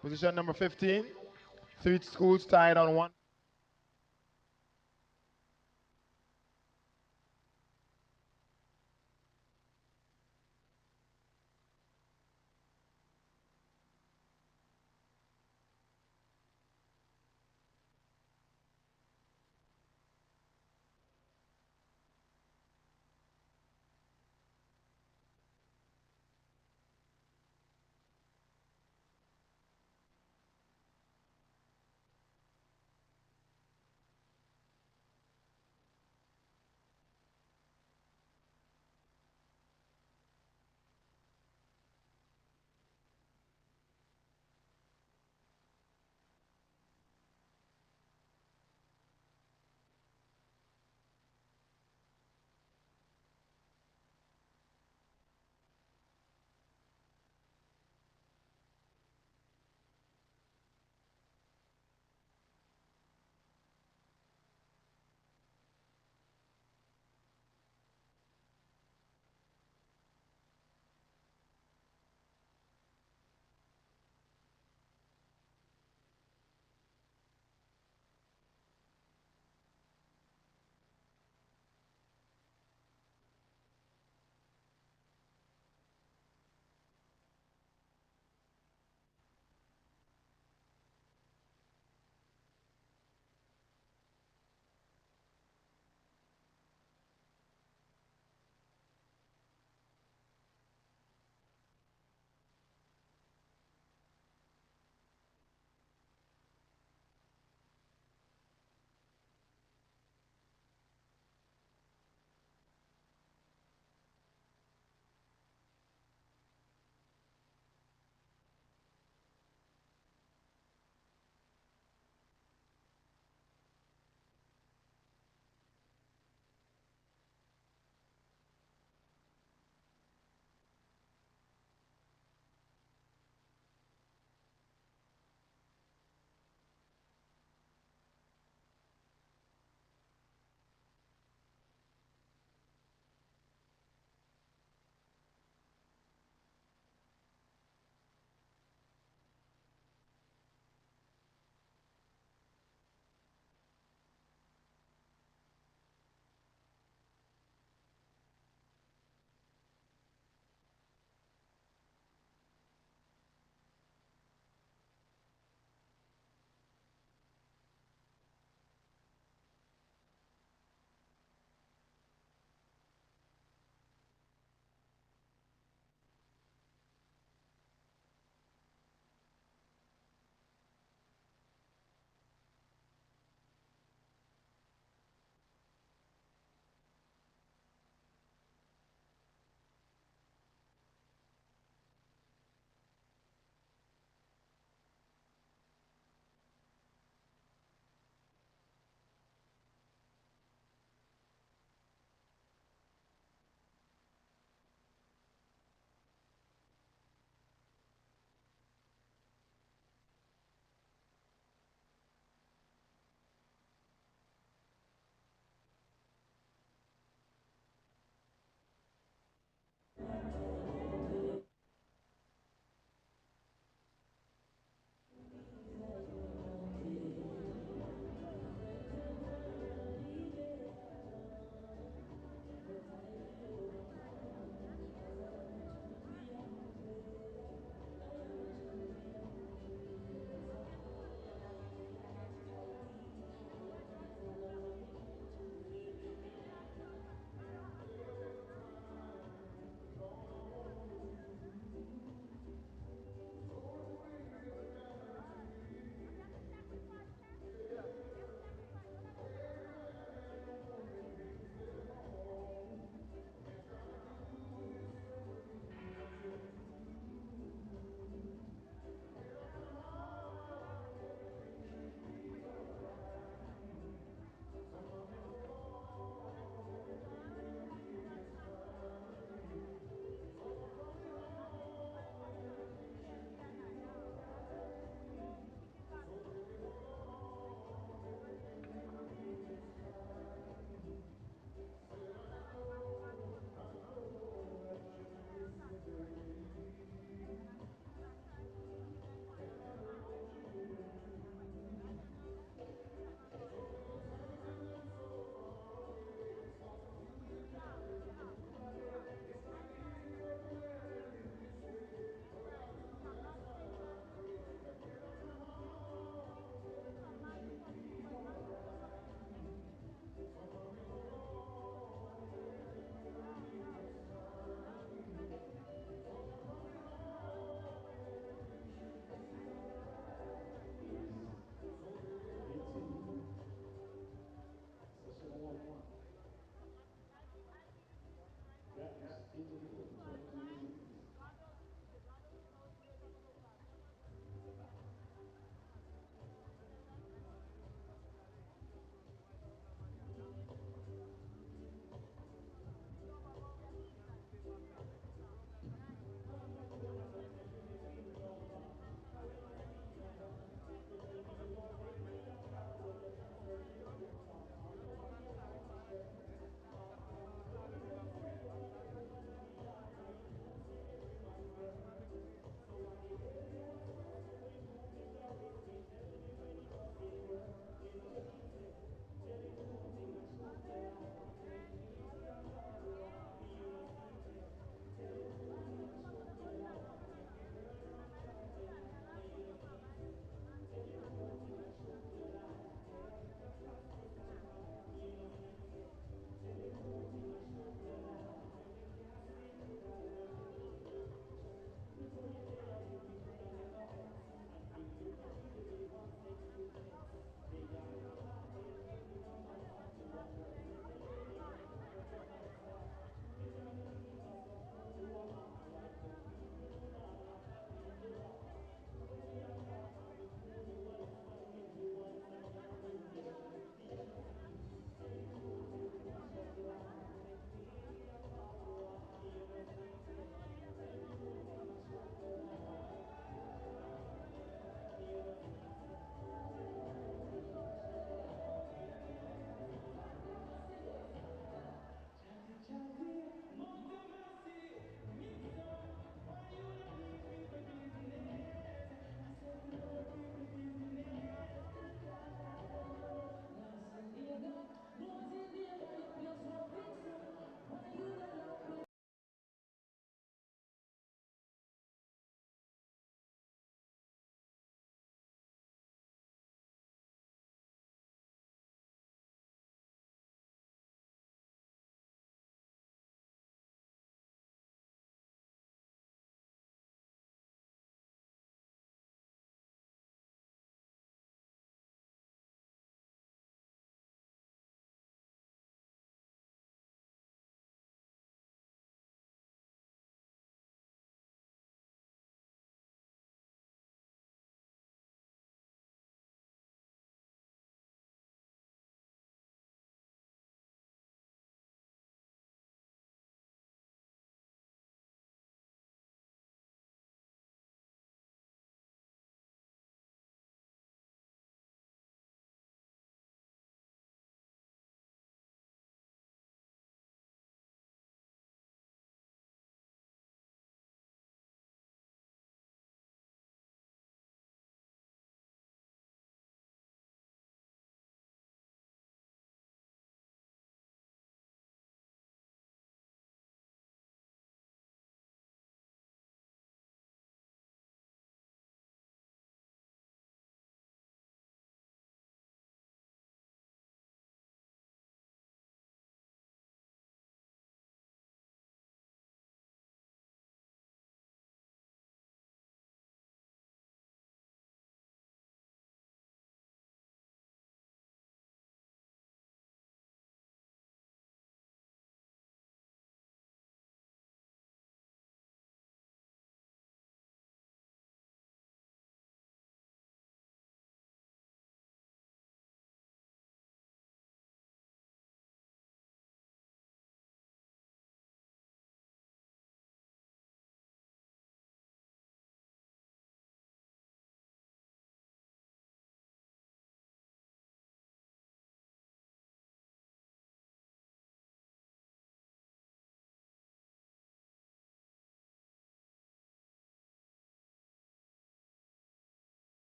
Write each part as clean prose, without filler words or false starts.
Position number 15. Three schools tied on one.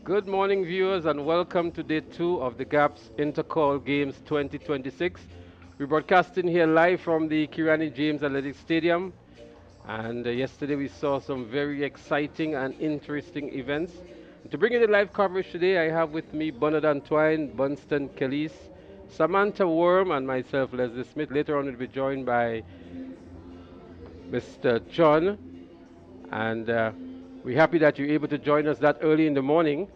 Good morning, viewers, and welcome to day 2 of the GAPS Intercol Games 2026. We're broadcasting here live from the Kirani James Athletic Stadium. And yesterday we saw some very exciting and interesting events. And to bring you the live coverage today, I have with me Bernard Antoine, Bunston Kellis, Samantha Worm, and myself, Leslie Smith. Later on, we'll be joined by Mr. John. And we're happy that you're able to join us that early in the morning.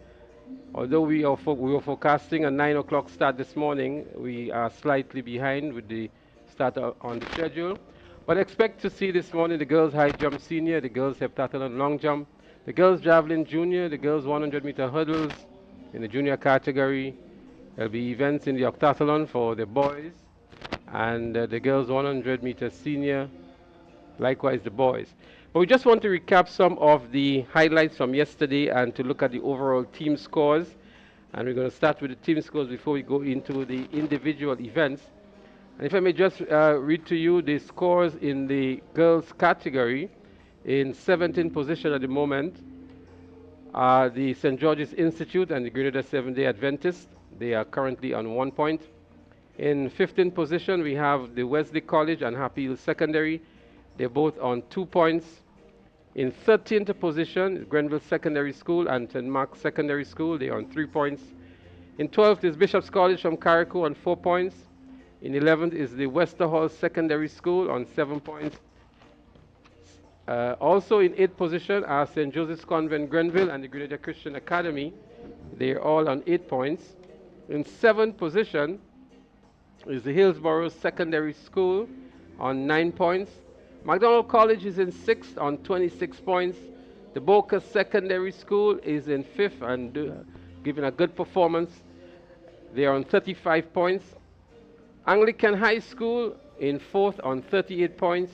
Although we were forecasting a 9 o'clock start this morning, we are slightly behind with the start on the schedule. But expect to see this morning the girls high jump senior, the girls heptathlon long jump, the girls javelin junior, the girls 100-meter hurdles in the junior category. There'll be events in the octathlon for the boys, and the girls 100-meter senior, likewise the boys. But we just want to recap some of the highlights from yesterday and to look at the overall team scores. And we're going to start with the team scores before we go into the individual events. And if I may just read to you the scores in the girls category. In 17th position at the moment are the St. George's Institute and the Grenada Seventh-day Adventist. They are currently on 1 point. In 15th position, we have the Wesley College and Happy Hill Secondary. They're both on 2 points. In 13th position, Grenville Secondary School and St. Mark's Secondary School. They're on 3 points. In 12th is Bishop's College from Carriacou on 4 points. In 11th is the Westerhall Secondary School on 7 points. Also in 8th position are St. Joseph's Convent Grenville and the Grenada Christian Academy. They're all on 8 points. In 7th position is the Hillsborough Secondary School on 9 points. MacDonald College is in 6th on 26 points. The Boca Secondary School is in 5th and giving a good performance. They are on 35 points. Anglican High School in 4th on 38 points.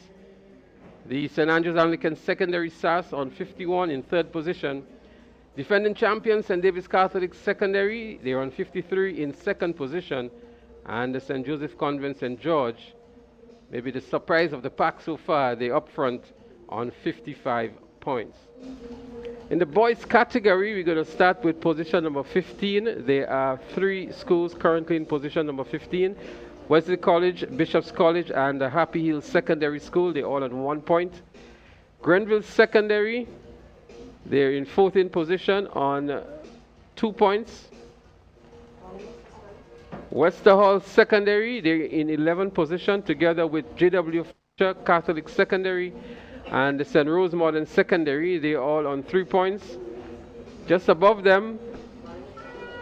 The St. Andrews Anglican Secondary SAS on 51 in 3rd position. Defending champions St. David's Catholic Secondary, they are on 53 in 2nd position. And the St. Joseph Convent St. George, maybe the surprise of the pack so far, they're up front on 55 points. In the boys category, we're going to start with position number 15. There are 3 schools currently in position number 15. Wesley College, Bishop's College, and the Happy Hill Secondary School. They're all on 1 point. Grenville Secondary, they're in 14th position on 2 points. Westerhall Secondary, they're in 11th position together with J.W. Fisher Catholic Secondary and the St. Rose Modern Secondary. They're all on 3 points. Just above them,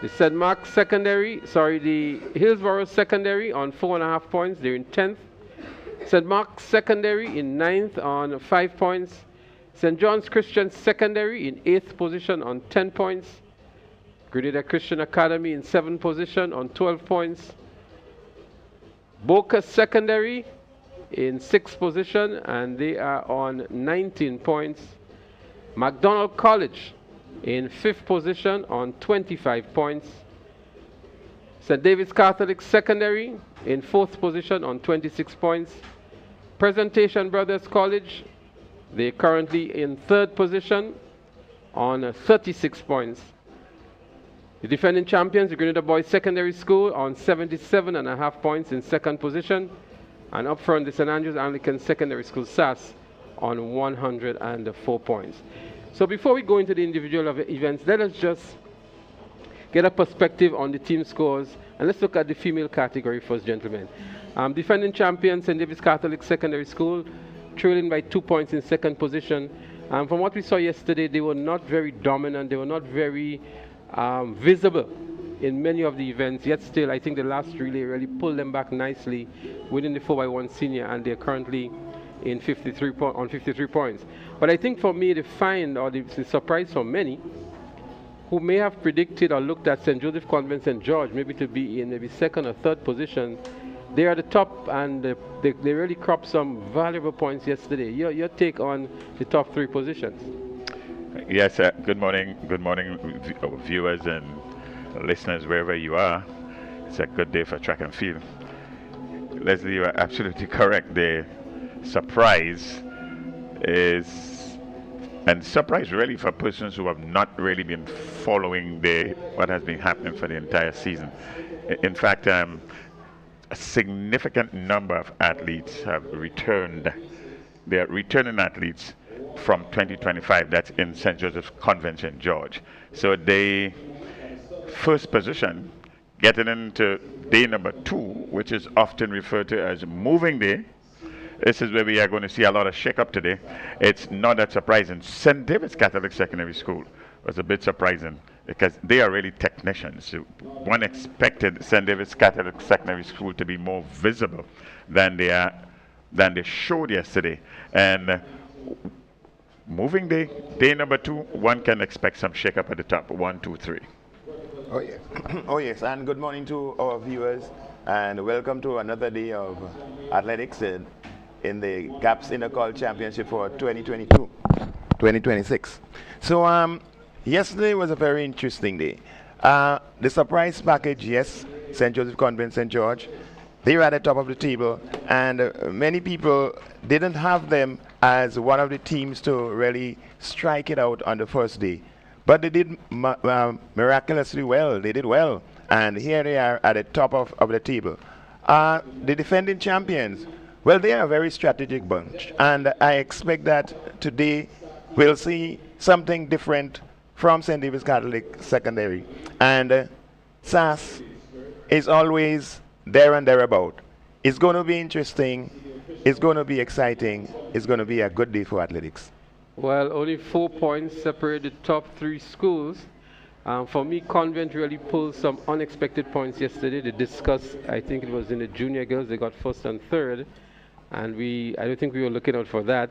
the St. Mark's Secondary, the Hillsborough Secondary on 4.5 points. They're in 10th. St. Mark's Secondary in 9th on 5 points. St. John's Christian Secondary in 8th position on 10 points. Grenada Christian Academy in 7th position on 12 points. Boca Secondary in 6th position and they are on 19 points. MacDonald College in 5th position on 25 points. St. David's Catholic Secondary in 4th position on 26 points. Presentation Brothers College, they're currently in 3rd position on 36 points. The defending champions, the Grenada Boys Secondary School, on 77.5 points in 2nd position. And up front, the St. Andrews Anglican Secondary School, SAS, on 104 points. So before we go into the individual events, let us just get a perspective on the team scores. And let's look at the female category first, gentlemen. Defending champions, St. David's Catholic Secondary School, trailing by 2 points in 2nd position. From what we saw yesterday, they were not very dominant. They were not very visible in many of the events. Yet still, I think the last relay really pulled them back nicely within the 4x1 senior, and they're currently in 53 points. But I think for me, the find or the surprise for many who may have predicted or looked at St. Joseph Convent St. George maybe to be in maybe 2nd or 3rd position, they are at the top and they really cropped some valuable points yesterday. Your take on the top 3 positions? Yes, good morning, viewers and listeners wherever you are. It's a good day for track and field. Leslie, you are absolutely correct. The surprise is and surprise really for persons who have not really been following what has been happening for the entire season. In fact, a significant number of athletes have returned. They are returning athletes from 2025. That's in St. Joseph's Convent, St. George. So they first position, getting into day number 2, which is often referred to as moving day. This is where we are going to see a lot of shake-up today. It's not that surprising. St. David's Catholic Secondary School was a bit surprising because they are really technicians. So one expected St. David's Catholic Secondary School to be more visible than they showed yesterday. And moving day number 2, one can expect some shake-up at the top. 1, 2, 3. Oh, yeah. Oh, yes. And good morning to our viewers, and welcome to another day of athletics in the GAPS Intercol Championship for 2022-2026. So, yesterday was a very interesting day. The surprise package, yes, St. Joseph Convent, St. George, they were at the top of the table, and many people didn't have them as one of the teams to really strike it out on the first day. But they did miraculously well. They did well. And here they are at the top of the table. The defending champions, well, they are a very strategic bunch. And I expect that today we'll see something different from St. David's Catholic Secondary. And SAS is always there and thereabout. It's going to be interesting. It's going to be exciting. It's going to be a good day for athletics. Well, only 4 points separate the top 3 schools. For me, Convent really pulled some unexpected points yesterday. They discussed, I think it was in the junior girls, they got first and third. And I don't think we were looking out for that.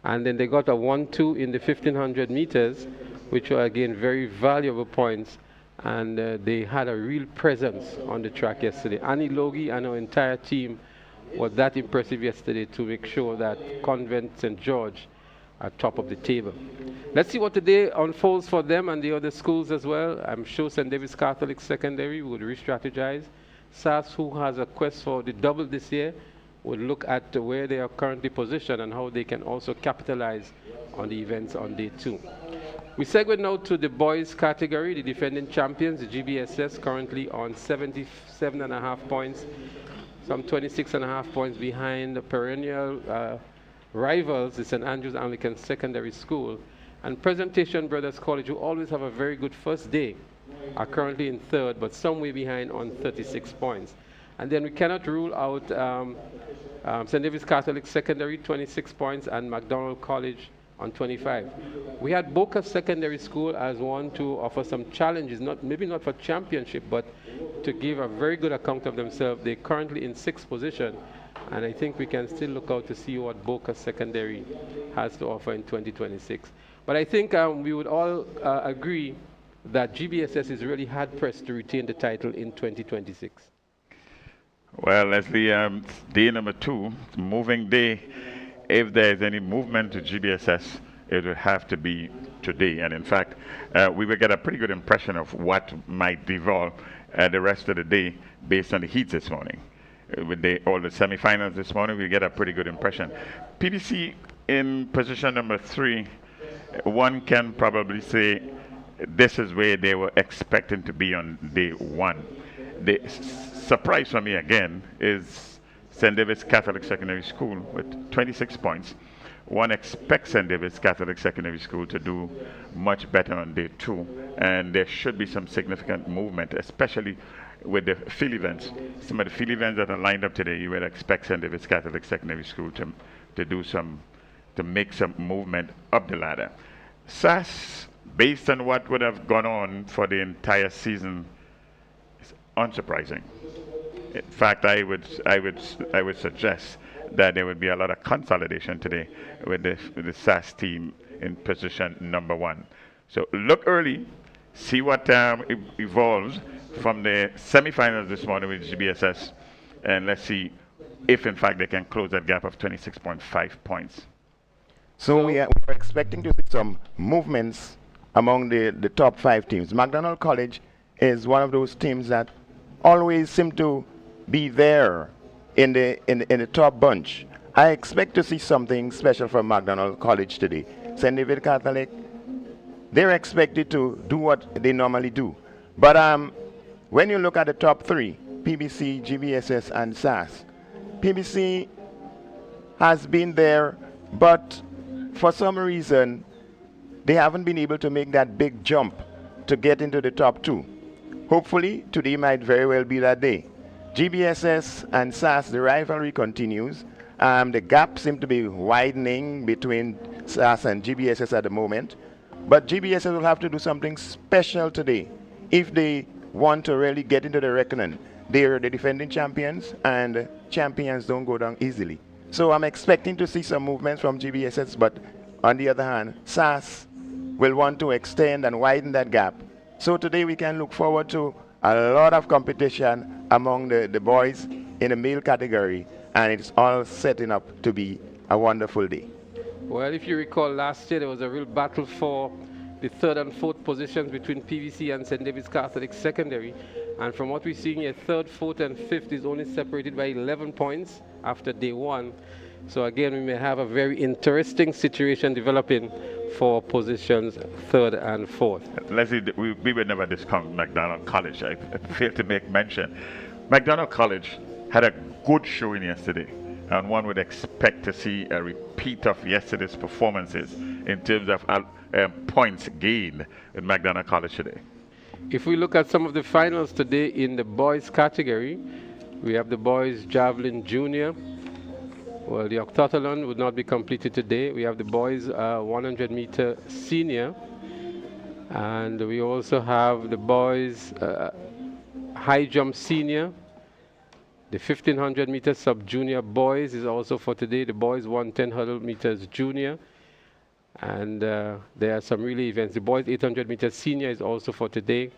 And then they got a 1-2 in the 1500 meters, which were again very valuable points. And they had a real presence on the track yesterday. Annie Logie and our entire team was that impressive yesterday to make sure that Convent St. George at top of the table. Let's see what the day unfolds for them and the other schools as well. I'm sure St. David's Catholic Secondary would re-strategize. SAS, who has a quest for the double this year, would look at where they are currently positioned and how they can also capitalize on the events on day 2. We segue now to the boys category, the defending champions, the GBSS, currently on 77.5 points, some 26.5 points behind the perennial rivals, the St. Andrews Anglican Secondary School. And Presentation Brothers College, who always have a very good first day, are currently in third, but some way behind on 36 points. And then we cannot rule out St. David's Catholic Secondary, 26 points, and McDonald College on 25. We had Boca Secondary School as one to offer some challenges, maybe not for championship, but to give a very good account of themselves. They're currently in 6th position. And I think we can still look out to see what Boca Secondary has to offer in 2026. But I think we would all agree that GBSS is really hard-pressed to retain the title in 2026. Well, as the day number 2, moving day, if there is any movement to GBSS, it will have to be today. And in fact, we will get a pretty good impression of what might devolve the rest of the day based on the heats this morning. With all the semifinals this morning, we get a pretty good impression. PBC in position number 3, one can probably say this is where they were expecting to be on day 1. The surprise for me again is St. David's Catholic Secondary School with 26 points. One expects St. David's Catholic Secondary School to do much better on day 2, and there should be some significant movement, especially with the field events. Some of the field events that are lined up today, you would expect St. David's Catholic Secondary School to make some movement up the ladder. SAS, based on what would have gone on for the entire season, is unsurprising. In fact, I would suggest that there would be a lot of consolidation today with the SAS team in position number 1. So look early, see what evolves from the semifinals this morning with GBSS, and let's see if in fact they can close that gap of 26.5 points. So we are expecting to see some movements among the top 5 teams. McDonald College is one of those teams that always seem to be there in the top bunch. I expect to see something special from McDonald College today. St. David Catholic, they're expected to do what they normally do. But when you look at the top three, PBC, GBSS, and SAS, PBC has been there, but for some reason, they haven't been able to make that big jump to get into the top two. Hopefully, today might very well be that day. GBSS and SAS, the rivalry continues. The gap seems to be widening between SAS and GBSS at the moment. But GBSS will have to do something special today if they want to really get into the reckoning. They're the defending champions, and champions don't go down easily. So I'm expecting to see some movements from GBSS, but on the other hand, SAS will want to extend and widen that gap. So today we can look forward to a lot of competition among the boys in the male category, and it's all setting up to be a wonderful day. Well, if you recall, last year there was a real battle for the third and fourth positions between PVC and St. David's Catholic Secondary. And from what we're seeing here, third, fourth, and fifth is only separated by 11 points after day one. So again, we may have a very interesting situation developing for positions third and fourth. Leslie, we would never discount McDonald College. I failed to make mention. McDonald College had a good showing yesterday, and one would expect to see a repeat of yesterday's performances in terms of points gained in McDonald College today. If we look at some of the finals today in the boys category, we have the boys javelin junior. Well, the octathlon would not be completed today. We have the boys 100-meter senior, and we also have the boys high jump senior. The 1500-meter sub-junior boys is also for today. The boys 110 hurdle meters junior. And there are some really events. The boys 800-meter senior is also for today.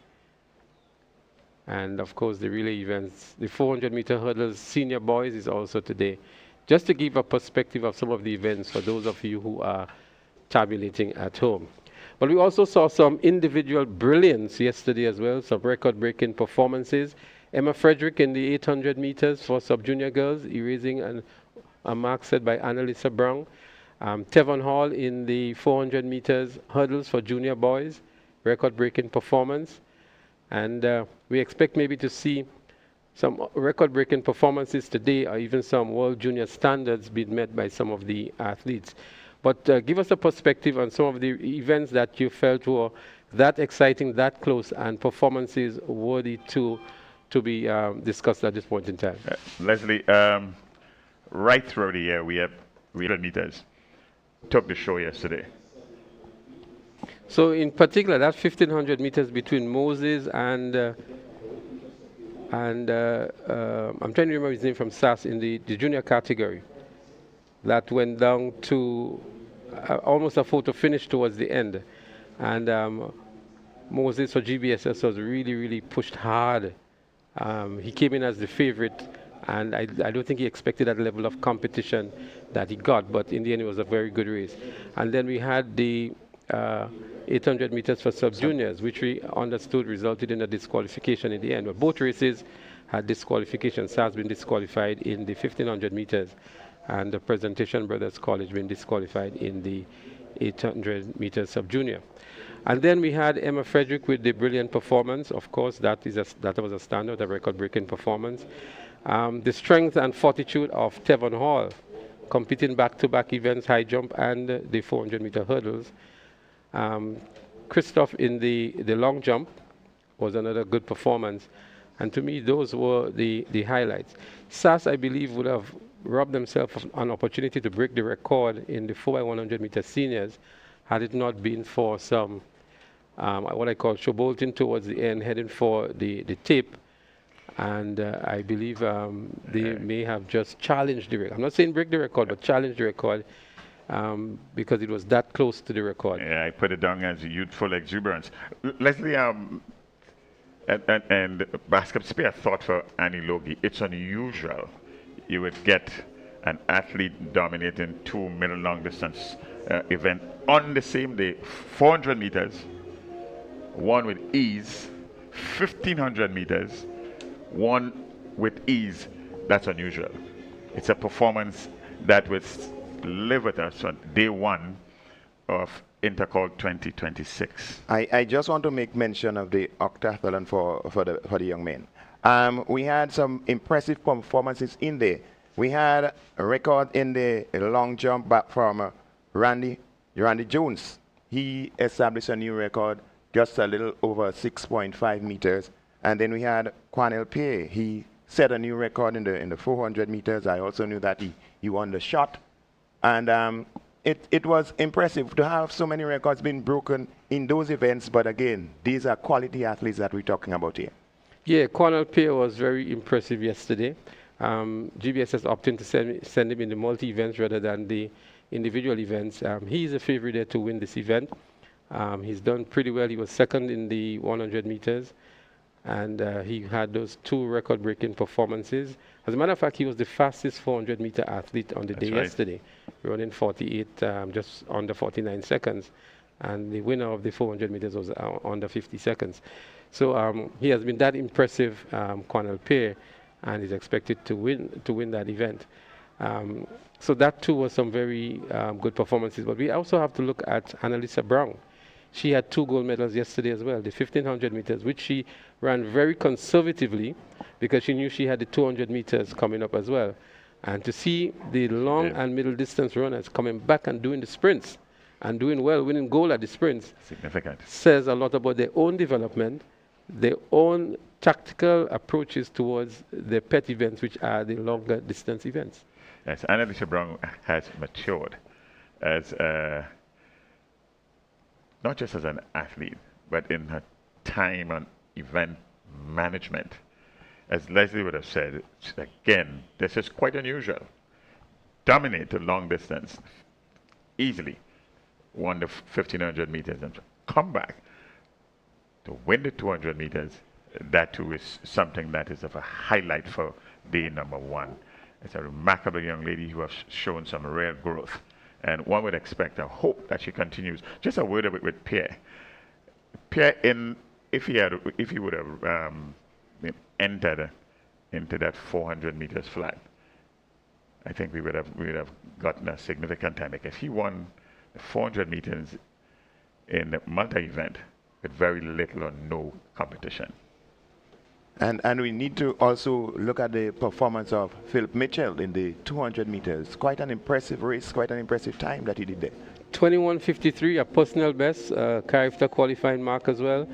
And of course, the relay events. The 400-meter hurdles senior boys is also today. Just to give a perspective of some of the events for those of you who are tabulating at home. But we also saw some individual brilliance yesterday as well, some record-breaking performances. Emma Frederick in the 800 meters for sub-junior girls, erasing a mark set by Annalisa Brown. Tevon Hall in the 400 meters hurdles for junior boys, record-breaking performance. And we expect maybe to see some record-breaking performances today, or even some world junior standards being met by some of the athletes. But give us a perspective on some of the events that you felt were that exciting, that close, and performances worthy to be discussed at this point in time. Leslie, right through the year, we have 100 meters. Took the show yesterday. So in particular, that 1500 meters between Moses and I'm trying to remember his name from SAS in the junior category, that went down to almost a photo finish towards the end. And Moses for GBSS was really, really pushed hard. He came in as the favorite, and I don't think he expected that level of competition that he got, but in the end it was a very good race. And then we had the 800 meters for sub-juniors, which we understood resulted in a disqualification in the end. But both races had disqualification. SAS been disqualified in the 1500 meters, and the Presentation Brothers College been disqualified in the 800 meters sub-junior. And then we had Emma Frederick with the brilliant performance. Of course, that was a standard, a record-breaking performance. The strength and fortitude of Tevon Hall, competing back-to-back events, high jump and the 400-meter hurdles. Christoph in the long jump was another good performance. And to me, those were the highlights. SAS, I believe, would have robbed themselves of an opportunity to break the record in the 4x100-meter seniors had it not been for some what I call showbolting towards the end, heading for the tape. And I believe they may have just challenged the record. I'm not saying break the record, but challenge the record because it was that close to the record. Yeah, I put it down as youthful exuberance. Leslie, and basket spare thought for Annie Logie. It's unusual you would get an athlete dominating two middle long distance event on the same day. 400 meters, one with ease, 1500 meters, one with ease. That's unusual. It's a performance that would live with us on day one of Intercol 2026. I just want to make mention of the octathlon for the young men. We had some impressive performances in there. We had a record in the long jump back from Randy Jones. He established a new record, just a little over 6.5 meters. And then we had Quanel Pierre. He set a new record in the 400 meters. I also knew that he won the shot. And it was impressive to have so many records being broken in those events. But again, these are quality athletes that we're talking about here. Yeah, Quanel Pierre was very impressive yesterday. GBSS opting to send him in the multi-events rather than the individual events. He's a favorite there to win this event. He's done pretty well. He was second in the 100 meters, and he had those 2 record-breaking performances. As a matter of fact, he was the fastest 400-meter athlete on the day yesterday, running 48, just under 49 seconds. And the winner of the 400 meters was under 50 seconds. So he has been that impressive, Quanel Pierre, and is expected to win that event. So that too was some very good performances. But we also have to look at Annalisa Brown. She had 2 gold medals yesterday as well, the 1500 meters, which she ran very conservatively because she knew she had the 200 meters coming up as well. And to see the long and middle distance runners coming back and doing the sprints and doing well, winning gold at the sprints, significant, says a lot about their own development, their own tactical approaches towards the pet events, which are the longer distance events. Yes, Annalisa Brown has matured as not just as an athlete, but in her time on event management. As Leslie would have said, again, this is quite unusual. Dominate the long distance easily, won the 1500 meters and come back to win the 200 meters. That too is something that is of a highlight for day number 1. It's a remarkable young lady who has shown some real growth. And one would expect or hope that she continues. Just a word of it with Pierre. Pierre, if he would have entered into that 400 meters flat, I think we would have gotten a significant time. Like if he won the 400 meters in the multi-event with very little or no competition. And we need to also look at the performance of Philip Mitchell in the 200 meters. Quite an impressive race, quite an impressive time that he did there. 21:53, a personal best, character qualifying mark as well.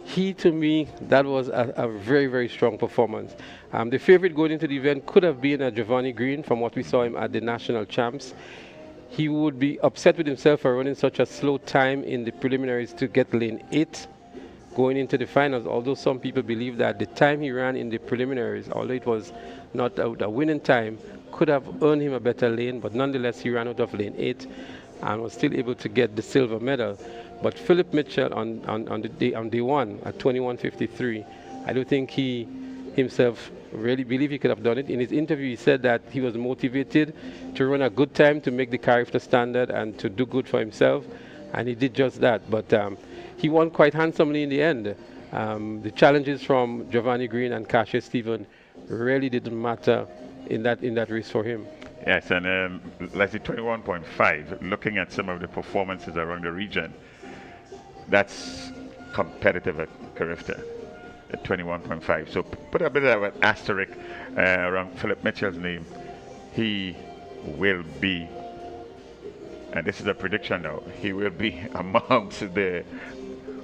He, to me, that was a very, very strong performance. The favorite going into the event could have been Giovanni Green from what we saw him at the national champs. He would be upset with himself for running such a slow time in the preliminaries to get lane 8. Going into the finals, although some people believe that the time he ran in the preliminaries, although it was not a winning time, could have earned him a better lane, but nonetheless he ran out of lane 8 and was still able to get the silver medal. But Philip Mitchell on day 1 at 21:53, I don't think he himself really believed he could have done it. In his interview, he said that he was motivated to run a good time, to make the character standard and to do good for himself, and he did just that. But he won quite handsomely in the end. The challenges from Giovanni Green and Cassius Stephen really didn't matter in that race for him. Yes, and Leslie, 21.5, looking at some of the performances around the region, that's competitive at Carifta at 21.5. So put a bit of an asterisk around Philip Mitchell's name. He will be, and this is a prediction now, he will be amongst the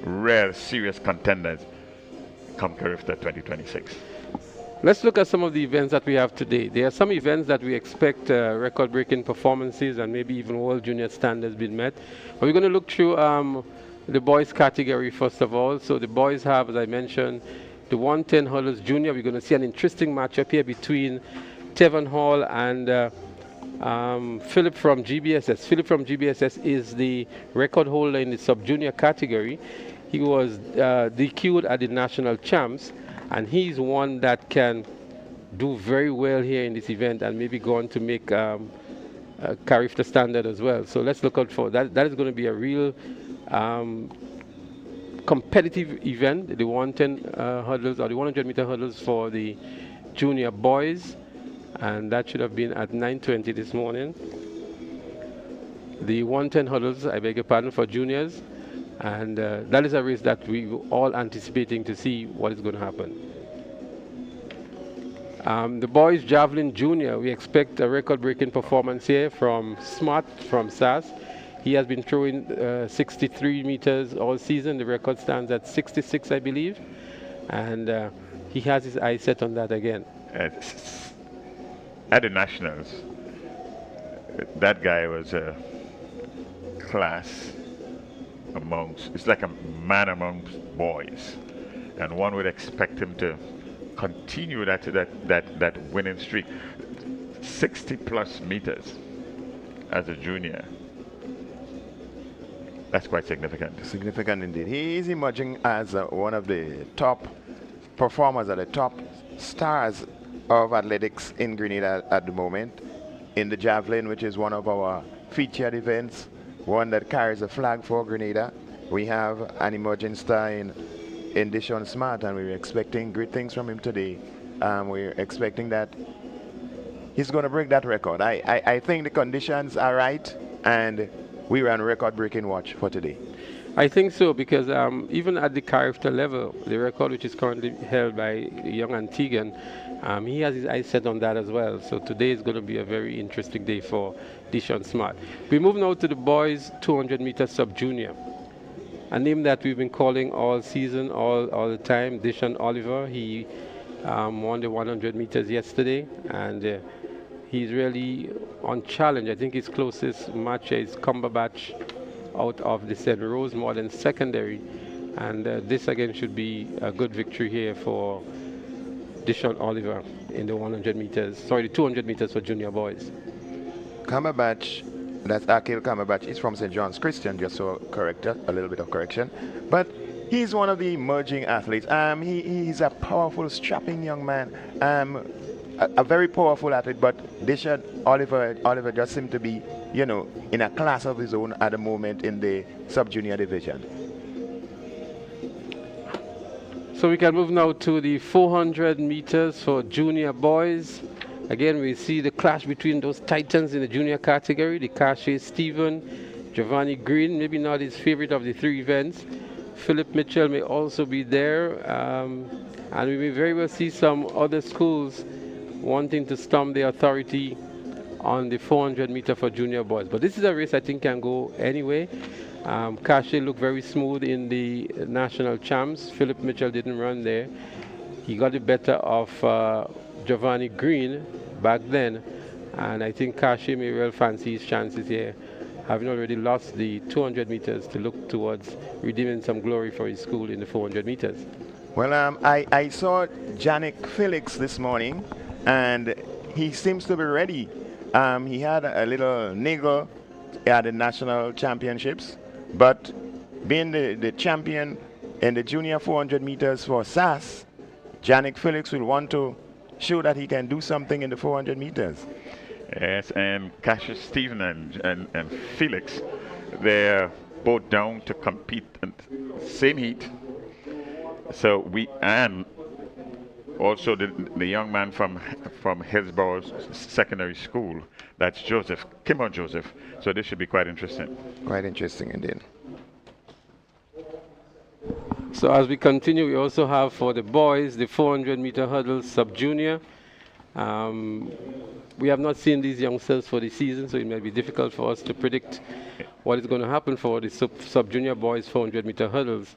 rare serious contenders come Carifta 2026. Let's look at some of the events that we have today. There are some events that we expect record-breaking performances and maybe even world junior standards being met. But we're going to look through the boys category first of all. So the boys have, as I mentioned, the 110 hurdles junior. We're going to see an interesting matchup here between Tevin Hall and Philip from GBSS. Philip from GBSS is the record holder in the sub-junior category. He was DQ'd at the national champs, and he's one that can do very well here in this event and maybe go on to make Carifta standard as well. So let's look out for that. That is going to be a real competitive event, the 110 hurdles or the 100 meter hurdles for the junior boys, and that should have been at 9:20 this morning. the 110 hurdles, I beg your pardon, for juniors. And that is a race that we were all anticipating to see what is going to happen. The boys javelin junior, we expect a record-breaking performance here from Smart from SAS. He has been throwing 63 meters all season. The record stands at 66, I believe. And he has his eyes set on that again. At the Nationals, that guy was a class amongst, it's like a man amongst boys. And one would expect him to continue that winning streak. 60 plus meters as a junior. That's quite significant. Significant indeed. He is emerging as one of the top performers, at the top stars of athletics in Grenada at the moment. In the javelin, which is one of our featured events, one that carries a flag for Grenada, we have an emerging star in Dishon Smart, and we're expecting great things from him today. We're expecting that he's going to break that record. I think the conditions are right, and we're on record-breaking watch for today. I think so, because even at the character level, the record which is currently held by young Antiguan, he has his eyes set on that as well. So today is going to be a very interesting day for Dishon Smart. We move now to the boys 200 meter sub-junior. A name that we've been calling all season, all the time, Dishon Oliver. He won the 100 meters yesterday, and he's really on challenge. I think his closest match is Cumberbatch out of the St. Rose Modern Secondary, and this again should be a good victory here for Dishon Oliver in the 100 meters, sorry, the 200 meters for junior boys. Cumberbatch, that's Akil Cumberbatch, is from St. John's Christian, just so corrected, a little bit of correction. But he's one of the emerging athletes. He's a powerful, strapping young man. A very powerful athlete, but Dishon Oliver just seemed to be, you know, in a class of his own at the moment in the sub-junior division. So we can move now to the 400 meters for junior boys. Again, we see the clash between those titans in the junior category, the Cache Stephen, Giovanni Green, maybe not his favorite of the three events. Philip Mitchell may also be there, and we may very well see some other schools wanting to stomp the authority on the 400 meter for junior boys. But this is a race I think can go anyway. Cache looked very smooth in the national champs. Philip Mitchell didn't run there. He got the better of Giovanni Green back then, and I think Cache may well fancy his chances here, having already lost the 200 meters, to look towards redeeming some glory for his school in the 400 meters. Well, I saw Yannick Felix this morning, and he seems to be ready. He had a little niggle at the national championships, but being the champion in the junior 400 meters for SAS, Yannick Felix will want to show that he can do something in the 400 meters. Yes, and Cassius Stephen and Felix, they're both down to compete in the same heat. So and also the young man from Hillsborough Secondary School, that's Joseph, Kimball Joseph. So this should be quite interesting. Quite interesting indeed. So as we continue, we also have for the boys the 400 meter hurdles sub-junior. We have not seen these youngsters for the season, so it may be difficult for us to predict what is going to happen for the sub-junior boys 400 meter hurdles.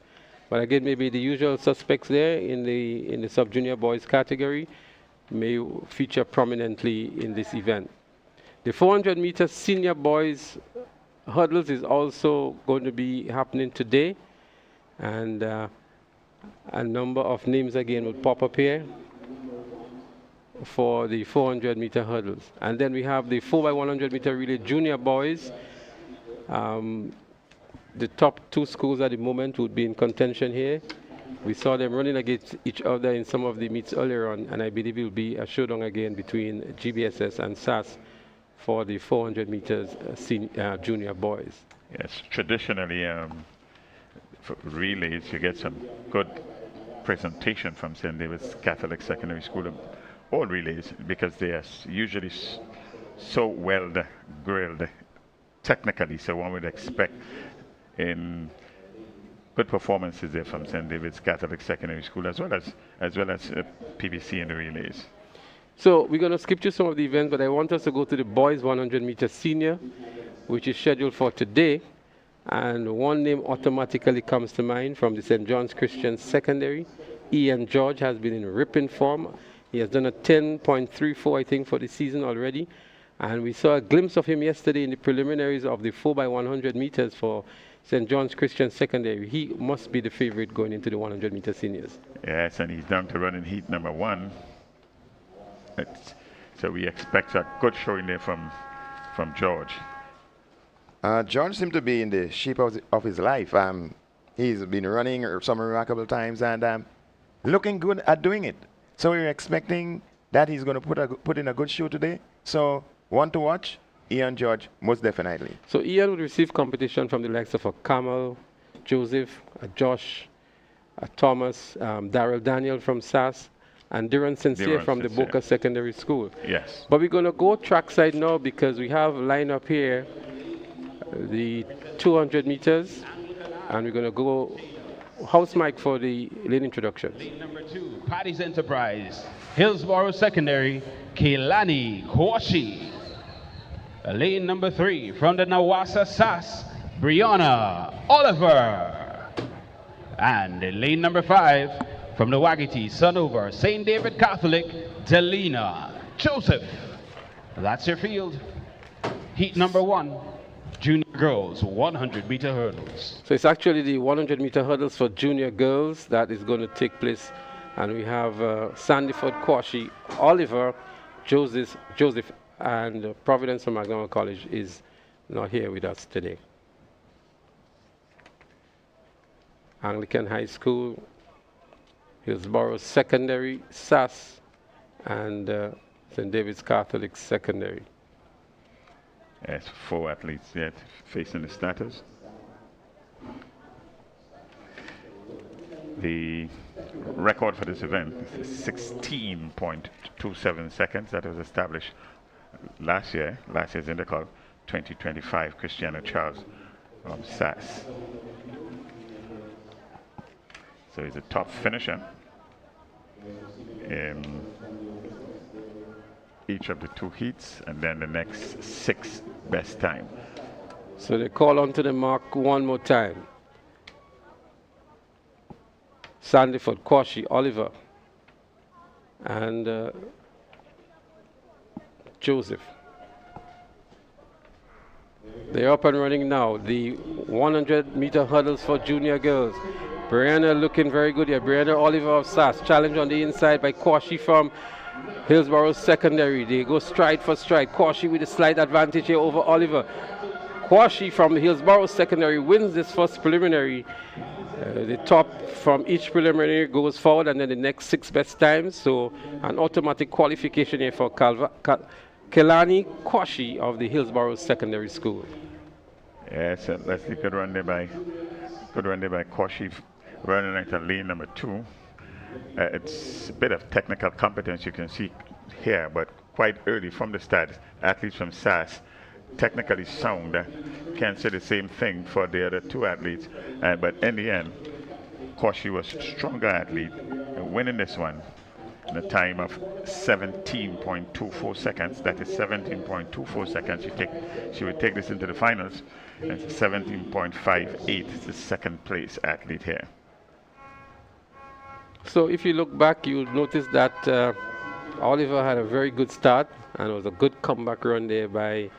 But again, maybe the usual suspects there in the sub-junior boys category may feature prominently in this event. The 400 meter senior boys hurdles is also going to be happening today, and a number of names again will pop up here for the 400 meter hurdles. And then we have the 4x100 meter relay junior boys. The top two schools at the moment would be in contention here. We saw them running against each other in some of the meets earlier on, and I believe it will be a showdown again between GBSS and SAS for the 400 meters junior boys. Yes, traditionally, for relays, you get some good presentation from St. David's Catholic Secondary School, all relays, because they are usually so well grilled technically, so one would expect in good performances there from St. David's Catholic Secondary School as well as PBC in the relays. So we're going to skip to some of the events, but I want us to go to the boys 100 meter senior, which is scheduled for today. And one name automatically comes to mind from the St. John's Christian Secondary. Ian George has been in ripping form. He has done a 10.34, I think, for the season already. And we saw a glimpse of him yesterday in the preliminaries of the 4x100 meters for St. John's Christian Secondary. He must be the favorite going into the 100 meter seniors. Yes, and he's down to run in heat number 1. So we expect a good showing there from George. George seemed to be in the shape of his life. He's been running some remarkable times and looking good at doing it. So we're expecting that he's going to put in a good show today. So one to watch, Ian George, most definitely. So Ian would receive competition from the likes of a Kamal, Joseph, a Josh, a Thomas, Daryl Daniel from SAS, and Duran Sincere from the Boca Secondary School. Yes. But we're going to go trackside now because we have lined up here the 200 meters, and we're going to go house mic for the lane introduction. Lane number 2, Paddy's Enterprise, Hillsborough Secondary, Keilani Kwashi. Lane number 3, from the Nawasa SAS, Brianna Oliver. And lane number 5, from the Wagiti Sunover St. David Catholic, Delina Joseph. That's your field. Heat number 1, junior girls 100 meter hurdles. So it's actually the 100 meter hurdles for junior girls that is going to take place. And we have Sandyford Kwashi, Oliver, Joseph, and Providence from McDonald College is not here with us today. Anglican High School, Hillsborough Secondary, SAS, and St. David's Catholic Secondary. Yes, 4 athletes yet facing the starters. The record for this event is 16.27 seconds. That was established last year's Intercol 2025, Cristiano Charles from SAS. So he's a top finisher in each of the 2 heats, and then the next 6 best time. So they call onto the mark one more time. Sandyford, Kwashi, Oliver, and Joseph. They're up and running now. The 100 meter hurdles for junior girls. Brianna looking very good here. Brianna Oliver of SAS. Challenge on the inside by Kwashi from Hillsborough Secondary. They go stride for stride. Kwashi with a slight advantage here over Oliver. Kwashi from Hillsborough Secondary wins this first preliminary. The top from each preliminary goes forward, and then the next 6 best times. So an automatic qualification here for Kelani Kwashi of the Hillsborough Secondary School. Yes, that's the good run there by Kwashi, running at lane number 2. It's a bit of technical competence you can see here, but quite early from the start, athletes from SAS, technically sound, can't say the same thing for the other 2 athletes, but in the end, Kwashi was a stronger athlete, winning this one in a time of 17.24 seconds. That is 17.24 seconds. She would take this into the finals. It's 17.58, the second place athlete here. So if you look back, you'll notice that Oliver had a very good start, and it was a good comeback run there by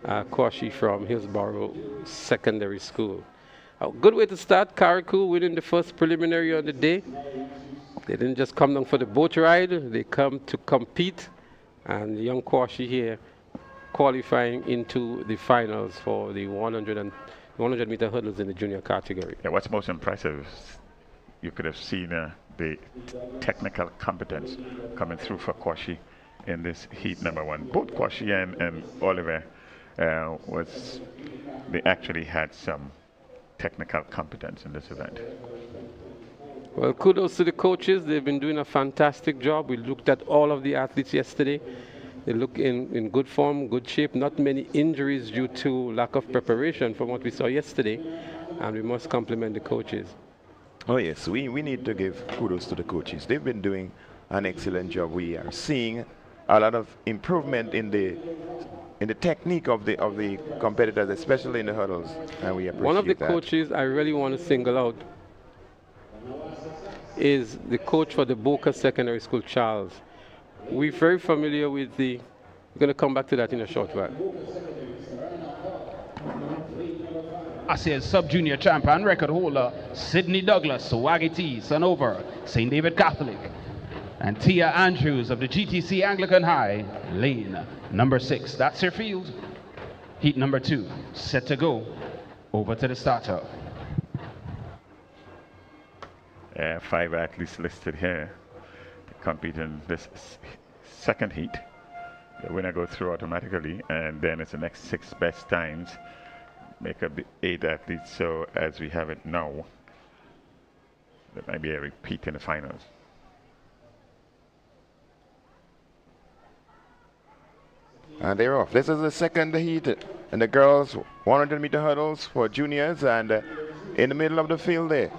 Kwashi from Hillsborough Secondary School. A good way to start. Karakou winning the first preliminary on the day. They didn't just come down for the boat ride, they come to compete, and young Kwashi here qualifying into the finals for the 100 meter hurdles in the junior category. Yeah, what's most impressive, you could have seen the technical competence coming through for Kwashi in this heat number 1. Both Kwashi and Oliver they actually had some technical competence in this event. Well, kudos to the coaches. They've been doing a fantastic job. We looked at all of the athletes yesterday. They look in good form, good shape, not many injuries due to lack of preparation from what we saw yesterday, and we must compliment the coaches. Oh yes, we need to give kudos to the coaches. They've been doing an excellent job. We are seeing a lot of improvement in the technique of the competitors, especially in the hurdles, and we appreciate that. One of the coaches I really want to single out is the coach for the Boca Secondary School, Charles. We're very familiar with the. We're going to come back to that in a short while. ASEA's sub-junior champion record holder Sydney Douglas, Wagiti, Sanover, St. David Catholic, and Tia Andrews of the GTC Anglican High, lane number 6. That's your field. Heat number 2, set to go. Over to the starter. 5 athletes listed here compete in this second heat. The winner goes through automatically, and then it's the next 6 best times make up the 8 athletes. So as we have it now, there might be a repeat in the finals. And they're off. This is the second heat in the girls 100-meter hurdles for juniors, and in the middle of the field there,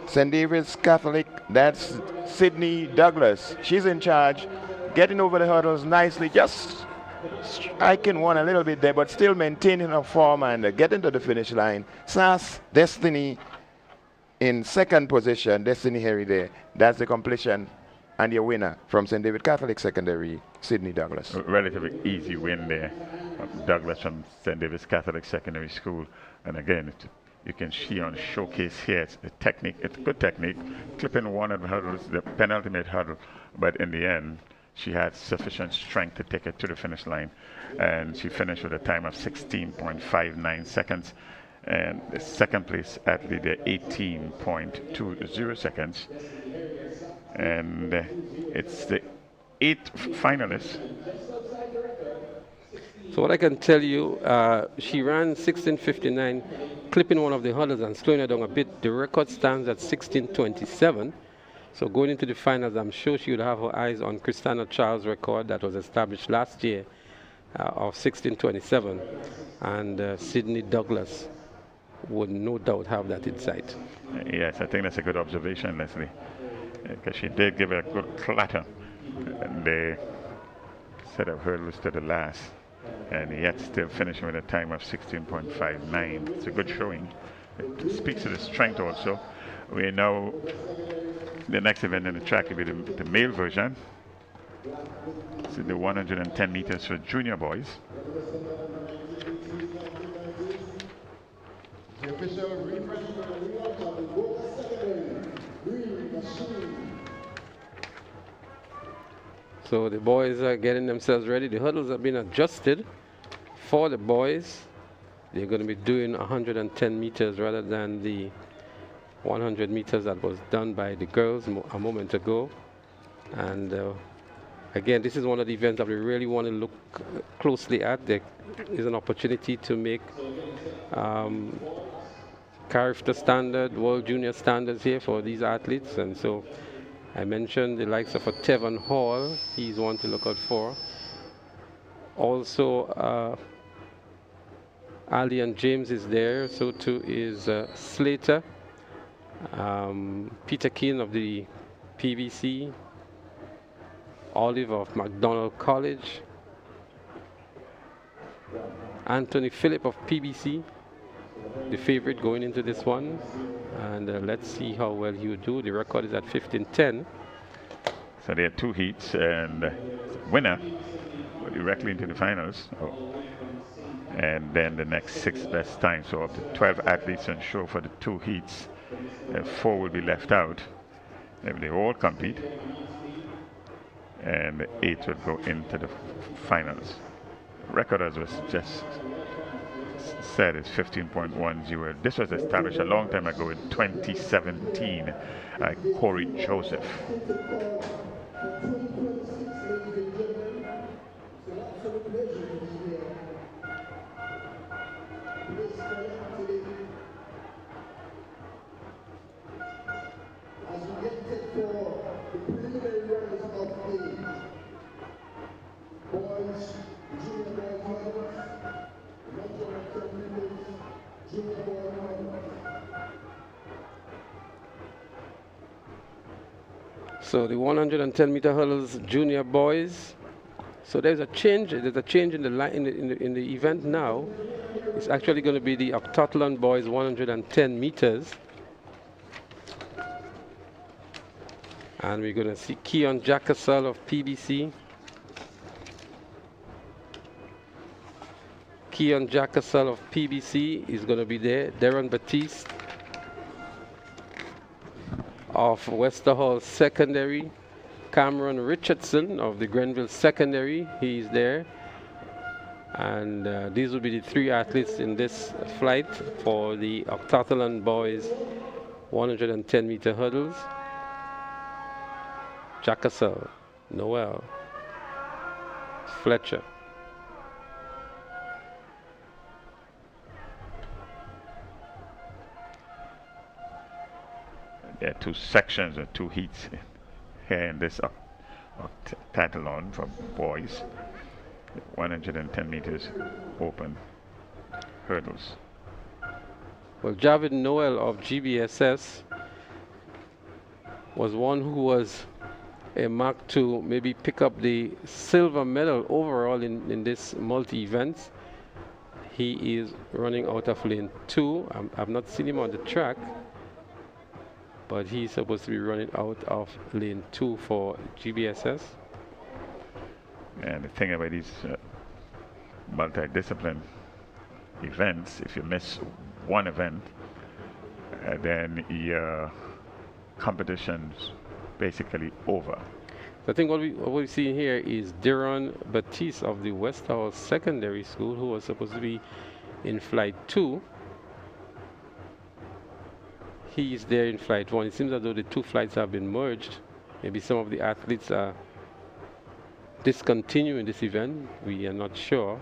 St. David's Catholic, that's Sydney Douglas. She's in charge, getting over the hurdles nicely, just striking one a little bit there, but still maintaining her form and getting to the finish line. SAS Destiny in second position, Destiny Harry there. That's the completion and your winner from St. David Catholic Secondary, Sydney Douglas. A relatively easy win there. Douglas from St. David's Catholic Secondary School. And again, you can see on showcase here, it's a technique, it's good technique, clipping one of the hurdles, the penultimate hurdle, but in the end, she had sufficient strength to take it to the finish line, and she finished with a time of 16.59 seconds, and the second place athlete there 18.20 seconds, and it's the 8th finalist. So what I can tell you, she ran 16:59, clipping one of the hurdles and slowing her down a bit. The record stands at 16:27. So going into the finals, I'm sure she would have her eyes on Christina Charles' record that was established last year of 16:27. And Sydney Douglas would no doubt have that in sight. Yes, I think that's a good observation, Leslie, because she did give it a good clatter. And they set up hurdles to the last, and yet still finishing with a time of 16.59. It's a good showing. It speaks to the strength also. We know the next event in the track will be the male version. So the 110 meters for junior boys. So the boys are getting themselves ready. The hurdles have been adjusted for the boys. They're going to be doing 110 meters rather than the 100 meters that was done by the girls a moment ago. And again, this is one of the events that we really want to look closely at. There is an opportunity to make character standard, world junior standards here for these athletes. And so I mentioned the likes of a Tevin Hall. He's one to look out for. Also, Ali and James is there. So too is Slater. Peter Keane of the PVC. Olive of McDonald College. Anthony Phillip of PBC, the favorite going into this one. And let's see how well he would do. The record is at 15:10. So there are 2 heats, and winner will directly into the finals. And then the next 6 best times. So up to 12 athletes on show for the 2 heats. 4 will be left out. They all compete. And the 8 will go into the finals. Record, as was just said, is 15.10. This was established a long time ago in 2017 by Corey Joseph. So the 110-meter hurdles junior boys. So there's a change. There's a change in the line in the event now. It's actually going to be the octathlon boys 110 meters. And we're going to see Keon Jacasal of PBC. Keon Jacasal of PBC is going to be there. Darren Batiste of Westerhall Secondary. Cameron Richardson of the Grenville Secondary, he's there. And these will be the three athletes in this flight for the octathlon boys 110-meter hurdles. Jacasal, Noel, Fletcher. There are two sections or two heats here in this octathlon for boys. 110 meters open hurdles. Well, Javid Noel of GBSS was one who was a mark to maybe pick up the silver medal overall in this multi-events. He is running out of lane 2. I've not seen him on the track, but he's supposed to be running out of lane 2 for GBSS. And the thing about these multi-discipline events, if you miss one event, then your competition's basically over. So I think what we see here is Deron Batiste of the Westerhall Secondary School, who was supposed to be in flight 2. He is there in flight 1. It seems as though the two flights have been merged. Maybe some of the athletes are discontinuing this event. We are not sure.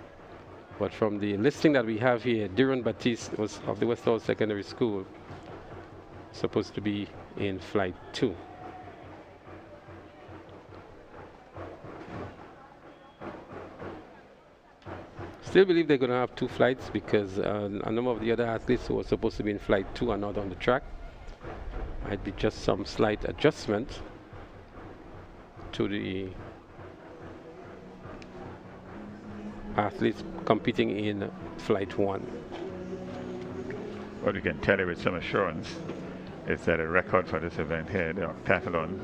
But from the listing that we have here, Deron Batiste was of the Westerhall Secondary School, supposed to be in flight 2. Still believe they're going to have two flights because a number of the other athletes who were supposed to be in flight 2 are not on the track. Might be just some slight adjustment to the athletes competing in flight 1. What we can tell you with some assurance is that a record for this event here, the octathlon,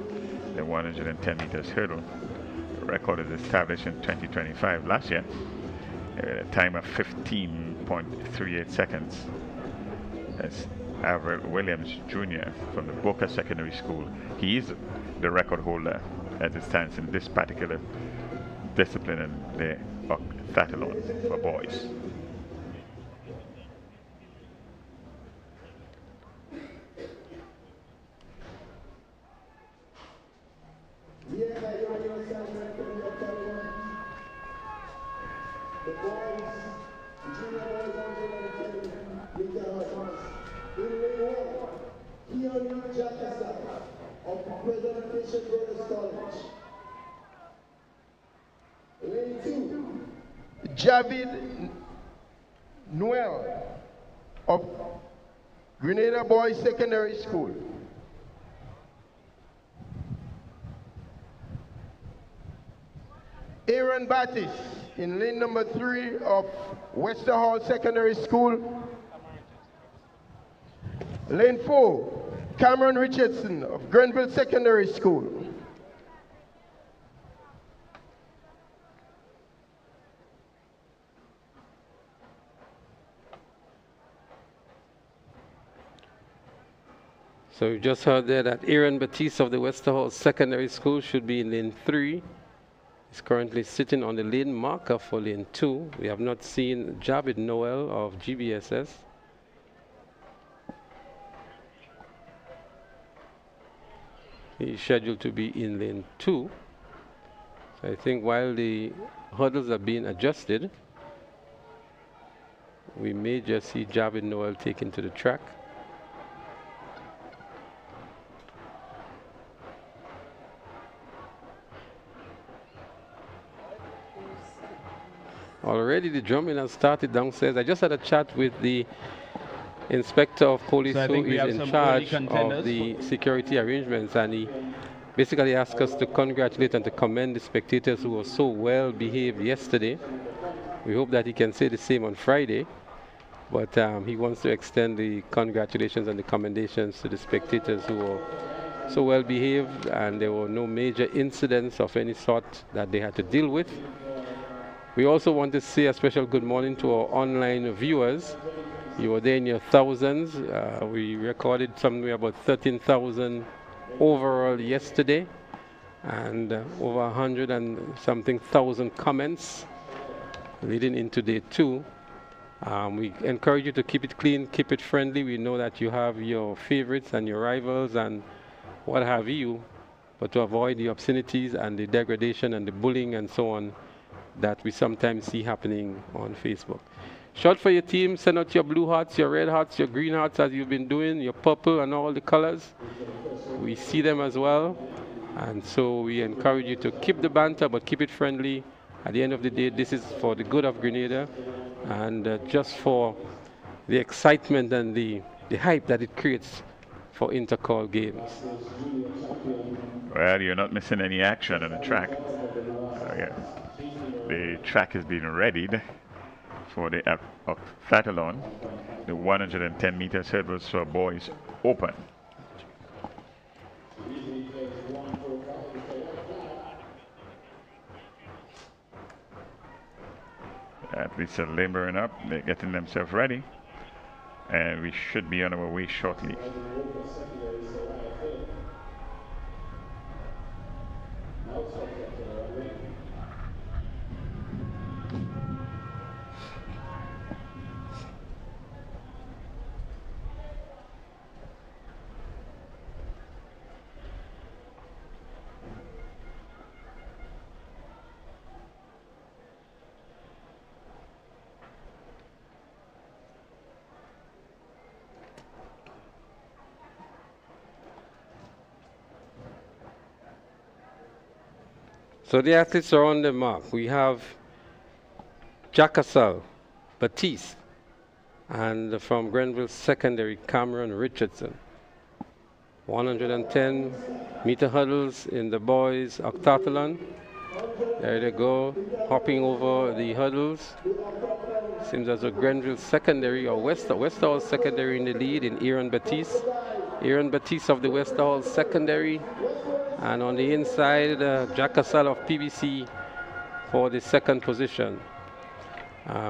the 110 meters hurdle, the record is established in 2025 last year. A time of 15.38 seconds. That's Avril Williams Jr. from the Boca Secondary School. He is the record holder as it stands in this particular discipline in the octathlon for boys. Javid Noel of Grenada Boys Secondary School. Aaron Battis in lane number 3 of Westerhall Secondary School. Lane 4, Cameron Richardson of Grenville Secondary School. So we just heard there that Aaron Batiste of the Westerhall Secondary School should be in lane 3. He's currently sitting on the lane marker for lane 2. We have not seen Javid Noel of GBSS. He's scheduled to be in lane 2. So I think while the hurdles are being adjusted, we may just see Javid Noel taken to the track. Already the drumming has started downstairs. I just had a chat with the inspector of police So I who think we is have in some charge early contenders. of the security arrangements, and he basically asked us to congratulate and to commend the spectators who were so well behaved yesterday. We hope that he can say the same on Friday, but he wants to extend the congratulations and the commendations to the spectators who were so well behaved, and there were no major incidents of any sort that they had to deal with. We also want to say a special good morning to our online viewers. You were there in your thousands. We recorded somewhere about 13,000 overall yesterday, and over 100 and something thousand comments leading into day 2. We encourage you to keep it clean, keep it friendly. We know that you have your favorites and your rivals and what have you, but to avoid the obscenities and the degradation and the bullying and so on that we sometimes see happening on Facebook. Shout for your team, send out your blue hearts, your red hearts, your green hearts as you've been doing, your purple and all the colors. We see them as well, and so we encourage you to keep the banter but keep it friendly. At the end of the day, this is for the good of Grenada and just for the excitement and the hype that it creates for Intercol games. Well, you're not missing any action on the track. Yeah. The track is being readied for the Octathlon. The 110 meters hurdles for boys open. Athletes are laboring up, they're getting themselves ready, and we should be on our way shortly. So the athletes are on the mark. We have Jacasal, Batiste, and from Grenville Secondary, Cameron Richardson. 110 meter hurdles in the boys octathlon. There they go, hopping over the hurdles. Seems as though Grenville Secondary or Westerhall Secondary in the lead in Aaron Batiste. Aaron Batiste of the Westerhall Secondary. And on the inside, Jacasal of PBC for the second position.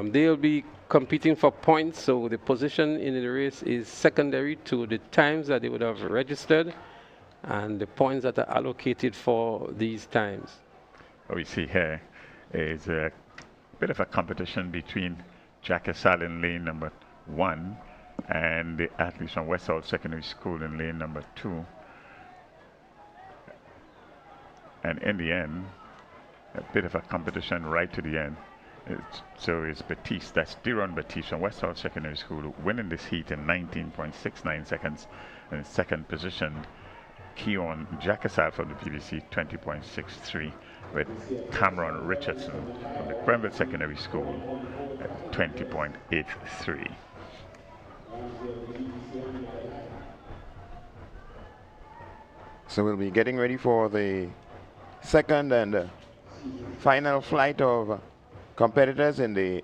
They'll be competing for points, so the position in the race is secondary to the times that they would have registered and the points that are allocated for these times. What we see here is a bit of a competition between Jacasal in lane number 1 and the athletes from Westhall Secondary School in lane number 2. And in the end, a bit of a competition right to the end. So it's Batiste, that's Deron Batiste from Westhall Secondary School, winning this heat in 19.69 seconds. And in second position, Keon Jacasal from the PBC, 20.63, with Cameron Richardson from the Grenville Secondary School at 20.83. So we'll be getting ready for the second and final flight of competitors in the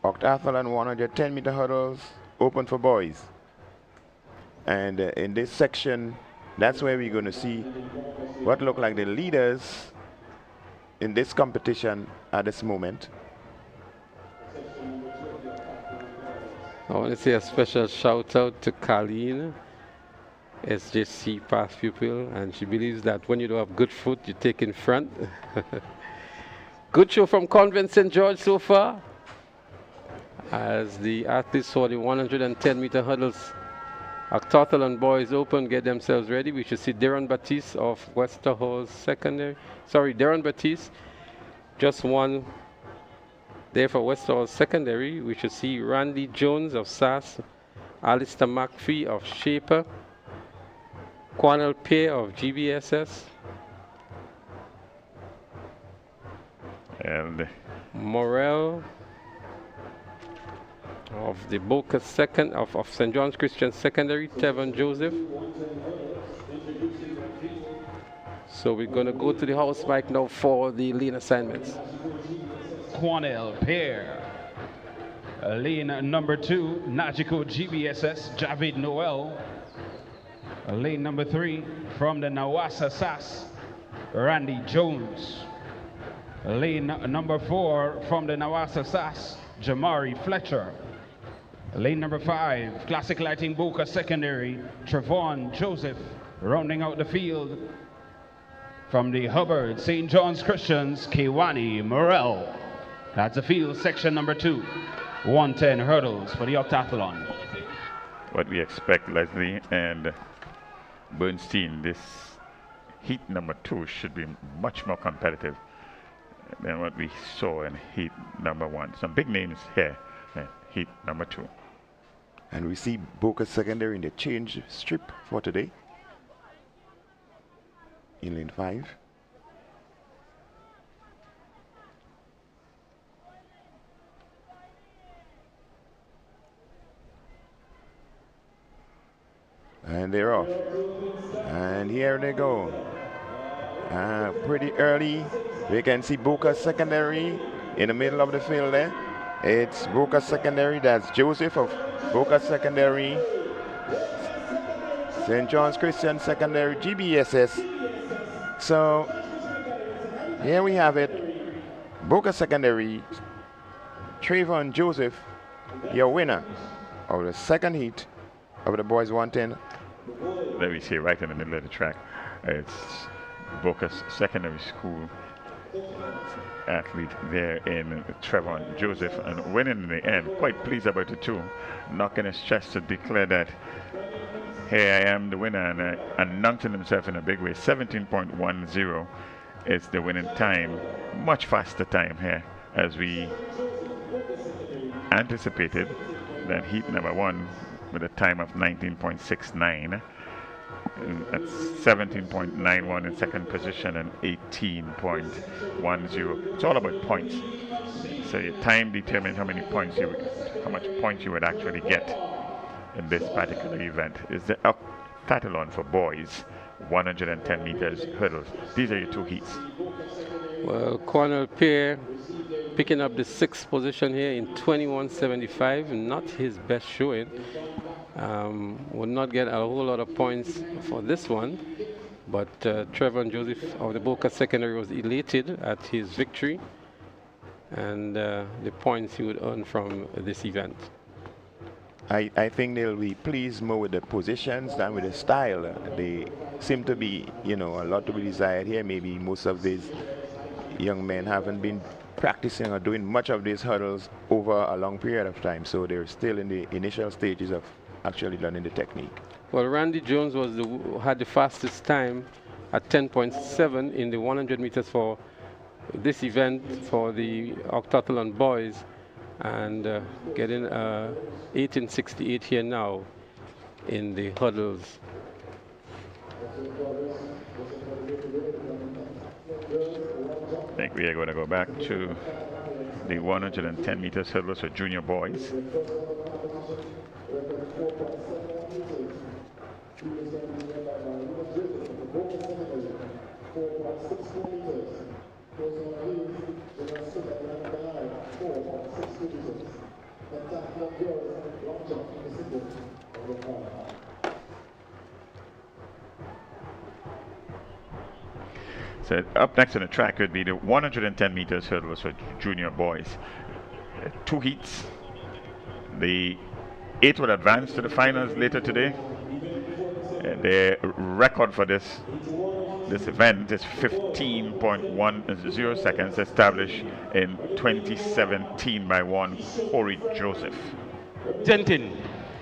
octathlon 110 meter hurdles open for boys. And in this section, that's where we're going to see what look like the leaders in this competition at this moment. I want to say a special shout out to Colleen, SJC past pupil, and she believes that when you don't have good food, you take in front. Good show from Convent St. George so far, as the athletes for the 110 meter hurdles octathlon boys open get themselves ready. We should see Deron Batiste of Westerhall Secondary. Sorry, Deron Batiste just won there for Westerhall Secondary. We should see Randy Jones of SAS, Alistair McPhee of Shaper, Quanel Pay of GBSS. And Morel of the Boca second of St. John's Christian Secondary, Tevin Joseph. So we're going to go to the house mic now for the lane assignments. Cornell Pear. Lane number 2, Nagico GBSS, Javid Noel. Lane number 3, from the Nawasa SAS, Randy Jones. Lane number 4, from the Nawasa SAS, Jamari Fletcher. Lane number 5, Classic Lighting Boca Secondary, Trevon Joseph. Rounding out the field, from the Hubbard St. John's Christians, Kiwani Morel. That's the field, section number 2. 110 hurdles for the octathlon. What we expect, Leslie and Bernstein, this heat number 2 should be much more competitive than what we saw in heat number 1. Some big names here in heat number 2. And we see Boca Secondary in the change strip for today. In lane 5. And they're off. And here they go. Pretty early. We can see Boca Secondary in the middle of the field there. It's Boca Secondary. That's Joseph of Boca Secondary. St. John's Christian Secondary, GBSS. So here we have it. Boca Secondary, Trayvon Joseph, your winner of the second heat of the boys 110. There we see right in the middle of the track. It's Boca Secondary School athlete there in Trevon Joseph, and winning in the end. Quite pleased about it too. Knocking his chest to declare that, hey, I am the winner, and announcing himself in a big way. 17.10 is the winning time. Much faster time here as we anticipated than heat number 1 with a time of 19.69. That's 17.91 in second position and 18.10. It's all about points. So your time determines how much points you would actually get in this particular event. Is the octathlon for boys, 110 meters hurdles. These are your 2 heats. Well, Cornell Pear picking up the 6th position here in 21.75. Not his best showing. Would not get a whole lot of points for this one, but Trevor Joseph of the Boca Secondary was elated at his victory and the points he would earn from this event. I think they'll be pleased more with the positions than with the style. They seem to be, a lot to be desired here. Maybe most of these young men haven't been practicing or doing much of these hurdles over a long period of time, so they're still in the initial stages of actually learning the technique. Well, Randy Jones had the fastest time at 10.7 in the 100 meters for this event for the octathlon boys, and getting 18.68 here now in the hurdles. I think we are going to go back to the 110 meters hurdles for junior boys. So up next on the track would be the 110 meters hurdles for junior boys. 2 heats. The 8 would advance to the finals later today. The record for this event is 15.10 seconds, established in 2017 by one Corey Joseph. Denton,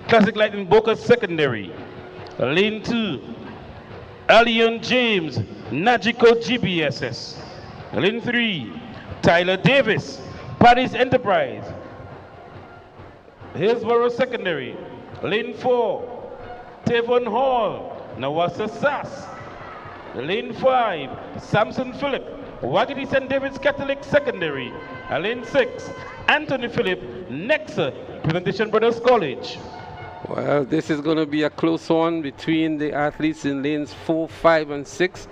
Classic Lighting Boca Secondary. Lane 2, Allion James, Nagico GBSS. Lane 3, Tyler Davis, Paris Enterprise. Hillsborough Secondary. Lane 4, Tavon Hall, Nawasa SAS. Lane 5, Samson Phillip, Wagedy St. David's Catholic Secondary. Lane 6, Anthony Phillip, next Presentation Brothers College. Well, this is going to be a close one between the athletes in lanes 4, 5, and 6.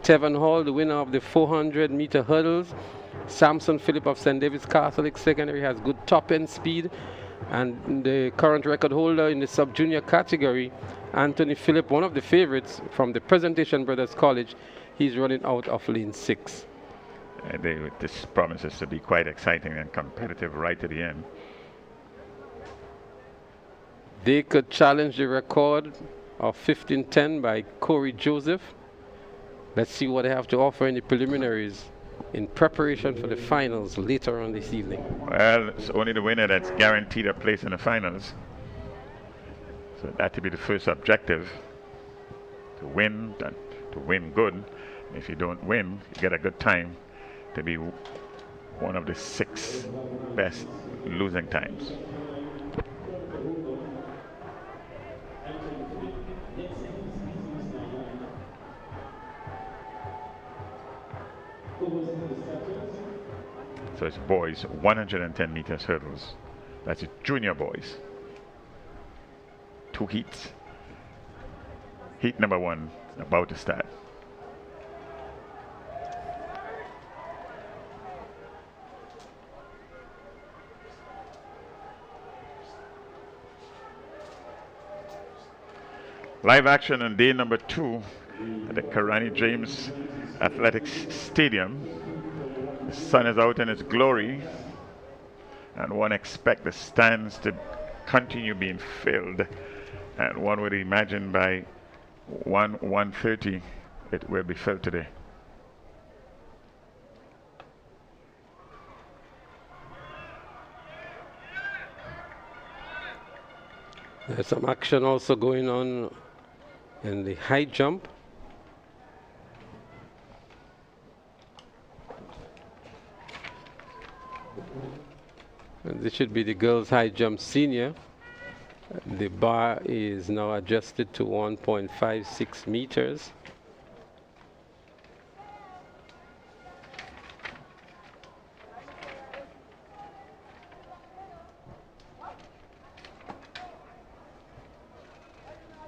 Tevin Hall, the winner of the 400-meter hurdles. Samson Phillip of St. David's Catholic Secondary has good top-end speed. And the current record holder in the sub-junior category, Anthony Phillip, one of the favorites from the Presentation Brothers College, he's running out of lane 6. This promises to be quite exciting and competitive right to the end. They could challenge the record of 15:10 by Corey Joseph. Let's see what they have to offer in the preliminaries in preparation for the finals later on this evening. Well, it's only the winner that's guaranteed a place in the finals. So that to be the first objective, to win and to win good. If you don't win, you get a good time to be one of the 6 best losing times. So it's boys 110 meters hurdles. That's it, junior boys. 2 heats. Heat number 1 about to start. Live action on day number 2 at the Karani James Athletics Stadium. The sun is out in its glory, and one expects the stands to continue being filled. And one would imagine by 1:30 it will be filled today. There's some action also going on in the high jump. And this should be the girls high jump senior. The bar is now adjusted to 1.56 meters.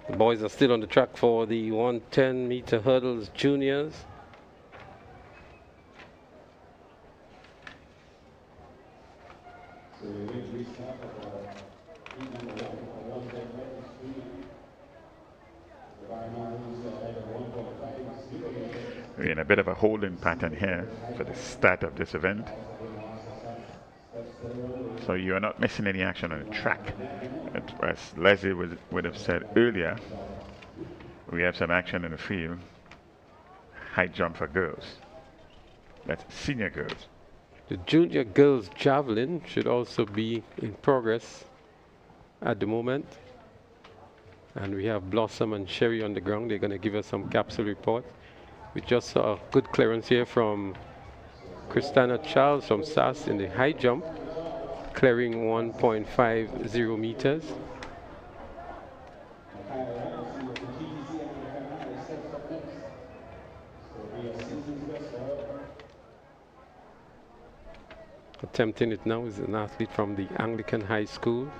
The boys are still on the track for the 110-meter hurdles juniors. We're in a bit of a holding pattern here for the start of this event. So you are not missing any action on the track. As Leslie would have said earlier, we have some action in the field. High jump for girls. That's senior girls. The junior girls javelin should also be in progress at the moment. And we have Blossom and Sherry on the ground. They're going to give us some capsule report. We just saw a good clearance here from Christina Charles from SAS in the high jump, clearing 1.50 meters. Attempting it now is an athlete from the Anglican High School,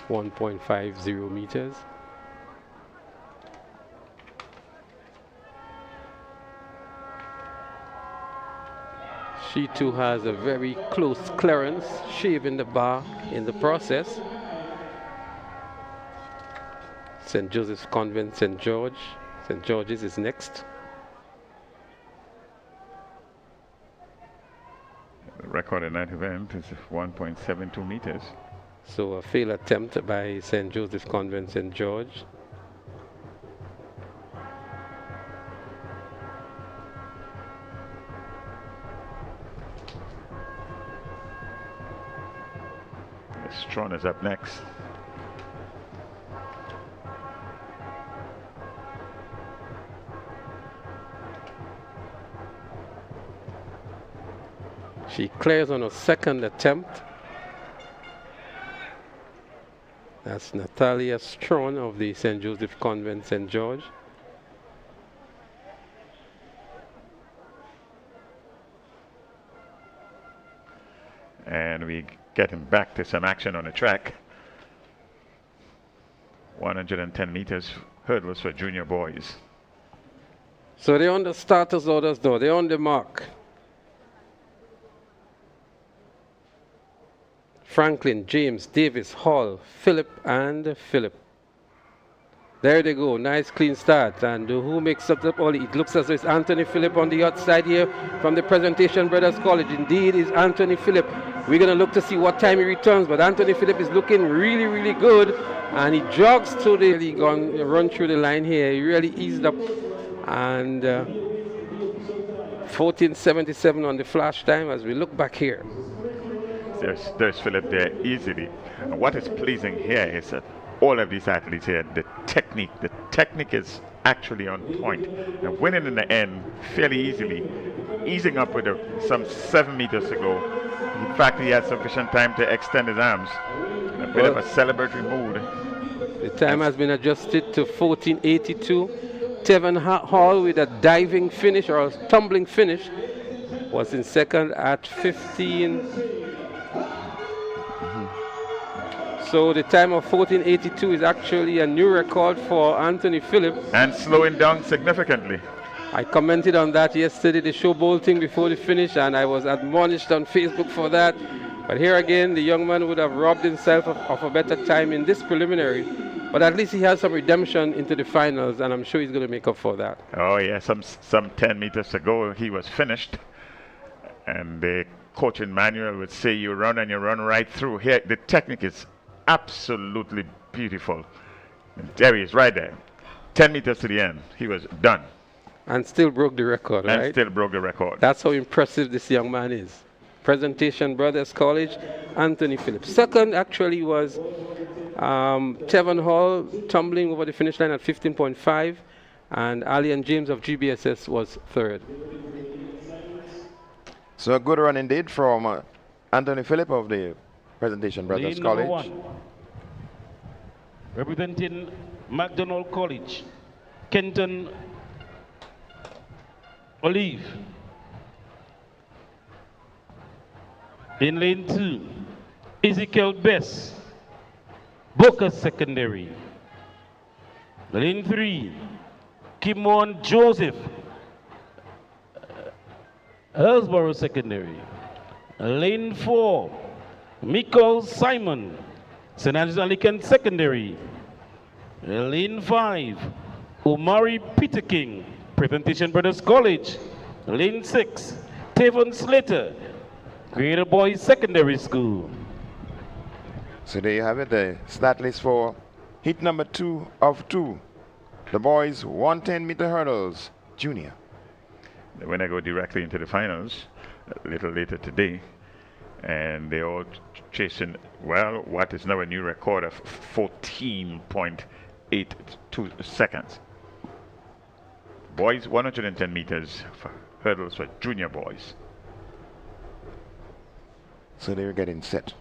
1.50 meters. She too has a very close clearance, shaving the bar in the process. St. Joseph's Convent, St. George. St. George's is next. The record in that event is 1.72 meters. So a failed attempt by St. Joseph's Convent, St. George. Strawn is up next. She clears on a second attempt. That's Natalia Strawn of the St. Joseph Convent, St. George. getting back to some action on the track. 110 meters hurdles for junior boys. So they're on the starters orders now. They're on the mark. Franklin, James, Davis, Hall, Philip, and Philip. There they go. Nice clean start. And who makes up the all? It looks as though it's Anthony Philip on the outside here from the Presentation Brothers College. Indeed, is Anthony Philip. We're going to look to see what time he returns, but Anthony Philip is looking really, really good. And he jogs to the run through the line here. He really eased up. And 14:77 on the flash time as we look back here. There's Philip there easily. And what is pleasing here is that all of these athletes here, the technique is actually on point. And winning in the end fairly easily, easing up with some 7 meters to go. In fact, he had sufficient time to extend his arms. A bit of a celebratory mood. The time has been adjusted to 14:82. Tevin Hall with a diving finish or a tumbling finish was in second at 15. So the time of 14:82 is actually a new record for Anthony Philip. And slowing down significantly. I commented on that yesterday, the showbolting before the finish, and I was admonished on Facebook for that. But here again, the young man would have robbed himself of a better time in this preliminary. But at least he has some redemption into the finals, and I'm sure he's going to make up for that. Oh yeah, some 10 meters to go, he was finished. And the coaching manual would say you run and you run right through. Here, the technique is absolutely beautiful. And there he is, right there. 10 meters to the end, he was done. And still broke the record, right? And still broke the record. That's how impressive this young man is. Presentation Brothers College, Anthony Phillips. Second actually was Tevin Hall tumbling over the finish line at 15.5, and Ali and James of GBSS was third. So a good run indeed from Anthony Philip of the Presentation Brothers Lane College. number 1, representing McDonald College, Kenton Olive. In lane 2, Ezekiel Bess, Booker Secondary. Lane 3, Kimon Joseph, Hillsborough Secondary. Lane 4, Michael Simon, St. Angelican Secondary. Lane 5, Omari Peter King, Presentation Brothers College. Lane 6, Tavon Slater, Greater Boys Secondary School. So there you have it, the stat list for heat number 2 of 2. The boys 110-meter hurdles, junior. The winner go directly into the finals a little later today. And they all chasing, well, what is now a new record of 14.82 seconds. Boys 110 meters for hurdles for junior boys. So they're getting set,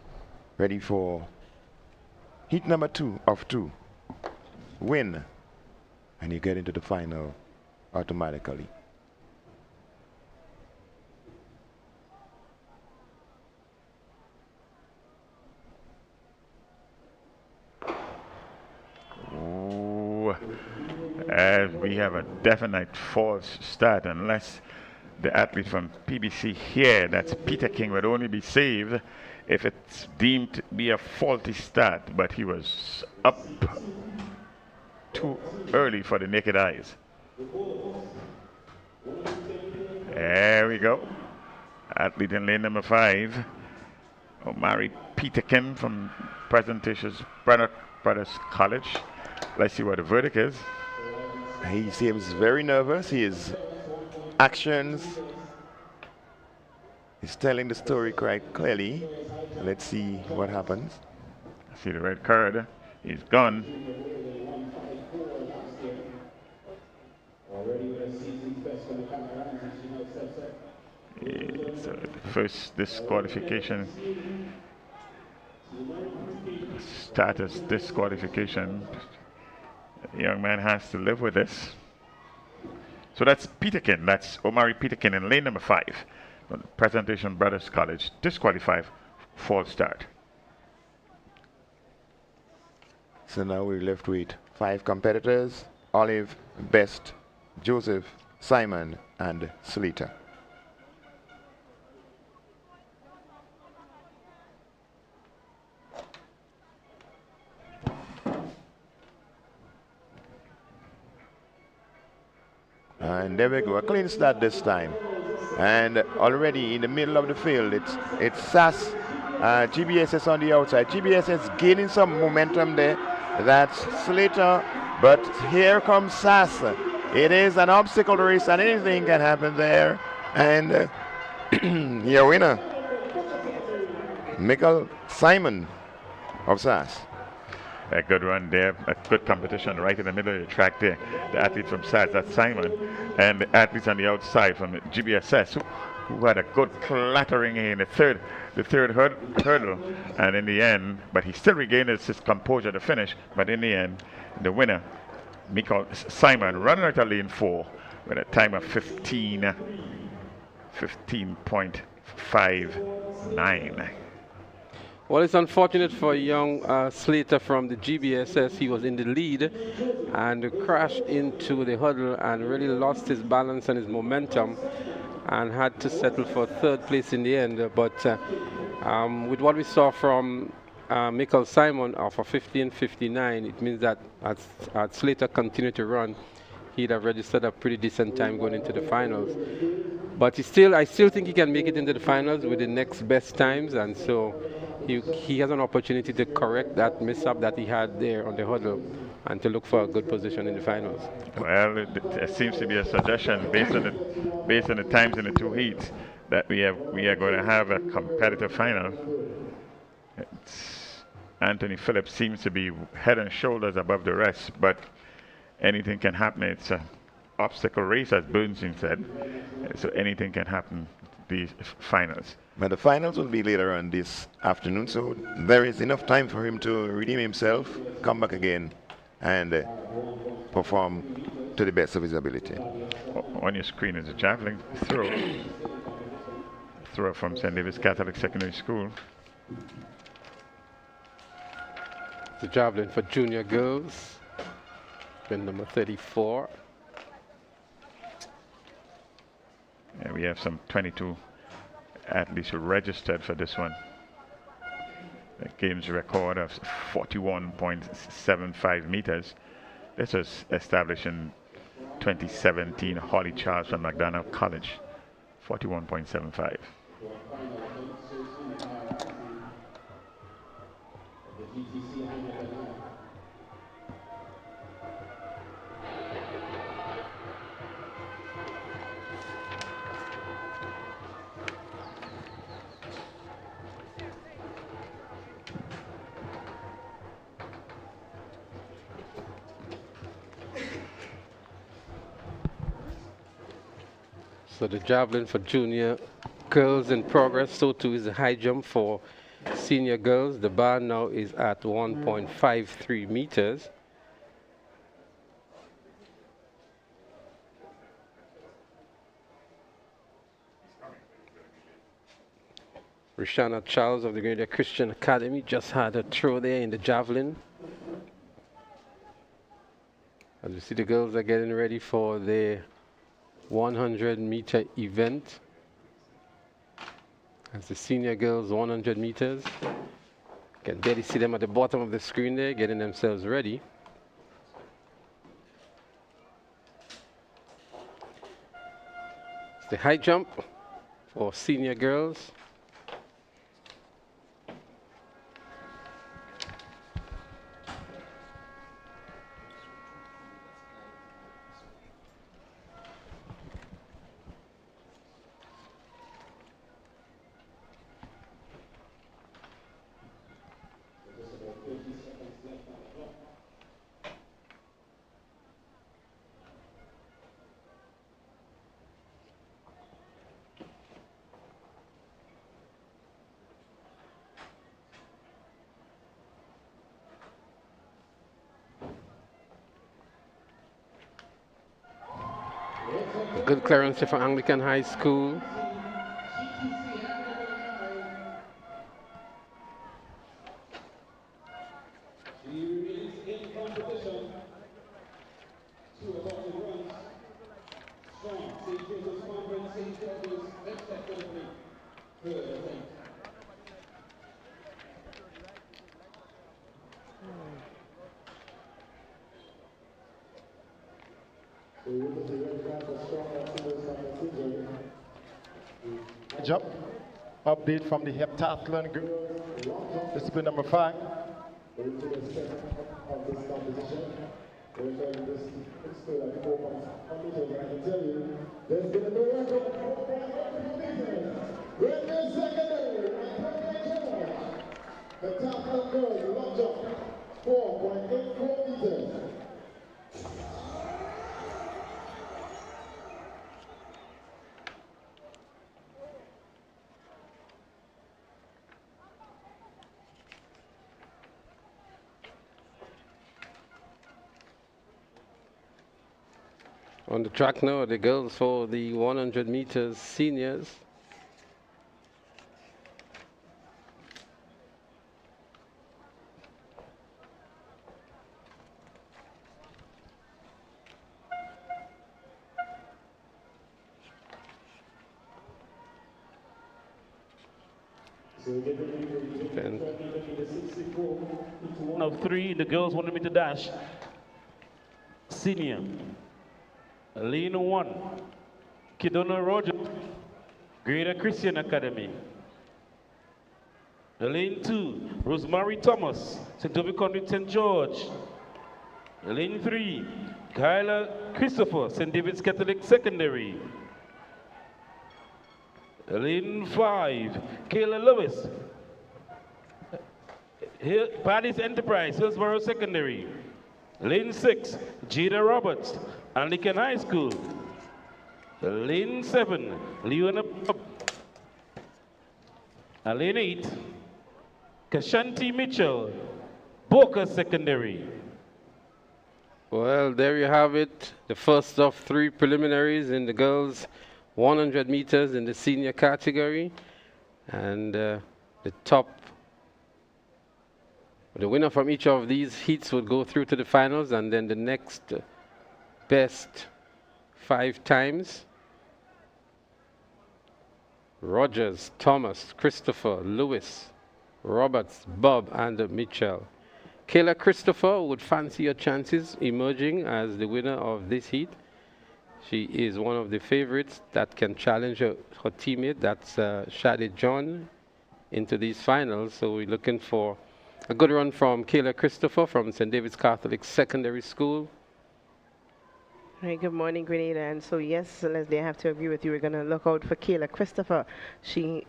ready for heat number 2 of 2. Win, and you get into the final automatically. Ooh, as we have a definite false start unless the athlete from PBC here, that's Peter King, would only be saved if it's deemed to be a faulty start, but he was up too early for the naked eyes. There we go. Athlete in lane number 5, Omari Peterkin from Presentation Brothers College. Let's see what the verdict is. He seems very nervous. His actions is telling the story quite clearly. Let's see what happens. See the red card. He's gone. So the first disqualification, status disqualification. The young man has to live with this. So that's Peterkin, that's Omari Peterkin in lane number 5. Presentation Brothers College, disqualified false start. So now we're left with 5 competitors: Olive, Best, Joseph, Simon, and Slater. And there we go, a clean start this time. And already in the middle of the field, it's SAS, GBSS on the outside. GBSS gaining some momentum there. That's Slater, but here comes SAS. It is an obstacle race and anything can happen there. And your winner, Michael Simon of SAS. A good run there, a good competition right in the middle of the track there. The athlete from SAS, that's Simon, and the athletes on the outside from the GBSS who had a good clattering in the third hurdle, and in the end, but he still regained his composure to finish, but in the end, the winner, Michael Simon, running out of lane 4 with a time of 15.59. Well, it's unfortunate for young Slater from the GBSS. He was in the lead and crashed into the huddle and really lost his balance and his momentum and had to settle for 3rd place in the end. But with what we saw from Michael Simon of a 15:59, it means that as Slater continued to run, he'd have registered a pretty decent time going into the finals. But I still think he can make it into the finals with the next best times, and so he has an opportunity to correct that mishap that he had there on the huddle and to look for a good position in the finals. Well, it seems to be a suggestion based on the times in the 2 heats that we are going to have a competitive final. Anthony Phillips seems to be head and shoulders above the rest, but anything can happen. It's an obstacle race, as Bernstein said, so anything can happen these finals. But the finals will be later on this afternoon, so there is enough time for him to redeem himself, come back again, and perform to the best of his ability. On your screen is a javelin throw from St. David's Catholic Secondary School. The javelin for junior girls, pin number 34. And we have some 22 athletes who registered for this one. The game's record of 41.75 meters. This was established in 2017. Holly Charles from McDonough College, 41.75. So the javelin for junior girls in progress, so too is the high jump for senior girls. The bar now is at 1.53 meters. Rishana Charles of the Grenada Christian Academy just had a throw there in the javelin. As you see, the girls are getting ready for their 100-meter event. As the senior girls, 100 meters. You can barely see them at the bottom of the screen there, getting themselves ready. It's the high jump for senior girls. Good clearance for Anglican High School. Jump. Update from the heptathlon group. Discipline number 5. Heptathlon girls, long jump, 4.84 meters. On the track now, the girls for the 100 meters seniors. One of 3, the girls 100 meter dash. Senior. Lane 1, Kidona Rogers, Grenada Christian Academy. Lane 2, Rosemary Thomas, St. Toby Convent St. George. Lane 3, Kyla Christopher, St. David's Catholic Secondary. Lane 5, Kayla Lewis, Paddy's Enterprise, Hillsborough Secondary. Lane 6, Jada Roberts, Anglican High School. Lane 7, Leona. Lane 8, Kashanti Mitchell, Boca Secondary. Well, there you have it. The first of 3 preliminaries in the girls 100 meters in the senior category. And the winner from each of these heats would go through to the finals, and then the next best 5 times. Rogers, Thomas, Christopher, Lewis, Roberts, Bob, and Mitchell. Kayla Christopher would fancy your chances emerging as the winner of this heat. She is one of the favorites that can challenge her teammate, that's Shadi John, into these finals. So we're looking for a good run from Kayla Christopher from St. David's Catholic Secondary School. Hi, good morning, Grenada. And so, yes, Leslie, I have to agree with you. We're going to look out for Kayla Christopher. She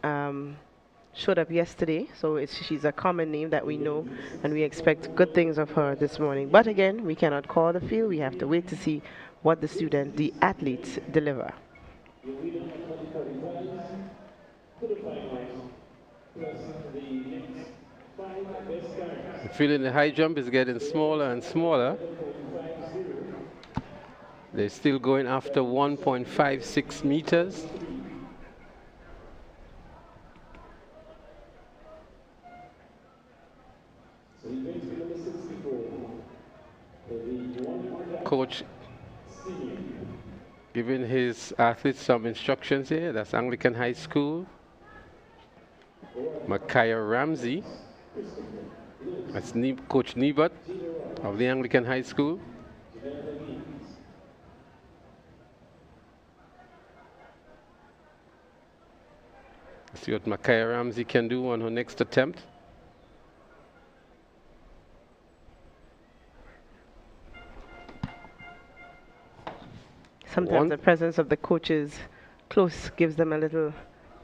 showed up yesterday, so she's a common name that we know, and we expect good things of her this morning. But again, we cannot call the field. We have to wait to see what the athletes deliver. Feeling the high jump is getting smaller and smaller. They're still going after 1.56 meters. Coach giving his athletes some instructions here. That's Anglican High School. Micaiah Ramsey. That's Coach Nebot of the Anglican High School. Let's see what Micaiah Ramsey can do on her next attempt. Sometimes the presence of the coaches close gives them a little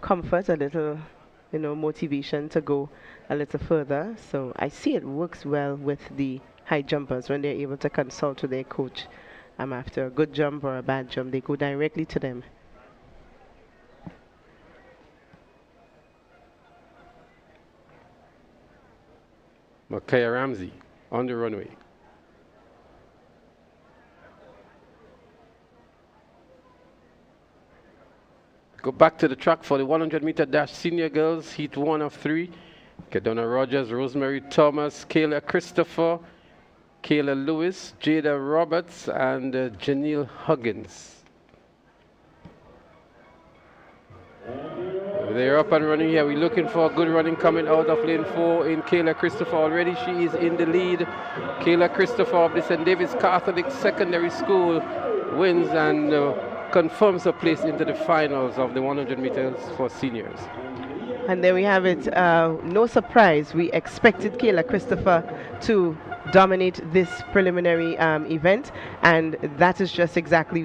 comfort, a little, motivation to go a little further. So I see it works well with the high jumpers when they're able to consult with their coach. After a good jump or a bad jump, they go directly to them. Micaiah Ramsey on the runway. Go back to the track for the 100-meter dash senior girls, heat 1 of 3. Kedona Rogers, Rosemary Thomas, Kayla Christopher, Kayla Lewis, Jada Roberts, and Janelle Huggins. They're up and running here. We're looking for a good running coming out of lane 4 in Kayla Christopher. Already she is in the lead. Kayla Christopher of the St. David's Catholic Secondary School wins and confirms her place into the finals of the 100 meters for seniors. And there we have it. No surprise. We expected Kayla Christopher to dominate this preliminary event, and that is exactly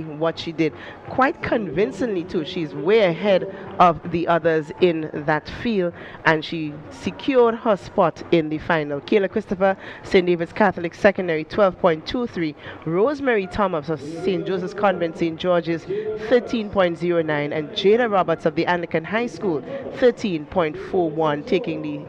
what she did, quite convincingly too. She's way ahead of the others in that field, and she secured her spot in the final. Kayla Christopher, St. David's Catholic Secondary, 12.23. Rosemary Thomas of St. Joseph's Convent, St. George's, 13.09, and Jada Roberts of the Anglican High School, 13.41, taking the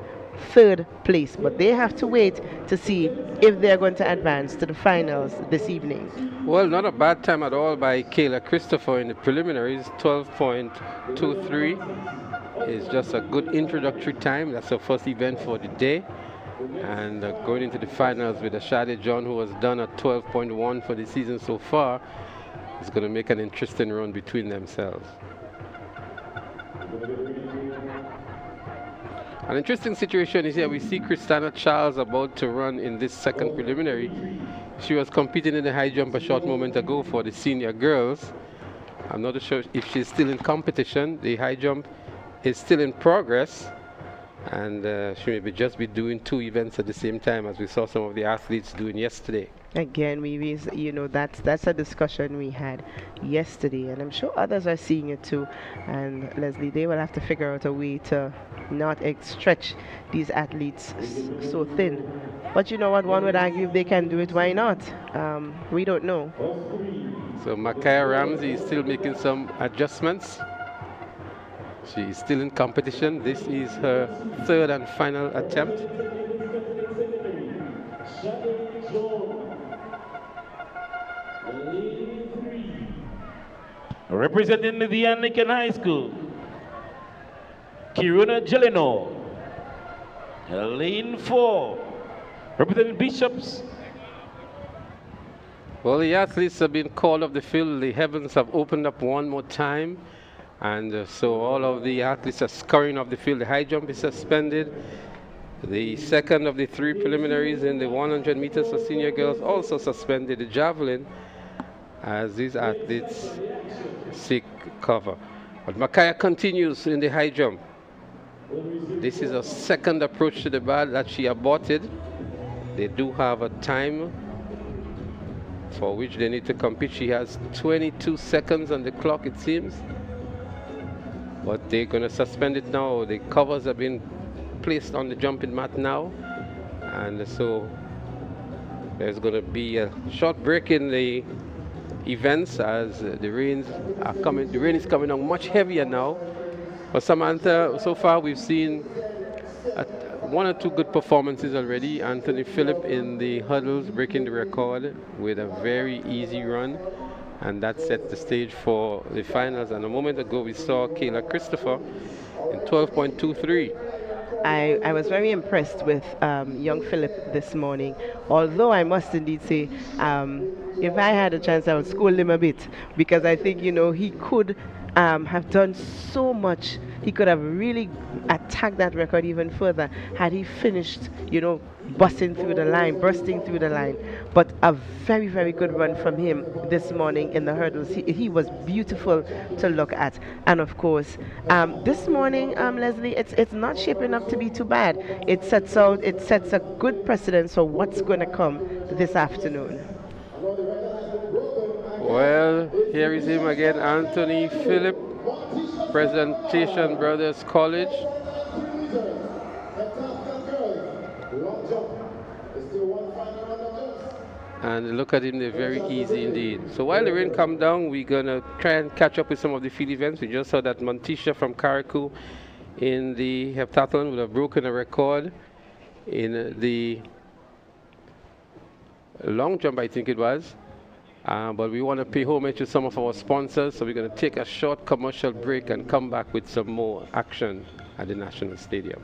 third place. But they have to wait to see if they're going to advance to the finals this evening. Well, not a bad time at all by Kayla Christopher in the preliminaries. 12.23 is just a good introductory time. That's her first event for the day. And going into the finals with Ashade John, who has done a 12.1 for the season so far, is going to make an interesting run between themselves. An interesting situation is here. We see Christina Charles about to run in this second preliminary. She was competing in the high jump a short moment ago for the senior girls. I'm not sure if she's still in competition. The high jump is still in progress, and she may just be doing 2 events at the same time, as we saw some of the athletes doing yesterday. Again, that's a discussion we had yesterday, and I'm sure others are seeing it too. And Leslie, they will have to figure out a way to not stretch these athletes so thin. But you know what? One would argue if they can do it, why not? We don't know. So Micaiah Ramsey is still making some adjustments. She is still in competition. This is her third and final attempt. Representing the Anglican High School, Kiruna Jeleno. Lane 4, representing Bishops. Well, the athletes have been called off the field. The heavens have opened up one more time. And so all of the athletes are scurrying off the field. The high jump is suspended. The second of the 3 preliminaries in the 100 meters for senior girls also suspended. The javelin, as these athletes seek cover. But Micaiah continues in the high jump. This is a second approach to the bar that she aborted. They do have a time for which they need to compete. She has 22 seconds on the clock, it seems. But they're going to suspend it now. The covers have been placed on the jumping mat now. And so there's going to be a short break in the events as the rains are coming. The rain is coming on much heavier now. But Samantha, so far we've seen 1 or 2 good performances already. Anthony Phillip in the hurdles breaking the record with a very easy run. And that set the stage for the finals. And a moment ago we saw Kayla Christopher in 12.23. I was very impressed with young Philip this morning, although I must indeed say, if I had a chance I would scold him a bit, because I think, he could have done so much. He could have really attacked that record even further had he finished, bursting through the line. But a very, very good run from him this morning in the hurdles. He was beautiful to look at. And of course, this morning, Leslie, it's not shaping up to be too bad. It sets a good precedence for what's going to come this afternoon. Well, here is him again, Anthony Phillip, Presentation Brothers College. And look at him, they're very easy indeed. So while the rain comes down, we're going to try and catch up with some of the field events. We just saw that Montisha from Carriacou in the heptathlon would have broken a record in the long jump, I think it was. But we want to pay homage to some of our sponsors, so we're going to take a short commercial break and come back with some more action at the National Stadium.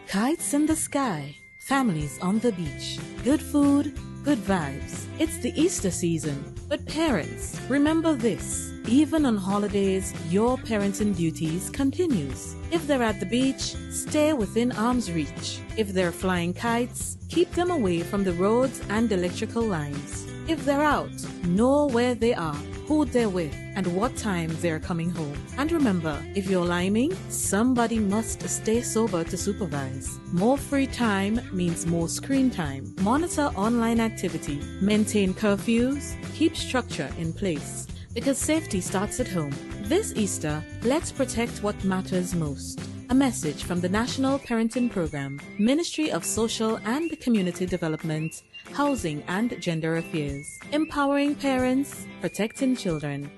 Kites in the sky, families on the beach, good food, good vibes. It's the Easter season. But parents, remember this. Even on holidays, your parenting duties continues. If they're at the beach, stay within arm's reach. If they're flying kites, keep them away from the roads and electrical lines. If they're out, know where they are, who they're with, and what time they're coming home. And remember, if you're liming, somebody must stay sober to supervise. More free time means more screen time. Monitor online activity. Maintain curfews. Keep structure in place. Because safety starts at home. This Easter, let's protect what matters most. A message from the National Parenting Program, Ministry of Social and Community Development, Housing and Gender Affairs. Empowering parents, protecting children.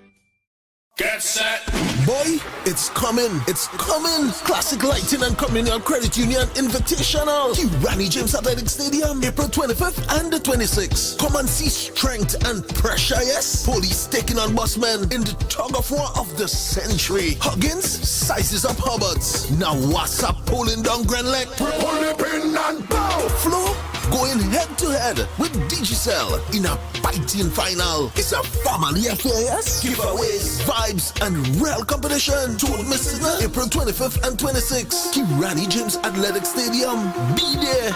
Get set! Boy, it's coming! It's coming! Classic Lighting and Communal Credit Union Invitational. Rani James Athletic Stadium, April 25th and the 26th. Come and see strength and pressure, yes? Police taking on busmen in the tug of war of the century. Huggins sizes up Hubbards. Now what's up pulling down Grenada? Pull it in and bow! Flo going head to head with Digicel in a biting final. It's a family affair, yes? Giveaways, vibes, and real competition. Don't miss it. April 25th and 26th. Rani James Athletic Stadium. Be there.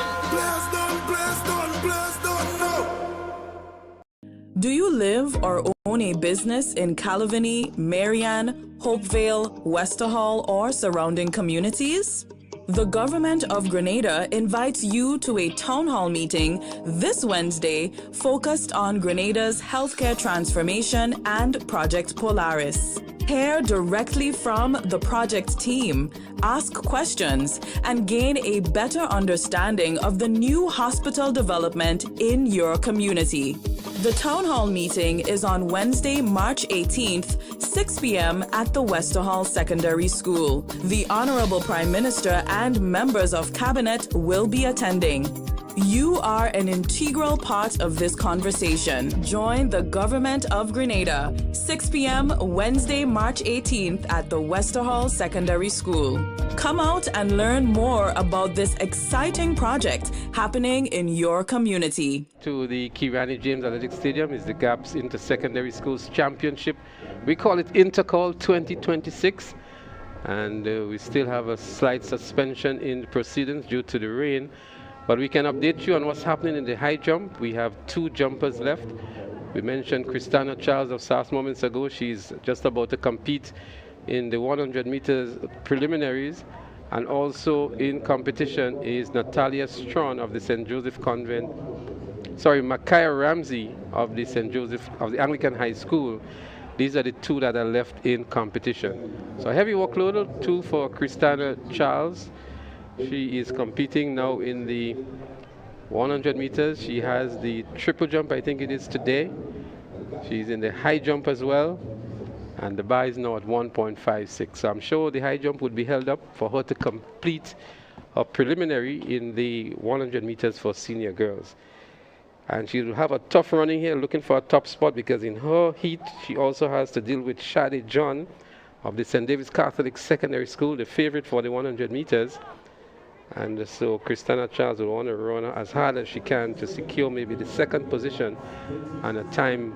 Do you live or own a business in Calavini, Marianne, Hopevale, Westerhall, or surrounding communities? The government of Grenada invites you to a town hall meeting this Wednesday focused on Grenada's healthcare transformation and Project Polaris. Hear directly from the project team, ask questions, and gain a better understanding of the new hospital development in your community. The town hall meeting is on Wednesday, March 18th, 6 p.m. at the Westerhall Secondary School. The Honorable Prime Minister and members of Cabinet will be attending. You are an integral part of this conversation. Join the Government of Grenada, 6 p.m. Wednesday, March 18th at the Westerhall Secondary School. Come out and learn more about this exciting project happening in your community. To the Rani James Athletic Stadium is the GAPS Inter-Secondary Schools Championship. We call it Intercol 2026. And we still have a slight suspension in the proceedings due to the rain. But we can update you on what's happening in the high jump. We have 2 jumpers left. We mentioned Christina Charles of SAS moments ago. She's just about to compete in the 100 meters preliminaries. And also in competition is Natalia Strawn of the St. Joseph Convent. Sorry, Micaiah Ramsey of the St. Joseph, of the Anglican High School. These are the 2 that are left in competition. So a heavy workload, 2 for Christina Charles. She is competing now in the 100 meters. She has the triple jump, I think it is today. She's in the high jump as well. And the bar is now at 1.56. So I'm sure the high jump would be held up for her to complete her preliminary in the 100 meters for senior girls. And she will have a tough running here, looking for a top spot, because in her heat, she also has to deal with Shadi John of the St. David's Catholic Secondary School, the favorite for the 100 meters. And so Christina Charles will want to run as hard as she can to secure maybe the 2nd position and a time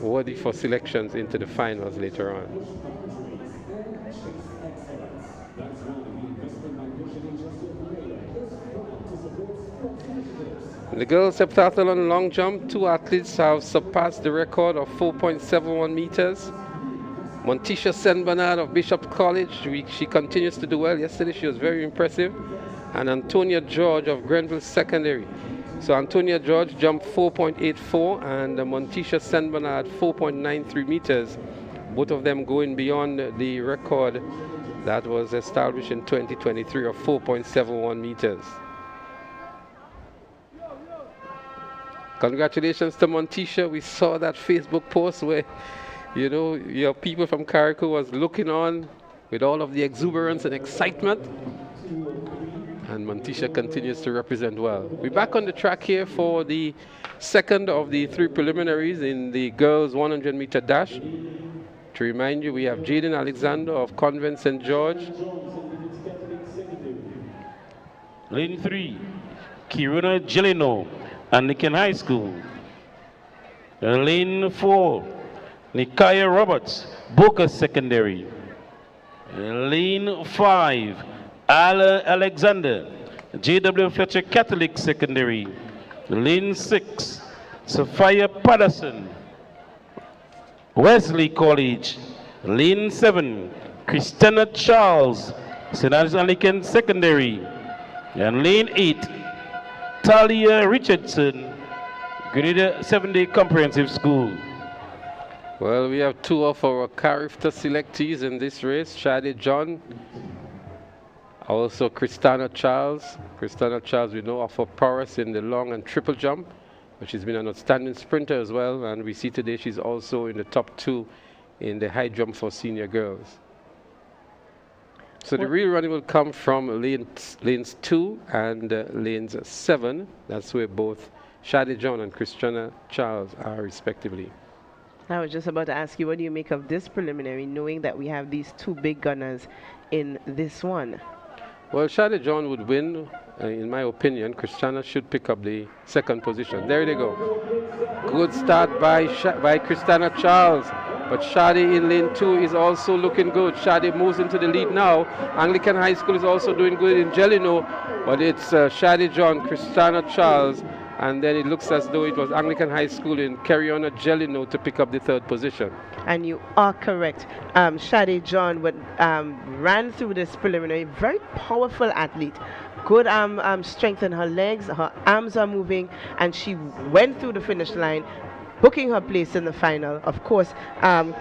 worthy for selections into the finals later on. In the girls' heptathlon long jump, 2 athletes have surpassed the record of 4.71 meters. Montisha St. Bernard of Bishop College, she continues to do well. Yesterday she was very impressive. And Antonia George of Grenville Secondary. So Antonia George jumped 4.84 and Montisha St. Bernard 4.93 meters. Both of them going beyond the record that was established in 2023 of 4.71 meters. Congratulations to Montisha. We saw that Facebook post where, you know, your people from Carriacou was looking on with all of the exuberance and excitement. And Montisha continues to represent well. We're back on the track here for the 2nd of the 3 preliminaries in the girls 100 meter dash. To remind you, we have Jaden Alexander of Convent St. George. Lane 3, Kiruna Jelino, Anglican High School. Lane 4, Nikaya Roberts, Boca Secondary. Lane 5, Ala Alexander, J.W. Fletcher Catholic Secondary. Lane 6, Sophia Patterson, Wesley College. Lane 7, Christina Charles, St. Andrews Anglican Secondary. And lane 8, Talia Richardson, Grenada 7-Day Comprehensive School. Well, we have two of our character selectees in this race, Shadi John, also Christina Charles. Christina Charles, we know of her prowess in the long and triple jump, but she's been an outstanding sprinter as well, and we see today she's also in the top 2 in the high jump for senior girls. So the real running will come from lanes 2 and lanes 7. That's where both Shadi John and Christina Charles are respectively. I was just about to ask you, what do you make of this preliminary, knowing that we have these two big gunners in this one? Well, Shadi John would win, in my opinion. Christina should pick up the second position. There they go. Good start by Christina Charles. But Shadi in lane 2 is also looking good. Shadi moves into the lead now. Anglican High School is also doing good in Jelino. But it's Shadi John, Christina Charles, and then it looks as though it was Anglican High School in Cariona Jelino to pick up the third position. And you are correct. Shadi John ran through this preliminary. Very powerful athlete. Good strength in her legs. Her arms are moving. And she went through the finish line, booking her place in the final. Of course,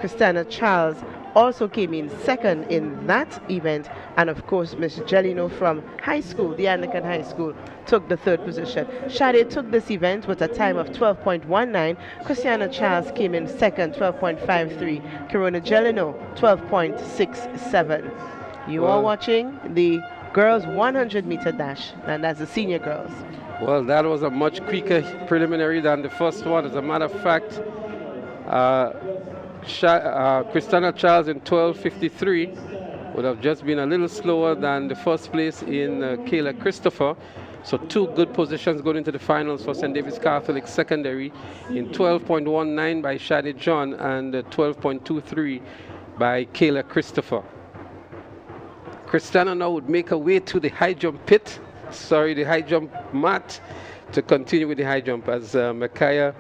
Christina Charles also came in second in that event. And of course, Miss Jelino from high school, the Anglican High School, took the third position. Shadi took this event with a time of 12.19. Christina Charles came in second, 12.53. Corona Jelino, 12.67. You are watching the girls 100-meter dash, and that's the senior girls. Well, that was a much quicker preliminary than the first one. As a matter of fact, Christina Charles in 12.53 would have just been a little slower than the first place in Kayla Christopher. So two good positions going into the finals for St. David's Catholic Secondary in 12.19 by Shadi John and 12.23 by Kayla Christopher. Christina now would make her way to the high jump pit. The high jump mat to continue with the high jump, as Micaiah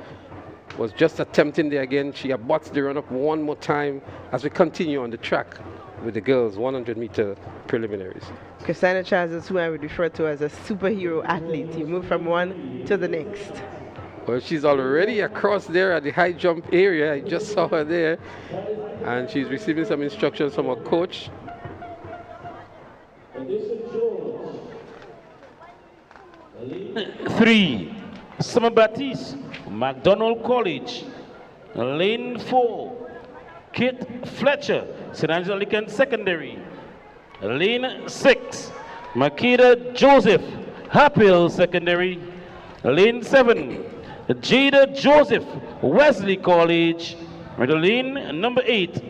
was just attempting there again. She aborts the run up one more time as we continue on the track with the girls 100-meter preliminaries. Christina Charles is who I would refer to as a superhero athlete. You move from one to the next. Well, she's already across there at the high jump area. I just saw her there, and she's receiving some instructions from her coach. 3, Summer Baptiste, McDonald College. Lane 4, Kate Fletcher, St. Andrews Anglican Secondary. Lane 6, Makeda Joseph, Happel Secondary. Lane 7, Jada Joseph, Wesley College. Lane number 8,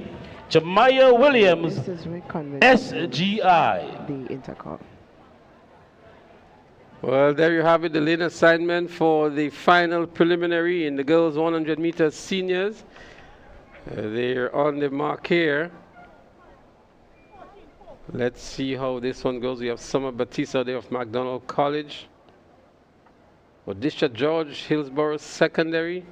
Jamaya Williams, SGI. The Intercol. Well, there you have it, the lane assignment for the final preliminary in the girls 100 meters seniors. They're on the mark here. Let's see how this one goes. We have Summer Batista there of McDonald College. Odisha George, Hillsborough Secondary.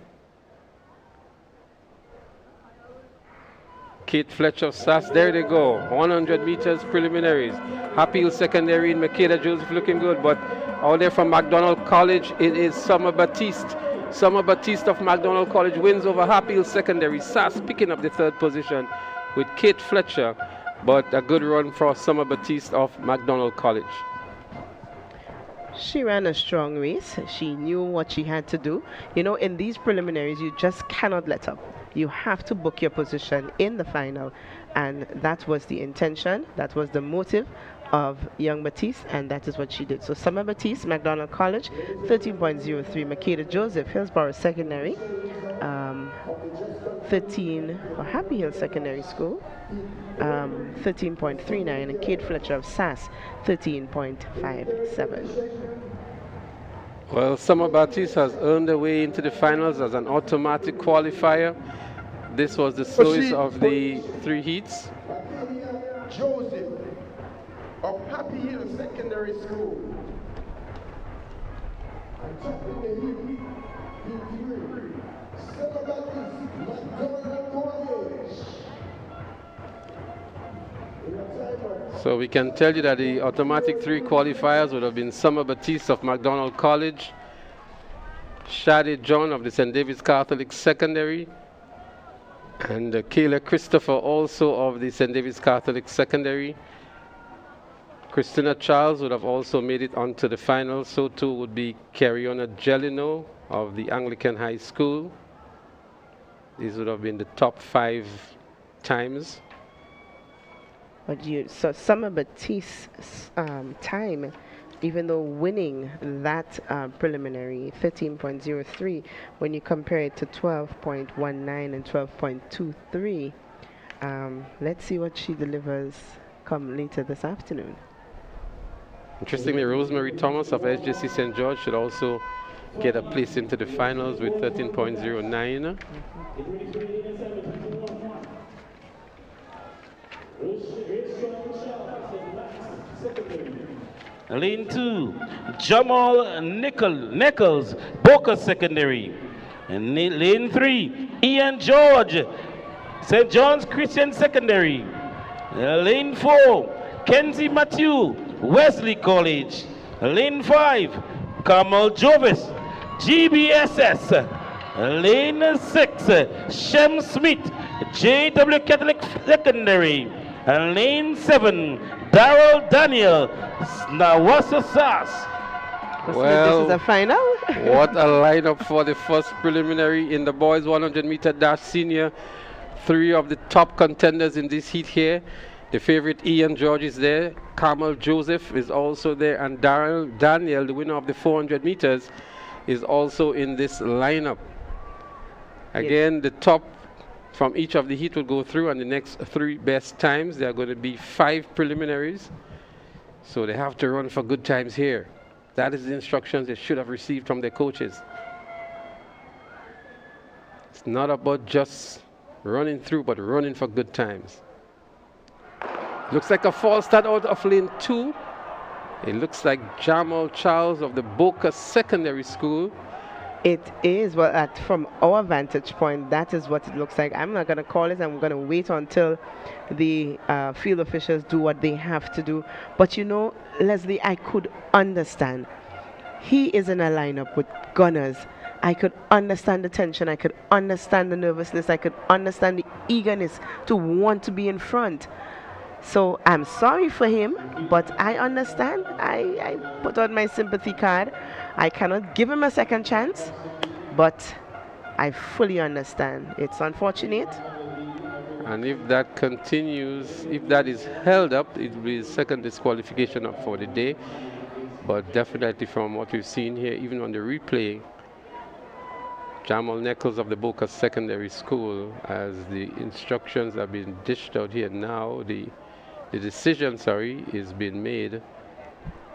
Kate Fletcher of SAS, there they go. 100 meters preliminaries. Happy Hill Secondary in Makeda Joseph looking good, but out there from McDonald College, it is Summer Baptiste. Summer Baptiste of McDonald College wins over Happy Hill Secondary. SAS picking up the third position with Kate Fletcher, but a good run for Summer Baptiste of McDonald College. She ran a strong race. She knew what she had to do. You know, in these preliminaries, you just cannot let up. You have to book your position in the final. And that was the intention. That was the motive of young Batiste, and that is what she did. So Summer Batiste, McDonald College, 13.03. Makeda Joseph, Hillsborough Secondary, 13 for Happy Hill Secondary School, 13.39, and Kate Fletcher of SAS, 13.57. Well, Summer Baptiste has earned their way into the finals as an automatic qualifier. This was the slowest of the 3 heats. Joseph of Happy Hill Secondary School. So we can tell you that the automatic 3 qualifiers would have been Summer Baptiste of McDonald College, Shade John of the St. David's Catholic Secondary, and Kayla Christopher also of the St. David's Catholic Secondary. Christina Charles would have also made it onto the final. So too would be Cariona Gelino of the Anglican High School. These would have been the top 5 times. But so Summer Baptiste's time, even though winning that preliminary 13.03, when you compare it to 12.19 and 12.23, let's see what she delivers come later this afternoon. Interestingly, Rosemary Thomas of SJC St. George should also get a place into the finals with 13.09. Lane 2, Jamal Nichols, Boca Secondary. And lane 3, Ian George, St. John's Christian Secondary. Lane 4, Kenzie Matthew, Wesley College. Lane 5, Kamal Jovis, GBSS. Lane 6, Shem Smith, JW Catholic Secondary. And lane 7, Darrell Daniel, Nawasa Sass. Well, this is the final. What a lineup for the first preliminary in the boys 100-meter dash senior. 3 of the top contenders in this heat here. The favorite Ian George is there. Kamal Joseph is also there. And Darrell Daniel, the winner of the 400 meters, is also in this lineup. Again, the top from each of the heat will go through, and the next 3 best times. There are going to be 5 preliminaries. So they have to run for good times here. That is the instructions they should have received from their coaches. It's not about just running through, but running for good times. Looks like a false start out of lane 2. It looks like Jamal Charles of the Boca Secondary School. It is, well, from our vantage point, that is what it looks like. I'm not going to call it. I'm going to wait until the field officials do what they have to do. But you know, Leslie, I could understand. He is in a lineup with gunners. I could understand the tension. I could understand the nervousness. I could understand the eagerness to want to be in front. So I'm sorry for him, but I understand. I put on my sympathy card. I cannot give him a second chance, but I fully understand. It's unfortunate. And if that continues, if that is held up, it will be the second disqualification for the day. But definitely from what we've seen here, even on the replay, Jamal Nichols of the Boca Secondary School, as the instructions have been dished out here now, the decision, is being made.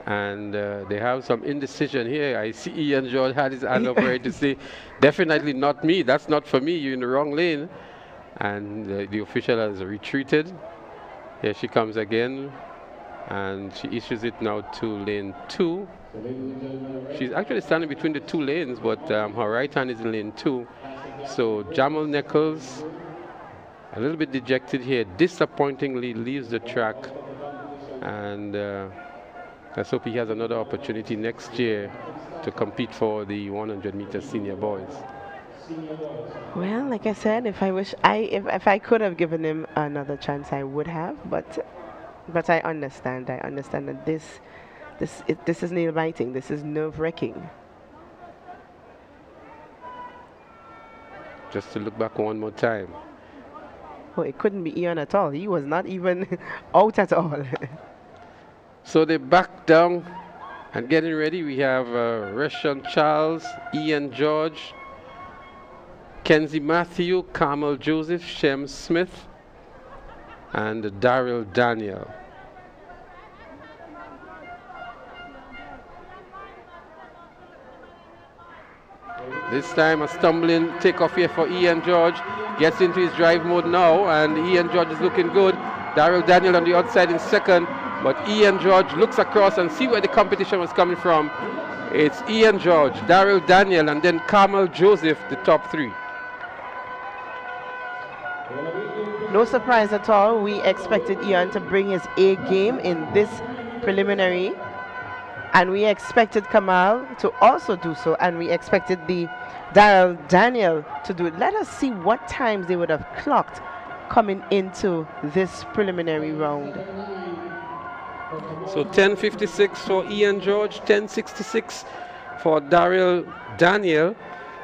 And they have some indecision here. I see Ian George had his hand up ready to say, definitely not me. That's not for me. You're in the wrong lane. And the official has retreated. Here she comes again. And she issues it now to lane 2. She's actually standing between the 2 lanes, but her right hand is in lane 2. So Jamal Nichols, a little bit dejected here, disappointingly leaves the track. And let's hope he has another opportunity next year to compete for the 100-meter senior boys. Well, like I said, if I could have given him another chance, I would have. But I understand. I understand that this is nail biting. This is nerve-wracking. Just to look back one more time. Oh, it couldn't be Ian at all. He was not even out at all. So they back down and getting ready. We have Reshon Charles, Ian George, Kenzie Matthew, Carmel Joseph, Shem Smith, and Daryl Daniel. This time a stumbling takeoff here for Ian George. Gets into his drive mode now, and Ian George is looking good. Daryl Daniel on the outside in second, but Ian George looks across and see where the competition was coming from. It's Ian George, Daryl Daniel, and then Carmel Joseph, the top three. No surprise at all. We expected Ian to bring his A game in this preliminary, and we expected Kamal to also do so, and we expected the Daryl Daniel to do it. Let us see what times they would have clocked coming into this preliminary round. So 10:56 for Ian George, 10:66 for Daryl Daniel.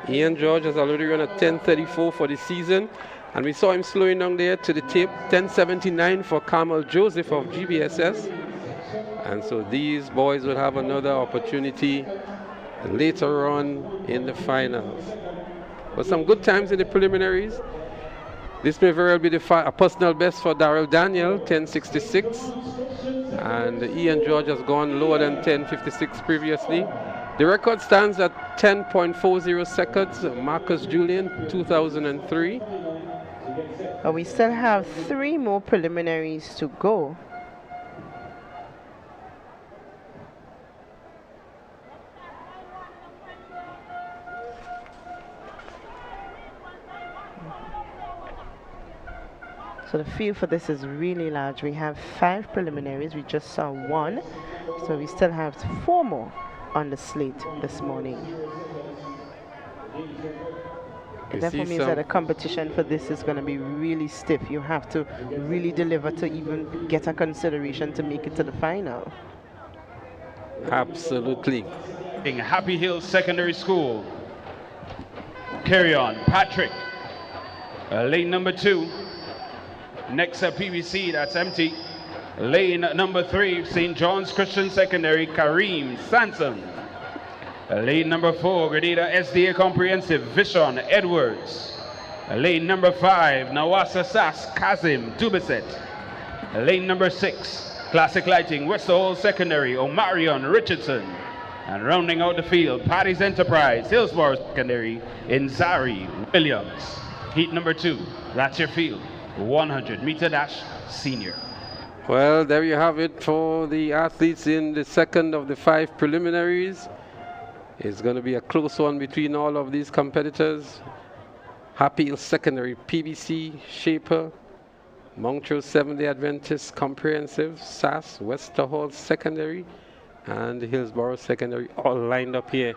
Ian George has already run a 10:34 for the season, and we saw him slowing down there to the tape. 10:79 for Carmel Joseph of GBSS. And so these boys will have another opportunity later on in the finals. But some good times in the preliminaries. This may very well be a personal best for Daryl Daniel, 10:66. And Ian George has gone lower than 10:56 previously. The record stands at 10.40 seconds. Marcus Julian, 2003. We still have 3 more preliminaries to go. So the field for this is really large. We have 5 preliminaries. We just saw 1. So we still have 4 more on the slate this morning. It therefore means that the competition for this is going to be really stiff. You have to really deliver to even get a consideration to make it to the final. Absolutely. In Happy Hills Secondary School. Carry on, Patrick. Lane number 2. Next up, PVC, that's empty. Lane number 3, St. John's Christian Secondary, Kareem Sanson. Lane number 4, Grenada SDA Comprehensive, Vishon Edwards. Lane number 5, Nawasa Sas, Kazim Dubiset. Lane number 6, Classic Lighting, Westerhall Secondary, Omarion Richardson. And rounding out the field, Patty's Enterprise, Hillsborough Secondary, Inzari Williams. Heat number 2, that's your field. 100-meter dash senior. Well, there you have it for the athletes in the second of the 5 preliminaries. It's going to be a close one between all of these competitors. Happy Hill Secondary, PBC, Shaper, Montrose Seventh-day Adventist Comprehensive, SAS, Westerhall Secondary, and Hillsborough Secondary all lined up here,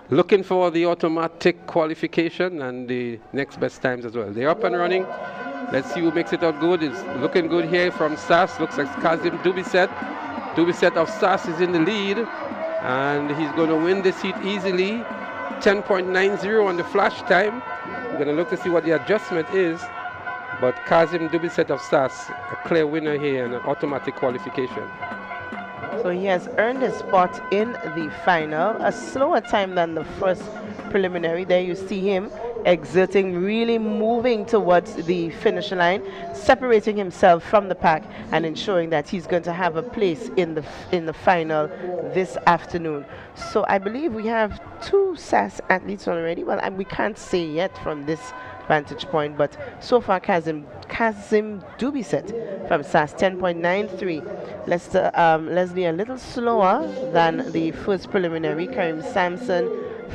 looking for the automatic qualification and the next best times as well. They're up and running. Let's see who makes it out good. It's looking good here from SAS. Looks like Kazim Dubiset. Dubiset of SAS is in the lead, and he's going to win this heat easily. 10.90 on the flash time. We're going to look to see what the adjustment is. But Kazim Dubiset of SAS, a clear winner here and an automatic qualification. So he has earned his spot in the final. A slower time than the first preliminary. There you see him exerting, really moving towards the finish line, separating himself from the pack and ensuring that he's going to have a place in the final this afternoon. So I believe we have 2 SAS athletes already. Well, we can't say yet from this vantage point, but so far Kazim Dubiset from SAS, 10.93. Leslie a little slower than the first preliminary. Karim Sampson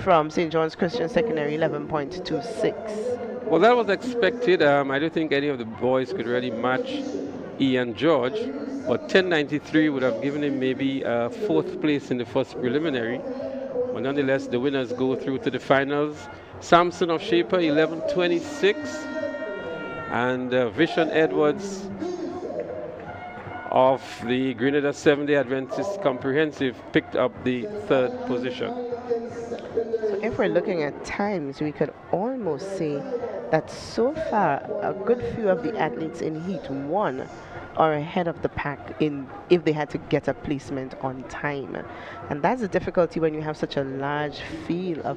from St. John's Christian Secondary, 11.26. Well, that was expected. I don't think any of the boys could really match Ian George, but 10.93 would have given him maybe 4th place in the first preliminary. But nonetheless, the winners go through to the finals. Samson of Shaper, 11.26, and Vision Edwards of the Grenada Seventh-day Adventist Comprehensive picked up the 3rd position. So if we're looking at times, we could almost say that so far a good few of the athletes in Heat 1 are ahead of the pack if they had to get a placement on time. And that's the difficulty when you have such a large field of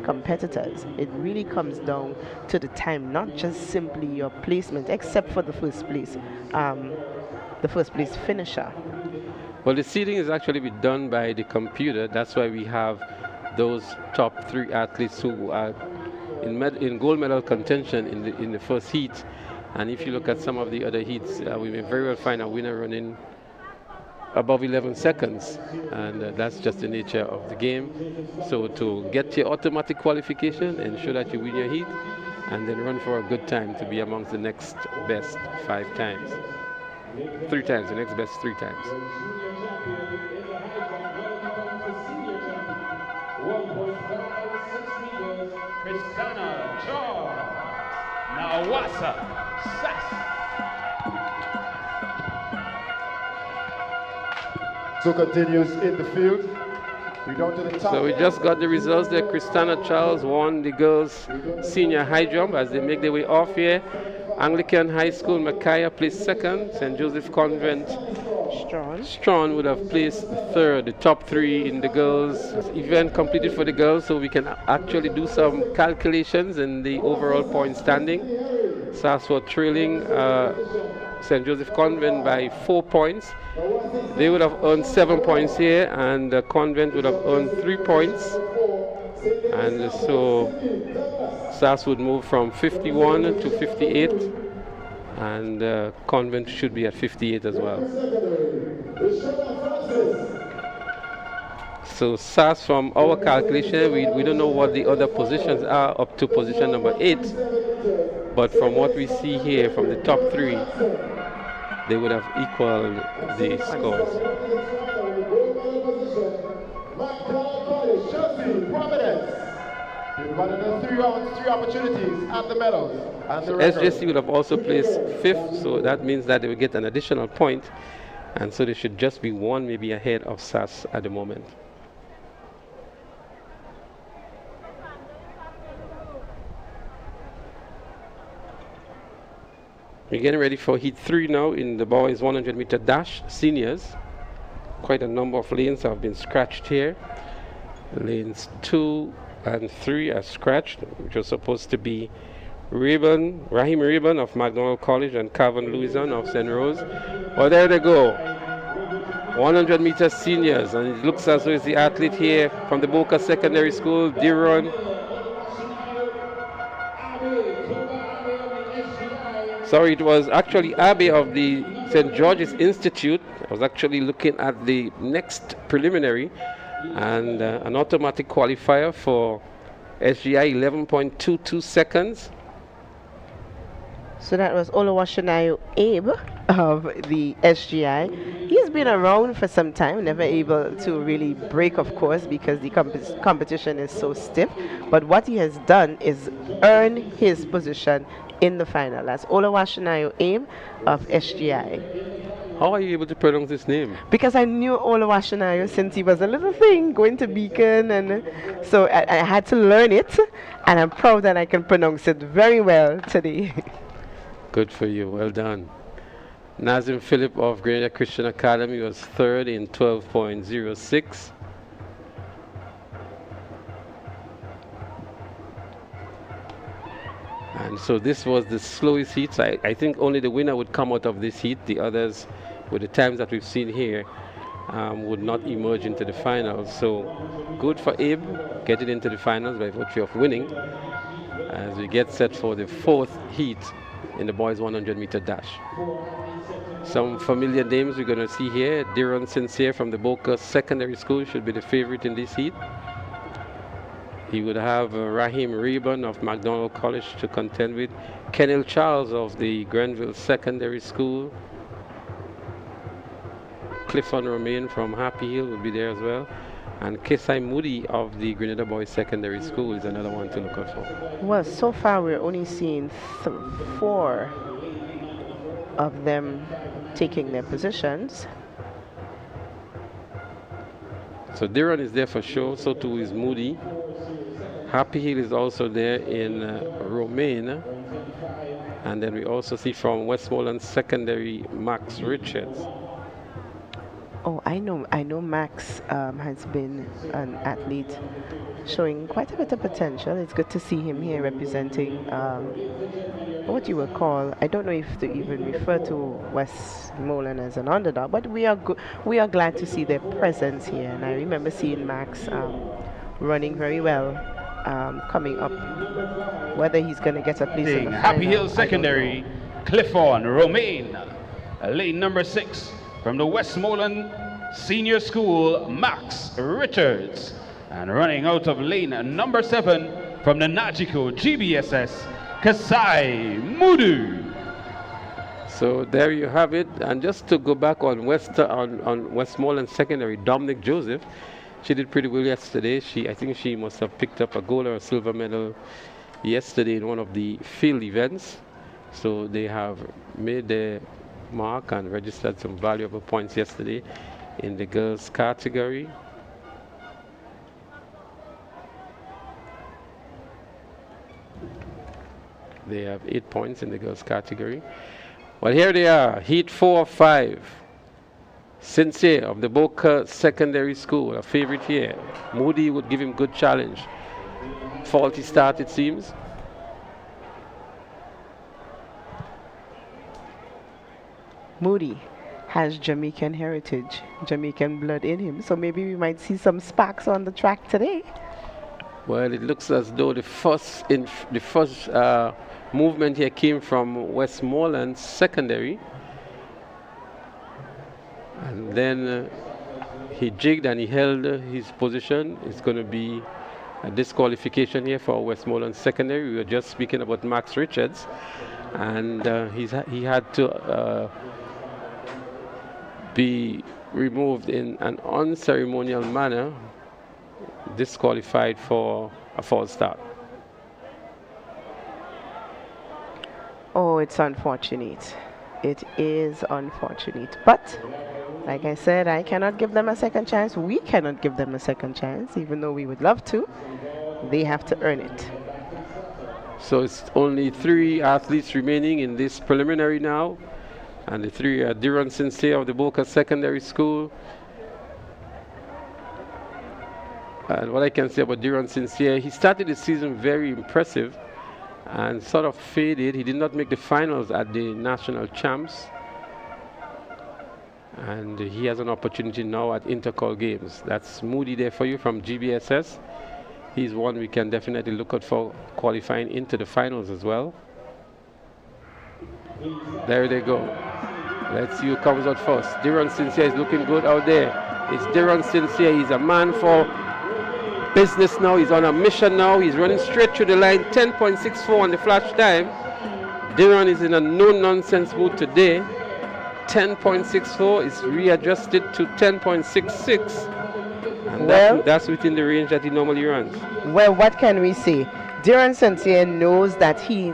competitors. It really comes down to the time, not just simply your placement, except for the first place finisher. Well, the seeding is actually be done by the computer. That's why we have those top 3 athletes who are in gold medal contention in the first heat. And if you look at some of the other heats, we may very well find a winner running above 11 seconds, and that's just the nature of the game. So to get your automatic qualification, ensure that you win your heat, and then run for a good time to be amongst the next best 5 times. 3 times, the next best 3 times. Kristana George, Nawasa Sass. So continues in the field. We down to the top. So we just got the results there. Kristana Charles won the girls' senior high jump as they make their way off here. Anglican High School, Micaiah placed second. St. Joseph Convent, Strawn would have placed third. The top 3 in the girls' event completed for the girls, so we can actually do some calculations in the overall point standing. Sasswa trailing St. Joseph Convent by 4 points. They would have earned 7 points here, and the Convent would have earned 3 points. And so SAS would move from 51 to 58, and Convent should be at 58 as well. So SAS, from our calculation, we don't know what the other positions are up to position number 8, but from what we see here from the top 3, they would have equaled the scores. Three rounds, 3 opportunities at the medals. And the SJC would have also placed 5th, so that means that they will get an additional point, and so they should just be 1 maybe ahead of SAS at the moment. We're getting ready for heat 3 now in the boys 100-meter dash seniors. Quite a number of lanes have been scratched here. Lanes 2 and 3 are scratched, which was supposed to be Raheem Rayburn of McDonald College and Calvin Louison of St. Rose. Well, there they go. 100-meter seniors, and it looks as though it's the athlete here from the Boca Secondary School, Diron. Sorry, it was actually Abbey of the St. George's Institute. I was actually looking at the next preliminary, and an automatic qualifier for SGI 11.22 seconds. So that was Oluwashinayo Abe of the SGI. He's been around for some time, never able to really break, of course, because the competition is so stiff. But what he has done is earn his position in the final. That's Oluwashinayo Abe of SGI. How are you able to pronounce his name? Because I knew Oluwashinayo since he was a little thing going to Beacon, and so I had to learn it, and I'm proud that I can pronounce it very well today. Good for you, well done. Nazim Philip of Grenada Christian Academy was 3rd in 12.06. And so this was the slowest heat. I think only the winner would come out of this heat. The others, with the times that we've seen here, would not emerge into the finals. So good for Abe, getting into the finals by virtue of winning, as we get set for the 4th heat in the boys 100-meter dash. Some familiar names we're going to see here. Diron Sincere from the Boca Secondary School should be the favorite in this heat. He would have Raheem Rayburn of McDonald College to contend with. Kennel Charles of the Grenville Secondary School. Clifford Romain from Happy Hill will be there as well. And Kesai Moody of the Grenada Boys Secondary School is another one to look out for. Well, so far we're only seeing 4 of them taking their positions. So Diron is there for sure, so too is Moody. Happy Hill is also there in Romaine. And then we also see from Westmoreland Secondary, Max Richards. Oh, I know Max has been an athlete showing quite a bit of potential. It's good to see him here representing what you would call, I don't know if to even refer to Westmoreland as an underdog, but we are glad to see their presence here. And I remember seeing Max running very well coming up. Whether he's going to get a place in the Happy final, Hill Secondary, Clifford Romaine, lane number 6 from the Westmoreland Senior School, Max Richards. And running out of lane number 7 from the Najiko GBSS, Kasai Mudu. So there you have it. And just to go back on Westmoreland Secondary, Dominic Joseph, she did pretty well yesterday. I think she must have picked up a gold or a silver medal yesterday in one of the field events. So they have made their mark and registered some valuable points yesterday in the girls category. They have 8 points in the girls category. Well, here they are, heat 4 of 5. Sincere of the Boca Secondary School, a favorite here. Moody would give him good challenge. Faulty start, it seems. Moody has Jamaican heritage, Jamaican blood in him, so maybe we might see some sparks on the track today. Well, it looks as though the first movement here came from Westmoreland Secondary, and then he jigged and he held his position. It's going to be a disqualification here for Westmoreland Secondary. We were just speaking about Max Richards, and he had to be removed in an unceremonial manner, disqualified for a false start. Oh, it's unfortunate. It is unfortunate. But, like I said, I cannot give them a second chance. We cannot give them a second chance, even though we would love to. They have to earn it. So it's only 3 athletes remaining in this preliminary now. And the 3 are Diron Sincere of the Boca Secondary School. And what I can say about Diron Sincere, he started the season very impressive and sort of faded. He did not make the finals at the national champs. And he has an opportunity now at Intercol games. That's Moody there for you from GBSS. He's one we can definitely look out for qualifying into the finals as well. There they go. Let's see who comes out first. Diron Sincere is looking good out there. It's Diron Sincere. He's a man for business now. He's on a mission now. He's running straight through the line. 10.64 on the flash time. Diron is in a no-nonsense mood today. 10.64 is readjusted to 10.66. And that's within the range that he normally runs. Well, what can we say? Diron Sincere knows that he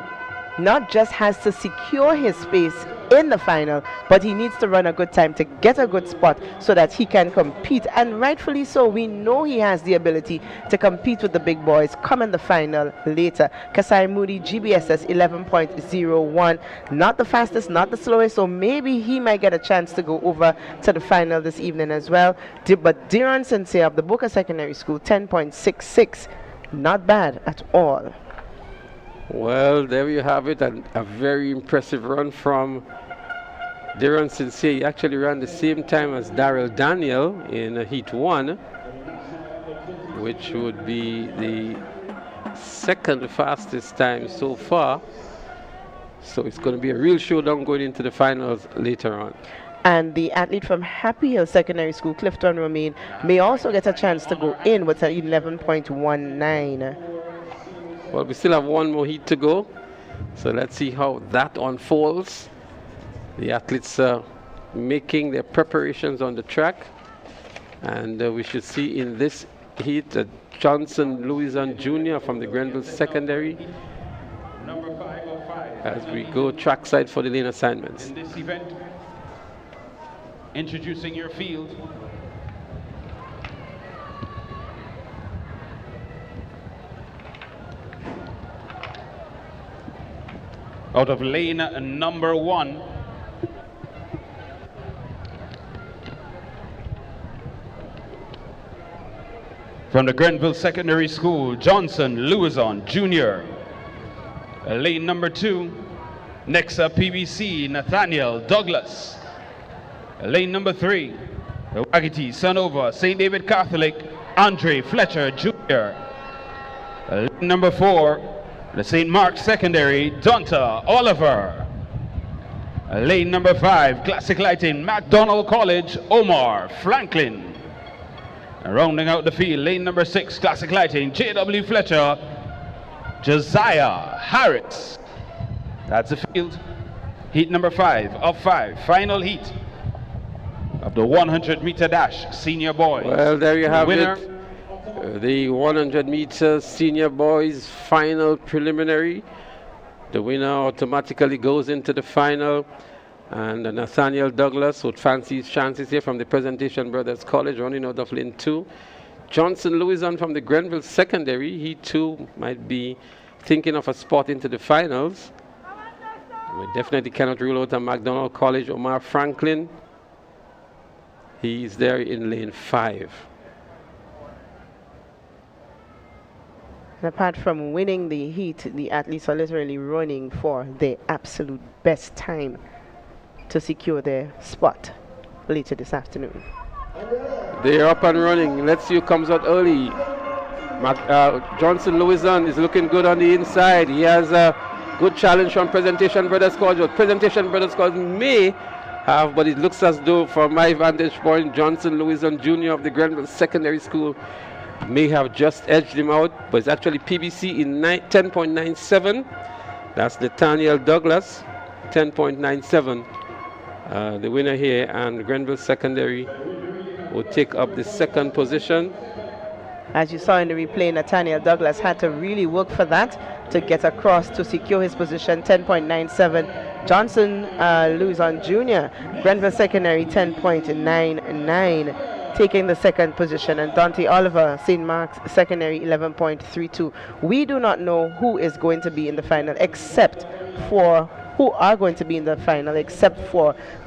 not just has to secure his space in the final, but he needs to run a good time to get a good spot so that he can compete, and rightfully so. We know he has the ability to compete with the big boys come in the final later. Kasai Moody, GBSS 11.01, not the fastest, not the slowest, so maybe he might get a chance to go over to the final this evening as well. But Diron Sincere of the Boca Secondary School, 10.66, not bad at all. Well, there you have it, a very impressive run from Diron Sincere. He actually ran the same time as Daryl Daniel in Heat 1, which would be the second fastest time so far. So it's going to be a real showdown going into the finals later on. And the athlete from Happy Hill Secondary School, Clifton Romaine, may also get a chance to go in with an 11.19. Well, we still have one more heat to go, so let's see how that unfolds. The athletes are making their preparations on the track, and we should see in this heat Johnson Louison Jr. from the Grenville Secondary as we go trackside for the lane assignments. In this event, introducing your field. Out of lane number 1, from the Grenville Secondary School, Johnson Louison Jr. Lane number 2, Nexa PBC, Nathaniel Douglas. Lane number 3, the Wagiti Sunova St. David Catholic, Andre Fletcher Jr. Lane number 4, the St. Mark's Secondary, Donta Oliver. Lane number 5, Classic Lighting, McDonald College, Omar Franklin. Rounding out the field, lane number 6, Classic Lighting, J.W. Fletcher, Josiah Harris. That's the field. Heat number 5 of 5, final heat of the 100-meter dash, senior boys. Well, there you have winner, it. The 100-meter senior boys final preliminary. The winner automatically goes into the final. And Nathaniel Douglas would fancy his chances here from the Presentation Brothers College, running out of lane 2. Johnson Louison from the Grenville Secondary, he too might be thinking of a spot into the finals. We definitely cannot rule out a McDonald College. Omar Franklin, he's there in lane 5. And apart from winning the heat, the athletes are literally running for their absolute best time to secure their spot later this afternoon. They're up and running. Let's see who comes out early. Johnson Louison is looking good on the inside. He has a good challenge from Presentation Brothers College. What Presentation Brothers College may have, but it looks as though, from my vantage point, Johnson Louison Jr. of the Grenville Secondary School may have just edged him out, but it's actually PBC in 10.97. That's Nathaniel Douglas, 10.97. The winner here, and Grenville Secondary will take up the second position. As you saw in the replay, Nathaniel Douglas had to really work for that to get across to secure his position, 10.97. Johnson Louison Jr., Grenville Secondary, 10.99. Taking the second position, and Dante Oliver, St. Mark's Secondary, 11.32. We do not know who is going to be in the final, except for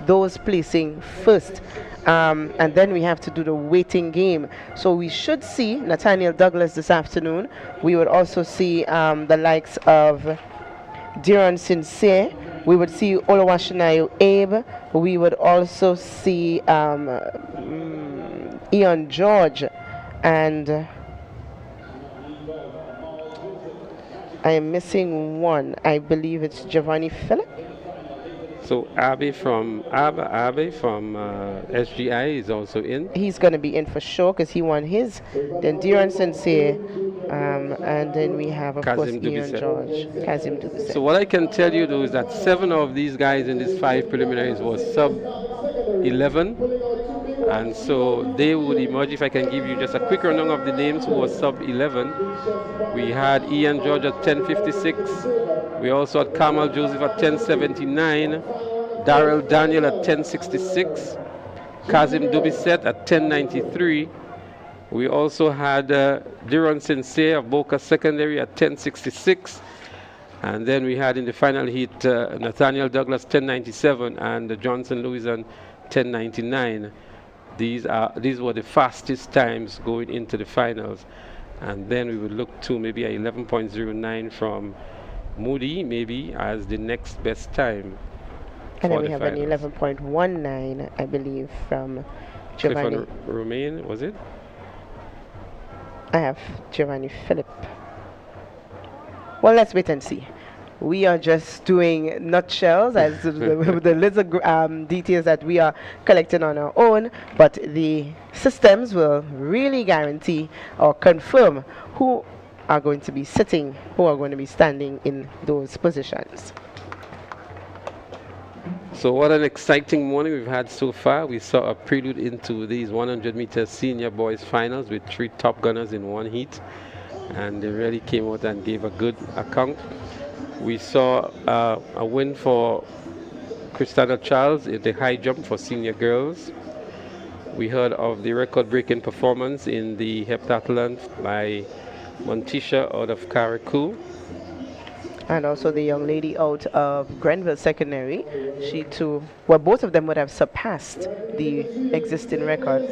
those placing first. And then we have to do the waiting game. So we should see Nathaniel Douglas this afternoon. We would also see the likes of Diron Sincere. We would see Olawashinayo Abe. We would also see Ian George, and I am missing one. I believe it's Giovanni Phillip. So Abe from SGI is also in. He's going to be in for sure because he won his. Then Diron Sincere, and then we have, of course, Ian George, Kazim Dubisset. So what I can tell you, though, is that 7 of these guys in these 5 preliminaries was sub 11, and so they would emerge. If I can give you just a quick rundown of the names who was sub 11, we had Ian George at 10.56. We also had Kamal Joseph at 10.79, Darrell Daniel at 10.66, Kazim Dubisset at 10.93. We also had Diron Sincere of Boca Secondary at 10.66. And then we had in the final heat Nathaniel Douglas 10.97 and Johnson Louison 10.99. These were the fastest times going into the finals. And then we would look to maybe a 11.09 from Moody, maybe as the next best time. And then we have an 11.19, I believe, from Giovanni. Romain, was it? I have Giovanni Phillip. Well, let's wait and see. We are just doing nutshells as the little details that we are collecting on our own, but the systems will really guarantee or confirm who are going to be sitting, who are going to be standing in those positions. So what an exciting morning we've had so far. We saw a prelude into these 100-meter senior boys finals with 3 top gunners in one heat, and they really came out and gave a good account. We saw a win for Christina Charles in the high jump for senior girls. We heard of the record-breaking performance in the heptathlon by Montisha out of Carriacou. And also the young lady out of Grenville Secondary, she too, well, both of them would have surpassed the existing record.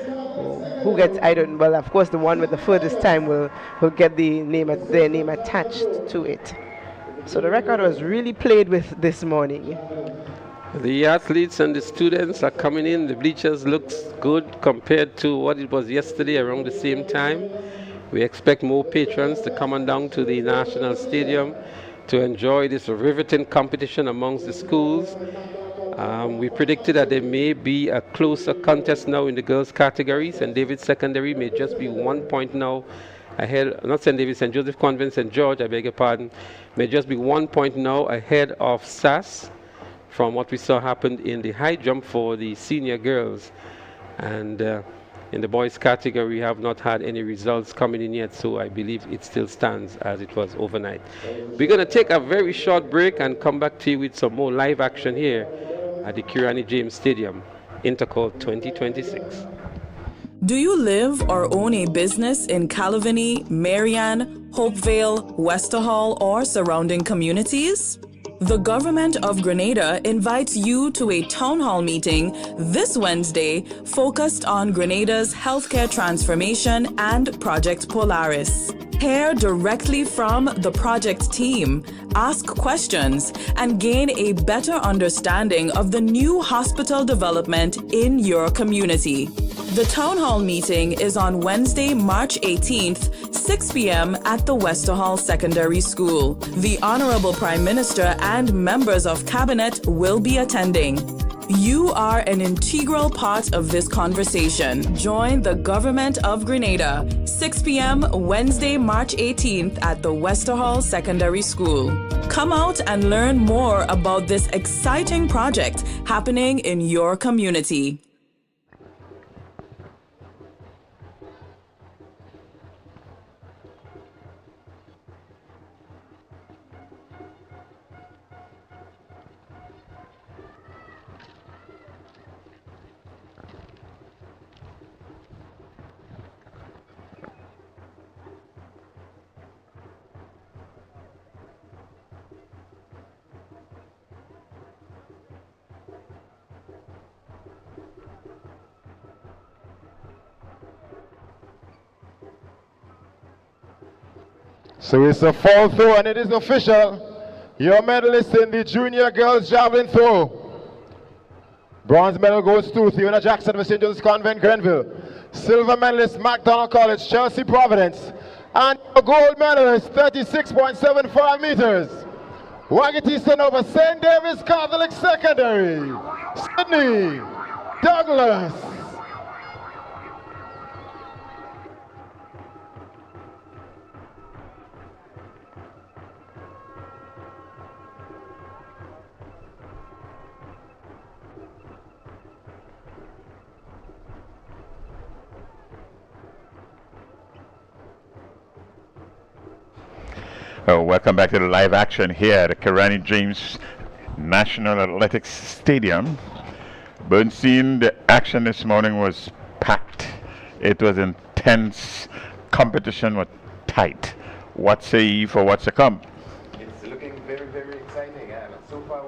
Who gets, I don't, well, of course, the one with the furthest time will get their name attached to it. So the record was really played with this morning. The athletes and the students are coming in. The bleachers looks good compared to what it was yesterday around the same time. We expect more patrons to come on down to the National Stadium to enjoy this riveting competition amongst the schools. We predicted that there may be a closer contest now in the girls category. St. David's Secondary may just be 1 point now ahead, not St. David's, St. Joseph Convent, St. George, I beg your pardon, may just be 1 point now ahead of SAS from what we saw happen in the high jump for the senior girls. And in the boys category, we have not had any results coming in yet, so I believe it still stands as it was overnight. We're going to take a very short break and come back to you with some more live action here at the Kirani James Stadium, Intercol 2026. Do you live or own a business in Calavini, Marianne, Hopevale, Westerhall, or surrounding communities? The government of Grenada invites you to a town hall meeting this Wednesday focused on Grenada's healthcare transformation and Project Polaris. Hear directly from the project team, ask questions, and gain a better understanding of the new hospital development in your community. The town hall meeting is on Wednesday, March 18th, 6 p.m. at the Westerhall Secondary School. The Honorable Prime Minister and members of Cabinet will be attending. You are an integral part of this conversation. Join the Government of Grenada, 6 p.m. Wednesday, March 18th at the Westerhall Secondary School. Come out and learn more about this exciting project happening in your community. So it's a fall throw, and it is official. Your medalist in the junior girls javelin throw. Bronze medal goes to Theona Jackson of St. Joseph's Convent, Grenville. Silver medalist, MacDonald College, Chelsea Providence. And gold medalist, 36.75 meters. Wagati Nova, St. David's Catholic Secondary. Sydney Douglas. Welcome back to the live action here at the Kirani James National Athletics Stadium. Bernstein, the action this morning was packed. It was intense. Competition was tight. What say you for what's to come? It's looking very, very exciting. So far,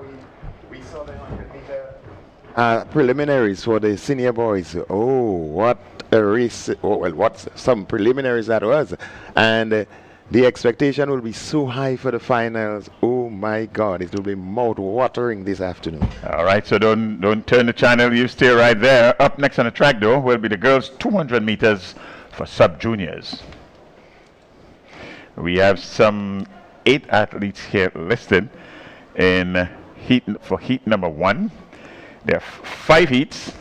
we saw the 100-meter preliminaries for the senior boys. Oh, what a race. Oh, well, what some preliminaries that was. And the expectation will be so high for the finals. Oh my God, it will be mouth-watering this afternoon. All right, so don't turn the channel. You stay right there. Up next on the track, though, will be the girls' 200 meters for sub-juniors. We have some 8 athletes here listed in heat number 1. There are 5 heats.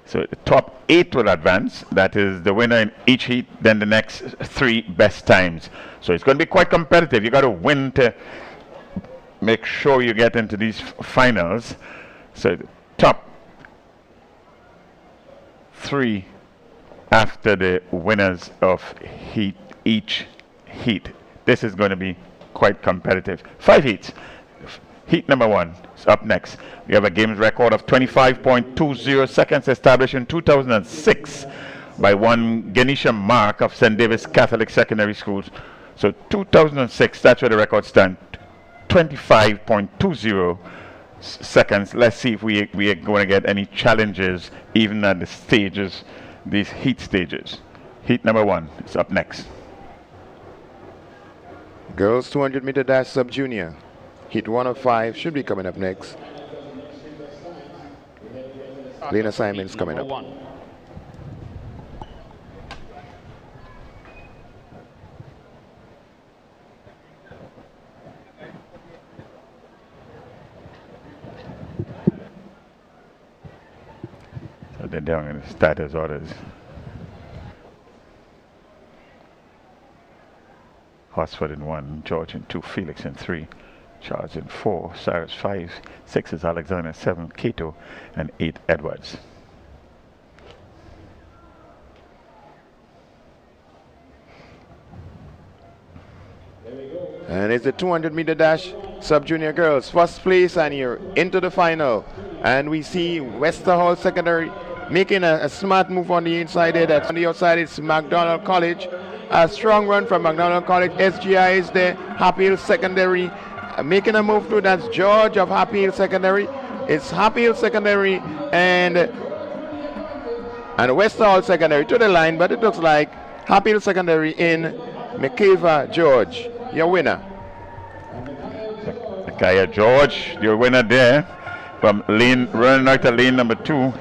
So the top 8 will advance. That is the winner in each heat, then the next 3 best times. So it's going to be quite competitive. You got to win to make sure you get into these finals. So the top 3 after the winners of each heat. This is going to be quite competitive. 5 heats. Heat number 1 is up next. We have a games record of 25.20 seconds established in 2006 by one Ganesha Mark of St. David's Catholic Secondary Schools. So 2006, that's where the record stands. 25.20 seconds. Let's see if we are going to get any challenges even at the stages, these heat stages. Heat number 1 is up next. Girls 200 meter dash sub junior. Heat 1 of 5 should be coming up next. Lena Simon's coming up. So they're down in the status orders. Hosford in 1, George in 2, Felix in 3, Charles in 4, Cyrus 5, 6 is Alexander, 7 Cato, and 8 Edwards. And it's the 200 meter dash sub junior girls. First place, and you're into the final. And we see Westerhall Secondary making a smart move on the inside there. That's on the outside, it's McDonald College. A strong run from McDonald College. SGI is there. Happy Hill Secondary making a move through. That's George of Happy Hill Secondary. It's Happy Hill Secondary and Westerhall Secondary to the line, but it looks like Happy Hill Secondary in McKeva George, your winner. Kaya George, your winner there from lane, running out of lane number 2,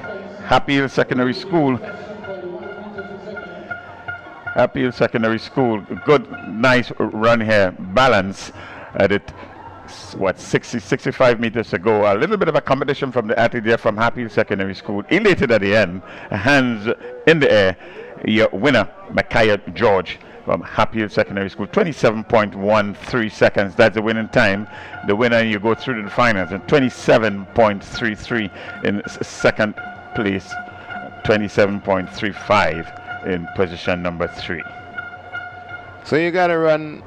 Happy Hill Secondary School. Happy Hill Secondary School, good, nice run here, balance at it, what, 65 meters to go. A little bit of a competition from the athlete there from Happy Hill Secondary School. Elated at the end, hands in the air. Your winner, Micaiah George from Happy Hill Secondary School, 27.13 seconds. That's the winning time. The winner, you go through to the finals, and 27.33 in second place, 27.35 in position number 3. So you got to run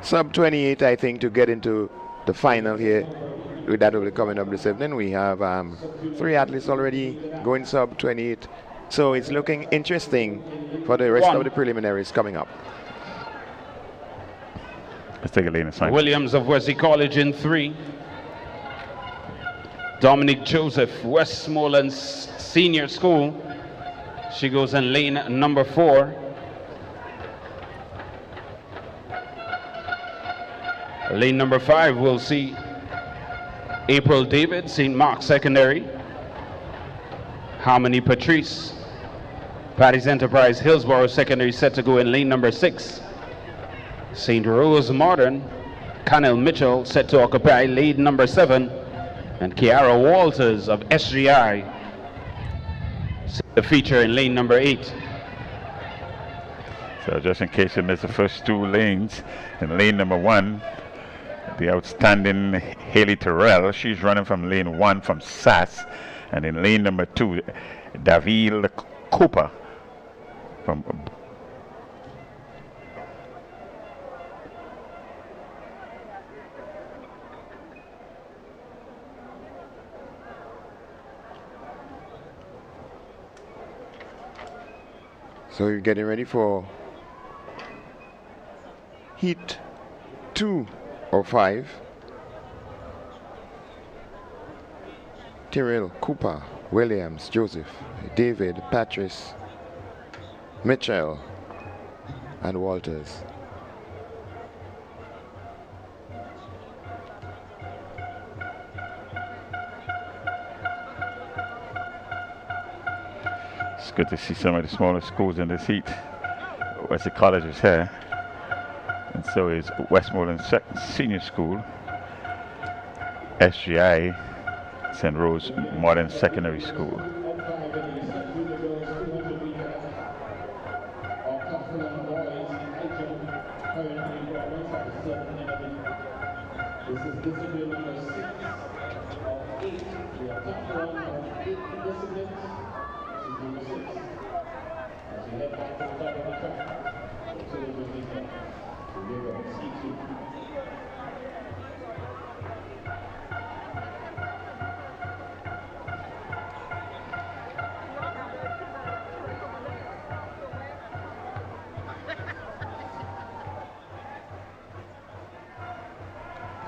sub 28, I think, to get into the final here. With that will be coming up this evening. We have 3 athletes already going sub 28. So it's looking interesting for the rest of the preliminaries coming up. Let's take a lane aside. Williams of Wesley College in 3. Dominic Joseph, Westmoreland Senior School. She goes in lane number 4. Lane number 5 we'll see April David, St. Mark Secondary. Harmony Patrice, Patty's Enterprise, Hillsborough Secondary, set to go in lane number 6. St. Rose Modern, Connell Mitchell, set to occupy lane number 7. And Kiara Walters of SGI, the feature in lane number 8. So just in case you missed the first 2 lanes, in lane number 1, the outstanding Haley Terrell, she's running from lane 1 from SAS, and in lane number 2, Davil Cooper from So you're getting ready for heat 2 or 5. Tyrell, Cooper, Williams, Joseph, David, Patrice, Mitchell, and Walters. It's good to see some of the smaller schools in this heat. Wesley College is here, and so is Westmoreland Senior School, SGI, St. Rose Modern Secondary School.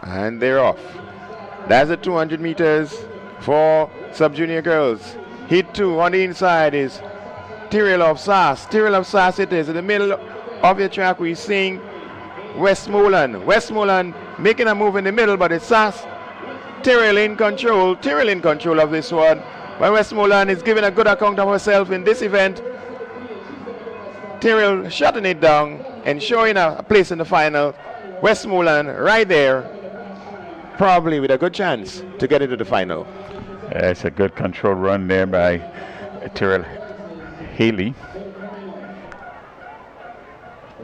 And they're off. That's the 200 meters for sub-junior girls. Heat 2 on the inside is Tyrrell of Sass. Tyrrell of Sass it is. In the middle of your track we're seeing Westmoreland. Westmoreland making a move in the middle, but it's Sass. Tyrrell in control. Tyrrell in control of this one. But Westmoreland is giving a good account of herself in this event. Tyrrell shutting it down and showing a place in the final. Westmoreland right there, probably with a good chance to get into the final. It's a good control run there by Tyrrell Haley.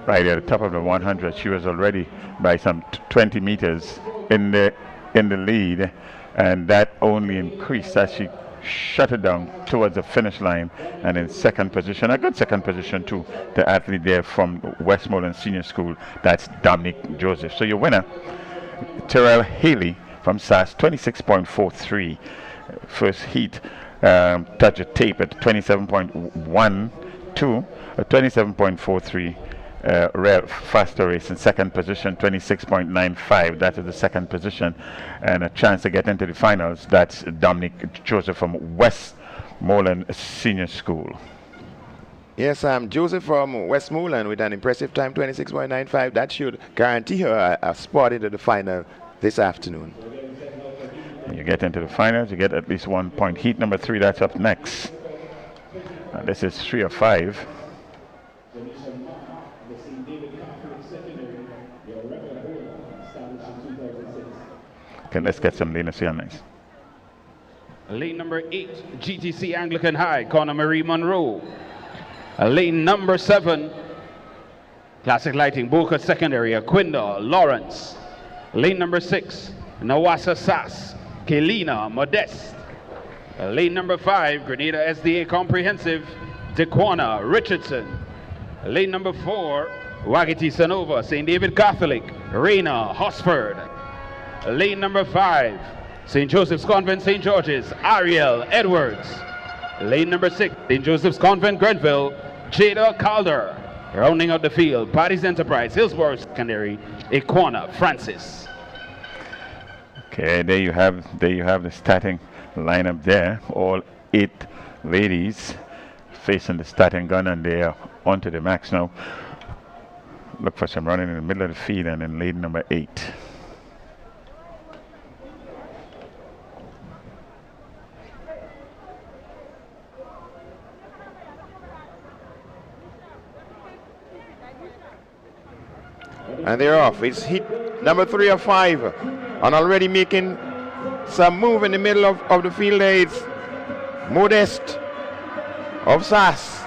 Right at the top of the 100, she was already by some 20 meters in the lead, and that only increased as she shut it down towards the finish line. And in second position, a good second position too, the athlete there from Westmoreland Senior School, that's Dominic Joseph. So your winner, Tyrrell Haley from SAS, 26.43. First heat, touch a tape at 27.12, 27.43. Real faster race in second position, 26.95. That is the second position, and a chance to get into the finals. That's Dominic Joseph from Westmoreland Senior School. Yes, Joseph from Westmoreland with an impressive time, 26.95. That should guarantee her a spot into the final this afternoon. You get into the finals, you get at least 1 point. Heat number 3, that's up next. This is 3 of 5. Okay, let's get some Lena Sianis. Lane number 8, GTC Anglican High, Connor Marie Monroe. Lane number 7, Classic Lighting, Boca Secondary, Aquinda Lawrence. Lane number 6, Nawasa Sass, Kelina Modeste. Lane number 5, Grenada SDA Comprehensive, Dequana Richardson. Lane number 4, Wagiti Sanova, St. David Catholic, Reina Hosford. Lane number 5, St. Joseph's Convent, St. George's, Ariel Edwards. Lane number 6, St. Joseph's Convent, Grenville, Jada Calder. Rounding out the field, Paddy's Enterprise, Hillsborough Secondary, Equana Francis. Okay, there you have the starting lineup there. All 8 ladies facing the starting gun, and they are onto the max now. Look for some running in the middle of the field, and then lane number 8. And they're off. It's heat number 3 of 5. And already making some move in the middle of the field there. It's Modest of SAS.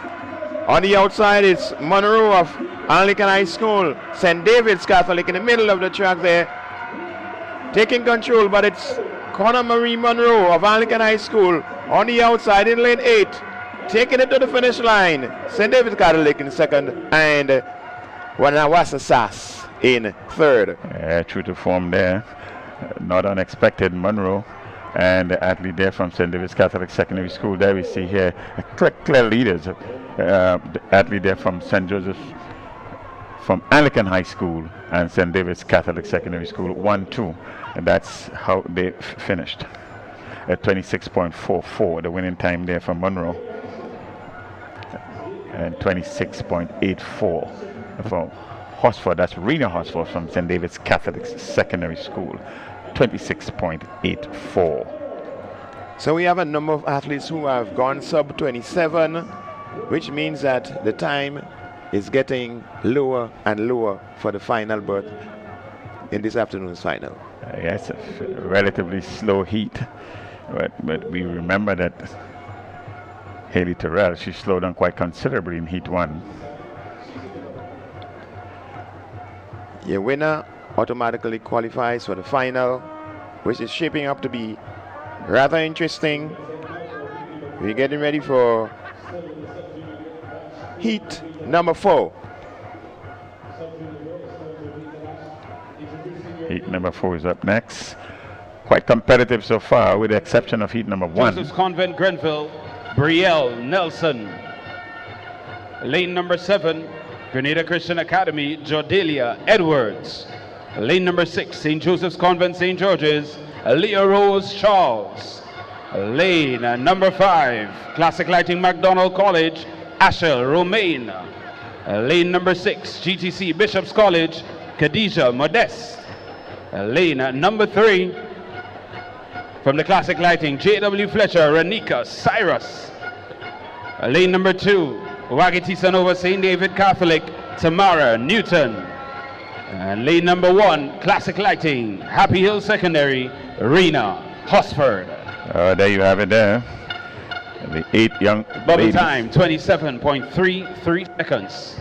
On the outside it's Monroe of Anglican High School. St. David's Catholic in the middle of the track there. Taking control, but it's Connor Marie Monroe of Anglican High School on the outside in lane 8. Taking it to the finish line. St. David's Catholic in second, and Wanawasa Sass in third. True to form there. Not unexpected, Monroe and the athlete there from St. David's Catholic Secondary School. There we see here clear leaders. The athlete there from St. Joseph's, from Anglican High School and St. David's Catholic Secondary School, 1-2. And that's how they finished at 26.44, the winning time there from Monroe, and 26.84 for Hosford. That's Rena Hosford from St. David's Catholic Secondary School, 26.84. So we have a number of athletes who have gone sub 27, which means that the time is getting lower and lower for the final berth in this afternoon's final. Yes, a relatively slow heat, but we remember that Haley Terrell, she slowed down quite considerably in heat 1. Your winner automatically qualifies for the final, which is shaping up to be rather interesting. We're getting ready for heat number 4. Heat number 4 is up next. Quite competitive so far, with the exception of heat number 1. Joseph's Convent, Grenville, Brielle Nelson. Lane number 7, Grenada Christian Academy, Jordelia Edwards. Lane number 6, St. Joseph's Convent, St. George's, Leah Rose Charles. Lane number 5, Classic Lighting, McDonald College, Ashel Romaine. Lane number 6, GTC Bishop's College, Khadijah Modeste. Lane number 3, from the Classic Lighting, J.W. Fletcher, Ranika Cyrus. Lane number 2, Wagiti Sanova St. David Catholic, Tamara Newton. And lane number 1, Classic Lighting, Happy Hill Secondary, Rena Hosford. There you have it there. The 8 young Bubble ladies. time, 27.33 seconds.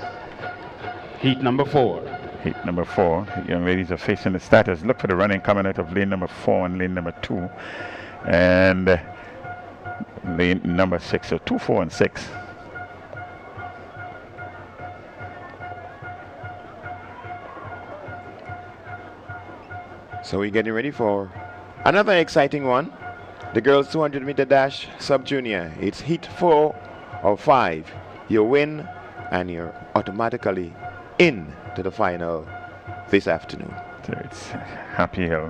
Heat number 4. Heat number 4. The young ladies are facing the starters. Look for the running coming out of lane number 4 and lane number 2. And lane number 6. So 2, 4, and 6. So we're getting ready for another exciting one. The girls 200 meter dash sub-junior. It's heat 4 or 5. You win and you're automatically in to the final this afternoon. So it's Happy Hill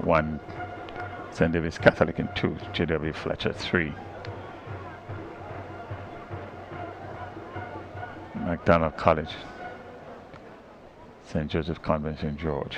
1, St. David's Catholic in 2, J.W. Fletcher 3. McDonald College, St. Joseph Convent, St. George.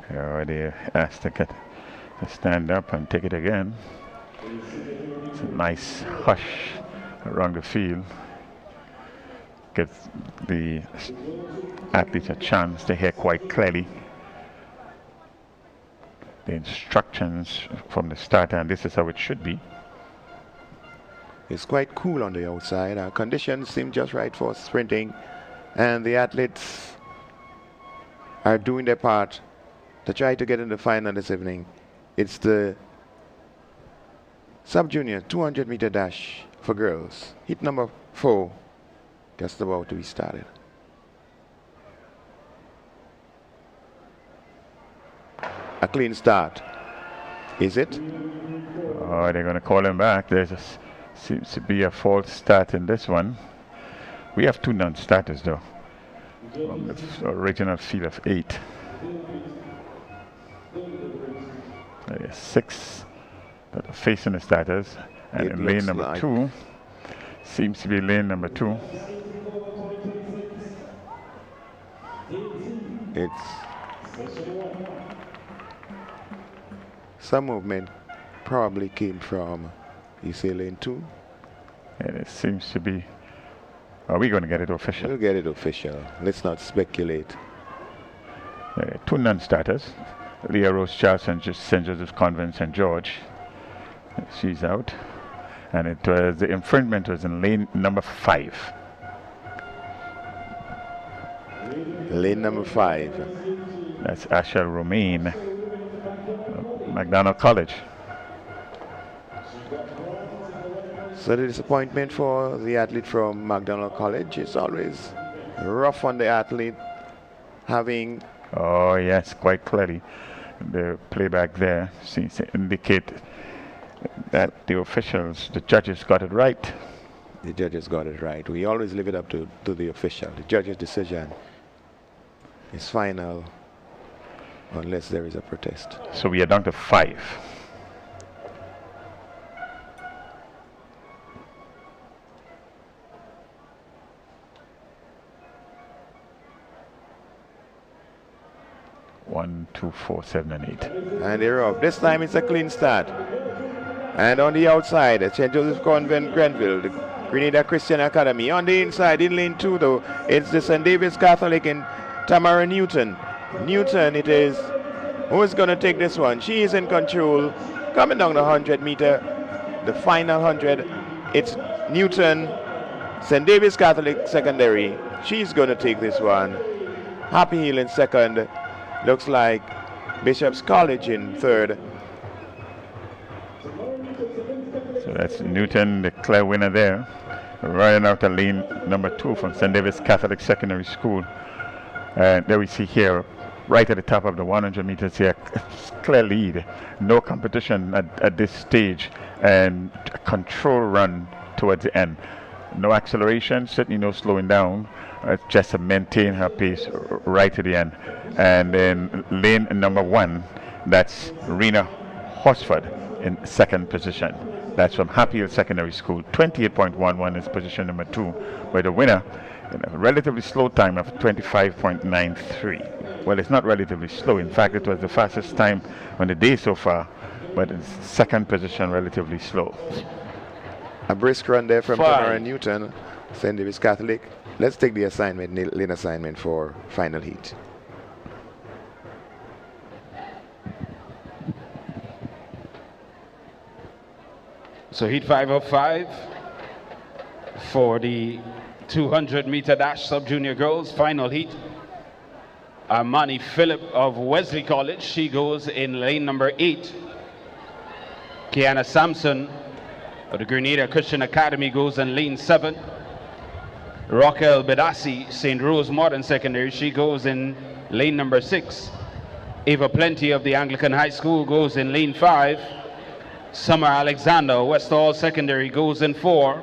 Already asked to stand up and take it again. It's a nice hush around the field. Gives the athletes a chance to hear quite clearly the instructions from the starter, and this is how it should be. It's quite cool on the outside. Our conditions seem just right for sprinting, and the athletes are doing their part to try to get in the final this evening. It's the sub-junior 200 meter dash for girls. Heat number 4, just about to be started. A clean start. Is it? Oh, they're going to call him back. There seems to be a false start in this one. We have 2 non-starters though, from the original field of 8. 6 that are facing the starters, and in lane number 2 seems to be lane number 2. It's some movement probably came from, you say, lane 2. And it seems to be, are we going to get it official? We'll get it official. Let's not speculate. 2 non-starters. Leah Rose Charles and St. Joseph's Convent, St. George. She's out. And it was, the infringement was in lane number 5. Lane number 5. That's Ashel Romaine, McDonald College. So the disappointment for the athlete from McDonald College is always rough on the athlete having... Oh yes, quite clearly. The playback there seems to indicate that the officials, the judges got it right. The judges got it right. We always leave it up to the official. The judge's decision is final unless there is a protest. So we are down to 5. One, 2, 4, 7, and 8. And they're off. This time it's a clean start. And on the outside, St. Joseph Convent, Grenville, the Grenada Christian Academy. On the inside, in lane 2 though, it's the St. David's Catholic and Tamara Newton. Newton it is. Who is going to take this one? She is in control. Coming down the 100 meter, the final 100. It's Newton, St. David's Catholic Secondary. She's going to take this one. Happy Hill in second. Looks like Bishop's College in third. So that's Newton, the clear winner there. running out of lane number 2 from St. David's Catholic Secondary School. And there we see here, right at the top of the 100 meters here, clear lead. No competition at this stage, and a control run towards the end. No acceleration, certainly no slowing down. Just to maintain her pace right to the end. And then lane number 1, that's Rena Horsford in second position. That's from Happy Hill Secondary School. 28.11 is position number 2, where the winner in a relatively slow time of 25.93. Well, it's not relatively slow. In fact, it was the fastest time on the day so far, but in second position, relatively slow. A brisk run there from Tamara Newton, St. David's Catholic. Let's take the assignment, lane assignment for final heat. So heat 5 of 5 for the 200-meter dash sub-junior girls, final heat. Armani Phillip of Wesley College, she goes in lane number 8. Kiana Sampson of the Grenada Christian Academy goes in lane 7. Raquel Bedassi, St. Rose Modern Secondary, she goes in lane number 6. Ava Plenty of the Anglican High School goes in lane 5. Summer Alexander, West Hall Secondary, goes in 4.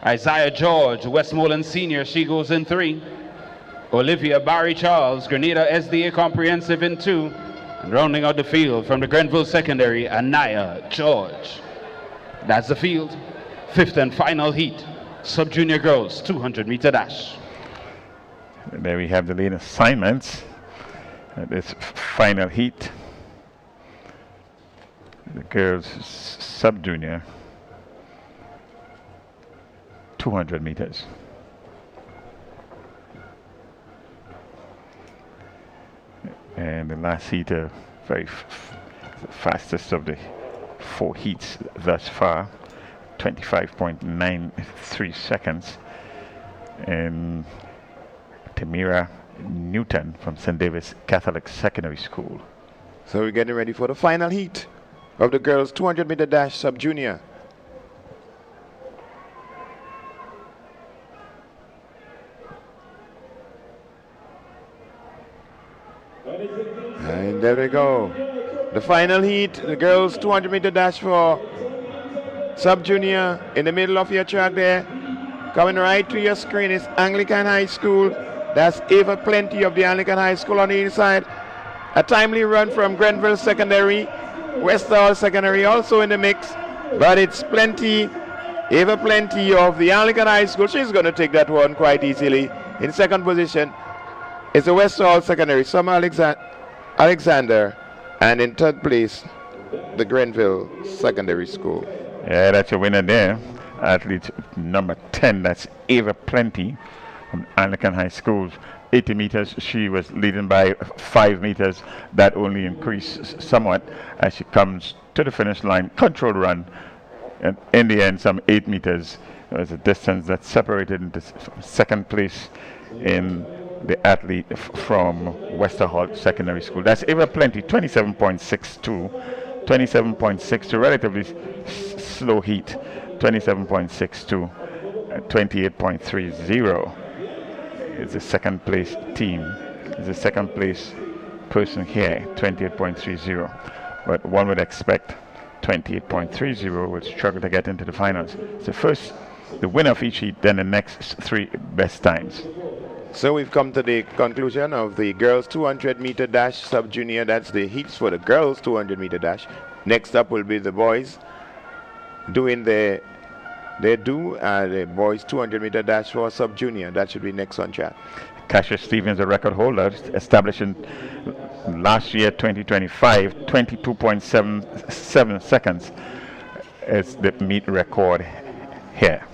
Isaiah George, Westmoreland Senior, she goes in 3. Olivia Barry Charles, Grenada SDA Comprehensive in 2. And rounding out the field from the Grenville Secondary, Anaya George. That's the field. 5th and final heat, sub-junior girls, 200-meter dash. And there we have the lane assignments. This final heat. The girls sub-junior, 200 meters. And the last heat, very fastest of the 4 heats thus far, 25.93 seconds. And Tamira Newton from St. David's Catholic Secondary School. So we're getting ready for the final heat of the girls 200-meter dash sub-junior. And there we go. The final heat, the girls 200-meter dash for sub-junior. In the middle of your track there, coming right to your screen is Anglican High School. That's Ava Plenty of the Anglican High School on the inside. A timely run from Grenville Secondary. West Hall Secondary also in the mix, but it's Plenty, Ava Plenty of the Anglican High School. She's going to take that one quite easily. In second position is the West Hall Secondary, Summer Alexander, and in third place, the Grenville Secondary School. Yeah, that's your winner there. Athlete number 10, that's Ava Plenty from Anglican High School. 80 meters, she was leading by 5 meters. That only increased somewhat as she comes to the finish line. Controlled run, and in the end, some 8 meters. There was a distance that separated into second place in the athlete from Wester Hall Secondary School. That's Ava Plenty, 27.62. 27.62, relatively slow heat. 27.62, 28.30. Is the second place team, is the second place person here, 28.30. But one would expect 28.30 would struggle to get into the finals. So first, the winner of each heat, then the next 3 best times. So we've come to the conclusion of the girls 200-meter dash sub-junior. That's the heats for the girls 200-meter dash. Next up will be the boys doing the boys 200-meter dash for sub-junior. That should be next on track. Cassius Stevens, the record holder, established in last year, 2025, 22.77 seconds is the meet record here.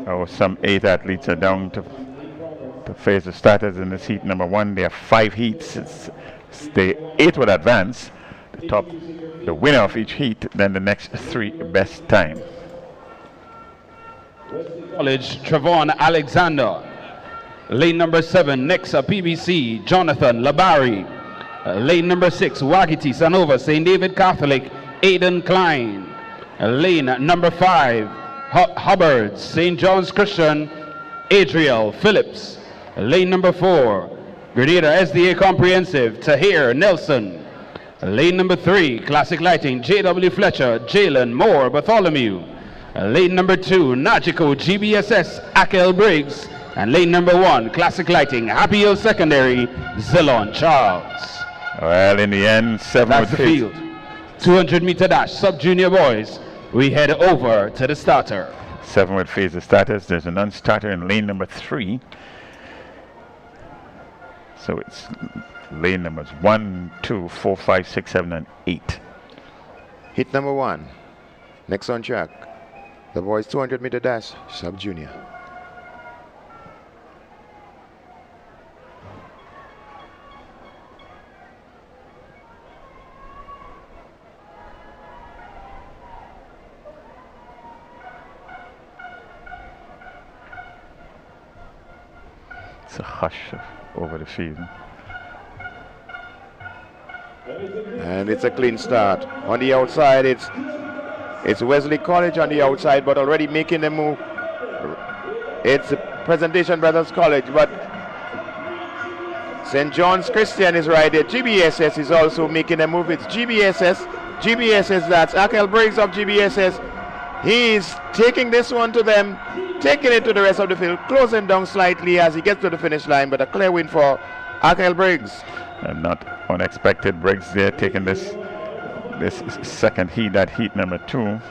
Oh, some 8 athletes are down to face the starters in this heat number 1. There are 5 heats. The 8 would advance. The winner of each heat, then the next 3 best time. College, Travon Alexander. Lane number 7, Nexa PBC, Jonathan Labari. Lane number 6, Wagiti Sanova, St. David Catholic, Aidan Klein. Lane number 5, Hubbard, St. John's Christian, Adriel Phillips. Lane number 4, Grenada SDA Comprehensive, Tahir Nelson. Lane number 3, Classic Lighting, J.W. Fletcher, Jalen Moore Bartholomew. Lane number 2, Nagico GBSS, Akel Briggs. And lane number 1, Classic Lighting, Happy Hill Secondary, Zilon Charles. Well, in the end, 7 That's with the field. 200-meter dash, sub-junior boys. We head over to the starter. 7 would face the starters. There's a non-starter in lane number 3. So it's lane numbers 1, 2, 4, 5, 6, 7, and 8. Hit number 1. Next on track. The boys 200-meter dash, sub-junior. It's a hush over the field. And it's a clean start. On the outside, it's Wesley College on the outside, but already making the move. It's Presentation Brothers College, but St. John's Christian is right there. GBSS is also making a move. It's GBSS, that's Akel Briggs of GBSS. He's taking this one to them, taking it to the rest of the field, closing down slightly as he gets to the finish line, but a clear win for Akel Briggs. And not unexpected, Briggs there taking this second heat, that heat number 2.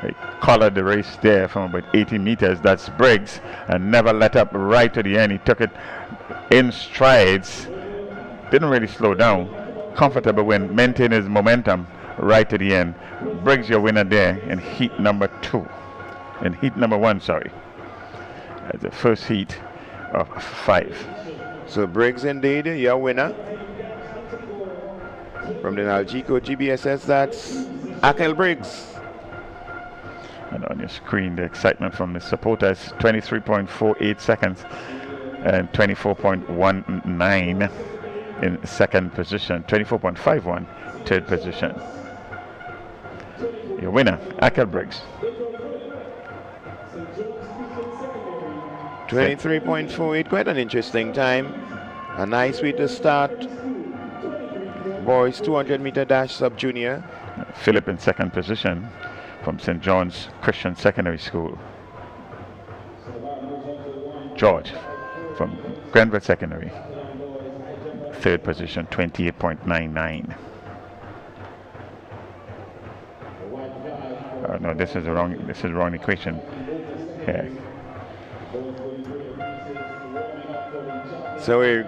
They collared the race there from about 80 meters. That's Briggs, and never let up right to the end. He took it in strides, didn't really slow down. Comfortable win, maintain his momentum right to the end. Briggs your winner there in heat number 2. In heat number 1, sorry. The first heat of 5. So Briggs indeed your winner. From the Nalgico GBSS, that's Akel Briggs. And on your screen, the excitement from the supporters, 23.48 seconds and 24.19 in second position, 24.51 third position. Your winner, Akel Briggs. 23.48, quite an interesting time. A nice way to start. Boys 200-meter dash sub-junior. Philip in second position from St. John's Christian Secondary School. George from Grenville Secondary, third position, 28.99. No, this is the wrong equation here. So we're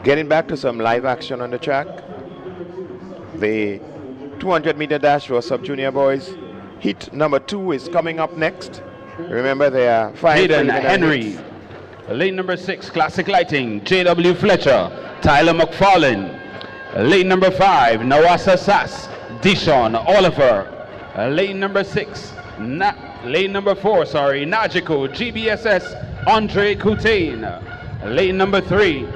getting back to some live action on the track. The 200-meter dash for sub-junior boys. Heat number 2 is coming up next. Remember, there are 5 Hayden Henry. Lane number 6, Classic Lighting, J.W. Fletcher, Tyler McFarlane. Lane number 5, Nawasa Sass, Dishon Oliver. Lane number 6, lane number 4, Nagico, GBSS, Andre Coutain. Lane number 3,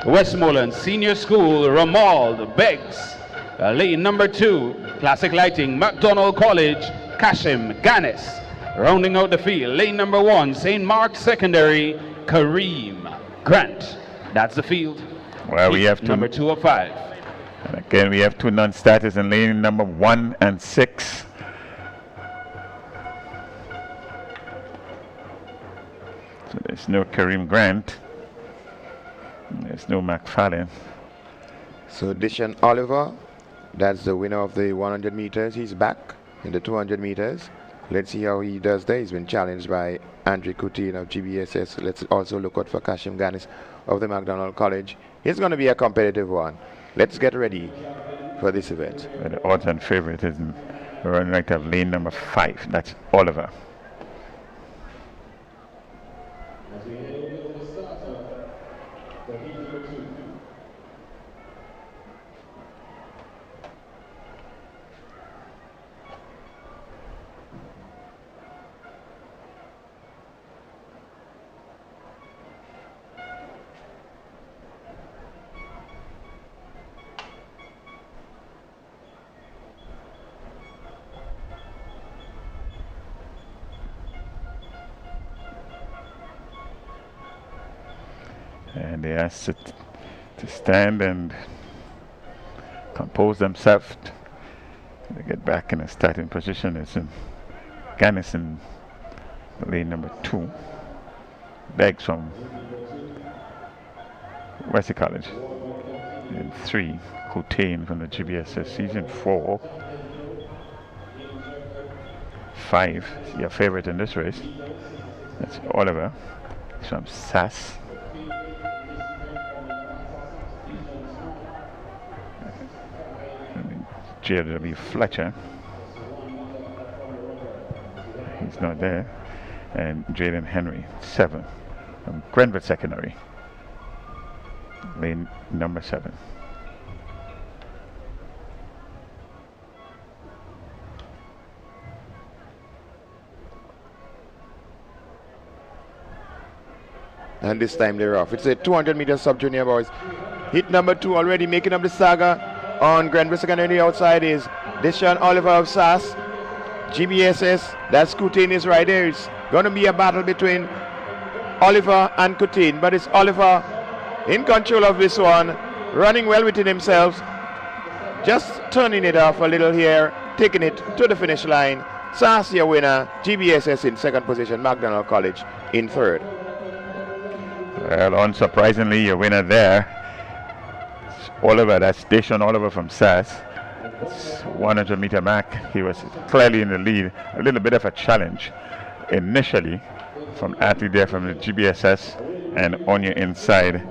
Westmoreland Senior School, Ramald Beggs. Lane number 2, Classic Lighting, McDonald College, Kashim Ganis. Rounding out the field, lane number 1, St. Mark's Secondary, Kareem Grant. That's the field. Well, we have number 2 of 5. And again, we have 2 non-starters in lane number 1 and 6. So there's no Kareem Grant. There's no McFarlane. So Dishon Oliver, that's the winner of the 100 meters. He's back in the 200 meters. Let's see how he does there. He's been challenged by Andre Coutin of GBSS. Let's also look out for Kashim Ganis of the McDonald College. It's going to be a competitive one. Let's get ready for this event. Well, the odds-on favorite is running right at lane number 5. That's Oliver. And they asked to stand and compose themselves to get back in a starting position. It's in Ganis in lane number 2. Beggs from Wesley College. In 3, Houtain from the GBSS season 4. 5, your favorite in this race. That's Oliver. He's from SAS. J.W. Fletcher. He's not there. And Jaden Henry, 7, from Grenville Secondary. Lane number 7. And this time they're off. It's a 200-meter sub-junior boys. Heat number 2 already making up the saga. On Grenville Secondary outside is Deshaun Oliver of SAS. GBSS, that's Coutain is right there. It's going to be a battle between Oliver and Coutain, but it's Oliver in control of this one, running well within himself, just turning it off a little here, taking it to the finish line. SAS your winner, GBSS in second position, McDonald College in third. Well, unsurprisingly, your winner there, Oliver, that's Deshaun Oliver from SAS. 100-meter mark, he was clearly in the lead. A little bit of a challenge initially from athlete there from the GBSS, and on your inside,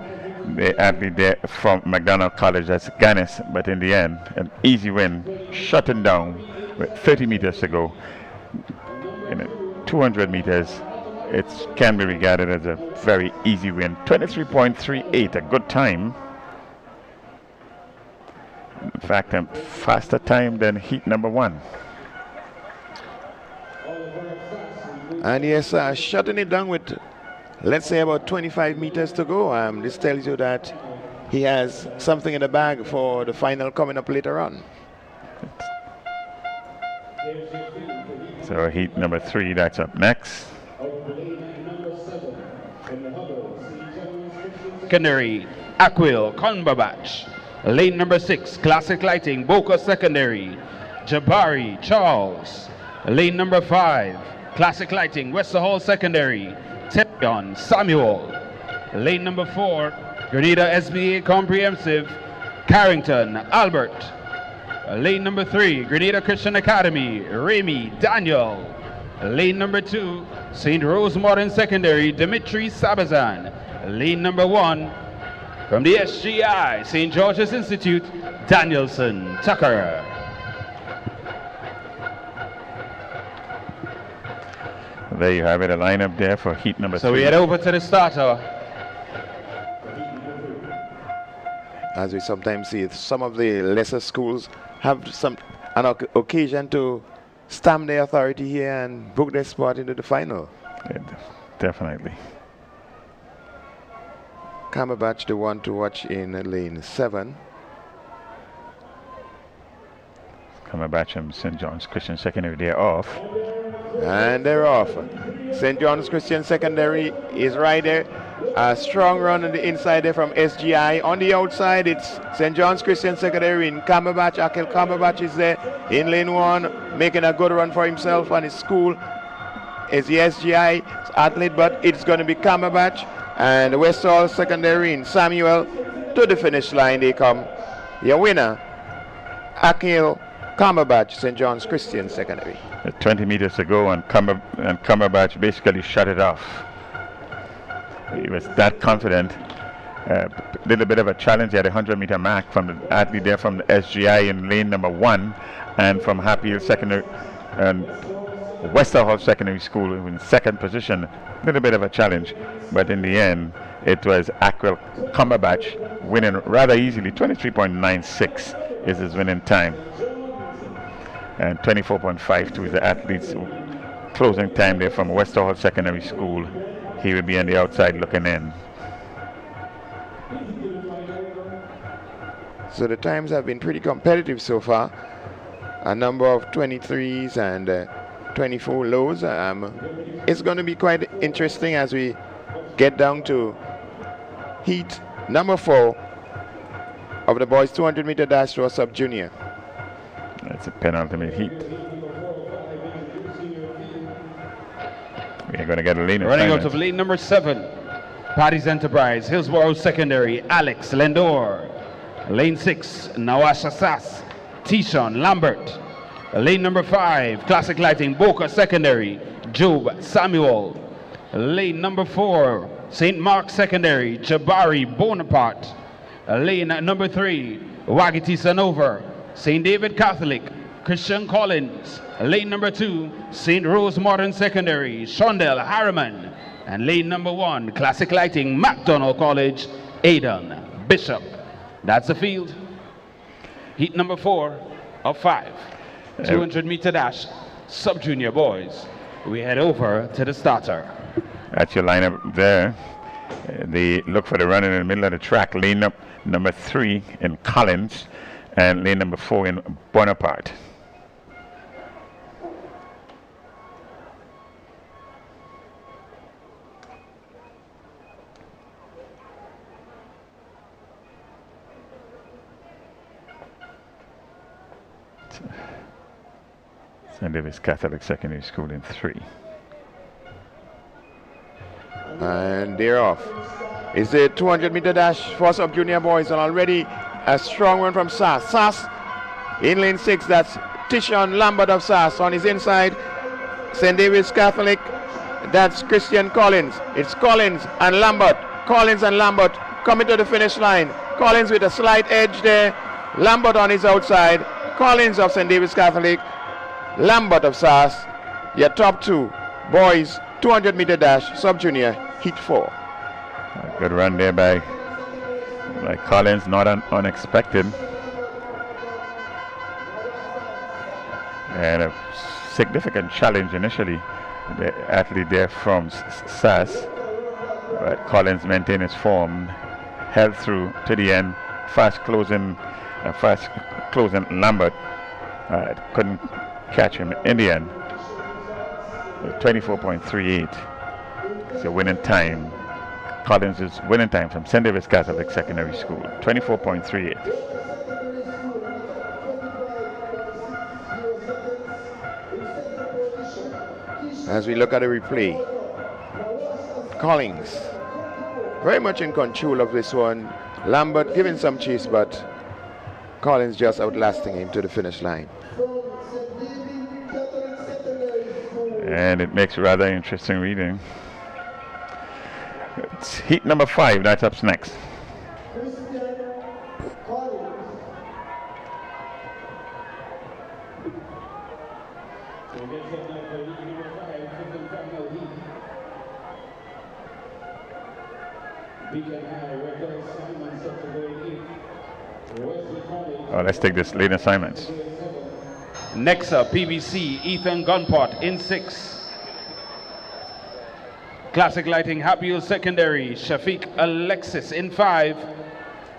the athlete there from McDonald College, that's Ganis. But in the end, an easy win, shutting down with 30 meters to go. In 200 meters, it can be regarded as a very easy win. 23.38, a good time. In fact, a faster time than heat number 1. And yes, shutting it down with, let's say, about 25 meters to go. This tells you that he has something in the bag for the final coming up later on. So heat number 3, that's up next. Secondary, Aquil Conbabach. Lane number 6, Classic Lighting, Boca Secondary, Jabari Charles. Lane number 5, Classic Lighting, Wester Hall Secondary, Terion Samuel. Lane number 4, Grenada SBA Comprehensive, Carrington Albert. Lane number 3, Grenada Christian Academy, Remy Daniel. Lane number 2, St. Rose Modern Secondary, Dimitri Sabazan. Lane number 1, from the SGI, St. George's Institute, Danielson Tucker. There you have it, a lineup there for heat number 3. So we head over to the starter. As we sometimes see, some of the lesser schools have an occasion to stamp their authority here and book their spot into the final. Yeah, definitely. Cumberbatch, the one to watch in lane 7. Cumberbatch and St. John's Christian Secondary, they're off. And they're off. St. John's Christian Secondary is right there. A strong run on the inside there from SGI. On the outside, it's St. John's Christian Secondary in Cumberbatch. Akel Cumberbatch is there in lane 1, making a good run for himself and his school. Is the SGI athlete, but it's going to be Cumberbatch. And West Hall Secondary in Samuel. To the finish line they come. Your winner, Akel Cumberbatch, St. John's Christian Secondary. 20 meters to go, and Cumberbatch basically shut it off. He was that confident. A little bit of a challenge at the 100-meter mark from the athlete there from the SGI in lane number 1, and from Happy Hill Secondary and Wester Hall Secondary School in second position. A little bit of a challenge, but in the end, it was Aquil Cumberbatch winning rather easily. 23.96 is his winning time, and 24.52 is the athlete's closing time there from Wester Hall Secondary School. He will be on the outside looking in. So the times have been pretty competitive so far. A number of 23s and 24 lows. It's going to be quite interesting as we get down to heat number 4 of the boys 200-meter dash for sub-junior. That's a penultimate heat. We're going to get a lane. Running out of lane number 7, Paddy's Enterprise, Hillsborough Secondary, Alex Lendor. Lane 6, Nawasha Sass, Tishon Lambert. Lane number 5, Classic Lighting, Boca Secondary, Job Samuel. Lane number 4, St. Mark Secondary, Jabari Bonaparte. Lane number 3, Wagiti Sanover, St. David Catholic, Christian Collins. Lane number 2, St. Rose Modern Secondary, Shondell Harriman. And lane number 1, Classic Lighting, McDonald College, Aidan Bishop. That's the field. Heat number 4 of 5. 200-meter dash, sub-junior boys. We head over to the starter. That's your lineup there. They look for the run in the middle of the track. Lane up number 3 in Collins and lane number 4 in Bonaparte. St. David's Catholic Secondary School in 3. And they're off. It's a 200-meter dash for sub-junior boys, and already a strong one from Sass. Sass in lane 6, that's Tishon Lambert of Sass. On his inside, St. David's Catholic, that's Christian Collins. It's Collins and Lambert. Collins and Lambert coming to the finish line. Collins with a slight edge there. Lambert on his outside. Collins of St. David's Catholic. Lambert of Sass. Your top 2 boys 200-meter dash sub-junior heat 4. A good run there by Collins, not unexpected. And a significant challenge initially. The athlete there from Sass, but Collins maintained his form, held through to the end. Fast closing Lambert couldn't catch him in the end. 24.38 is a winning time. Collins is winning time from St. David's Catholic Secondary School. 24.38. As we look at the replay, Collins very much in control of this one. Lambert giving some chase, but Collins just outlasting him to the finish line. And it makes rather interesting reading. It's heat number 5, that's up next. Let's take this lane assignments. Next up, PBC, Ethan Gunpot in 6. Classic Lighting, Happy Hill Secondary, Shafiq Alexis in 5.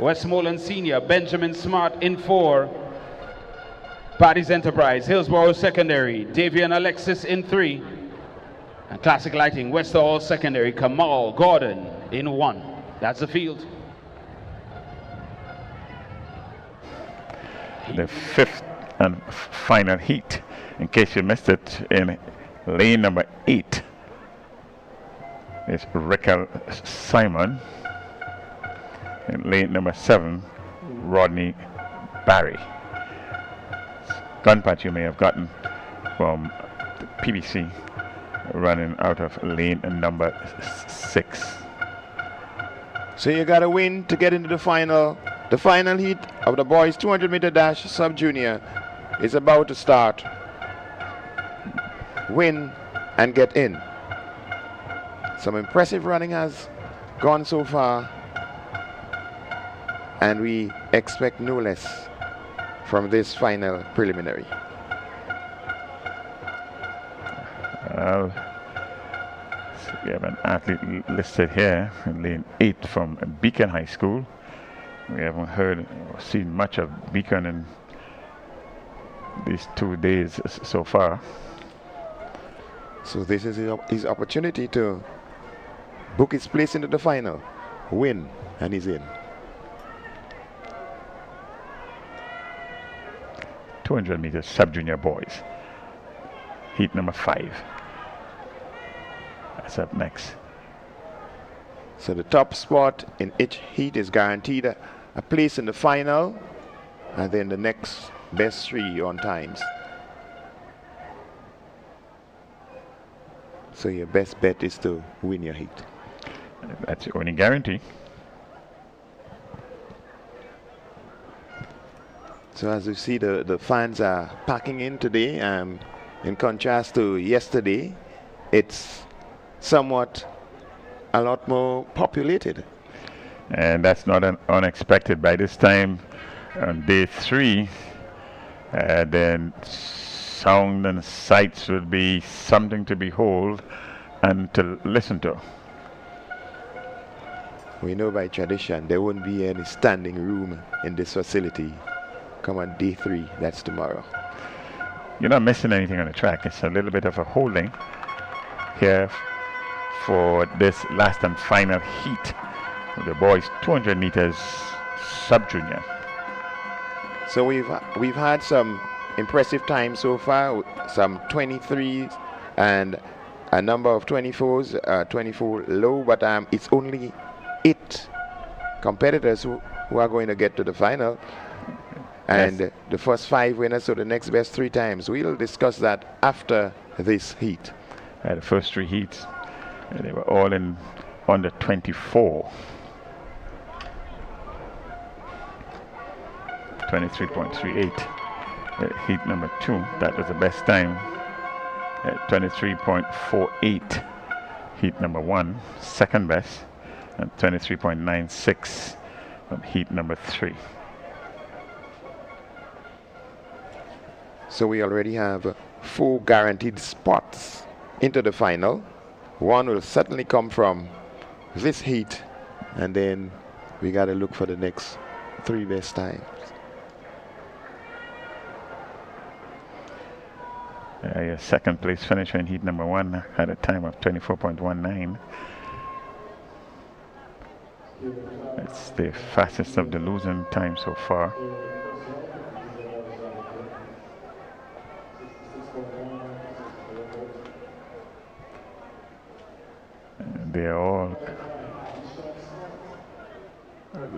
Westmoreland Senior, Benjamin Smart in 4. Paddy's Enterprise, Hillsborough Secondary, Davian Alexis in 3. And Classic Lighting, Westerhall Secondary, Kamal Gordon in 1. That's the field. The 5th and final heat, in case you missed it, in lane number 8 is Rickel Simon. In lane number 7, Rodney Barry. Gunpot you may have gotten from the PBC, running out of lane number 6. So you got to win to get into the final. The final heat of the boys 200-meter dash sub-junior is about to start. Win and get in. Some impressive running has gone so far, and we expect no less from this final preliminary. We have an athlete listed here in lane 8 from Beacon High School. We haven't heard or seen much of Beacon in these 2 days so far. So this is his opportunity to book his place into the final. win, and he's in. 200 meters sub-junior boys. Heat number 5. That's up next. So the top spot in each heat is guaranteed a place in the final, and then the next best 3 on times. So your best bet is to win your heat. That's your only guarantee. So as you see, the fans are packing in today. In contrast to yesterday, it's somewhat a lot more populated. And that's not unexpected. By this time, on day 3, then sound and sights would be something to behold and to listen to. We know by tradition there won't be any standing room in this facility. Come on day 3, that's tomorrow. You're not missing anything on the track. It's a little bit of a holding here for this last and final heat. The boys 200 meters sub-junior. So we've had some impressive times so far, some 23s and a number of 24s, 24 low, but it's only 8 competitors who are going to get to the final. And yes, the first 5 winners, so the next best 3 times. We'll discuss that after this heat. The first 3 heats, they were all in under 24. 23.38. Heat number 2, that was the best time. 23.48. Heat number 1, second best. And 23.96 from heat number 3. So we already have 4 guaranteed spots into the final. 1 will certainly come from this heat, and then we got to look for the next 3 best times. Your second place finisher in heat number 1 had a time of 24.19. It's the fastest of the losing time so far. They're all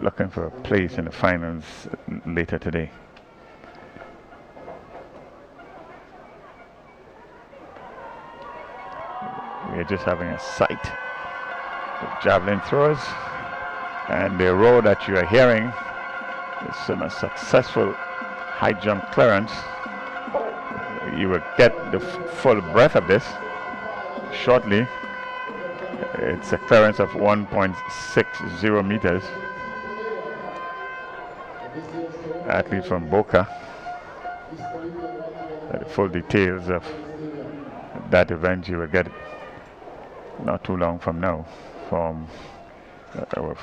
looking for a place in the finals later today. We're just having a sight of javelin throwers, and the row that you are hearing is a successful high jump clearance. You will get the full breadth of this shortly. It's a clearance of 1.60 meters. Athlete from Boca. The full details of that event you will get not too long from now from our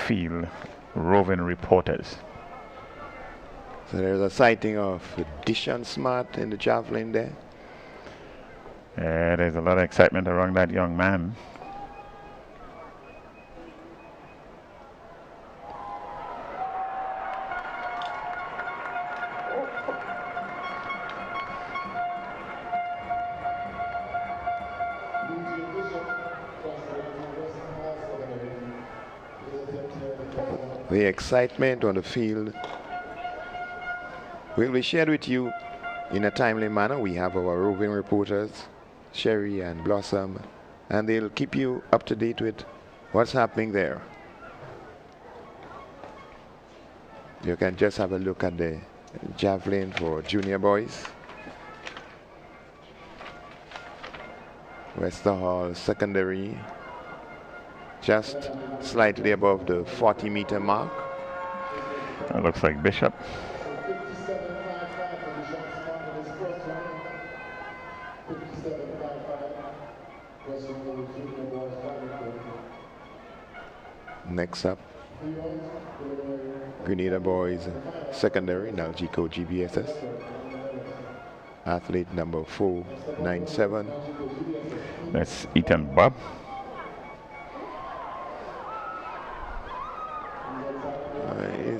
field roving reporters. So there's a sighting of Dishon Smart in the javelin there. There's a lot of excitement around that young man. The excitement on the field will be shared with you in a timely manner. We have our roving reporters, Sherry and Blossom, and they'll keep you up to date with what's happening there. You can just have a look at the javelin for junior boys. Westerhall secondary, just slightly above the 40-meter mark. That looks like Bishop. Next up, Grenada boys secondary, now G-Code GBSS. Athlete number 497. That's Ethan Bob.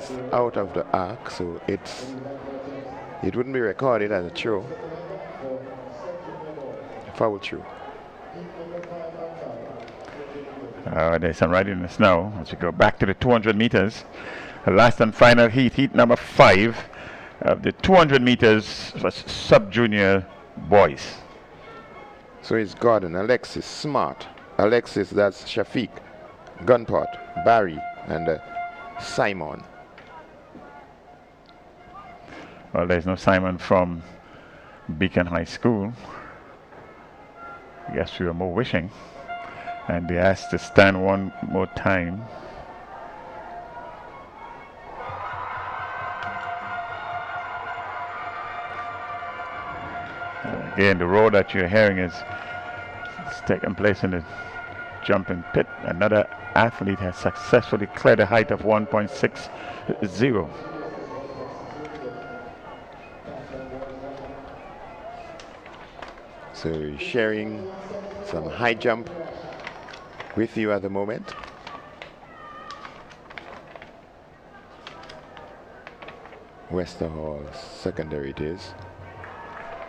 is out of the arc, so it wouldn't be recorded as a throw. Foul throw. There's some riding in the snow as we go back to the 200 meters. The last and final heat, heat number 5 of the 200 meters was sub-junior boys. So it's Gordon, Alexis, Smart. Alexis, that's Shafiq, Gunpot, Barry, and Simon. Well, there's no Simon from Beacon High School. I guess we were more wishing. And they asked to stand one more time. Again, the roar that you're hearing is taking place in the jumping pit. Another athlete has successfully cleared a height of 1.60. So sharing some high jump with you at the moment. Westerhall secondary it is.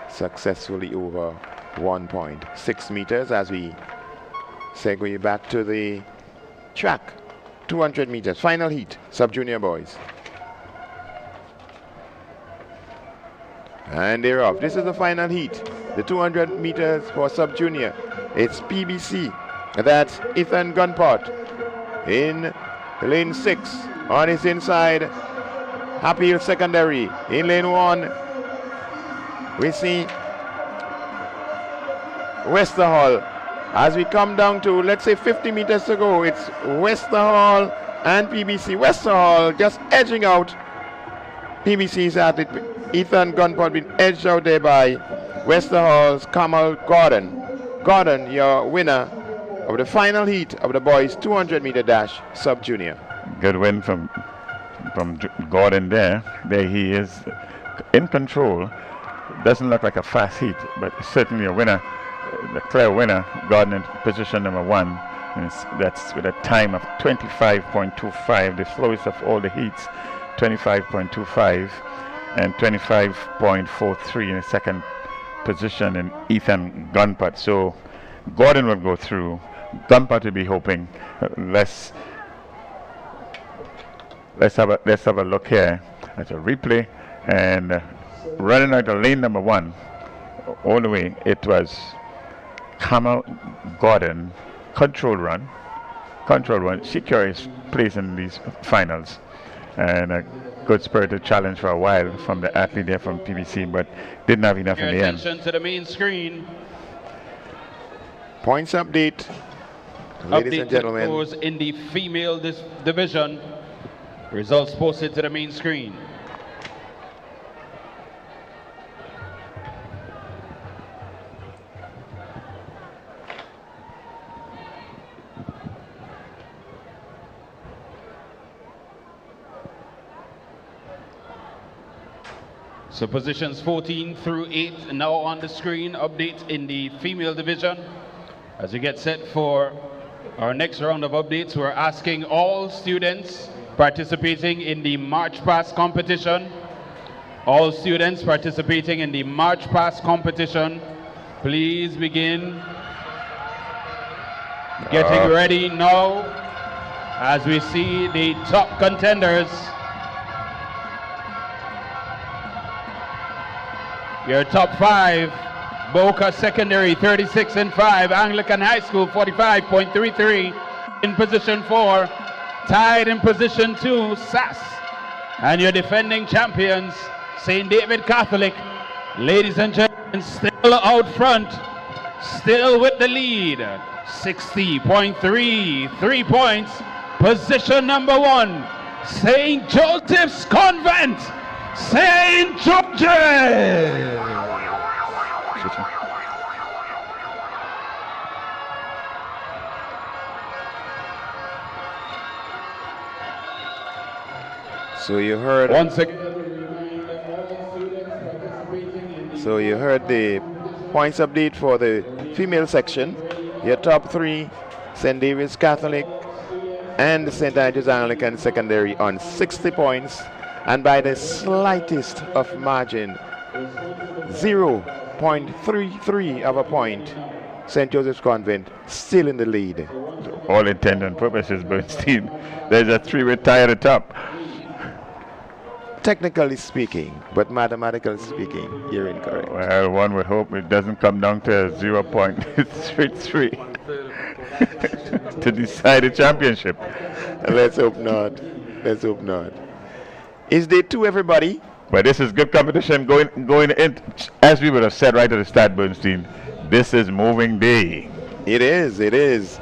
Successfully over 1.6 meters as we segue back to the track. 200 meters, final heat, sub-junior boys. And they're off. This is the final heat. The 200 meters for sub-junior. It's PBC. That's Ethan Gunpot in lane 6. On his inside, Happy Hill Secondary. In lane 1, we see Westerhall. As we come down to, let's say, 50 meters to go, it's Westerhall and PBC. Westerhall just edging out PBC's athlete. Ethan Gunpot being edged out there by Westerhall's Kamal Gordon. Gordon, your winner of the final heat of the boys 200 meter dash sub-junior. Good win from Gordon there. There he is in control. Doesn't look like a fast heat, but certainly a winner. The clear winner, Gordon in position number 1. And that's with a time of 25.25, the slowest of all the heats, 25.25, and 25.43 in the second position in Ethan Gunpot. So Gordon will go through. Gunpot will be hoping. Let's have a look here at a replay, and running out of lane number 1 all the way, it was Kamal Gordon, control run, secure his place in these finals, and a good spirited challenge for a while from the athlete there from PBC, but didn't have enough in the end. Attention to the main screen. Points update, ladies and gentlemen. Scores in the female division. Results posted to the main screen. So positions 14 through 8 now on the screen. Updates in the female division. As we get set for our next round of updates, we're asking all students participating in the March Past competition. All students participating in the March Past competition, please begin getting ready now as we see the top contenders. Your top 5, Boca Secondary 36 and 5, Anglican High School 45.33 in position 4, tied in position 2, SAS, and your defending champions, St. David Catholic. Ladies and gentlemen, still out front, still with the lead, 60.33 points, position number 1, St. Joseph's Convent, St. George's. So you heard once again. So you heard the points update for the female section. Your top 3, St. David's Catholic, and the St. Andrews Anglican Secondary on 60 points, and by the slightest of margin, 0.33 of a point, St. Joseph's Convent still in the lead. To all intents and purposes, Bernstein, there's a three-way tie at the top. Technically speaking, but mathematically speaking, you're incorrect. Well, one would hope it doesn't come down to 0.33 to decide the championship. Let's hope not. Let's hope not. Is day 2, everybody? But this is good competition going in, as we would have said right at the start, Bernstein. This is moving day. It is, it is.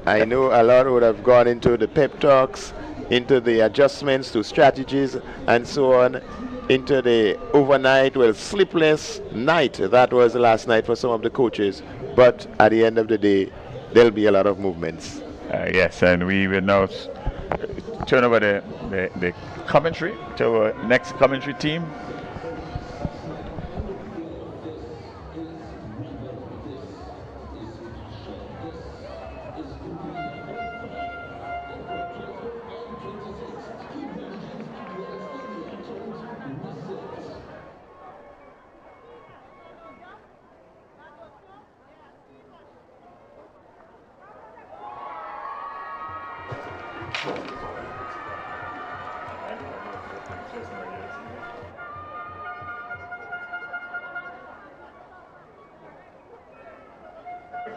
I know a lot would have gone into the pep talks, into the adjustments to strategies and so on, into the overnight, well, sleepless night that was last night for some of the coaches. But at the end of the day, there'll be a lot of movements. Yes, and we will now turn over the commentary to our next commentary team.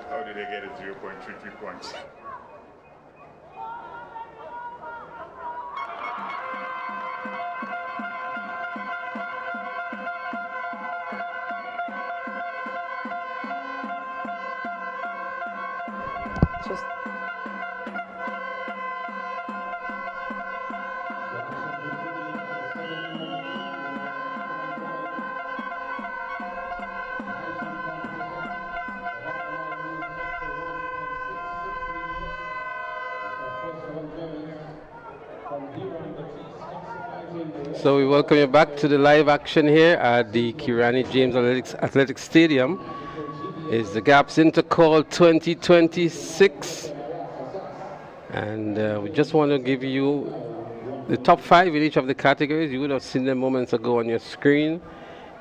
How did they get it 0.33 points? Just So we welcome you back to the live action here at the Kirani James Athletic Stadium. It's the GAPS Intercol 2026. And we just want to give you the top 5 in each of the categories. You would have seen them moments ago on your screen.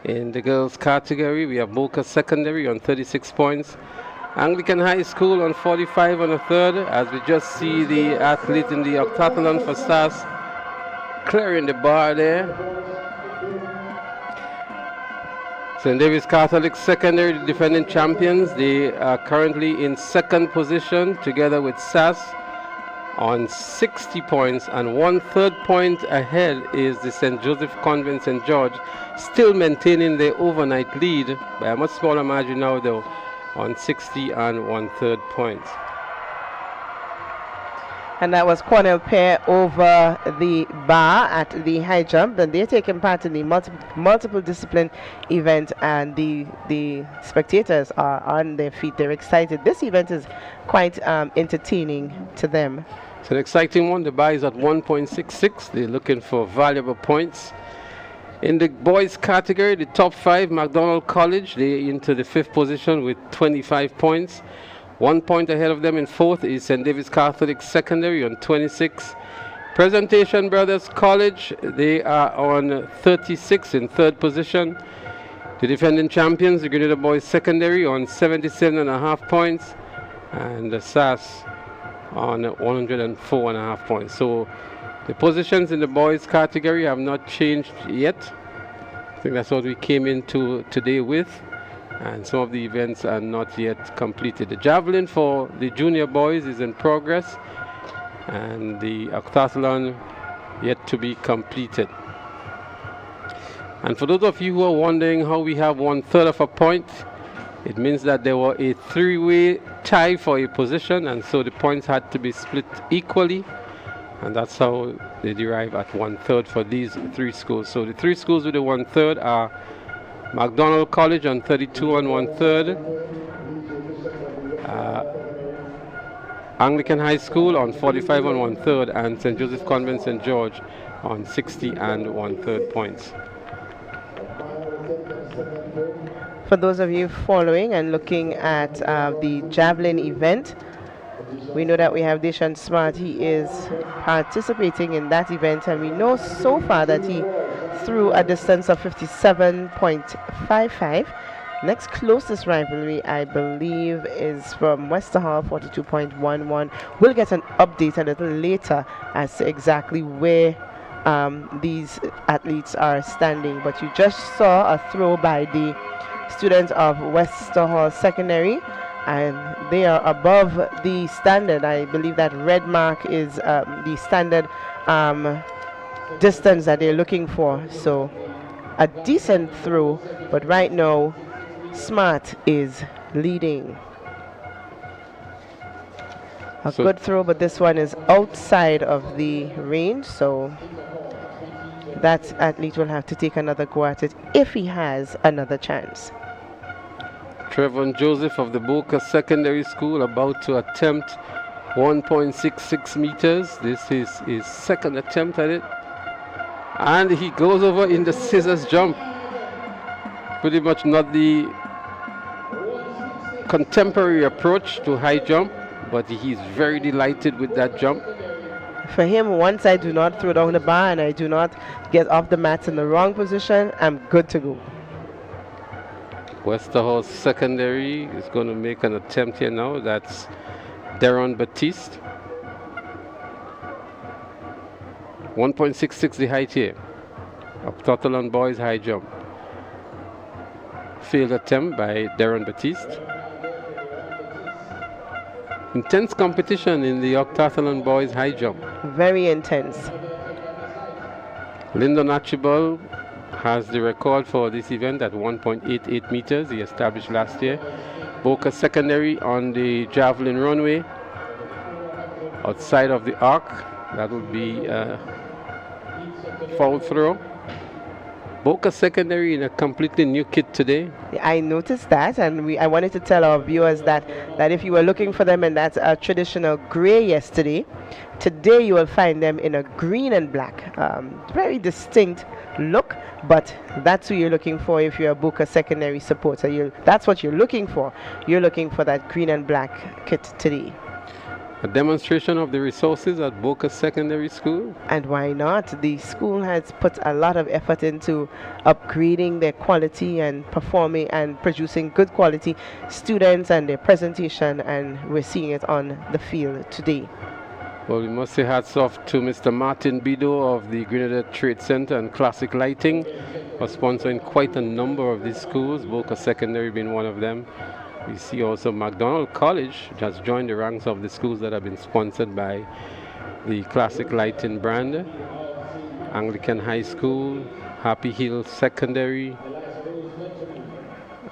In the girls category, we have Boca Secondary on 36 points. Anglican High School on 45 on the third, as we just see the athlete in the octathlon for SAS clearing the bar there. St. David's Catholic Secondary, the defending champions, they are currently in second position together with SAS on 60 points, and 1/3 point ahead is the St. Joseph Convent St. George, still maintaining their overnight lead by a much smaller margin now though, on 60 and 1/3 points. And that was Cornell Pair over the bar at the high jump. And they're taking part in the multiple discipline event, and the spectators are on their feet. They're excited. This event is quite entertaining to them. It's an exciting one. The bar is at 1.66. They're looking for valuable points. In the boys category, the top 5, McDonald College, they're into the 5th position with 25 points. 1 point ahead of them in 4th is St. David's Catholic Secondary on 26. Presentation Brothers College, they are on 36 in 3rd position. The defending champions, the Grenada Boys Secondary, on 77.5 points. And the SAS on 104.5 points. So the positions in the boys category have not changed yet. I think that's what we came into today with. And some of the events are not yet completed. The javelin for the junior boys is in progress, and the octathlon yet to be completed. And for those of you who are wondering how we have 1/3 of a point, it means that there were a 3-way tie for a position, and so the points had to be split equally, and that's how they derive at 1/3 for these 3 schools. So the 3 schools with the 1/3 are McDonald College on 32 and 1/3, Anglican High School on 45 and 1/3, and St. Joseph Convent St. George on 60 and 1/3 points. For those of you following and looking at the javelin event, We know that we have Deshaun Smart. He is participating in that event, and we know so far that he threw a distance of 57.55. Next closest rivalry, I believe, is from Westerhall, 42.11. We'll get an update a little later as to exactly where these athletes are standing. But you just saw a throw by the students of Westerhall Secondary, and they are above the standard. I believe that red mark is the standard distance that they're looking for. So a decent throw, but right now Smart is leading. A good throw, but this one is outside of the range, so that athlete will have to take another go at it if he has another chance. Trevor Joseph of the Boca Secondary School about to attempt 1.66 meters. This is his second attempt at it. And he goes over in the scissors jump. Pretty much not the contemporary approach to high jump, but he's very delighted with that jump. For him, once I do not throw down the bar and I do not get off the mat in the wrong position, I'm good to go. Westerhall Secondary is going to make an attempt here now. That's Deron Batiste. 1.66 the height here of Totalan boys high jump. Failed attempt by Deron Batiste. Intense competition in the Octathlon boys high jump. Very intense. Lyndon Archibald has the record for this event at 1.88 meters. He established last year. Boca Secondary on the javelin runway outside of the arc. That would be a foul throw. Boca Secondary in a completely new kit today. I noticed that, and I wanted to tell our viewers that if you were looking for them in that traditional gray yesterday, today you will find them in a green and black. Very distinct look, but that's who you're looking for if you're a Boca Secondary supporter. That's what you're looking for. You're looking for that green and black kit today. A demonstration of the resources at Boca Secondary School. And why not? The school has put a lot of effort into upgrading their quality and performing and producing good quality students and their presentation, and we're seeing it on the field today. Well, we must say hats off to Mr. Martin Bido of the Grenada Trade Center and Classic Lighting for sponsoring quite a number of these schools, Boca Secondary being one of them. We see also McDonald College just joined the ranks of the schools that have been sponsored by the Classic Lighting brand. Anglican High School, Happy Hill Secondary.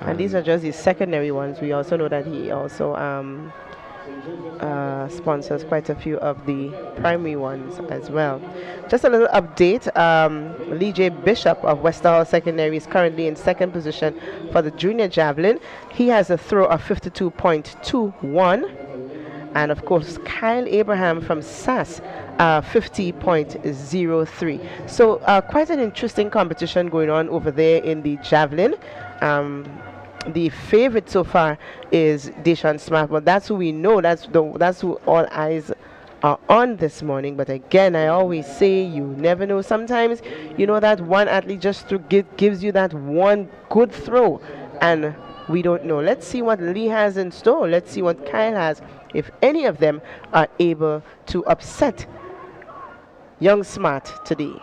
And these are just the secondary ones. We also know that he also sponsors quite a few of the primary ones as well. Just a little update. Lee J. Bishop of Westerhall Secondary is currently in second position for the junior javelin. He has a throw of 52.21. And of course, Kyle Abraham from SAS, 50.03. So quite an interesting competition going on over there in the javelin. The favorite so far is Deshaun Smart, but that's who we know. That's who all eyes are on this morning. But again, I always say you never know. Sometimes you know that one athlete just gives you that one good throw, and we don't know. Let's see what Lee has in store. Let's see what Kyle has. If any of them are able to upset young Smart today.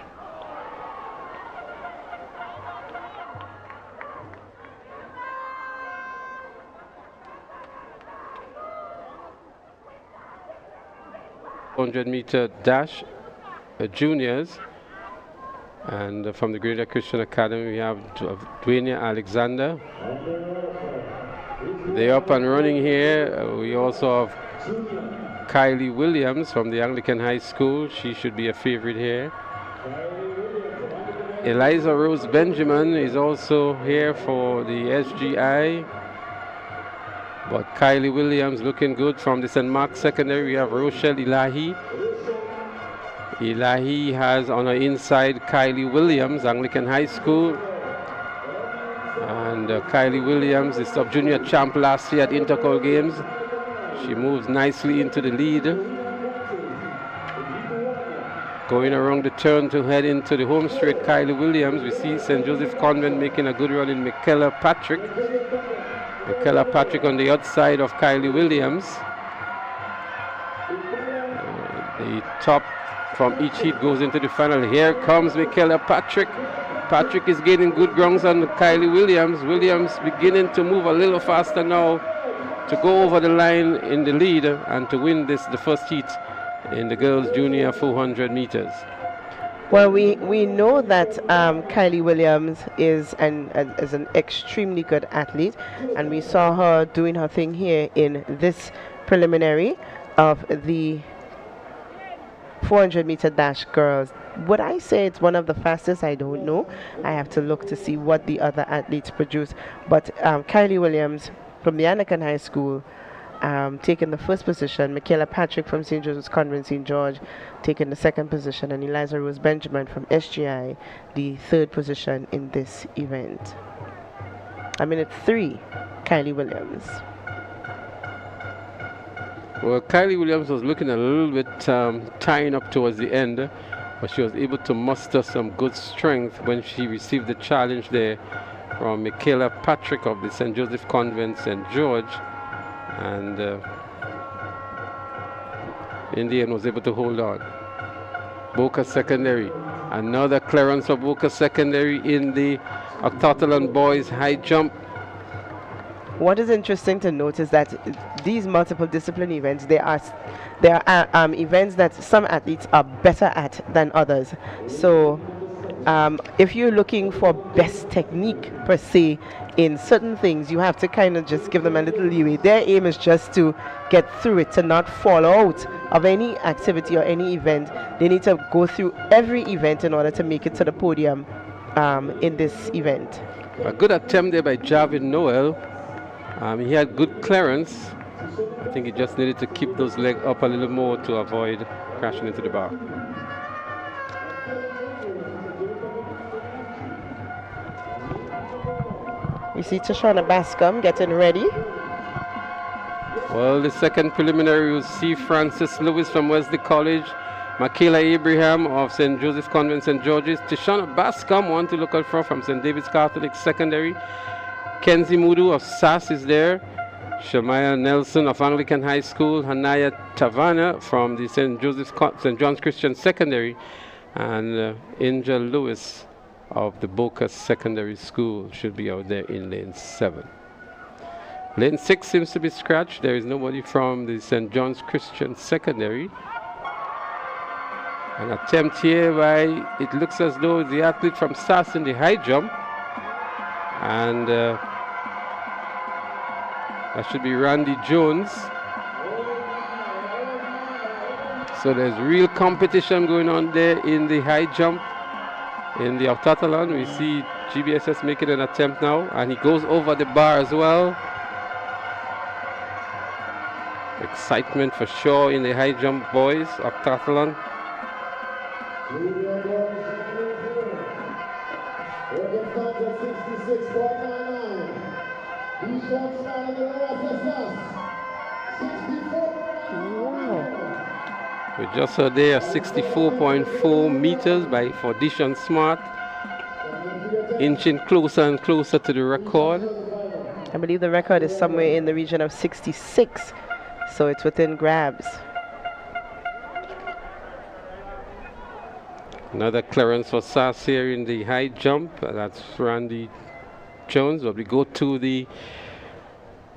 Meter dash juniors, and from the Grenada Christian Academy we have Dwayne Alexander. They're up and running here. We also have Kylie Williams from the Anglican High School. She should be a favorite here. Eliza Rose Benjamin is also here for the SGI. But Kylie Williams looking good from the St. Mark Secondary. We have Rochelle Elahi. Elahi has on her inside Kylie Williams, Anglican High School. And Kylie Williams, the sub-junior champ last year at Intercol Games. She moves nicely into the lead. Going around the turn to head into the home straight, Kylie Williams. We see St. Joseph's Convent making a good run in Michaela Patrick. Michaela Patrick on the outside of Kylie Williams. The top from each heat goes into the final. Here comes Michaela Patrick. Patrick is gaining good grounds on Kylie Williams. Williams beginning to move a little faster now to go over the line in the lead and to win the first heat in the girls' junior 400 meters. Well, we know that Kylie Williams is an extremely good athlete, and we saw her doing her thing here in this preliminary of the 400-meter dash girls. Would I say it's one of the fastest? I don't know. I have to look to see what the other athletes produce. But Kylie Williams from the Anakin High School taking the first position. Michaela Patrick from St. Joseph's Convent St. George taking the second position. And Eliza Rose Benjamin from SGI the third position in this event. I mean, it's 3, Kylie Williams. Well, Kylie Williams was looking a little bit tying up towards the end, but she was able to muster some good strength when she received the challenge there from Michaela Patrick of the St. Joseph Convent St. George, and in the end was able to hold on. Boca Secondary, another clearance of Boca Secondary in the Octathlon boys high jump. What is interesting to note is that these multiple discipline events, there are events that some athletes are better at than others. So if you're looking for best technique per se in certain things, you have to kind of just give them a little leeway. Their aim is just to get through it, to not fall out of any activity or any event. They need to go through every event in order to make it to the podium in this event. A good attempt there by Javin Noel. He had good clearance. I think he just needed to keep those legs up a little more to avoid crashing into the bar. We see Tashana Bascom getting ready. Well, the second preliminary, we'll see Francis Lewis from Wesley College, Michaela Abraham of St. Joseph's Convent St. George's, Tashana Bascom, one to look out for from St. David's Catholic Secondary, Kenzie Mudu of SAS is there, Shamaya Nelson of Anglican High School, Hanaya Tavana from the St. John's Christian Secondary, and Angel Lewis of the Boca Secondary School should be out there in lane 7. Lane 6 seems to be scratched. There is nobody from the St. John's Christian Secondary. An attempt here by, it looks as though the athlete from SAS in the high jump. And that should be Randy Jones. So there's real competition going on there in the high jump. In the Octathlon, we see GBSS making an attempt now, and he goes over the bar as well. Excitement for sure in the high jump boys Octathlon. We just heard there 64.4 meters for Dishon Smart, inching closer and closer to the record. I believe the record is somewhere in the region of 66, so it's within grabs. Another clearance for SAS here in the high jump. That's Randy Jones. But we go to the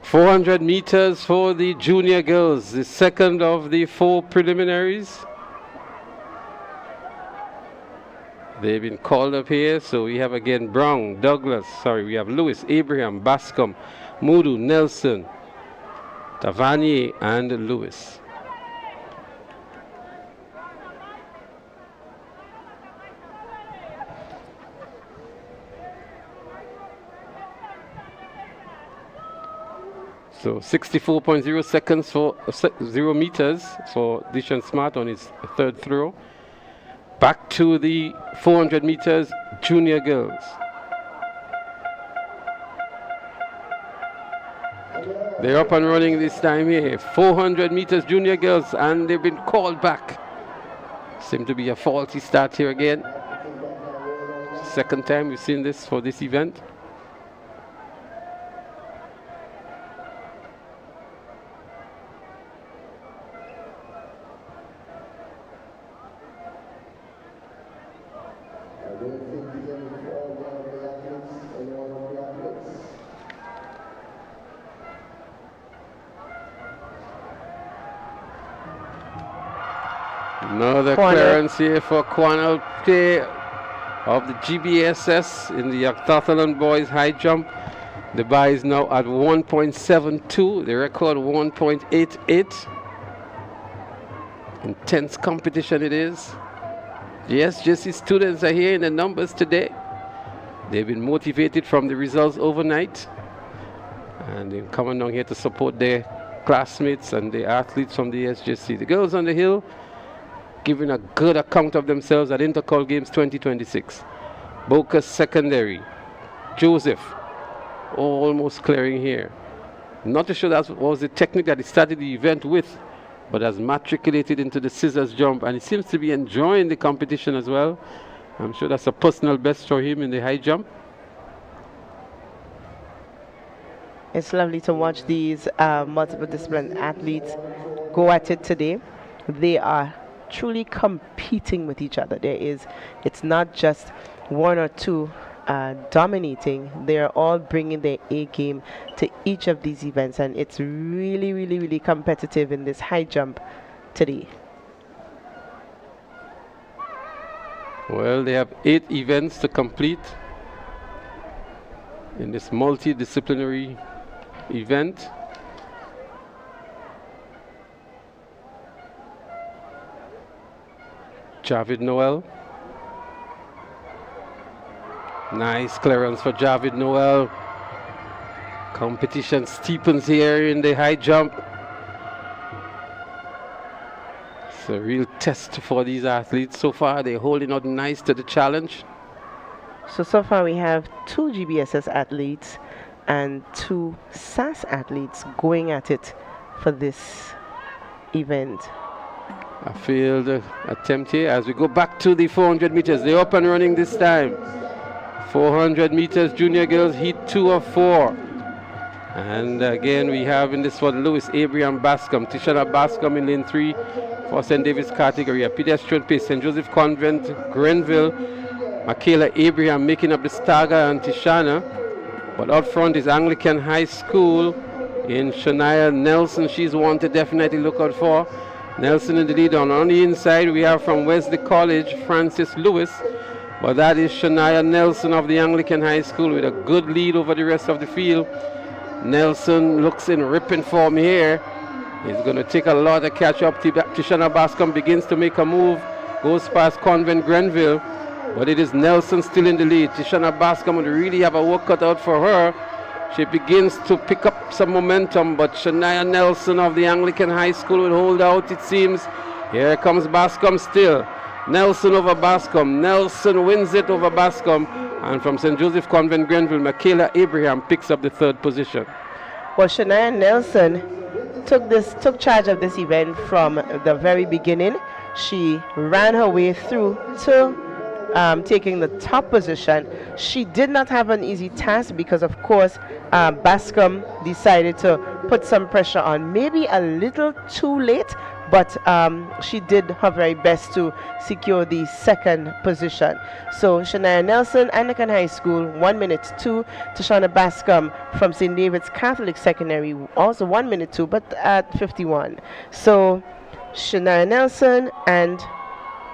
400 meters for the junior girls, the second of the 4 preliminaries. They've been called up here, so we have again Brown, Douglas, we have Lewis, Abraham, Bascom, Mudu, Nelson, Tavani, and Lewis. So 64.0 seconds for 0 meters for Dishon Smart on his third throw. Back to the 400 meters junior girls. They're up and running this time here. 400 meters junior girls, and they've been called back. Seem to be a faulty start here again. Second time we've seen this for this event. Another clearance here for Quanal K of the GBSS in the octathlon boys high jump. The bar is now at 1.72, the record 1.88. Intense competition it is. Yes, JC students are here in the numbers today. They've been motivated from the results overnight, and they're coming down here to support their classmates and the athletes from the SJC. The girls on the hill giving a good account of themselves at Intercol Games 2026. Boca Secondary, Joseph, almost clearing here. Not too sure that was the technique that he started the event with, but has matriculated into the scissors jump, and he seems to be enjoying the competition as well. I'm sure that's a personal best for him in the high jump. It's lovely to watch these multiple discipline athletes go at it today. They are truly competing with each other. It's not just one or two dominating. They're all bringing their A game to each of these events, and it's really, really, really competitive in this high jump today. Well, they have 8 events to complete in this multidisciplinary event. Javid Noel. Nice clearance for Javid Noel. Competition steepens here in the high jump. It's a real test for these athletes. So far, they're holding out nice to the challenge. So far we have 2 GBSS athletes and 2 SAS athletes going at it for this event. A failed attempt here as we go back to the 400 meters. They're up and running this time. 400 meters junior girls heat 2 of 4. And again we have in this one Lewis Abraham Bascom, Tishana Bascom in lane 3 for St. David's category. A pedestrian pace, St. Joseph Convent, Grenville, Michaela Abraham making up the stagger and Tishana. But up front is Anglican High School in Shania Nelson. She's one to definitely look out for. Nelson in the lead. On the inside we have from Wesley College, Francis Lewis. But that is Shania Nelson of the Anglican High School with a good lead over the rest of the field. Nelson looks in ripping form here. He's going to take a lot to catch up. Tishana Bascom begins to make a move. Goes past Convent Grenville. But it is Nelson still in the lead. Tishana Bascom would really have a work cut out for her. She begins to pick up some momentum, but Shania Nelson of the Anglican High School will hold out, it seems. Here comes Bascom still. Nelson over Bascom. Nelson wins it over Bascom. And from St. Joseph Convent Grenville, Michaela Abraham picks up the 3rd position. Well, Shania Nelson took charge of this event from the very beginning. She ran her way through to taking the top position. She did not have an easy task because, of course, Bascom decided to put some pressure on, maybe a little too late, but she did her very best to secure the 2nd position. So Shania Nelson, Anglican High School, 1 minute 2. Tishana Bascom from St. David's Catholic Secondary, also 1 minute 2, but at 51. So Shania Nelson and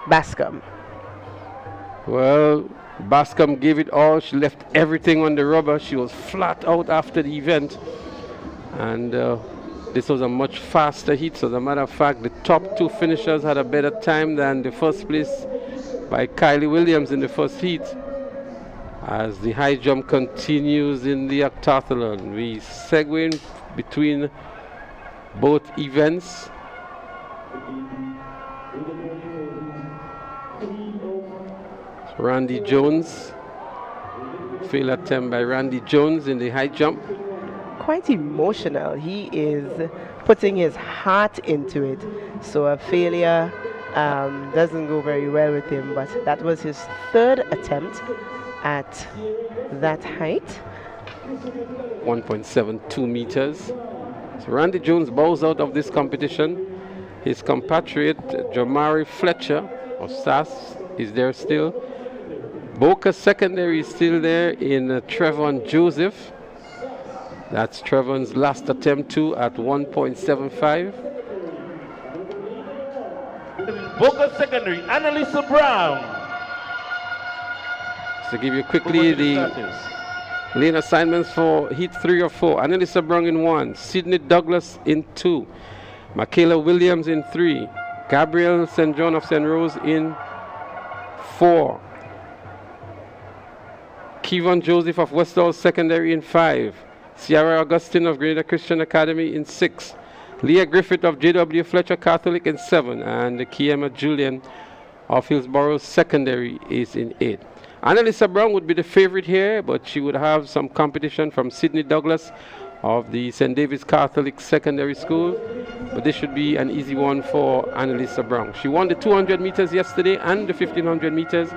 Bascom. Well, Bascom gave it all. She left everything on the rubber. She was flat out after the event. And this was a much faster heat. So as a matter of fact, the top 2 finishers had a better time than the first place by Kylie Williams in the first heat. As the high jump continues in the octathlon, we segue in between both events. Randy Jones, failed attempt by Randy Jones in the high jump. quite emotional. He is putting his heart into it. So a failure doesn't go very well with him, but that was his third attempt at that height. 1.72 meters. So Randy Jones bows out of this competition. His compatriot Jamari Fletcher of SAS is there still. Boca Secondary is still there in Trevon Joseph. That's Trevon's last attempt too at 1.75. Boca Secondary, Annalisa Brown. So give you quickly the lane assignments for heat 3 or 4. Annalisa Brown in 1, Sydney Douglas in 2, Michaela Williams in 3, Gabrielle St. John of St. Rose in 4, Kevon Joseph of Westall Secondary in 5, Ciara Augustine of Grenada Christian Academy in 6, Leah Griffith of J.W. Fletcher Catholic in 7, and Kiema Julian of Hillsborough Secondary is in 8. Annalisa Brown would be the favorite here, but she would have some competition from Sydney Douglas of the St. David's Catholic Secondary School, but this should be an easy one for Annalisa Brown. She won the 200 meters yesterday and the 1500 meters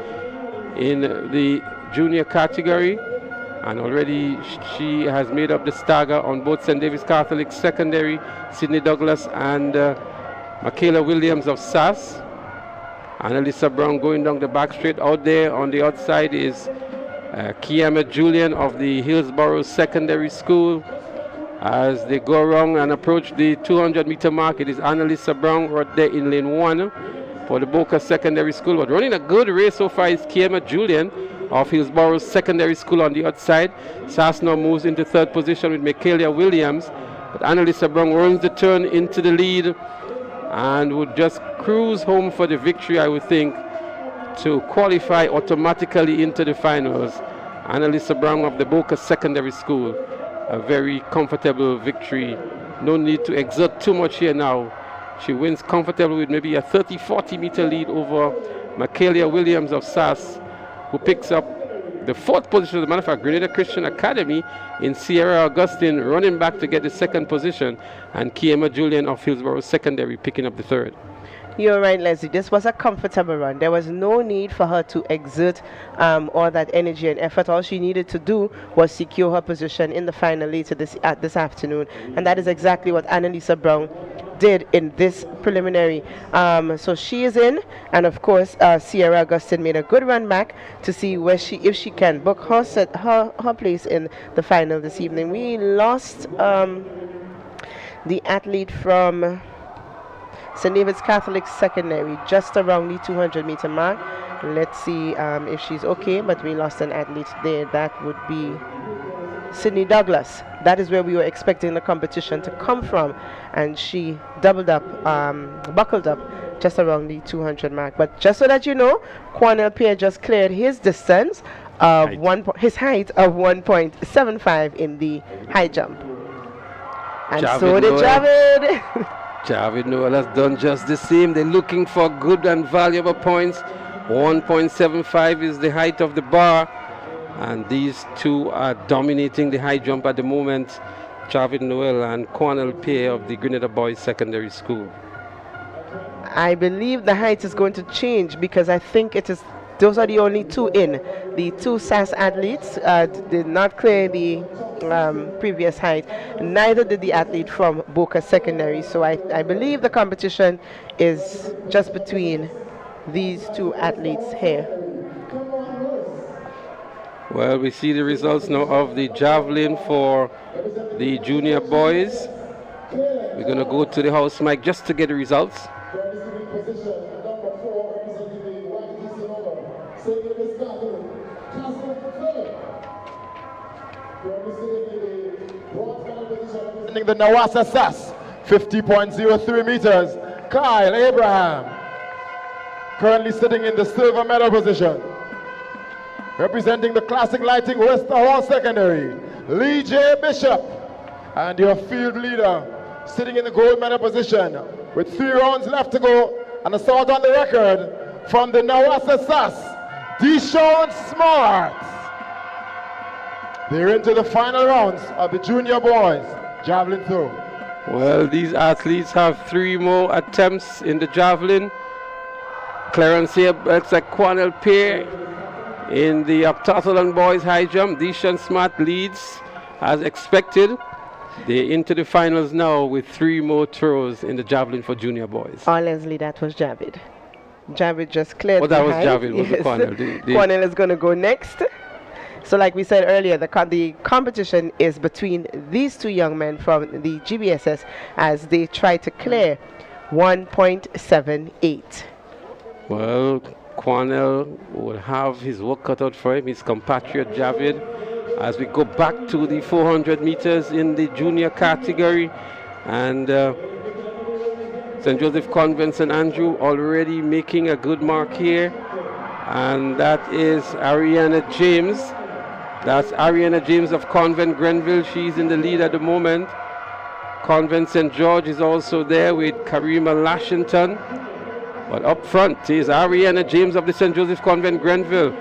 in the junior category, and already she has made up the stagger on both St. David's Catholic Secondary, Sydney Douglas and Michaela Williams of SAS. Annalisa Brown going down the back straight. Out there on the outside is Kiema Julian of the Hillsborough Secondary School. As they go around and approach the 200 meter mark, it is Annalisa Brown right there in lane 1 for the Boca Secondary School. But running a good race so far is Kiema Julian of Hillsborough Secondary School on the outside. SAS now moves into 3rd position with Michaela Williams. But Annalisa Brown runs the turn into the lead and would just cruise home for the victory, I would think, to qualify automatically into the finals. Annalisa Brown of the Boca Secondary School, a very comfortable victory. No need to exert too much here now. She wins comfortably with maybe a 30-40 meter lead over Michaela Williams of SAS, who picks up the 4th position. As a matter of fact, Grenada Christian Academy in Sierra Augustine running back to get the 2nd position, and Kiema Julian of Hillsborough Secondary picking up the 3rd. You're right, Leslie. This was a comfortable run. There was no need for her to exert all that energy and effort. All she needed to do was secure her position in the final later this afternoon, and that is exactly what Annalisa Brown did in this preliminary. So she is in, and of course Sierra Augustine made a good run back to see where if she can book her place in the final this evening. We lost the athlete from St. David's Catholic Secondary just around the 200 meter mark. Let's see if she's okay, but we lost an athlete there. That would be Sydney Douglas. That is where we were expecting the competition to come from, and she buckled up just around the 200 mark. But just so that you know, Cornell Pierre just cleared his distance of his height of 1.75 in the high jump. And Javid so did Javid. Javid Noel has done just the same. They're looking for good and valuable points. 1.75 is the height of the bar, and these two are dominating the high jump at the moment. Javid Noel and Cornell Pierre of the Grenada Boys Secondary School. I believe the height is going to change because I think those are the only two in. The two SAS athletes did not clear the previous height. Neither did the athlete from Boca Secondary. So I believe the competition is just between these two athletes here. Well, we see the results now of the javelin for the junior boys. We're going to go to the house mic just to get the results. The Nawasa SAS, 50.03 meters, Kyle Abraham. Currently sitting in the silver medal position. Representing the Classic Lighting West Hall Secondary, Lee J. Bishop. And your field leader sitting in the gold medal position with 3 rounds left to go. And assault on the record from the Nawasa SAS, Deshaun Smart. They're into the final rounds of the junior boys javelin throw. Well, these athletes have 3 more attempts in the javelin. Clarence here looks like Quanel Pear in the Octathlon boys high jump. Deshaun Smart leads as expected. They're into the finals now with 3 more throws in the javelin for junior boys. Oh, Leslie, that was Javid. Javid just cleared. Oh, that was behind. Javid, was the Quanel. Quanel is going to go next. So like we said earlier, the competition is between these 2 young men from the GBSS as they try to clear 1.78. Well, Quanel will have his work cut out for him, his compatriot Javid, as we go back to the 400 meters in the junior category. And St. Joseph Convent St. Andrew already making a good mark here. And that is Ariana James. That's Ariana James of Convent Grenville. She's in the lead at the moment. Convent St. George is also there with Karima Lashington. But up front is Ariana James of the St. Joseph Convent Grenville.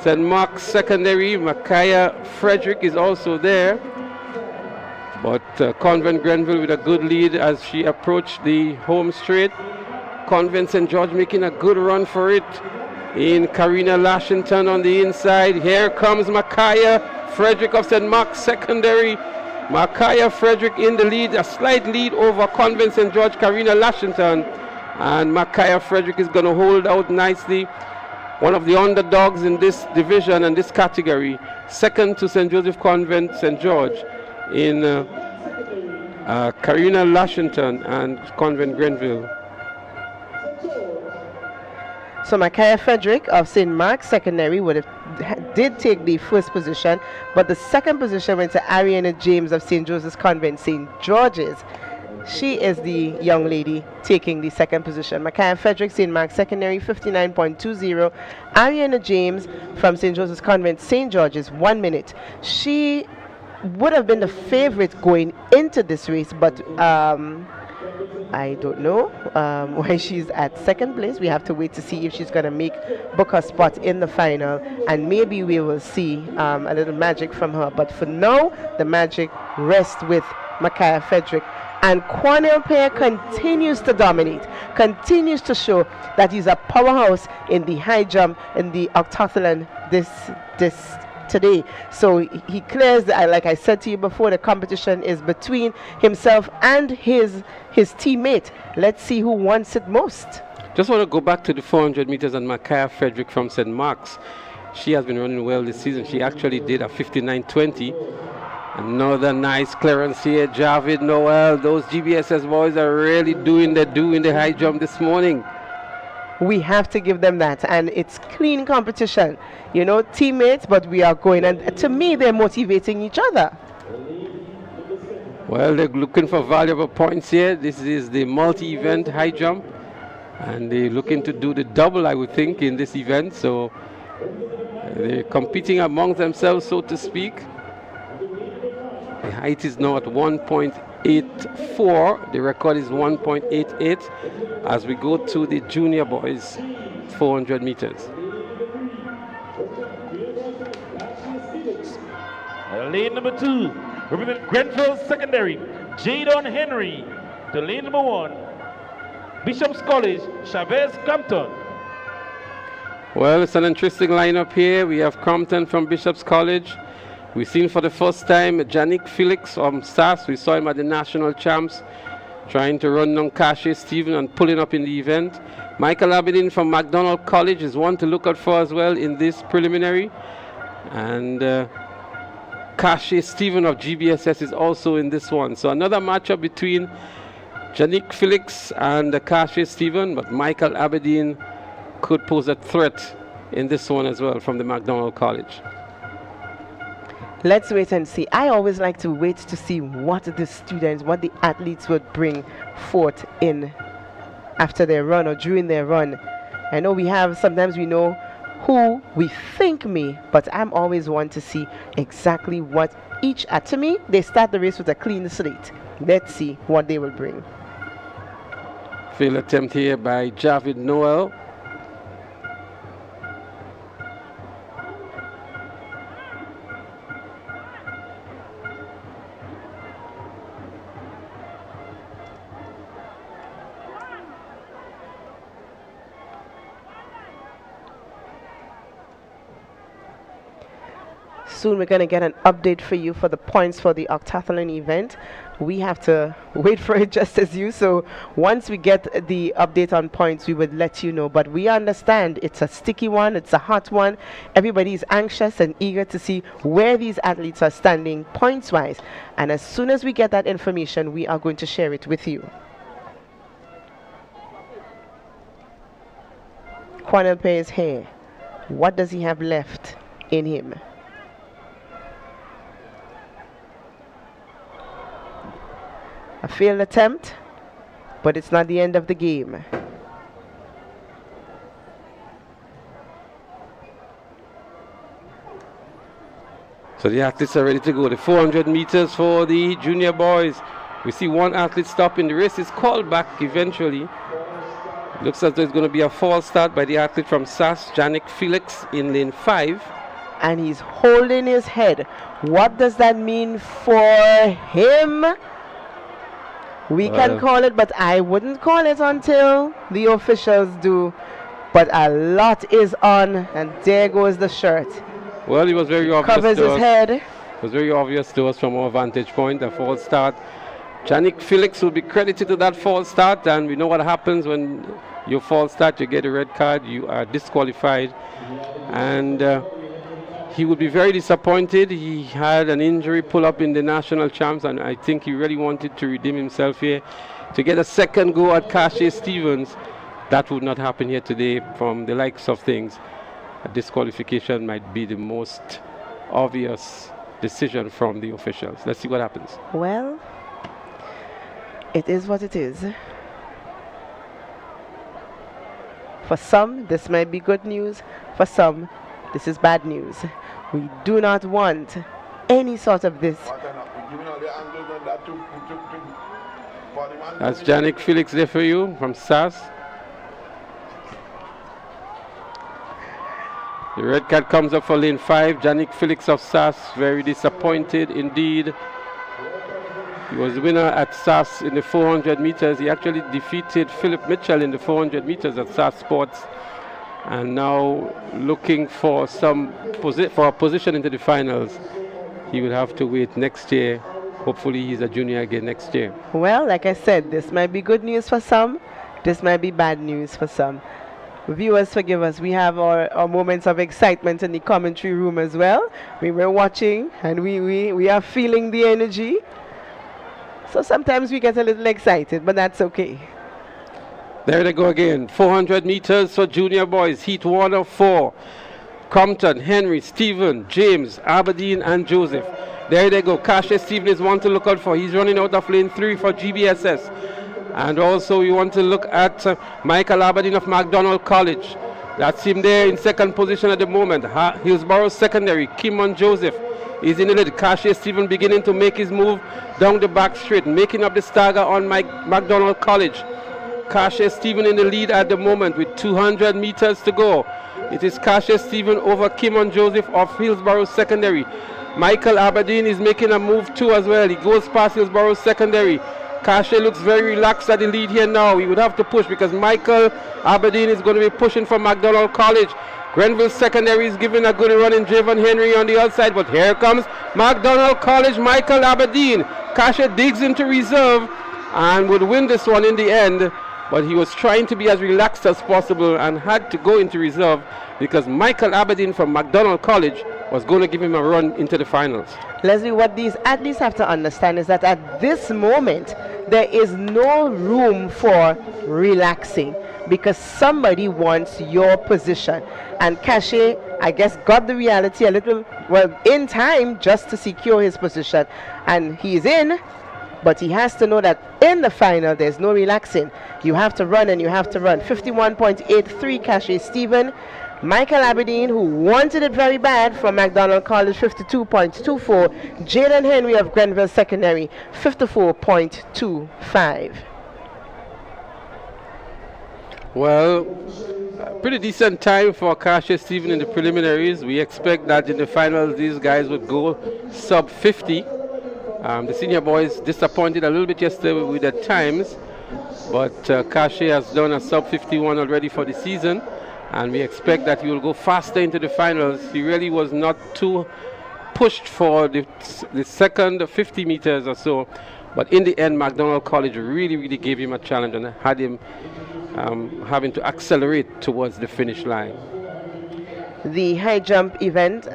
St. Mark's Secondary, Micaiah Frederick is also there. But Convent Grenville with a good lead as she approached the home straight. Convent St. George making a good run for it in Karina Lashington on the inside. Here comes Micaiah Frederick of St. Mark's Secondary. Micaiah Frederick in the lead, a slight lead over Convent St. George, Karina Lashington. And Micaiah Frederick is going to hold out nicely. One of the underdogs in this division and this category. Second to St. Joseph Convent St. George in Karina Lashington and Convent Grenville. So Micaiah Frederick of St. Mark's Secondary did take the first position, but the second position went to Ariana James of St. Joseph's Convent St. George's. She is the young lady taking the second position. Micaiah Frederick, St. Mark's Secondary, 59.20. Ariana James from St. Joseph's Convent St. George's, 1 minute. She would have been the favorite going into this race, but I don't know why she's at second place. We have to wait to see if she's going to book her spot in the final, and maybe we will see a little magic from her. But for now, the magic rests with Micaiah Frederick. And Quanel Pear continues to dominate, continues to show that he's a powerhouse in the high jump, in the octathlon this today. So he clears, like I said to you before, the competition is between himself and his teammate. Let's see who wants it most. Just want to go back to the 400 meters and Micaiah Frederick from St. Mark's. She has been running well this season. She actually did a 59.20. Another nice clearance here, Javid Noel. Those GBSS boys are really doing their due in the high jump this morning. We have to give them that, and it's clean competition. You know, teammates, but we are going, and to me, they're motivating each other. Well, they're looking for valuable points here. This is the multi-event high jump, and they're looking to do the double, I would think, in this event. So they're competing among themselves, so to speak. The height is now at 1.84. The record is 1.88 as we go to the junior boys 400 meters. Lane number 2, representing Grenville Secondary, Jadon Henry. To lane number 1, Bishop's College, Chavez Compton. Well, it's an interesting lineup here. We have Compton from Bishop's College. We've seen for the first time Janik Felix from SAS. We saw him at the national champs trying to run down Cache Stephen and pulling up in the event. Michael Abedin from McDonald College is one to look out for as well in this preliminary. And Cache Stephen of GBSS is also in this one. So another matchup between Janik Felix and Cache Stephen, but Michael Abedin could pose a threat in this one as well from the McDonald College. Let's wait and see. I always like to wait to see what the students, what the athletes would bring forth in after their run or during their run. I know sometimes we know who we think may, but I'm always one to see exactly what each, to me, they start the race with a clean slate. Let's see what they will bring. Failed attempt here by Javid Noel. soon we're going to get an update for you for the points for the octathlon event. We have to wait for it just as you. So once we get the update on points, we would let you know. But we understand it's a sticky one. It's a hot one. Everybody is anxious and eager to see where these athletes are standing points-wise. And as soon as we get that information, we are going to share it with you. Quanelpe is here. What does he have left in him? A failed attempt, but it's not the end of the game. So the athletes are ready to go. The 400 meters for the junior boys. We see one athlete stopping. The race is called back eventually. Looks as though it's going to be a false start by the athlete from SAS, Janik Felix, in lane 5. And he's holding his head. What does that mean for him? We can call it, but I wouldn't call it until the officials do. But a lot is on, and there goes the shirt. Well, it was very obvious. Covers his head. It was very obvious to us from our vantage point, a false start. Janik Felix will be credited to that false start, and we know what happens when you false start, you get a red card, you are disqualified. And he would be very disappointed. He had an injury pull up in the national champs, and I think he really wanted to redeem himself here to get a second go at Cache Stevens. That would not happen here today from the likes of things. A disqualification might be the most obvious decision from the officials. Let's see what happens. Well, it is what it is. For some, this might be good news. For some, this is bad news. We do not want any sort of this. That's Janik Felix there for you from SAS. The red card comes up for lane 5. Janik Felix of SAS, very disappointed indeed. He was the winner at SAS in the 400 meters. He actually defeated Philip Mitchell in the 400 meters at SAS Sports. And now looking for a position into the finals. He will have to wait next year. Hopefully he's a junior again next year. Well, like I said, this might be good news for some. This might be bad news for some. Viewers, forgive us. We have our moments of excitement in the commentary room as well. We were watching and we are feeling the energy. So sometimes we get a little excited, but that's okay. There they go again. 400 meters for junior boys. Heat 1 of 4. Compton, Henry, Stephen, James, Aberdeen, and Joseph. There they go. Cache Stephen is one to look out for. He's running out of lane 3 for GBSS. And also we want to look at Michael Aberdeen of MacDonald College. That's him there in second position at the moment. Hillsborough Secondary, Kimon Joseph is in the lead. Cache Stephen beginning to make his move down the back straight, making up the stagger on MacDonald College. Cache Stephen in the lead at the moment with 200 meters to go. It is Cache Stephen over Kimon Joseph of Hillsborough Secondary. Michael Aberdeen is making a move too as well. He goes past Hillsborough Secondary. Cache looks very relaxed at the lead here now. He would have to push because Michael Aberdeen is going to be pushing for MacDonald College. Grenville Secondary is giving a good run in Javon Henry on the outside, but here comes MacDonald College, Michael Aberdeen. Cache digs into reserve and would win this one in the end, but he was trying to be as relaxed as possible and had to go into reserve because Michael Aberdeen from MacDonald College was going to give him a run into the finals. Leslie, what these athletes have to understand is that at this moment, there is no room for relaxing because somebody wants your position. And Cache, I guess, got the reality a little, well, in time just to secure his position. And he's in, but he has to know that in the final, there's no relaxing. You have to run and you have to run. 51.83 Cache Stephen. Michael Aberdeen, who wanted it very bad from MacDonald College, 52.24. Jaden Henry of Grenville Secondary, 54.25. Well, pretty decent time for Cache Stephen in the preliminaries. We expect that in the finals these guys would go sub 50. The senior boys disappointed a little bit yesterday with their times, but Cache has done a sub 51 already for the season, and we expect that he will go faster into the finals. He really was not too pushed for the second 50 meters or so, but in the end, McDonald College really gave him a challenge and had him having to accelerate towards the finish line. The high jump event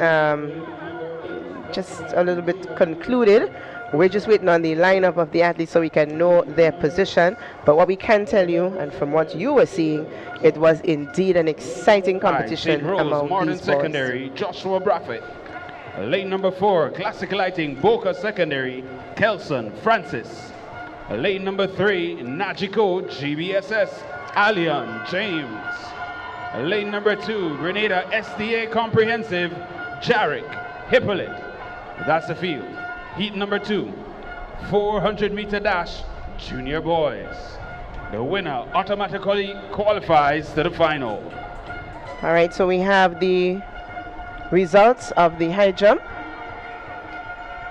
just a little bit concluded. We're just waiting on the lineup of the athletes so we can know their position. But what we can tell you, and from what you were seeing, it was indeed an exciting competition among Modern these Secondary, boys. Joshua Braffett. Lane number 4, Classic Lighting, Boca Secondary, Kelson Francis. Lane number 3, Najiko, GBSS, Allian James. Lane number 2, Grenada SDA Comprehensive, Jarek Hippolyte. That's the field. Heat number 2, 400-meter dash, junior boys. The winner automatically qualifies to the final. All right, so we have the results of the high jump.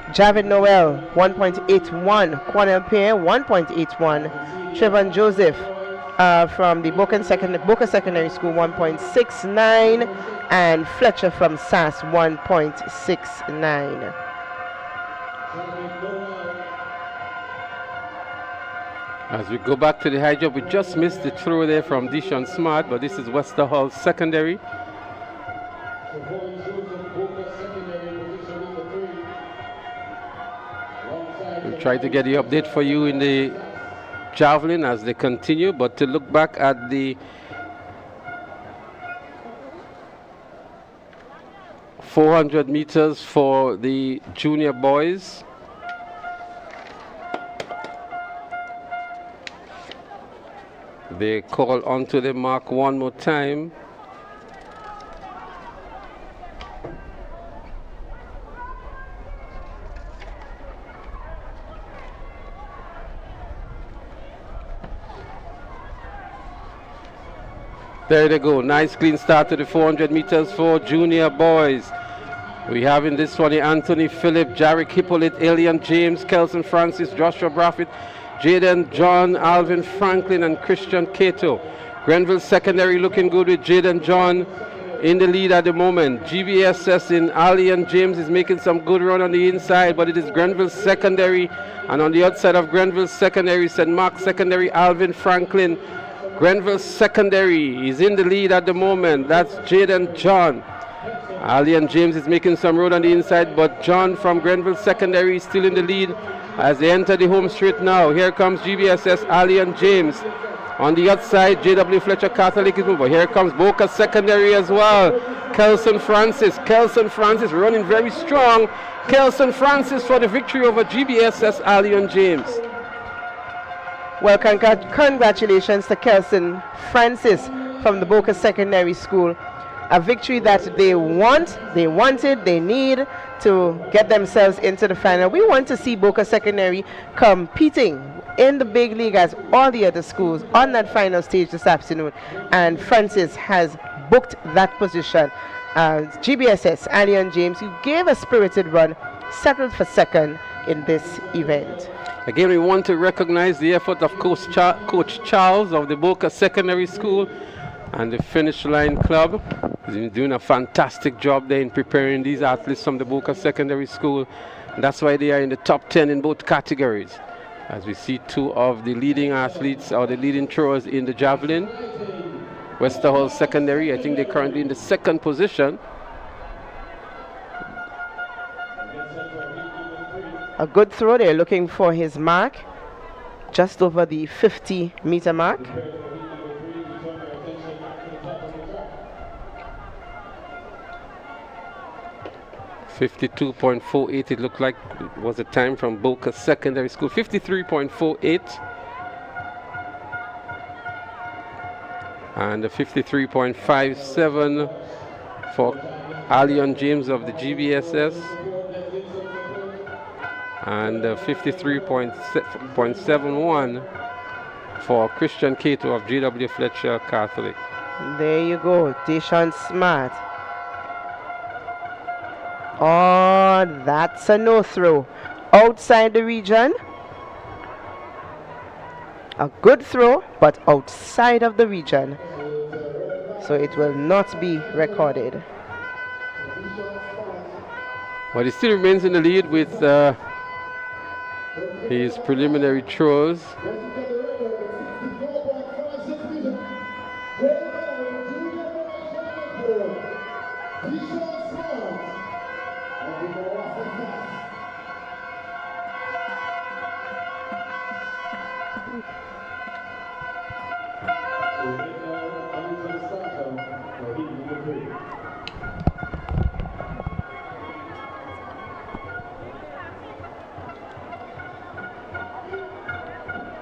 Javid Noel, 1.81. Cornell Pierre, 1.81. Trevon Joseph from the Boca Secondary School, 1.69. And Fletcher from SAS, 1.69. As we go back to the high jump, we just missed the throw there from Dishon Smart, but this is Westerhall Secondary. We'll try to get the update for you in the javelin as they continue, but to look back at the 400 meters for the junior boys. They call onto the mark one more time. There they go. Nice clean start to the 400 meters for junior boys. We have in this one Anthony Phillip, Jarek Hippolyte, Elian James, Kelson Francis, Joshua Braffett, Jaden John, Alvin Franklin, and Christian Cato. Grenville Secondary looking good with Jaden John in the lead at the moment. GBSS in Allian James is making some good run on the inside, but it is Grenville Secondary, and on the outside of Grenville Secondary, St. Mark Secondary, Alvin Franklin. Grenville Secondary is in the lead at the moment. That's Jaden John. Allian James is making some road on the inside, but John from Grenville Secondary is still in the lead as they enter the home straight now. Here comes GBSS Allian James. On the outside, JW Fletcher Catholic is moving. Here comes Boca Secondary as well. Kelson Francis running very strong. Kelson Francis for the victory over GBSS Allian James. Well, congratulations to Kelson Francis from the Boca Secondary School. A victory that they need to get themselves into the final. We want to see Boca Secondary competing in the big league as all the other schools on that final stage this afternoon. And Francis has booked that position. GBSS, Allian James, who gave a spirited run, settled for second in this event. Again, we want to recognize the effort of Coach Charles of the Boca Secondary School and the Finish Line Club. He's been doing a fantastic job there in preparing these athletes from the Boca Secondary School. And that's why they are in the top 10 in both categories. As we see two of the leading athletes or the leading throwers in the javelin. Westerhall Secondary, I think they're currently in the second position. A good throw there, looking for his mark, just over the 50-meter mark. .52.48, it looked like it was a time from Boca Secondary School. 53.48 and 53.57 for Allian James of the GBSS and 53.71 for Christian Cato of GW Fletcher Catholic. There you go, Deshaun Smart. Oh, that's a no throw. Outside the region. A good throw, but outside of the region. So it will not be recorded. But he still remains in the lead with his preliminary throws.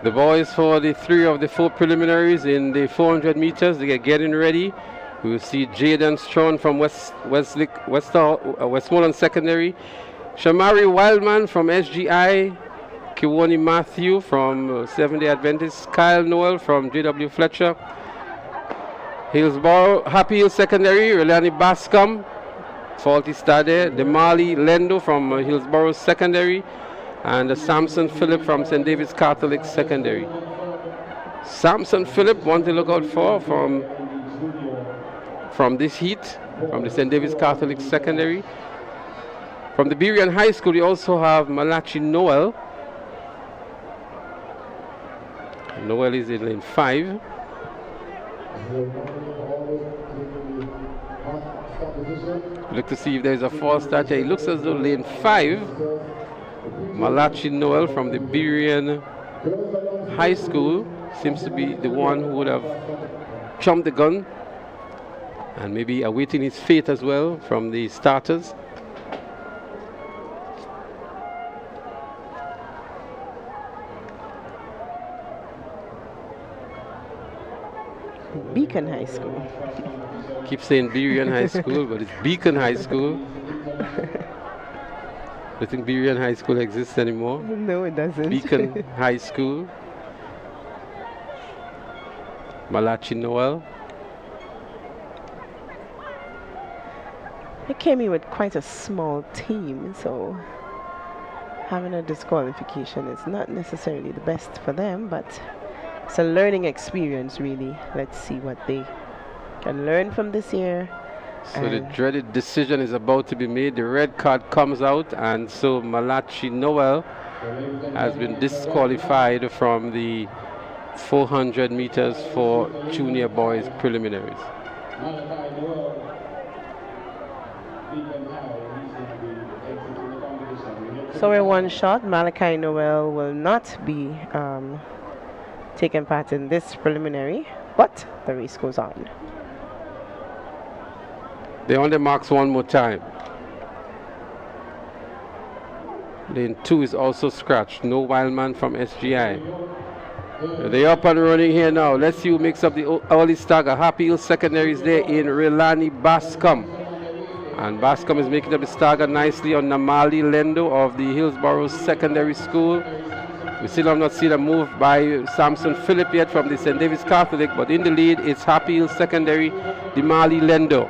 The boys for the 3 of the 4 preliminaries in the 400 meters, they are getting ready. We will see Jaden Strawn from Westmoreland Secondary, Shamari Wildman from SGI, Kiwani Matthew from Seventh-day Adventist, Kyle Noel from JW Fletcher, Hillsborough, Happy Hill Secondary, Relani Bascom, faulty star there, Demali Lendo from Hillsborough Secondary, and Samson Phillip from St. David's Catholic Secondary. Samson Phillip, one to look out for from this heat, from the St. David's Catholic Secondary. From the Birian High School, we also have Malachi Noel. Noel is in lane 5. Look to see if there's a false start here. It looks as though lane 5, Malachi Noel from the Birian High School seems to be the one who would have jumped the gun and maybe awaiting his fate as well from the starters. Beacon High School. Keep saying Birian High School, but it's Beacon High School. Do you think Birian High School exists anymore? No, it doesn't. Beacon High School. Malachi Noel. They came in with quite a small team, so having a disqualification is not necessarily the best for them, but it's a learning experience, really. Let's see what they can learn from this year. So the dreaded decision is about to be made. The red card comes out, and so Malachi Noel has been disqualified from the 400 meters for junior boys preliminaries. So we're one shot. Malachi Noel will not be taking part in this preliminary, but the race goes on. They're on the marks one more time. Lane 2 is also scratched. No Wildman from SGI. They're up and running here now. Let's see who makes up the early stagger. Happy Hill Secondary is there in Relani Bascom. And Bascom is making up the stagger nicely on Namali Lendo of the Hillsborough Secondary School. We still have not seen a move by Samson Phillip yet from the St. David's Catholic, but in the lead it's Happy Hill Secondary, Dimali Lendo.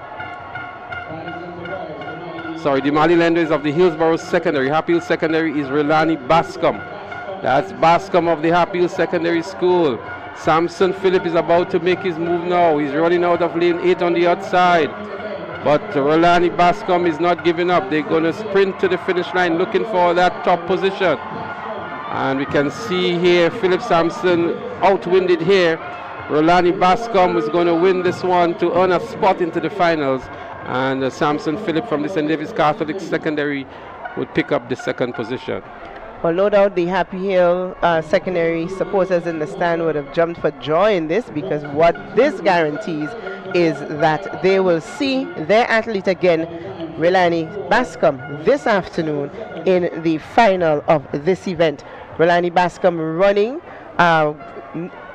Sorry, Dimali Lendo is of the Hillsborough Secondary. Happy Hill Secondary is Relani Bascom. That's Bascom of the Happy Hill Secondary School. Samson Phillip is about to make his move now. He's running out of lane 8 on the outside. But Relani Bascom is not giving up. They're going to sprint to the finish line looking for that top position. And we can see here Philip Sampson outwinded here. Relani Bascom is going to win this one to earn a spot into the finals. And Samson Phillip from the St. David's Catholic Secondary would pick up the second position. Well, no doubt the Happy Hill Secondary supporters in the stand would have jumped for joy in this, because what this guarantees is that they will see their athlete again, Relani Bascom, this afternoon in the final of this event. Relani Bascom running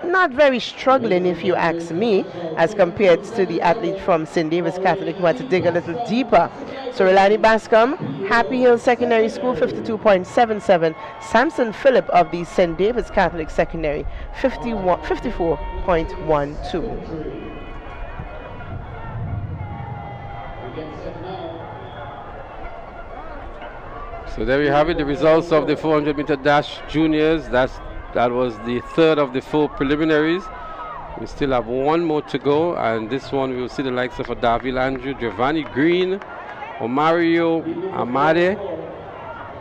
not very struggling, if you ask me, as compared to the athlete from St. David's Catholic who had to dig a little deeper. So Relani Bascom, Happy Hill Secondary School, 52.77. Samson Phillip of the St. David's Catholic Secondary, 54.12. So there you have it, the results of the 400 meter dash juniors. That was the third of the 4 preliminaries. We still have one more to go, and this one we will see the likes of Davil Andrew, Giovanni Green, Omario Amade,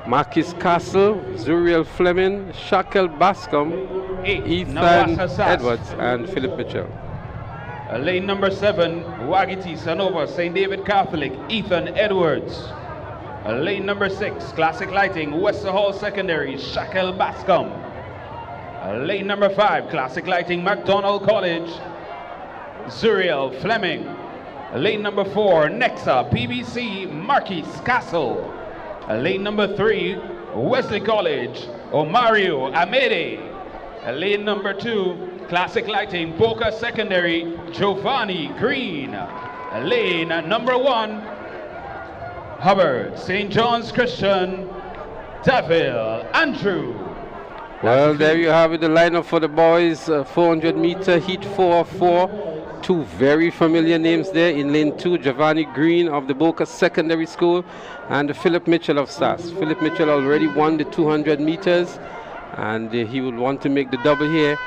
Marcus Castle, Zuriel Fleming, Shakel Bascom, Ethan Nawasa Sass. Edwards, and Philip Mitchell. Lane number 7, Wagiti Sanova, St. David Catholic, Ethan Edwards. Lane number 6, Classic Lighting, Wester Hall Secondary, Shakel Bascom. Lane number 5, Classic Lighting, McDonald College, Zuriel Fleming. Lane number 4, Nexa, PBC, Marquis Castle. Lane number 3, Wesley College, Omario Amede. Lane number 2, Classic Lighting, Boca Secondary, Giovanni Green. Lane number 1, Hubbard, St. John's Christian, Deville Andrew. Well, there you have it, the lineup for the boys, 400 meter heat 4-4. Two very familiar names there. In lane 2, Giovanni Green of the Boca Secondary School and Philip Mitchell of SAS. Philip Mitchell already won the 200 meters and he will want to make the double here.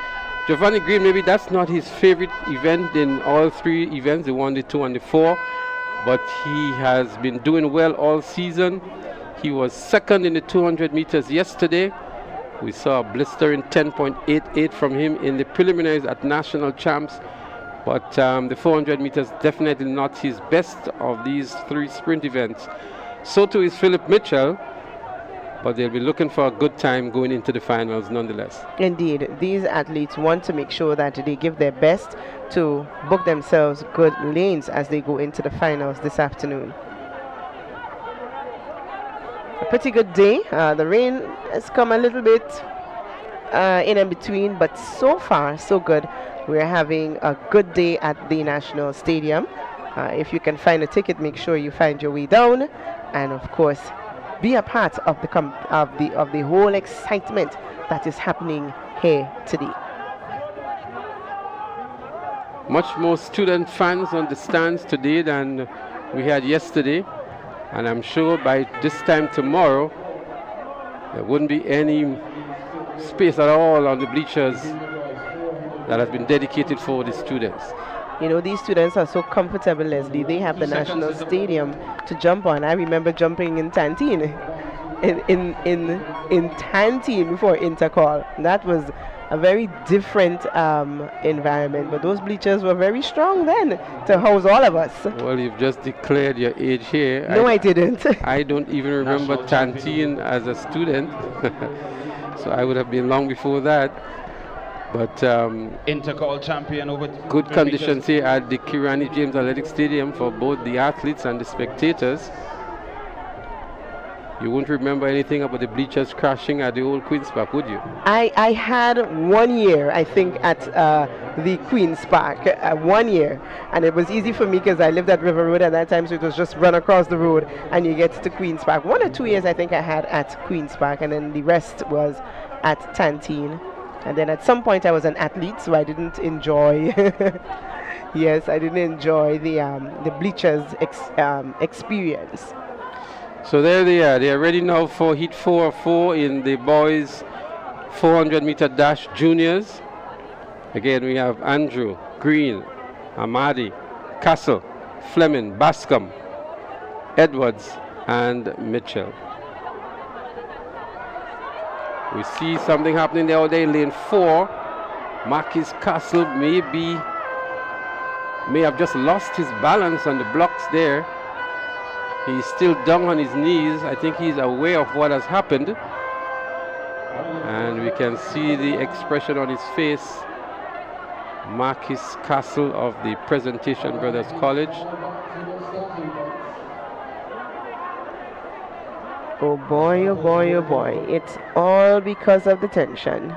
Giovanni Green, maybe that's not his favorite event in all 3 events. He won the 2 and the 4, but he has been doing well all season. He was second in the 200 meters yesterday. We saw a blistering 10.88 from him in the preliminaries at National Champs. But the 400 meters definitely not his best of these 3 sprint events. So too is Philip Mitchell, but they'll be looking for a good time going into the finals nonetheless. Indeed, these athletes want to make sure that they give their best to book themselves good lanes as they go into the finals this afternoon. A pretty good day. The rain has come a little bit in and between, but so far so good. We're having a good day at the National Stadium. If you can find a ticket, make sure you find your way down, and of course, be a part of the whole excitement that is happening here today. Much more student fans on the stands today than we had yesterday, and I'm sure by this time tomorrow there wouldn't be any space at all on the bleachers that has been dedicated for the students. You know, these students are so comfortable, Leslie. They have the National Stadium to jump on. I remember jumping in Tantine, in Tantine for Intercol. That was a very different environment, but those bleachers were very strong then to house all of us. Well, you've just declared your age here. No, I didn't. I don't even remember Tantine as a student, so I would have been long before that. But Intercol champion over good conditions here at the Kirani James Athletic Stadium for both the athletes and the spectators. You won't remember anything about the bleachers crashing at the old Queen's Park, would you? I had 1 year, I think, at the Queen's Park, 1 year. And it was easy for me because I lived at River Road at that time, so it was just run across the road and you get to Queen's Park. 1 or 2 years I think I had at Queen's Park, and then the rest was at Tantine. And then at some point I was an athlete, so I didn't enjoy yes, I didn't enjoy the bleachers experience. So there they are. They are ready now for heat 4-4 in the boys 400 meter dash juniors. Again, we have Andrew, Green, Amadi, Castle, Fleming, Bascom, Edwards, and Mitchell. We see something happening there all day. Lane 4, Marcus Castle may have just lost his balance on the blocks there. He's still down on his knees. I think he's aware of what has happened. And we can see the expression on his face. Marcus Castle of the Presentation Brothers College. Oh boy, oh boy, oh boy. It's all because of the tension.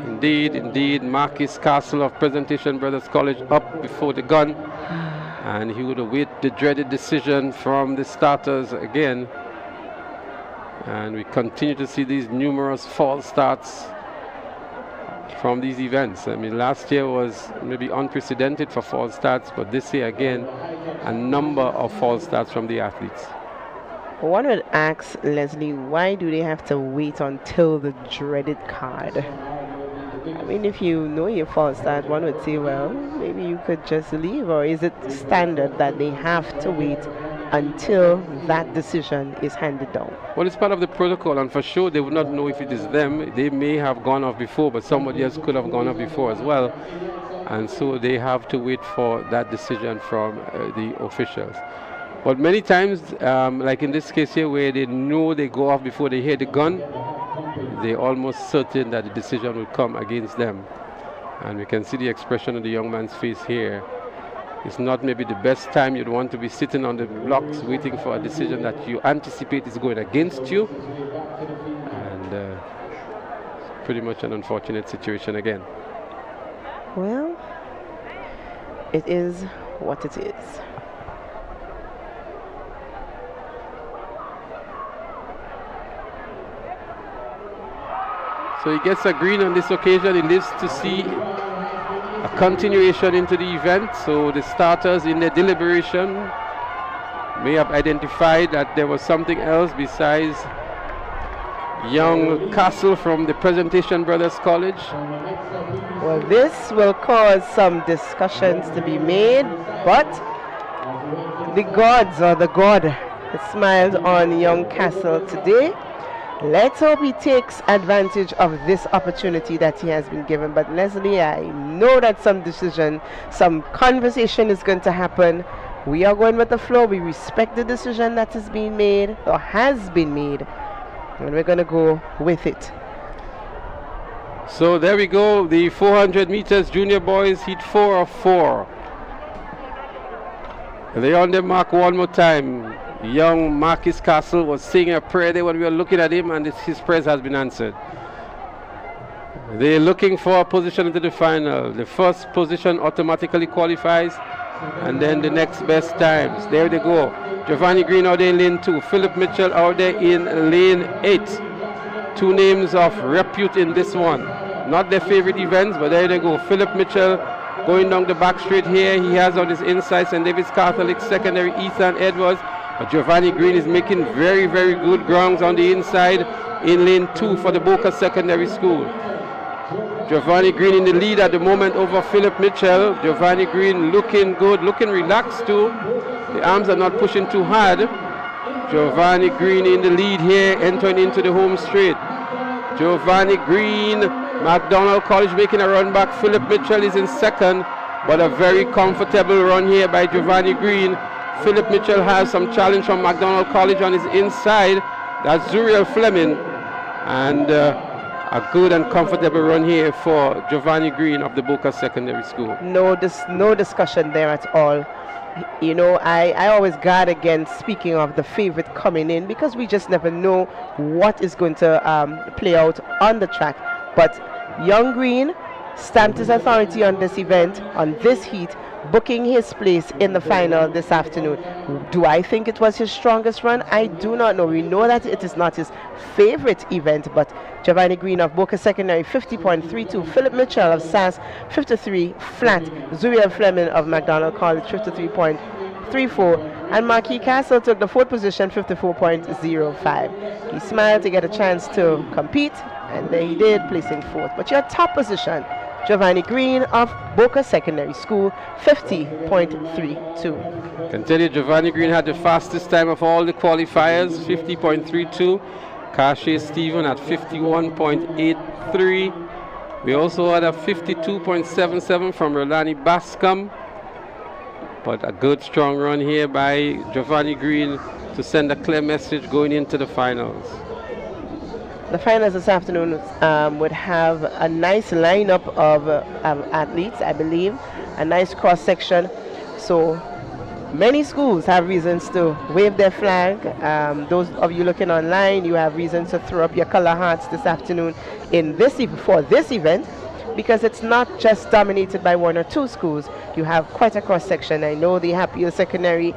Indeed, indeed. Marcus Castle of Presentation Brothers College up before the gun. And he would await the dreaded decision from the starters again. And we continue to see these numerous false starts from these events. I mean, last year was maybe unprecedented for false starts, but this year again, a number of false starts from the athletes. One would ask, Leslie, why do they have to wait until the dreaded card? I mean, if you know your false start, one would say, well, maybe you could just leave, or is it standard that they have to wait until that decision is handed down? Well, it's part of the protocol, and for sure they would not know if it is them. They may have gone off before, but somebody else could have gone off before as well. And so they have to wait for that decision from the officials. But many times, like in this case here, where they know they go off before they hear the gun, they're almost certain that the decision will come against them. And we can see the expression on the young man's face here. It's not maybe the best time you'd want to be sitting on the blocks waiting for a decision that you anticipate is going against you. And pretty much an unfortunate situation again. Well, it is what it is. So he gets a green on this occasion. He lives to see a continuation into the event. So the starters in their deliberation may have identified that there was something else besides young Castle from the Presentation Brothers College. Well, this will cause some discussions to be made, but the gods, or the god that smiled on young Castle today, let's hope he takes advantage of this opportunity that he has been given. But Leslie, I know that some decision, some conversation is going to happen. We are going with the flow. We respect the decision that is being made or has been made, and we're going to go with it. So there we go, the 400 meters junior boys, heat 4 of 4. They're on the mark one more time. Young Marcus Castle was saying a prayer there when we were looking at him, and his prayers has been answered. They're looking for a position into the final. The first position automatically qualifies, and then the next best times. There they go. Giovanni Green out there in lane 2. Philip Mitchell out there in lane 8. Two names of repute in this one. Not their favorite events, but there they go. Philip Mitchell going down the back straight here. He has on his inside St. David's Catholic Secondary, Ethan Edwards. But Giovanni Green is making very, very good grounds on the inside in lane 2 for the Boca Secondary School. Giovanni Green in the lead at the moment over Philip Mitchell. Giovanni Green looking good, looking relaxed too. The arms are not pushing too hard. Giovanni Green in the lead here, entering into the home straight. Giovanni Green, McDonald College making a run back. Philip Mitchell is in second, but a very comfortable run here by Giovanni Green. Philip Mitchell has some challenge from McDonald College on his inside. That's Zuriel Fleming. And a good and comfortable run here for Giovanni Green of the Boca Secondary School. No discussion there at all. You know, I always guard against speaking of the favorite coming in, because we just never know what is going to play out on the track. But young Green stamped his authority on this event, on this heat, booking his place in the final this afternoon. Do I think it was his strongest run? I do not know. We know that it is not his favorite event, but Giovanni Green of Boca Secondary 50.32, Philip Mitchell of SAS 53 flat, Zuriel Fleming of McDonald College 53.34, and Marquis Castle took the fourth position 54.05. He smiled to get a chance to compete, and there he did, placing fourth. But your top position, Giovanni Green of Boca Secondary School, 50.32. Can tell you Giovanni Green had the fastest time of all the qualifiers, 50.32. Kashe Stephen at 51.83. We also had a 52.77 from Rolani Bascom. But a good strong run here by Giovanni Green to send a clear message going into the finals. The finals this afternoon would have a nice lineup of athletes, I believe, a nice cross section. So many schools have reasons to wave their flag. Those of you looking online, you have reasons to throw up your color hearts this afternoon for this event, because it's not just dominated by one or two schools. You have quite a cross section. I know the Happy Secondary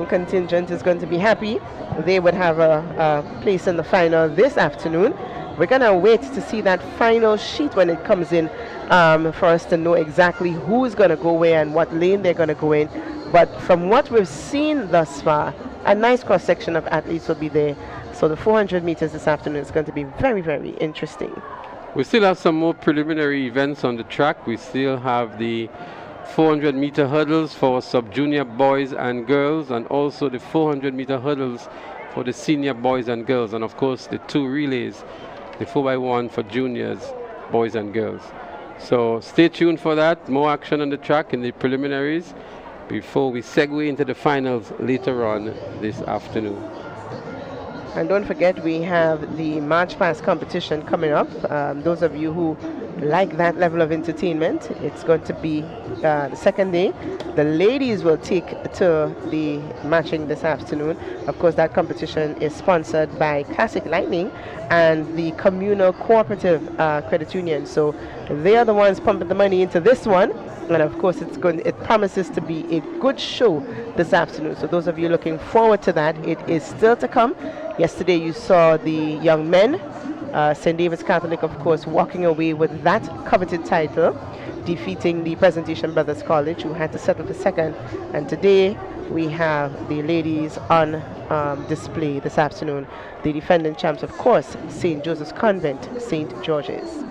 contingent is going to be happy. They would have a place in the final this afternoon. We're going to wait to see that final sheet when it comes in for us to know exactly who's going to go where and what lane they're going to go in. But from what we've seen thus far, a nice cross-section of athletes will be there. So the 400 meters this afternoon is going to be very, very interesting. We still have some more preliminary events on the track. We still have the 400-meter hurdles for sub-junior boys and girls, and also the 400-meter hurdles for the senior boys and girls, and of course the 2 relays, the 4x1 for juniors, boys and girls. So stay tuned for that. More action on the track in the preliminaries before we segue into the finals later on this afternoon. And don't forget, we have the March Pass competition coming up. Those of you who like that level of entertainment, it's going to be the second day. The ladies will take to the matching this afternoon. Of course, that competition is sponsored by Classic Lightning and the Communal Cooperative Credit Union. So they are the ones pumping the money into this one. And of course, it promises to be a good show this afternoon. So those of you looking forward to that, it is still to come. Yesterday you saw the young men, St. David's Catholic, of course, walking away with that coveted title, defeating the Presentation Brothers College, who had to settle for second. And today we have the ladies on display this afternoon. The defending champs, of course, St. Joseph's Convent, St. George's.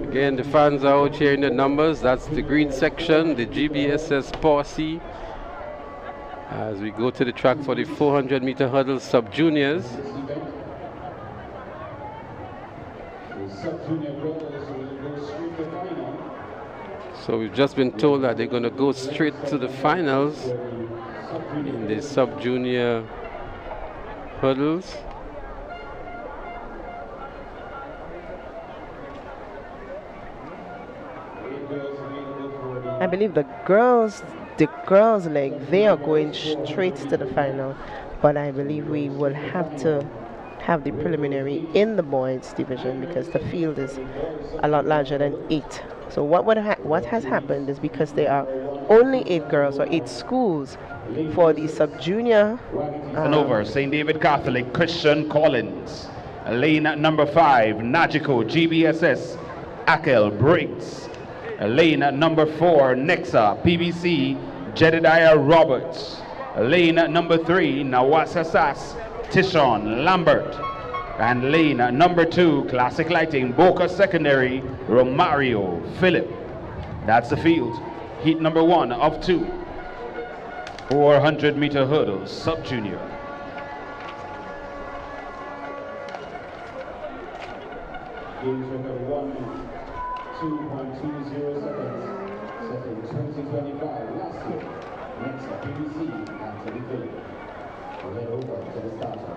Again, the fans are out here in the numbers. That's the green section, the GBSS posse. As we go to the track for the 400-meter hurdle sub-juniors. So we've just been told that they're going to go straight to the finals in the sub-junior hurdles. I believe the girls leg, they are going straight to the final, but I believe we will have to have the preliminary in the boys division because the field is a lot larger than 8. So what has happened is because there are only 8 girls or 8 schools for the sub-junior. And over St. David Catholic, Christian Collins. Lane number 5, Nagico, GBSS, Akel Briggs. Lane number 4, Nexa, PBC, Jedediah Roberts. Lane number 3, Nawasa Sass, Tishon Lambert. And lane number 2, Classic Lighting, Boca Secondary, Romario Philip. That's the field. Heat number 1 of 2. 400-meter hurdles, sub-junior. Games record 1 minute, 2.20 seconds. Set in 2025 last year. Next up, PBC, Anthony Philip. We'll head over to the starter.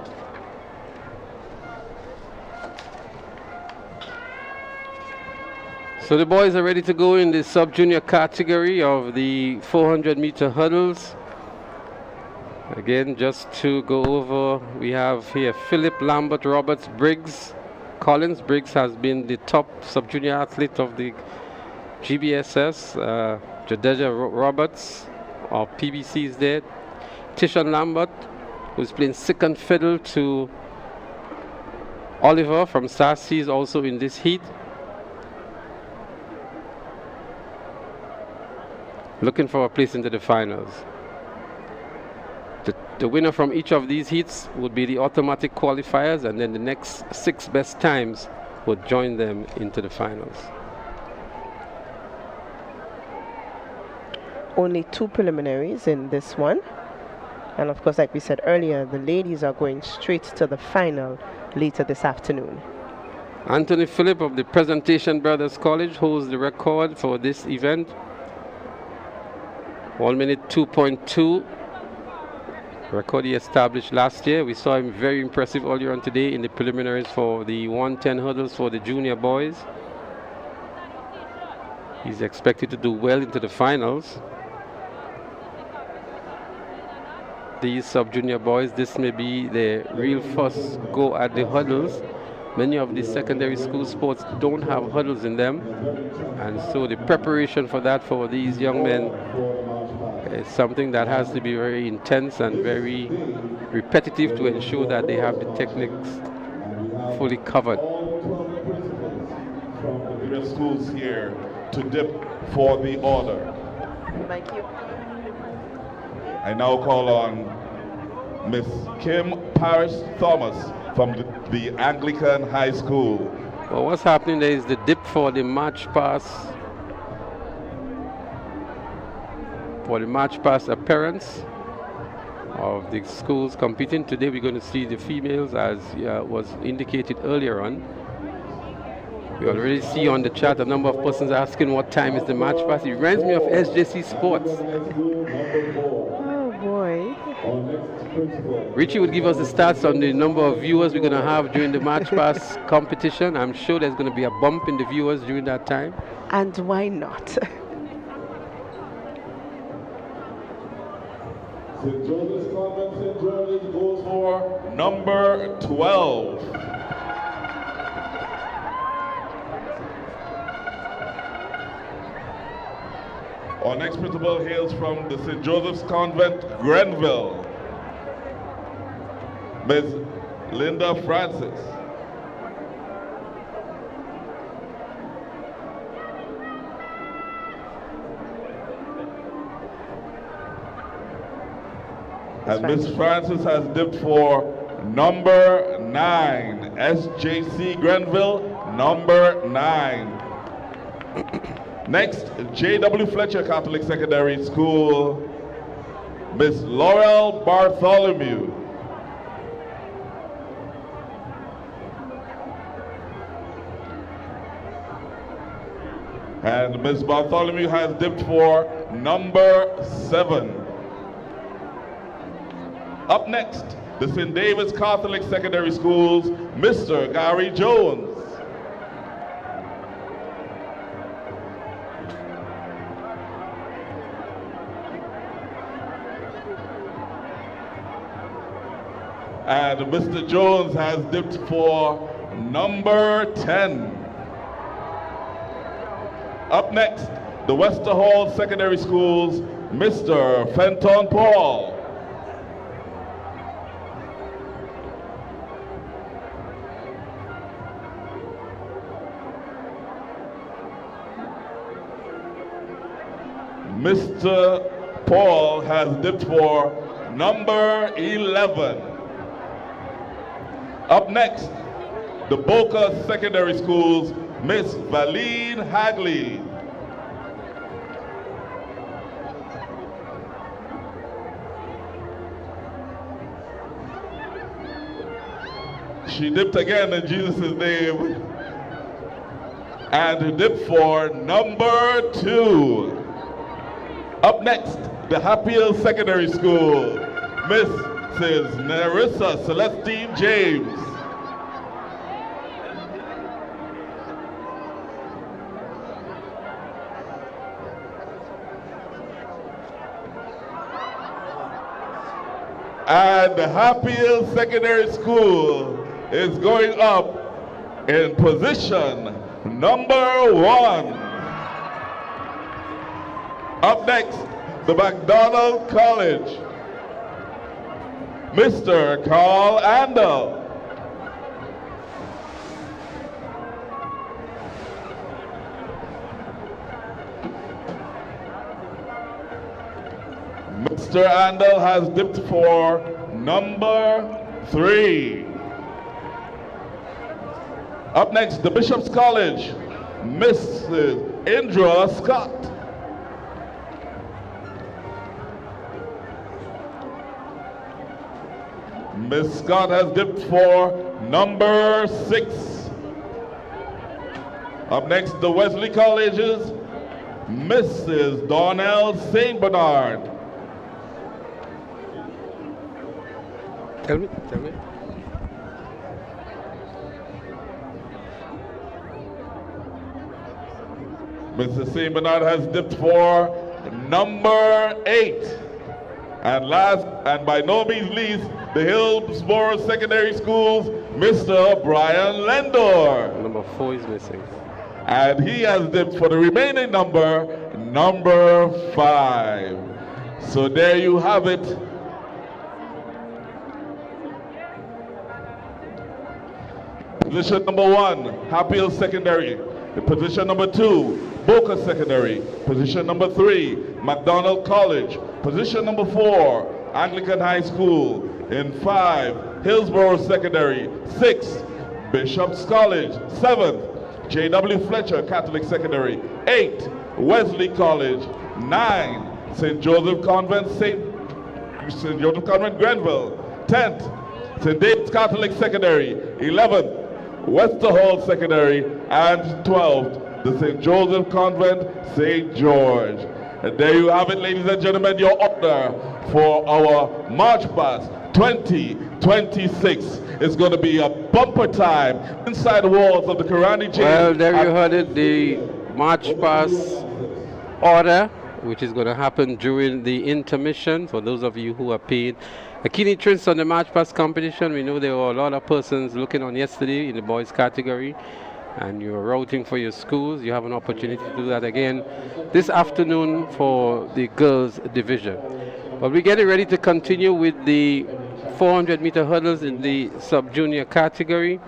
So the boys are ready to go in the sub-junior category of the 400-meter hurdles. Again, just to go over, we have here Philip Lambert Roberts Briggs Collins. Briggs has been the top sub-junior athlete of the GBSS. Jedediah Roberts of PBC is there. Tishon Lambert, who's playing second fiddle to Oliver from Sassy, is also in this heat. Looking for a place into the finals. The winner from each of these heats would be the automatic qualifiers, and then the next 6 best times would join them into the finals. Only 2 preliminaries in this one. And of course, like we said earlier, the ladies are going straight to the final later this afternoon. Anthony Phillip of the Presentation Brothers College holds the record for this event. 1 minute 2.2. Record he established last year. We saw him very impressive earlier on today in the preliminaries for the 110 hurdles for the junior boys. He's expected to do well into the finals. these sub-junior boys. This may be their real first go at the hurdles. Many of the secondary school sports don't have hurdles in them, and so the preparation for that for these young men is something that has to be very intense and very repetitive to ensure that they have the techniques fully covered. From the various schools here to dip for the order. Thank you. I now call on Miss Kim Parrish Thomas from the Anglican High School. Well, what's happening there is the dip for the march pass. For the march pass appearance of the schools competing. Today we're going to see the females, as was indicated earlier on. We already see on the chat a number of persons asking what time is the march pass. It reminds me of SJC Sports. Oh boy. Richie would give us the stats on the number of viewers we're going to have during the march pass competition. I'm sure there's going to be a bump in the viewers during that time. And why not? St. Joseph's Convent St. George's goes for number 12. Our next principal hails from the St. Joseph's Convent, Grenville. Ms. Linda Francis. And Ms. Francis has dipped for number 9. SJC Grenville, number 9. Next, J.W. Fletcher Catholic Secondary School, Miss Laurel Bartholomew. And Miss Bartholomew has dipped for number 7. Up next, the St. David's Catholic Secondary Schools, Mr. Gary Jones. And Mr. Jones has dipped for number 10. Up next, the Wester Hall Secondary Schools, Mr. Fenton Paul. Mr. Paul has dipped for number 11. Up next, the Boca Secondary Schools, Miss Valine Hagley. She dipped again in Jesus' name and dipped for number 2. Up next, the Hatfield Secondary School, Mrs. Nerissa Celestine James. And the Hatfield Secondary School is going up in position number 1. Up next, the McDonald College, Mr. Carl Andel. Mr. Andel has dipped for number 3. Up next, the Bishop's College, Mrs. Indra Scott. Miss Scott has dipped for number 6. Up next, the Wesley Colleges, Mrs. Donnell St. Bernard. Tell me. Mrs. St. Bernard has dipped for number 8. And last, and by no means least, the Hillsborough Secondary School's Mr. Brian Lendor. Number 4 is missing. And he has dipped for the remaining number 5. So there you have it. Position number 1, Happy Hill Secondary. Position number 2, Boca Secondary. Position number 3, McDonald College. Position number 4, Anglican High School. In 5, Hillsborough Secondary. 6, Bishop's College. 7th, J.W. Fletcher Catholic Secondary. 8, Wesley College. 9, St. Joseph Convent Grenville. 10th, St. David's Catholic Secondary. 11th, Westerhall Secondary. And 12th, the St. Joseph Convent St. George. And there you have it, ladies and gentlemen, your order for our March Past 2026. It's going to be a bumper time inside the walls of the Karani Jail. Well, there you heard it, the March Past order, which is going to happen during the intermission. For those of you who are paying a keen interest on the March Past competition, we know there were a lot of persons looking on yesterday in the boys category, and you're routing for your schools. You have an opportunity to do that again this afternoon for the girls division. But we're getting ready to continue with the 400-meter hurdles in the sub-junior category,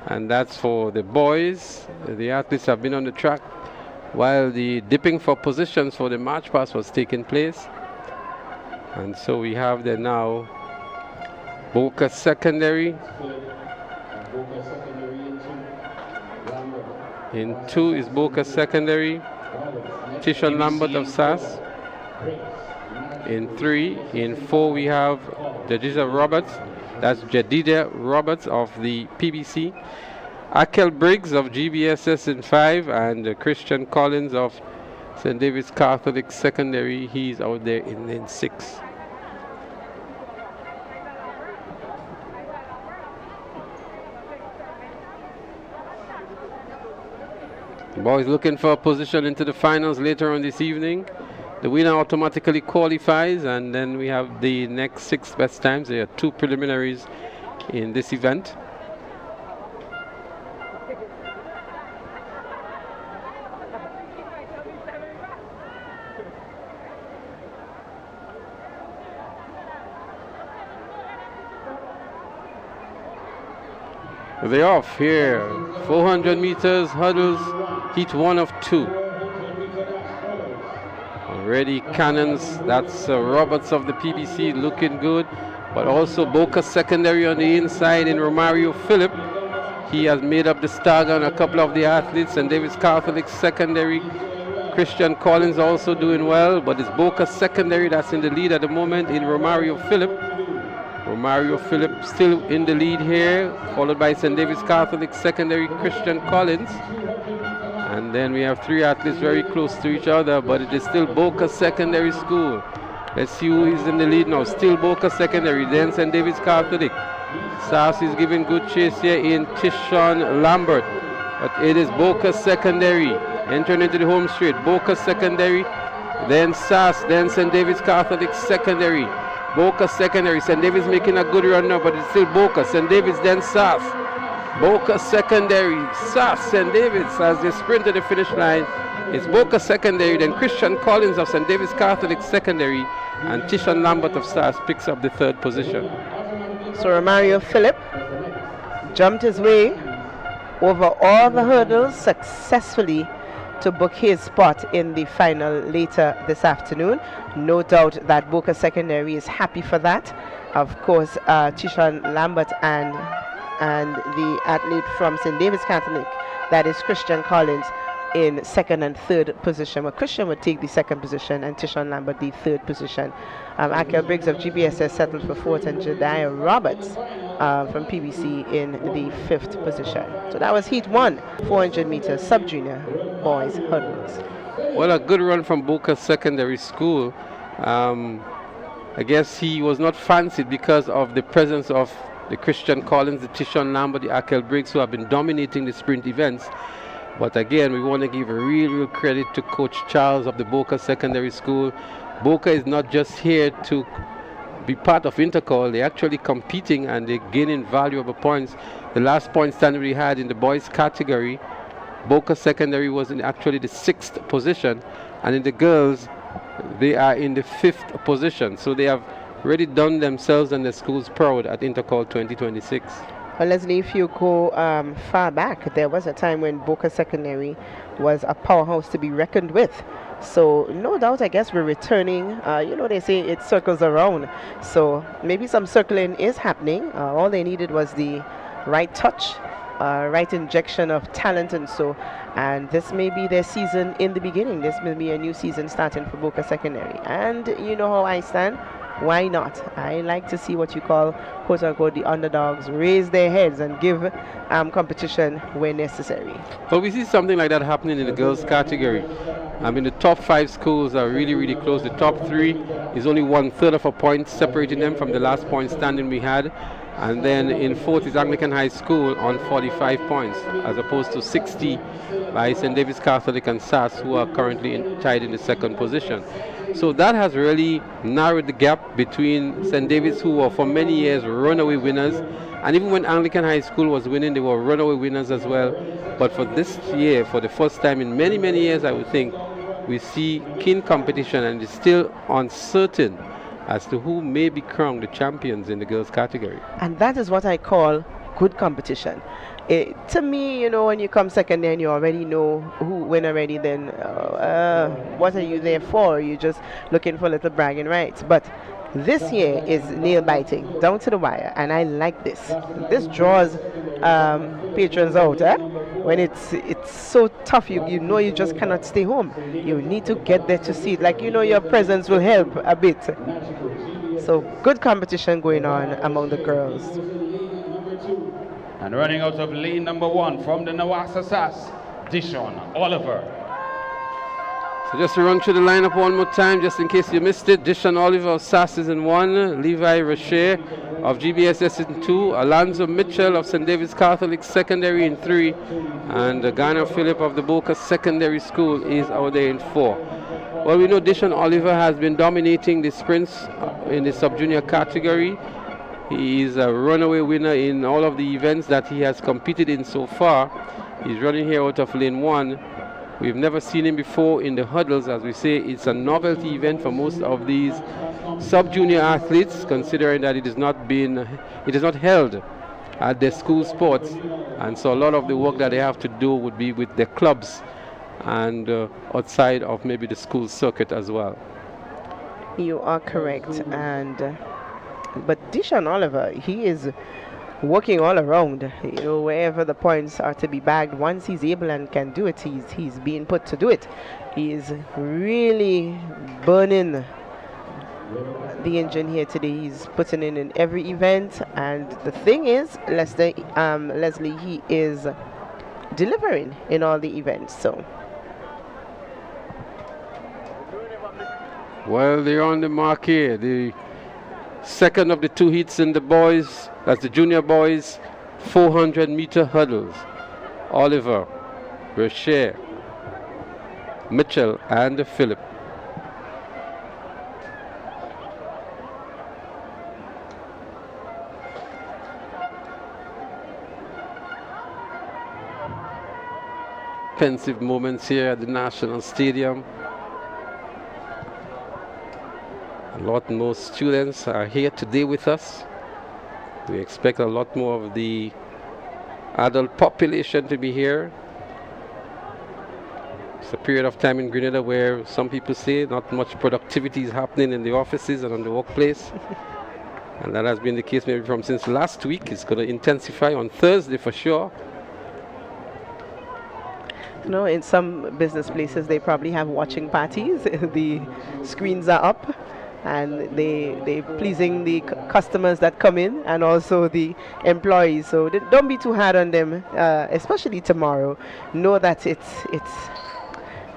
and that's for the boys. The athletes have been on the track while the dipping for positions for the March Past was taking place. And so we have there now Boca Secondary. In 2 is Boca Secondary, Tishon Lambert of SAS. In 3, in 4 we have Jadida Roberts, that's Jadida Roberts of the PBC. Akel Briggs of GBSS in 5, and Christian Collins of St. David's Catholic Secondary, he's out there in 6. The boys looking for a position into the finals later on this evening. The winner automatically qualifies, and then we have the next 6 best times. There are 2 preliminaries in this event. They're off here. 400 meters hurdles, heat 1 of 2. Already cannons, that's Roberts of the PBC looking good, but also Boca Secondary on the inside in Romario Phillip. He has made up the stagger on a couple of the athletes, and David's Catholic Secondary. Christian Collins also doing well, but it's Boca Secondary that's in the lead at the moment in Romario Phillip. Romario Phillip still in the lead here, followed by St. David's Catholic Secondary, Christian Collins. And then we have 3 athletes very close to each other, but it is still Boca Secondary School. Let's see who is in the lead now. Still Boca Secondary, then St. David's Catholic. SAS is giving good chase here in Tishon Lambert. But it is Boca Secondary entering into the home straight. Boca Secondary, then SAS, then St. David's Catholic Secondary. Boca Secondary, St. David's making a good run now, but it's still Boca. St. David's, then SAS. Boca Secondary, SAS, St. David's as they sprint to the finish line. It's Boca Secondary, then Christian Collins of St. David's Catholic Secondary, and Tishon Lambert of SAS picks up the 3rd position. So Romario Phillip jumped his way over all the hurdles successfully to book his spot in the final later this afternoon. No doubt that Boca Secondary is happy for that. Of course, Tishon Lambert and the athlete from St. David's Catholic, that is Christian Collins, in 2nd and 3rd position. Well, Christian would take the 2nd position and Tishon Lambert the 3rd position. Akel Briggs of GBSS settled for 4th, and Jediah Roberts from PBC in the 5th position. So that was heat 1, 400 meters sub-junior boys hurdles. Well, a good run from Boca Secondary School. I guess he was not fancied because of the presence of the Christian Collins, the Tishon Lambert, the Akel Briggs, who have been dominating the sprint events. But again, we want to give a real credit to Coach Charles of the Boca Secondary School. Boca is not just here to be part of Intercol. They're actually competing and they're gaining valuable points. The last point standing we had in the boys category, Boca Secondary was in actually the 6th position, and in the girls, they are in the 5th position. So they have really done themselves and their schools proud at Intercol 2026. Well, Leslie, if you go far back, there was a time when Boca Secondary was a powerhouse to be reckoned with. So no doubt, I guess we're returning. You know, they say it circles around. So maybe some circling is happening. All they needed was the right touch, right injection of talent, and this may be their season in the beginning. This may be a new season starting for Boca Secondary. And you know how I stand. Why not? I like to see what you call, quote unquote, the underdogs raise their heads and give competition where necessary. Well, we see something like that happening in the girls category. I mean, the top 5 schools are really, really close. The top 3 is only 1/3 of a point separating them from the last point standing we had. And then in 4th is Anglican High School on 45 points, as opposed to 60 by St. David's Catholic and SAS, who are currently tied in the 2nd position. So that has really narrowed the gap between St. David's, who were for many years runaway winners, and even when Anglican High School was winning, they were runaway winners as well. But for this year, for the first time in many, many years, I would think, we see keen competition, and it's still uncertain as to who may be crowned the champions in the girls category. And that is what I call good competition. To me, you know, when you come second, then you already know who win already. Then what are you there for? You're just looking for little bragging rights. But this year is nail biting, down to the wire, and I like this. This draws patrons out. When it's so tough, you know you just cannot stay home. You need to get there to see it. Like, you know, your presence will help a bit. So good competition going on among the girls. And running out of lane number 1 from the Nawasa SAS, Dishon Oliver. So just to run through the lineup one more time, just in case you missed it. Dishon Oliver of SAS is in 1, Levi Rocher of GBSS in 2, Alonzo Mitchell of St. David's Catholic Secondary in 3, and Garner Phillip of the Boca Secondary School is out there in 4. Well, we know Dishon Oliver has been dominating the sprints in the sub-junior category. He is a runaway winner in all of the events that he has competed in so far. He's running here out of lane 1. We've never seen him before in the hurdles. As we say, it's a novelty event for most of these sub-junior athletes, considering that it is not held at their school sports, and so a lot of the work that they have to do would be with their clubs and outside of maybe the school circuit as well. You are correct, but Dishon Oliver, he is working all around. You know, wherever the points are to be bagged, once he's able and can do it, he's being put to do it. He is really burning the engine here today. He's putting in every event, and the thing is, Leslie, he is delivering in all the events. So. Well, they're on the mark here. The second of the 2 heats in the boys, that's the junior boys, 400-meter hurdles. Oliver, Rocher, Mitchell, and Phillip. Pensive moments here at the National Stadium. A lot more students are here today with us. We expect a lot more of the adult population to be here. It's a period of time in Grenada where some people say not much productivity is happening in the offices and on the workplace. And that has been the case maybe from since last week. It's going to intensify on Thursday for sure. You know, in some business places, they probably have watching parties. The screens are up, and they pleasing the customers that come in and also the employees. So don't be too hard on them, especially tomorrow. Know that it's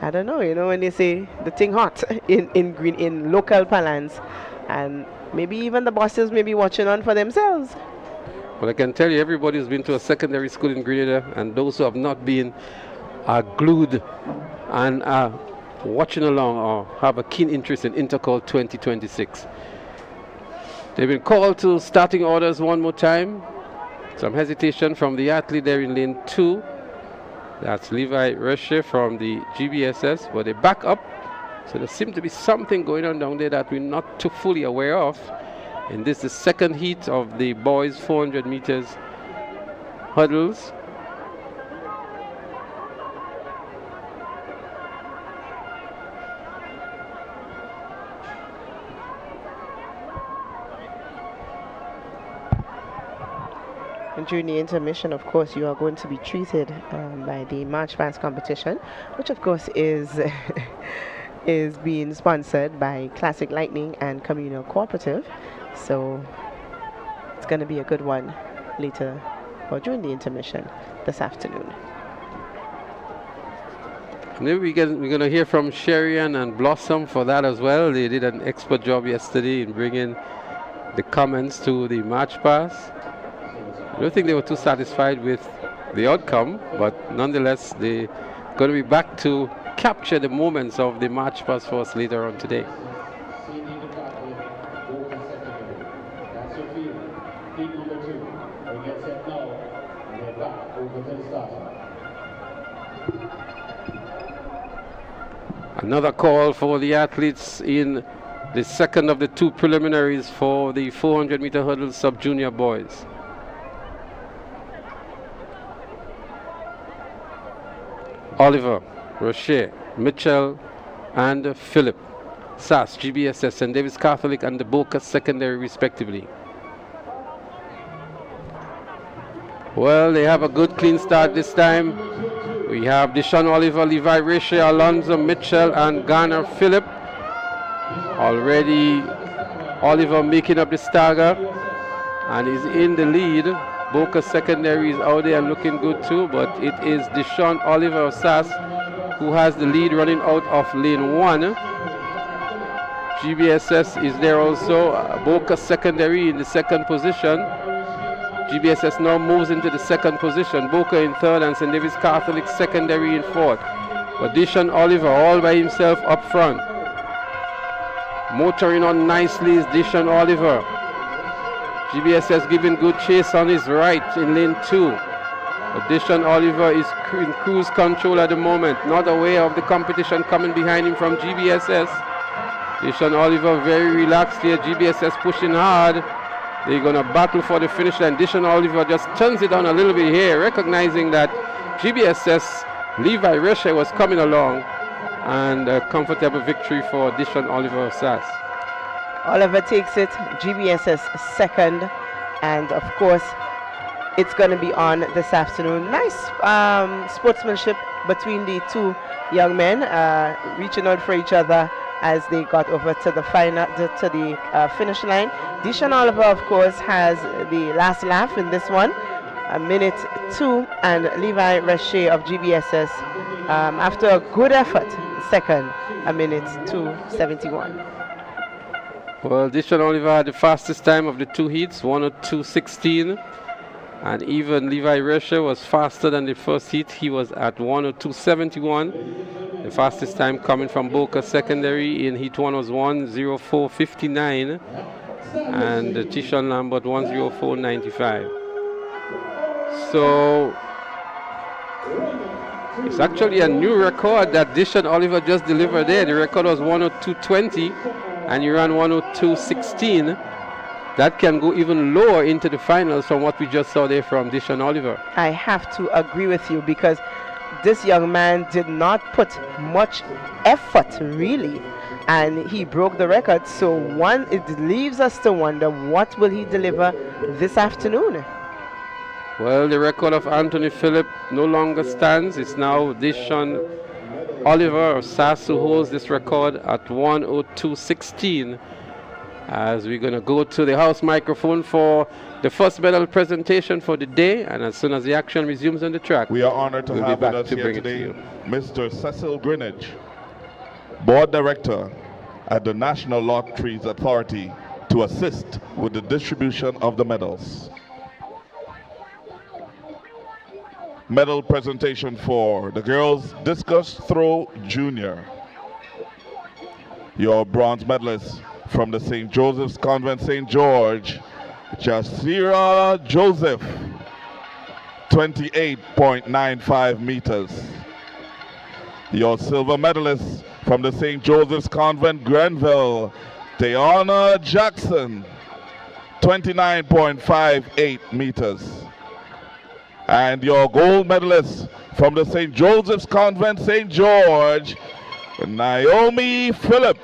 I don't know, you know, when they say the thing hot in local parlance, and maybe even the bosses may be watching on for themselves. Well, I can tell you, everybody's been to a secondary school in Grenada, and those who have not been are glued and are watching along or have a keen interest in Intercol 2026. They've been called to starting orders one more time. Some hesitation from the athlete there in lane 2. That's Levi Reshe from the GBSS, but they back up. So there seems to be something going on down there that we're not too fully aware of. And this is the second heat of the boys 400 meters hurdles. And during the intermission, of course, you are going to be treated by the March Past competition, which of course is is being sponsored by Classic Lightning and Communal Cooperative. So it's going to be a good one later or during the intermission this afternoon. Maybe we're going to hear from Sherian and Blossom for that as well. They did an expert job yesterday in bringing the comments to the March Pass. I don't think they were too satisfied with the outcome, but nonetheless, they're going to be back to capture the moments of the March Pass for us later on today. Another call for the athletes in the second of the two preliminaries for the 400 meter hurdle sub-junior boys. Oliver, Rocher, Mitchell, and Philip. SAS, GBSS, St. David's Catholic, and the Boca Secondary, respectively. Well, they have a good clean start this time. We have Deshaun Oliver, Levi Rocher, Alonzo Mitchell, and Garner Philip. Already Oliver making up the stagger, and he's in the lead. Boca Secondary is out there and looking good too, but it is Deshaun Oliver of SAS who has the lead running out of lane 1. GBSS is there also. Boca Secondary in the second position. GBSS now moves into the second position. Boca in third and St. David's Catholic Secondary in fourth. But Deshaun Oliver all by himself up front. Motoring on nicely is Deshaun Oliver. GBSS giving good chase on his right in lane 2. Deshaun Oliver is in cruise control at the moment, not aware of the competition coming behind him from GBSS. Deshaun Oliver very relaxed here. GBSS pushing hard. They're going to battle for the finish line. Deshaun Oliver just turns it on a little bit here, recognizing that GBSS Levi Reshe was coming along, and a comfortable victory for Deshaun Oliver of SAS. Oliver takes it, GBSS second, and of course it's going to be on this afternoon. Nice sportsmanship between the two young men, reaching out for each other as they got over to the final, to the finish line. Deshaun Oliver, of course, has the last laugh in this one, a minute 2, and Levi Reshe of GBSS, after a good effort, second, a minute 2:71. Well, Deshaun Oliver had the fastest time of the two heats, 1:02.16. And even Levi Reshe was faster than the first heat. He was at 1:02.71. The fastest time coming from Boca Secondary in heat 1 was 1:04.59. And Tishon Lambert 1:04.95. So it's actually a new record that Deshaun Oliver just delivered there. The record was 1:02.20. And you ran 1:02.16. That can go even lower into the finals from what we just saw there from Deshaun Oliver. I have to agree with you, because this young man did not put much effort really, and he broke the record. So it leaves us to wonder, what will he deliver this afternoon? Well, the record of Anthony Phillip no longer stands. It's now Deshaun Oliver of SAS who holds this record at 1:02.16. As we're going to go to the house microphone for the first medal presentation for the day, and as soon as the action resumes on the track, we are honored to have with us here today Mr. Cecil Greenwich, Board Director at the National Lotteries Authority, to assist with the distribution of the medals. Medal presentation for the girls discus throw junior. Your bronze medalist from the St. Joseph's Convent, St. George, Jasira Joseph, 28.95 meters. Your silver medalist from the St. Joseph's Convent, Grenville, Tayana Jackson, 29.58 meters. And your gold medalist from the St. Joseph's Convent, St. George, Naomi Phillip,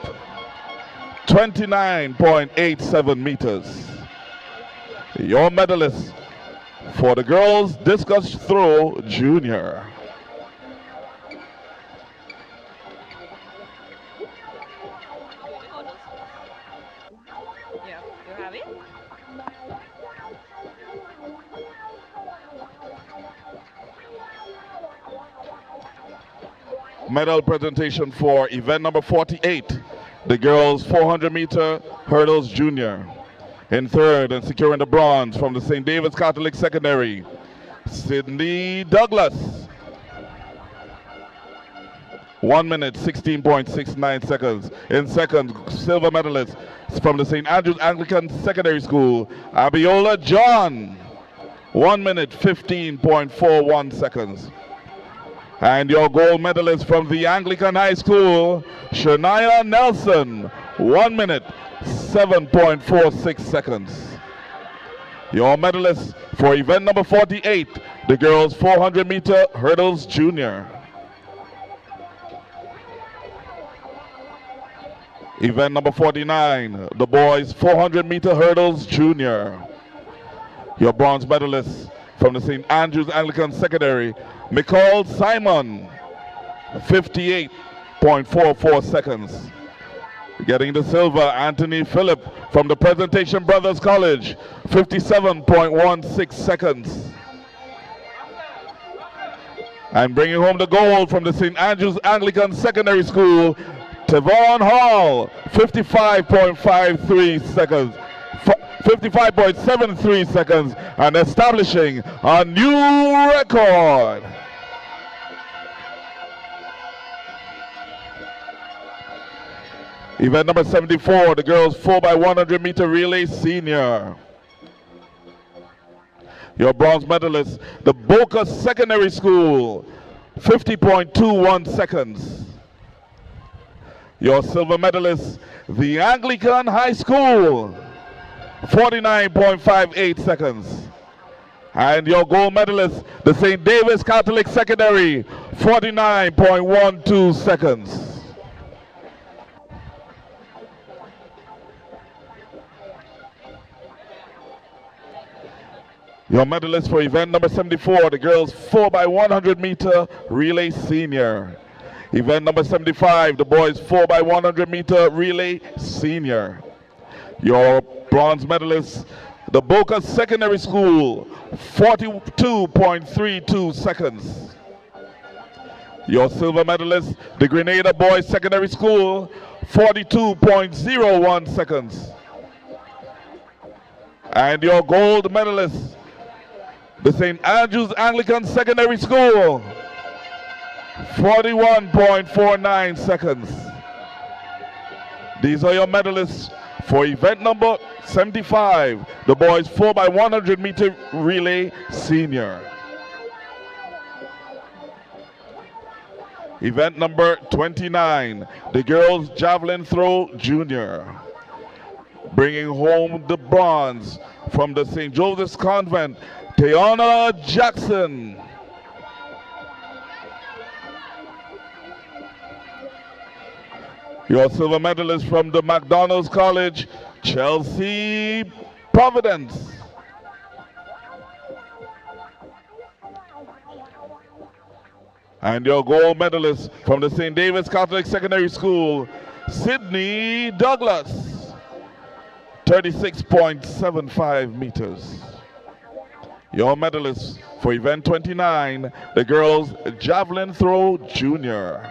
29.87 meters. Your medalist for the girls discus throw junior. Medal presentation for event number 48, the girls 400-meter hurdles junior. In third and securing the bronze from the St. David's Catholic Secondary, Sydney Douglas. 1 minute, 16.69 seconds. In second, silver medalist from the St. Andrew's Anglican Secondary School, Abiola John. 1 minute, 15.41 seconds. And your gold medalist from the Anglican High School, Shania Nelson, 1 minute, 7.46 seconds. Your medalist for event number 48, the girls 400-meter hurdles junior. Event number 49, the boys 400-meter hurdles junior. Your bronze medalist from the St. Andrew's Anglican Secondary, McCall Simon, 58.44 seconds. Getting the silver, Anthony Phillip from the Presentation Brothers College, 57.16 seconds. And bringing home the gold from the St. Andrew's Anglican Secondary School, Tavon Hall, 55.53 seconds. 55.73 seconds, and establishing a new record. Event number 74, the girls 4x100-meter relay senior. Your bronze medalist, the Boca Secondary School, 50.21 seconds. Your silver medalist, the Anglican High School, 49.58 seconds. And your gold medalist, the St. David's Catholic Secondary, 49.12 seconds. Your medalist for event number 74, the girls 4x100-meter relay senior. Event number 75, the boys 4x100-meter relay senior. Your bronze medalist, the Boca Secondary School, 42.32 seconds. Your silver medalist, the Grenada Boys Secondary School, 42.01 seconds. And your gold medalist, the St. Andrew's Anglican Secondary School, 41.49 seconds. These are your medalists for event number 75, the boys 4x100-meter relay senior. Event number 29, the girls javelin throw junior. Bringing home the bronze from the St. Joseph's Convent, Tayana Jackson. Your silver medalist from the McDonald's College, Chelsea Providence. And your gold medalist from the St. David's Catholic Secondary School, Sydney Douglas, 36.75 meters. Your medalist for event 29, the girls javelin throw junior.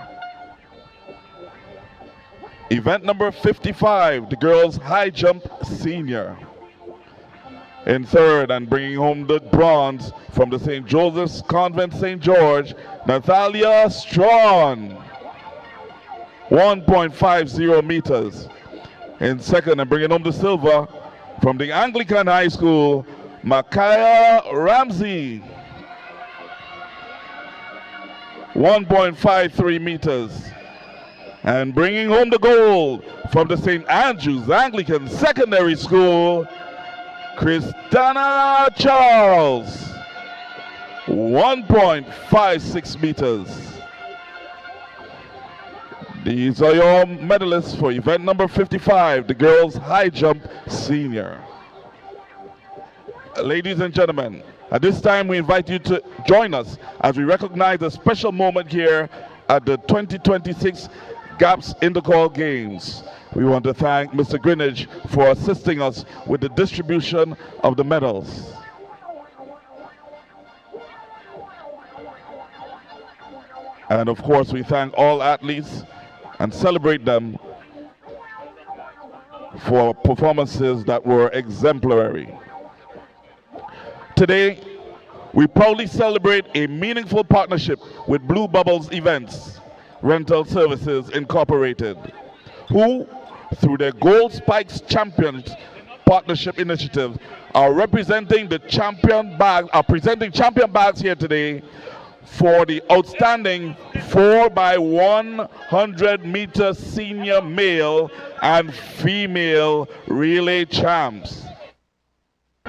Event number 55, the girls high jump senior. In third and bringing home the bronze from the St. Joseph's Convent, St. George, Natalia Strawn. 1.50 meters. In second and bringing home the silver from the Anglican High School, Micaiah Ramsey. 1.53 meters. And bringing home the gold from the St. Andrews Anglican Secondary School, Christina Charles. 1.56 meters. These are your medalists for event number 55, the girls high jump senior. Ladies and gentlemen, at this time we invite you to join us as we recognize a special moment here at the 2026 GAPS Intercol Games. We want to thank Mr. Greenidge for assisting us with the distribution of the medals. And of course, we thank all athletes and celebrate them for performances that were exemplary. Today, we proudly celebrate a meaningful partnership with Blue Bubbles Events Rental Services Incorporated, who, through their Gold Spikes Champions Partnership Initiative, are representing the champion bag, are presenting champion bags here today for the outstanding 4x100 meter senior male and female relay champs.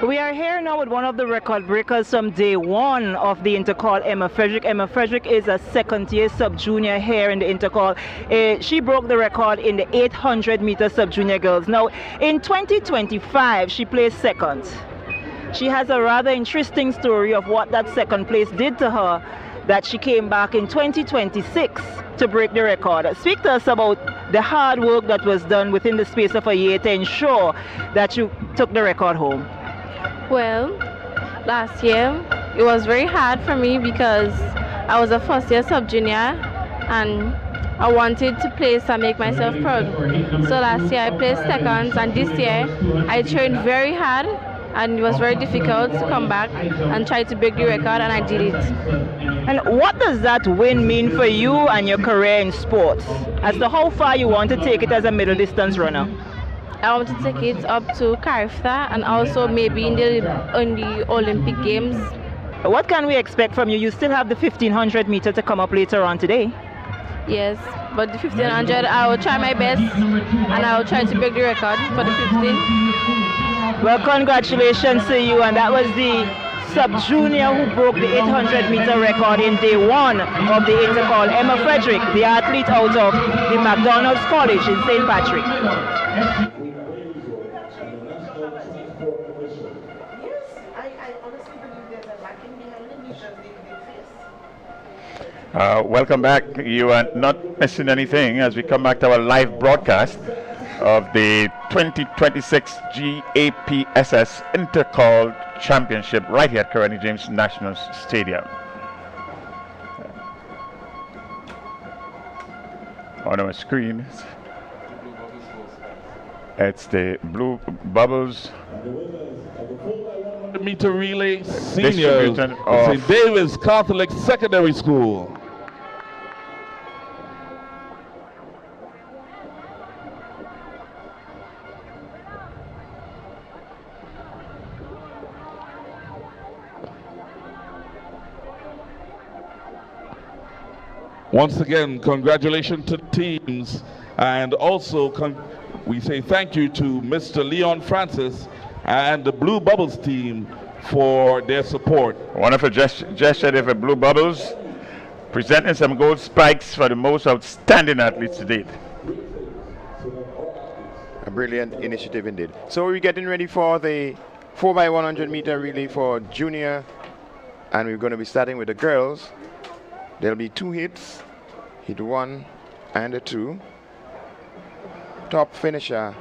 We are here now with one of the record breakers from day one of the Intercol, Emma Frederick. Emma Frederick is a second-year sub-junior here in the Intercol. She broke the record in the 800 meter sub-junior girls. Now, in 2025, she placed second. She has a rather interesting story of what that second place did to her, that she came back in 2026 to break the record. Speak to us about the hard work that was done within the space of a year to ensure that you took the record home. Well, last year it was very hard for me because I was a first year sub-junior and I wanted to place and make myself proud. So last year I placed second, and this year I trained very hard and it was very difficult to come back and try to break the record, and I did it. And what does that win mean for you and your career in sports, as to how far you want to take it as a middle distance runner? I want to take it up to Carifta and also maybe in the Olympic Games. What can we expect from you? You still have the 1500 meter to come up later on today. Yes, but the 1500 I will try my best and I will try to break the record for the 15. Well, congratulations to you, and that was the sub-junior who broke the 800 meter record in day one of the Intercol, Emma Frederick, the athlete out of the McDonald's College in St. Patrick. Welcome back. You are not missing anything as we come back to our live broadcast of the 2026 GAPSS Intercol Championship right here at Kerani James National Stadium. On our screen, it's the Blue Bubbles meter relay seniors, St. David's Catholic Secondary School. Once again, congratulations to the teams, and also we say thank you to Mr. Leon Francis and the Blue Bubbles team for their support. Wonderful gesture there for Blue Bubbles, presenting some gold spikes for the most outstanding athletes to date. A brilliant initiative indeed. So we're getting ready for the 4x100 meter relay for junior, and we're going to be starting with the girls. There'll be 2 hits, hit 1 and a 2. Top finisher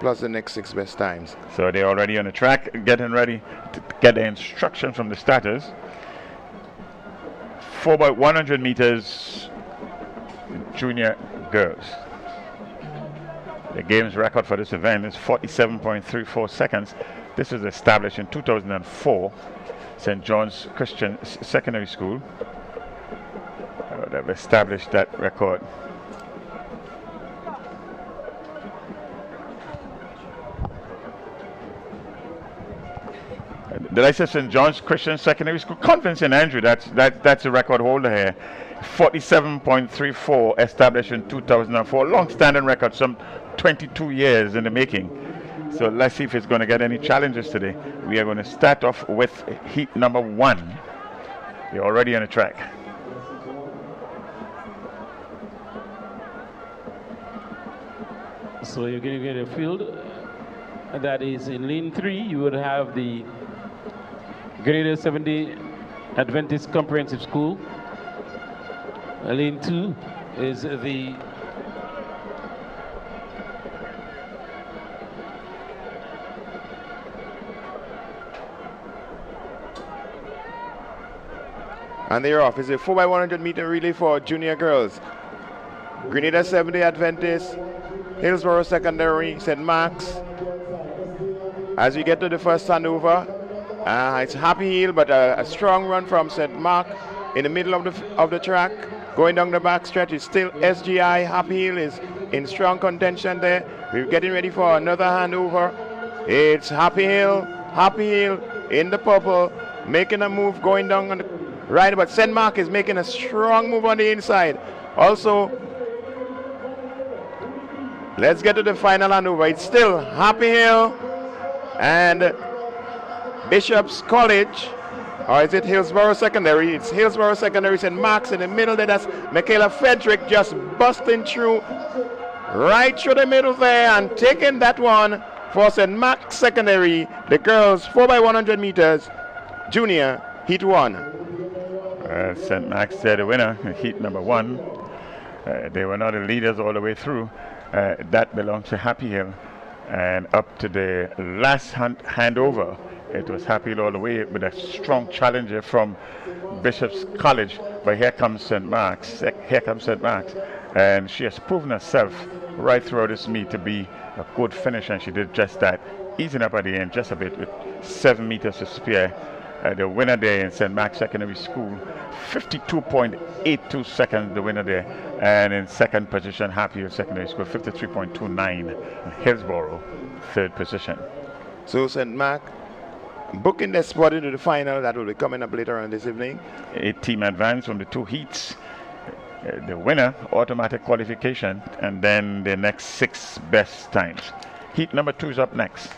plus the next 6 best times. So they're already on the track, getting ready to get the instruction from the starters. 4x100 meters junior girls. The game's record for this event is 47.34 seconds. This was established in 2004, St. John's Christian Secondary School. They've established that record. Did I say St. John's Christian Secondary School? Convent St. Andrew, that's a record holder here. 47.34 established in 2004. Long-standing record, some 22 years in the making. So let's see if it's going to get any challenges today. We are going to start off with heat number 1. You're already on the track. So you're going to get a field that is in lane 3. You would have the Grenada 70 Adventist Comprehensive School. Lane 2 is the and they're off. It's a 4x100 meter relay for junior girls. Grenada 70 Adventist, Hillsborough Secondary, St. Mark's. As we get to the first handover, it's Happy Hill, but a strong run from St. Mark in the middle of the track. Going down the back stretch is still SGI. Happy Hill is in strong contention there. We're getting ready for another handover. It's Happy Hill in the purple, making a move going down on the right, but St. Mark is making a strong move on the inside. Also, let's get to the final handover. It's still Happy Hill and Bishop's College, or is it Hillsborough Secondary? It's Hillsborough Secondary, St. Mark's in the middle there. That's Michaela Frederick just busting through, right through the middle there and taking that one for St. Mark's Secondary, the girls 4x100 meters, junior, heat 1. St. Mark's the winner in heat number 1. They were not the leaders all the way through. That belongs to Happy Hill. And up to the last handover, it was Happy Hill all the way with a strong challenger from Bishop's College. But here comes St. Mark's. And she has proven herself right throughout this meet to be a good finisher, and she did just that, easing up at the end just a bit with 7 meters to spare. The winner there in St. Mark's Secondary School, 52.82 seconds, the winner there. And in second position, Happy Hill Secondary School, 53.29. Hillsborough, third position. So St. Mark booking their spot into the final. That will be coming up later on this evening. 8-team advance from the 2 heats. The winner, automatic qualification, and then the next 6 best times. Heat number 2 is up next.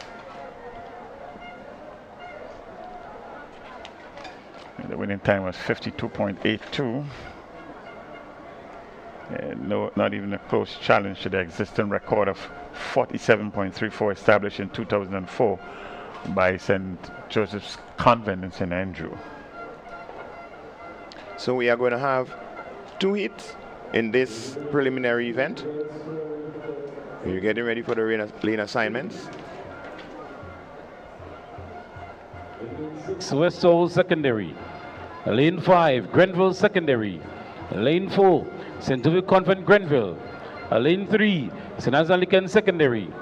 The winning time was 52.82. No, not even a close challenge to the existing record of 47.34 established in 2004 by St. Joseph's Convent in St. Andrew. So we are going to have 2 hits in this preliminary event. We're getting ready for the lane assignments. West Hall Secondary. Lane 5, Grenville Secondary. Lane 4, St. David Convent Grenville. Lane 3, St. Anglican Secondary.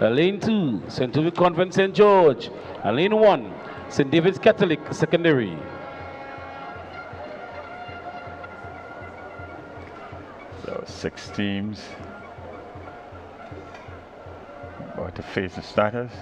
Lane 2, St. David Convent St. George. Lane 1, St. David's Catholic Secondary. So 6 teams about to face the starters.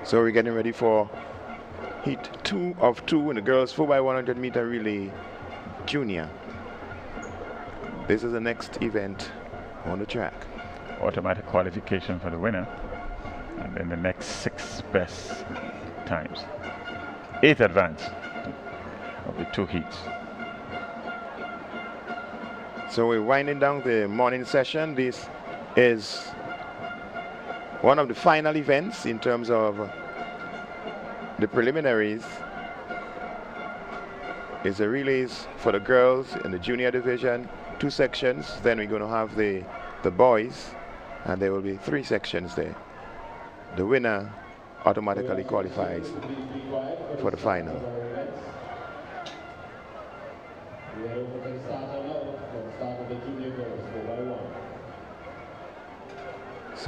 So we're getting ready for heat 2 of 2 in the girls 4x100 meter relay junior. This is the next event on the track. Automatic qualification for the winner, and then the next 6 best times. 8 advance of the 2 heats. So we're winding down the morning session. This is one of the final events in terms of the preliminaries. Is the relays for the girls in the junior division, 2 sections. Then we're going to have the boys, and there will be 3 sections there. The winner automatically qualifies for the final.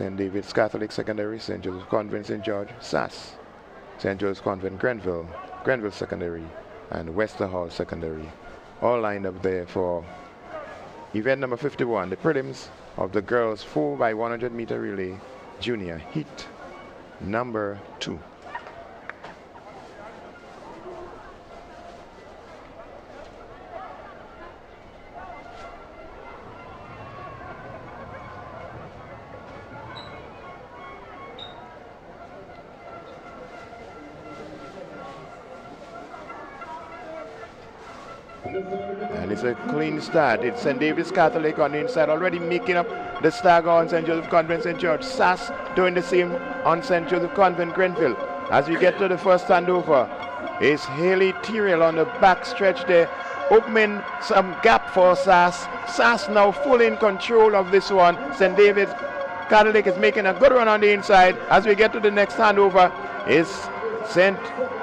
St. David's Catholic Secondary, St. Joseph Convent, St. George, SAS, St. Joseph's Convent, Grenville, Grenville Secondary, and Westerhall Secondary. All lined up there for event number 51, the prelims of the girls 4x100 meter relay junior heat number 2. And it's a clean start. It's St. David's Catholic on the inside, already making up the stagger on St. Joseph Convent, St. George. SAS doing the same on St. Joseph Convent, Grenville. As we get to the first handover, is Haley Tyrrell on the back stretch there, opening some gap for SAS. SAS now fully in control of this one. St. David's Catholic is making a good run on the inside. As we get to the next handover, is St.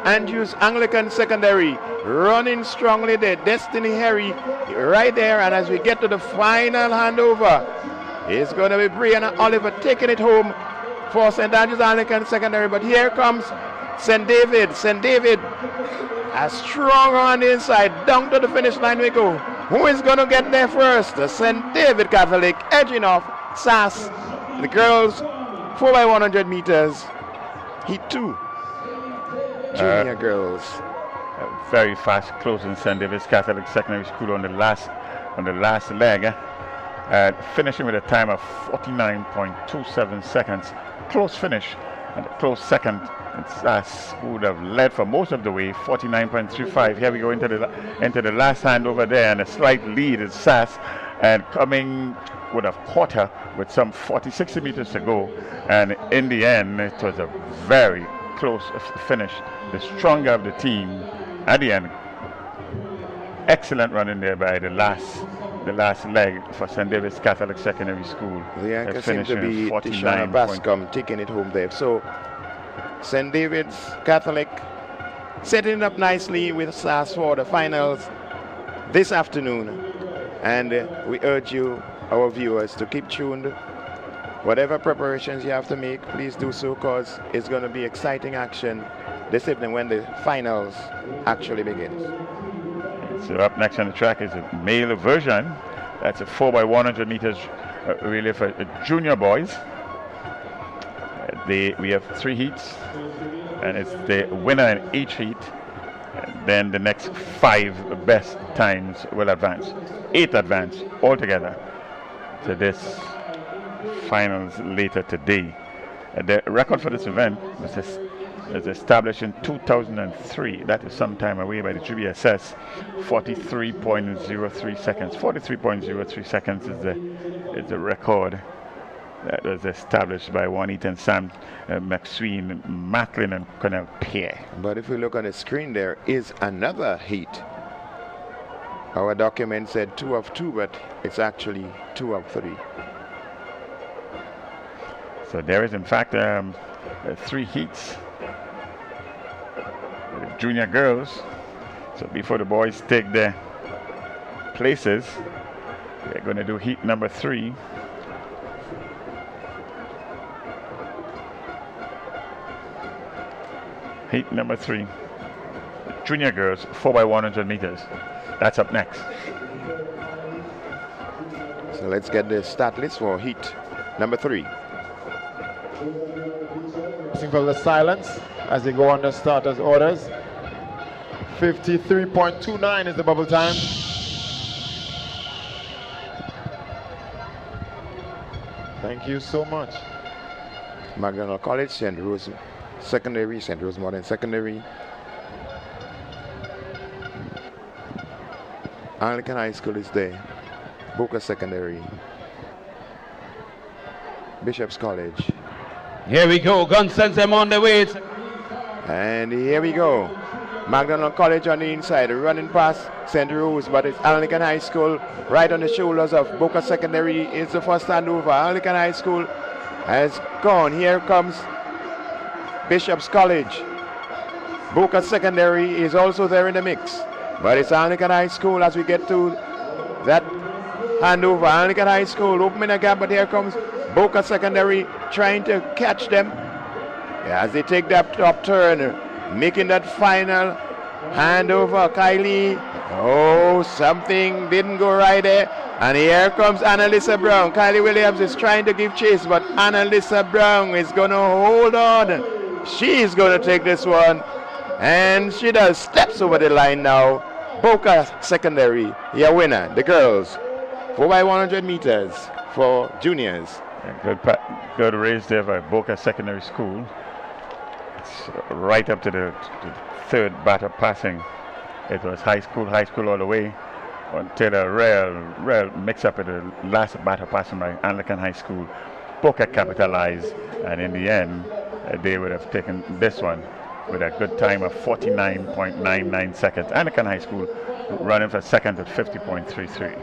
Andrew's Anglican Secondary running strongly there. Destiny Harry right there. And as we get to the final handover, it's going to be Brianna Oliver taking it home for St. Andrew's Anglican Secondary. But here comes St. David. St. David a strong on the inside. Down to the finish line we go. Who is going to get there first? The St. David Catholic edging off SAS. The girls 4x100 meters. Heat 2. Junior girls. Very fast closing St. David's Catholic Secondary School on the last leg, finishing with a time of 49.27 seconds. Close finish and a close second. SAS would have led for most of the way, 49.35. Here we go into the last hand over there, and a slight lead is SAS, and coming would have caught her with some 60 meters to go, and in the end it was a very close finish. The stronger of the team at the end. Excellent running there by the last leg for St. David's Catholic Secondary School. The anchor seems to be Tishana Bascom taking it home there. So St. David's Catholic setting up nicely with SAS for the finals this afternoon. And we urge you, our viewers, to keep tuned. Whatever preparations you have to make, please do so, because it's going to be exciting action this evening when the finals actually begins. So up next on the track is a male version. That's a 4x100 meters relay for junior boys. We have 3 heats, and it's the winner in each heat. Then the next 5 best times will advance. 8 advance altogether to this finals later today. The record for this event was established in 2003. That is some time away by the GBSS. 43.03 seconds. 43.03 seconds is the record that was established by Juanita and Sam McSween, Macklin and Cornell Pierre. But if we look on the screen, there is another heat. Our document said 2 of 2, but it's actually 2 of 3. So there is in fact 3 heats. The junior girls. So before the boys take their places, they're going to do heat number 3. Heat number 3. Junior girls, 4x100 meters. That's up next. So let's get the start list for heat number 3. Listening for the silence as they go under starters orders. 53.29 is the bubble time. Thank you so much. McDonald College, St. Rose Secondary, St. Rose Modern Secondary. Anglican High School is there. Boca Secondary. Bishop's College. Here we go, gun sends them on the way. And here we go. McDonald College on the inside, running past St. Rose, but it's Anglican High School right on the shoulders of Boca Secondary. It's the first handover. Anglican High School has gone. Here comes Bishop's College. Boca Secondary is also there in the mix, but it's Anglican High School as we get to that handover. Anglican High School opening a gap, but here comes Boca Secondary trying to catch them as they take that top turn, making that final handover. Kylie, oh, something didn't go right there. And here comes Annalisa Brown. Kylie Williams is trying to give chase, but Annalisa Brown is going to hold on. She's going to take this one. And she does. Steps over the line now. Boca Secondary, your winner, the girls. 4x100 meters for juniors. Good race there by Boca Secondary School. It's right up to the third batter passing. It was high school all the way until a real mix-up at the last batter passing by Anglican High School. Boca capitalized, and in the end, they would have taken this one with a good time of 49.99 seconds. Anglican High School running for second at 50.33.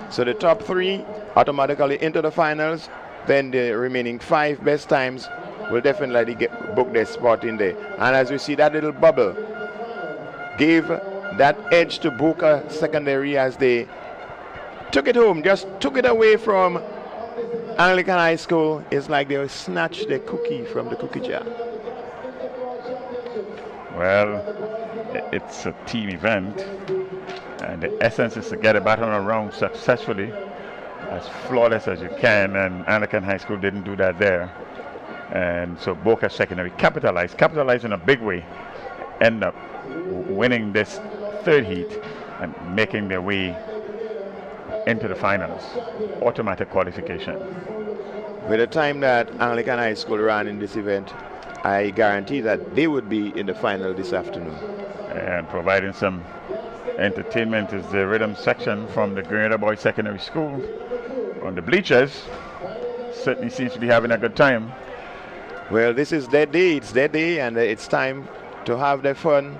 So the top three automatically into the finals. Then the remaining 5 best times will definitely book their spot in there. And as we see, that little bubble gave that edge to Boca Secondary as they took it home, just took it away from Anglican High School. It's like they snatched the cookie from the cookie jar. Well, it's a team event, and the essence is to get a baton around successfully, as flawless as you can, and Anglican High School didn't do that there. And so Boca Secondary capitalized in a big way, end up winning this third heat and making their way into the finals, automatic qualification. With the time that Anglican High School ran in this event, I guarantee that they would be in the final this afternoon. And providing some entertainment is the rhythm section from the Grenada Boys Secondary School. On the bleachers, certainly seems to be having a good time. Well, this is their day. It's their day, and it's time to have their fun,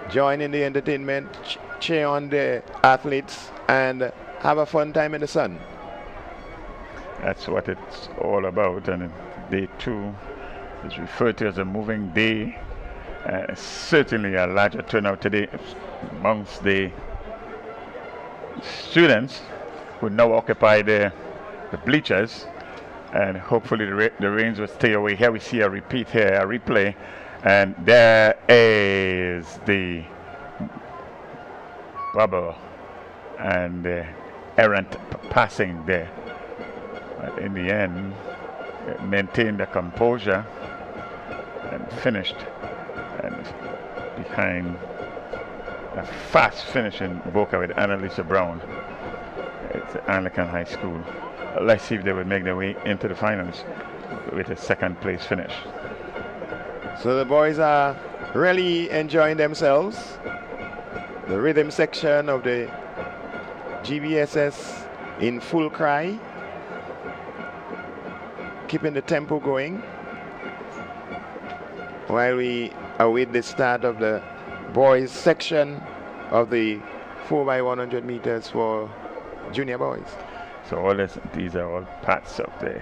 join in the entertainment, cheer on the athletes, and have a fun time in the sun. That's what it's all about. And day 2 is referred to as a moving day. Certainly a larger turnout today amongst the students who now occupy the bleachers, and hopefully the rains will stay away. Here we see a repeat here, a replay, and there is the bubble and the errant passing there. But in the end, it maintained the composure and finished, and behind a fast finish in Boca with Annalisa Brown. It's Anglican High School. Let's see if they would make their way into the finals with a second place finish. So the boys are really enjoying themselves. The rhythm section of the GBSS in full cry, keeping the tempo going while we await the start of the boys section of the 4x100 meters for junior boys. So all these are all parts of the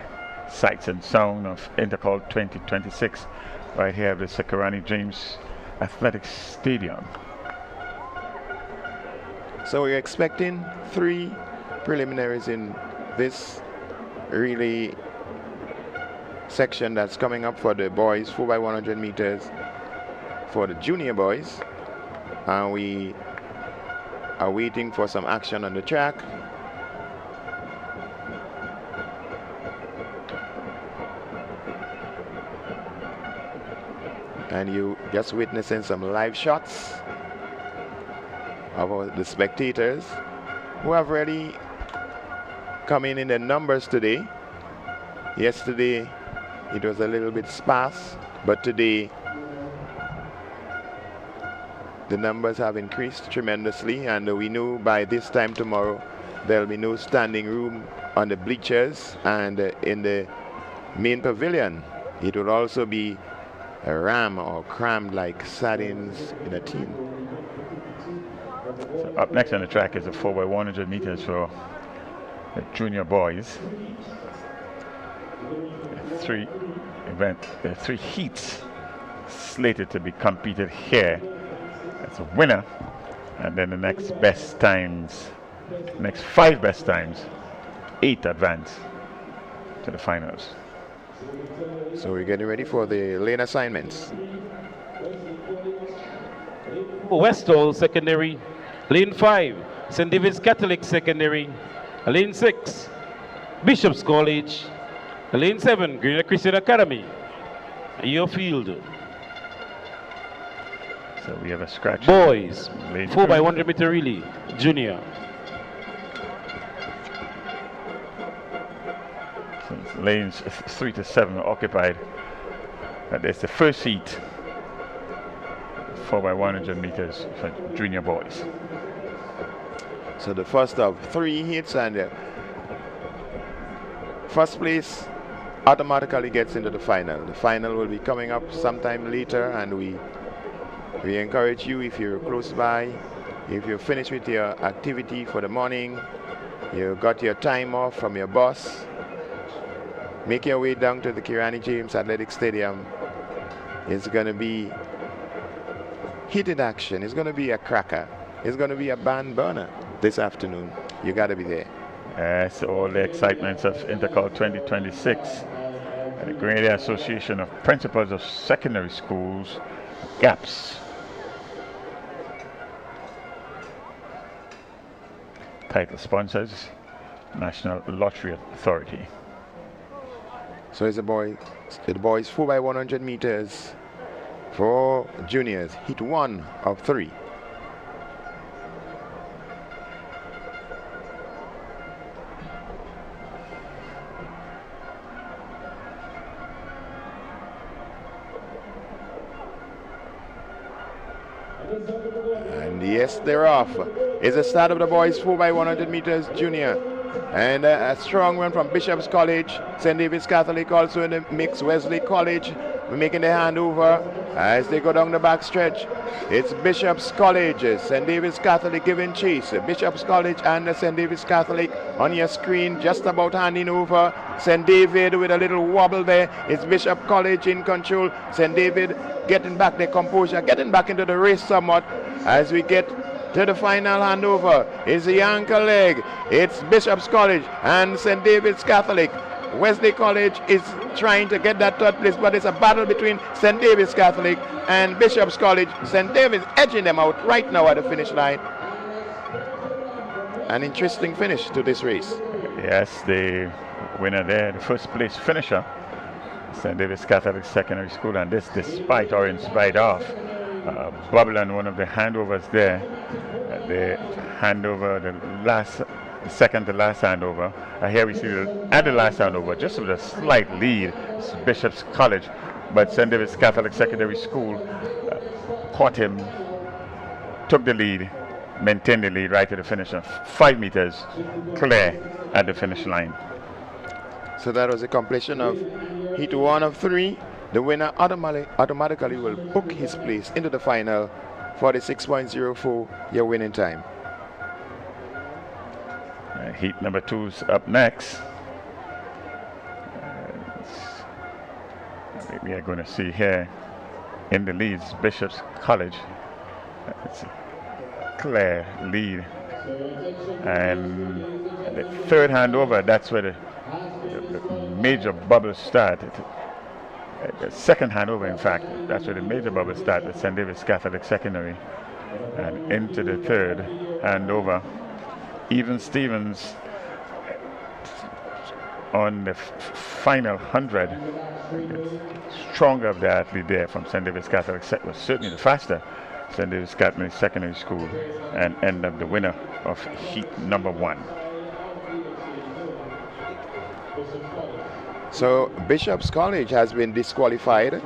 sights and sound of Intercol 2026 right here at the Sakurani James Athletics Stadium. So we're expecting 3 preliminaries in this relay section that's coming up for the boys 4x100 meters for the junior boys, and we are waiting for some action on the track. And you just witnessing some live shots of the spectators who have already come in their numbers today. Yesterday it was a little bit sparse, but today the numbers have increased tremendously, and we know by this time tomorrow there'll be no standing room on the bleachers, and in the main pavilion it will also be a ram or crammed like sardines in a tin. So up next on the track is the 4x100 meters for the junior boys. Three heats slated to be competed here. That's a winner, and then the next best times, next 5 best times, 8 advance. to the finals. So we're getting ready for the lane assignments. Westall Secondary, Lane 5, St. David's Catholic Secondary, Lane 6, Bishop's College, Lane 7, Grenada Christian Academy. Your field. So we have a scratch. Boys, Lane 4 by two. 100 meter relay, junior. So lanes 3 to 7 are occupied. That's the first heat. 4 by 100 meters for junior boys. So the first of 3 hits, and first place automatically gets into the final. The final will be coming up sometime later, and we encourage you, if you're close by, if you're finished with your activity for the morning, you got your time off from your bus, make your way down to the Kirani James Athletic Stadium. It's going to be heated action. It's going to be a cracker. It's going to be a barn burner this afternoon. You got to be there. So all the excitements of Intercol 2026. The Grenada Association of Principals of Secondary Schools, GAPS. Title sponsors, National Lottery Authority. So it's the boys 4 by 100 meters for juniors. Heat 1 of 3. And yes, they're off. It's the start of the boys 4 by 100 meters junior. And a strong one from Bishop's College. St. David's Catholic also in the mix. Wesley College making the handover as they go down the back stretch. It's Bishop's College, St. David's Catholic giving chase. Bishop's College and St. David's Catholic on your screen, just about handing over. St. David with a little wobble there. It's Bishop College in control. St. David getting back their composure, getting back into the race somewhat as we get to the final handover. It's the ankle leg. It's Bishop's College and St. David's Catholic. Wesley College is trying to get that third place, but it's a battle between St. David's Catholic and Bishop's College. St. David's edging them out right now at the finish line. An interesting finish to this race. Yes, the winner there, the first place finisher, St. David's Catholic Secondary School, and this despite or in spite of bubble on one of the handovers there. The handover, the second to last handover. Here we see at the last handover, just with a slight lead, it's Bishop's College, but St. David's Catholic Secondary School caught him, took the lead, maintained the lead right to the finish, 5 meters clear at the finish line. So that was a completion of heat 1 of 3. The winner automatically will book his place into the final for the 6.04 your winning time. Heat number 2's up next. We are going to see here in the leads Bishop's College. It's a clear lead. And the third handover, that's where the major bubbles started. The second handover, in fact, that's where the major bubbles start at St. David's Catholic Secondary. And into the third handover. Even Stevens on the final 100, stronger of the athlete there from St. David's Catholic was certainly the faster St. David's Catholic Secondary School, and end up the winner of heat number 1. So Bishop's College has been disqualified,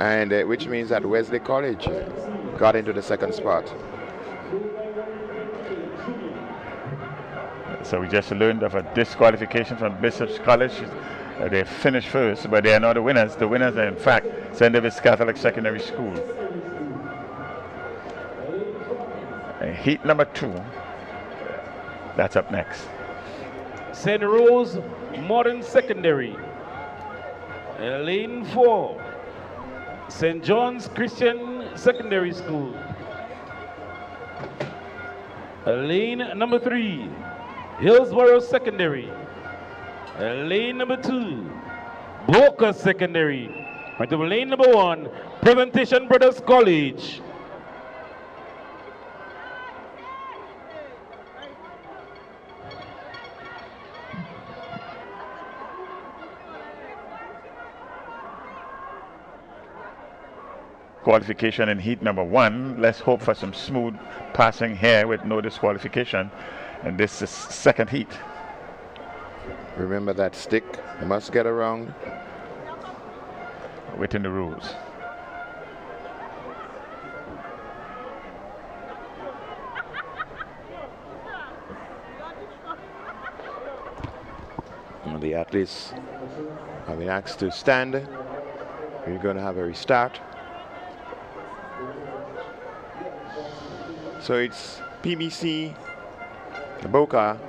and which means that Wesley College got into the second spot. So we just learned of a disqualification from Bishop's College. They finished first, but they are not the winners. The winners are, in fact, St. David's Catholic Secondary School. Heat number 2, that's up next. St. Rose Modern Secondary, Lane 4, St. John's Christian Secondary School, Lane number 3, Hillsborough Secondary, Lane number 2, Boca Secondary. Right to lane number 1, Presentation Brothers College. Qualification in heat number 1. Let's hope for some smooth passing here with no disqualification. And this is second heat. Remember that stick. You must get around. Within the rules. The athletes have been asked to stand. We're going to have a restart. So it's PBC, Boca,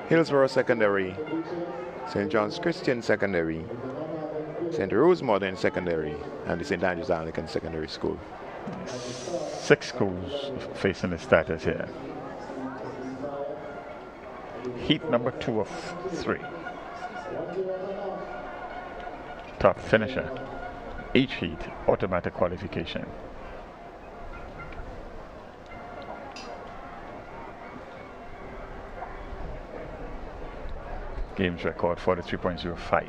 Hillsborough Secondary, St. John's Christian Secondary, St. Rose Modern Secondary, and the St. Andrews Anglican Secondary School. 6 schools facing the starters here. Heat number 2 of 3. Top finisher. Each heat, automatic qualification. Games record 43.05.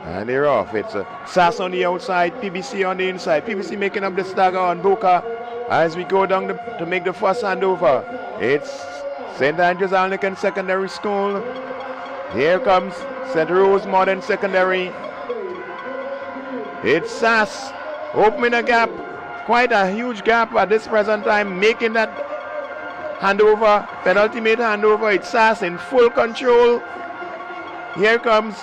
And they're off. It's SAS on the outside, PBC on the inside. PBC making up the stagger on Boca as we go down to make the first handover. It's St. Andrews Anglican Secondary School. Here comes St. Rose Modern Secondary. It's SAS opening a gap, quite a huge gap at this present time, making that handover, penultimate handover. It's SAS in full control. Here comes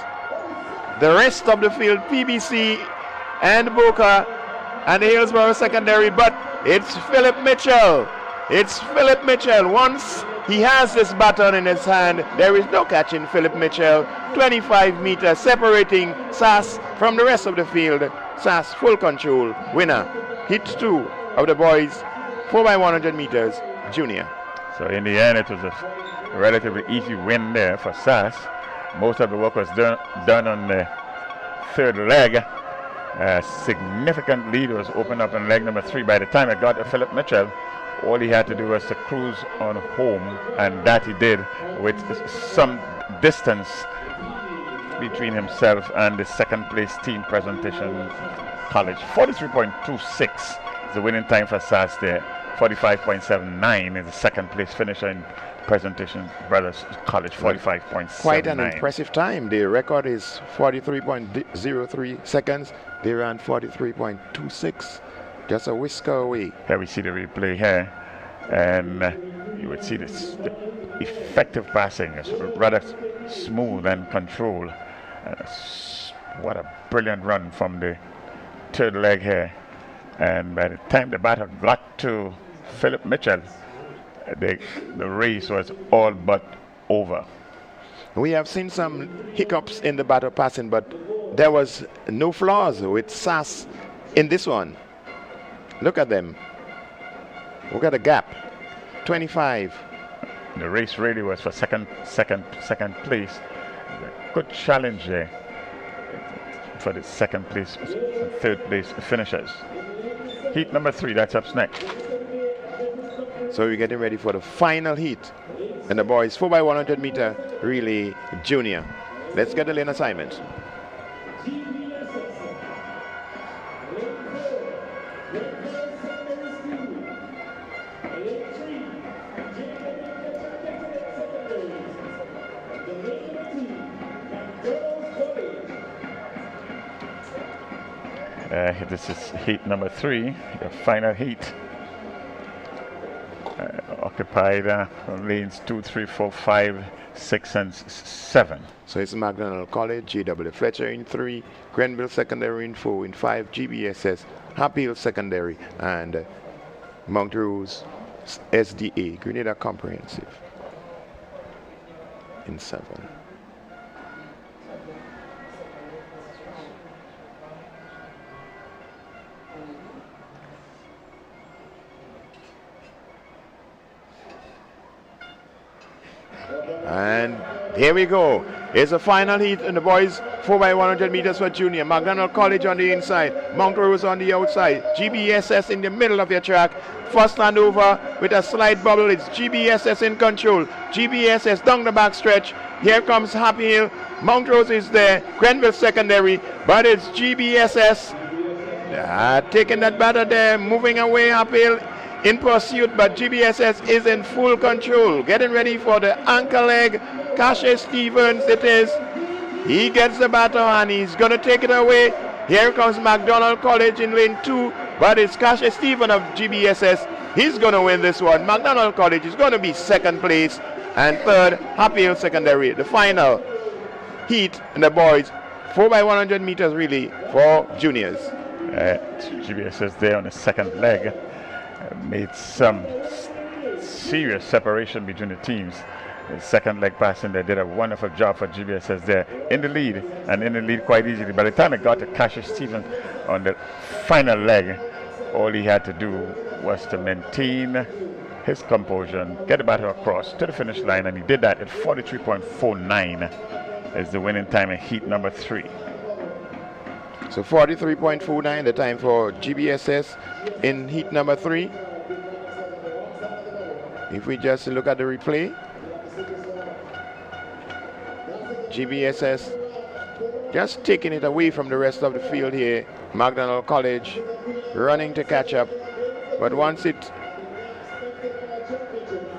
the rest of the field, PBC and Boca and the Hillsborough Secondary, but it's Philip Mitchell. It's Philip Mitchell. Once he has this baton in his hand, there is no catching Philip Mitchell. 25 meters separating SAS from the rest of the field. SAS full control, winner. Hit 2 of the boys, 4x100 meters, junior. So in the end, it was a relatively easy win there for SAS. Most of the work was done on the third leg. A significant lead was opened up in leg number 3. By the time it got to Philip Mitchell, all he had to do was to cruise on home, and that he did with some distance between himself and the second place team, Presentation College. 43.26 is the winning time for SAS there. 45.79 is the second place finisher in Presentation Brothers College. 45.79. Quite an impressive time. The record is 43.03 seconds. They ran 43.26. Just a whisker away. Here we see the replay here, and you would see this the effective passing is rather smooth and controlled. What a brilliant run from the third leg here. And by the time the batter got to Philip Mitchell, the race was all but over. We have seen some hiccups in the batter passing, but there was no flaws with SAS in this one. Look at them. Look at the gap. 25. The race really was for second place. Good challenge there for the second place and third place finishers. Heat number 3, that's up next. So we're getting ready for the final heat. And the boys 4x100 meter relay junior. Let's get the lane assignment. This is heat number 3, your final heat. Occupied from lanes 2, 3, 4, 5, 6, and 7. So it's McDonald College, J.W. Fletcher in 3, Grenville Secondary in 4, in 5, GBSS, Happy Hill Secondary, and Mount Rose SDA, Grenada Comprehensive in 7. And here we go. It's the final heat in the boys 4x100 meters for junior. McDonald College on the inside, Mount Rose on the outside, GBSS in the middle of your track. First land over with a slight bubble. It's GBSS in control. GBSS down the back stretch. Here comes Happy Hill. Mount Rose is there. Grenville secondary, but it's GBSS taking that batter there, moving away. Happy Hill in pursuit, but GBSS is in full control, getting ready for the anchor leg. Cassius Stevens it is. He gets the batter and he's going to take it away. Here comes McDonald College in lane 2, but it's Cassius Stevens of GBSS. He's going to win this one. McDonald College is going to be second place, and third, Happy Hill Secondary. The final heat in the boys 4x100 meters relay for juniors. GBSS there on the second leg made some serious separation between the teams. The second leg passing there did a wonderful job for GBSS there in the lead, and in the lead quite easily. By the time it got to Cassius Stevens on the final leg, all he had to do was to maintain his composure and get the batter across to the finish line, and he did that at 43.49 is the winning time in heat number 3. So 43.49 the time for GBSS in heat number 3. If we just look at the replay, GBSS just taking it away from the rest of the field here. McDonald College running to catch up, but once it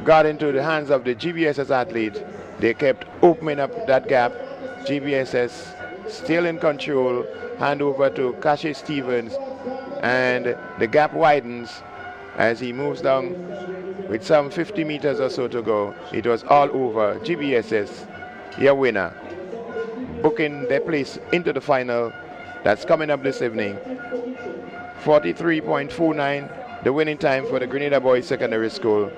got into the hands of the GBSS athlete, they kept opening up that gap. GBSS still in control. Hand over to Cassius Stevens, and the gap widens as he moves down with some 50 meters or so to go. It was all over. GBSS, your winner, booking their place into the final that's coming up this evening. 43.49 the winning time for the Grenada Boys Secondary School,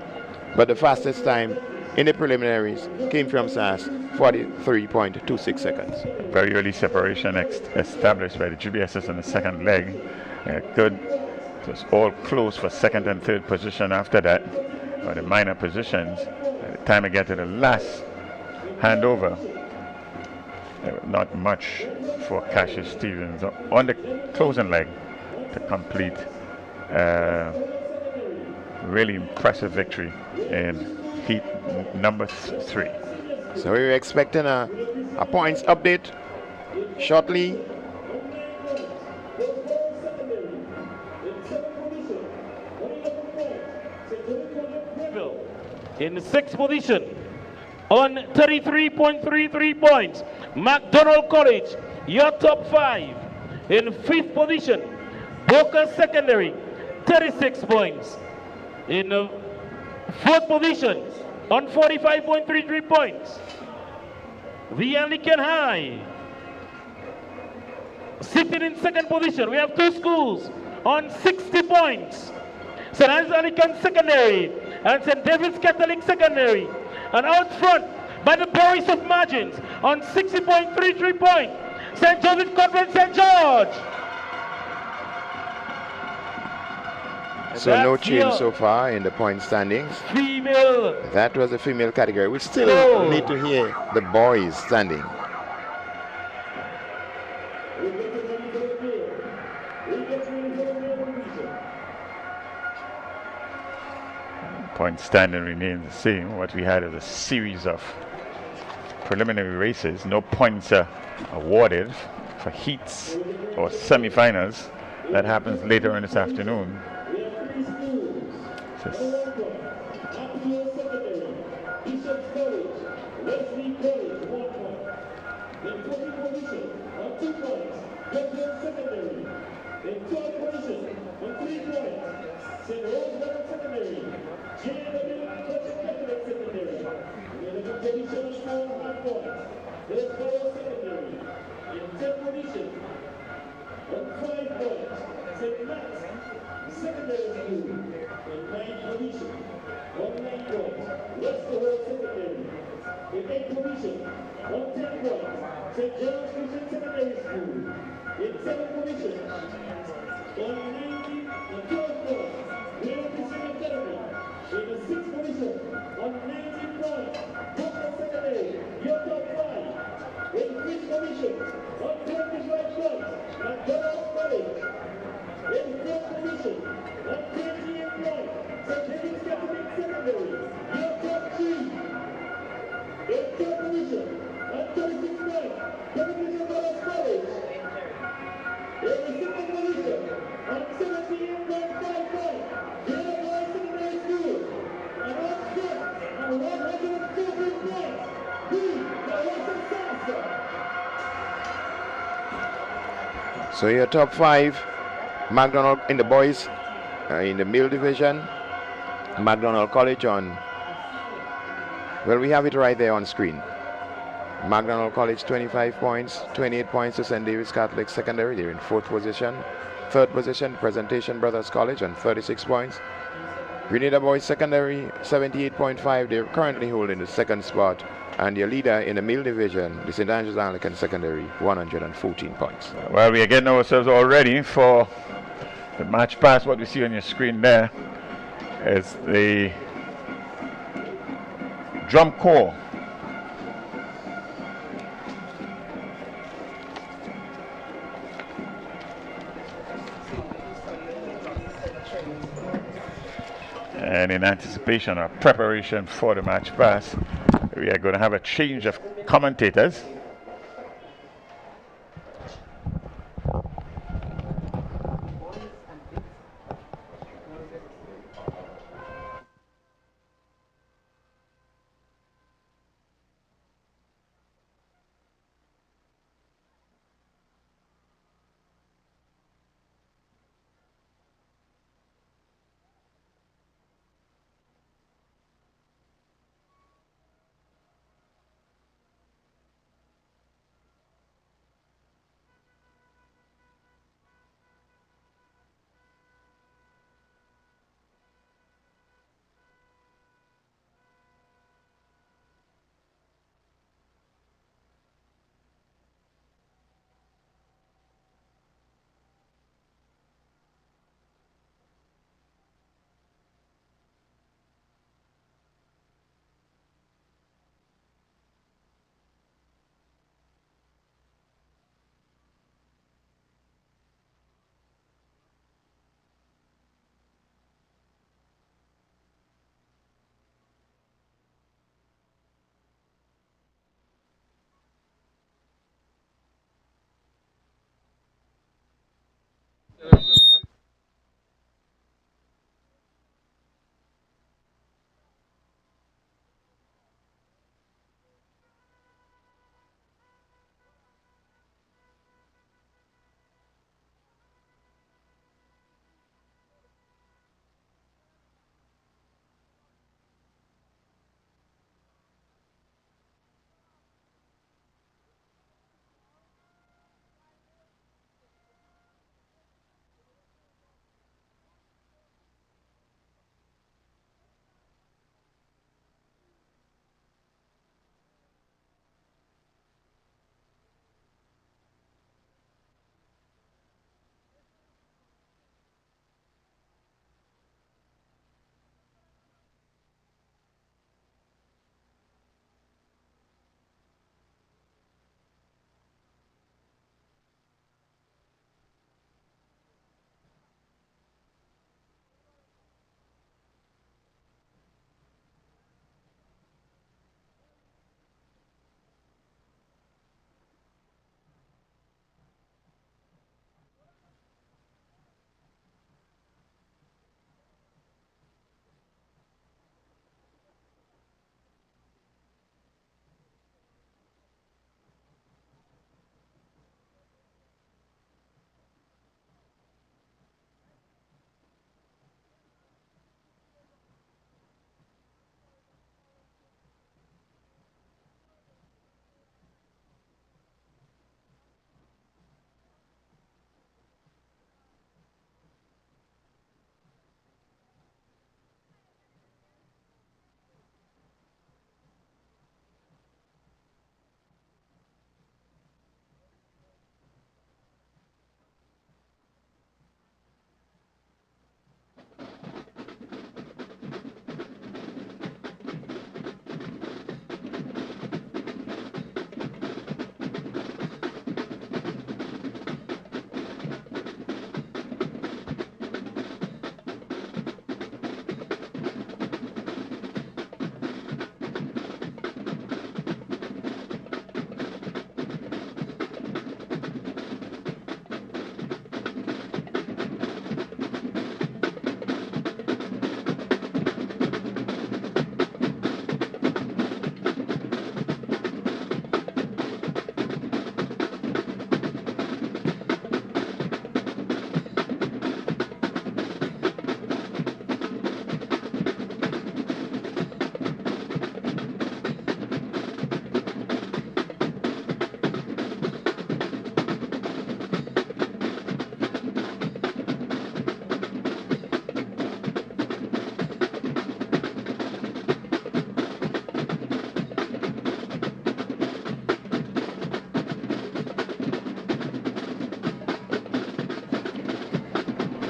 but the fastest time in the preliminaries came from SAS, 43.26 seconds. Very early separation established by the GBSS in the second leg. Good. It was all close for second and third position after that, or the minor positions. By the time I get to the last handover, not much for Cassius Stevens on the closing leg to complete really impressive victory in heat number 3. So we're expecting a points update shortly. In the 6th position on 33.33 points, McDonald College, your top 5. In 5th position, Boca Secondary, 36 points. In 4th position on 45.33 points, Lincoln High. Sitting in 2nd position, we have 2 schools on 60 points. St. Anglican Secondary and St. David's Catholic Secondary. And out front, by the barest of margins, on 60.33 points, St. Joseph Convent St. George. So no change so far in the point standings. Female. That was the female category. We still need to hear the boys standing. Point standing remains the same. What we had is a series of preliminary races. No points are awarded for heats or semifinals. That happens later on this afternoon. In the 6th position, on 19 points, So your top 5, McDonald in the boys, in the male division, McDonald College on, well, we have it right there on screen. McDonald College 25 points, 28 points to St. David's Catholic Secondary, they're in 4th position. 3rd position, Presentation Brothers College on 36 points. Grenada Boys Secondary 78.5, they're currently holding the 2nd spot. And your leader in the male division, the St. Andrews Anglican Secondary, 114 points. Well, we are getting ourselves all ready for the match pass. What we see on your screen there is the drum corps. And in anticipation or preparation for the match pass, we are going to have a change of commentators.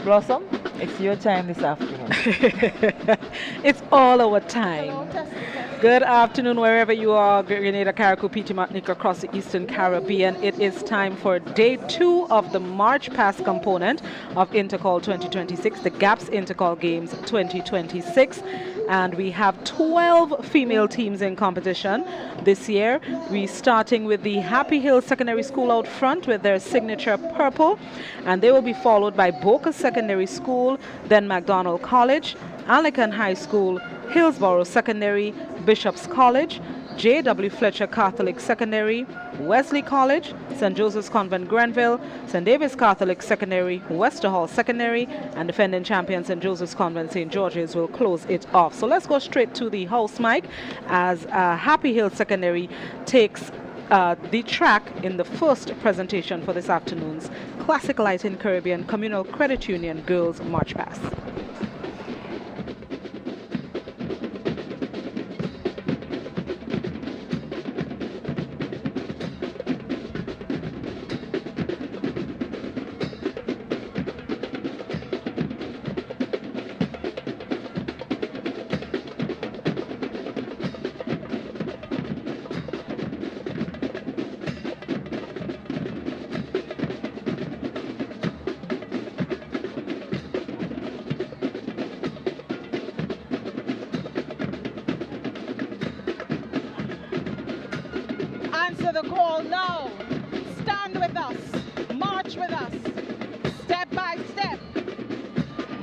Blossom, it's your time this afternoon. It's all our time. Good afternoon, wherever you are, Grenada, Carriacou, Petit Martinique, across the Eastern Caribbean. It is time for day 2 of the March Pass component of Intercol 2026, the GAPS Intercol Games 2026. And we have 12 female teams in competition this year. We're starting with the Happy Hill Secondary School out front with their signature purple. And they will be followed by Boca Secondary School, then McDonald College, Anglican High School, Hillsborough Secondary, Bishop's College, J.W. Fletcher Catholic Secondary, Wesley College, St. Joseph's Convent Grenville, St. David's Catholic Secondary, Wester Hall Secondary, and defending champion St. Joseph's Convent St. George's will close it off. So let's go straight to the house mic as Happy Hill Secondary takes the track in the first presentation for this afternoon's Classic Lighting Caribbean Communal Credit Union Girls March Pass.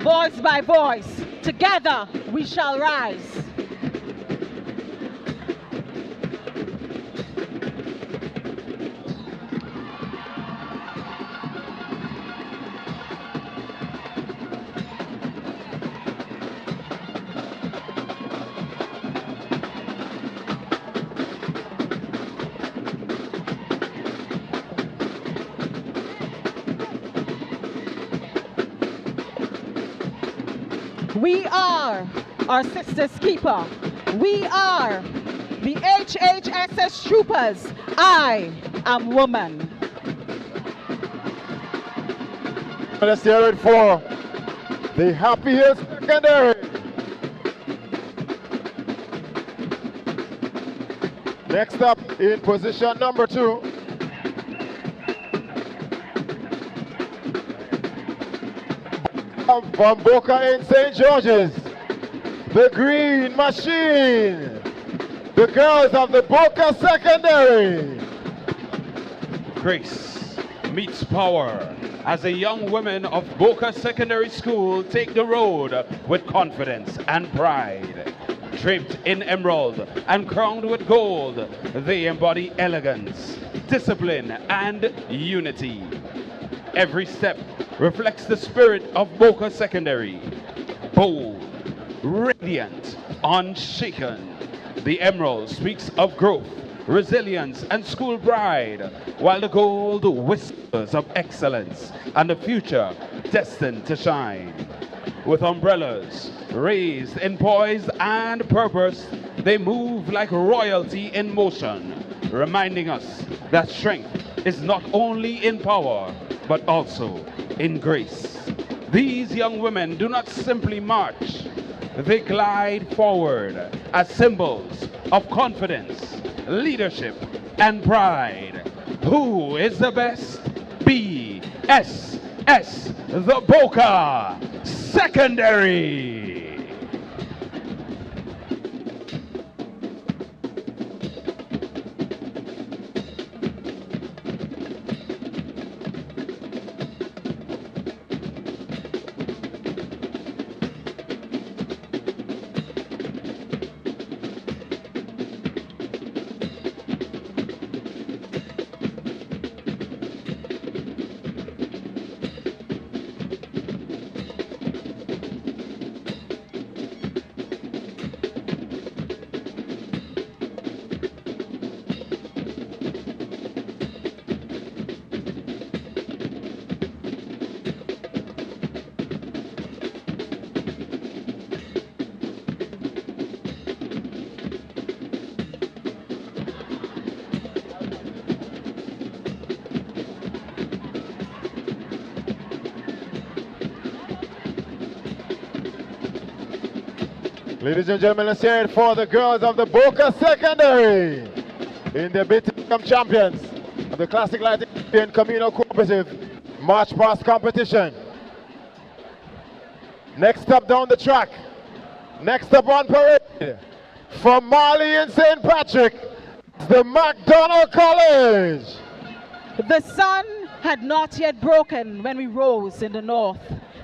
Voice by voice, together we shall rise. We are our sister's keeper. We are the HHSS troopers. I am woman. Let's hear it for the Happy Hill Secondary. Next up in position number 2. From Boca in St. George's, the Green Machine, the girls of the Boca Secondary. Grace meets power as the young women of Boca Secondary School take the road with confidence and pride. Draped in emerald and crowned with gold, they embody elegance, discipline, and unity. Every step reflects the spirit of Boca Secondary. Bold, radiant, unshaken. The emerald speaks of growth, resilience, and school pride, while the gold whispers of excellence and a future destined to shine. With umbrellas raised in poise and purpose, they move like royalty in motion, reminding us that strength is not only in power, but also in grace. These young women do not simply march, they glide forward as symbols of confidence, leadership, and pride. Who is the best? BSS, the Boca Secondary. Ladies and gentlemen, let's hear it for the girls of the Boca Secondary in the bid to become champions of the Classic Light and Communal Cooperative March Past competition. Next up down the track, next up on parade, from Marley and St. Patrick, the McDonald College. The sun had not yet broken when we rose in the north.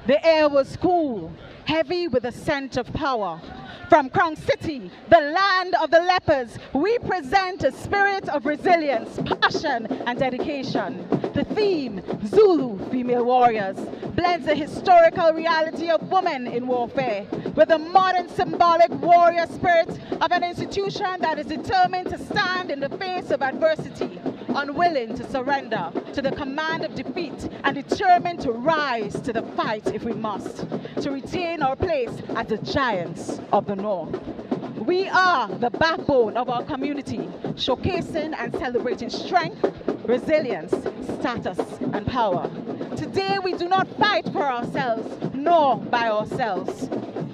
The air was cool, heavy with a scent of power. From Crown City, the land of the lepers, we present a spirit of resilience, passion, and dedication. The theme, Zulu Female Warriors, blends the historical reality of women in warfare with the modern symbolic warrior spirit of an institution that is determined to stand in the face of adversity, unwilling to surrender to the command of defeat, and determined to rise to the fight if we must, to retain our place as the giants of the North. We are the backbone of our community, showcasing and celebrating strength, resilience, status, and power. Today we do not fight for ourselves, nor by ourselves,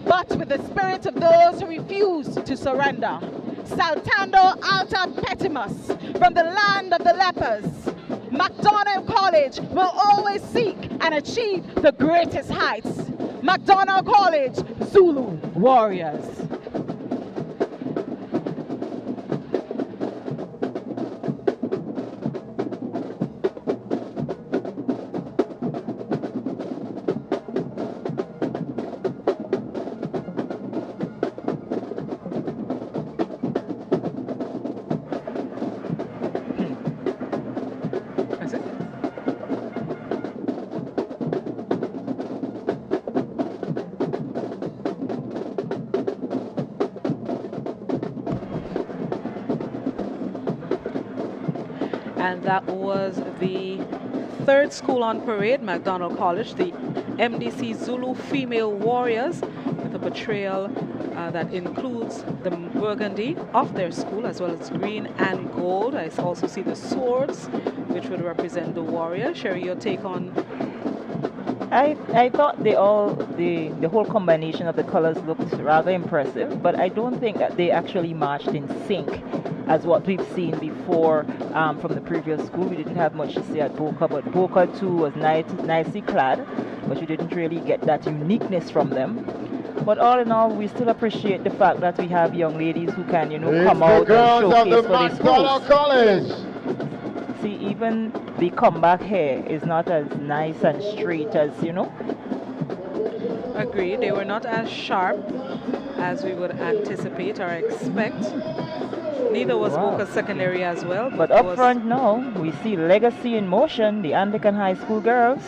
but with the spirit of those who refuse to surrender. Saltando alta petimus, from the land of the lepers, McDonald College will always seek and achieve the greatest heights. McDonald College, Zulu Warriors. And that was the third school on parade, McDonald College, the MDC Zulu Female Warriors, with a portrayal that includes the burgundy of their school, as well as green and gold. I also see the swords, which would represent the warrior. Sherry, your take on? I thought the whole combination of the colors looked rather impressive, but I don't think that they actually marched in sync as what we've seen before from the previous school. We didn't have much to say at Boca, but Boca too was nicely clad, but you didn't really get that uniqueness from them. But all in all, we still appreciate the fact that we have young ladies who can, come out and showcase for these schools. College. See, even the comeback hair is not as nice and straight as, Agreed. They were not as sharp as we would anticipate or expect. Neither was Boca Secondary as well. But up front now, we see Legacy in motion, the Anglican High School girls.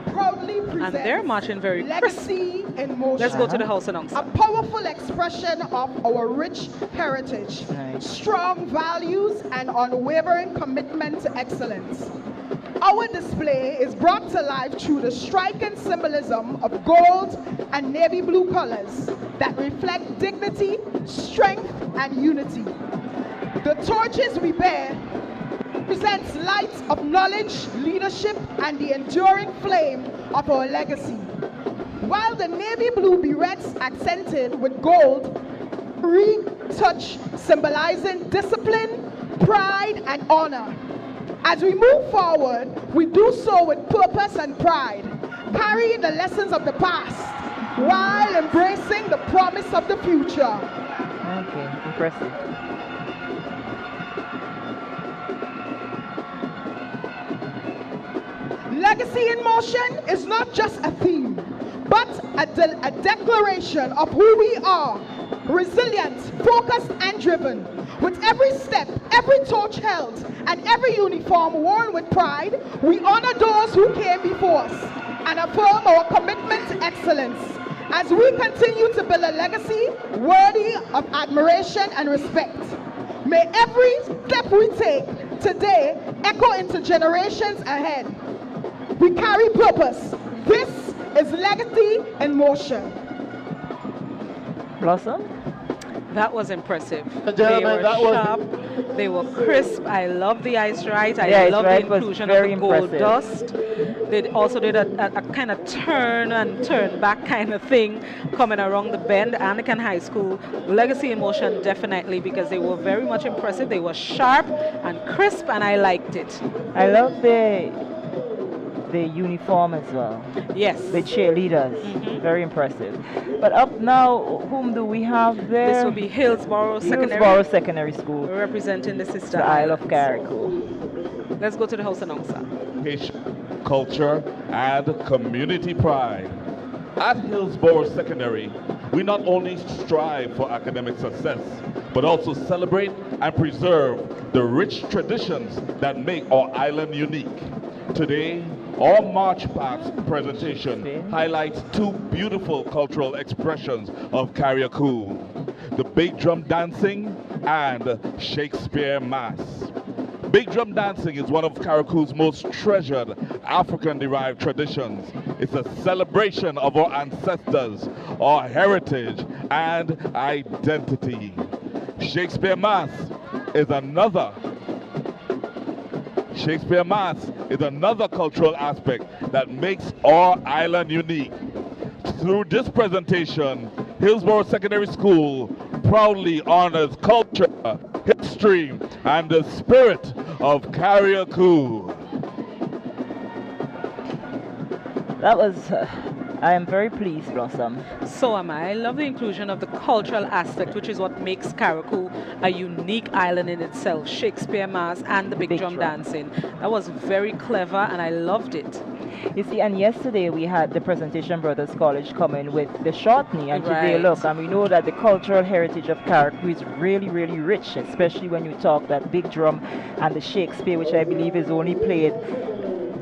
Proudly and they're marching very Legacy in motion. Let's go to the house announcement. A powerful expression of our rich heritage, strong values, and unwavering commitment to excellence. Our display is brought to life through the striking symbolism of gold and navy blue colors that reflect dignity, strength, and unity. The torches we bear presents light of knowledge, leadership, and the enduring flame of our legacy. While the navy blue berets accented with gold, retouch symbolizing discipline, pride, and honor. As we move forward, we do so with purpose and pride, carrying the lessons of the past while embracing the promise of the future. Okay, impressive. Legacy in motion is not just a theme, but a declaration of who we are, resilient, focused, and driven. With every step, every torch held, and every uniform worn with pride, we honor those who came before us and affirm our commitment to excellence as we continue to build a legacy worthy of admiration and respect. May every step we take today echo into generations ahead. We carry purpose. This is Legacy in motion. Blossom? That was impressive. And They gentlemen, were that was sharp, they were crisp. I love the ice ride. The I ice love the ride was inclusion of very the gold impressive. dust. They also did a kind of turn and turn back kind of thing coming around the bend. Anakin High School, legacy in motion definitely, because they were very much impressive. They were sharp and crisp, and I liked it. I love the uniform as well. Yes. The cheerleaders, very impressive. But up now, whom do we have there? This will be Hillsborough Secondary. Hillsborough Secondary School. Representing the sister The Isle of Islands. Carriacou. Let's go to the house announcer. Culture, and community pride. At Hillsborough Secondary, we not only strive for academic success, but also celebrate and preserve the rich traditions that make our island unique. Today, our March Past presentation highlights two beautiful cultural expressions of Carriacou, the big drum dancing and Shakespeare Mass. Big drum dancing is one of Carriacou's most treasured African-derived traditions. It's a celebration of our ancestors, our heritage, and identity. Shakespeare Mass is another cultural aspect that makes our island unique. Through this presentation, Hillsborough Secondary School proudly honors culture, history, and the spirit of Carriacou. That was, I am very pleased, Blossom. So am I. I love the inclusion of the cultural aspect, which is what makes Carriacou a unique island in itself. Shakespeare Mass and the big drum dancing. That was very clever, and I loved it. You see, and yesterday we had the Presentation Brothers College come in with the shortney, and today, Right. look, and we know that the cultural heritage of Carriacou is really, really rich, especially when you talk that big drum and the Shakespeare, which I believe is only played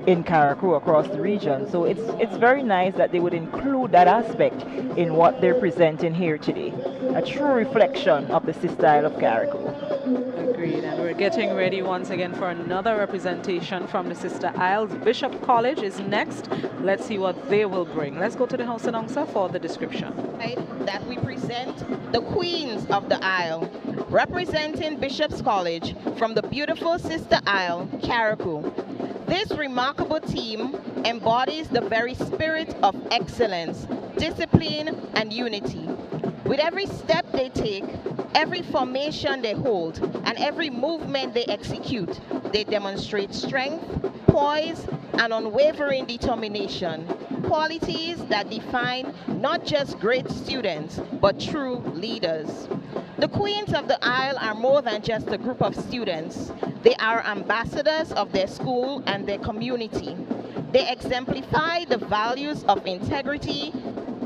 in Carriacou across the region. So it's very nice that they would include that aspect in what they're presenting here today. A true reflection of the sister Isle of Carriacou. Agreed. And we're getting ready once again for another representation from the Sister Isles. Bishop College is next. Let's see what they will bring. Let's go to the house announcer for the description. That we present the Queens of the Isle, representing Bishop's College from the beautiful Sister Isle, Carriacou. This remarkable team embodies the very spirit of excellence, discipline, and unity. With every step they take, every formation they hold, and every movement they execute, they demonstrate strength, poise, and unwavering determination, qualities that define not just great students, but true leaders. The Queens of the Isle are more than just a group of students. They are ambassadors of their school and their community. They exemplify the values of integrity,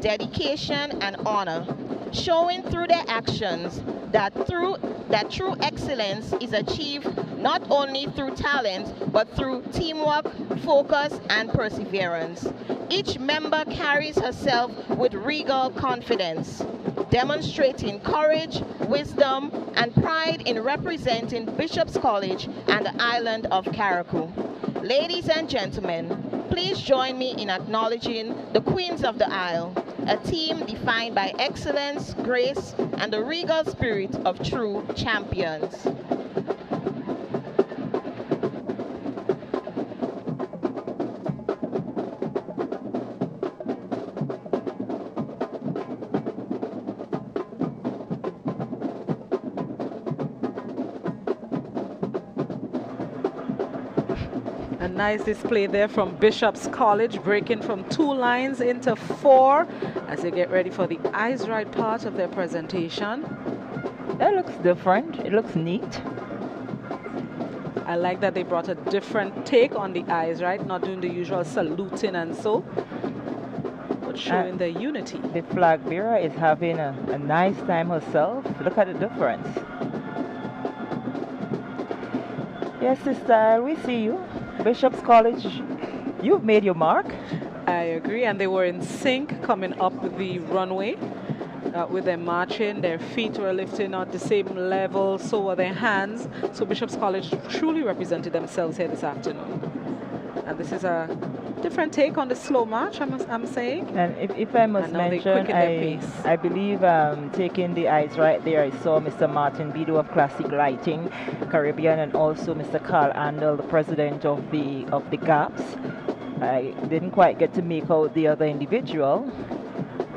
dedication, and honor, showing through their actions that true excellence is achieved not only through talent, but through teamwork, focus, and perseverance. Each member carries herself with regal confidence, demonstrating courage, wisdom, and pride in representing Bishop's College and the island of Carriacou. Ladies and gentlemen, please join me in acknowledging the Queens of the Isle, a team defined by excellence, grace, and the regal spirit of true champions. A nice display there from Bishop's College, breaking from 2 lines into 4 as they get ready for the ice ride part of their presentation. That looks different. It looks neat. I like that they brought a different take on the ice ride, not doing the usual saluting and so, but showing the unity. The flag bearer is having a nice time herself. Look at the difference. Yes, sister, we see you. Bishop's College, you've made your mark. I agree, and they were in sync coming up the runway with their marching. Their feet were lifting at the same level, so were their hands. So Bishop's College truly represented themselves here this afternoon. And this is a different take on the slow march, I'm saying. And if I must And now they mention, quicken their pace. I believe taking the eyes right there, I saw Mr. Martin Bido of Classic Lighting Caribbean, and also Mr. Carl Andel, the president of the GAPS. I didn't quite get to make out the other individual,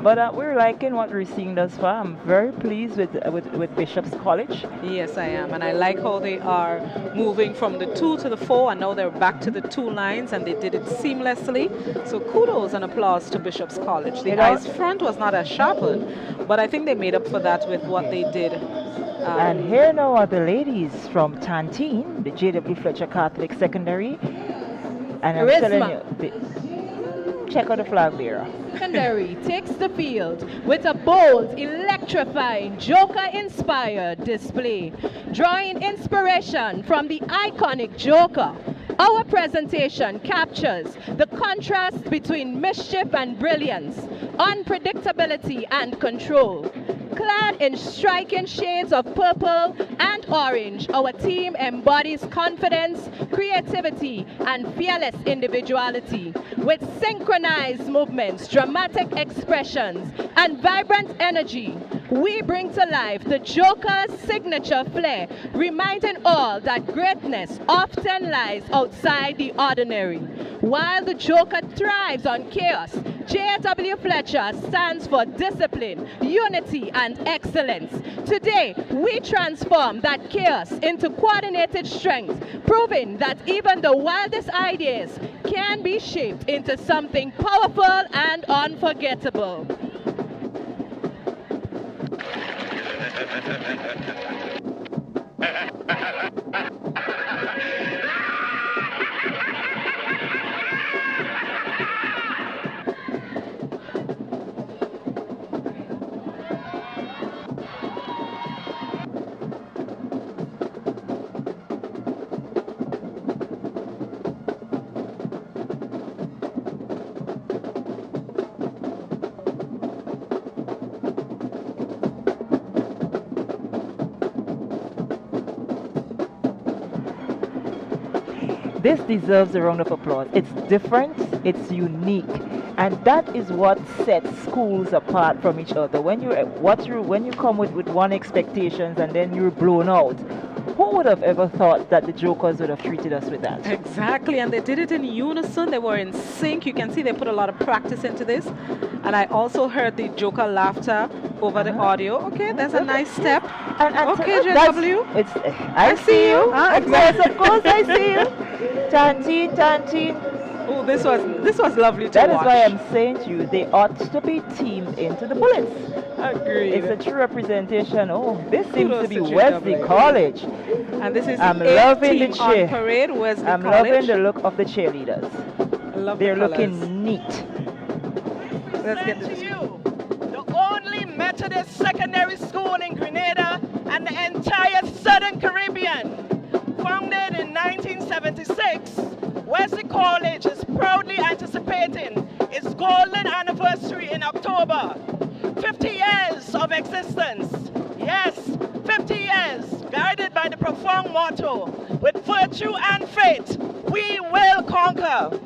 but we're liking what we're seeing thus far. I'm very pleased with Bishop's College. Yes, I am, and I like how they are moving from the 2 to the 4, and now they're back to the 2 lines, and they did it seamlessly. So kudos and applause to Bishop's College. The eyes front was not as sharpened, but I think they made up for that with what they did. And here now are the ladies from Tantine, the J.W. Fletcher Catholic Secondary. And I'm telling you, check out the flag bearer. Secondary takes the field with a bold, electrifying, Joker-inspired display, drawing inspiration from the iconic Joker. Our presentation captures the contrast between mischief and brilliance, unpredictability and control. Clad in striking shades of purple and orange, our team embodies confidence, creativity, and fearless individuality. With synchronized movements, dramatic expressions, and vibrant energy, we bring to life the Joker's signature flair, reminding all that greatness often lies outside the ordinary. While the Joker thrives on chaos, J.W. Fletcher stands for discipline, unity, and excellence. Today, we transform that chaos into coordinated strength, proving that even the wildest ideas can be shaped into something powerful and unforgettable. This deserves a round of applause. It's different, it's unique, and that is what sets schools apart from each other. When you come with one expectations and then you're blown out, who would have ever thought that the Jokers would have treated us with that? Exactly, and they did it in unison. They were in sync. You can see they put a lot of practice into this. And I also heard the Joker laughter over the audio. Okay, there's a nice step. Okay, JW. I see you. Of course, I see you. Tantine. Oh, this was lovely to watch. That is why I'm saying to you, they ought to be teamed into the Bullets. Agreed. It's a true representation. Oh, this seems to be Wesley College. And this is I'm the loving team the cheer. on parade, Wesley I'm College. loving the look of the cheerleaders. I love They're the looking neat. Let's get this. The only Methodist secondary school in Grenada and the entire Southern Caribbean. Founded in 1976, Wesley College is proudly anticipating its golden anniversary in October. 50 years of existence. Yes, 50 years, guided by the profound motto, with virtue and faith, we will conquer.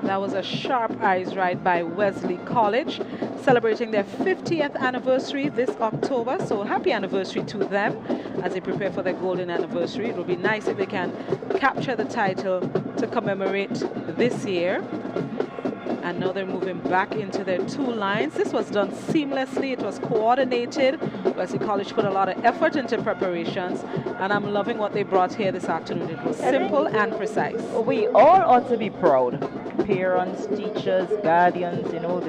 That was a sharp eyes ride by Wesley College, celebrating their 50th anniversary this October. So happy anniversary to them as they prepare for their golden anniversary. It will be nice if they can capture the title to commemorate this year. And now they're moving back into their 2 lines. This was done seamlessly. It was coordinated. Wesley College put a lot of effort into preparations, and I'm loving what they brought here this afternoon. It was simple and precise. We all ought to be proud. Parents, teachers, guardians, you know,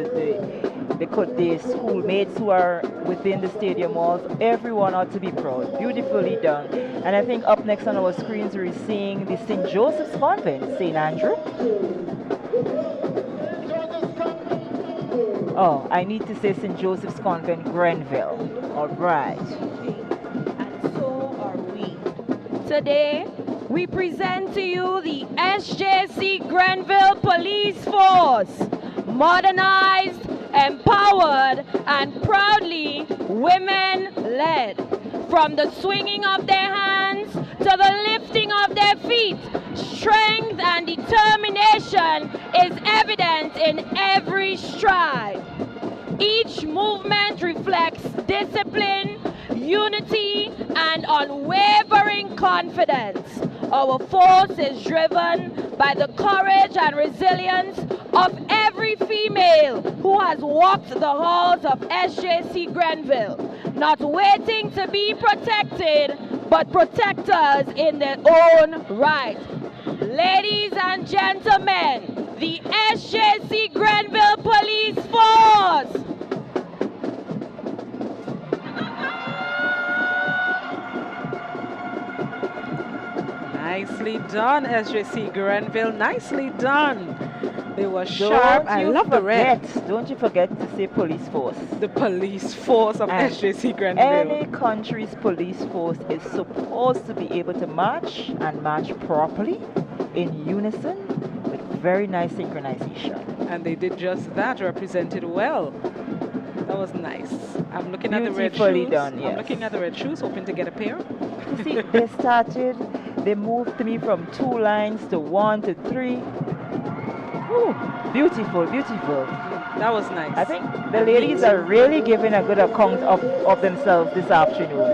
the schoolmates who are within the stadium walls. Everyone ought to be proud. Beautifully done. And I think up next on our screens we're seeing the St. Joseph's Convent, St. Andrew. Oh, I need to say St. Joseph's Convent, Grenville. All right. And so are we. Today, we present to you the SJC Grenville Police Force, modernized, empowered, and proudly women-led. From the swinging of their hands to the lifting of their feet, strength and determination is evident in every stride. Each movement reflects discipline, unity, and unwavering confidence. Our force is driven by the courage and resilience of every female who has walked the halls of SJC Grenville, not waiting to be protected, but protectors in their own right. Ladies and gentlemen, the SJC Grenville Police Force! Nicely done, SJC Grenville. Nicely done. They were sharp. I love the red. Don't you forget to say police force. The police force of And SJC Grenville. Any country's police force is supposed to be able to march and march properly in unison with very nice synchronization. And they did just that, represented well. That was nice. I'm looking at the red Beautifully shoes. done, yes. I'm looking at the red shoes, hoping to get a pair. You see, they moved me from 2 lines to 1 to 3. Ooh, beautiful, beautiful. That was nice. I think the ladies are really giving a good account of themselves this afternoon.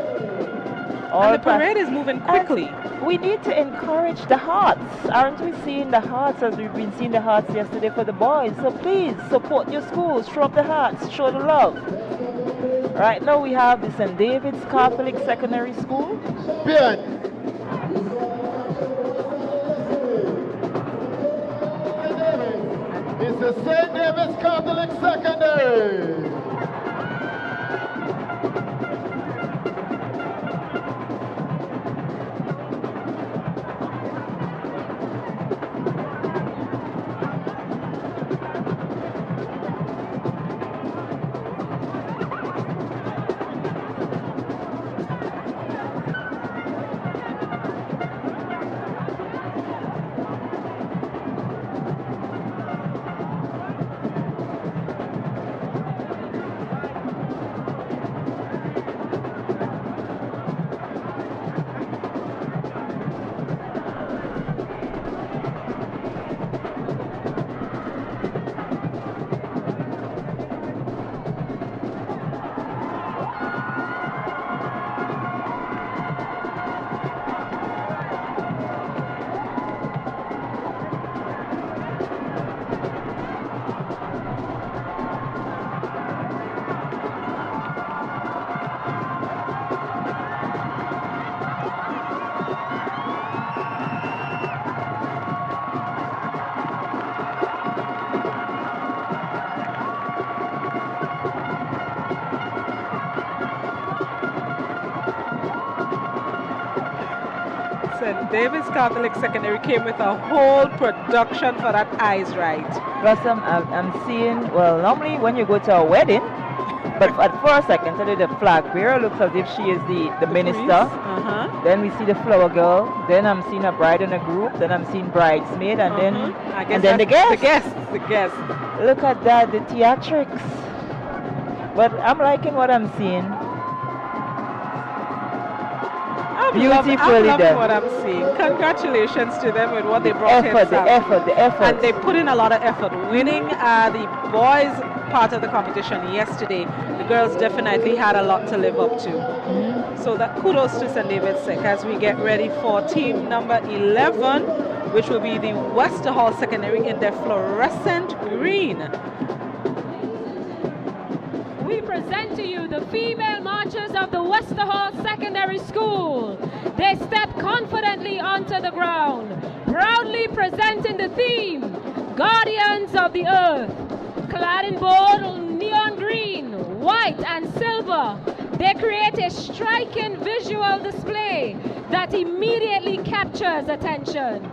And the parade is moving quickly. And we need to encourage the hearts. Aren't we seeing the hearts as we've been seeing the hearts yesterday for the boys? So please support your schools, show up the hearts, show the love. Right now we have the St. David's Catholic Secondary School. Bien. It's the St. David's Catholic Secondary. St. David's Catholic Secondary came with a whole production for that Eyes Right. Plus, I'm seeing, well, normally when you go to a wedding, but at first I can tell you the flag bearer looks as if she is the minister. Then we see the flower girl. Then I'm seeing a bride and a group. Then I'm seeing bridesmaid, and then the guests. The guests. Look at that, the theatrics. But I'm liking what I'm seeing. I'm loving what I'm seeing. Congratulations to them with what they brought in. The effort. And they put in a lot of effort. Winning the boys part of the competition yesterday, the girls definitely had a lot to live up to. So that kudos to St. David's Sec as we get ready for team number 11, which will be the Wester Hall Secondary in their fluorescent green. We present to you the female marchers of the Wester Hall Secondary School. They step confidently onto the ground, proudly presenting the theme, Guardians of the Earth. clad in bold neon green, white, and silver, they create a striking visual display that immediately captures attention.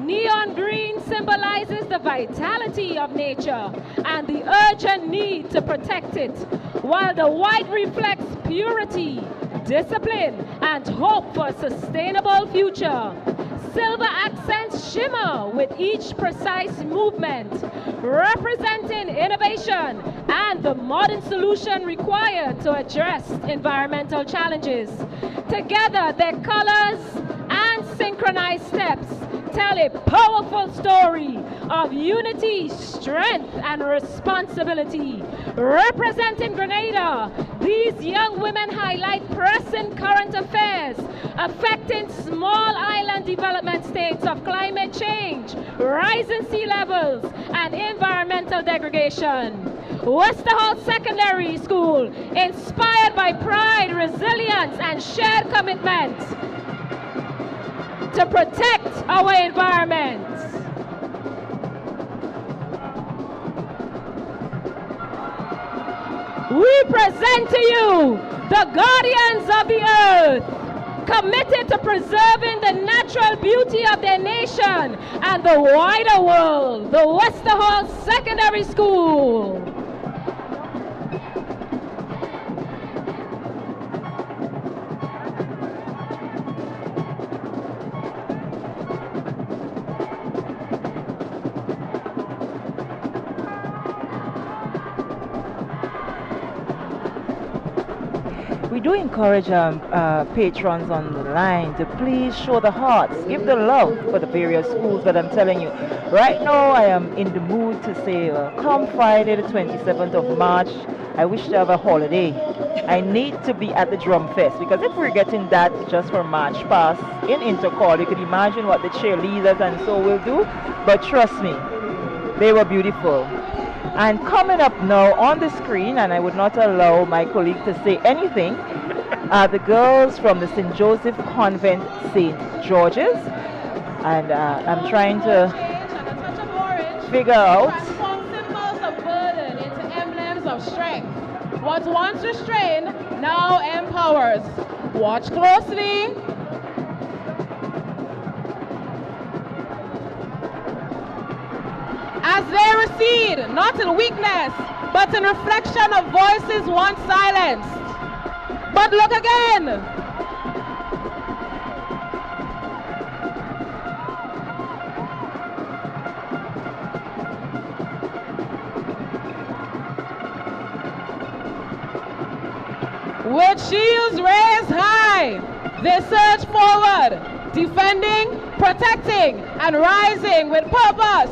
Neon green symbolizes the vitality of nature and the urgent need to protect it, while the white reflects purity, discipline, and hope for a sustainable future. Silver accents shimmer with each precise movement, representing innovation and the modern solution required to address environmental challenges. Together, their colors and synchronized steps tell a powerful story of unity, strength, and responsibility. Representing Grenada, these young women highlight pressing current affairs affecting small island development states of climate change, rising sea levels, and environmental degradation. Westerholt Secondary School, inspired by pride, resilience, and shared commitment to protect our environment. We present to you the guardians of the earth, committed to preserving the natural beauty of their nation and the wider world, the Westerholt Secondary School. We do encourage patrons on the line to please show the hearts, give the love for the various schools. But I'm telling you, right now I am in the mood to say, come Friday the 27th of March, I wish to have a holiday. I need to be at the Drum Fest, because if we're getting that just for March Pass in Intercol, you can imagine what the cheerleaders and so will do. But trust me, they were beautiful. And coming up now on the screen, and I would not allow my colleague to say anything, are the girls from the St. Joseph Convent, St. George's. And I'm trying to figure out. Transform symbols of burden into emblems of strength. What once restrained now empowers. Watch closely. As they recede, not in weakness, but in reflection of voices once silenced. But look again. With shields raised high, they surge forward, defending, protecting, and rising with purpose.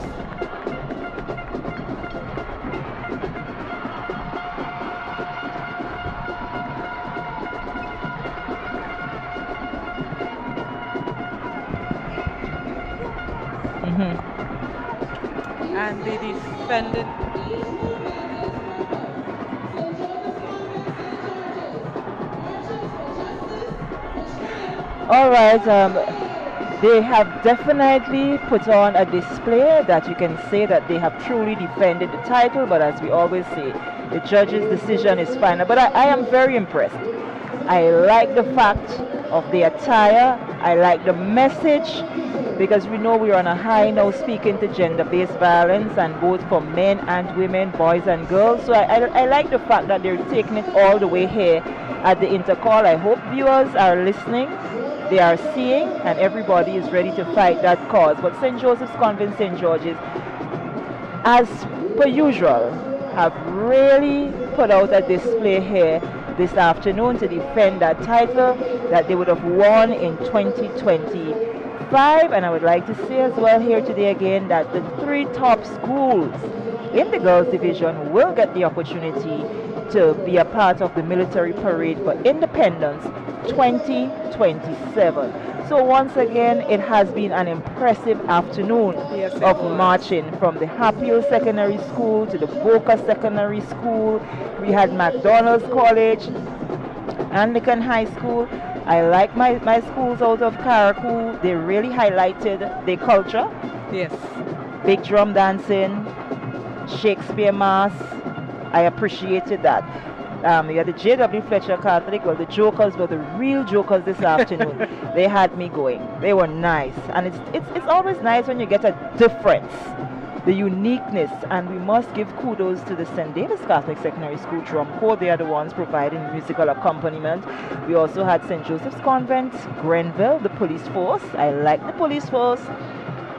And they defended. All right, they have definitely put on a display that you can say that they have truly defended the title, but as we always say, the judge's decision is final. But I am very impressed. I like the fact of the attire. I like the message, because we know we're on a high now speaking to gender-based violence, and both for men and women, boys and girls. So I like the fact that they're taking it all the way here at the Intercol. I hope viewers are listening, they are seeing, and everybody is ready to fight that cause. But St. Joseph's Convent, St. George's, as per usual, have really put out a display here this afternoon to defend that title that they would have won in 2025. And I would like to say as well here today again that the 3 top schools in the girls division will get the opportunity to be a part of the military parade for independence 2027. So once again, it has been an impressive afternoon of marching from the Happy Secondary School to the Boca Secondary School. We had McDonald's College, Anglican High School. I like my schools out of Caracou. They really highlighted their culture. Yes. Big drum dancing, Shakespeare Mass. I appreciated that. We had the J.W. Fletcher Catholic. Well, the jokers were the real jokers this afternoon. They had me going. They were nice. And it's always nice when you get a difference, the uniqueness. And we must give kudos to the St. David's Catholic Secondary School Drum Corps. They are the ones providing musical accompaniment. We also had St. Joseph's Convent, Grenville, the police force. I like the police force.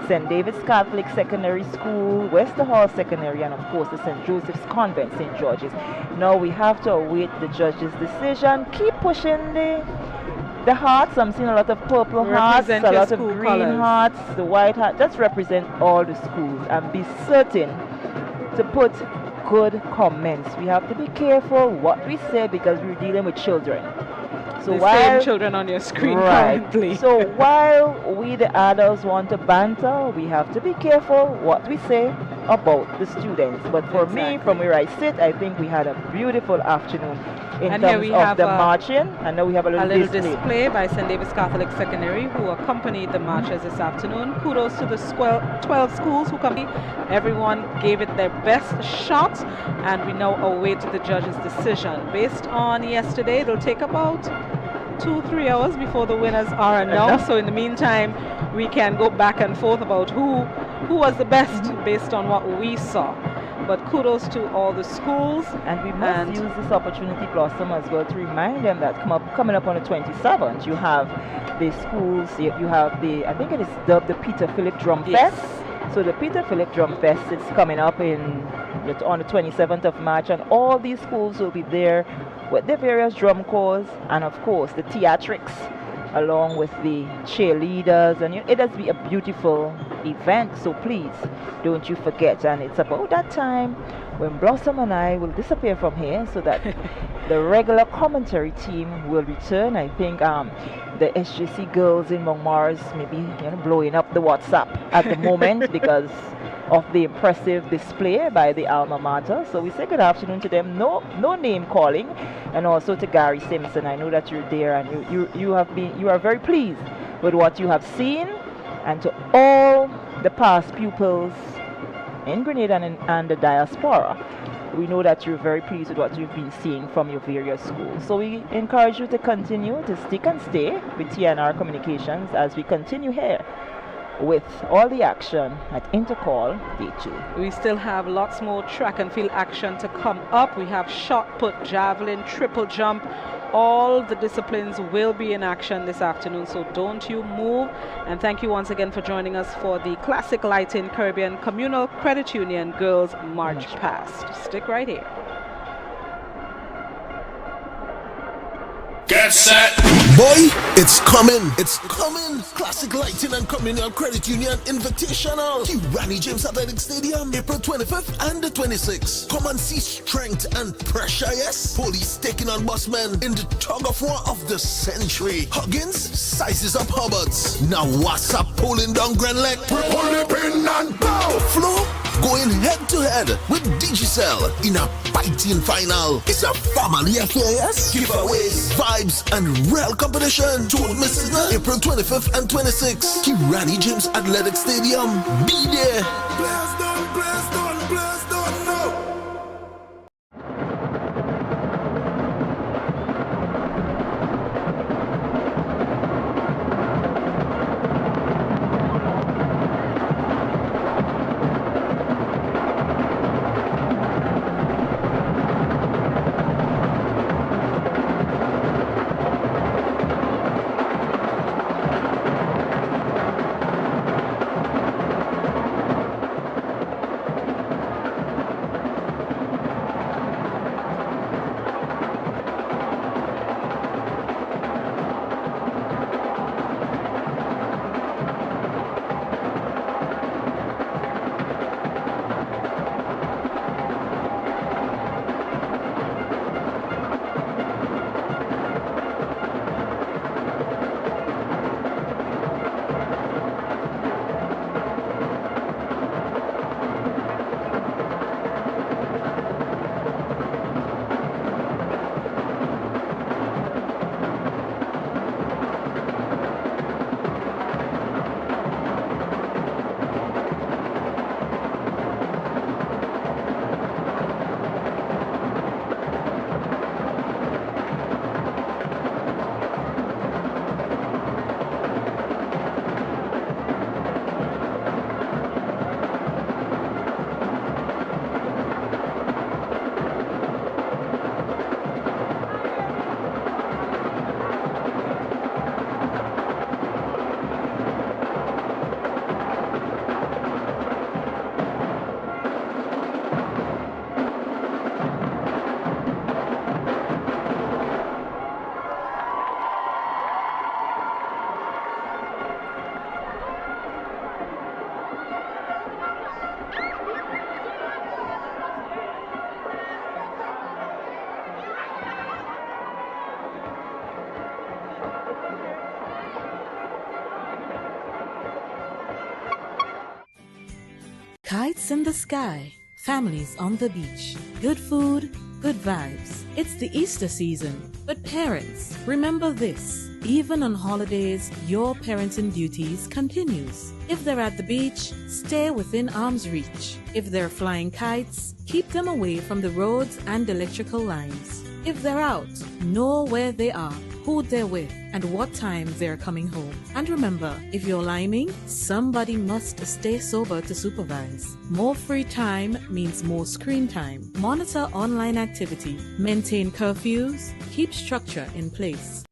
St. David's Catholic Secondary School, Wester Hall Secondary, and of course the St. Joseph's Convent, St. George's. Now we have to await the judge's decision. Keep pushing the hearts. I'm seeing a lot of purple hearts, a lot of green hearts, the white heart. Just represent all the schools and be certain to put good comments. We have to be careful what we say because we're dealing with children. So the while same children on your screen right. currently. So while we the adults want to banter, we have to be careful what we say about the students. But for me, from where I sit, I think we had a beautiful afternoon in And terms here we of have the marching. And now we have a little display by St. David's Catholic Secondary who accompanied the marchers this afternoon. Kudos to the 12 schools who come. Everyone gave it their best shot, and we now await the judge's decision. Based on yesterday, it'll take about 2-3 hours before the winners are announced. So in the meantime, we can go back and forth about who was the best based on what we saw. But kudos to all the schools. And we must use this opportunity, Blossom, as well, to remind them that coming up on the 27th, you have the schools, you have the, I think it is dubbed the Peter Phillip Drum Fest. So the Peter Phillip Drum Fest is coming up on the 27th of March, and all these schools will be there with the various drum corps and of course the theatrics along with the cheerleaders, and it'll be a beautiful event. So please don't you forget. And it's about that time when Blossom and I will disappear from here so that the regular commentary team will return. I think the SJC girls in Montmars may be blowing up the WhatsApp at the moment because of the impressive display by the alma mater. So we say good afternoon to them. No name calling, and also to Gary Simpson. I know that you're there, and you are very pleased with what you have seen, and to all the past pupils in Grenada and the diaspora. We know that you're very pleased with what you've been seeing from your various schools. So we encourage you to continue to stick and stay with TNR Communications as we continue here with all the action at Intercol Day 2. We still have lots more track and field action to come up. We have shot put, javelin, triple jump. All the disciplines will be in action this afternoon, so don't you move. And thank you once again for joining us for the Classic Lighting Caribbean Communal Credit Union Girls March Past. Stick right here. Get set. Boy, it's coming. It's coming. Classic Lighting and Communal Credit Union Invitational. Rani James Athletic Stadium, April 25th and the 26th. Come and see strength and pressure, yes? Police taking on busmen in the tug of war of the century. Huggins sizes up Hubbards. Now what's up pulling down Grenlec? Pull the pin and bow. Flo going head to head with Digicel in a biting final. It's a family affair, yes? Giveaways, vibes, and real competition. Don't miss it. April 25th and 26th. Kirani James Athletic Stadium. Be there. Blast on, blast on, blast on, no. Kites in the sky, families on the beach, good food, good vibes. It's the Easter season, but parents, remember this. Even on holidays, your parenting duties continues. If they're at the beach, stay within arm's reach. If they're flying kites, keep them away from the roads and electrical lines. If they're out, know where they are, who they're with, and what time they're coming home. And remember, if you're liming, somebody must stay sober to supervise. More free time means more screen time. Monitor online activity, maintain curfews, keep structure in place.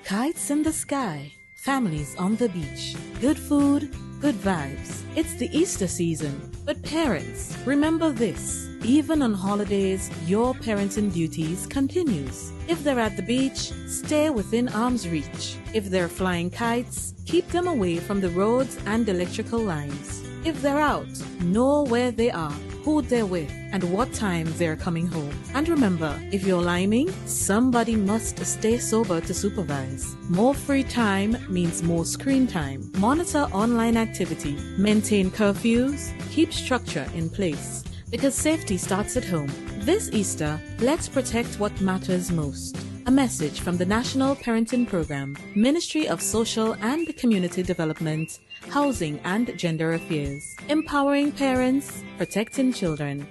Kites in the sky, families on the beach, good food, good vibes. It's the Easter season, but parents, remember this. Even on holidays, your parenting duties continues. If they're at the beach, stay within arm's reach. If they're flying kites, keep them away from the roads and electrical lines. If they're out, know where they are, who they're with, and what time they're coming home. And remember, if you're liming, somebody must stay sober to supervise. More free time means more screen time. Monitor online activity, maintain curfews, keep structure in place. Because safety starts at home. This Easter, let's protect what matters most. A message from the National Parenting Program, Ministry of Social and Community Development, Housing and Gender Affairs. Empowering parents, protecting children.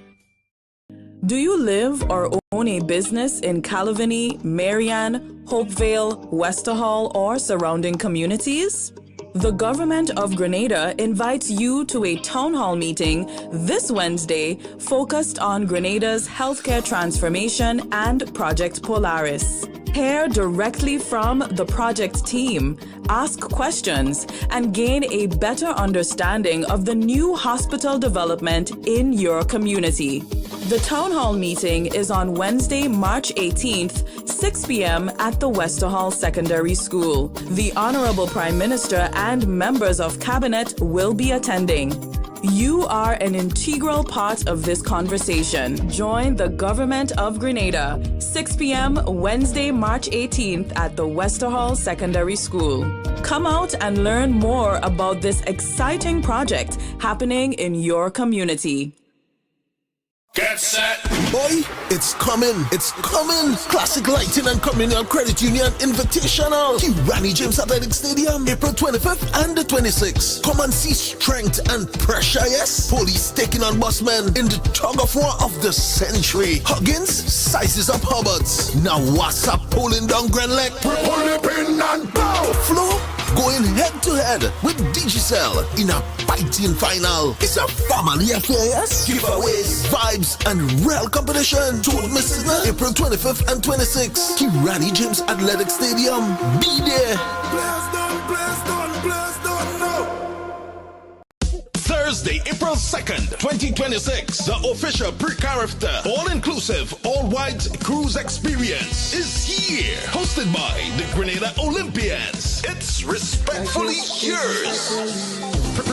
Do you live or own a business in Calavini, Marianne, Hopevale, Westerhall, or surrounding communities? The government of Grenada invites you to a town hall meeting this Wednesday focused on Grenada's healthcare transformation and Project Polaris. Hear directly from the project team, ask questions, and gain a better understanding of the new hospital development in your community. The town hall meeting is on Wednesday, March 18th, 6 p.m. at the Westerhall Secondary School. The Honorable Prime Minister and members of Cabinet will be attending. You are an integral part of this conversation. Join the Government of Grenada, 6 p.m. Wednesday, March 18th at the Westerhall Secondary School. Come out and learn more about this exciting project happening in your community. Get set. Boy, it's coming. It's coming. Classic Lighting and Communal Credit Union Invitational. Rani James Athletic Stadium, April 25th and the 26th. Come and see strength and pressure, yes? Police taking on busmen in the tug of war of the century. Huggins sizes up Hubbards. Now what's up pulling down Grenlec? Pull the pin and go. Flo going head to head with Digicel in a biting final. It's a family affair, yes? Giveaways, vibes, and real competition. Don't miss it. April 25th and 26th. Kirani James Athletic Stadium. Be there. Thursday, April 2nd, 2026, the official pre-character, all-inclusive, all-white cruise experience is here. Hosted by the Grenada Olympians. It's respectfully yours.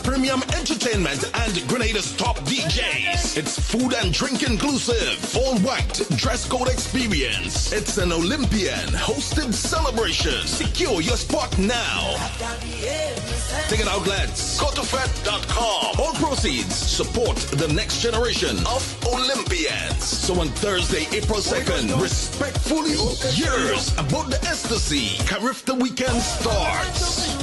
Premium entertainment and Grenada's top DJs. It's food and drink inclusive. All-white dress code experience. It's an Olympian hosted celebration. Secure your spot now. Ticket outlets, Go2Fed.com. All proceeds support the next generation of Olympians. So on Thursday, April 2nd, respectfully yours, about the ecstasy. Carifta weekend starts.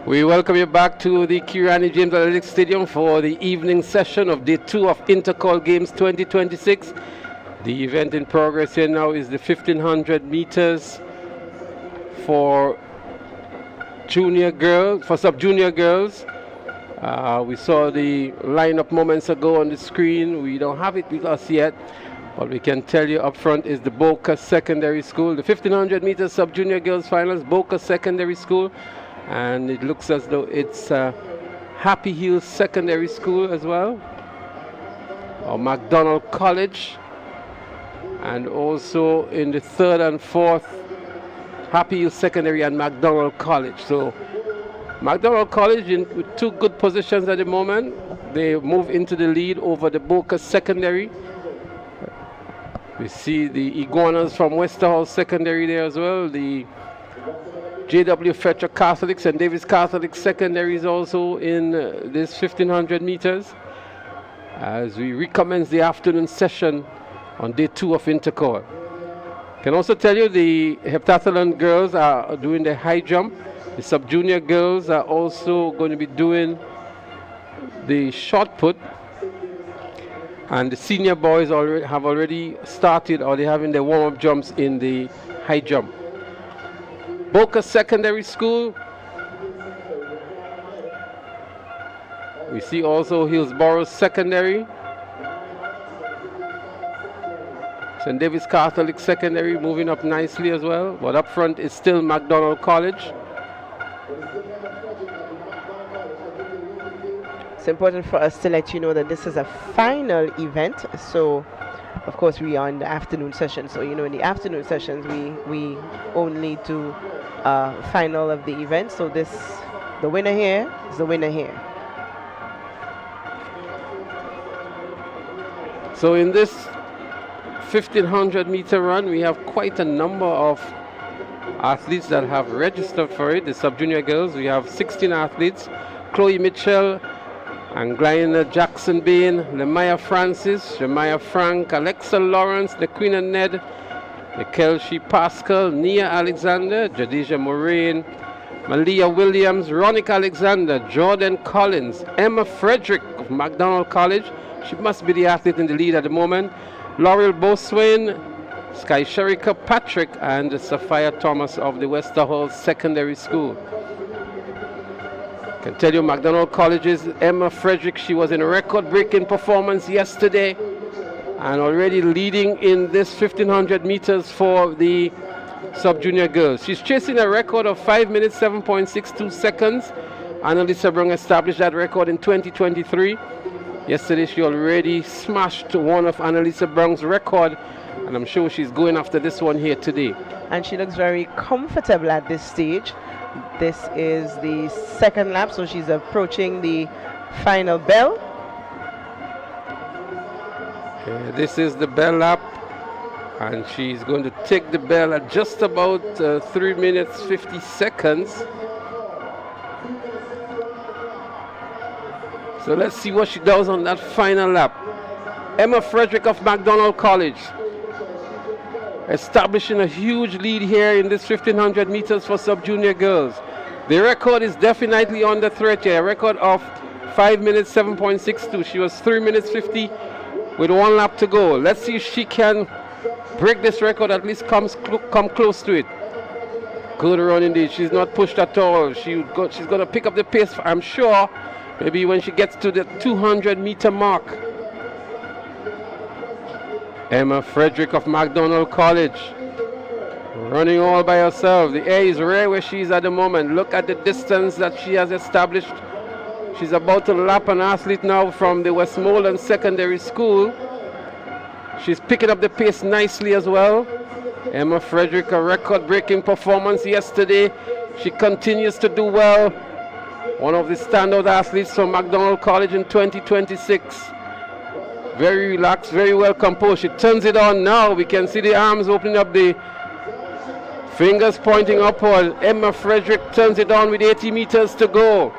We welcome you back to the Kirani James Athletics Stadium for the evening session of Day 2 of Intercol Games 2026. The event in progress here now is the 1500 meters for junior girls, for sub-junior girls. We saw the lineup moments ago on the screen. We don't have it with us yet, but we can tell you up front is the Boca Secondary School. The 1500 meters sub-junior girls finals, Boca Secondary School. And it looks as though it's Happy Hills Secondary School as well, or McDonald College, and also in the third and fourth, Happy Hills Secondary and McDonald College. So McDonald College with two good positions at the moment. They move into the lead over the Boca Secondary. We see the Iguanas from Westerhall Secondary there as well. The JW Fletcher Catholics and Davis Catholic Secondaries also in this 1500 meters as we recommence the afternoon session on Day 2 of Intercol. Can also tell you the heptathlon girls are doing the high jump. The sub-junior girls are also going to be doing the shot put, and the senior boys have already started, or they're having their warm-up jumps in the high jump. Boca Secondary School. We see also Hillsborough Secondary. St. David's Catholic Secondary moving up nicely as well. But up front is still McDonald College. It's important for us to let you know that this is a final event. So of course we are in the afternoon session. So in the afternoon sessions we only do final of the event. So the winner here is the winner here. So in this 1500 meter run, we have quite a number of athletes that have registered for it. The sub-junior girls, we have 16 athletes. Chloe Mitchell, Anglina Jackson Bain, Lemaya Francis, Jemaya Frank, Alexa Lawrence, the Queen and Ned, Kelshi Pascal, Nia Alexander, Jadisha Moraine, Malia Williams, Ronick Alexander, Jordan Collins, Emma Frederick of McDonald College. She must be the athlete in the lead at the moment. Laurel Boswain, Sky Sherika Patrick, and Sophia Thomas of the Westerhall Secondary School. I can tell you McDonald College's Emma Frederick, she was in a record-breaking performance yesterday and already leading in this 1500 meters for the sub-junior girls. She's chasing a record of 5 minutes, 7.62 seconds. Annalisa Brung established that record in 2023. Yesterday she already smashed one of Annalisa Brown's record, and I'm sure she's going after this one here today. And she looks very comfortable at this stage. This is the second lap, so she's approaching the final bell. This is the bell lap, and she's going to take the bell at just about 3 minutes 50 seconds. So let's see what she does on that final lap. Emma Frederick of McDonald College establishing a huge lead here in this 1500 meters for sub-junior girls. The record is definitely on the threat here, a record of 5 minutes 7.62. She was 3 minutes 50 with 1 lap to go. Let's see if she can break this record, at least come close to it. Good run indeed. She's not pushed at all. She's going to pick up the pace, I'm sure, maybe when she gets to the 200 meter mark. Emma Frederick of McDonald College running all by herself. The air is rare where she is at the moment. Look at the distance that she has established. She's about to lap an athlete now from the Westmoreland Secondary School. She's picking up the pace nicely as well. Emma Frederick, a record-breaking performance yesterday. She continues to do well. One of the standout athletes from McDonald College in 2026. Very relaxed, very well composed. She turns it on now. We can see the arms opening up, the fingers pointing upward. Emma Frederick turns it on with 80 meters to go.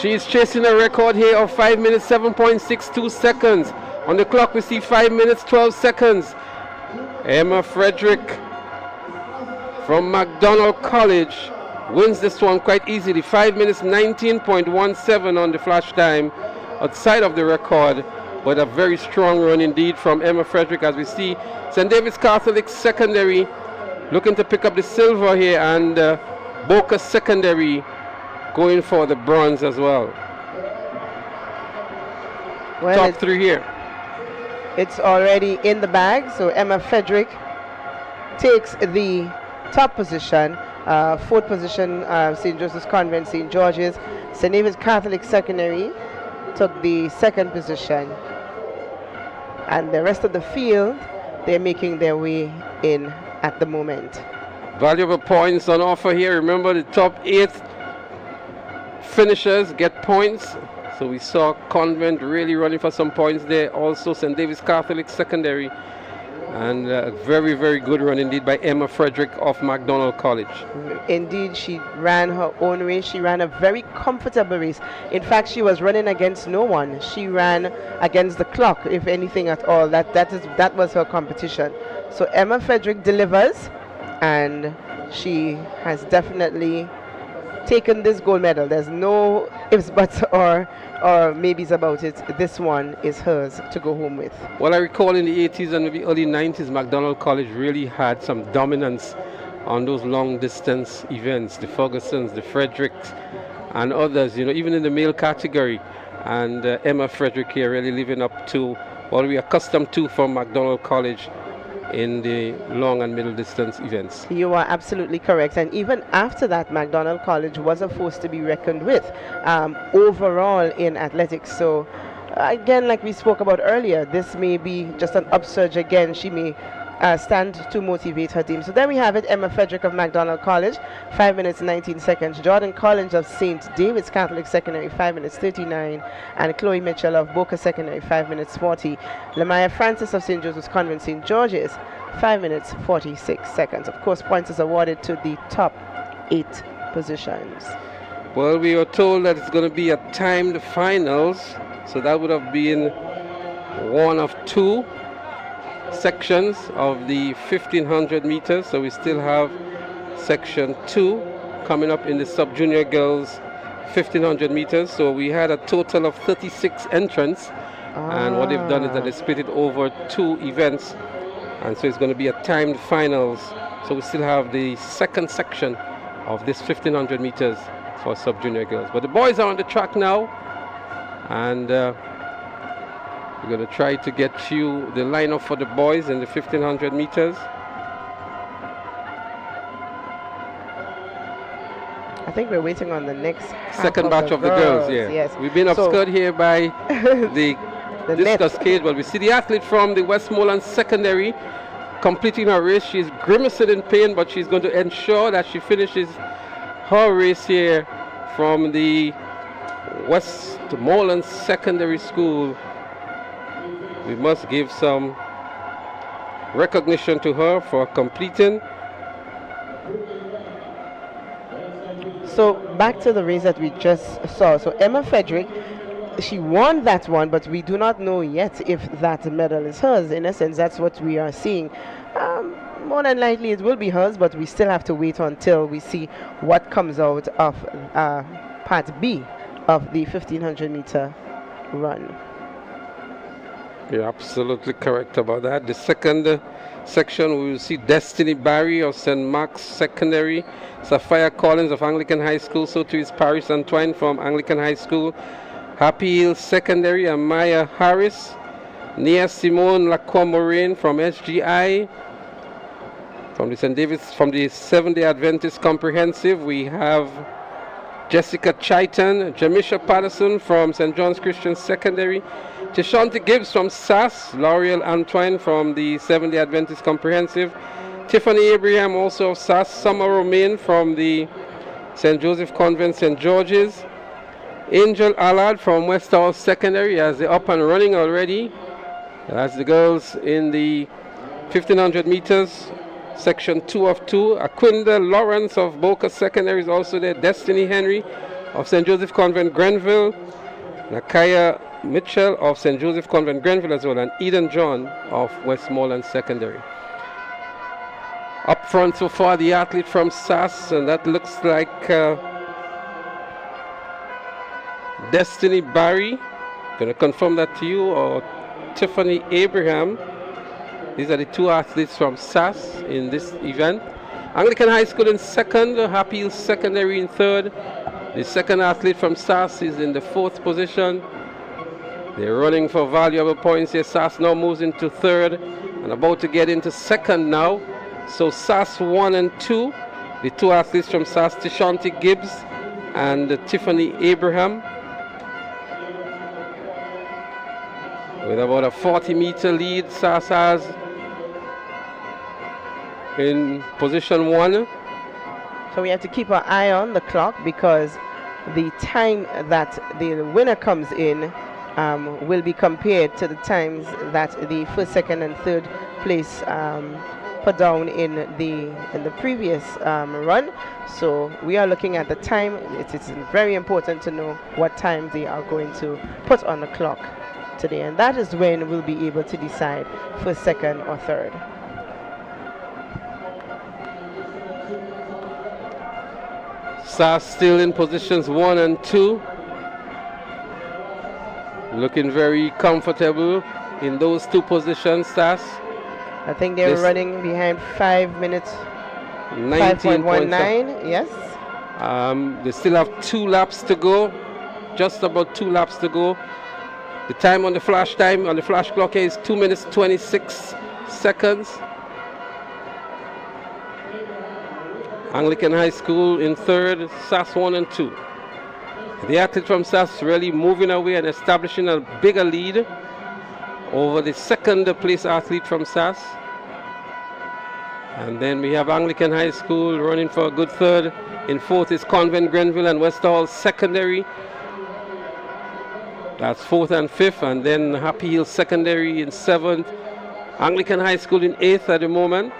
She's chasing a record here of 5 minutes 7.62 seconds. On the clock we see 5 minutes 12 seconds. Emma Frederick from McDonald College wins this one quite easily. 5 minutes 19.17 on the flash time, outside of the record, but a very strong run indeed from Emma Frederick, as we see St. David's Catholic Secondary looking to pick up the silver here, and Boca Secondary going for the bronze as well. Top three here. It's already in the bag, so Emma Frederick takes the top position. Fourth position, St. Joseph's Convent, St. George's. St. David's Catholic Secondary took the second position. And the rest of the field, they're making their way in at the moment. Valuable points on offer here. Remember, the top 8 finishers get points. So we saw Convent really running for some points there. Also St. David's Catholic Secondary. And a very, very good run indeed by Emma Frederick of McDonald College. Indeed, she ran her own race. She ran a very comfortable race. In fact, she was running against no one. She ran against the clock, if anything at all. That was her competition. So Emma Frederick delivers, and she has definitely taken this gold medal. There's no ifs, buts, or maybes about it. This one is hers to go home with. Well, I recall in the 80s and maybe early 90s, McDonald College really had some dominance on those long distance events. The Fergusons, the Fredericks, and others, even in the male category. And Emma Frederick here really living up to what we're accustomed to from McDonald College in the long and middle distance events. You are absolutely correct. And even after that, McDonald College was a force to be reckoned with overall in athletics. So again, like we spoke about earlier, this may be just an upsurge again. She may stand to motivate her team. So there we have it. Emma Frederick of McDonald College, 5 minutes 19 seconds. Jordan Collins of St. David's Catholic Secondary, 5 minutes 39. And Chloe Mitchell of Boca Secondary, 5 minutes 40. Lamaya Francis of St. Joseph's Convent, St. George's, 5 minutes 46 seconds. Of course, points is awarded to the top 8 positions. Well, we were told that it's going to be a timed finals. So that would have been one of 2 sections of the 1500 meters. So we still have section 2 coming up in the sub-junior girls 1500 meters. So we had a total of 36 entrants, and what they've done is that they split it over 2 events, and so it's going to be a timed finals. So we still have the second section of this 1500 meters for sub-junior girls. But the boys are on the track now, and we're going to try to get you the lineup for the boys in the 1500 meters. I think we're waiting on the next second batch of the girls. Yeah. Yes. We've been obscured here by the discus cage, but we see the athlete from the Westmoreland Secondary completing her race. She's grimacing in pain, but she's going to ensure that she finishes her race here from the Westmoreland Secondary School. We must give some recognition to her for completing. So back to the race that we just saw. So Emma Frederick, she won that one, but we do not know yet if that medal is hers. In essence, that's what we are seeing. More than likely it will be hers, but we still have to wait until we see what comes out of part B of the 1500 meter run. You're absolutely correct about that. The second section, we will see Destiny Barry of St. Mark's Secondary, Sapphire Collins of Anglican High School, so too is Paris Antoine from Anglican High School, Happy Hill Secondary, Amaya Harris, Nia Simone Lacroix Moraine from SGI. From the St. David's, from the Seventh-day Adventist Comprehensive, we have Jessica Chaitan, Jamisha Patterson from St. John's Christian Secondary, Tishanti Gibbs from SAS, L'Oreal Antoine from the Seventh-day Adventist Comprehensive, Tiffany Abraham also of SAS, Summer Romain from the St. Joseph Convent St. George's, Angel Allard from West Hall Secondary, as they're up and running already. That's the girls in the 1500 meters, section 2 of 2. Aquinda Lawrence of Boca Secondary is also there. Destiny Henry of St. Joseph Convent Grenville, Nakaya Mitchell of St. Joseph Convent Grenville as well, and Eden John of Westmoreland Secondary. Up front so far, the athlete from SAS, and that looks like Destiny Barry. Going to confirm that to you, or Tiffany Abraham. These are the two athletes from SAS in this event. Anglican High School in second, Happy Hill Secondary in third. The second athlete from SAS is in the fourth position. They're running for valuable points here. SAS now moves into third and about to get into second now. So SAS 1 and 2, the two athletes from SAS, Tishanti Gibbs and Tiffany Abraham. With about a 40-meter lead, SAS has in position 1. So we have to keep our eye on the clock, because the time that the winner comes in will be compared to the times that the first, second, and third place put down in the previous run. So we are looking at the time. It is very important to know what time they are going to put on the clock today, and that is when we'll be able to decide first, second, or third. SAS still in positions 1 and 2. Looking very comfortable in those two positions, SAS. I think they're running behind 5 minutes. 5.19, yes. They still have 2 laps to go. Just about 2 laps to go. The time on the flash clock here is 2 minutes 26 seconds. Anglican High School in third, SAS 1 and 2. The athlete from SAS really moving away and establishing a bigger lead over the second place athlete from SAS. And then we have Anglican High School running for a good third. In fourth is Convent Grenville and West Hall Secondary. That's fourth and fifth. And then Happy Hill Secondary in seventh. Anglican High School in eighth at the moment.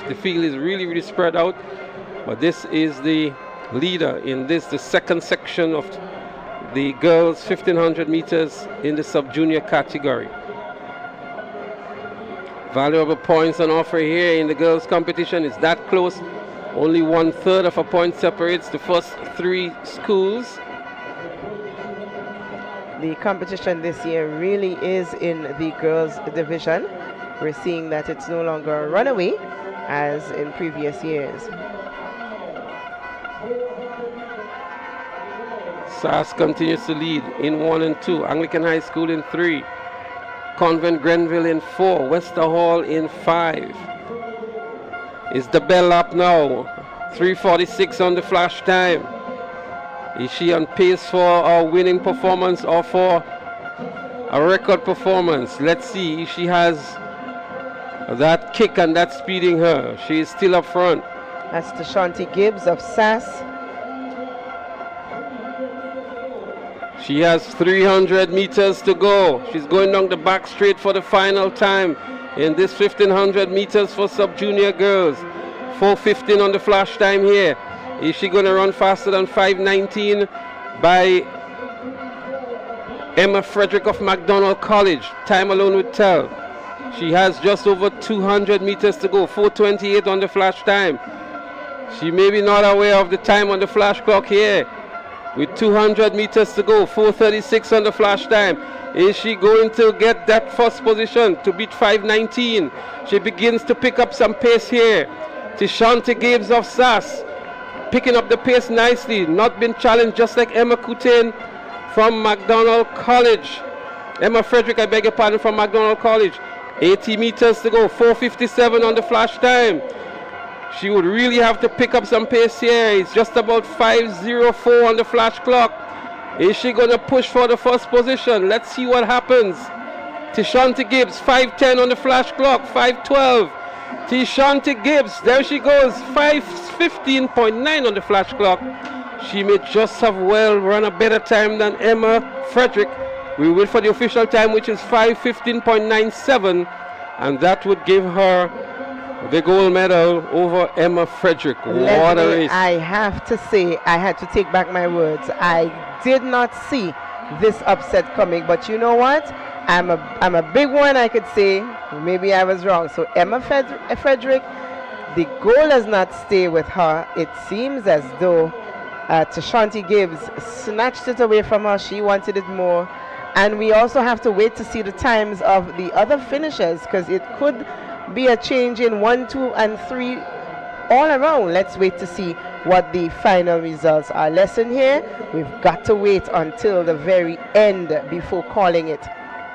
The field is really spread out. But this is the leader in the second section of the girls 1500 meters in the sub-junior category. Valuable points on offer here in the girls competition. It's that close. Only 1/3 of a point separates the first 3 schools. The competition this year really is in the girls division. We're seeing that it's no longer a runaway as in previous years. SAS continues to lead in 1 and 2. Anglican High School in 3. Convent Grenville in 4. Wester Hall in 5. Is the bell up now? 3:46 on the flash time. Is she on pace for a winning performance or for a record performance? Let's see if she has that kick and that speeding her. She is still up front. That's Tashanti Gibbs of SAS. She has 300 meters to go. She's going down the back straight for the final time in this 1500 meters for sub-junior girls. 4:15 on the flash time here. Is she going to run faster than 5:19 by Emma Frederick of McDonald College? Time alone would tell. She has just over 200 meters to go. 4:28 on the flash time. She may be not aware of the time on the flash clock here. With 200 meters to go, 4:36 on the flash time. Is she going to get that first position to beat 5:19? She begins to pick up some pace here. Tashanti Gibbs of SAS picking up the pace nicely. Not been challenged, just like Emma Coutain from McDonald College. Emma Frederick, I beg your pardon, from McDonald College. 80 meters to go, 4:57 on the flash time. She would really have to pick up some pace here. It's just about 5:04 on the flash clock. Is she going to push for the first position? Let's see what happens. Tashanti Gibbs, 5:10 on the flash clock, 5:12. Tashanti Gibbs, there she goes, 5:15.9 on the flash clock. She may just have well run a better time than Emma Frederick. We wait for the official time, which is 5:15.97, and that would give her the gold medal over Emma Frederick. What a race. I have to say, I had to take back my words. I did not see this upset coming, but you know what? I'm a big one, I could say. Maybe I was wrong. So Emma Frederick, the goal does not stay with her. It seems as though Tashanti Gibbs snatched it away from her. She wanted it more. And we also have to wait to see the times of the other finishers, because it could be a change in 1, 2, and 3 all around. Let's wait to see what the final results are. Lesson here, we've got to wait until the very end before calling it.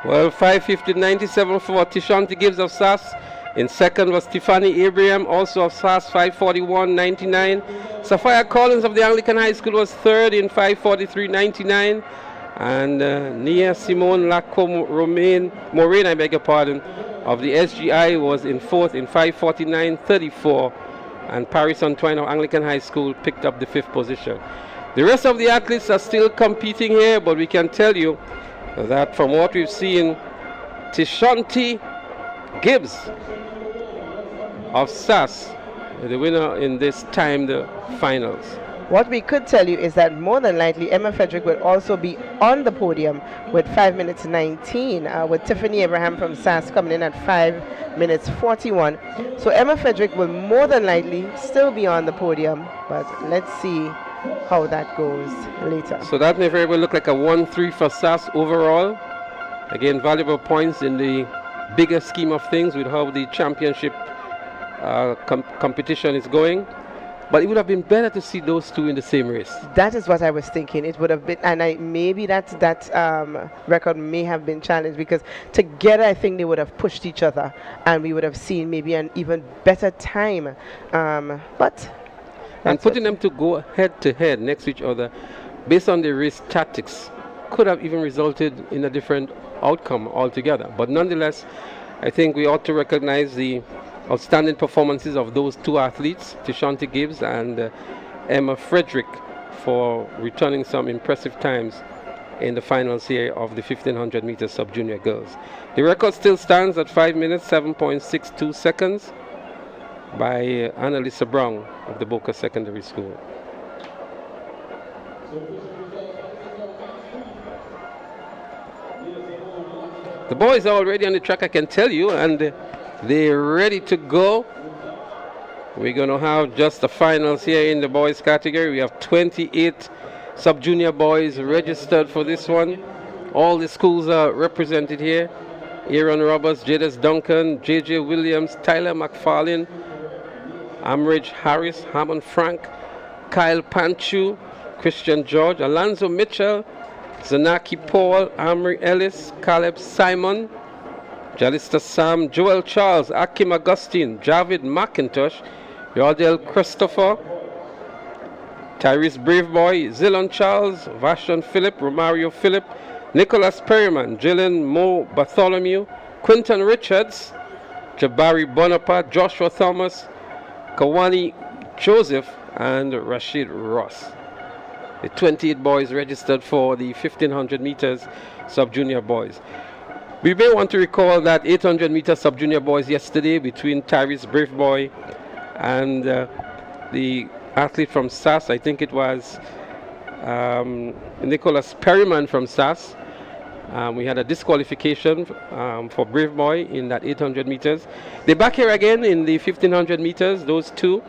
Well, 5:15.97 for Tashanti Gibbs of SAS. In second was Tiffany Abraham, also of SAS, 5:41.99. Sophia Collins of the Anglican High School was third in 5:43.99. And Nia Simone Moraine, I beg your pardon, of the SGI was in fourth in 5:49.34. And Paris Antoine of Anglican High School picked up the fifth position. The rest of the athletes are still competing here, but we can tell you that from what we've seen, Tashanti Gibbs of SAS, the winner in this timed finals. What we could tell you is that more than likely Emma Frederick will also be on the podium with 5:19, with Tiffany Abraham from SAS coming in at 5:41. So Emma Frederick will more than likely still be on the podium, but let's see how that goes later. So that may very well look like a 1-3 for SAS overall. Again, valuable points in the bigger scheme of things with how the championship competition is going. But it would have been better to see those two in the same race. That is what I was thinking. It would have been, and maybe that record may have been challenged, because together I think they would have pushed each other, and we would have seen maybe an even better time. But and putting them to go head to head next to each other, based on the race tactics, could have even resulted in a different outcome altogether. But nonetheless, I think we ought to recognize the outstanding performances of those two athletes, Tashanti Gibbs and Emma Frederick, for returning some impressive times in the finals here of the 1500 meter sub-junior girls. The record still stands at 5 minutes, 7.62 seconds by Annalisa Brown of the Boca Secondary School. The boys are already on the track, I can tell you, and they're ready to go. We're going to have just the finals here in the boys category. We have 28 sub-junior boys registered for this one. All the schools are represented here. Aaron Roberts, Jadis Duncan, J.J. Williams, Tyler McFarlane, Amridge Harris, Hammond Frank, Kyle Panchu, Christian George, Alonzo Mitchell, Zanaki Paul, Amri Ellis, Caleb Simon, Jalista Sam, Joel Charles, Akim Augustine, Javid McIntosh, Yardell Christopher, Tyrese Braveboy, Zilon Charles, Vashon Phillip, Romario Phillip, Nicholas Perryman, Jillian Mo Bartholomew, Quinton Richards, Jabari Bonaparte, Joshua Thomas, Kawani Joseph, and Rashid Ross. The 28 boys registered for the 1500 meters sub-junior boys. We may want to recall that 800 meter sub-junior boys yesterday between Tyrese Braveboy and the athlete from SAS, I think it was Nicholas Perryman from SAS. We had a disqualification for Braveboy in that 800 meters. They're back here again in the 1500 meters, those two.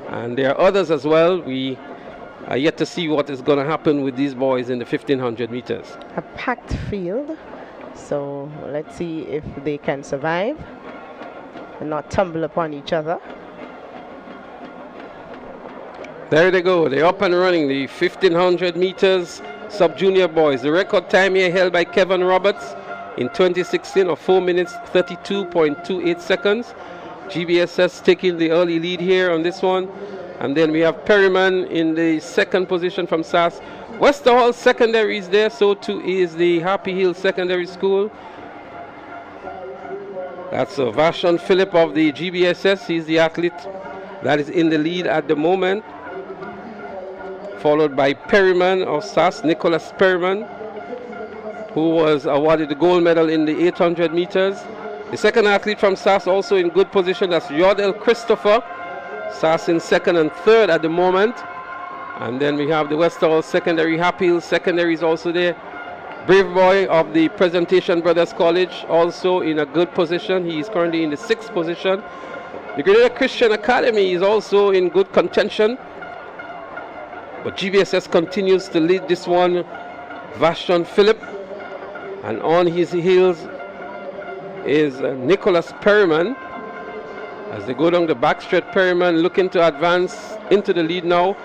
And there are others as well. We are yet to see what is going to happen with these boys in the 1500 meters. A packed field. So let's see if they can survive and not tumble upon each other. There they go. They're up and running. The 1500 meters sub-junior boys. The record time here held by Kevin Roberts in 2016 of 4 minutes 32.28 seconds. GBSS taking the early lead here on this one. And then we have Perryman in the second position from SAS. Westerhall Secondary is there, so too is the Happy Hill Secondary School. That's Vashon Phillip of the GBSS. He's the athlete that is in the lead at the moment. Followed by Perryman of SAS, Nicholas Perryman, who was awarded the gold medal in the 800 meters. The second athlete from SAS also in good position, that's Yordell Christopher. SAS in second and third at the moment. And then we have the Westerhall Secondary, Happy Hill Secondary is also there. Braveboy of the Presentation Brothers College also in a good position. He is currently in the 6th position. The Grenada Christian Academy is also in good contention. But GBSS continues to lead this one. Vashon Phillip. And on his heels is Nicholas Perryman. As they go down the backstretch, Perryman looking to advance into the lead now.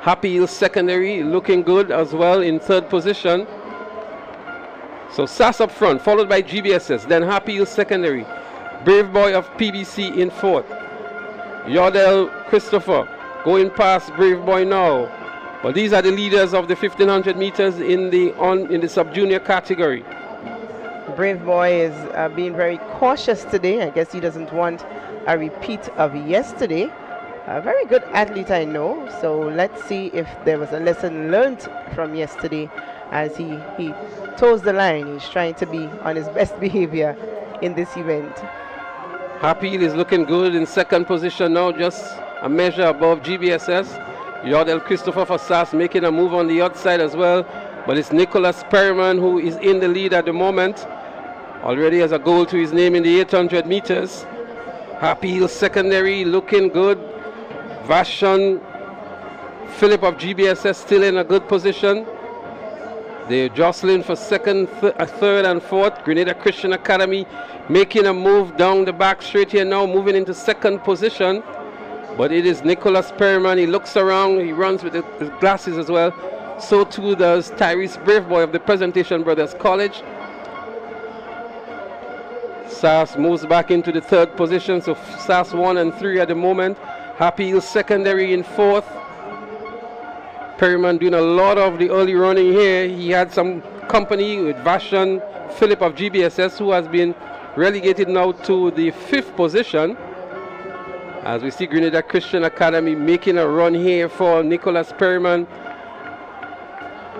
Happy Hill Secondary looking good as well in 3rd position. So SAS up front, followed by GBSS, then Happy Hill Secondary. Braveboy of PBC in 4th. Yordell Christopher going past Braveboy now. But these are the leaders of the 1500 meters in the sub-junior category. Braveboy is being very cautious today. I guess he doesn't want a repeat of yesterday. A very good athlete, I know. So let's see if there was a lesson learned from yesterday as he toes the line. He's trying to be on his best behavior in this event. Happy Hill is looking good in 2nd position now, just a measure above GBSS. Yordell Christopher for SAS making a move on the outside as well. But it's Nicholas Perryman who is in the lead at the moment. Already has a goal to his name in the 800 meters. Happy Hill Secondary looking good. Vashon Phillip of GBSS still in a good position. They're jostling for 2nd, 3rd and 4th. Grenada Christian Academy making a move down the back straight here now, moving into 2nd position. But it is Nicholas Perryman. He looks around, he runs with his glasses as well. So too does Tyrese Braveboy of the Presentation Brothers College. SAS moves back into the 3rd position, so SAS 1 and 3 at the moment. Happy Hill Secondary in 4th. Perryman doing a lot of the early running here. He had some company with Vashon Phillip of GBSS, who has been relegated now to the 5th position. As we see Grenada Christian Academy making a run here for Nicholas Perryman.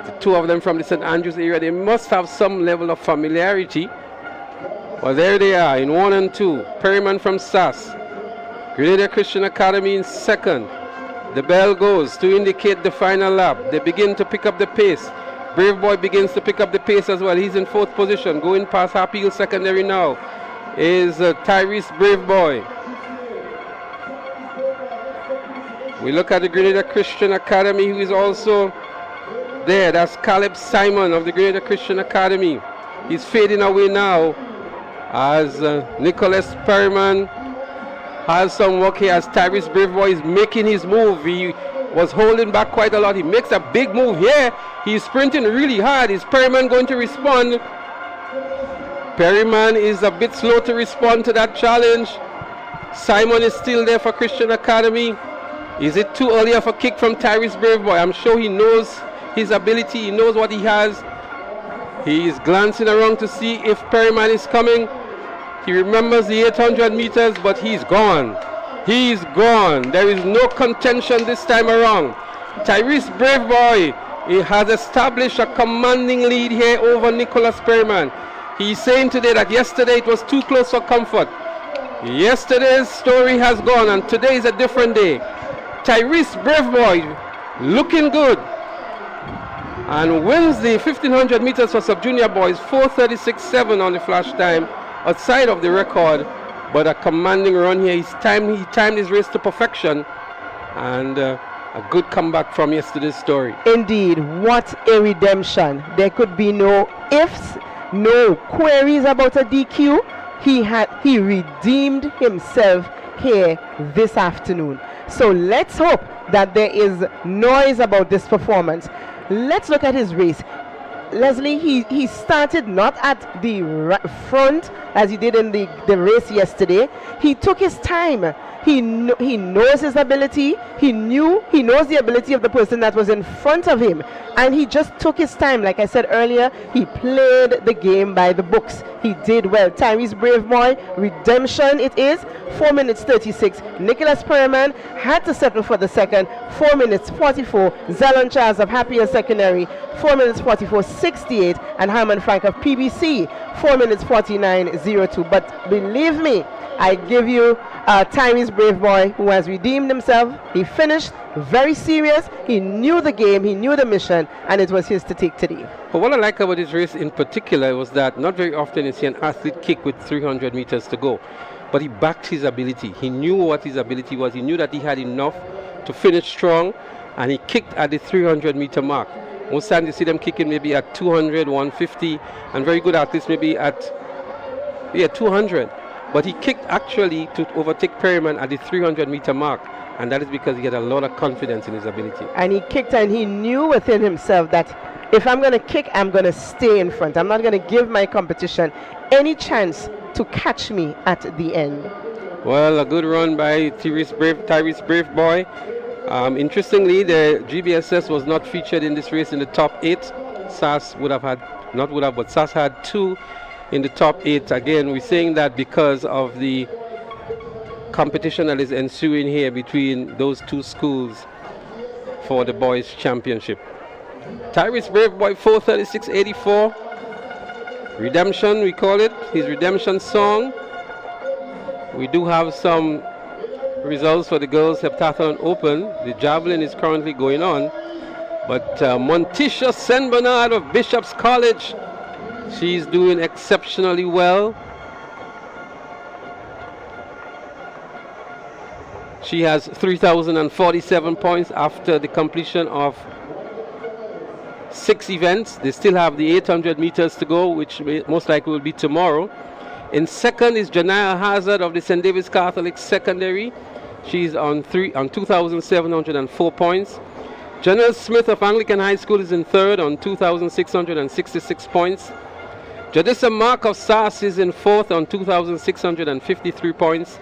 The two of them from the St. Andrews area, they must have some level of familiarity. Well, there they are in 1 and 2. Perryman from SAS. Grenada Christian Academy in 2nd. The bell goes to indicate the final lap. They begin to pick up the pace. Braveboy begins to pick up the pace as well. He's in 4th position. Going past Happy Hill Secondary now is Tyrese Braveboy. We look at the Grenada Christian Academy, who is also there. That's Caleb Simon of the Grenada Christian Academy. He's fading away now as Nicholas Perryman has some work here as Tyrese Braveboy is making his move. He was holding back quite a lot. He makes a big move here. He's sprinting really hard. Is Perryman going to respond? Perryman is a bit slow to respond to that challenge. Simon is still there for Christian Academy. Is it too early of a kick from Tyrese Braveboy? I'm sure he knows his ability. He knows what he has. He is glancing around to see if Perryman is coming. He remembers the 800 meters, but he's gone. He's gone. There is no contention this time around. Tyrese Braveboy, he has established a commanding lead here over Nicholas Perryman. He's saying today that yesterday it was too close for comfort. Yesterday's story has gone and today is a different day. Tyrese Braveboy looking good and wins the 1500 meters for sub-junior boys, 4:36.7 on the flash time, outside of the record, but a commanding run here. He timed his race to perfection, and a good comeback from yesterday's story. Indeed, what a redemption. There could be no ifs, no queries about a DQ. He redeemed himself here this afternoon. So let's hope that there is noise about this performance. Let's look at his race. Leslie, he started not at the front as he did in the race yesterday. He took his time. He knows his ability. He knows the ability of the person that was in front of him, and he just took his time. Like I said earlier, he played the game by the books. He did well. Tyrese Braveboy, redemption it is. 4:36. Nicholas Perryman had to settle for the second. 4:44. Zalon Charles of Happier Secondary, 4:44.68, and Harmon Frank of PBC, 4:49.02. But believe me, I give you Tyrese Braveboy, who has redeemed himself. He finished very serious. He knew the game, he knew the mission, and it was his to take today. But what I like about this race in particular was that not very often you see an athlete kick with 300 meters to go. But he backed his ability. He knew what his ability was. He knew that he had enough to finish strong, and he kicked at the 300 meter mark. Most times you see them kicking maybe at 200, 150, and very good athletes maybe at 200. But he kicked actually to overtake Perryman at the 300 meter mark, and that is because he had a lot of confidence in his ability. And he kicked, and he knew within himself that if I'm going to kick, I'm going to stay in front. I'm not going to give my competition any chance to catch me at the end. Well, a good run by Tyrese Braveboy. Interestingly, the GBSS was not featured in this race in the top 8. SAS SAS had 2 in the top 8. Again, we're saying that because of the competition that is ensuing here between those two schools for the boys championship. Tyrese Braveboy, 4:36.84. Redemption, we call it, his redemption song. We do have some results for the girls heptathlon open. The javelin is currently going on, but Montisha St. Bernard of Bishop's College, she's doing exceptionally well. She has 3,047 points after the completion of 6 events. They still have the 800 meters to go, which most likely will be tomorrow. In second is Janaya Hazard of the St. David's Catholic Secondary. She's on 2,704 points. Janelle Smith of Anglican High School is in third on 2,666 points. Jadissa Mark of SAS is in fourth on 2,653 points.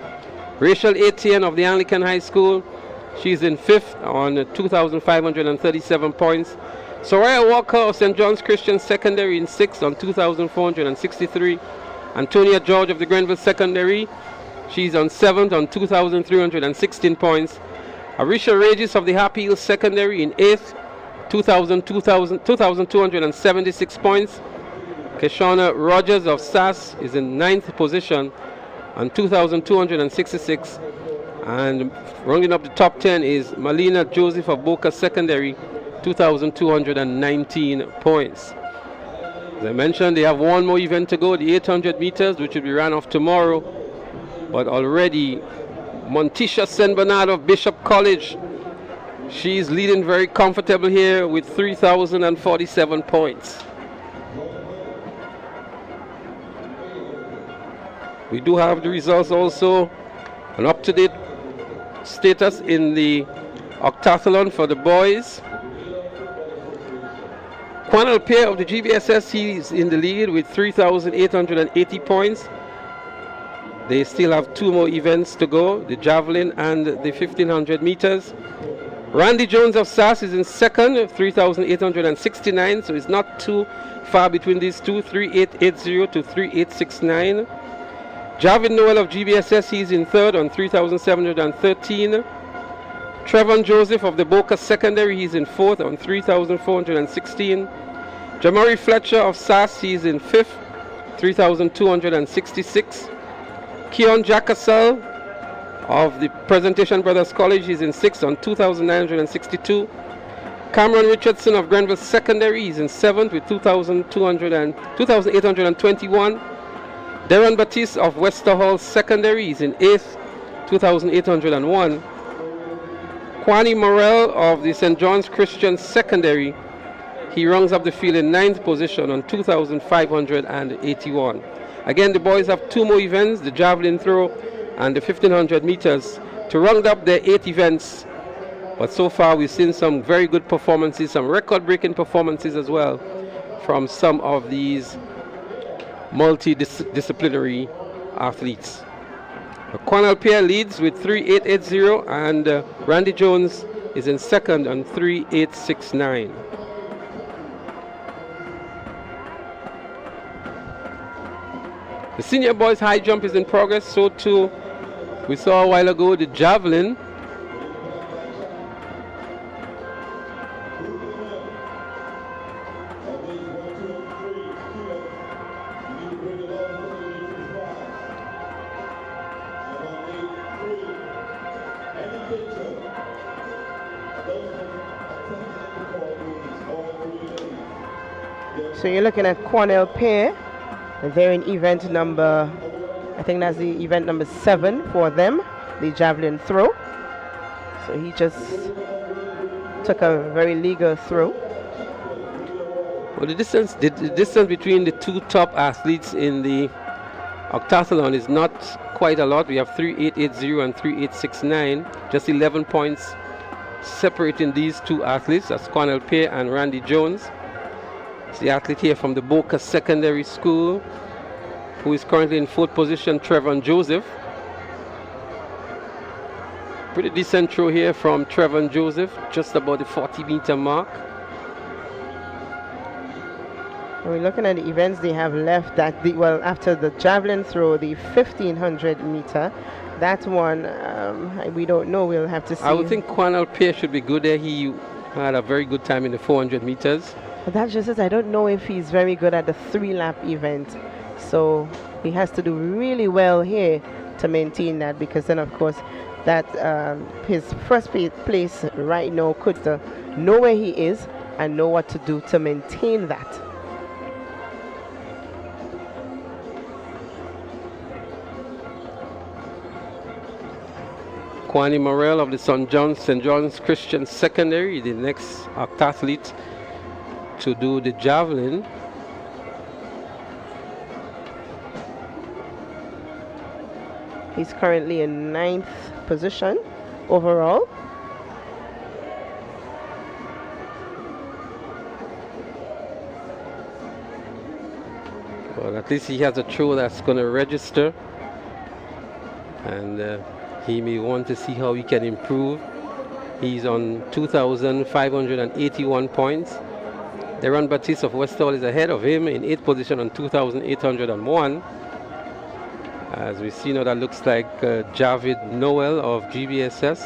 Rachel Etienne of the Anglican High School, she's in fifth on 2,537 points. Soraya Walker of St. John's Christian Secondary in sixth on 2,463. Antonia George of the Grenville Secondary, she's on seventh on 2,316 points. Arisha Regis of the Happy Hill Secondary in eighth, 2,276 points. Keshana Rogers of SAS is in ninth position on 2,266. And rounding up the top 10 is Malina Joseph of Boca Secondary, 2,219 points. As I mentioned, they have one more event to go, the 800 meters, which will be ran off tomorrow. But already, Montisha St. Bernard of Bishop College, she's leading very comfortable here with 3,047 points. We do have the results also, an up-to-date status in the octathlon for the boys. Quanel Pierre of the GBSS, he's in the lead with 3,880 points. They still have 2 more events to go, the javelin and the 1500 meters. Randy Jones of SAS is in second, 3,869, so it's not too far between these two, 3,880 to 3,869. Javid Noel of GBSS, he's in third on 3,713. Trevon Joseph of the Boca Secondary, he's in fourth on 3,416. Jamari Fletcher of SAS, he's in fifth, 3,266. Keon Jackassel of the Presentation Brothers College, he's in sixth on 2,962. Cameron Richardson of Grenville Secondary, he's in seventh with 2,821. Darren Batiste of Wester Hall Secondary, he's in eighth, 2,801. Kwani Morel of the St. John's Christian Secondary, he rounds up the field in ninth position on 2,581. Again, the boys have 2 more events, the javelin throw and the 1500 meters, to round up their 8 events. But so far we've seen some very good performances, some record-breaking performances as well from some of these multidisciplinary athletes. Cornell Pierre leads with 3,880 and Randy Jones is in second on 3,869. The senior boys high jump is in progress, so too we saw a while ago the javelin. So you're looking at Cornell Pear. They're in event number, I think that's the event number 7 for them, the javelin throw. So he just took a very legal throw. Well, the distance between the 2 top athletes in the octathlon is not quite a lot. We have 3,880 and 3,869, just 11 points separating these 2 athletes. That's Cornell Pear and Randy Jones. It's the athlete here from the Boca Secondary School, who is currently in 4th position, Trevon Joseph. Pretty decent throw here from Trevon Joseph, just about the 40-meter mark. And we're looking at the events they have left. After the javelin throw, the 1500 meter, that one we don't know. We'll have to see. I would think Cornell Pear should be good there. He had a very good time in the 400 meters. But that just says I don't know if he's very good at the 3-lap event. So he has to do really well here to maintain that, because then of course that his first place right now could know where he is and know what to do to maintain that. Kwani Morel of the St. John's Christian Secondary, the next octathlete to do the javelin. He's currently in 9th position overall. Well, at least he has a throw that's going to register, and he may want to see how he can improve. He's on 2,581 points. Darren Batiste of Westall is ahead of him in 8th position on 2,801. As we see now, that looks like Javid Noel of GBSS,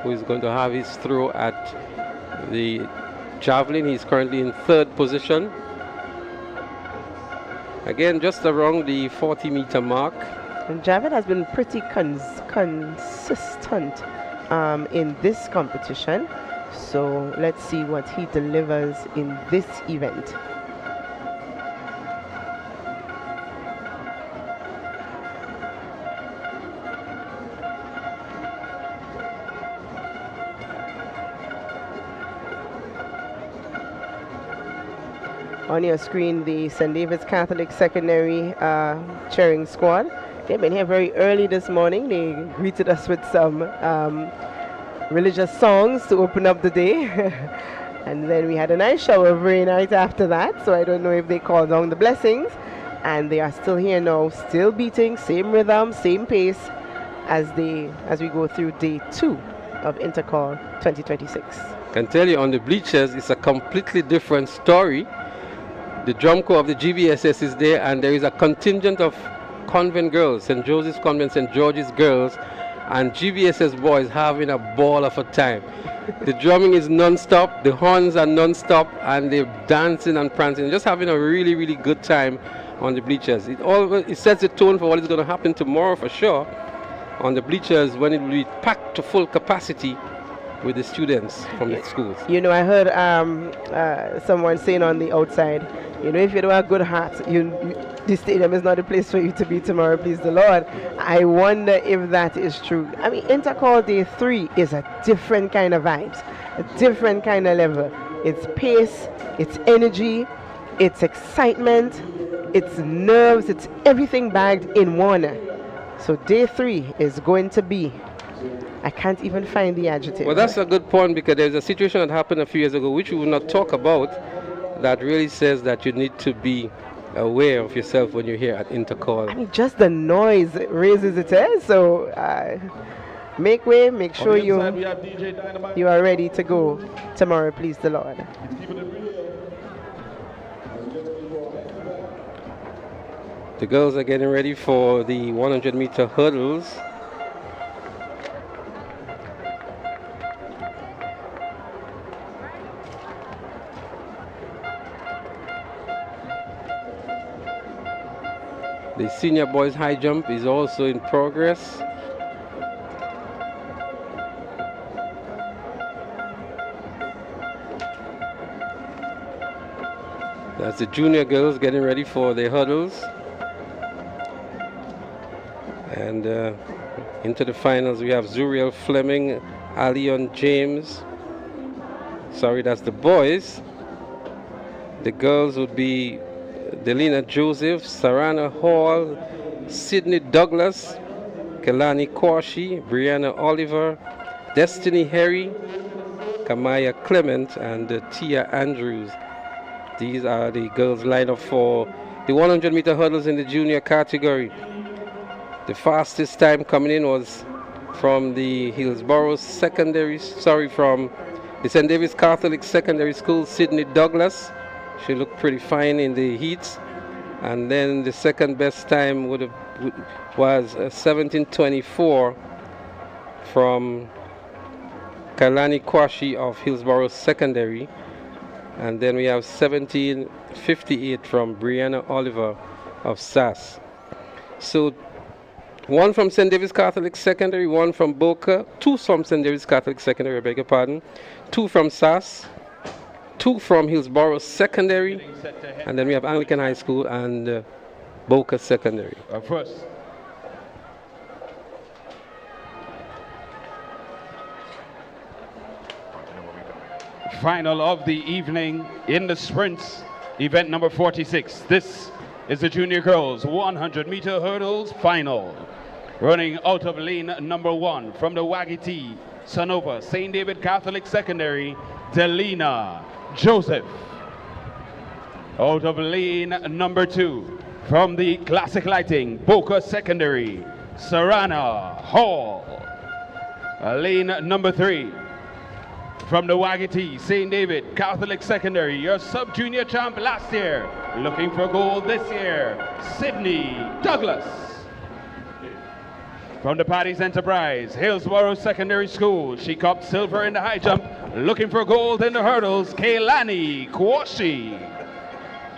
who is going to have his throw at the javelin. He's currently in 3rd position. Again, just around the 40-meter mark. And Javid has been pretty consistent in this competition. So let's see what he delivers in this event. On your screen, the St. David's Catholic Secondary cheering squad. They've been here very early this morning. They greeted us with some religious songs to open up the day. And then we had a nice shower very night after that. So I don't know if they called down the blessings. and they are still here now, still beating, same rhythm, same pace as we go through day 2 of Intercol 2026. I can tell you on the bleachers, it's a completely different story. The drum corps of the GBSS is there, and there is a contingent of convent girls, St. Joseph's Convent, St. George's girls, and GBSS boys having a ball of a time. The drumming is non-stop, the horns are non-stop, and they're dancing and prancing, just having a really, really good time on the bleachers. It sets the tone for what is going to happen tomorrow for sure on the bleachers, when it will be packed to full capacity with the students from the schools. You know, I heard someone saying on the outside, you know, if you don't have good heart, the stadium is not the place for you to be tomorrow, please the Lord. I wonder if that is true. I mean, Intercol Day 3 is a different kind of vibes, a different kind of level. It's pace, it's energy, it's excitement, it's nerves, it's everything bagged in one. So Day 3 is going to be, I can't even find the adjective. Well, that's a good point, because there's a situation that happened a few years ago, which we will not talk about, that really says that you need to be aware of yourself when you're here at Intercol. I mean, just the noise raises its head, so make way, make sure you are ready to go tomorrow, please the Lord. The girls are getting ready for the 100-meter hurdles. The senior boys high jump is also in progress. That's the junior girls getting ready for their hurdles. And into the finals we have Zuriel Fleming, Alion James. Sorry, that's the boys. The girls would be Delina Joseph, Sarana Hall, Sydney Douglas, Kelani Korshi, Brianna Oliver, Destiny Harry, Kamaya Clement, and Tia Andrews. These are the girls lined up for the 100-meter hurdles in the junior category. The fastest time coming in was from the Hillsborough from the St. David's Catholic Secondary School, Sydney Douglas. She looked pretty fine in the heats. And then the second best time was 17:24 from Kailani Kwashi of Hillsborough Secondary. And then we have 17:58 from Brianna Oliver of SAS. So one from St. David's Catholic Secondary, one from Boca, two from St. David's Catholic Secondary, I beg your pardon, two from SAS, two from Hillsborough Secondary, and then we have Anglican High School and Boca Secondary. First. Final of the evening in the sprints, event number 46. This is the junior girls 100-meter hurdles final. Running out of lane number 1 from the Wagiti, Sonova, St. David Catholic Secondary, Delina Joseph. Out of lane number 2 from the Classic Lighting, Boca Secondary, Sarana Hall. Lane number 3 from the Wagiti, St. David Catholic Secondary, your sub-junior champ last year, looking for gold this year, Sydney Douglas. From the Paddy's Enterprise, Hillsborough Secondary School, she copped silver in the high jump, looking for gold in the hurdles, Kailani Kwashi.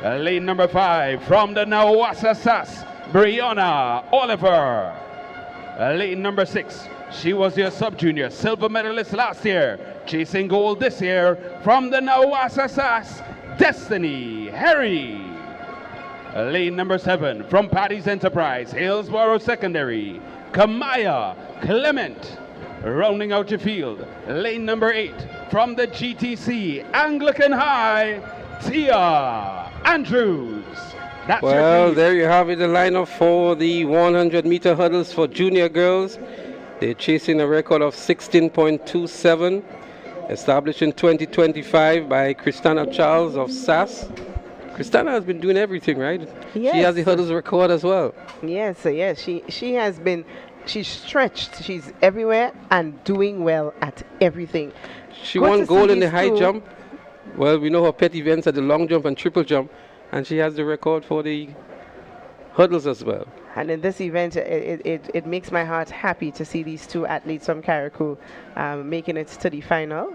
Lane number 5 from the Nawasa SAS, Brianna Oliver. Lane number 6, she was your sub-junior silver medalist last year, chasing gold this year from the Nawasa SAS, Destiny Harry. Lane number 7 from Paddy's Enterprise, Hillsborough Secondary, Kamaya Clement. Rounding out your field, lane number 8 from the GTC Anglican High, Tia Andrews. That's well, there you have it, the lineup for the 100-meter hurdles for junior girls. They're chasing a record of 16.27, established in 2025 by Christina Charles of SAS. Christina has been doing everything, right? Yes. She has the hurdles record as well. Yes, yes. She has been, she's stretched. She's everywhere and doing well at everything. She Good won to gold see in the these high two. jump. Well, we know her pet events are the long jump and triple jump, and she has the record for the hurdles as well. And in this event, it makes my heart happy to see these two athletes from Carriacou making it to the final.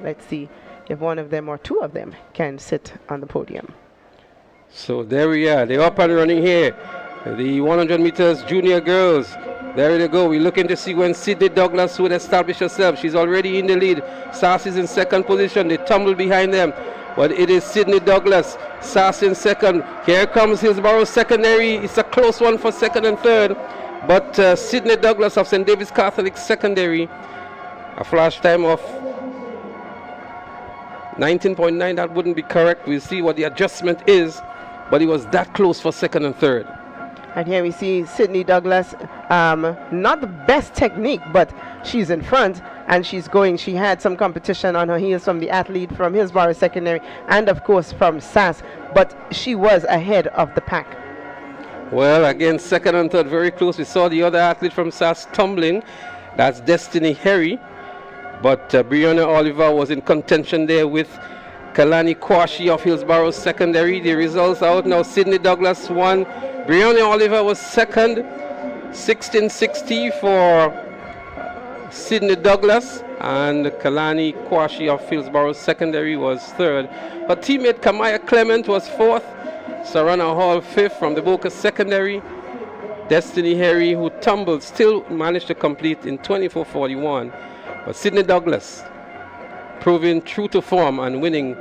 Let's see if one of them or two of them can sit on the podium. So there we are. They're up and running here. The 100 meters junior girls. There they go. We're looking to see when Sydney Douglas would establish herself. She's already in the lead. Sass is in second position. They tumble behind them. But it is Sydney Douglas. Sass in second. Here comes Hillsborough Secondary. It's a close one for second and third. But Sydney Douglas of St. David's Catholic Secondary, a flash time of 19.9. That wouldn't be correct. We'll see what the adjustment is. But it was that close for second and third. And here we see Sydney Douglas, not the best technique, but she's in front and she's going. She had some competition on her heels from the athlete from Hillsborough Secondary and of course from SAS, but she was ahead of the pack. Well, again, second and third, very close. We saw the other athlete from SAS tumbling. That's Destiny Harry. But Brianna Oliver was in contention there with Kalani Kwashi of Hillsborough Secondary. The results out now. Sydney Douglas won. Brianna Oliver was second. 16:60 for Sydney Douglas. And Kalani Kwashi of Hillsborough Secondary was third. Her teammate Kamaya Clement was fourth. Sarana Hall fifth from the Boca Secondary. Destiny Harry, who tumbled, still managed to complete in 24:41. But Sydney Douglas proving true to form and winning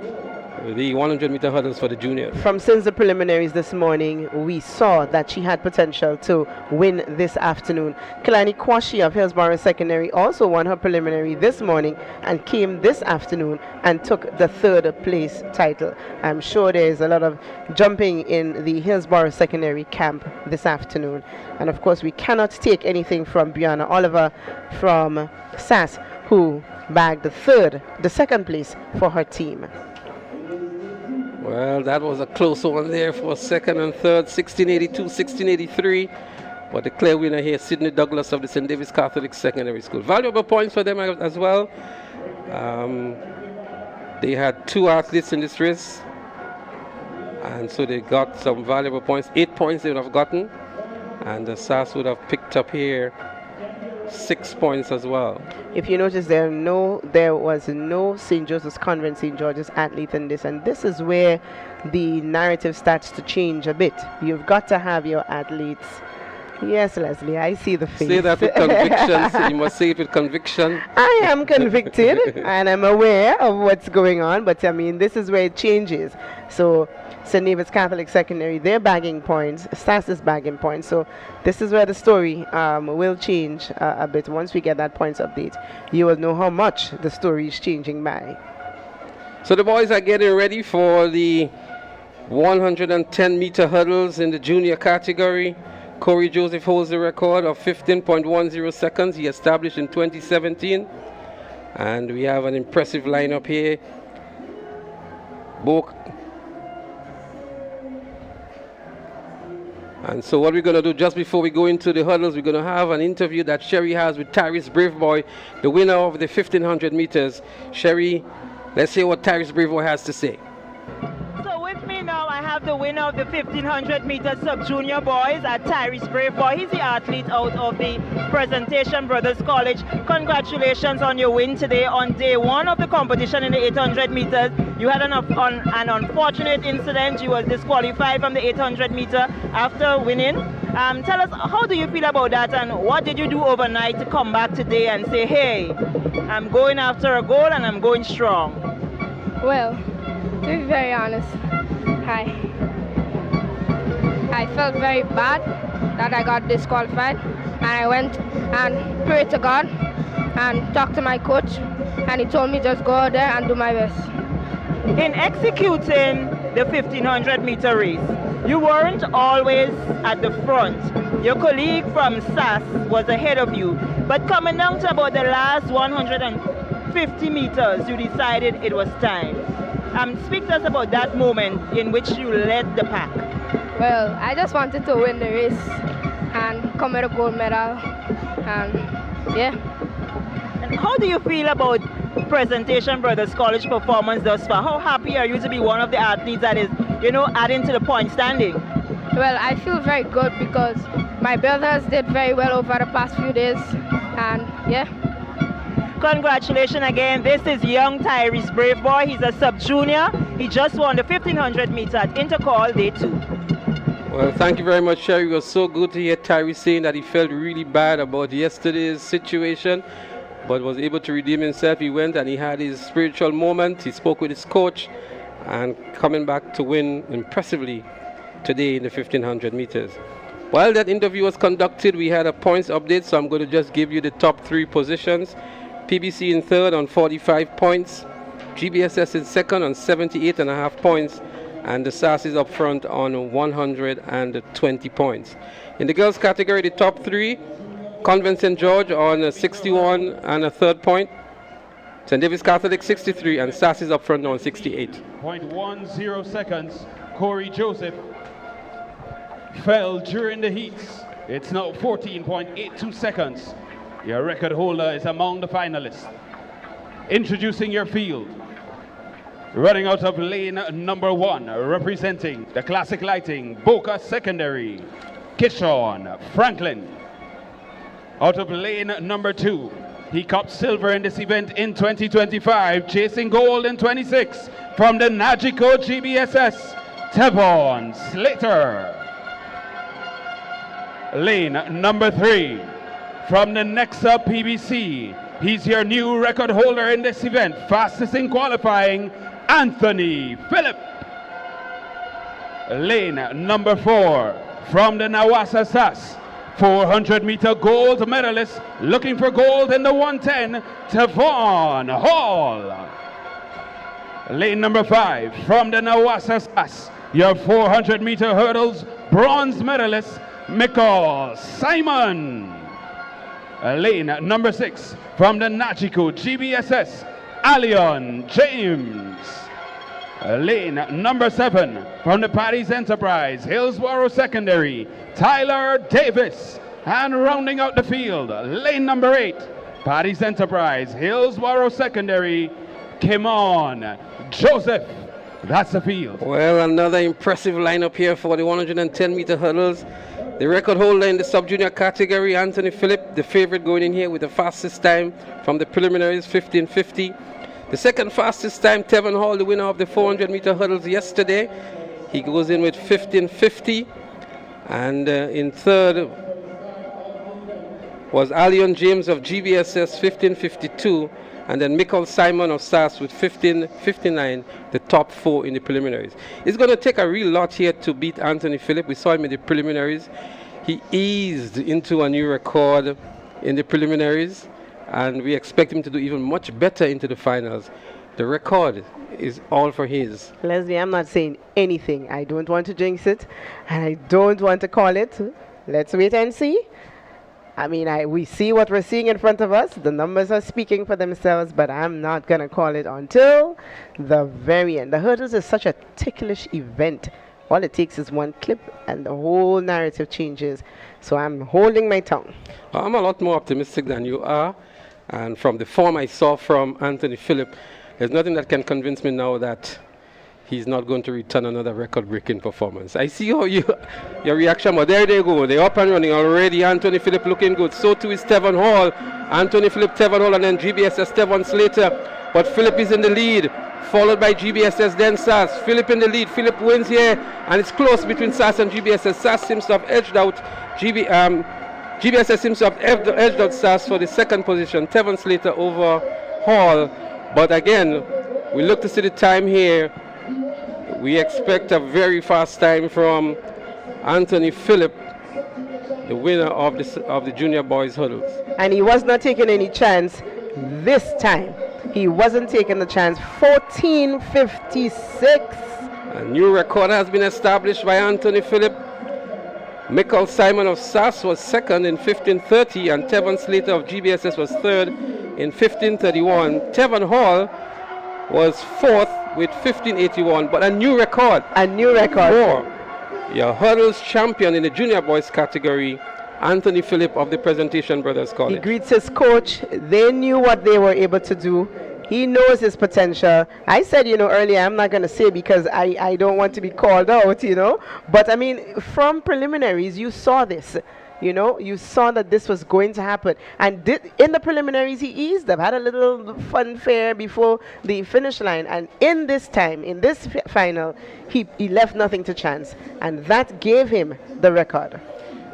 the 100-meter hurdles for the juniors. From since the preliminaries this morning, we saw that she had potential to win this afternoon. Kalani Kwashi of Hillsborough Secondary also won her preliminary this morning and came this afternoon and took the third place title. I'm sure there's a lot of jumping in the Hillsborough Secondary camp this afternoon. And of course, we cannot take anything from Brianna Oliver from SAS, who bagged the second place for her team. Well, that was a close one there for second and third, 1682, 1683. But the clear winner here, Sydney Douglas of the St. David's Catholic Secondary School. Valuable points for them as well. They had two athletes in this race, and so they got some valuable points. 8 points they would have gotten, and the SAS would have picked up here 6 points as well. If you notice, there was no St. Joseph's Convent St. George's athlete in this, and this is where the narrative starts to change a bit. You've got to have your athletes. Yes, Leslie, I see the face. Say that with conviction. So you must say it with conviction. I am convicted and I'm aware of what's going on, but I mean, this is where it changes. So St. David's Catholic Secondary, they're bagging points, SAS is bagging points. So this is where the story will change a bit. Once we get that points update, you will know how much the story is changing by. So the boys are getting ready for the 110-meter hurdles in the junior category. Corey Joseph holds the record of 15.10 seconds. He established in 2017. And we have an impressive lineup here. And so what we're going to do just before we go into the hurdles, we're going to have an interview that Sherry has with Tyrese Braveboy, the winner of the 1500 meters. Sherry, let's hear what Tyrese Braveboy has to say. So with me now, I have the winner of the 1500 meter sub-junior boys at Tyrese Braveboy. He's the athlete out of the Presentation Brothers College. Congratulations on your win today on day one of the competition in the 800 meters. You had an unfortunate incident. You was disqualified from the 800 meter after winning. Tell us, how do you feel about that, and what did you do overnight to come back today and say, hey, I'm going after a goal and I'm going strong? Well, to be very honest, I felt very bad that I got disqualified, and I went and prayed to God and talked to my coach, and he told me just go out there and do my best. In executing the 1500 meter race, you weren't always at the front. Your colleague from SAS was ahead of you, but coming down to about the last 150 meters, you decided it was time. Speak to us about that moment in which you led the pack. Well, I just wanted to win the race and come with a gold medal. And yeah. And how do you feel about Presentation Brothers College performance thus far? How happy are you to be one of the athletes that is, adding to the point standing? Well, I feel very good because my brothers did very well over the past few days. And yeah. Congratulations again. This is young Tyrese Brave Boy. He's a sub-junior. He just won the 1500 meter at Intercol Day 2. Well, thank you very much, Sherry. It was so good to hear Tyrese saying that he felt really bad about yesterday's situation, but was able to redeem himself. He went and he had his spiritual moment. He spoke with his coach and coming back to win impressively today in the 1500 meters. While that interview was conducted, we had a points update, so I'm going to just give you the top 3 positions. PBC in third on 45 points, GBSS in second on 78.5 points, and the SAS is up front on 120 points. In the girls category, the top 3, Convent St. George on 61 and a third point, St. David's Catholic 63, and SAS is up front on 68. 0.10 seconds, Corey Joseph fell during the heats. It's now 14.82 seconds. Your record holder is among the finalists. Introducing your field. Running out of lane number 1, representing the Classic Lighting, Boca Secondary, Kishon Franklin. Out of lane number 2, he copped silver in this event in 2025, chasing gold in 26 from the Nagico GBSS, Tevon Slater. Lane number 3, from the Nexa PBC, he's your new record holder in this event, fastest in qualifying, Anthony Phillip. Lane number 4, from the Nawasa SAS, 400 meter gold medalist, looking for gold in the 110, Tevon Hall. Lane number 5, from the Nawasa SAS, your 400 meter hurdles bronze medalist, Michael Simon. Lane number 6, from the Nagico GBSS, Alion James. Lane number 7, from the Paddy's Enterprise, Hillsborough Secondary, Tyler Davis. And rounding out the field, lane number 8, Paddy's Enterprise, Hillsborough Secondary, Kimon Joseph. That's the field. Well, another impressive lineup here for the 110 meter hurdles. The record holder in the sub-junior category, Anthony Phillip, the favorite going in here with the fastest time from the preliminaries, 15:50. The second fastest time, Tevon Hall, the winner of the 400 meter hurdles yesterday. He goes in with 15:50. And in third was Alion James of GBSS, 15:52. And then Michael Simon of SAS with 15:59, the top 4 in the preliminaries. It's going to take a real lot here to beat Anthony Phillip. We saw him in the preliminaries. He eased into a new record in the preliminaries, and we expect him to do even much better into the finals. The record is all for his. Leslie, I'm not saying anything. I don't want to jinx it, and I don't want to call it. Let's wait and see. I mean, we see what we're seeing in front of us. The numbers are speaking for themselves, but I'm not going to call it until the very end. The hurdles is such a ticklish event. All it takes is one clip and the whole narrative changes. So I'm holding my tongue. I'm a lot more optimistic than you are. And from the form I saw from Anthony Phillip, there's nothing that can convince me now that he's not going to return another record-breaking performance. I see how your reaction, but there they go. They're up and running already. Anthony Phillip looking good. So too is Tevon Hall. Anthony Phillip, Tevon Hall, and then GBSS, Tevon Slater. But Phillip is in the lead, followed by GBSS, then SAS. Phillip in the lead. Phillip wins here, and it's close between SAS and GBSS. SAS seems to have edged out GBSS seems to have edged out SAS for the second position. Tevon Slater over Hall. But again, we look to see the time here. We expect a very fast time from Anthony Phillip, the winner of the junior boys hurdles. And he was not taking any chance this time. He wasn't taking the chance. 14:56. A new record has been established by Anthony Phillip. Michael Simon of SAS was second in 15:30, and Tevon Slater of GBSS was third in 15:31. Tevon Hall was fourth with 15.81, but a new record. A new record. For your hurdles champion in the junior boys category, Anthony Phillip of the Presentation Brothers College. He greets his coach. They knew what they were able to do. He knows his potential. I said, earlier, I'm not going to say because I don't want to be called out, But, I mean, from preliminaries, you saw this. You saw that this was going to happen. And in the preliminaries, he eased up, had a little funfair before the finish line. And in this time, in this final, he left nothing to chance. And that gave him the record.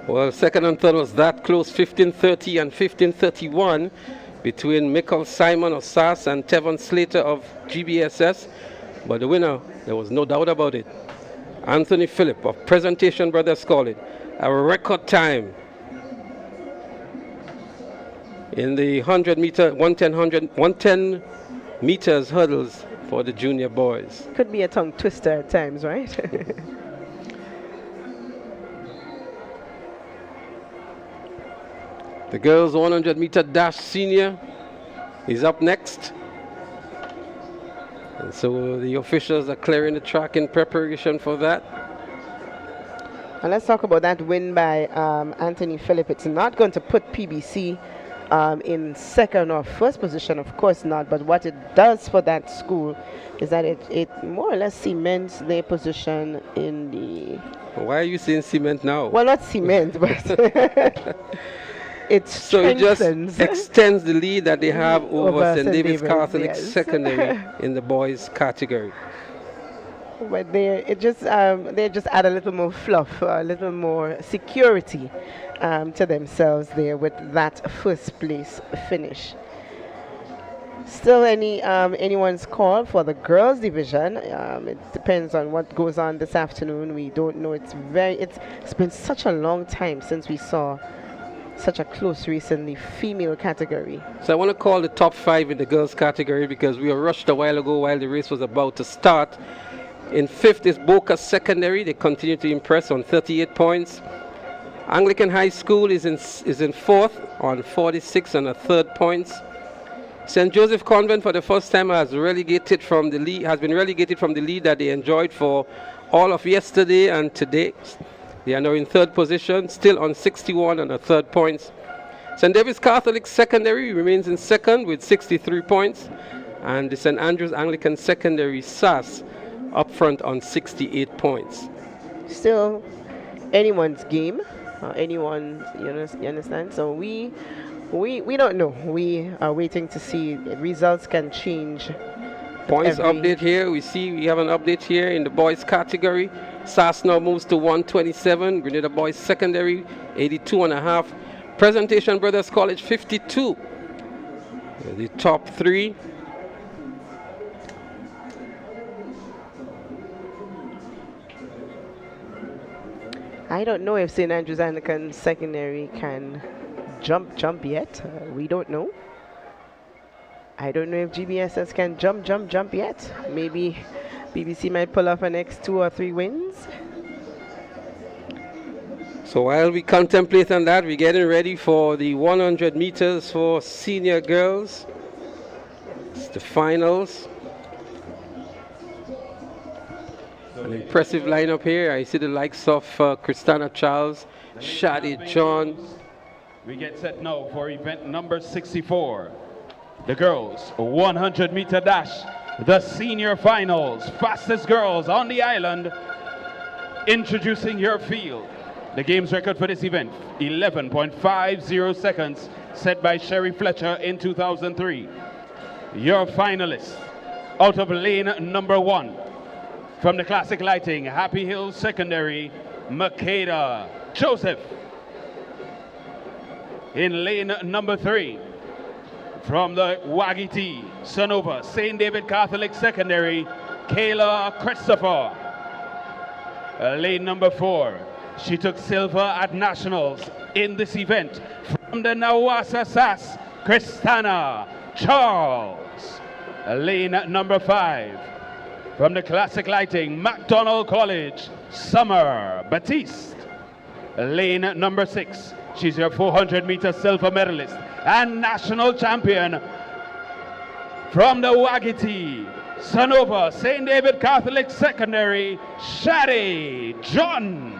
Well, second and third was that close, 15:30 and 15:31 between Michael Simon of SAS and Tevon Slater of GBSS. But the winner, there was no doubt about it, Anthony Phillip of Presentation Brothers College. A record time in the 110 meters hurdles for the junior boys. Could be a tongue twister at times, right? The girls 100 meter dash senior is up next. And so the officials are clearing the track in preparation for that. And let's talk about that win by Anthony Phillip. It's not going to put PBC in second or first position, of course not. But what it does for that school is that it more or less cements their position in the... Why are you saying cement now? Well, not cement, but... It just extends the lead that they have over St. David's Catholic Secondary in the boys category. But they just add a little more fluff, a little more security to themselves there with that first place finish. Still anyone's call for the girls division. It depends on what goes on this afternoon. We don't know. It's been such a long time since we saw such a close race in the female category. So I want to call the top 5 in the girls category because we were rushed a while ago while the race was about to start. In 5th is Boca Secondary. They continue to impress on 38 points. Anglican High School is in 4th on 46 and a third points. St. Joseph Convent for the first time has been relegated from the lead that they enjoyed for all of yesterday and today. They are now in 3rd position, still on 61 and a third points. St. David's Catholic Secondary remains in 2nd with 63 points. And the St. Andrew's Anglican Secondary SAS up front on 68 points. Still anyone's game, you understand? So we don't know. We are waiting to see. Results can change. Points update here. We have an update here in the boys category. SAS now moves to 127. Grenada Boys Secondary 82.5. Presentation Brothers College 52. The top 3. I don't know if St. Andrew's Anglican Secondary can jump yet. We don't know. I don't know if GBSS can jump yet. Maybe BBC might pull off an next 2 or 3 wins. So while we contemplate on that, we're getting ready for the 100 meters for senior girls. It's the finals. An impressive lineup here. I see the likes of Christina Charles, Shadi John. We get set now for event number 64. The girls 100 meter dash. The senior finals. Fastest girls on the island. Introducing your field. The game's record for this event, 11.50 seconds, set by Sherry Fletcher in 2003. Your finalists, out of lane number 1, from the Classic Lighting, Happy Hills Secondary, Makeda Joseph. In lane number 3, from the Wagiti, Sonova, St. David Catholic Secondary, Kayla Christopher. Lane number 4, she took silver at nationals in this event. From the Nawasa SAS, Christina Charles. Lane number 5, from the Classic Lighting, MacDonald College, Summer Batiste. Lane number 6, she's your 400 meter silver medalist and national champion. From the Wagiti, Sanova St. David Catholic Secondary, Shadi John.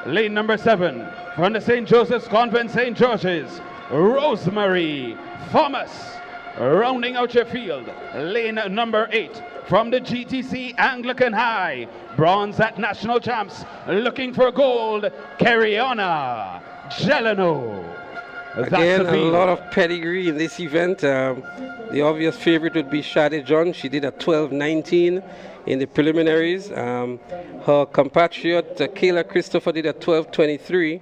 Lane number 7, from the St. Joseph's Convent, St. George's, Rosemary Thomas. Rounding out your field, lane number 8, from the GTC Anglican High, bronze at national champs, looking for gold, Cariana Gelano. Again, a lot of pedigree in this event. The obvious favorite would be Shadi John. She did a 12:19 in the preliminaries. Her compatriot, Kayla Christopher, did a 12:23.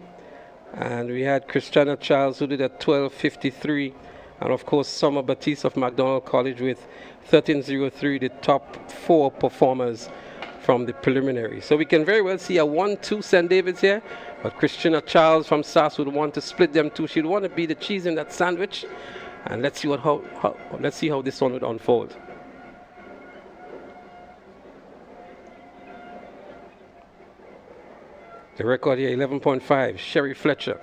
And we had Christiana Charles, who did a 12:53. And of course, Summer Batiste of McDonald College with 13:03, the top 4 performers from the preliminary. So we can very well see a 1-2 St. David's here, but Christina Charles from SAS would want to split them two. She'd want to be the cheese in that sandwich, and let's see let's see how this one would unfold. The record here, 11.5, Sherry Fletcher.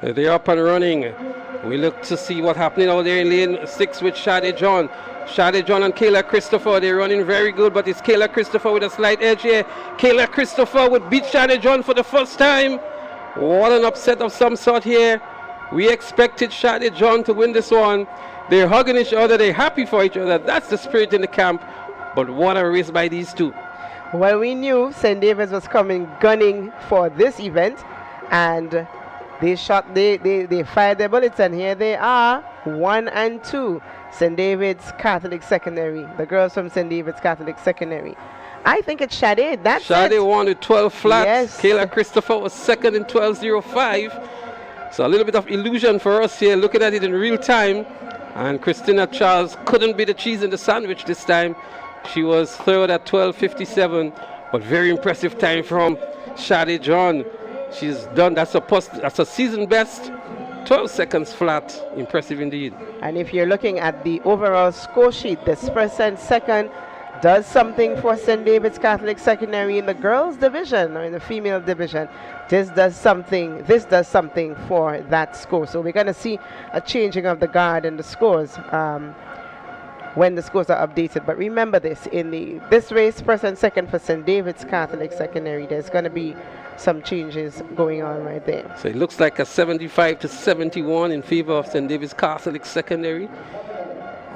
They're up and running. We look to see what's happening out there in lane 6 with Shadi John. Shadi John and Kayla Christopher, they're running very good, but it's Kayla Christopher with a slight edge here. Kayla Christopher would beat Shadi John for the first time. What an upset of some sort here. We expected Shadi John to win this one. They're hugging each other, they're happy for each other. That's the spirit in the camp. But what a race by these two. Well, we knew St. David's was coming gunning for this event, and they fired their bullets, and here they are, 1 and 2. St. David's Catholic Secondary, the girls from St. David's Catholic Secondary. I think it's Shadi. That's Shadi won with 12 flats. Yes. Kayla Christopher was second in 12:05. So a little bit of illusion for us here, looking at it in real time. And Christina Charles couldn't be the cheese in the sandwich this time. She was third at 12:57, but very impressive time from Shadi John. She's done, that's a season best, 12 seconds flat. Impressive indeed. And if you're looking at the overall score sheet, this first and second does something for St. David's Catholic Secondary in the girls division or in the female division. This does something for that score. So we're going to see a changing of the guard in the scores when the scores are updated. But remember this, in this race, first and second for St. David's Catholic Secondary, there's going to be some changes going on right there. So it looks like a 75-71 in favor of St. David's Catholic Secondary,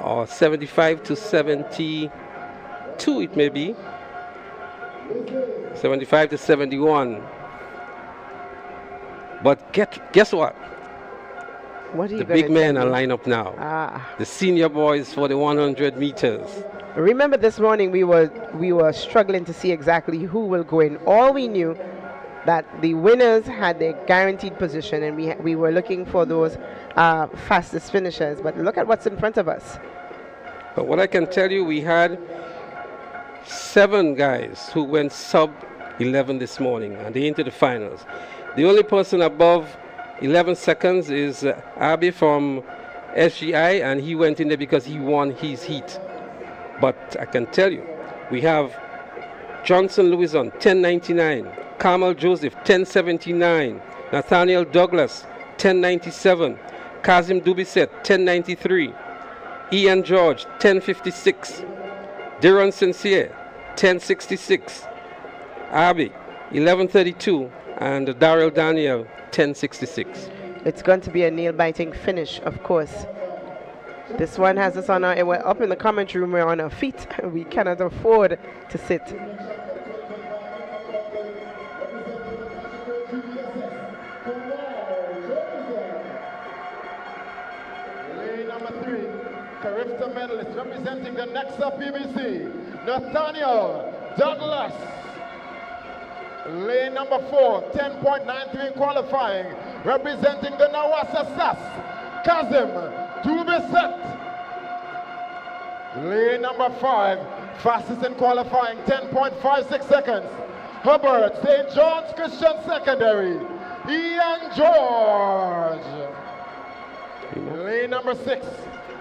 or 75-72 it may be, 75-71. But guess what? What are you the gonna big men tell are me? lined up now. The senior boys for the 100 meters. Remember this morning we were struggling to see exactly who will go in. All we knew that the winners had their guaranteed position, and we were looking for those fastest finishers. But look at what's in front of us. But what I can tell you, we had 7 guys who went sub 11 this morning, and they into the finals. The only person above 11 seconds is Abby from SGI, and he went in there because he won his heat. But I can tell you, we have Johnson Louison, 10.99. Carmel Joseph, 10.79. Nathaniel Douglas, 10.97. Kazim Dubisset, 10.93. Ian George, 10.56. Diron Sincere, 10.66. Abby, 11.32. And Daryl Daniel, 10.66. It's going to be a nail-biting finish, of course. This one has us on we're up in the commentary room, we're on our feet. We cannot afford to sit. Lane number 3, Carifta medalist representing the next up PBC, Nathaniel Douglas. Lane number 4, 10.93 in qualifying, representing the Nawasa SAS, Kazim Dubisset. Lane number 5, fastest in qualifying, 10.56 seconds, Hubbard St. John's Christian Secondary, Ian George. Lane number 6,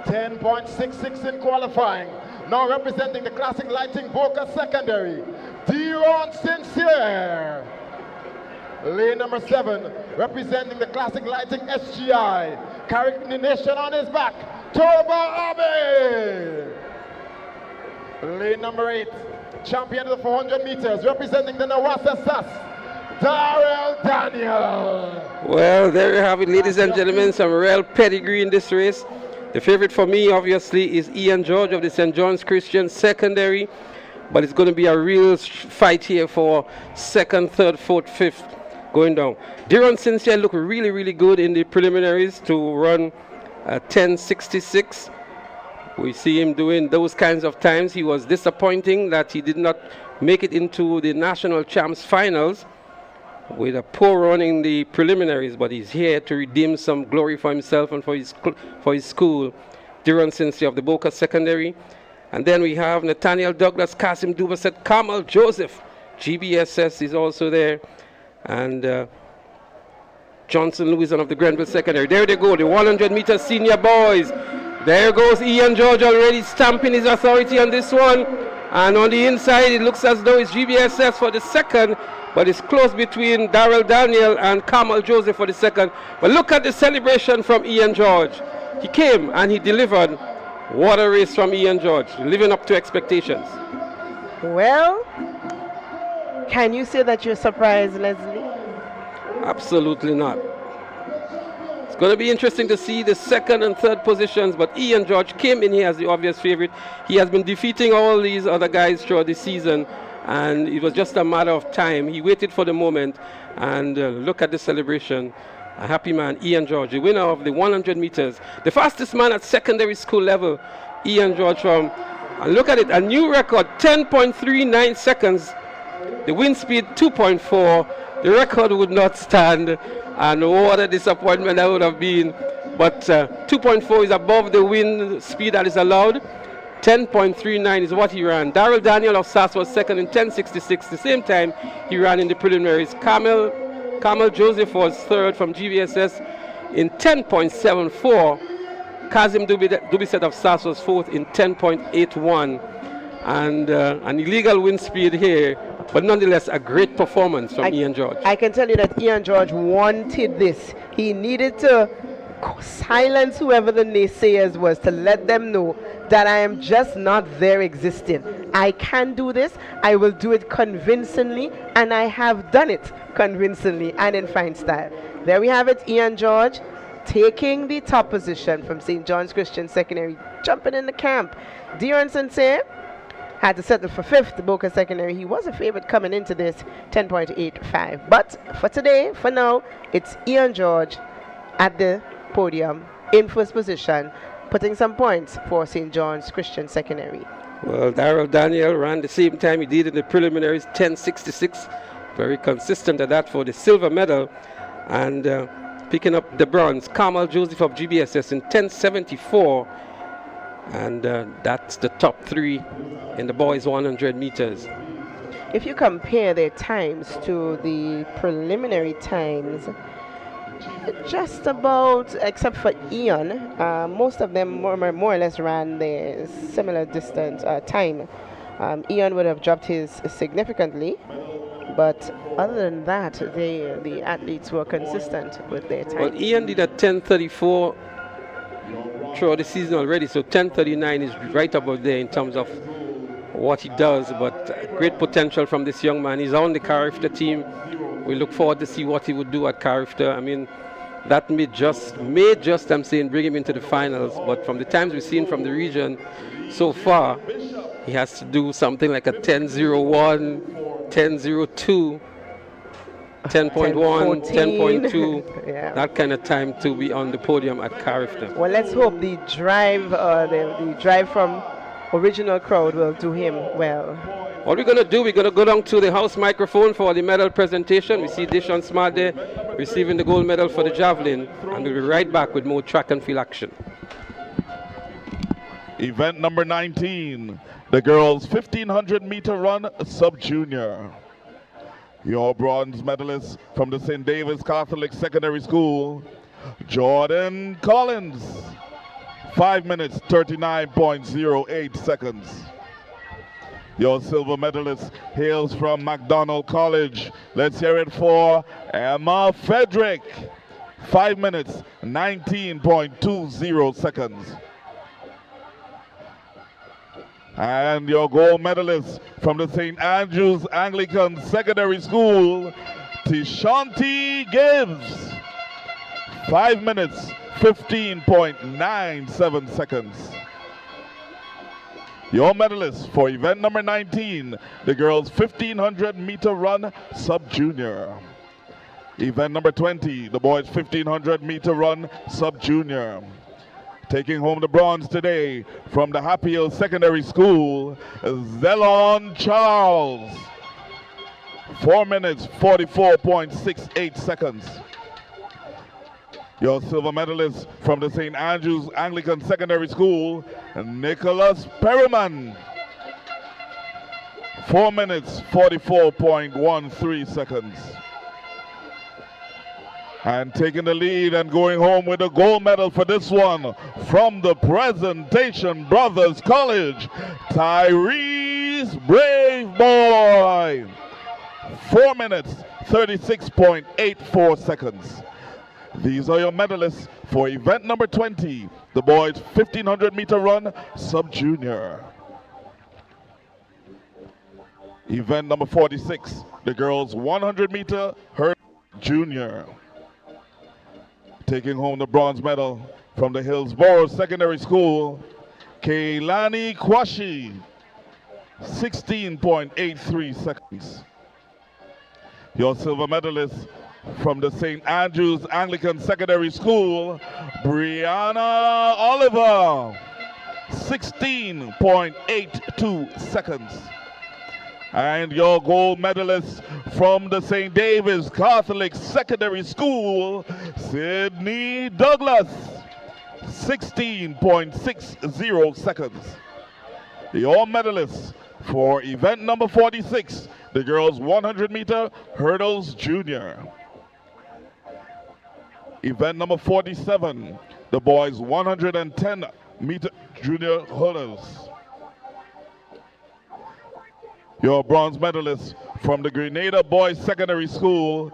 10.66 in qualifying, now representing the Classic Lighting Boca Secondary, Diron Sincere. Lane number 7, representing the Classic Lighting SGI, carrying the nation on his back, Turbo Abbey. Lane number 8, champion of the 400 meters, representing the Nawasa SAS, Darrell Daniel. Well, there you have it, ladies and gentlemen, some real pedigree in this race. The favorite for me, obviously, is Ian George of the St. John's Christian Secondary, but it's going to be a real fight here for second, third, fourth, fifth going down. Deron Sincere looked really, really good in the preliminaries to run 10:66. We see him doing those kinds of times. He was disappointing that he did not make it into the national champs finals with a poor run in the preliminaries, but he's here to redeem some glory for himself and for his school. Deron Sincere of the Boca Secondary. And then we have Nathaniel Douglas, Kasim Dubaset, Kamal Joseph, GBSS is also there. And Johnson Lewison of the Grenville Secondary. There they go, the 100-meter senior boys. There goes Ian George already stamping his authority on this one. And on the inside, it looks as though it's GBSS for the second, but it's close between Darrell Daniel and Kamal Joseph for the second. But look at the celebration from Ian George. He came and he delivered. What a race from Ian George, living up to expectations. Well, can you say that you're surprised, Leslie? Absolutely not. It's going to be interesting to see the second and third positions, but Ian George came in here as the obvious favorite. He has been defeating all these other guys throughout the season, and it was just a matter of time. He waited for the moment, and look at the celebration. A happy man, Ian George, the winner of the 100 meters. The fastest man at secondary school level, Ian George and look at it, a new record, 10.39 seconds. The wind speed, 2.4. The record would not stand, and what a disappointment that would have been. But 2.4 is above the wind speed that is allowed. 10.39 is what he ran. Darrell Daniel of SAS was second in 10.66. The same time he ran in the preliminaries. Kamal Joseph was third from GVSS in 10.74. Kazim Dubiset of SAS was fourth in 10.81. And an illegal wind speed here, but nonetheless a great performance from Ian George. I can tell you that Ian George wanted this. He needed to silence whoever the naysayers was, to let them know that I am just not there existing. I can do this, I will do it convincingly, and I have done it convincingly and in fine style. There we have it, Ian George taking the top position from St. John's Christian Secondary, jumping in the camp. Deron Sincere had to settle for fifth, the Boca Secondary. He was a favorite coming into this, 10.85. But for today, for now, it's Ian George at the podium in first position, putting some points for St. John's Christian Secondary. Well, Darrell Daniel ran the same time he did in the preliminaries, 10.66. Very consistent at that for the silver medal. And picking up the bronze, Kamal Joseph of GBSS in 10.74. And that's the top three in the boys 100 meters. If you compare their times to the preliminary times, just about, except for Ian, most of them more or less ran their similar distance time. Ian would have dropped his significantly, but other than that, the athletes were consistent with their time. Well, Ian did a 10.34 throughout the season already, so 10.39 is right about there in terms of what he does, but great potential from this young man. He's on the Carifta team. We look forward to see what he would do at Carifta. I mean, that may just, I'm saying, bring him into the finals, but from the times we've seen from the region so far, he has to do something like a 10.01, 10.02, 10.1, 10.2, yeah. That kind of time to be on the podium at Carifta. Well, let's hope the drive from original crowd will do him well. What we're going to do, we're going to go down to the house microphone for the medal presentation. We see Dishon Smart there receiving the gold medal for the javelin, and we'll be right back with more track and field action. Event number 19, the girls 1500 meter run sub-junior. Your bronze medalist from the St. David's Catholic Secondary School, Jordan Collins. 5 minutes, 39.08 seconds. Your silver medalist hails from McDonald College. Let's hear it for Emma Frederick. 5 minutes, 19.20 seconds. And your gold medalist from the St. Andrews Anglican Secondary School, Tishanti Gibbs. 5 minutes, 15.97 seconds. Your medalist for event number 19, the girls 1500 meter run sub-junior. Event number 20, the boys 1500 meter run sub-junior. Taking home the bronze today from the Happy Hill Secondary School, Zelon Charles. 4 minutes, 44.68 seconds. Your silver medalist from the St. Andrews Anglican Secondary School, Nicholas Perriman. 4 minutes, 44.13 seconds. And taking the lead and going home with a gold medal for this one from the Presentation Brothers College, Tyrese Brave Boy. 4 minutes, 36.84 seconds. These are your medalists for event number 20, the boys 1500 meter run sub-junior. Event number 46, the girls 100 meter hurdle junior. Taking home the bronze medal from the Hillsborough Secondary School, Keilani Kwashi, 16.83 seconds. Your silver medalist from the St. Andrews Anglican Secondary School, Brianna Oliver, 16.82 seconds. And your gold medalist from the St. David's Catholic Secondary School, Sydney Douglas, 16.60 seconds. Your medalists for event number 46, the girls 100 meter hurdles junior. Event number 47, the boys 110 meter junior hurdles. Your bronze medalist from the Grenada Boys Secondary School,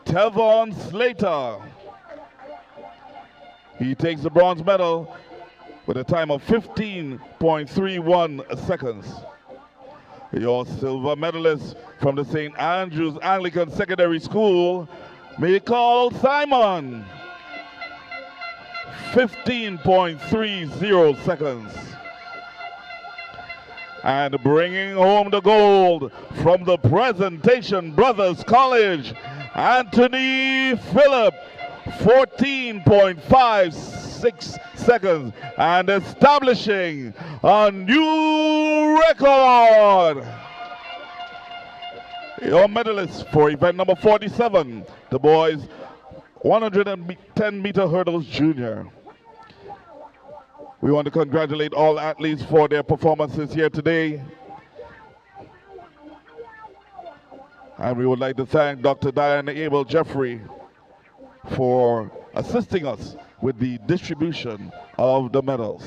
Tevon Slater. He takes the bronze medal with a time of 15.31 seconds. Your silver medalist from the St. Andrews Anglican Secondary School, Michael Simon, 15.30 seconds. And bringing home the gold from the Presentation Brothers College, Anthony Phillip, 14.56 seconds, and establishing a new record. Your medalists for event number 47, the boys 110 meter hurdles junior. We want to congratulate all athletes for their performances here today. And we would like to thank Dr. Diana Abel Jeffrey for assisting us with the distribution of the medals.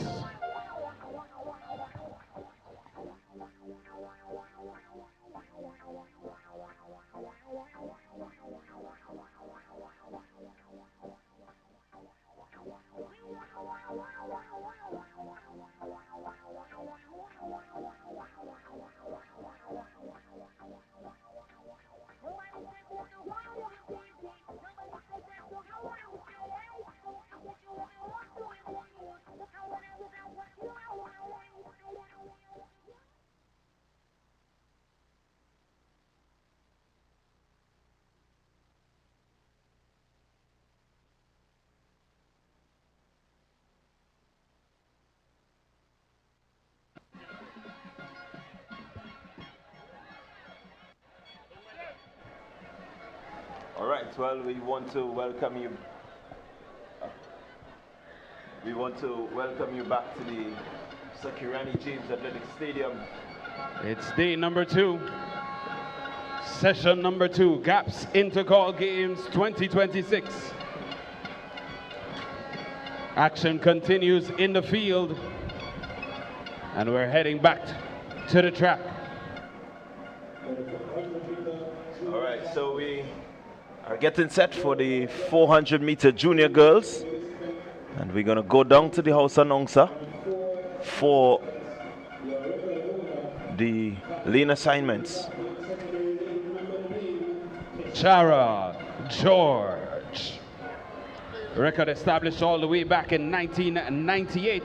All right, well, we want to welcome you. We want to welcome you back to the Sakirani James Athletic Stadium. It's day number 2, session number 2, GAPS Intercol Games 2026. Action continues in the field, and we're heading back to the track. All right, so we are getting set for the 400 meter junior girls, and we're going to go down to the house announcer for the lane assignments. Chara George. Record established all the way back in 1998.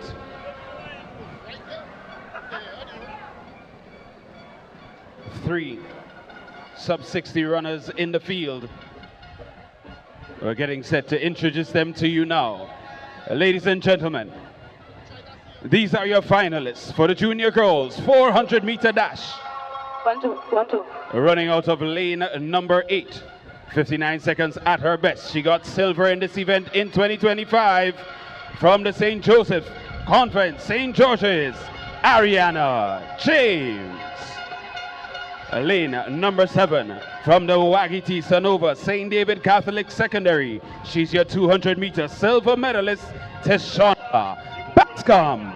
Three sub-60 runners in the field. We're getting set to introduce them to you now. Ladies and gentlemen, these are your finalists for the junior girls 400-meter dash. 1, 2, 1, 2. Running out of lane number 8. 59 seconds at her best. She got silver in this event in 2025 from the St. Joseph Convent, St. George's, Ariana James. Lane number 7 from the Wagiti Sanova St. David Catholic Secondary. She's your 200-meter silver medalist, Tishana Bascom.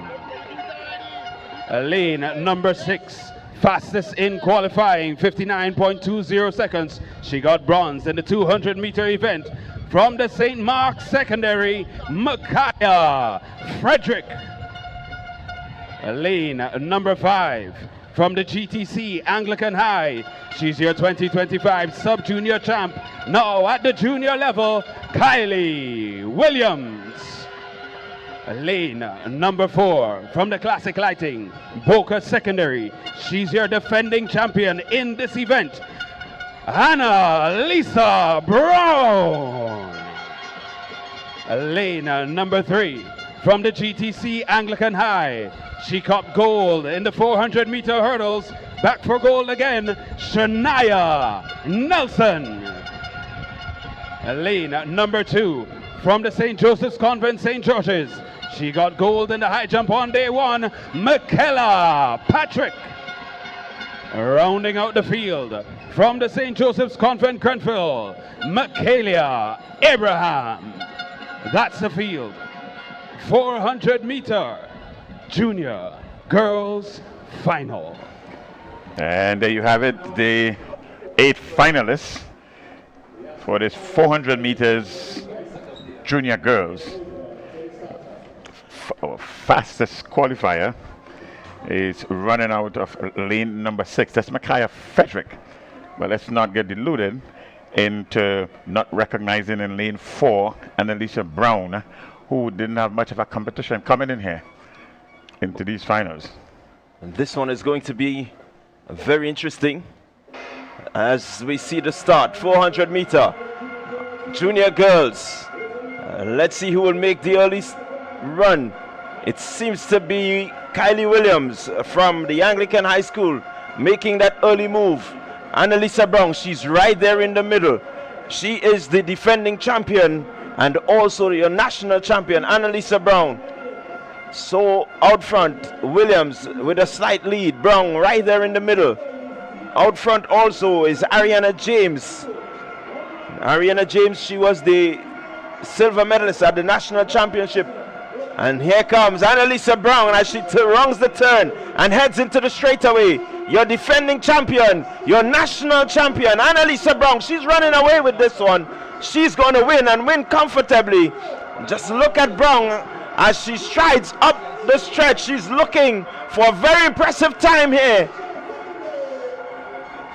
Lane number 6, fastest in qualifying, 59.20 seconds. She got bronze in the 200-meter event from the St. Mark's Secondary, Micaiah Frederick. Lane number 5 from the GTC Anglican High. She's your 2025 sub-junior champ. Now at the junior level, Kylie Williams. Lane number 4 from the Classic Lighting, Boca Secondary. She's your defending champion in this event, Anna Lisa Brown. Lane number 3 from the GTC Anglican High. She copped gold in the 400-meter hurdles. Back for gold again, Shania Nelson. Lane number 2 from the St. Joseph's Convent, St. George's. She got gold in the high jump on day 1, Michaela Patrick. Rounding out the field from the St. Joseph's Convent, Grenville, Michaela Abraham. That's the field. 400-meter junior girls final. And there you have it, the 8 finalists for this 400 meters junior girls. Our fastest qualifier is running out of lane number 6. That's Micaiah Frederick. But let's not get deluded into not recognizing in lane 4 Annalisa Brown, who didn't have much of a competition coming in here into these finals. And this one is going to be very interesting as we see the start. 400 meter junior girls. Let's see who will make the early run. It seems to be Kylie Williams from the Anglican High School making that early move. Annalisa Brown, she's right there in the middle. She is the defending champion and also your national champion, Annalisa Brown. So out front, Williams with a slight lead. Brown right there in the middle. Out front also is Ariana James. Ariana James, she was the silver medalist at the national championship. And here comes Annalisa Brown as she wrongs the turn and heads into the straightaway. Your defending champion, your national champion, Annalisa Brown. She's running away with this one. She's going to win and win comfortably. Just look at Brown as she strides up the stretch. She's looking for a very impressive time here.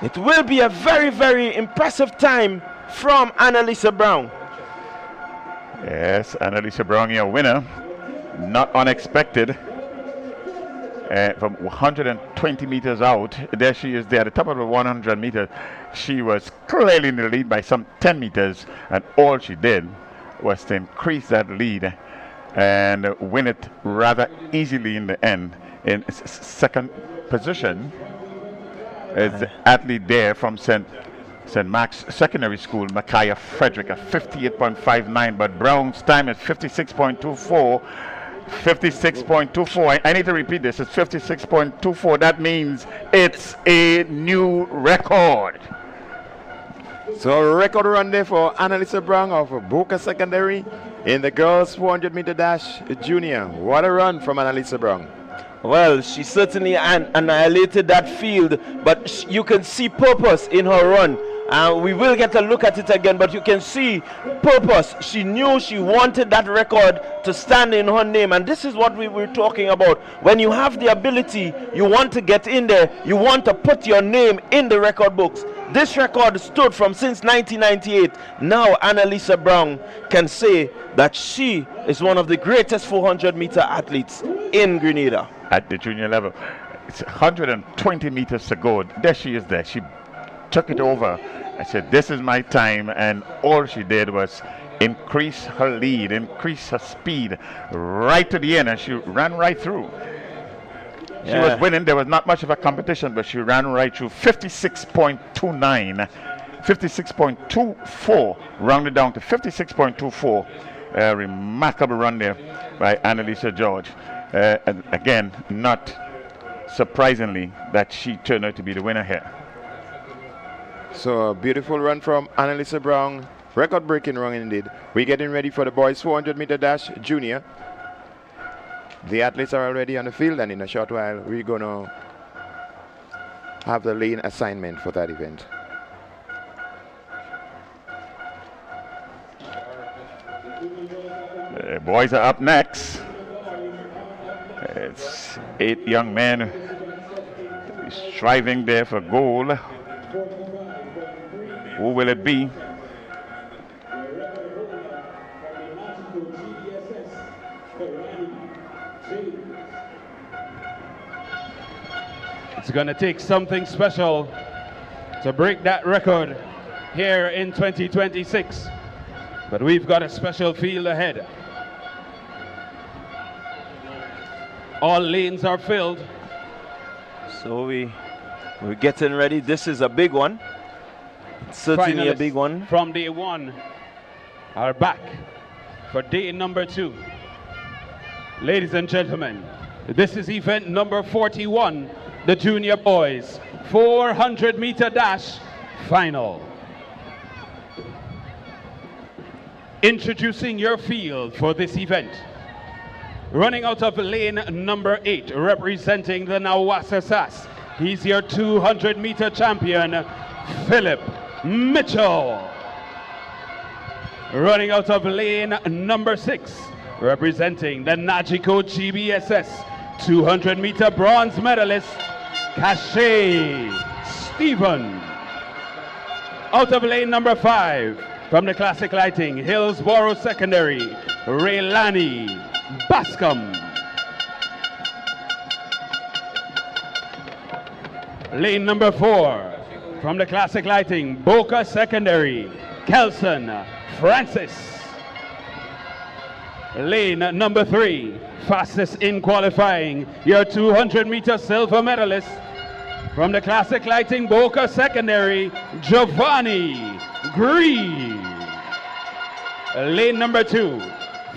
It will be a very, very impressive time from Annalisa Brown. Yes, Annalisa Brown, your winner. Not unexpected. From 120 meters out, there she is there at the top of the 100 meters. She was clearly in the lead by some 10 meters, and all she did was to increase that lead and win it rather easily in the end. In second position is the athlete there from St. Mark's Secondary School, Micaiah Frederick, at 58.59, but Brown's time is 56.24. 56.24. I need to repeat this. It's 56.24. That means it's a new record. So a record run there for Annalisa Brown of Boca Secondary in the girls 400 meter dash junior. What a run from Annalisa Brown. Well, she certainly annihilated that field, but you can see purpose in her run. We will get a look at it again, but you can see purpose. She knew she wanted that record to stand in her name, and this is what we were talking about. When you have the ability, you want to get in there, you want to put your name in the record books. This record stood from since 1998. Now Annalisa Brown can say that she is one of the greatest 400-meter athletes in Grenada. At the junior level. It's 120 meters to go. There she is there. She took it over. I said, this is my time. And all she did was increase her lead, increase her speed right to the end. And she ran right through. She was winning. There was not much of a competition, but she ran right through 56.29, 56.24, rounded down to 56.24. A remarkable run there by Annalisa George. And again, not surprisingly that she turned out to be the winner here. So a beautiful run from Annalisa Brown. Record-breaking run indeed. We're getting ready for the boys 400-meter dash junior. The athletes are already on the field, and in a short while we're going to have the lane assignment for that event. The boys are up next. It's 8 young men striving there for goal. Who will it be? It's going to take something special to break that record here in 2026. But we've got a special field ahead. All lanes are filled. So we're getting ready. This is a big one. Certainly a big one. From day one are back for day number 2. Ladies and gentlemen, this is event number 41, the junior boys 400-meter dash final. Introducing your field for this event. Running out of lane number 8, representing the Nawasa SAS. He's your 200-meter champion, Philip Mitchell. Running out of lane number 6, representing the Najiko GBSS 200-meter bronze medalist, Cache Stephen. Out of lane number 5, from the Classic Lighting, Hillsborough Secondary, Raylani Bascom. Lane number 4, from the Classic Lighting, Boca Secondary, Kelson Francis. Lane number 3, fastest in qualifying, your 200-meter silver medalist, from the Classic Lighting, Boca Secondary, Giovanni Green. Lane number 2,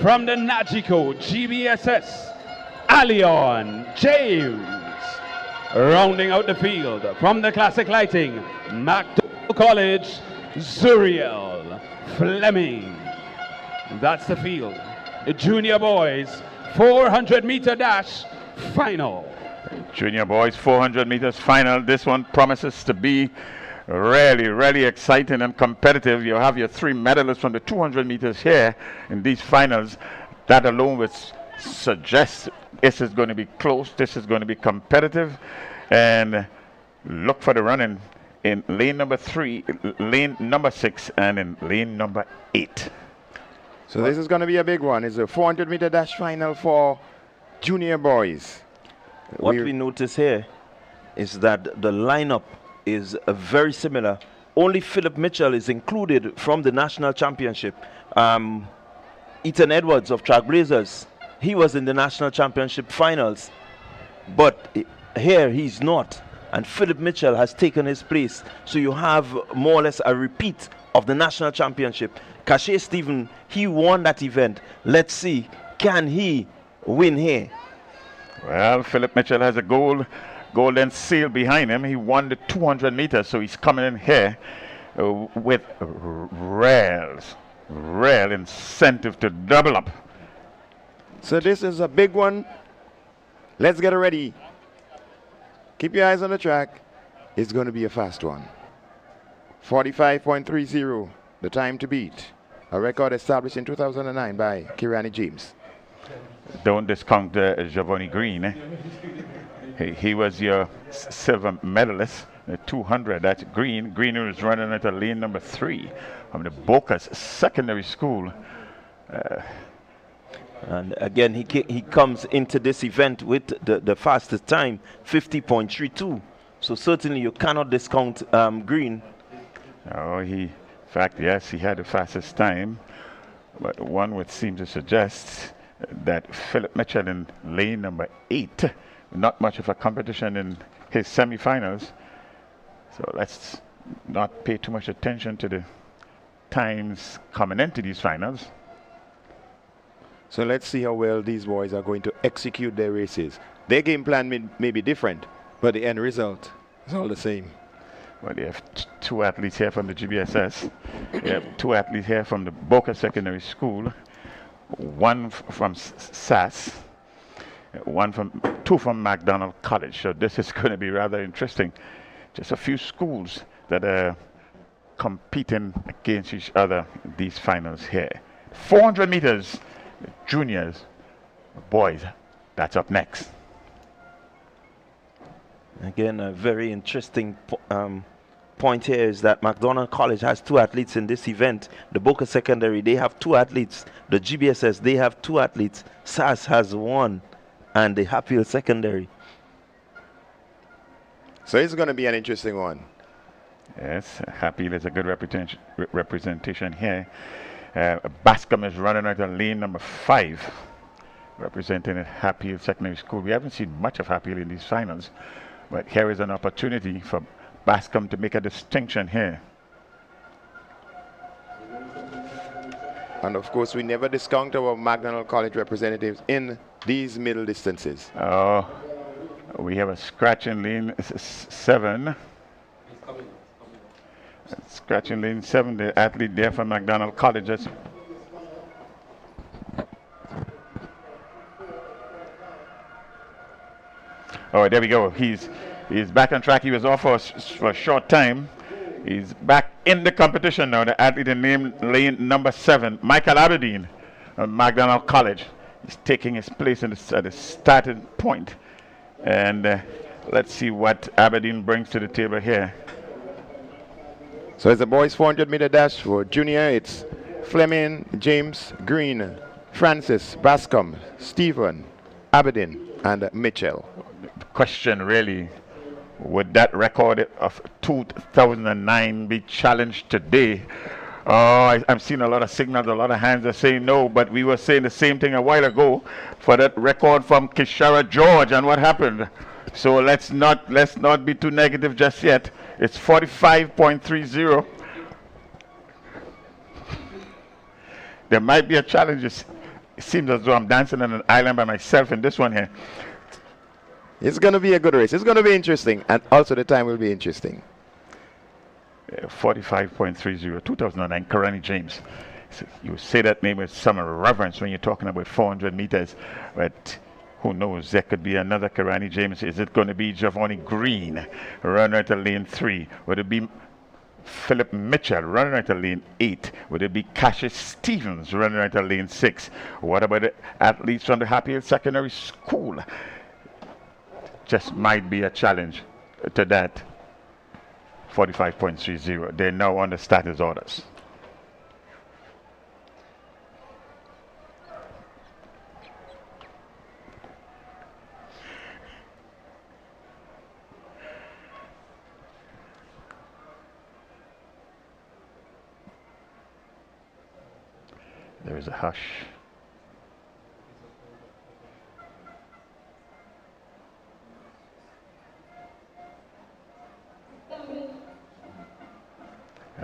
from the Najiko GBSS, Alion James. Rounding out the field from the Classic Lighting, MacDowell College, Zuriel Fleming. That's the field. The junior boys 400-meter dash final. Junior boys 400 meters final. This one promises to be really exciting and competitive. You have your 3 medalists from the 200 meters here in these finals. That alone would suggest this is going to be close, this is going to be competitive. And look for the running in lane number 3, lane number 6, and in lane number 8. So this is going to be a big one. It's a 400-meter dash final for junior boys. What we notice here is that the lineup is very similar. Only Philip Mitchell is included from the national championship. Ethan Edwards of Trailblazers, he was in the national championship finals, but here he's not, and Philip Mitchell has taken his place. So you have more or less a repeat of the national championship. Cache Stephen, he won that event. Let's see, can he win here? Well, Philip Mitchell has a golden seal behind him. He won the 200 meters, so he's coming in here with real incentive to double up. So this is a big one. Let's get ready. Keep your eyes on the track. It's going to be a fast one. 45.30, the time to beat. A record established in 2009 by Kirani James. Don't discount Giovanni Green. He was your silver medalist, 200. That's Green. Green was running at lane number 3 from the Bocas Secondary School. And again, he comes into this event with the fastest time, 50.32. So certainly you cannot discount Green. Oh, in fact, yes, he had the fastest time. But one would seem to suggest that Philip Mitchell in lane number 8, not much of a competition in his semifinals. So let's not pay too much attention to the times coming into these finals. So let's see how well these boys are going to execute their races. Their game plan may be different, but the end result is all the same. Well, they have two athletes here from the GBSS. They have two athletes here from the Boca Secondary School. One from SAS. Two from McDonald College. So this is going to be rather interesting. Just a few schools that are competing against each other in these finals here. 400 meters, juniors, boys. That's up next. Again, a very interesting point here is that McDonald College has 2 athletes in this event. The Boca Secondary, they have 2 athletes. The GBSS, they have 2 athletes. SAS has 1, and the Hatfield Secondary. So it's going to be an interesting one. Yes, Hatfield is a good representation here. Bascom is running out of lane number 5, representing Hatfield Secondary School. We haven't seen much of Hatfield in these finals, but here is an opportunity for Bascom to make a distinction here. And of course, we never discount our McDonald College representatives in these middle distances. Oh, we have a scratch in lane 7. Scratch in lane 7, the athlete there from McDonald College. Oh, there we go. He's back on track. He was off for a short time. He's back in the competition now. The athlete in lane number 7, Michael Aberdeen of McDonald College. He's taking his place at the starting point. And let's see what Aberdeen brings to the table here. So it's the boys 400 meter dash for junior. It's Fleming, James, Green, Francis, Bascom, Stephen, Aberdeen, and Mitchell. The question really, would that record of 2009 be challenged today? Oh, I'm seeing a lot of signals, a lot of hands are saying no, but we were saying the same thing a while ago for that record from Kishara George, and what happened? So let's not be too negative just yet. It's 45.30. There might be a challenge. It seems as though I'm dancing on an island by myself in this one here. It's going to be a good race. It's going to be interesting, and also the time will be interesting. 45.30, 2009, Karani James. So you say that name with some reverence when you're talking about 400 meters, but who knows, there could be another Karani James. Is it going to be Giovanni Green, runner at lane 3? Would it be Philip Mitchell, runner at lane 8? Would it be Cassius Stevens, runner at lane 6? What about the athletes from the Hatfield Secondary School? Just might be a challenge to that 45.30. They're now on the status orders. There is a hush.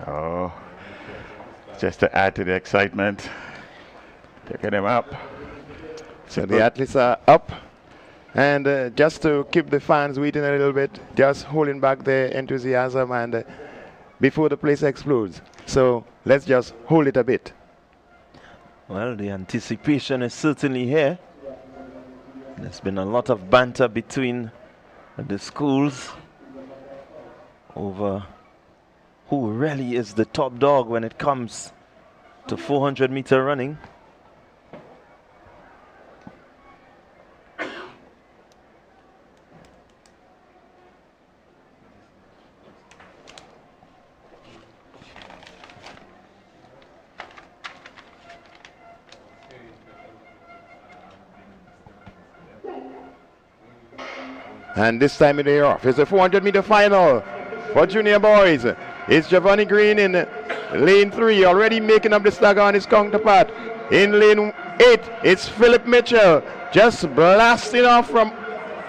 Oh, just to add to the excitement, picking them up. So the athletes are up, and just to keep the fans waiting a little bit, just holding back their enthusiasm and before the place explodes. So let's just hold it a bit. Well, the anticipation is certainly here. There's been a lot of banter between the schools over who really is the top dog when it comes to 400-meter running. And this time of the year off is the 400-meter final for junior boys. It's Giovanni Green in lane 3, already making up the stagger on his counterpart. In lane 8, it's Philip Mitchell, just blasting off from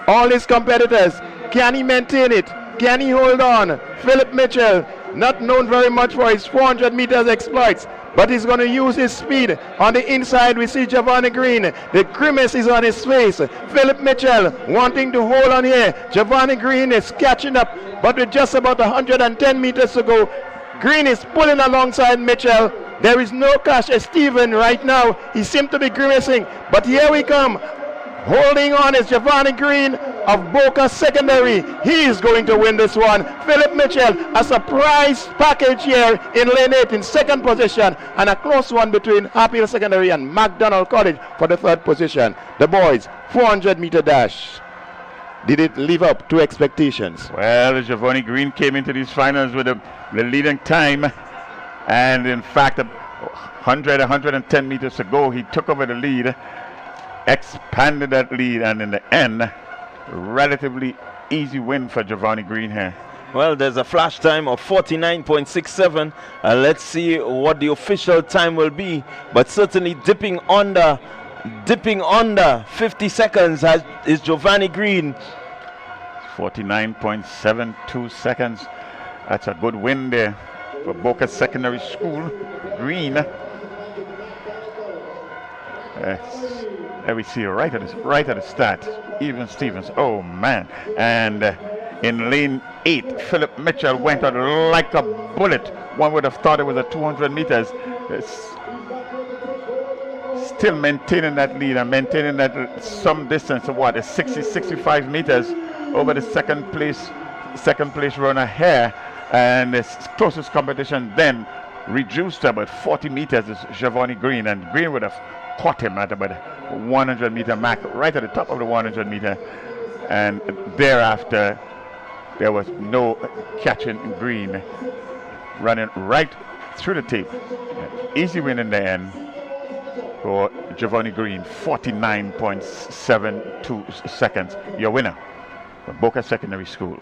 all his competitors. Can he maintain it? Can he hold on? Philip Mitchell, not known very much for his 400 meters exploits, but he's going to use his speed. On the inside, we see Giovanni Green. The grimace is on his face. Philip Mitchell wanting to hold on here. Giovanni Green is catching up, but with just about 110 meters to go, Green is pulling alongside Mitchell. There is no Cash Stephen right now. He seems to be grimacing, but here we come. Holding on is Giovanni Green of Boca Secondary. He is going to win this one. Philip Mitchell, a surprise package here in lane 8 in second position, and a close one between Happy Secondary and McDonald College for the third position. The boys, 400-meter dash. Did it live up to expectations? Well, Giovanni Green came into these finals with the leading time, and in fact, 110 meters to go, he took over the lead, expanded that lead, and in the end, relatively easy win for Giovanni Green here. Well, there's a flash time of 49.67. Let's see what the official time will be, but certainly dipping under 50 seconds is Giovanni Green. 49.72 seconds. That's a good win there for Boca Secondary School. Green. There we see right at the start. Even Stevens. Oh man! And in lane 8, Philip Mitchell went out like a bullet. One would have thought it was a 200 meters. Still maintaining that lead and maintaining that some distance of what, 65 meters over the second place runner here, and his closest competition then reduced to about 40 meters is Giovanni Green, and Green would have caught him at about 100 meter mark, right at the top of the 100 meter, and thereafter there was no catching Green, running right through the tape. Easy win in the end for Giovanni Green, 49.72 seconds. Your winner for Boca Secondary School.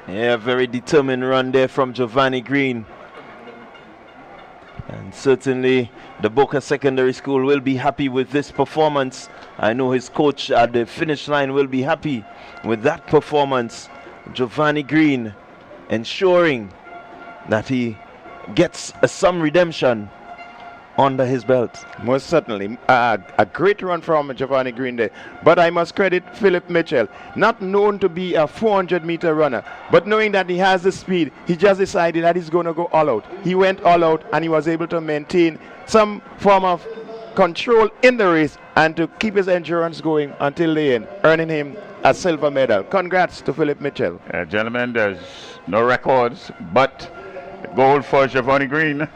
Yeah, very determined run there from Giovanni Green. And certainly the Boca Secondary School will be happy with this performance. I know his coach at the finish line will be happy with that performance. Giovanni Green ensuring that he gets some redemption under his belt. Most certainly. A great run from Giovanni Green there. But I must credit Philip Mitchell, not known to be a 400-meter runner, but knowing that he has the speed, he just decided that he's going to go all out. He went all out and he was able to maintain some form of control in the race and to keep his endurance going until the end, earning him a silver medal. Congrats to Philip Mitchell. Gentlemen, there's no records, but gold for Giovanni Green.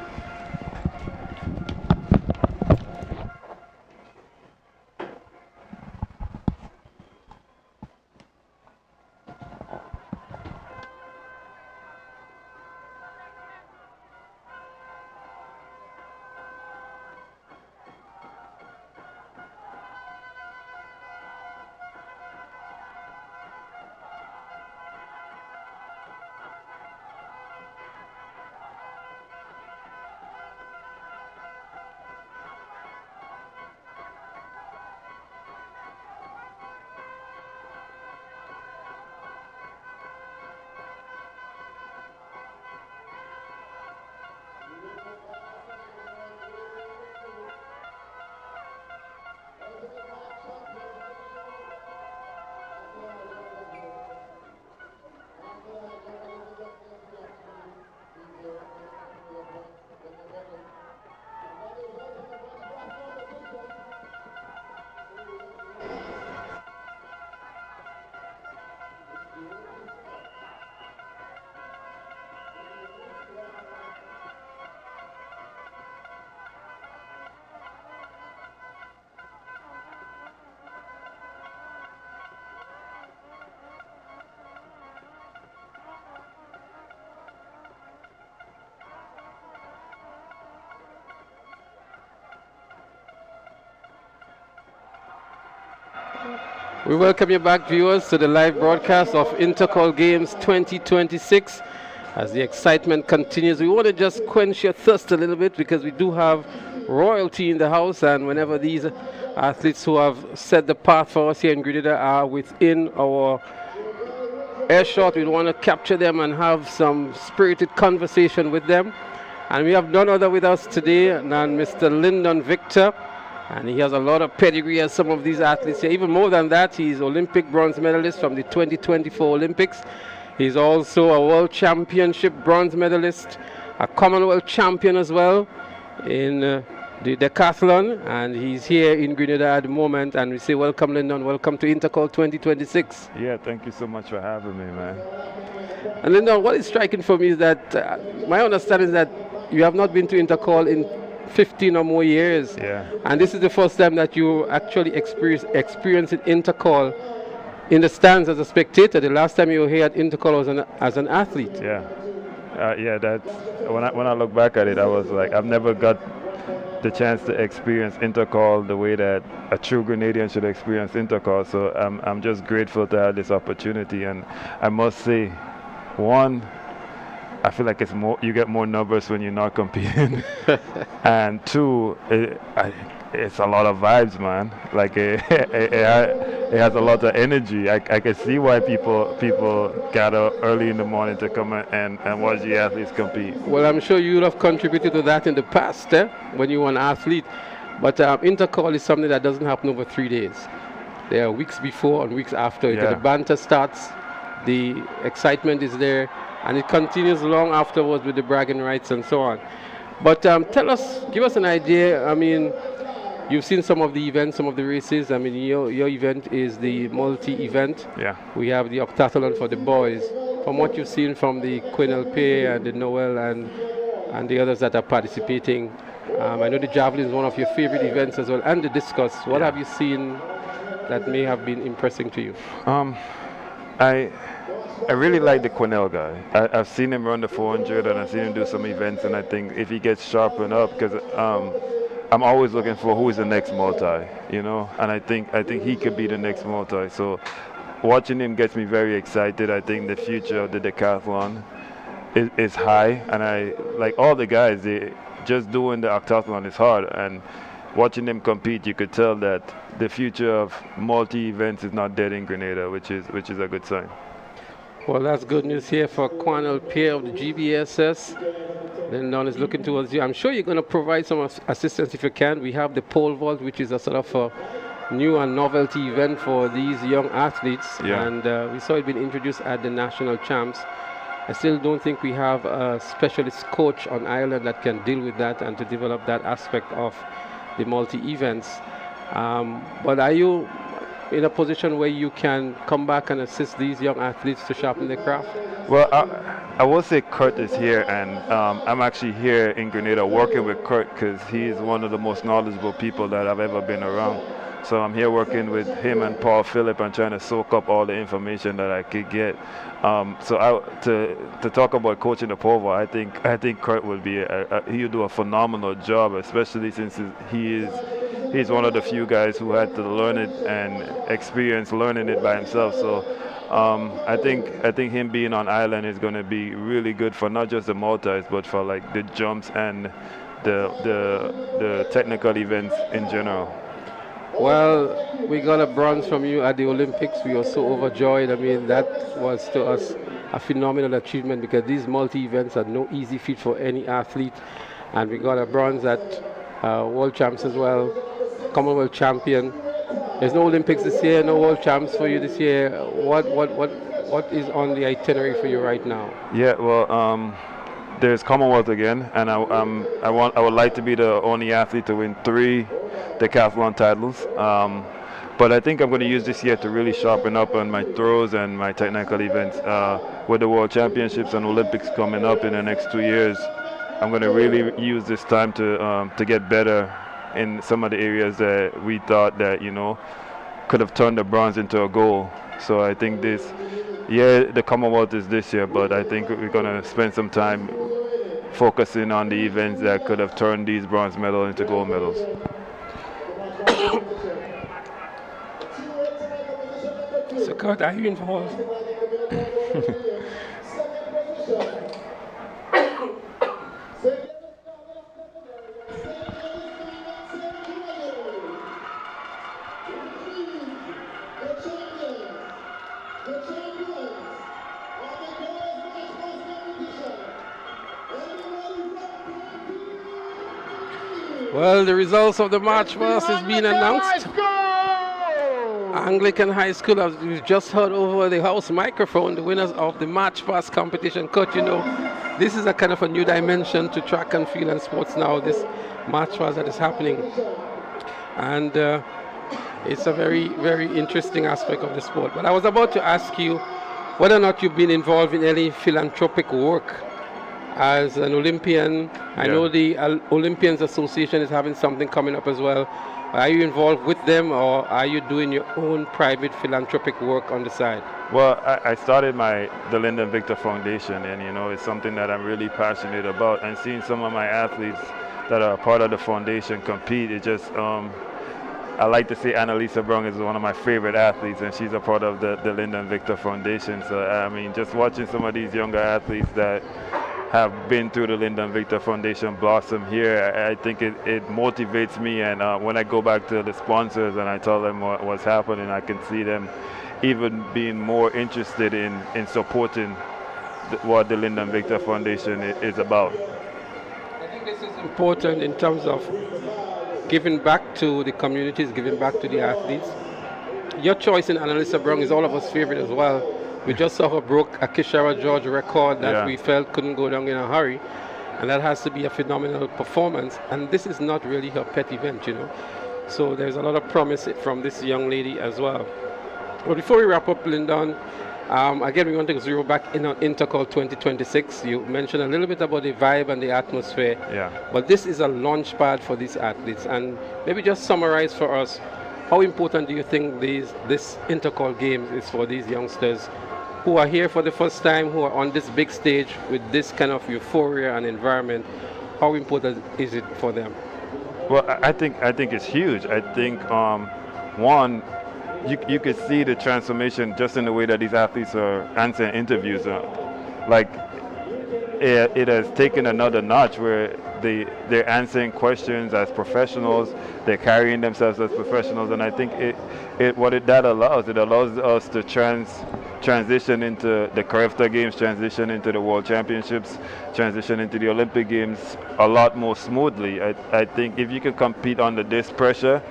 We welcome you back, viewers, to the live broadcast of Intercol Games 2026. As the excitement continues, we want to just quench your thirst a little bit because we do have royalty in the house, and whenever these athletes who have set the path for us here in Grenada are within our airshot, we want to capture them and have some spirited conversation with them. And we have none other with us today than Mr. Lyndon Victor. And he has a lot of pedigree as some of these athletes here. Even more than that, he's Olympic bronze medalist from the 2024 Olympics. He's also a World Championship bronze medalist, a Commonwealth champion as well in the decathlon. And he's here in Grenada at the moment. And we say, welcome, Lyndon. Welcome to Intercol 2026. Yeah, thank you so much for having me, man. And Lyndon, what is striking for me is that my understanding is that you have not been to Intercol in 15 or more years. Yeah. And this is the first time that you actually experiencing Intercol in the stands as a spectator. The last time you were here at Intercol was as an athlete. Yeah. That's when I look back at it, I was like, I've never got the chance to experience Intercol the way that a true Grenadian should experience Intercol. So I'm just grateful to have this opportunity. And I must say, one, I feel like you get more nervous when you're not competing, and two, it's a lot of vibes, man. Like it has a lot of energy. I can see why people gather early in the morning to come and watch the athletes compete. Well, I'm sure you would have contributed to that in the past, when you were an athlete. But Intercol is something that doesn't happen over 3 days. There are weeks before and weeks after. Yeah. The banter starts, the excitement is there, and it continues long afterwards with the bragging rights and so on. But give us an idea. I mean, you've seen some of the events, some of the races. I mean, your event is the multi-event. Yeah. We have the octathlon for the boys. From what you've seen from the Quinelpe and the Noel and the others that are participating, I know the javelin is one of your favorite events as well, and the discus. What have you seen that may have been impressing to you? I really like the Cornell guy. I've seen him run the 400 and I've seen him do some events, and I think if he gets sharpened up, because I'm always looking for who is the next multi, and I think he could be the next multi. So watching him gets me very excited. I think the future of the decathlon is high, and I like all the guys. Just doing the octathlon is hard, and watching them compete, you could tell that the future of multi events is not dead in Grenada, which is a good sign. Well, that's good news here for Quanel Pierre of the GBSS. Lyndon is looking towards you. I'm sure you're going to provide some assistance if you can. We have the pole vault, which is a sort of a new and novelty event for these young athletes. Yeah. And we saw it being introduced at the national champs. I still don't think we have a specialist coach on Ireland that can deal with that and to develop that aspect of the multi-events. But are you in a position where you can come back and assist these young athletes to sharpen their craft? Well, I will say Kurt is here, and I'm actually here in Grenada working with Kurt because he's one of the most knowledgeable people that I've ever been around. So I'm here working with him and Paul Phillip and trying to soak up all the information that I could get. To talk about coaching the pole vault, I think Kurt will be he'll do a phenomenal job, especially since he's one of the few guys who had to learn it and experience learning it by himself. So I think him being on island is going to be really good for not just the multis, but for like the jumps and the technical events in general. Well, we got a bronze from you at the Olympics. We were so overjoyed. I mean, that was to us a phenomenal achievement because these multi-events are no easy feat for any athlete. And we got a bronze at World Champs as well, Commonwealth champion. There's no Olympics this year, no World Champs for you this year. What is on the itinerary for you right now? Yeah, well, there's Commonwealth again, and I would like to be the only athlete to win 3 decathlon titles. But I think I'm going to use this year to really sharpen up on my throws and my technical events. With the World Championships and Olympics coming up in the next 2 years, I'm going to really use this time to get better in some of the areas that we thought that could have turned the bronze into a gold. So I think the Commonwealth is this year, but I think we're going to spend some time focusing on the events that could have turned these bronze medals into gold medals. workout are you involved? Well, the results of the March Pass has been announced. Anglican High School, as we've just heard over the house microphone, the winners of the March Pass competition. Coach, you know, this is a kind of a new dimension to track and field and sports now, this March Pass that is happening. And it's a very, very interesting aspect of the sport. But I was about to ask you whether or not you've been involved in any philanthropic work as an Olympian. I know the Olympians Association is having something coming up as well. Are you involved with them, or are you doing your own private philanthropic work on the side? Well, I started the Lyndon Victor Foundation, and you know, it's something that I'm really passionate about. And seeing some of my athletes that are part of the foundation compete, it just I like to say Annalisa Brown is one of my favorite athletes, and she's a part of the Lyndon Victor Foundation. So I mean, just watching some of these younger athletes that have been through the Lyndon Victor Foundation blossom here, I think it motivates me. And when I go back to the sponsors and I tell them what's happening, I can see them even being more interested in supporting what the Lyndon Victor Foundation is about. I think this is important in terms of giving back to the communities, giving back to the athletes. Your choice in Annalisa Brown is all of us' favorite as well. We just saw her broke a Kishara George record that we felt couldn't go down in a hurry, and that has to be a phenomenal performance. And this is not really her pet event, you know. So there's a lot of promise from this young lady as well. But before we wrap up, Lyndon, again, we want to zero back in on Intercol 2026. You mentioned a little bit about the vibe and the atmosphere. But this is a launch pad for these athletes. And maybe just summarize for us, how important do you think this Intercol Games is for these youngsters who are here for the first time, who are on this big stage with this kind of euphoria and environment? How important is it for them? Well, I think it's huge. I think one, you could see the transformation just in the way that these athletes are answering interviews. Like it has taken another notch where they're answering questions as professionals, they're carrying themselves as professionals, and I think that allows us to transition into the Carefta Games, transition into the World Championships, transition into the Olympic Games a lot more smoothly. I think if you can compete under this pressure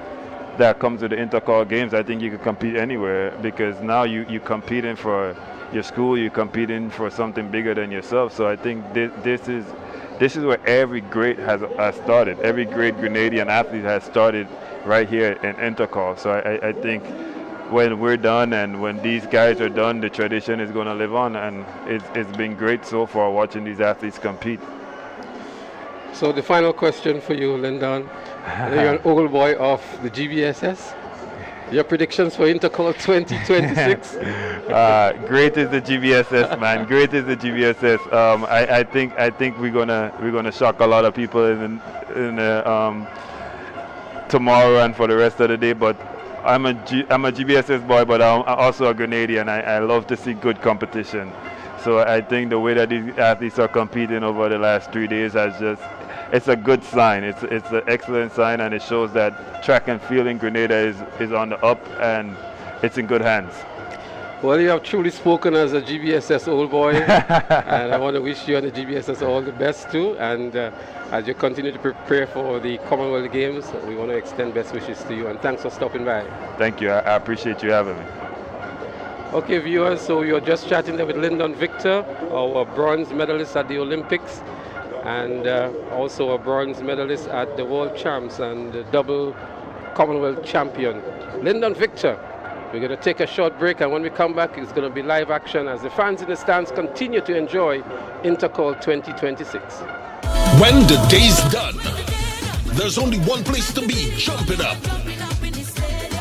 that comes with the Intercol Games, I think you can compete anywhere, because now you're competing for your school, you're competing for something bigger than yourself. So I think this is where every great has started. Every great Grenadian athlete has started right here in Intercol. So I think when we're done and when these guys are done, the tradition is going to live on, and it's been great so far watching these athletes compete. So the final question for you, Lyndon. You're an old boy of the GBSS. Your predictions for Intercol 2026? Great is the GBSS, man. Great is the GBSS. I think we're gonna shock a lot of people in tomorrow and for the rest of the day. But I'm a GBSS boy, but I'm also a Grenadian. I love to see good competition. So I think the way that these athletes are competing over the last 3 days it's a good sign. It's an excellent sign, and it shows that track and field in Grenada is on the up, and it's in good hands. Well, you have truly spoken as a GBSS old boy, and I want to wish you and the GBSS all the best too. And as you continue to prepare for the Commonwealth Games, we want to extend best wishes to you, and thanks for stopping by. Thank you. I appreciate you having me. Okay, viewers, so you're just chatting there with Lyndon Victor, our bronze medalist at the Olympics, and also a bronze medalist at the World Champs and the double Commonwealth champion. Lyndon Victor. We're going to take a short break, and when we come back, it's going to be live action as the fans in the stands continue to enjoy Intercol 2026. When the day's done, there's only one place to be. Jump it up.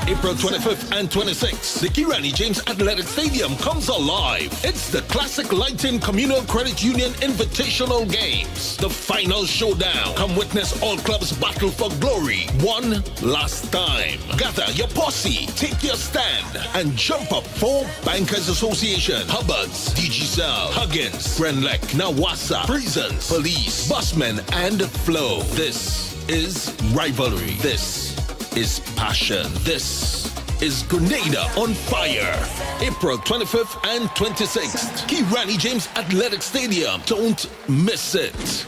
April 25th and 26th, the Kirani James Athletic Stadium comes alive. It's the Classic Lighting Communal Credit Union Invitational Games, the final showdown. Come witness all clubs battle for glory one last time. Gather your posse, take your stand, and jump up for Bankers Association, Hubbards, DG-Cell, Huggins, Grenlec, Nawasa, Prisons, Police, Busmen, and Flow. This is rivalry. This is passion. This is Grenada on fire. April 25th and 26th. Kirani James Athletic Stadium. Don't miss it.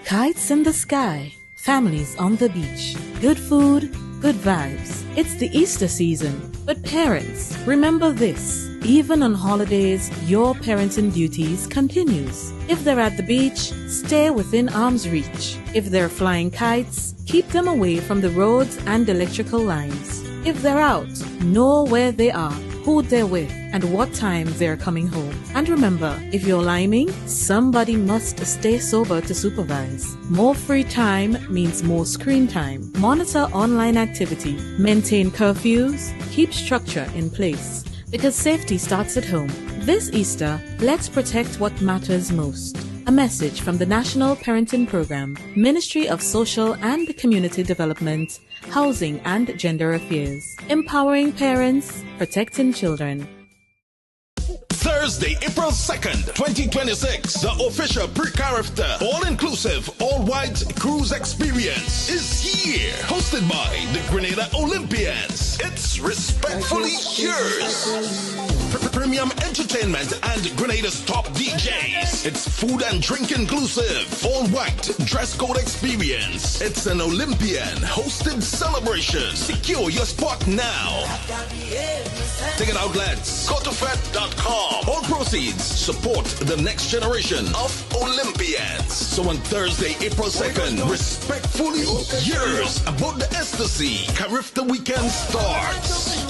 Kites in the sky, families on the beach, good food, good vibes. It's the Easter season, but parents, remember this. Even on holidays, your parenting duties continues. If they're at the beach, stay within arm's reach. If they're flying kites, keep them away from the roads and electrical lines. If they're out, know where they are, who they're with, and what time they're coming home. And remember, if you're liming, somebody must stay sober to supervise. More free time means more screen time. Monitor online activity, maintain curfews, keep structure in place. Because safety starts at home. This Easter, let's protect what matters most. A message from the National Parenting Program, Ministry of Social and Community Development, Housing and Gender Affairs. Empowering parents, protecting children. Thursday, April 2nd, 2026, the official pre-Carifta, all-inclusive, all-white cruise experience is here. Hosted by the Grenada Olympians. It's respectfully yours. Premium entertainment and Grenada's top DJs. It's food and drink inclusive. All-white dress code experience. It's an Olympian hosted celebration. Secure your spot now. Ticket outlets, Go2Fed.com. All proceeds support the next generation of Olympians. So on Thursday, April 2nd, respectfully yours, about the ecstasy. Carifta weekend starts.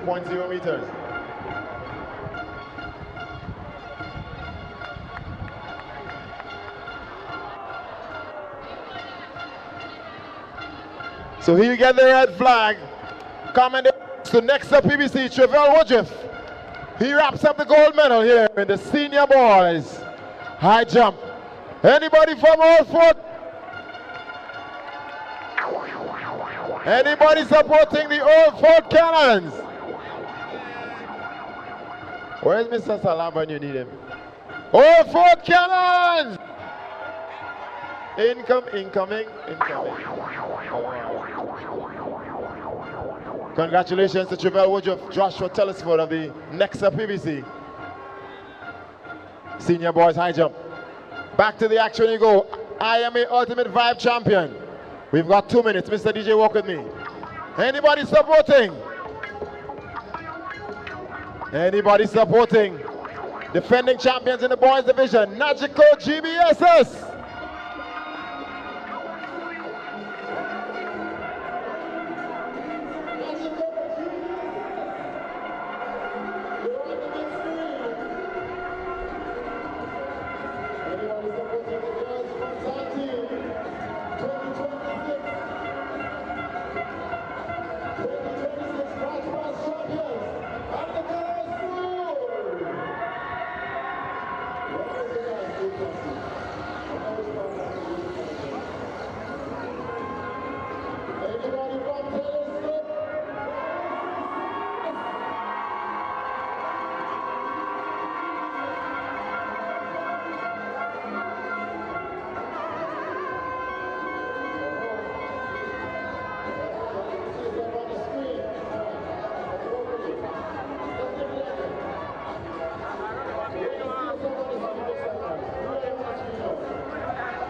.0 meters. So here you get the red flag. Coming to next up PBC, Trevor Woodruff. He wraps up the gold medal here in the senior boys high jump. Anybody from Old Fort? Anybody supporting the Old Fort Cannons? Where's Mr. Salam when you need him? Old Fort Cannons! Incoming. Congratulations to Trevor Woodruff, Joshua Telesford of the Nexa PBC. Senior boys high jump. Back to the action you go. IMA Ultimate Vibe Champion. We've got 2 minutes. Mr. DJ, walk with me. Anybody supporting? Anybody supporting? Defending champions in the boys division, Magical GBSS.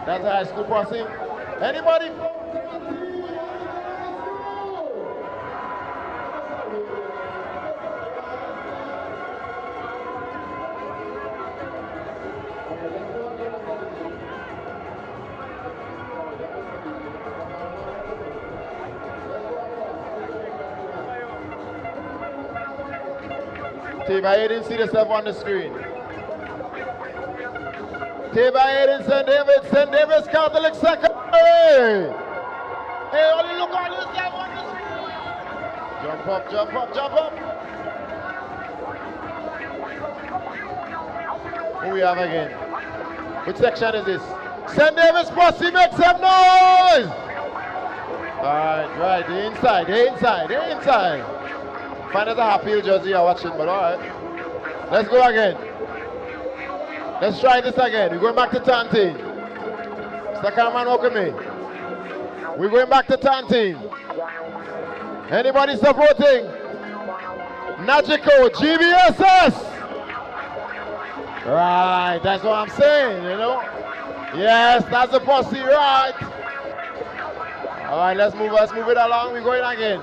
That's a high school posse. Anybody? Team, I didn't see the stuff on the screen. Table 8 in St. David's Catholic Secondary. Hey, only look on yourself on the screen. Jump up, jump up, jump up. Who we have again? Which section is this? St. David's posse, make some noise! Alright, the inside. Find us a happy jersey you're watching, but alright. Let's go again. Let's try this again. We're going back to Tantin. Mr. Cameraman, walk with me. We're going back to Tantin. Anybody supporting? Nagico, GBSS. Right, that's what I'm saying, you know. Yes, that's the posse, right. All right, let's move it along. We're going again.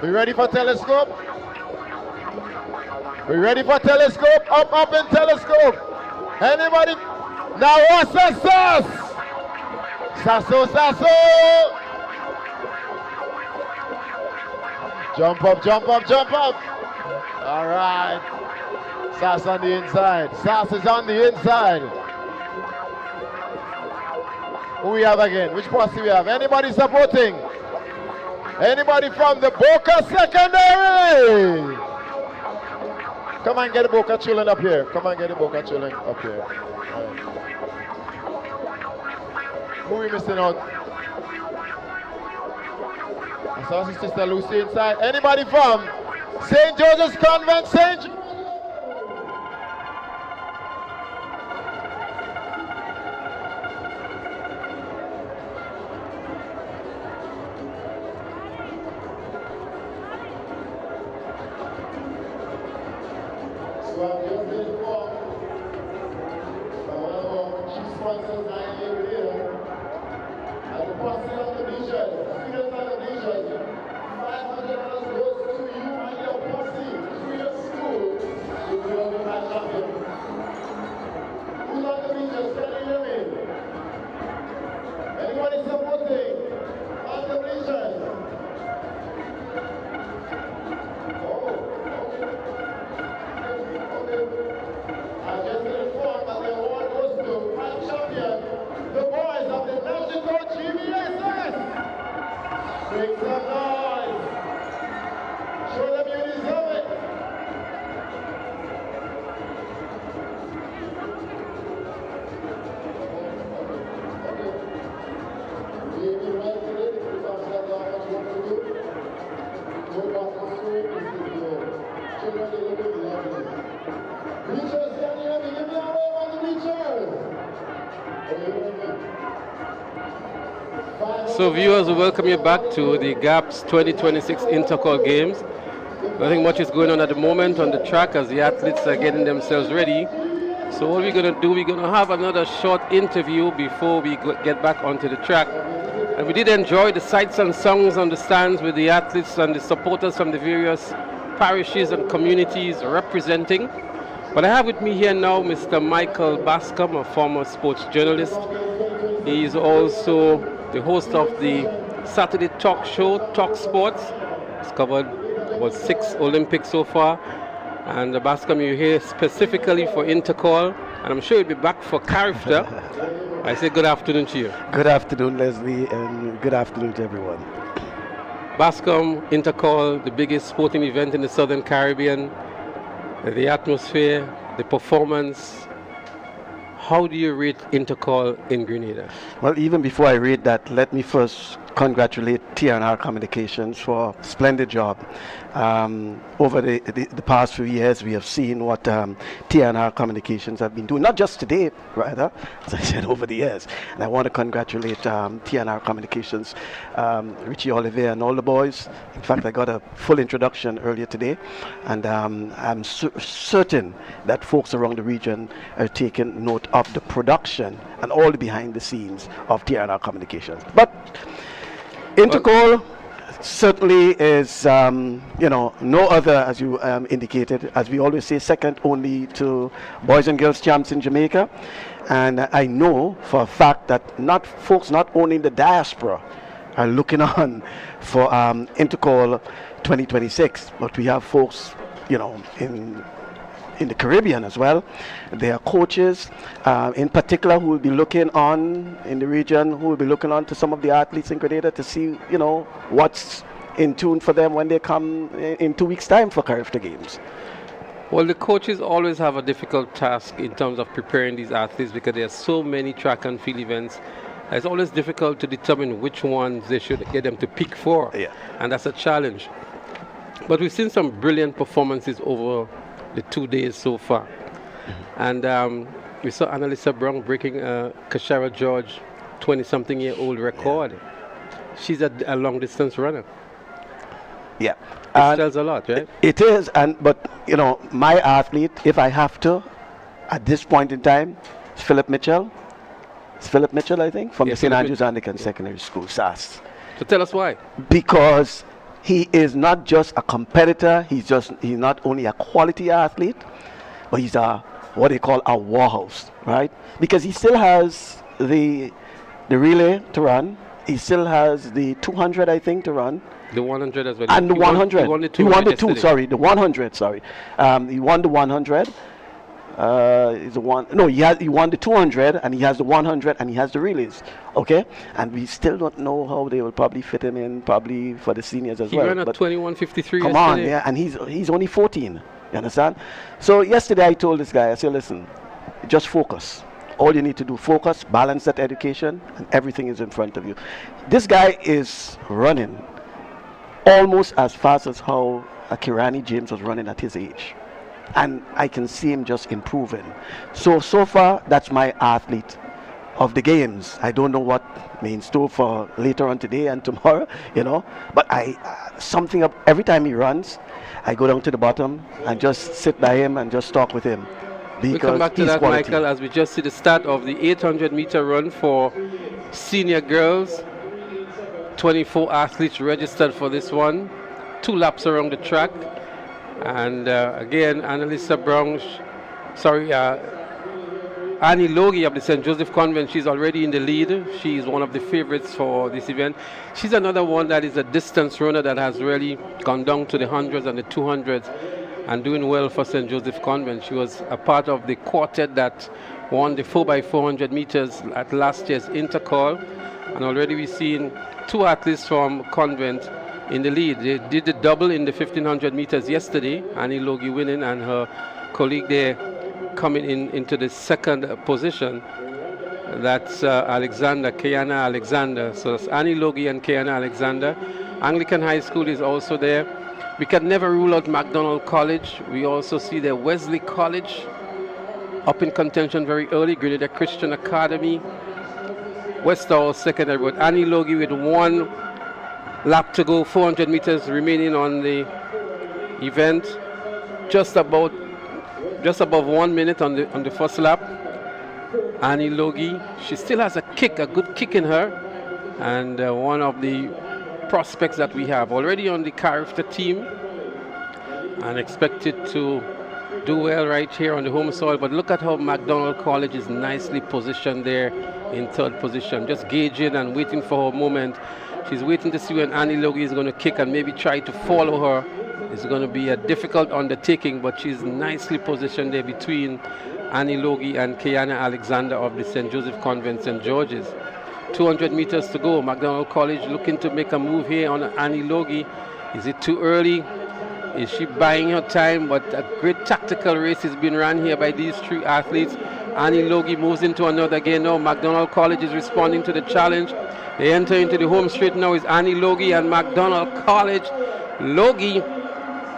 We ready for telescope? We ready for telescope? Up in telescope. Anybody? Now what's the sauce? Sasso. Jump up. All right. Sass on the inside. Sass is on the inside. Who we have again? Which posse we have? Anybody supporting? Anybody from the Boca Secondary? Come and get the Boca children up here. Right. Who we missing out? I saw Sister Lucy inside. Anybody from St. Joseph's Convent, St. So viewers, we welcome you back to the GAPS 2026 Intercol Games. Nothing much is going on at the moment on the track as the athletes are getting themselves ready. So what we're going to do, we're going to have another short interview before we get back onto the track. And we did enjoy the sights and sounds on the stands with the athletes and the supporters from the various parishes and communities representing. But I have with me here now Mr. Michael Bascom, a former sports journalist. He is also the host of the Saturday talk show, Talk Sports. He's covered about 6 Olympics so far. And Bascom, you're here specifically for Intercol, and I'm sure you'll be back for character. I say good afternoon to you. Good afternoon, Leslie, and good afternoon to everyone. Bascom, Intercol, the biggest sporting event in the Southern Caribbean. The atmosphere, the performance. How do you rate Intercol in Grenada? Well, even before I read that, let me first congratulate TNR Communications for a splendid job. Over the past few years, we have seen what TNR Communications have been doing, not just today, rather, as I said, over the years. And I want to congratulate TNR Communications, Richie Olivier and all the boys. In fact, I got a full introduction earlier today, and I'm certain that folks around the region are taking note of the production and all the behind the scenes of TNR Communications. But Intercol certainly is, no other, as you indicated, as we always say, second only to boys and girls champs in Jamaica. And I know for a fact that folks not only in the diaspora are looking on for Intercol 2026, but we have folks, in the Caribbean as well. There are coaches in particular who will be looking on in the region, who will be looking on to some of the athletes in Grenada to see, what's in tune for them when they come in 2 weeks' time for character games. Well, the coaches always have a difficult task in terms of preparing these athletes because there are so many track and field events. It's always difficult to determine which ones they should get them to pick for. Yeah. And that's a challenge. But we've seen some brilliant performances over the 2 days so far. And we saw Annalisa Brown breaking Kashara George 20-something-year-old record. Yeah. She's a long-distance runner. Yeah. It tells a lot, right? It is, but my athlete, if I have to, at this point in time, is Philip Mitchell. It's Philip Mitchell, I think, from the St. Andrews Anglican Secondary School, SAS. So tell us why. Because he is not just a competitor, he's not only a quality athlete, but he's what they call a warhouse, right? Because he still has the relay to run, he still has the 200, I think, to run. The 100 as well. And the 100. He won the 100. the 100, sorry. He won the 100. He won the 200, and he has the 100, and he has the relays. Okay, and we still don't know how they will probably fit him in, probably for the seniors as well. He ran at 21:53. Come on, yeah, and he's only 14. You understand? So yesterday I told this guy, I said, listen, just focus. All you need to do, focus, balance that education, and everything is in front of you. This guy is running almost as fast as how Kirani James was running at his age. And I can see him just improving. So far, that's my athlete of the games. I don't know what may in store for later on today and tomorrow, But every time he runs, I go down to the bottom and just sit by him and just talk with him. We'll come back to that, quality. Michael, as we just see the start of the 800-meter run for senior girls. 24 athletes registered for this one. 2 laps around the track. And again, Annalisa Brown, Annie Logie of the St. Joseph Convent, she's already in the lead. She is one of the favorites for this event. She's another one that is a distance runner that has really gone down to the 100s and the 200s and doing well for St. Joseph Convent. She was a part of the quartet that won the 4x400 meters at last year's Intercol. And already we've seen 2 athletes from Convent in the lead. They did the double in the 1500 meters yesterday, Annie Logie winning and her colleague there coming into the second position. That's Kiana Alexander. So that's Annie Logie and Kiana Alexander. Anglican High School is also there. We can never rule out MacDonald College. We also see the Wesley College up in contention very early, Grenada Christian Academy. Westerhall Secondary. But Annie Logie with 1 lap to go, 400 meters remaining on the event. Just above 1 minute on the first lap. Annie Logie, she still has a good kick in her, and one of the prospects that we have already on the Carifta team, and expected to do well right here on the home soil. But look at how McDonald College is nicely positioned there in 3rd position, just gauging and waiting for her moment. She's waiting to see when Annie Logie is going to kick and maybe try to follow her. It's going to be a difficult undertaking, but she's nicely positioned there between Annie Logie and Kiana Alexander of the St. Joseph Convent, St. George's. 200 meters to go. McDonald College looking to make a move here on Annie Logie. Is it too early? Is she buying her time? But a great tactical race has been run here by these 3 athletes. Annie Logie moves into another game now. McDonald College is responding to the challenge. They enter into the home straight now. Is Annie Logie and McDonald College. Logie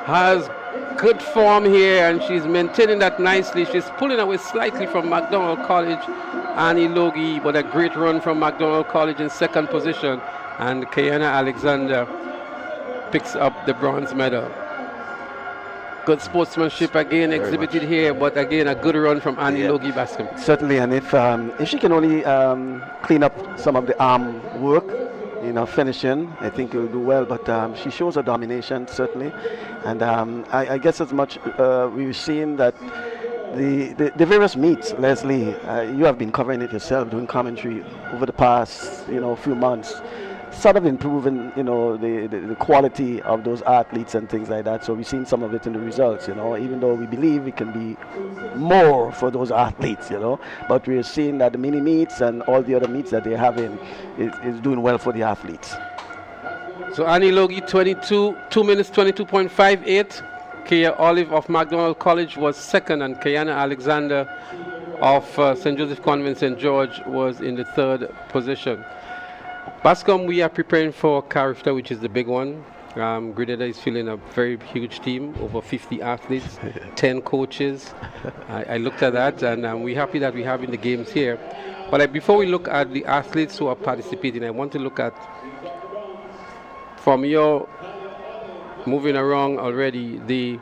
has good form here, and she's maintaining that nicely. She's pulling away slightly from McDonald College, Annie Logie, but a great run from McDonald College in 2nd position, and Kiana Alexander picks up the bronze medal. Good sportsmanship again exhibited here, but again a good run from Annie Logie Bascom. Certainly, and if she can only clean up some of the arm work, finishing, I think it will do well. But she shows a domination, certainly. And I guess as much we've seen that the various meets, Leslie, you have been covering it yourself, doing commentary over the past, few months, sort of improving, the quality of those athletes and things like that. So we've seen some of it in the results, even though we believe it can be more for those athletes, but we're seeing that the mini meets and all the other meets that they're having is doing well for the athletes. So Annie Logie, 2 minutes 22.58. Kia Olive of McDonald College was 2nd, and Kiana Alexander of St. Joseph Convent St. George was in the 3rd position. Bascom, we are preparing for Carifta, which is the big one. Grenada is filling a very huge team, over 50 athletes, 10 coaches. I looked at that, and we're happy that we're having the games here. But before we look at the athletes who are participating, I want to look at, from your moving around already, the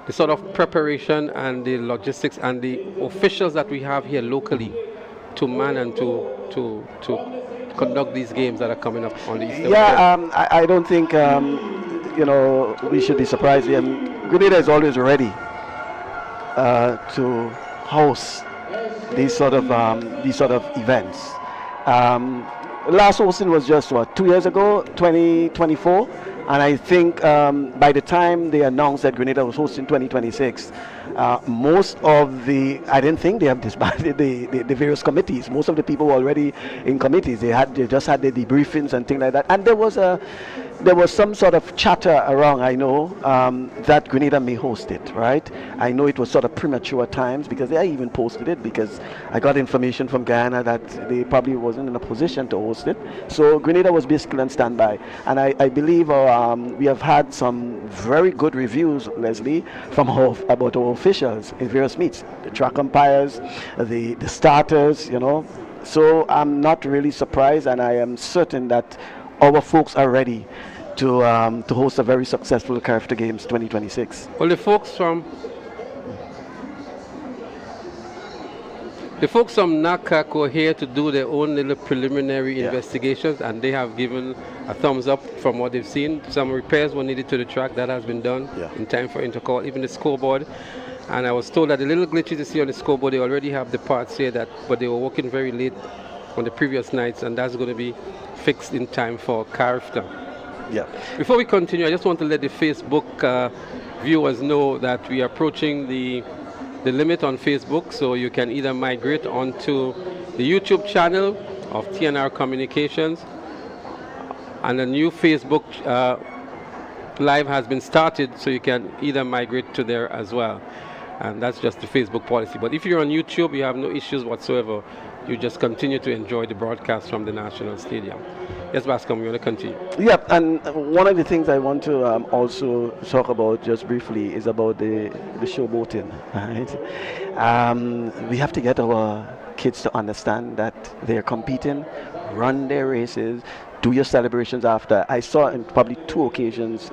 sort of preparation and the logistics and the officials that we have here locally to man and to conduct these games that are coming up on the Easter weekend. I don't think we should be surprised. Grenada is always ready to host these sort of events. Last hosting was just 2 years ago, 2024, and I think by the time they announced that Grenada was hosting 2026, most of I didn't think they have disbanded the various committees. Most of the people were already in committees. They just had the debriefings and things like that. And there was some sort of chatter around, I know, that Grenada may host it, right? I know it was sort of premature at times, because they even posted it, because I got information from Guyana that they probably wasn't in a position to host it. So Grenada was basically on standby. And I believe we have had some very good reviews, Leslie, from about our officials in various meets, the track umpires, the starters, So I'm not really surprised, and I am certain that our folks are ready to host a very successful Carifta Games 2026. Well, the folks from NACAC were here to do their own little preliminary investigations, and they have given a thumbs up from what they've seen. Some repairs were needed to the track. That has been done in time for Intercol, even the scoreboard. And I was told that the little glitches you see on the scoreboard, they already have the parts here, but they were working very late on the previous nights, and that's going to be fixed in time for Carifta. Yeah. Before we continue, I just want to let the Facebook viewers know that we are approaching the limit on Facebook, so you can either migrate onto the YouTube channel of TNR Communications, and a new Facebook live has been started, so you can either migrate to there as well. And that's just the Facebook policy. But if you're on YouTube, you have no issues whatsoever. You just continue to enjoy the broadcast from the National Stadium. Yes, Bascom, you want to continue? Yeah, and one of the things I want to also talk about just briefly is about the showboating. Right? We have to get our kids to understand that they're competing run their races, do your celebrations after. I saw in probably 2 occasions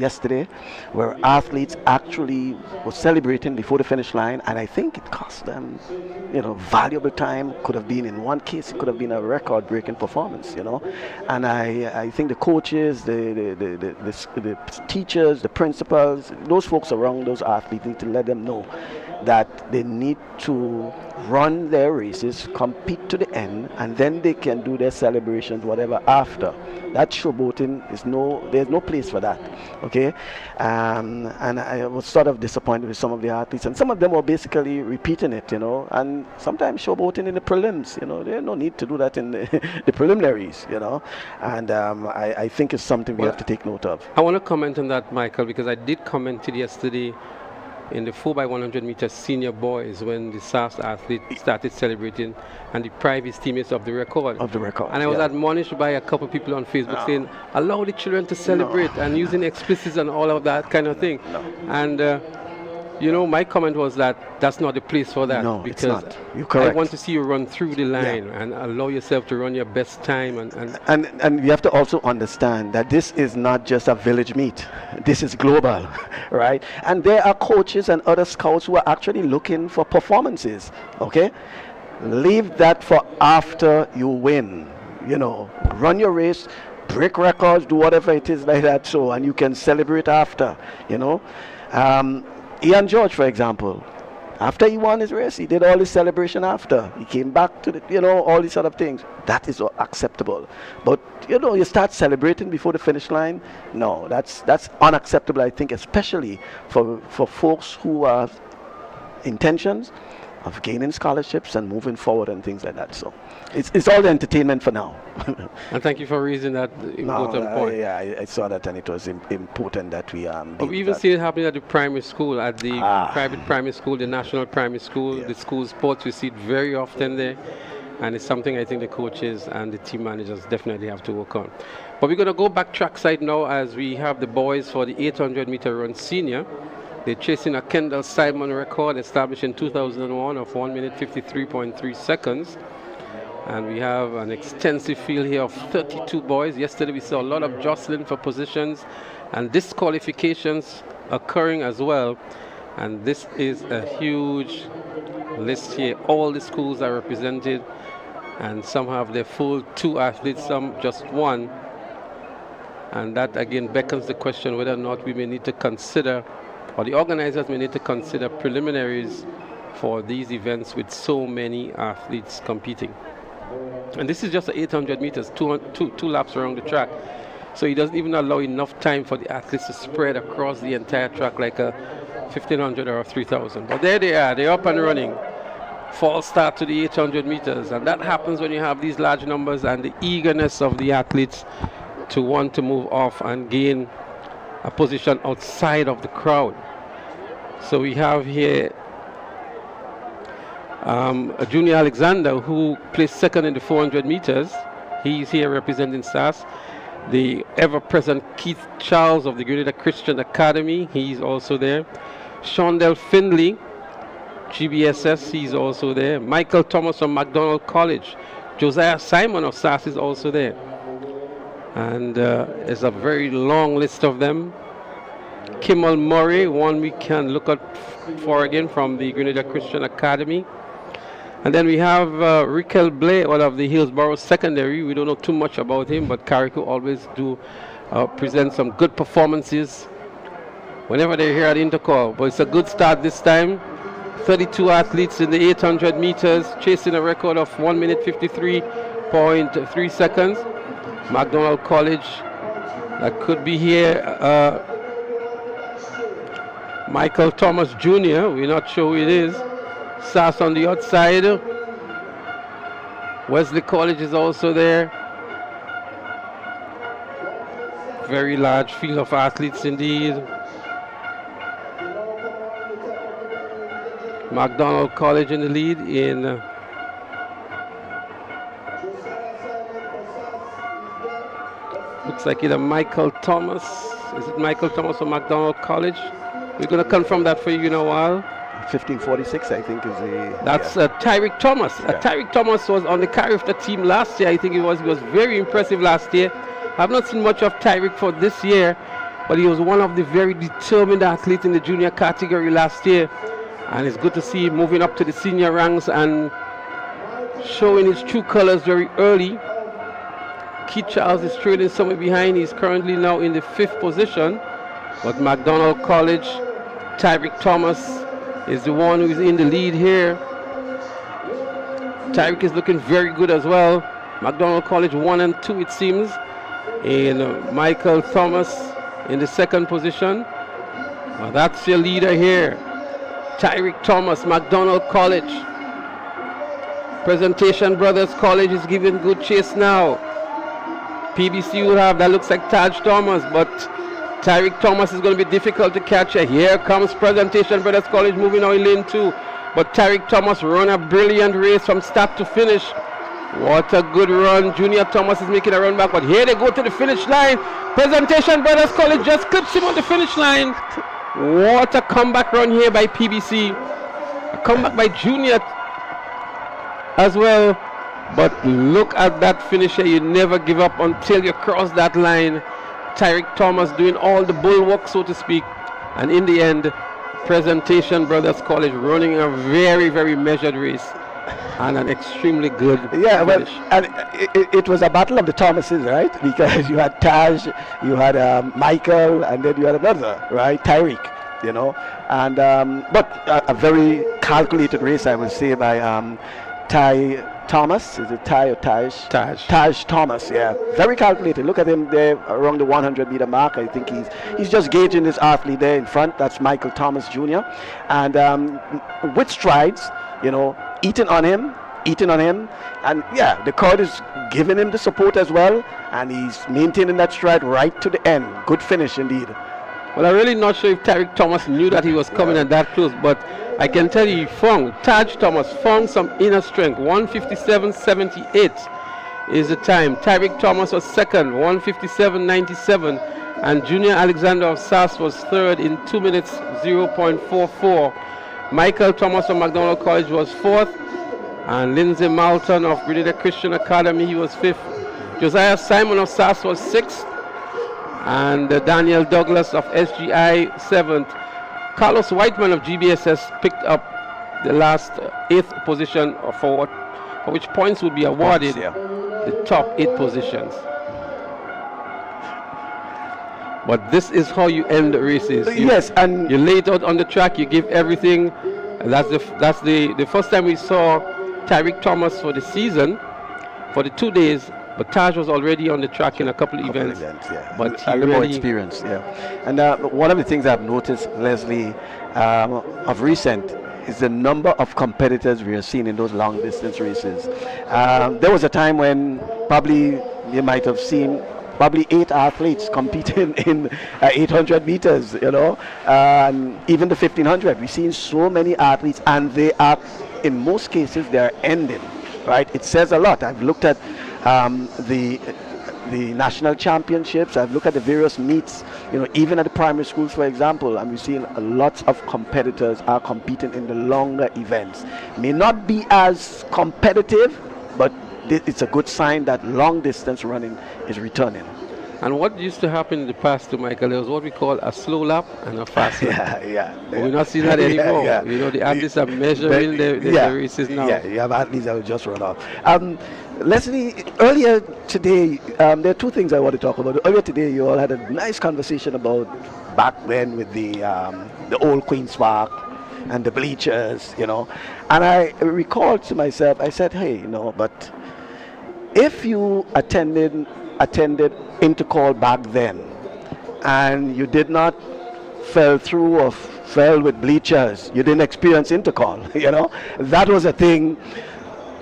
yesterday where athletes actually were celebrating before the finish line, and I think it cost them, valuable time. Could have been, in one case, it could have been a record-breaking performance, And I think the coaches, the teachers, the principals, those folks around those athletes need to let them know that they need to run their races, compete to the end, and then they can do their celebrations, whatever, after. That showboating there's no place for that, okay? And I was sort of disappointed with some of the athletes, and some of them were basically repeating it, and sometimes showboating in the prelims, there's no need to do that in the preliminaries, and I think it's something we have to take note of. I want to comment on that, Michael, because I did comment it yesterday in the 4x100 meter senior boys when the SAS athlete started celebrating and deprived his teammates of the record. And I was admonished by a couple of people on Facebook saying, allow the children to celebrate and using explicits and all of that kind of thing. And my comment was that that's not the place for that. No, because it's not. You're correct. I want to see you run through the line and allow yourself to run your best time. And you have to also understand that this is not just a village meet. This is global, right? And there are coaches and other scouts who are actually looking for performances, okay? Leave that for after you win. Run your race, break records, do whatever it is like that, and you can celebrate after, Ian George, for example, after he won his race, he did all his celebration after. He came back to all these other things. That is acceptable. But, you start celebrating before the finish line. No, that's unacceptable, I think, especially for folks who have intentions of gaining scholarships and moving forward and things like that. So it's all the entertainment for now. And thank you for raising that important point. I saw that, and it was important that we But we even see it happening at the primary school, at the private primary school, the national primary school, the school sports. We see it very often there, and it's something I think the coaches and the team managers definitely have to work on. But we're going to go back trackside now as we have the boys for the 800 meter run senior. They're chasing a Kendall Simon record established in 2001 of 1 minute 53.3 seconds. And we have an extensive field here of 32 boys. Yesterday we saw a lot of jostling for positions and disqualifications occurring as well. And this is a huge list here. All the schools are represented, and some have their full 2 athletes, some just 1. And that again beckons the question whether or not we may need to consider, or the organizers may need to consider, preliminaries for these events with so many athletes competing. And this is just 800 meters, two laps around the track. So it doesn't even allow enough time for the athletes to spread across the entire track like a 1500 or a 3000. But there they are, they're up and running. False start to the 800 meters. And that happens when you have these large numbers and the eagerness of the athletes to want to move off and gain a position outside of the crowd. So we have here Junior Alexander, who placed second in the 400 meters. He's here representing SAS. The ever-present Keith Charles of the Grenada Christian Academy, he's also there. Shondell Findlay, GBSS, he's also there. Michael Thomas from McDonald College. Josiah Simon of SAS is also there. And there's a very long list of them. Kimmel Murray, one we can look out for again from the Grenada Christian Academy. And then we have Rickel Blay out of the Hillsborough Secondary. We don't know too much about him, but Carrico always do present some good performances whenever they're here at Intercol. But it's a good start this time. 32 athletes in the 800 meters, chasing a record of 1 minute 53.3 seconds. McDonald College, that could be here. Michael Thomas Jr., we're not sure who it is. SAS on the outside. Wesley College is also there. Very large field of athletes indeed. McDonald College in the lead in looks like either Michael Thomas. Is it Michael Thomas or McDonald College? We're going to confirm that for you in a while. 1546, I think, is the... That's Tyreek Thomas. Tyreek Thomas was on the carry of the team last year. I think he was very impressive last year. I've not seen much of Tyreek for this year, but he was one of the very determined athletes in the junior category last year. And it's good to see him moving up to the senior ranks and showing his true colors very early. Keith Charles is trailing somewhere behind. He's currently now in the 5th position. But McDonald College, Tyreek Thomas is the one who is in the lead here. Tyreek is looking very good as well. McDonald College 1 and 2, it seems. And Michael Thomas in the 2nd position. Well, that's your leader here. Tyreek Thomas, McDonald College. Presentation Brothers College is giving good chase now. PBC will have, that looks like Taj Thomas, but Tyreek Thomas is going to be difficult to catch. Here comes Presentation Brothers College moving on in lane 2. But Tyreek Thomas run a brilliant race from start to finish. What a good run. Junior Thomas is making a run back, but here they go to the finish line. Presentation Brothers College just clips him on the finish line. What a comeback run here by PBC. A comeback by Junior as well. But look at that finish here. You never give up until you cross that line. Tyreek Thomas doing all the bulwark, so to speak. And in the end, Presentation Brothers College running a very, very measured race. And an extremely good finish. Well, and it was a battle of the Thomases, right? Because you had Taj, you had Michael, and then you had another, right? Tyreek, you know. And but a very calculated race, I would say, by Ty Thomas. Is it Ty or Taj? Taj Thomas, yeah. Very calculated. Look at him there around the 100-meter mark. I think he's just gauging his athlete there in front. That's Michael Thomas Jr. And with strides, you know, eating on him, and yeah, the crowd is giving him the support as well, and he's maintaining that stride right to the end. Good finish indeed. Well, I'm really not sure if Tyreek Thomas knew that he was coming at that close, but I can tell you he found, Taj Thomas found some inner strength. 157.78 is the time. Tyreek Thomas was second, 157.97, and Junior Alexander of SAS was third in 2 minutes 0.44. Michael Thomas from McDonald College was fourth, and Lindsay Malton of Grenada Christian Academy, he was fifth. Josiah Simon of SAS was sixth, and Daniel Douglas of SGI seventh. Carlos Whiteman of GBSS picked up the last 8th position for which points would be awarded the top 8 positions. But this is how you end the races. Yes, and you lay it out on the track, you give everything. And that's the first time we saw Tyreek Thomas for the season, for the 2 days. But Taj was already on the track in a couple of events. But he a little really more experience, And one of the things I've noticed, Leslie, of recent, is the number of competitors we are seeing in those long distance races. There was a time when probably you might have seen probably 8 athletes competing in 800 meters, you know, and even the 1500. We've seen so many athletes, and they are, in most cases, they are ending, right? It says a lot. I've looked at the national championships. I've looked at the various meets, you know, even at the primary schools, for example, and we've seen lots of competitors are competing in the longer events. May not be as competitive, but it's a good sign that long distance running is returning. And what used to happen in the past to Michael, there was what we call a slow lap and a fast lap. But we're not seeing that anymore. You know, the athletes are measuring the races now. Yeah, you have athletes that will just run off. Leslie, earlier today, there are 2 things I want to talk about. Earlier today, you all had a nice conversation about back then with the old Queen's Park and the bleachers, you know. And I recalled to myself, I said, hey, you know, but if you attended Intercol back then and you did not fell through or fell with bleachers, you didn't experience Intercol, you know. That was a thing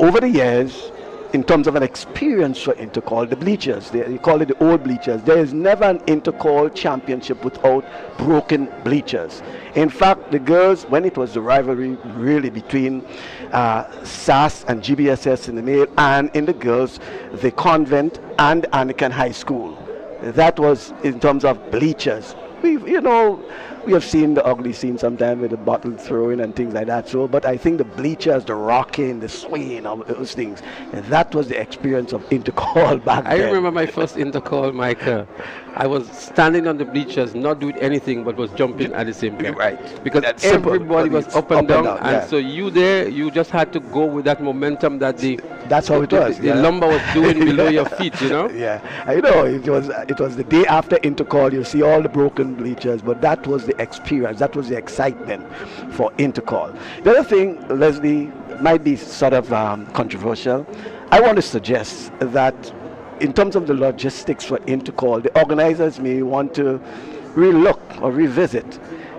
over the years in terms of an experience for Intercol. The bleachers, you call it the old bleachers. There is never an Intercol championship without broken bleachers. In fact, the girls, when it was the rivalry really between SAS and GBSS in the male, and in the girls, the convent and Anglican High School. That was in terms of bleachers. You know, we have seen the ugly scene sometimes with the bottle throwing and things like that. So, but I think the bleachers, the rocking, the swaying of those things, and that was the experience of Intercol back I then. remember my first Intercol, Michael. I was standing on the bleachers, not doing anything, but was jumping at the same time. Right. Because That's simple, everybody but was it's up and down, and yeah. so you there, you just had to go with that momentum that That's how it was. The lumber was doing below your feet, you know? Yeah, I know. It was the day after Intercol. You see all the broken bleachers, but that was the experience. That was the excitement for Intercol. The other thing, Leslie, might be sort of controversial. I want to suggest that in terms of the logistics for Intercol, the organizers may want to relook or revisit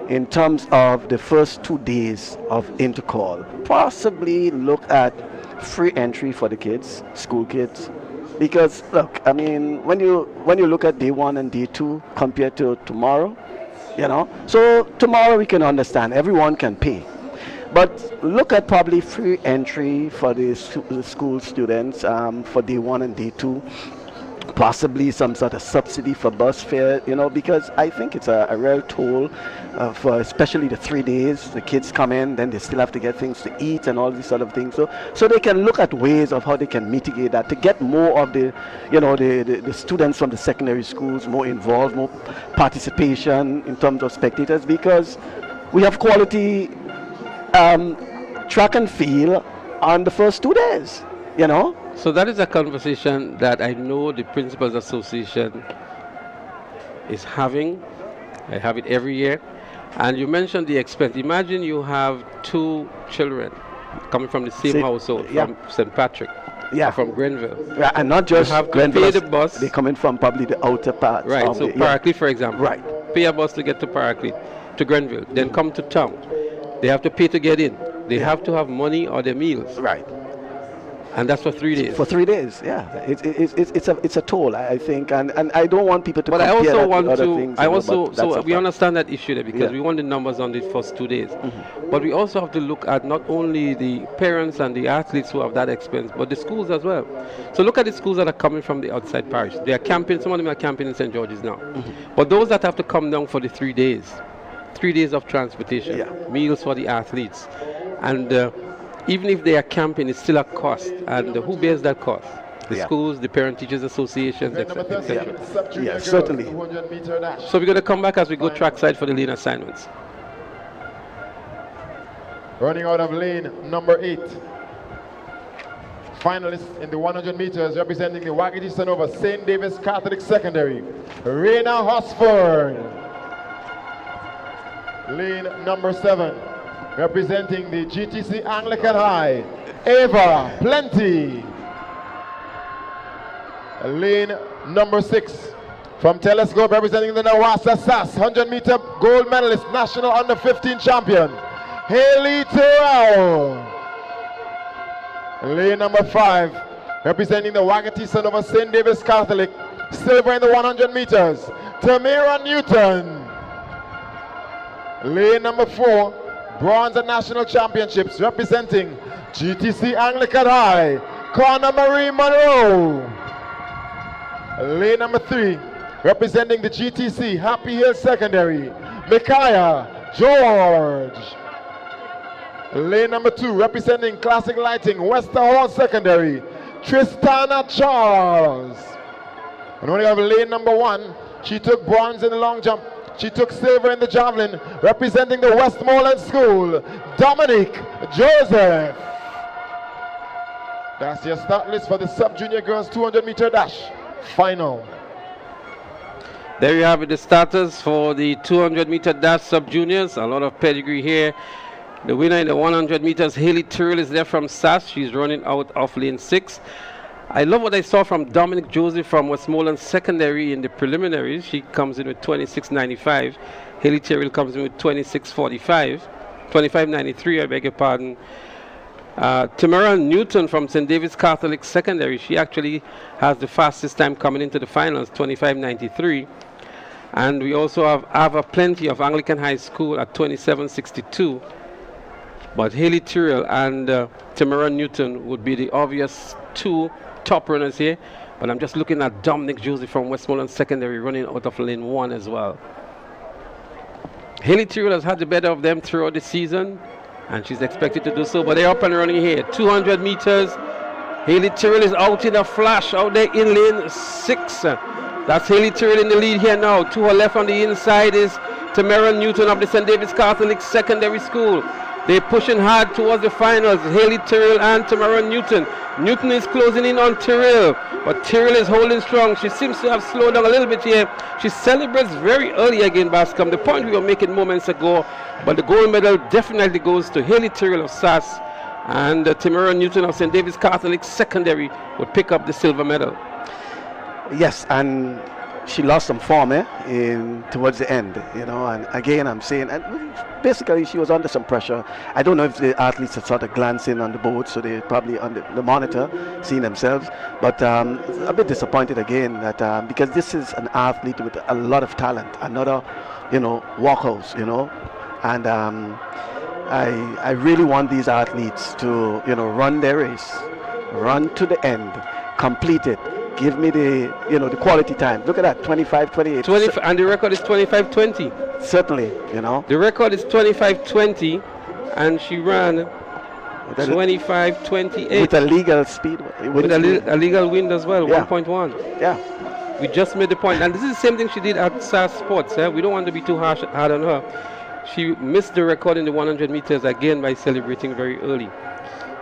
in terms of the first 2 days of Intercol. Possibly look at free entry for the kids, school kids. Because look, I mean, when you look at day 1 and day 2 compared to tomorrow, you know, so tomorrow we can understand everyone can pay. But look at probably free entry for the school students for day 1 and day 2. Possibly some sort of subsidy for bus fare, you know, because I think it's a real toll for especially the 3 days. The kids come in, then they still have to get things to eat and all these sort of things. So they can look at ways of how they can mitigate that to get more of the, you know, the students from the secondary schools more involved, more participation in terms of spectators, because we have quality track and field on the first 2 days, you know. So that is a conversation that I know the Principals Association is having. I have it every year. And you mentioned the expense. Imagine you have 2 children coming from the same household, from St. Patrick, or from Grenville. Yeah, and not just you have Grenville, to pay the bus. They're coming from probably the outer parts. Right, so Paraclete, for example. Right. Pay a bus to get to Paraclete, to Grenville, then come to town. They have to pay to get in. They have to have money or their meals. Right. And that's for 3 days. For 3 days, yeah. It's a toll, I think, and I don't want people to. But I compare also that want with other to. things, I you know, also but that's so a we fact. understand that issue there because Yeah. we want the numbers on the first 2 days. But we also have to look at not only the parents and the athletes who have that expense, but the schools as well. So look at the schools that are coming from the outside parish. They are camping. Some of them are camping in St. George's now. But those that have to come down for the 3 days, 3 days of transportation, meals for the athletes, and even if they are camping, it's still a cost. And who bears that cost? The schools, the Parent Teachers Associations, etc. Yeah, certainly. So we're going to come back as we go trackside for the lane assignments. Running out of lane number 8. Finalists in the 100 meters representing the Wagiti Sanova St. David's Catholic Secondary, Reina Hosford. Lane number 7. Representing the GTC Anglican High, Ava Plenty. Lane number 6 from Telescope representing the Nawasa SAS 100-meter gold medalist, national under 15 champion, Haley Terrell. Lane number 5 representing the Wagiti Sanova St. David's Catholic, silver in the 100 meters, Tamira Newton. Lane number 4, bronze at national championships representing GTC Anglican High, Connor Marie Monroe. Lane number 3, representing the GTC Happy Hill Secondary, Micaiah George. Lane number 2, representing Classic Lighting, Wester Hall Secondary, Tristana Charles. And when you have lane number 1, she took bronze in the long jump. She took silver in the javelin, representing the Westmoreland School, Dominique Joseph. That's your start list for the sub-junior girls 200-meter dash final. There you have it, the starters for the 200-meter dash sub-juniors. A lot of pedigree here. The winner in the 100 meters, Haley Tyrrell, is there from SAS. She's running out of lane 6. I love what I saw from Dominic Joseph from Westmoreland Secondary in the preliminaries. She comes in with 26.95. Haley Tyrrell comes in with 26.45. 25.93, I beg your pardon. Tamara Newton from St. David's Catholic Secondary. She actually has the fastest time coming into the finals, 25.93. And we also have Ava Plenty of Anglican High School at 27.62. But Haley Tyrrell and Tamara Newton would be the obvious 2 top runners here, but I'm just looking at Dominic Joseph from Westmoreland Secondary running out of lane 1 as well. Haley Tyrrell has had the better of them throughout the season, and she's expected to do so, but they're up and running here. 200 meters. Haley Tyrrell is out in a flash, out there in lane 6. That's Haley Tyrrell in the lead here now. To her left on the inside is Tamara Newton of the St. David's Catholic Secondary School. They're pushing hard towards the finals. Haley Tyrrell and Tamara Newton. Newton is closing in on Tyrrell, but Tyrrell is holding strong. She seems to have slowed down a little bit here. She celebrates very early again, Bascom. The point we were making moments ago, but the gold medal definitely goes to Haley Tyrrell of SAS, and Tamara Newton of St. David's Catholic Secondary would pick up the silver medal. Yes, and she lost some form towards the end, and again I'm saying, and basically she was under some pressure. I don't know if the athletes are sort of glancing on the board, so they're probably on the monitor seeing themselves, but a bit disappointed again that because this is an athlete with a lot of talent, another walkhouse, and I really want these athletes to run their race, run to the end, complete it. Give me the the quality time. Look at that, 25:28. And the record is 25:20. Certainly, The record is 25:20, and she ran 25:28. With a legal speed. With a legal wind as well, Yeah. 1.1. Yeah. We just made the point, and this is the same thing she did at SAS Sports. We don't want to be too hard on her. She missed the record in the 100 meters again by celebrating very early.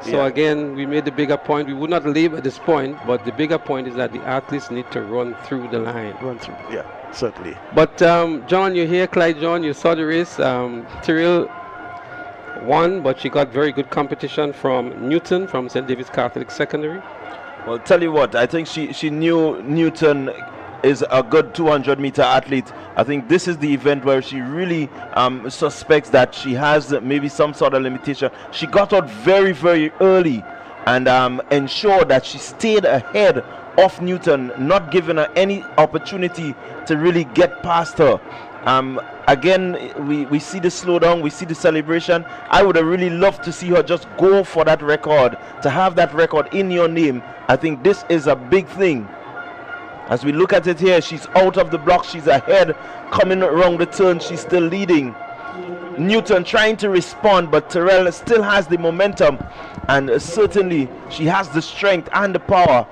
So again, we made the bigger point. We would not leave at this point, but the bigger point is that the athletes need to run through the line. Run through, yeah, certainly. But John, you're here, Clyde John, you saw the race. Tyrrell won, but she got very good competition from Newton from St. David's Catholic Secondary. Well, tell you what, I think she knew Newton is a good 200-meter athlete. I think this is the event where she really suspects that she has maybe some sort of limitation. She got out very, very early and ensured that she stayed ahead of Newton, not giving her any opportunity to really get past her. Again, we see the slowdown, we see the celebration. I would have really loved to see her just go for that record, to have that record in your name. I think this is a big thing. As we look at it here, she's out of the block, she's ahead, coming around the turn, she's still leading. Newton trying to respond, but Tyrrell still has the momentum, and certainly she has the strength and the power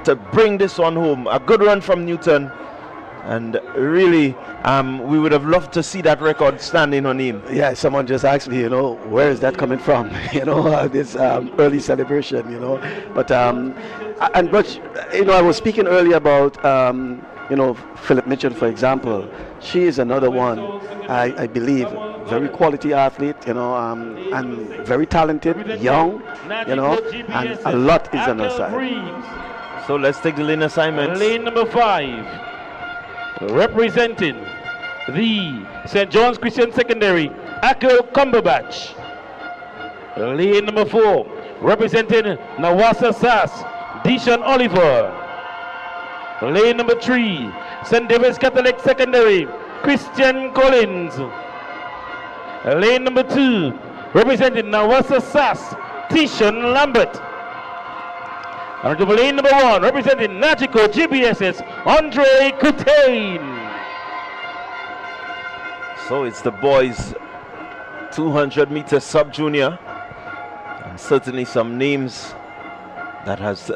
to bring this one home. A good run from Newton, and really we would have loved to see that record stand in her name. Yeah, someone just asked me, where is that coming from? This early celebration, but I was speaking earlier about Philip Mitchell, for example. She is another one, I believe, very quality athlete, and very talented, young, and a lot is on her side. So let's take the lane assignments. Lane number 5, representing the St. John's Christian Secondary, Akel Cumberbatch. Lane number 4, representing Nawasa SAS, Dishon Oliver. Lane number 3, St. David's Catholic Secondary, Christian Collins. Lane number 2, representing Nawasa SAS, Tishon Lambert. And to lane number 1, representing Nagico GBSS, Andre Coutain. So it's the boys 200-meter sub-junior, and certainly some names that has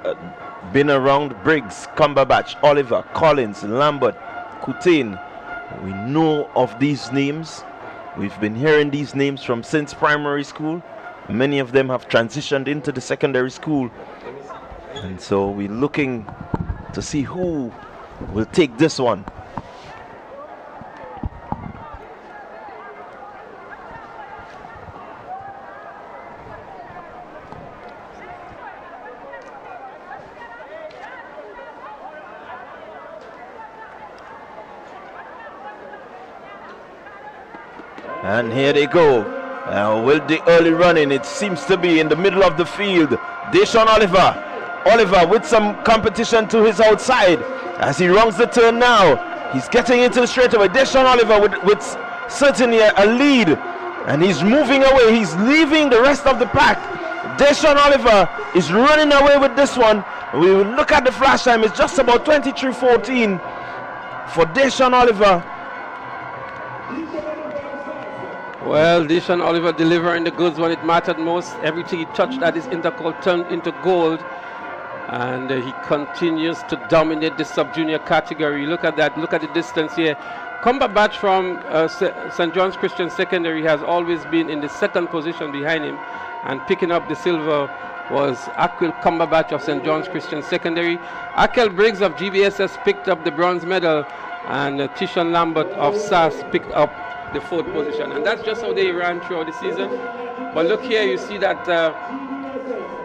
been around: Briggs, Cumberbatch, Oliver, Collins, Lambert, Coutain. We know of these names. We've been hearing these names from since primary school. Many of them have transitioned into the secondary school, and so we're looking to see who will take this one. And here they go. With the early running, it seems to be in the middle of the field. Deshaun Oliver. Oliver with some competition to his outside as he runs the turn now. He's getting into the straightaway. Deshaun Oliver with certainly a lead, and he's moving away. He's leaving the rest of the pack. Deshaun Oliver is running away with this one. We will look at the flash time. It's just about 23:14 for Deshaun Oliver. Well, Dishon Oliver delivering the goods when it mattered most. Everything he touched at his Intercol turned into gold. And he continues to dominate the sub-junior category. Look at that. Look at the distance here. Cumberbatch from St. John's Christian Secondary has always been in the second position behind him. And picking up the silver was Aquil Cumberbatch of St. John's Christian Secondary. Akel Briggs of GBSS picked up the bronze medal. And Tishon Lambert of SAS picked up the fourth position. And that's just how they ran throughout the season. But look here, you see that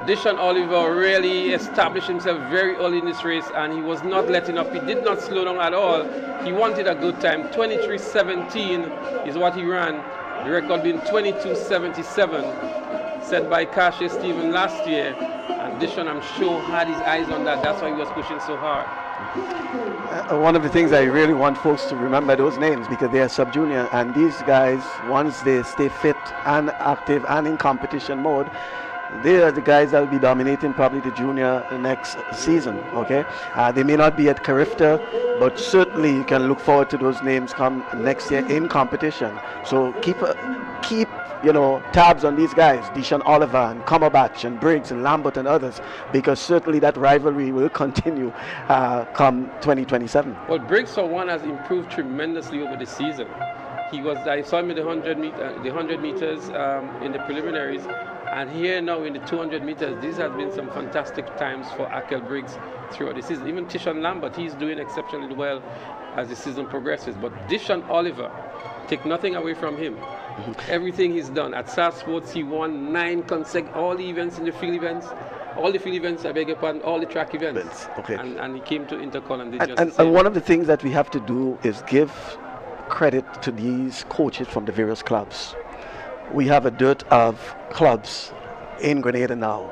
Dishon Oliver really established himself very early in this race, and he was not letting up. He did not slow down at all. He wanted a good time. 23:17 is what he ran. The record being 22:77, set by Kashi Stephen last year. And Dishon, I'm sure, had his eyes on that. That's why he was pushing so hard. One of the things I really want folks to remember those names, because they are sub-junior, and these guys, once they stay fit and active and in competition mode, they are the guys that will be dominating probably the junior next season. Okay, they may not be at Carifta, but certainly you can look forward to those names come next year in competition. So keep tabs on these guys, Dishon Oliver and Cumberbatch and Briggs and Lambert and others, because certainly that rivalry will continue come 2027. Well, Briggs for one has improved tremendously over the season. I saw him in the 100 meters in the preliminaries, and here now in the 200 meters, these have been some fantastic times for Akel Briggs throughout the season. Even Tishon Lambert, he's doing exceptionally well as the season progresses. But Dishon Oliver, take nothing away from him. Everything he's done at SAS Sports, he won 9 consecutive all the events in the field events. All the field events, I beg your pardon, all the track events. Okay. And he came to Intercol and did just and, the same. and one of the things that we have to do is give credit to these coaches from the various clubs. We have a dearth of clubs in Grenada now,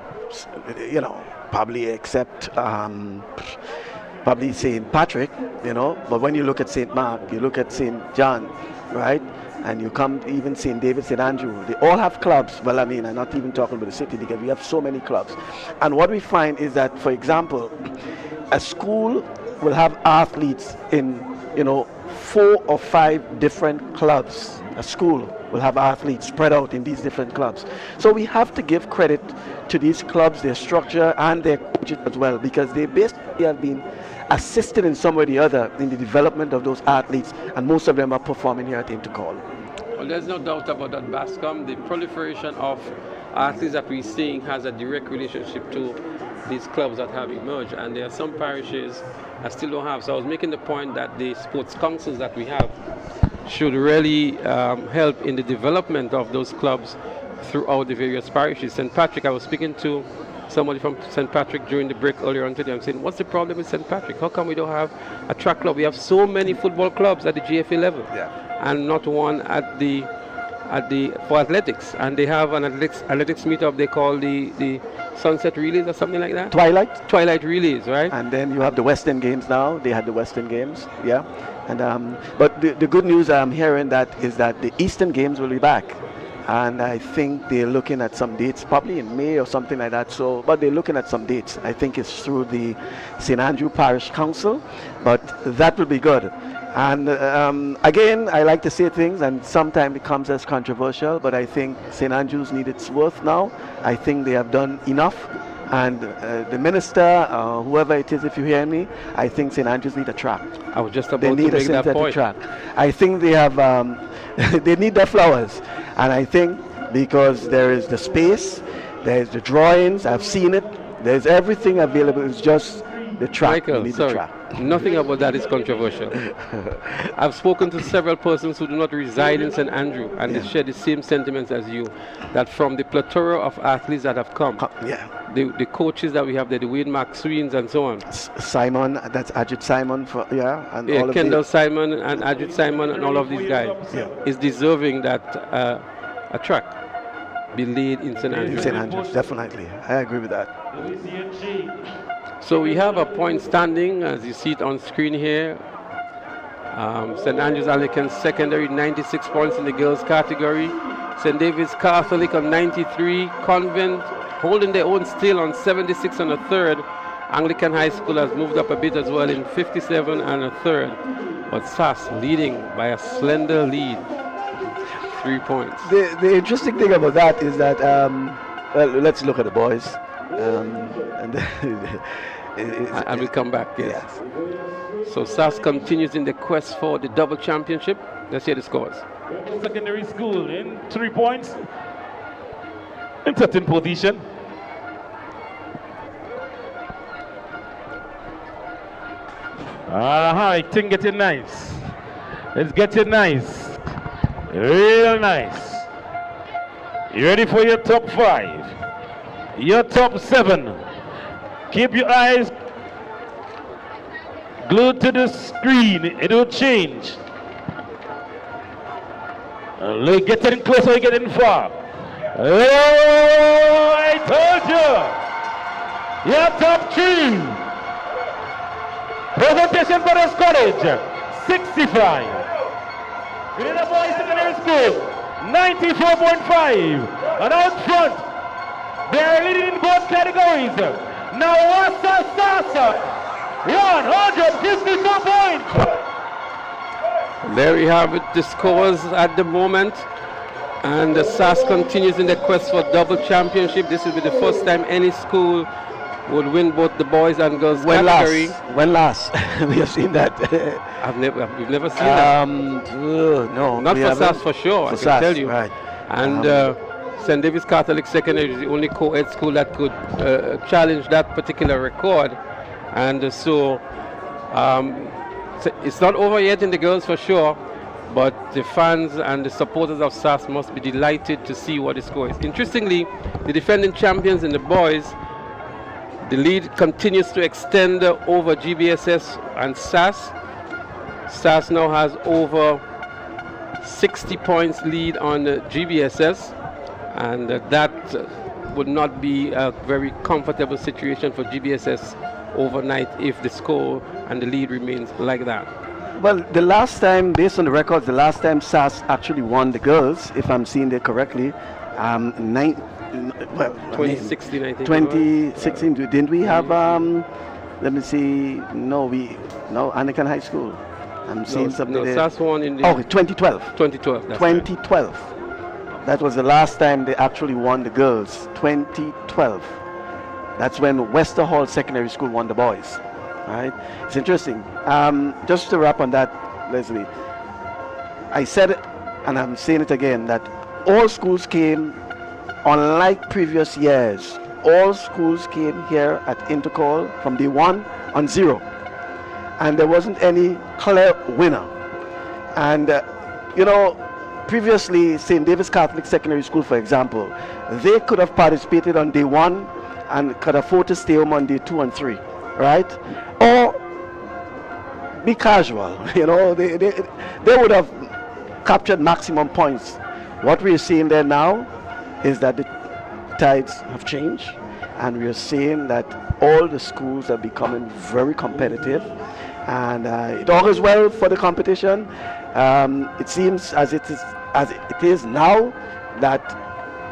probably except probably St. Patrick, but when you look at St. Mark, you look at St. John, right? And you come to even St. David, St. Andrew, they all have clubs. Well, I'm not even talking about the city, because we have so many clubs. And what we find is that, for example, a school will have athletes in, 4 or 5 different clubs. A school will have athletes spread out in these different clubs. So we have to give credit to these clubs, their structure and their coaches as well, because they basically have been assisted in some way or the other in the development of those athletes, and most of them are performing here at Intercol. Well, there's no doubt about that, Bascom. The proliferation of athletes that we're seeing has a direct relationship to these clubs that have emerged, and there are some parishes that still don't have. So I was making the point that the sports councils that we have should really help in the development of those clubs throughout the various parishes. St. Patrick, I was speaking to somebody from St. Patrick during the break earlier on today. I'm saying, what's the problem with St. Patrick? How come we don't have a track club? We have so many football clubs at the GFA level, and not one for athletics. And they have an athletics meetup they call the Sunset Relays or something like that. Twilight Relays, right? And then you have the Western Games now. They had the Western Games, yeah. And but the good news I'm hearing is that the Eastern Games will be back. And I think they're looking at some dates, probably in May or something like that. But they're looking at some dates. I think it's through the St. Andrew Parish Council, but that will be good. And again, I like to say things, and sometimes it comes as controversial, but I think St. Andrews need its worth now. I think they have done enough. And the minister, whoever it is, if you hear me, I think St. Andrews need a track. I was just about to make that point. Track. I think they have, they need their flowers. And I think because there is the space, there's the drawings, I've seen it, there's everything available, it's just the track. Michael, sorry, nothing about that is controversial. I've spoken to several persons who do not reside in St. Andrew, and they share the same sentiments as you, that from the plethora of athletes that have come, the coaches that we have there, the Wayne McSweens and so on. Simon, that's Ajit Simon, and all of Kendall Simon and Ajit Simon and all of these guys is deserving that a track be laid in St. Andrews. St. Andrews, definitely. I agree with that. So we have a point standing, as you see it on screen here. St. Andrews Anglican Secondary, 96 points in the girls category. St. David's Catholic on 93. Convent holding their own still on 76 and a third. Anglican High School has moved up a bit as well in 57 and a third. But SAS leading by a slender lead. 3 points. The interesting thing about that is that, well, let's look at the boys. And we'll come back, yes. So SAS continues in the quest for the double championship. Let's hear the scores. Secondary school in 3 points. In 13th position. I think getting nice. It's getting nice. Real nice. You ready for your top 5? Your top 7. Keep your eyes glued to the screen. It will change. Look, getting closer, you're getting far. Oh, I told you. Your top 3. Presentation for this college. 65. Grenada Boys Secondary School. 94.5. And out front, they are leading in both categories. Now Wassa Sasa, 154 points. There we have it, the scores at the moment. And the SAS continues in the quest for double championship. This will be the first time any school would win both the boys and girls category. When last? We have seen that. We've never seen that. No, not for SAS for sure, I can tell you. Right. And St. David's Catholic Secondary is the only co-ed school that could challenge that particular record. And so it's not over yet in the girls for sure, but the fans and the supporters of SAS must be delighted to see what the score is. Interestingly, the defending champions in the boys, the lead continues to extend over GBSS and SAS. SAS now has over 60 points lead on GBSS, and that would not be a very comfortable situation for GBSS overnight if the score and the lead remains like that. Well, the last time, based on the records, the last time SAS actually won the girls, if I'm seeing that correctly, 2016, I think. 2016, didn't we have, let me see, no, Anakin High School. I'm seeing something there. SAS won in the... Oh, 2012. 2012, that's 2012. Right. That was the last time they actually won the girls, 2012. That's when Westerhall Secondary School won the boys. Right? It's interesting. Just to wrap on that, Leslie, I said it and I'm saying it again, that all schools came, unlike previous years, all schools came here at Intercol from day 1 on 0. And there wasn't any clear winner. And, previously, St. David's Catholic Secondary School, for example, they could have participated on day 1 and could afford to stay home on day 2 and 3, right? Or be casual, they would have captured maximum points. What we're seeing there now is that the tides have changed, and we're seeing that all the schools are becoming very competitive, and it augurs well for the competition. It seems as it is now that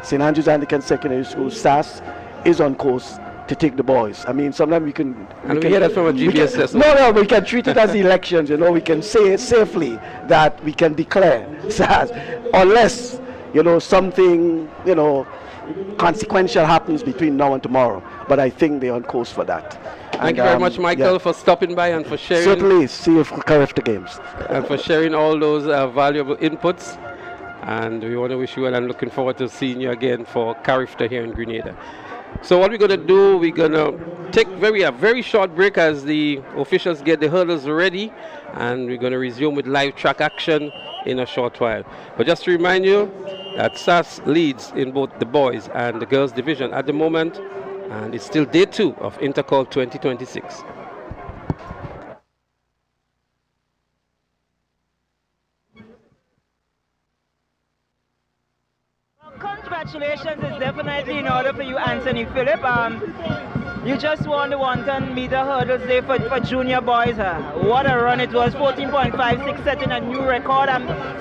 St. Andrew's Anglican Secondary School, SAS, is on course to take the boys. I mean, sometimes we can hear that from a GBSS. We can treat it as elections. We can say safely that we can declare SAS, unless something consequential happens between now and tomorrow. But I think they're on course for that. Thank you very much, Michael, for stopping by and for sharing. Certainly, see you for Carifta Games. And for sharing all those valuable inputs. And we want to wish you well and looking forward to seeing you again for Carifta here in Grenada. So what we're going to do, we're going to take a very short break as the officials get the hurdles ready, and we're going to resume with live track action in a short while. But just to remind you that SAS leads in both the boys and the girls division at the moment, and it's still day 2 of Intercol 2026. Congratulations is definitely in order for you, Anthony Phillip. You just won the 110-meter hurdles day for junior boys. What a run it was, 14.56, setting a new record.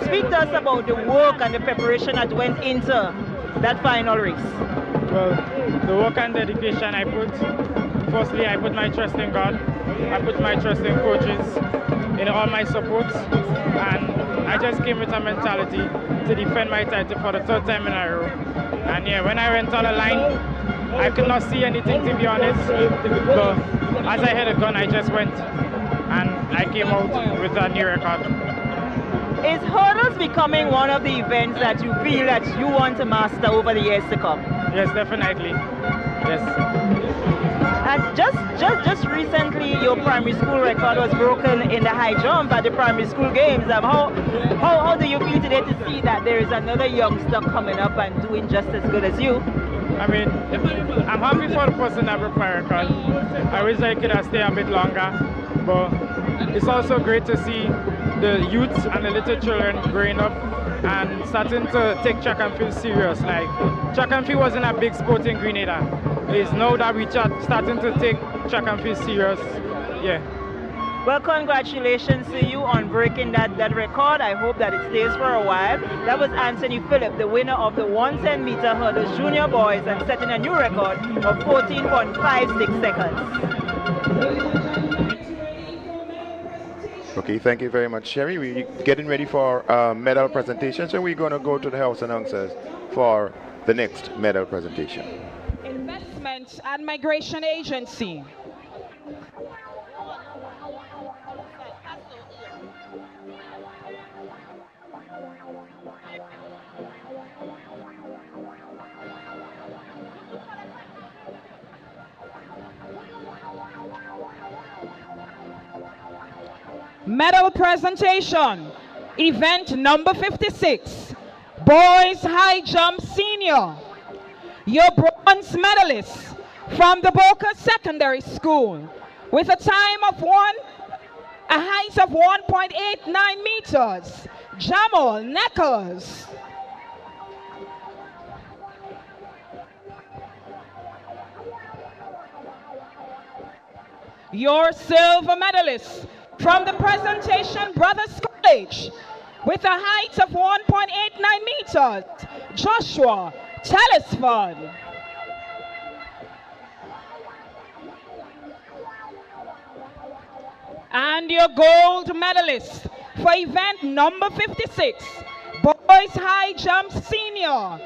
Speak to us about the work and the preparation that went into that final race. Well, the work and dedication I put, firstly I put my trust in God, I put my trust in coaches, in all my supports, and I just came with a mentality to defend my title for the third time in a row. And yeah, when I went on the line, I could not see anything, to be honest, but as I had a gun, I just went, and I came out with a new record. Is hurdles becoming one of the events that you feel that you want to master over the years to come? Yes, definitely. Yes. And just recently, your primary school record was broken in the high jump at the primary school games. How do you feel today to see that there is another youngster coming up and doing just as good as you? I mean, I'm happy for the person that broke my record. I wish I could have stayed a bit longer, but it's also great to see the youth and the little children growing up and starting to take track and field serious. Like, track and field wasn't a big sport in Grenada. It's now that we starting to take track and field serious. Yeah. Well, congratulations to you on breaking that record. I hope that it stays for a while. That was Anthony Phillip, the winner of the 110-meter hurdles junior boys, and setting a new record of 14.56 seconds. Okay, thank you very much, Sherry. We're getting ready for medal presentation, so we're going to go to the house announcers for the next medal presentation. Investment and Migration Agency. Medal presentation, event number 56, Boys High Jump Senior. Your bronze medalist from the Boca Secondary School with a height of 1.89 meters, Jamal Neckers. Your silver medalist from the Presentation Brothers College with a height of 1.89 meters, Joshua Telesford. And your gold medalist for event number 56, Boys High Jump Senior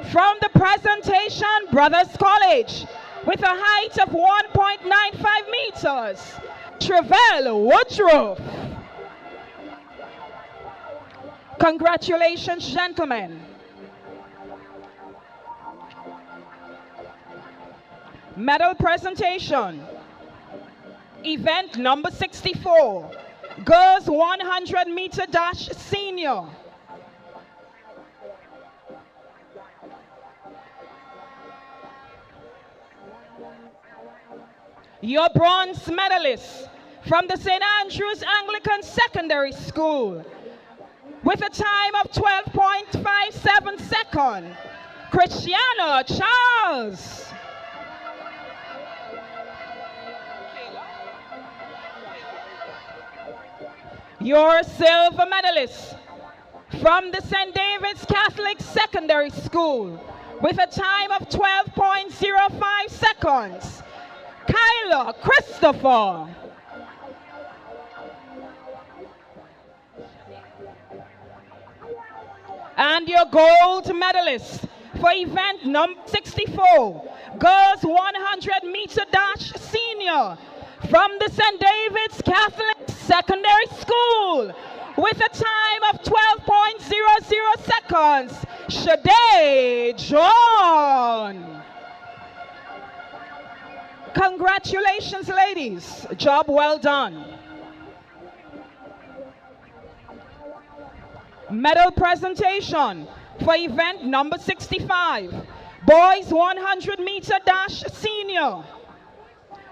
from the Presentation Brothers College with a height of 1.95 meters, Travell Woodruff. Congratulations, gentlemen. Medal presentation. Event number 64, Girls 100-meter dash senior. Your bronze medalist from the St. Andrews Anglican Secondary School with a time of 12.57 seconds, Christiana Charles. Your silver medalist from the St. David's Catholic Secondary School with a time of 12.05 seconds, Kyla Christopher. And your gold medalist for event number 64, Girls 100-meter dash senior from the St. David's Catholic Secondary School with a time of 12.00 seconds, Shade John. Congratulations, ladies. Job well done. Medal presentation for event number 65, Boys 100-meter dash senior.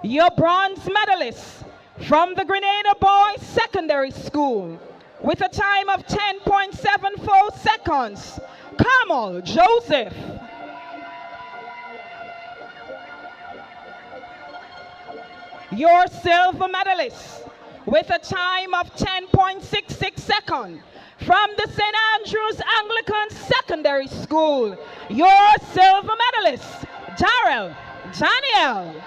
Your bronze medalist from the Grenada Boys Secondary School with a time of 10.74 seconds, Kamal Joseph. Your silver medalist with a time of 10.66 seconds from the St. Andrews Anglican Secondary School, your silver medalist, Darrell Daniel.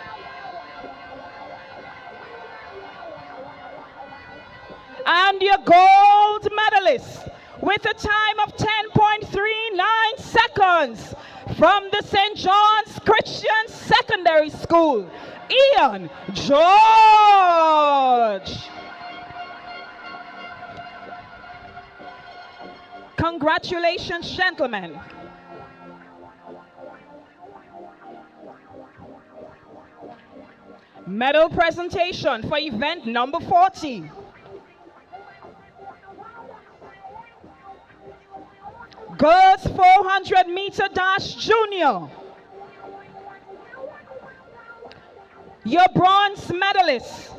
And your gold medalist with a time of 10.39 seconds from the St. John's Christian Secondary School, Ian George. Congratulations, gentlemen. Medal presentation for event number 40. Girls 400 meter dash junior. Your bronze medalist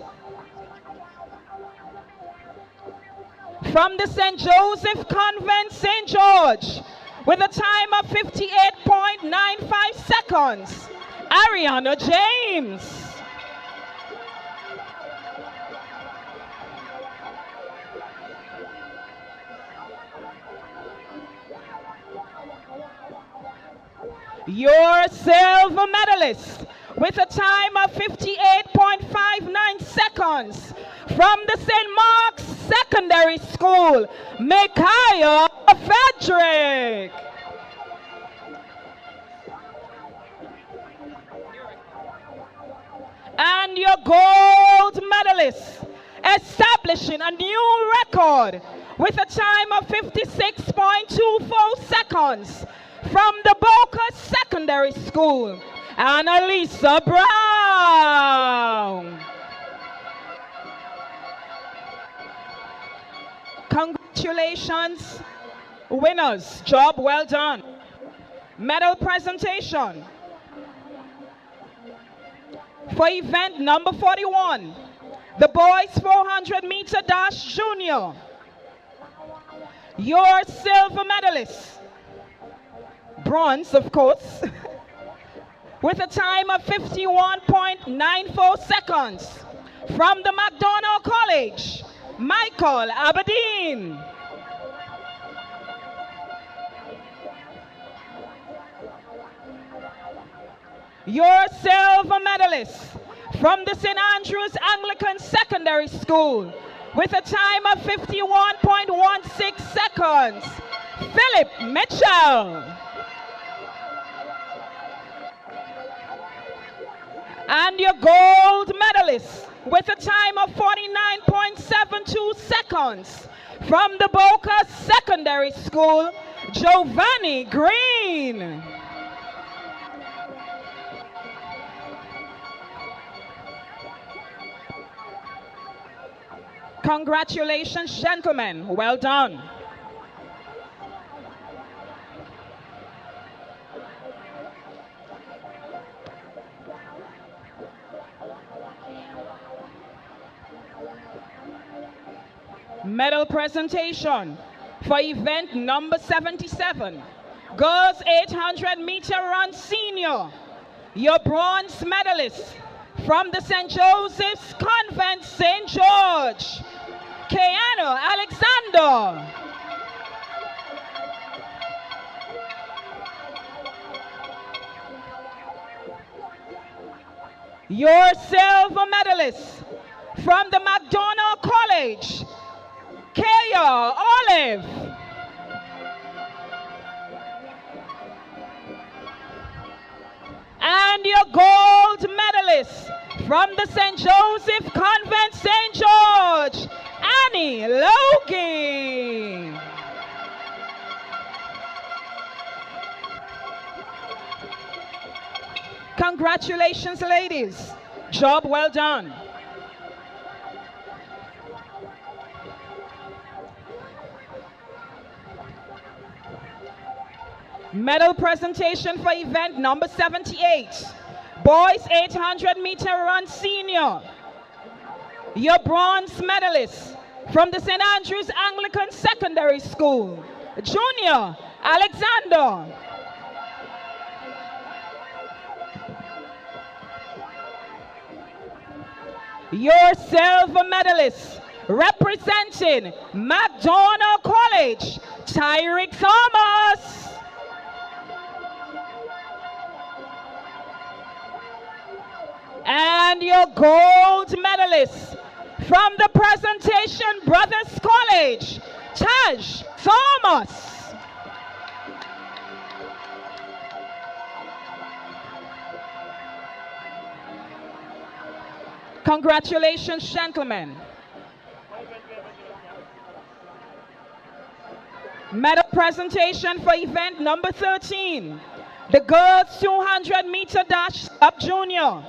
from the St. Joseph Convent, St. George, with a time of 58.95 seconds, Ariana James. Your silver medalist with a time of 58.59 seconds from the St. Mark's Secondary School, Micaiah Frederick. And your gold medalist establishing a new record with a time of 56.24 seconds from the Boca Secondary School, Annalisa Brown. Congratulations, winners. Job well done. Medal presentation for event number 41, the boys 400 meter dash junior. Your silver medalist, bronze of course, with a time of 51.94 seconds from the McDonald College, Michael Aberdeen. Your silver medalist from the St. Andrews Anglican Secondary School with a time of 51.16 seconds, Philip Mitchell. And your gold medalist with a time of 49.72 seconds from the Boca Secondary School, Giovanni Green. Congratulations, gentlemen. Well done. Medal presentation for event number 77, girls 800 meter run senior. Your bronze medalist from the St. Joseph's Convent, St. George, Keanu Alexander. Your silver medalist from the McDonald College, Kaya Olive. And your gold medalist from the St. Joseph Convent, St. George, Annie Logie. Congratulations, ladies. Job well done. Medal presentation for event number 78. Boys 800 meter run senior. Your bronze medalist from the St. Andrews Anglican Secondary School, Junior Alexander. Your silver medalist representing McDonald College, Tyrick Thomas. And your gold medalist From the Presentation Brothers College, Taj Thomas. Congratulations, gentlemen. Medal presentation for event number 13, the girls 200-meter dash sub-junior.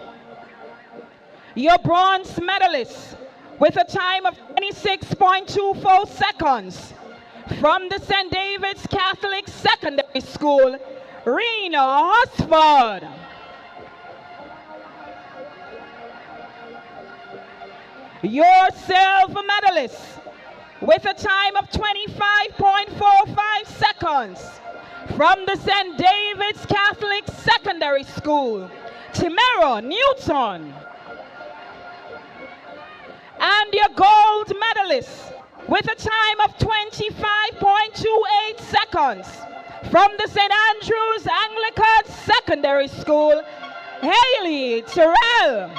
Your bronze medalist with a time of 26.24 seconds from the St. David's Catholic Secondary School, Rena Hosford. Your silver medalist with a time of 25.45 seconds from the St. David's Catholic Secondary School, Timera Newton. And your gold medalist with a time of 25.28 seconds from the St. Andrew's Anglican Secondary School, Haley Terrell.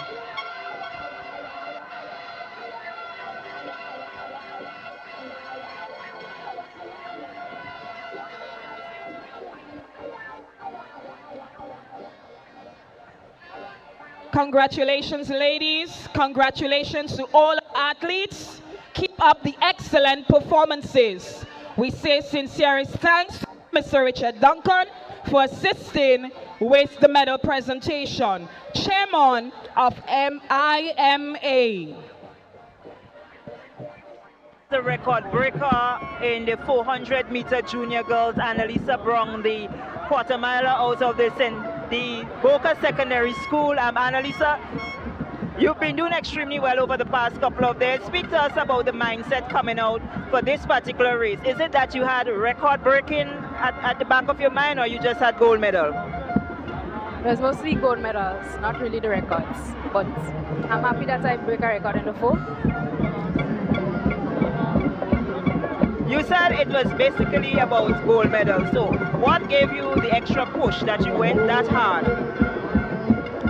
Congratulations, ladies. Congratulations to all athletes. Keep up the excellent performances. We say sincerest thanks to Mr. Richard Duncan for assisting with the medal presentation. Chairman of MIMA. The record breaker in the 400-meter junior girls, Annalisa Brown, the quarter miler out of the Boca Secondary School. Annalisa, you've been doing extremely well over the past couple of days. Speak to us about the mindset coming out for this particular race. Is it that you had record breaking at the back of your mind, or you just had gold medal? It was mostly gold medals, not really the records. But I'm happy that I break a record in the 4. You said it was basically about gold medals. So what gave you the extra push that you went that hard?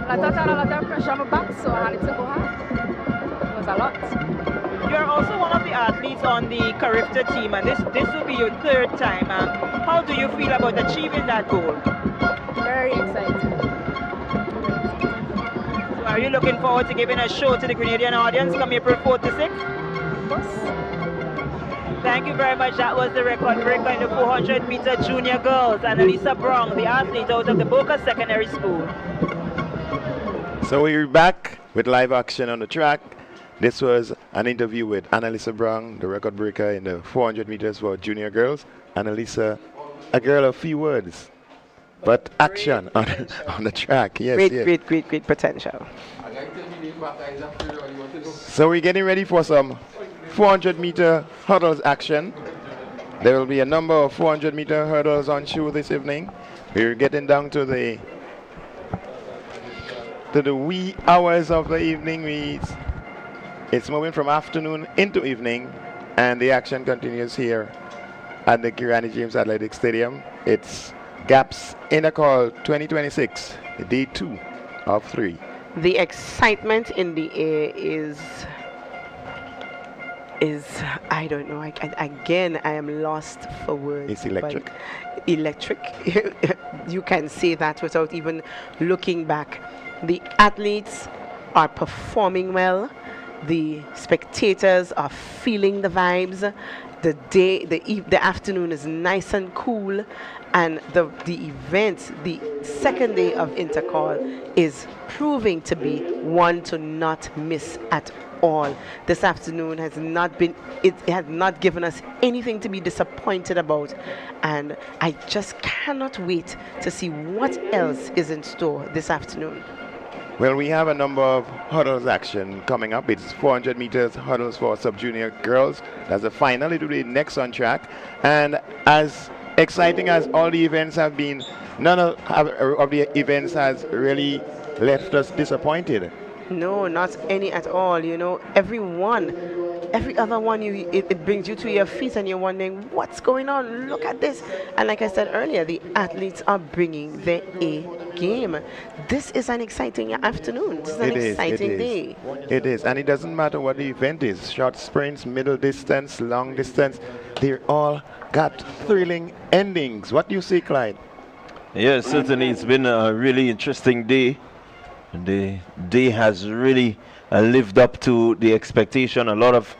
I thought I had a lot of pressure on my back, so I had to go hard. It was a lot. You're also one of the athletes on the Carifta team, and this will be your 3rd time. How do you feel about achieving that goal? Very excited. So are you looking forward to giving a show to the Grenadian audience come April 4th to 6th? Of course. Thank you very much. That was the record breaker in the 400-meter junior girls, Annalisa Brown, the athlete out of the Boca Secondary School. So we're back with live action on the track. This was an interview with Annalisa Brown, the record breaker in the 400 meters for junior girls. Annalisa, a girl of few words, but action on the track. Yes, Great potential. So we're getting ready for some 400-meter hurdles action. There will be a number of 400-meter hurdles on show this evening. We're getting down to the wee hours of the evening. It's moving from afternoon into evening, and the action continues here at the Kirani James Athletic Stadium. It's GAPS Intercol 2026, day 2 of 3. The excitement in the air is I don't know. I am lost for words. It's electric. Electric. You can say that without even looking back. The athletes are performing well. The spectators are feeling the vibes. The afternoon is nice and cool, and the event, the second day of Intercol, is proving to be one to not miss at all. This afternoon has not given us anything to be disappointed about, and I just cannot wait to see what else is in store this afternoon. Well, we have a number of hurdles action coming up. It's 400 meters hurdles for sub-junior girls. That's the final. It will be next on track. And as exciting as all the events have been, none of the events has really left us disappointed. No, not any at all. You know, everyone every other one it brings you to your feet and you're wondering what's going on. Look at this. And like I said earlier, the athletes are bringing their A game. This is an exciting afternoon. This is an exciting day. It is, and it doesn't matter what the event is. Short sprints, middle distance, long distance, they all got thrilling endings. What do you see, Clyde? Yes, certainly it's been a really interesting day. The day has really lived up to the expectation. A lot of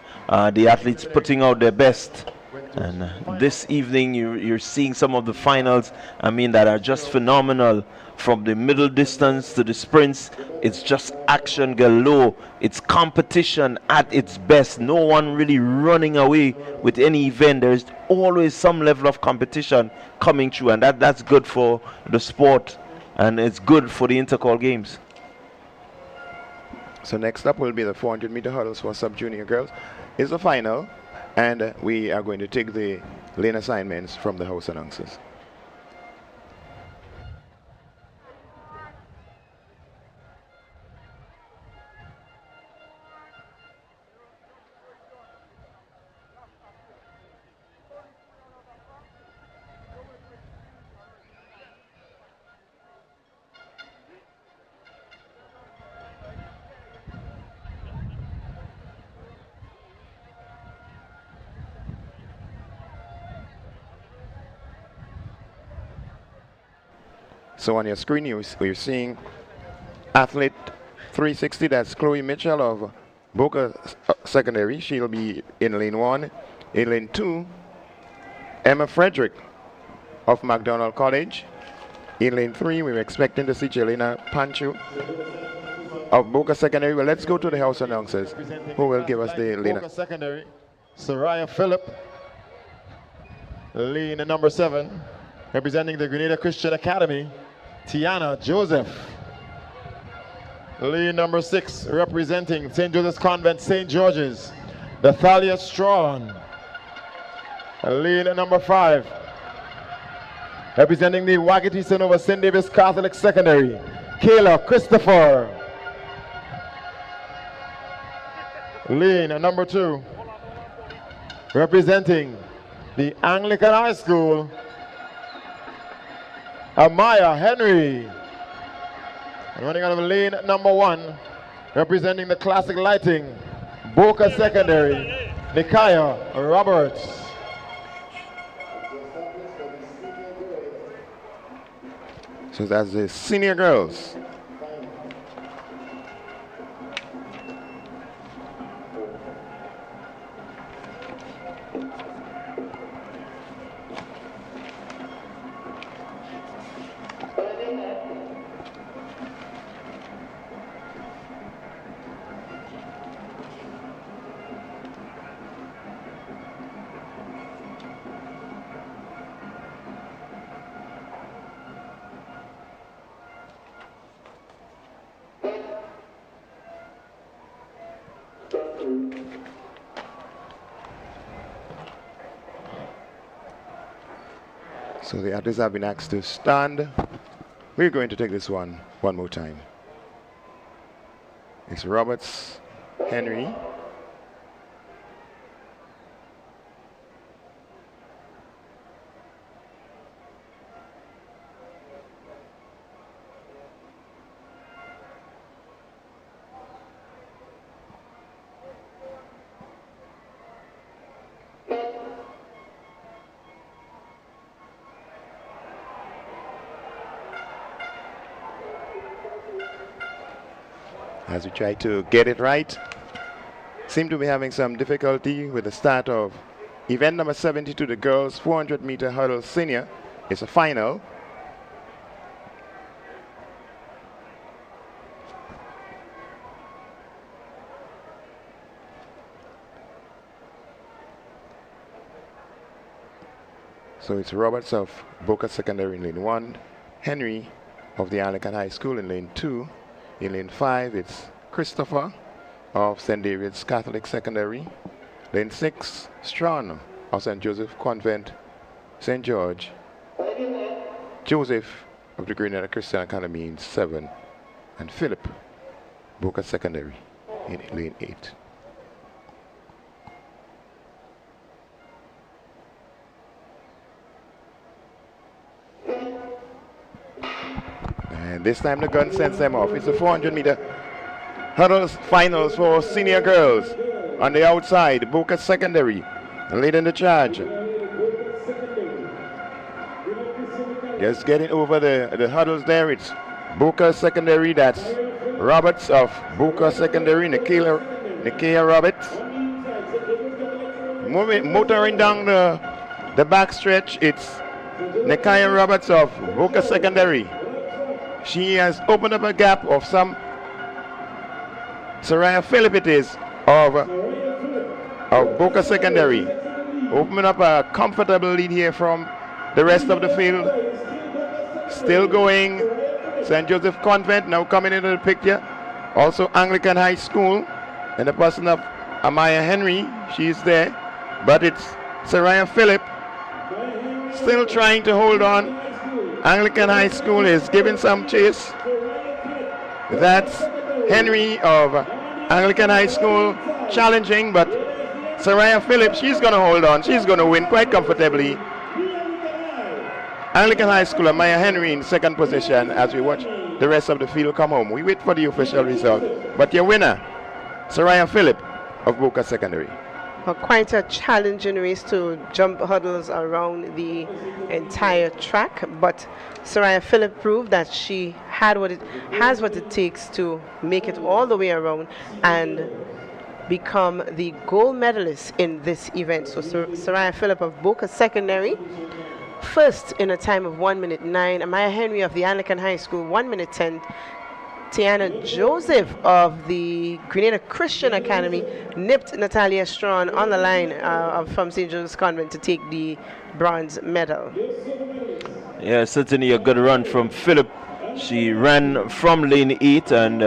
the athletes putting out their best. And this evening you're seeing some of the finals, I mean, that are just phenomenal. From the middle distance to the sprints, it's just action galore. It's competition at its best. No one really running away with any event. There's always some level of competition coming through, and that's good for the sport, and it's good for the Intercol games. So next up will be the 400-meter hurdles for sub-junior girls. It's the final, and we are going to take the lane assignments from the house announcers. So on your screen, you're seeing athlete 360. That's Chloe Mitchell of Boca Secondary. She'll be in lane 1. In lane 2, Emma Frederick of McDonald College. In lane 3, we're expecting to see Jelena Panchu of Boca Secondary. Well, let's go to the house announcers who will give us the lane. Boca Secondary, Soraya Phillip, lane number 7. Representing the Grenada Christian Academy, Tiana Joseph. Lane number 6, representing St. Joseph's Convent, St. George's, Nathalia Strawn. Lane number 5, representing the Wagiti Sonova St. Davis Catholic Secondary, Kayla Christopher. Lane number 2, representing the Anglican High School, Amaya Henry. And running out of lane number 1, representing the Classic Lighting, Boca Secondary, Nikaya Roberts. So that's the senior girls. So the athletes have been asked to stand. We're going to take this one more time. It's Roberts, Henry. As we try to get it right, seem to be having some difficulty with the start of event number 72, the girls 400-meter hurdle senior. It's a final. So it's Roberts of Boca Secondary in lane 1, Henry of the Anglican High School in lane 2. In lane 5, it's Christopher of St. David's Catholic Secondary. Lane 6, Strawn of St. Joseph Convent, St. George. Joseph of the Grenada Christian Academy in 7. And Philip, Boca Secondary in lane 8. And this time the gun sends them off. It's a 400-meter hurdles finals for senior girls. On the outside, Boca Secondary leading the charge. Just getting over the hurdles there. It's Boca Secondary. That's Roberts of Boca Secondary, Nikia Roberts. Motoring down the backstretch, it's Nikia Roberts of Boca Secondary. She has opened up a gap of some. Soraya Phillip it is of Boca Secondary. Opening up a comfortable lead here from the rest of the field. Still going. St. Joseph Convent now coming into the picture. Also Anglican High School in the person of Amaya Henry. She's there. But it's Soraya Phillip still trying to hold on. Anglican High School is giving some chase. That's Henry of Anglican High School challenging, but Soraya Phillip, she's going to hold on. She's going to win quite comfortably. Anglican High School and Maya Henry in second position as we watch the rest of the field come home. We wait for the official result. But your winner, Soraya Phillip of Boca Secondary. Quite a challenging race to jump hurdles around the entire track, but Soraya Phillip proved that she has what it takes to make it all the way around and become the gold medalist in this event. So Soraya Phillip of Boca Secondary, first in a time of 1 minute 9. Amaya Henry of the Anglican High School, 1 minute 10. Tiana Joseph of the Grenada Christian Academy nipped Natalia Strawn on the line from St. Joseph's Convent to take the bronze medal. Yeah, certainly a good run from Phillip. She ran from lane 8 and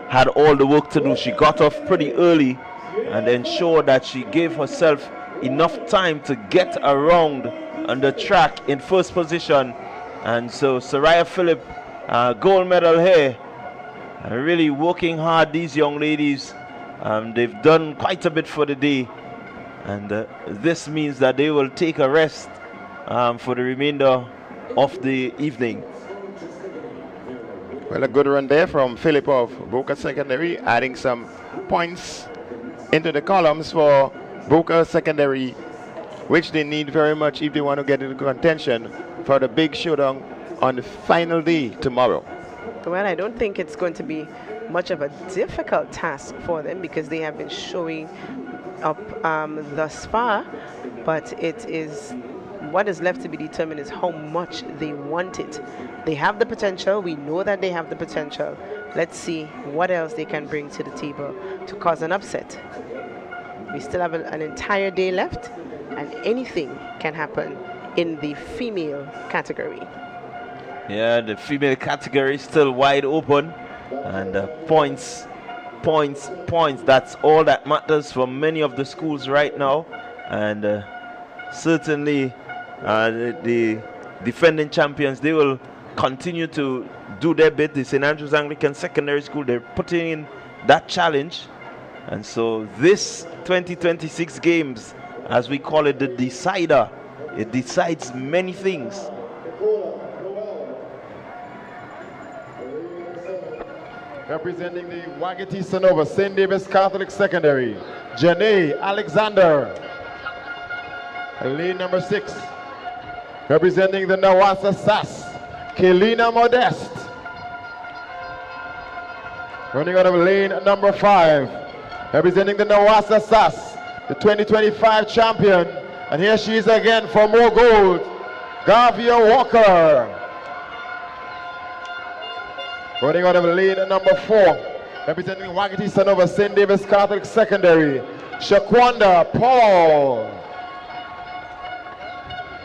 had all the work to do. She got off pretty early and ensured that she gave herself enough time to get around on the track in first position. And so Soraya Phillip, gold medal here. Really working hard, these young ladies. They've done quite a bit for the day. And this means that they will take a rest for the remainder of the evening. Well, a good run there from Phillip of Boca Secondary, adding some points into the columns for Boca Secondary, which they need very much if they want to get into contention for the big showdown on the final day tomorrow. Well, I don't think it's going to be much of a difficult task for them because they have been showing up thus far, but it is what is left to be determined is how much they want it. They have the potential. We know that they have the potential. Let's see what else they can bring to the table to cause an upset. We still have an entire day left, and anything can happen in the female category. Yeah, the female category is still wide open, and points. That's all that matters for many of the schools right now, and certainly the defending champions, they will continue to do their bit. The St. Andrews Anglican Secondary School, they're putting in that challenge, and so this 2026 games, as we call it, the decider, it decides many things. Representing the Wagiti Sonova St. David's Catholic Secondary, Janae Alexander. Lane number 6. Representing the Nawasa SAS, Kelina Modeste. Running out of lane number 5. Representing the Nawasa SAS, the 2025 champion. And here she is again for more gold, Gavia Walker. Running out of lane number 4, representing Wagiti Sonova St. David's Catholic Secondary, Shaquanda Paul.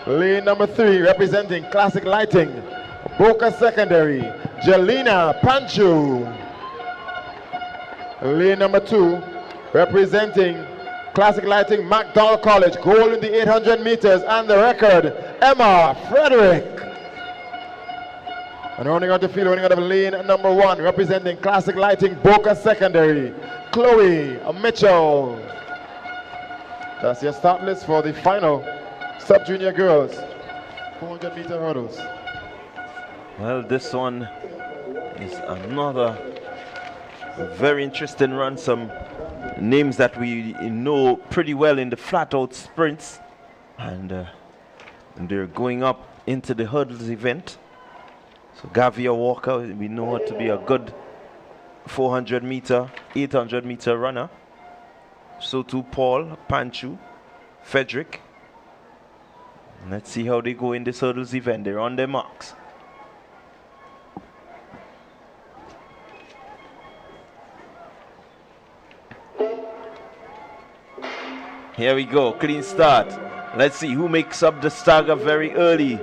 Lane number 3, representing Classic Lighting, Boca Secondary, Jelena Panchu. Lane number 2, representing Classic Lighting, McDonald College, gold in the 800 meters and the record, Emma Frederick. And running out the field, running out of lane number 1, representing Classic Lighting, Boca Secondary, Chloe Mitchell. That's your start list for the final sub-junior girls 400-meter hurdles. Well, this one is another very interesting run. Some names that we know pretty well in the flat-out sprints, and they're going up into the hurdles event. So Gavia Walker, we know her to be a good 400 meter, 800 meter runner. So too Paul, Panchu, Frederick. Let's see how they go in this hurdles event. They're on their marks. Here we go, clean start. Let's see who makes up the stagger very early.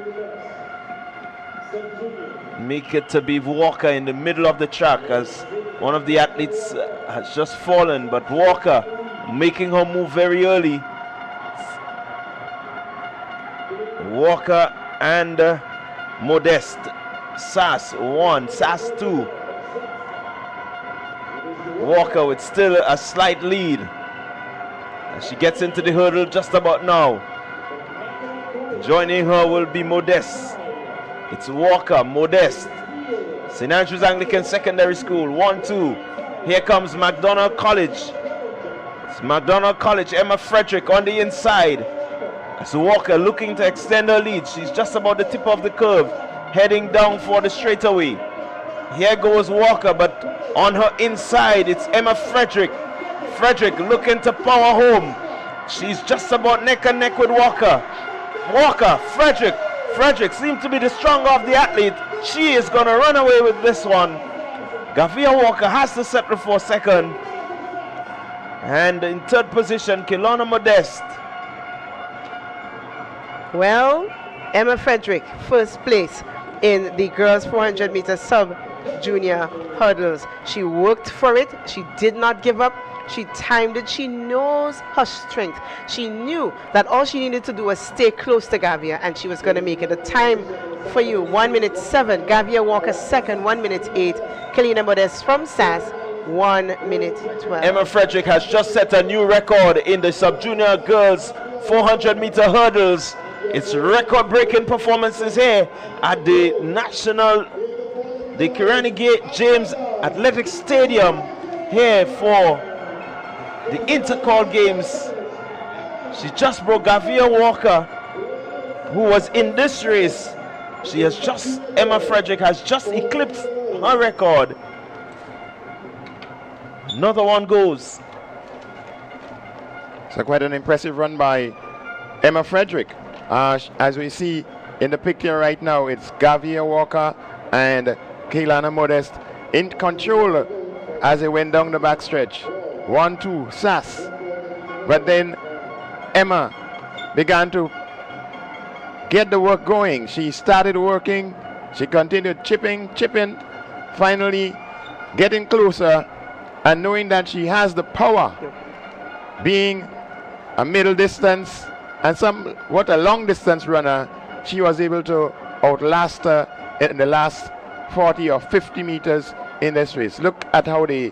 Make it to be Walker in the middle of the track, as one of the athletes has just fallen, but Walker making her move very early. Walker and Modeste. Sass 1, Sass 2. Walker with still a slight lead. As she gets into the hurdle just about now. Joining her will be Modeste. It's Walker, Modeste. St. Andrews Anglican Secondary School, 1-2. Here comes McDonald College. It's McDonald College, Emma Frederick on the inside. As Walker looking to extend her lead. She's just about the tip of the curve, heading down for the straightaway. Here goes Walker, but on her inside, it's Emma Frederick. Frederick looking to power home. She's just about neck and neck with Walker. Walker, Frederick. Frederick seems to be the stronger of the athlete. She is going to run away with this one. Gavia Walker has to settle for second. And in third position, Kelowna Modeste. Well, Emma Frederick, first place in the girls 400 meter sub-junior hurdles. She worked for it. She did not give up. She timed it. She knows her strength. She knew that all she needed to do was stay close to Gavia, and she was going to make it. The time for you, 1 minute 7. Gavia Walker second, 1 minute 8. Kelowna Modeste from SAS, 1 minute 12. Emma Frederick has just set a new record in the sub-junior girls 400 meter hurdles. It's record-breaking performances here at the Kirani James Athletic Stadium here for the Intercol games. She just broke Gavia Walker, who was in this race. Emma Frederick has just eclipsed her record. Another one goes. So quite an impressive run by Emma Frederick. As we see in the picture right now, it's Gavia Walker and Kelowna Modeste in control as they went down the backstretch. 1-2, Sass. But then Emma began to get the work going. She started working. She continued chipping, finally getting closer and knowing that she has the power, being a middle distance and somewhat a long distance runner. She was able to outlast her in the last 40 or 50 meters in this race. Look at how they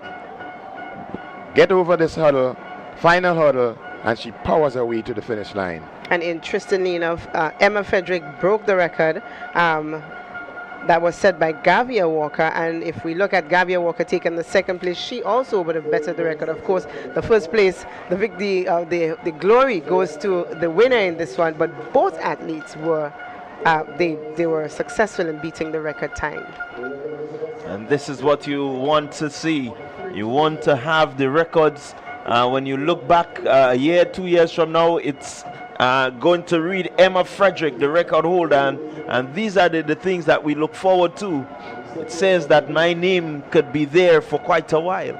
get over this hurdle, final hurdle, and she powers her way to the finish line. And interestingly enough, Emma Frederick broke the record that was set by Gavia Walker. And if we look at Gavia Walker taking the second place, she also would have bettered the record. Of course, the first place, the glory goes to the winner in this one. But both athletes were they were successful in beating the record time. And this is what you want to see. You want to have the records. When you look back a year, 2 years from now, it's going to read Emma Frederick, the record holder. And these are the things that we look forward to. It says that my name could be there for quite a while.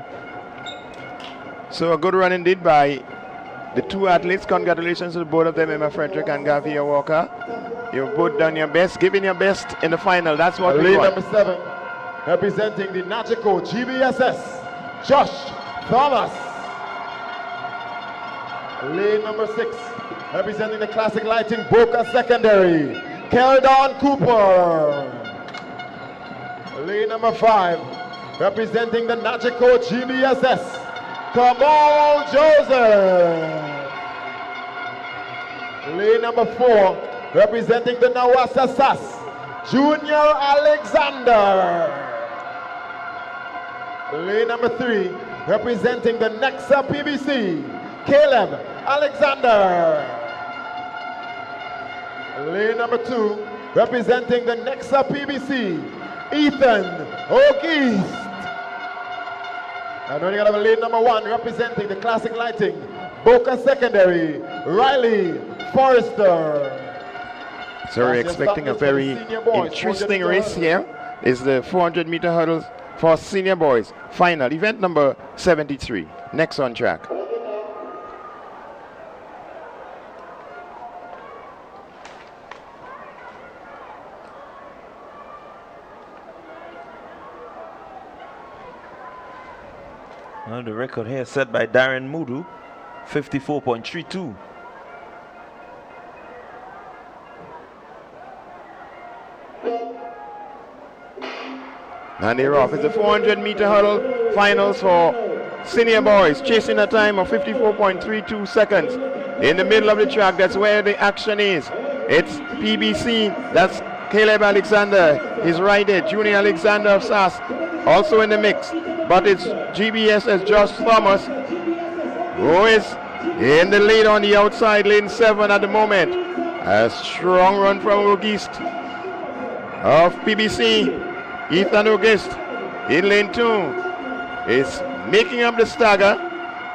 So a good run indeed by the two athletes. Congratulations to both of them, Emma Frederick and Gavia Walker. You've both done your best, giving your best in the final. That's what we want. Number 7, representing the Nagico GBSS, Josh Thomas. Lane number 6, representing the Classic Lighting Boca Secondary, Keldon Cooper. Lane number 5, representing the Nagico GBSS, Kamal Joseph. Lane number 4, representing the Nawasa SAS, Junior Alexander. Lane number 3, representing the Nexa PBC, Caleb Alexander. Lane number 2, representing the Nexa PBC, Ethan O'Geist. And running out of lane number 1, representing the Classic Lighting, Boca Secondary, Riley Forrester. So we're expecting a very interesting race here. Is the 400-meter hurdles for senior boys. Final, event number 73. Next on track. Well, the record here set by Darren Mudu, 54.32. And they're off. It's the 400-meter hurdle finals for senior boys, chasing a time of 54.32 seconds. In the middle of the track, that's where the action is. It's PBC, that's Caleb Alexander. He's right there, Junior Alexander of SAS, also in the mix. But it's GBS's Josh Thomas, who is in the lead on the outside, lane 7 at the moment. A strong run from Auguste of PBC. Ethan Auguste in lane 2 is making up the stagger.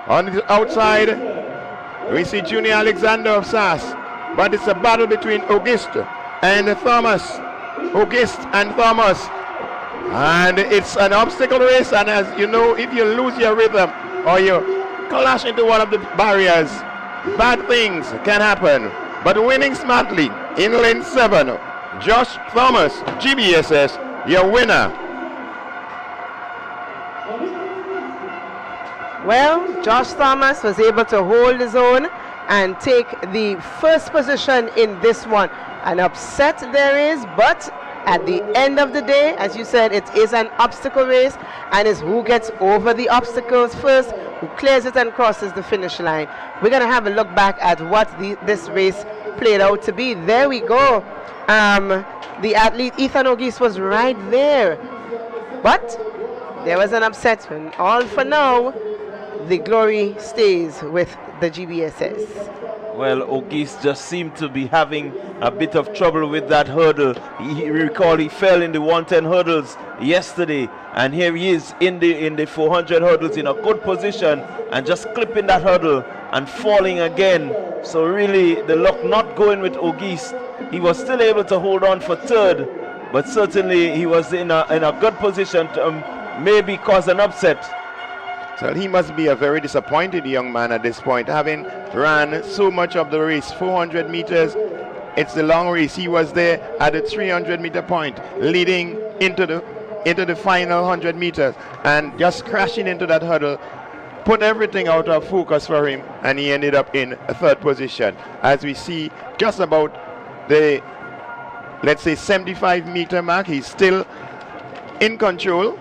On the outside, we see Junior Alexander of SAS, but it's a battle between Auguste and Thomas. Auguste and Thomas. And it's an obstacle race, and as you know, if you lose your rhythm or you clash into one of the barriers, bad things can happen. But winning smartly in lane 7, Josh Thomas, GBSS, your winner. Well, Josh Thomas was able to hold his own and take the first position in this one. An upset there is, but at the end of the day, as you said, it is an obstacle race, and it's who gets over the obstacles first, who clears it and crosses the finish line. We're going to have a look back at what this race played out to be. There we go. The athlete Ethan Auguste was right there, but there was an upset, and all for now, the glory stays with the GBSS. Well, Auguste just seemed to be having a bit of trouble with that hurdle. Recall he fell in the 110 hurdles yesterday, and here he is in the 400 hurdles in a good position and just clipping that hurdle and falling again. So really the luck not going with Auguste. He was still able to hold on for third, but certainly he was in a good position to maybe cause an upset. So he must be a very disappointed young man at this point, having ran so much of the race. 400 meters, it's the long race. He was there at the 300-meter point, leading into the final 100 meters, and just crashing into that hurdle put everything out of focus for him, and he ended up in a third position. As we see, just about the, let's say, 75-meter mark, he's still in control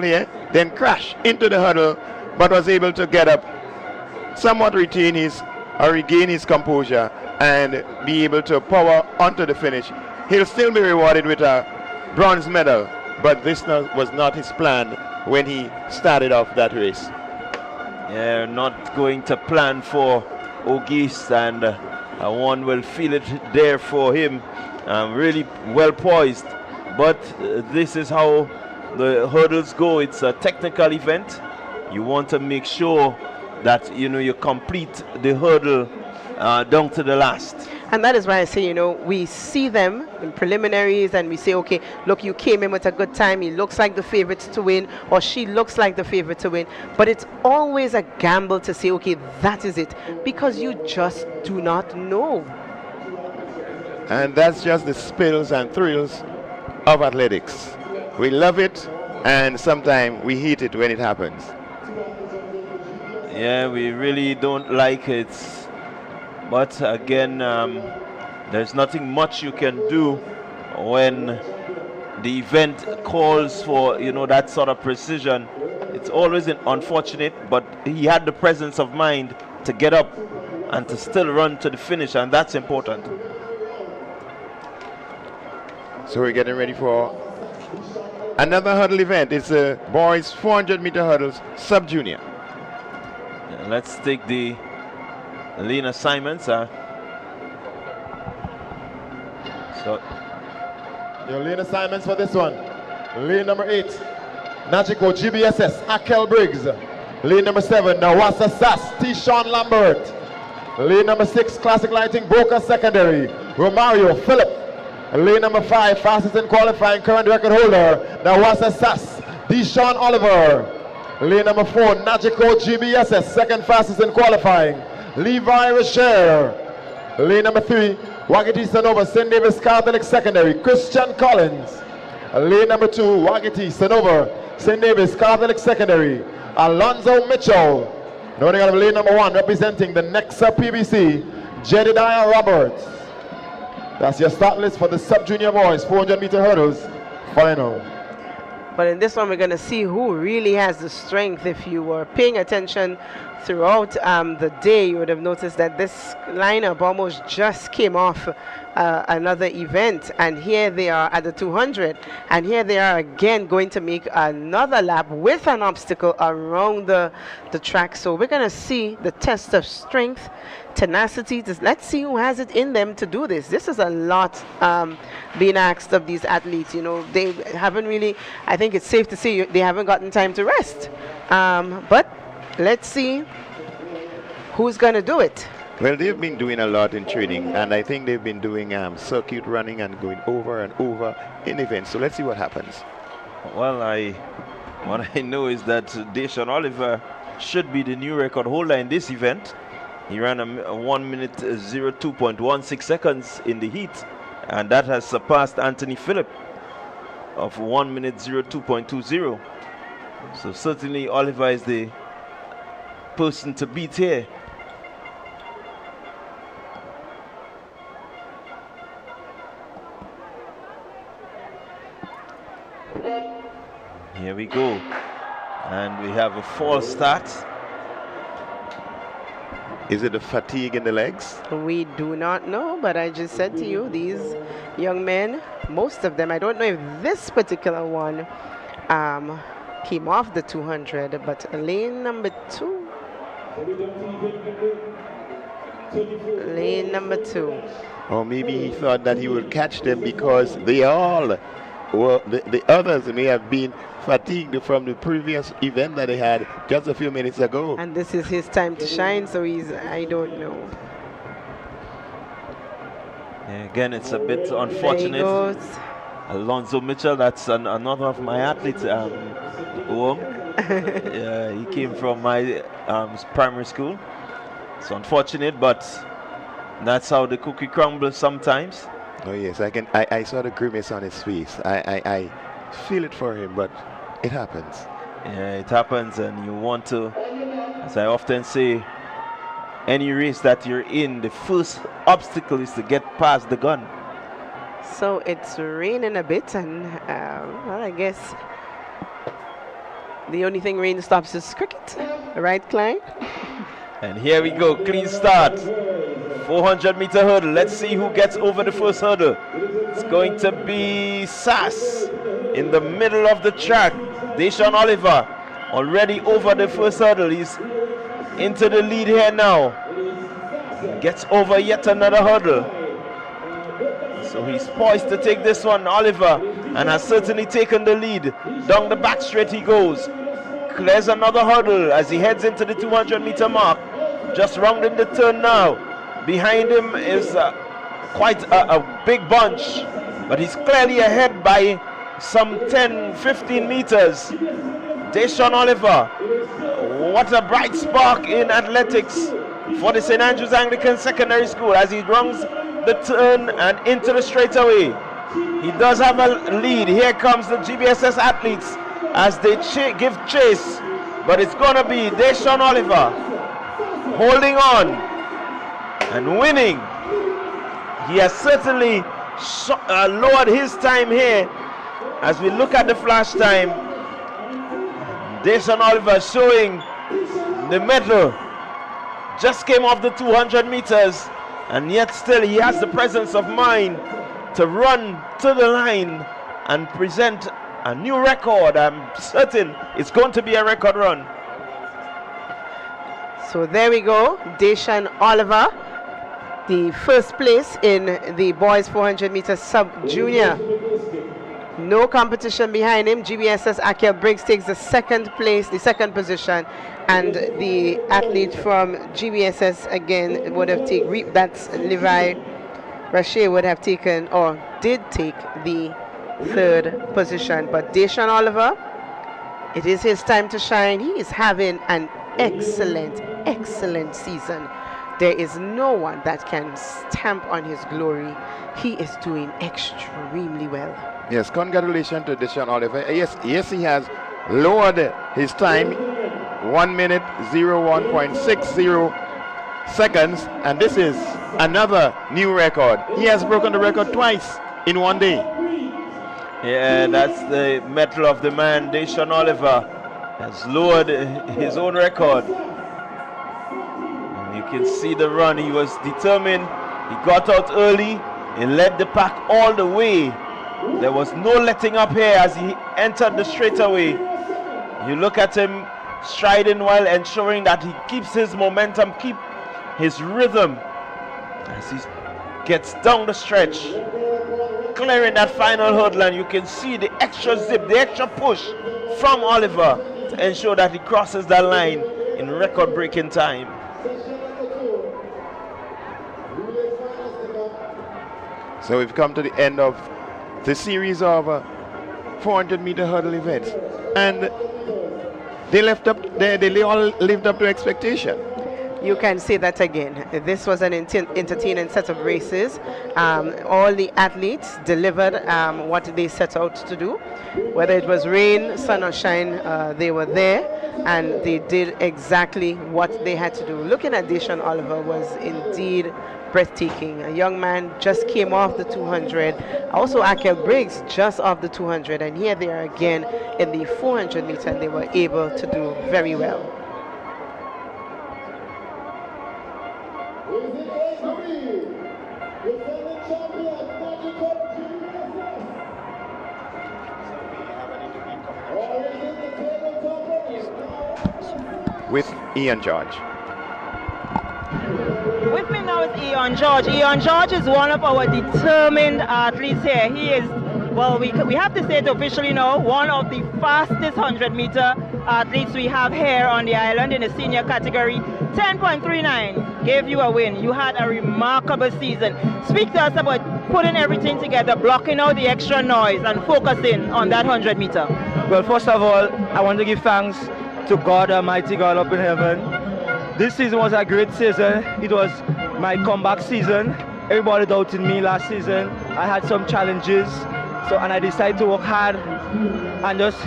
here, then crashed into the hurdle, but was able to get up, somewhat regain his composure, and be able to power onto the finish. He'll still be rewarded with a bronze medal, but this was not his plan when he started off that race. Yeah, not going to plan for Auguste, and one will feel it there for him. Really well poised, but this is how the hurdles go. It's a technical event. You want to make sure that you complete the hurdle down to the last. And that is why I say, we see them in preliminaries and we say, okay, look, you came in with a good time. He looks like the favorite to win, or she looks like the favorite to win. But it's always a gamble to say, okay, that is it, because you just do not know. And that's just the spills and thrills of athletics. We love it, and sometimes we hate it when it happens. Yeah, we really don't like it. But again, there's nothing much you can do when the event calls for, that sort of precision. It's always unfortunate, but he had the presence of mind to get up and to still run to the finish, and that's important. So we're getting ready for another hurdle event. It's a boys 400-meter hurdles, sub-junior. Let's take the lane assignments. So your lane assignments for this one. Lane number 8, Nagico GBSS, Akel Briggs. Lane number 7, Nawasa Sass, T. Sean Lambert. Lane number 6, Classic Lighting, Boca Secondary, Romario Philip. Lane number 5, fastest in qualifying, current record holder, Nawasa Sass, Deshaun Oliver. Lane number 4, Nagico GBSS, second fastest in qualifying, Levi Rocher. Lane number 3, Wagiti Sanova, St. Davis Catholic Secondary, Christian Collins. Lane number 2, Wagiti Sanova, St. Davis Catholic Secondary, Alonzo Mitchell. Noting out of lane number 1, representing the Nexa PBC, Jedediah Roberts. That's your start list for the sub-junior boys 400-meter hurdles final. But in this one, we're going to see who really has the strength. If you were paying attention throughout the day, you would have noticed that this lineup almost just came off another event. And here they are at the 200. And here they are again going to make another lap with an obstacle around the track. So we're going to see the test of strength, tenacity. Let's see who has it in them to do this. This is a lot being asked of these athletes. You know, they haven't really, I think it's safe to say they haven't gotten time to rest. But let's see who's going to do it. Well, they've been doing a lot in training, and I think they've been doing circuit running and going over and over in events. So let's see what happens. Well, what I know is that Deshaun Oliver should be the new record holder in this event. He ran a 1 minute 02.16 seconds in the heat, and that has surpassed Anthony Phillip of 1 minute 02.20. So certainly Oliver is the person to beat here. Here we go, and we have a false start. Is it a fatigue in the legs? We do not know, but I just said to you, these young men, most of them, I don't know if this particular one came off the 200, but lane number 2. Lane number 2. Or maybe he thought that he would catch them because they all, well, the others may have been fatigued from the previous event that they had just a few minutes ago. And this is his time to shine, so I don't know. Yeah, again, it's a bit unfortunate. Alonzo Mitchell, that's another of my athletes. He came from my primary school. It's unfortunate, but that's how the cookie crumbles sometimes. Oh yes, I saw the grimace on his face. I feel it for him, but it happens. Yeah, it happens, and you want to, as I often say, any race that you're in, the first obstacle is to get past the gun. So it's raining a bit, and well, I guess the only thing rain stops is cricket, right, Klein? And here we go, clean start. 400-meter hurdle. Let's see who gets over the first hurdle. It's going to be Sass in the middle of the track. Deshaun Oliver already over the first hurdle. He's into the lead here now. Gets over yet another hurdle. So he's poised to take this one, Oliver, and has certainly taken the lead. Down the back straight he goes. Clears another hurdle as he heads into the 200-meter mark. Just rounding the turn now. Behind him is quite a big bunch, but he's clearly ahead by some 10-15 meters. Deshaun Oliver, what a bright spark in athletics for the St. Andrews Anglican Secondary School as he rounds the turn and into the straightaway. He does have a lead. Here comes the GBSS athletes as they give chase, but it's going to be Deshaun Oliver holding on and winning. He has certainly lowered his time here as we look at the flash time. Deshaun Oliver showing the medal. Just came off the 200 meters, and yet still he has the presence of mind to run to the line and present a new record. I'm certain it's going to be a record run. So there we go, Deshaun Oliver, the first place in the boys 400 meter sub-junior. No competition behind him. GBSS Akel Briggs takes the second place, the second position, and the athlete from GBSS again would have taken, that's Levi Rache, would have taken or did take the third position. But Deshaun Oliver, it is his time to shine. He is having an excellent season. There is no one that can stamp on his glory. He is doing extremely well. Yes, congratulations to Deshaun Oliver. Yes, he has lowered his time 1 minute 01.60 seconds, and this is another new record. He has broken the record twice in one day. Yeah, that's the mettle of the man. Deshaun Oliver has lowered his own record. And you can see the run. He was determined. He got out early. He led the pack all the way. There was no letting up here as he entered the straightaway. You look at him striding while ensuring that he keeps his momentum, keep his rhythm as he gets down the stretch, clearing that final hurdle, and you can see the extra zip, the extra push from Oliver to ensure that he crosses that line in record-breaking time. So we've come to the end of the series of 400 meter hurdle events, and they all lived up to expectation. You can say that again. This was an entertaining set of races. All the athletes delivered what they set out to do. Whether it was rain, sun or shine, they were there and they did exactly what they had to do. Looking at Deshaun Oliver was indeed breathtaking. A young man just came off the 200. Also Akel Briggs just off the 200, and here they are again in the 400 meter, and they were able to do very well. With Ian George. With me now is Ian George. Ian George is one of our determined athletes here. He is, well, we have to say it officially now, one of the fastest 100-meter athletes we have here on the island in the senior category. 10.39 gave you a win. You had a remarkable season. Speak to us about putting everything together, blocking out the extra noise and focusing on that 100-meter. Well, first of all, I want to give thanks to God, Almighty God up in heaven. This season was a great season. It was my comeback season. Everybody doubted me last season. I had some challenges, and I decided to work hard and just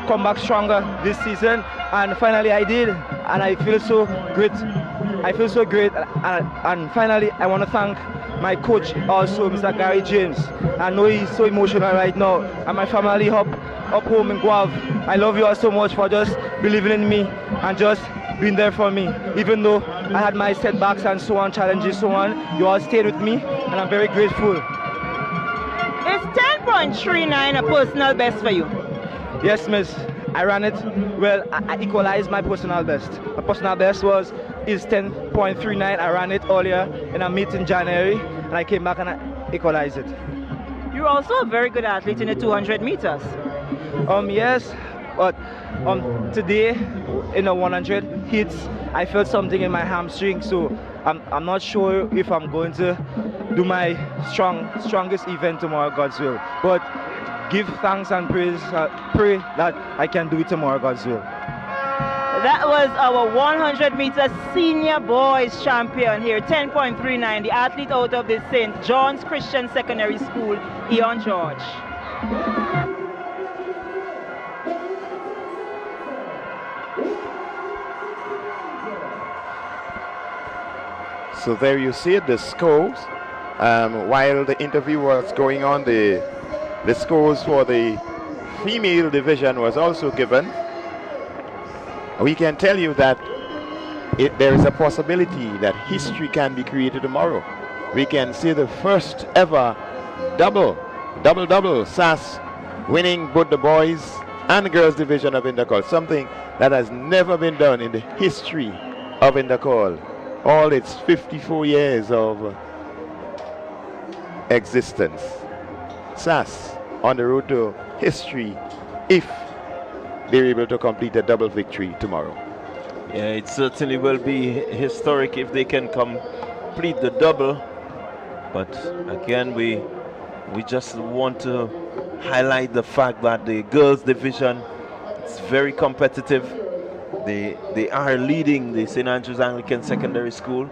come back stronger this season. And finally I did, and I feel so great. And finally I want to thank my coach also, Mr. Gary James. I know he's so emotional right now, and my family up home in Guav. I love you all so much for just believing in me and just being there for me. Even though I had my setbacks and so on, challenges, so on, you all stayed with me, and I'm very grateful. Is 10.39 a personal best for you? Yes, miss. I ran it. Well, I equalized my personal best. My personal best is 10.39. I ran it earlier in a meet in January, and I came back and I equalized it. You're also a very good athlete in the 200 meters. Yes, but today in the 100 hits, I felt something in my hamstring, so I'm not sure if I'm going to do my strongest event tomorrow, God's will. But give thanks and praise, pray that I can do it tomorrow, God's will. That was our 100-meter senior boys champion here, 10.39, the athlete out of the St. John's Christian Secondary School, Ian George. So there you see it, the scores. While the interview was going on, the scores for the female division was also given. We can tell you that there is a possibility that history can be created tomorrow. We can see the first ever double SAS winning both the boys and girls division of Intercol, something that has never been done in the history of Intercol, all its 54 years of existence. SAS on the road to history if they're able to complete a double victory tomorrow. Yeah, it certainly will be historic if they can complete the double. But again, we just want to highlight the fact that the girls division is very competitive. They are leading the St. Andrews Anglican Secondary School.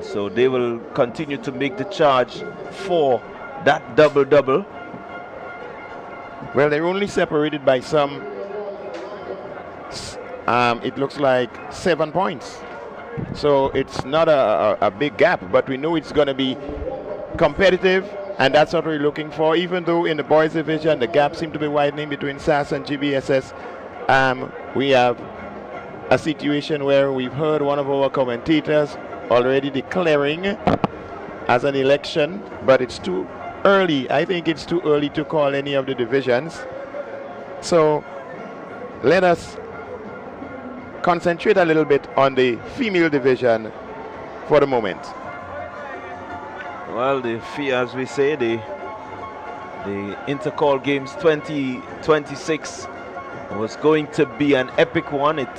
So they will continue to make the charge for that double-double. Well, they're only separated by some, it looks like 7 points. So it's not a big gap, but we know it's going to be competitive, and that's what we're looking for. Even though in the boys division, the gap seems to be widening between SAS and GBSS, we have a situation where we've heard one of our commentators already declaring as an election, but it's too early. I think it's too early to call any of the divisions. So let us concentrate a little bit on the female division for the moment. Well, as we say, the Intercol Games 2026 was going to be an epic one. It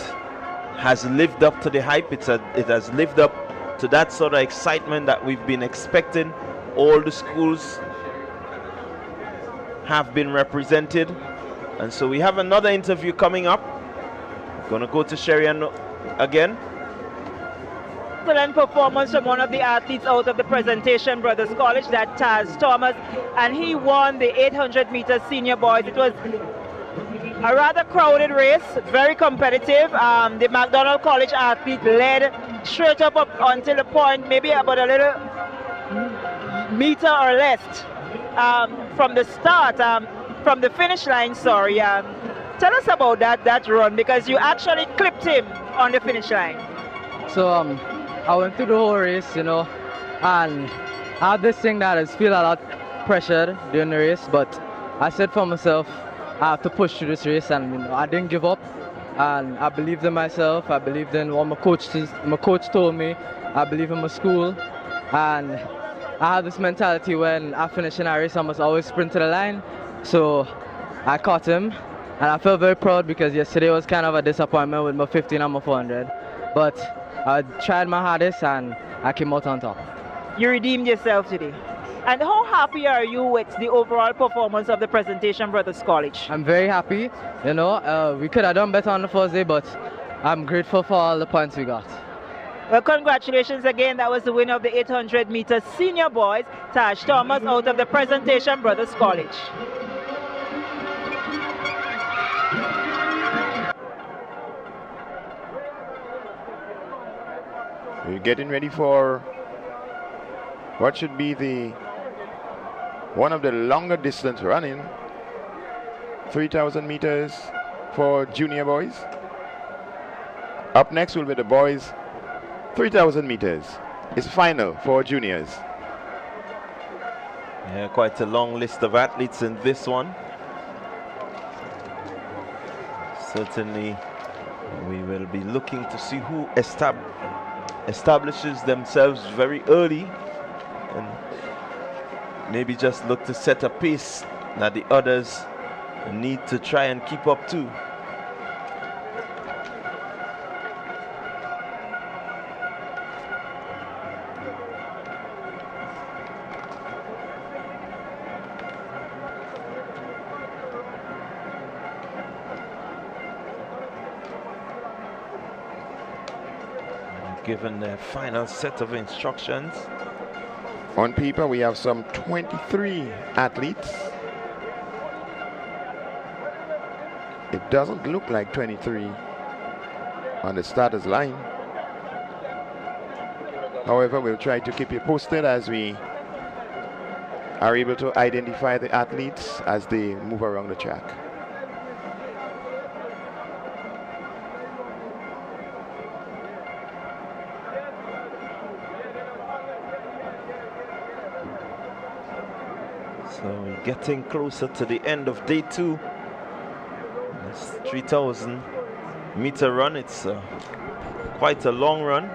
has lived up to the hype. It has lived up to that sort of excitement that we've been expecting. All the schools have been represented, and so we have another interview coming up. Gonna go to Sherry again. Excellent performance from one of the athletes out of the Presentation Brothers College, that Taz Thomas, and he won the 800 meter senior boys. It was a rather crowded race, very competitive. The McDonald College athlete led straight up until the point, maybe about a little meter or less from the start, from the finish line, sorry. Tell us about that run, because you actually clipped him on the finish line. So I went through the whole race, and I had this thing that I feel a lot pressured during the race, but I said for myself, I have to push through this race, and I didn't give up, and I believed in myself. I believed in what my coach told me. I believe in my school, and I had this mentality when I finish in a race, I must always sprint to the line. So I caught him, and I felt very proud because yesterday was kind of a disappointment with my 15 and my 400. But I tried my hardest and I came out on top. You redeemed yourself today. And how happy are you with the overall performance of the Presentation Brothers College? I'm very happy. We could have done better on the first day, but I'm grateful for all the points we got. Well, congratulations again. That was the winner of the 800 meter senior boys, Taj Thomas, out of the Presentation Brothers College. We're getting ready for what should be one of the longer distance running, 3,000 meters for junior boys. Up next will be the boys 3,000 meters. It's final for juniors. Yeah, quite a long list of athletes in this one. Certainly we will be looking to see who establishes themselves very early and maybe just look to set a pace that the others need to try and keep up to. Given their final set of instructions. On paper, we have some 23 athletes. It doesn't look like 23 on the starters line. However, we'll try to keep you posted as we are able to identify the athletes as they move around the track. So we're getting closer to the end of day 2. This 3,000 meter run. It's quite a long run.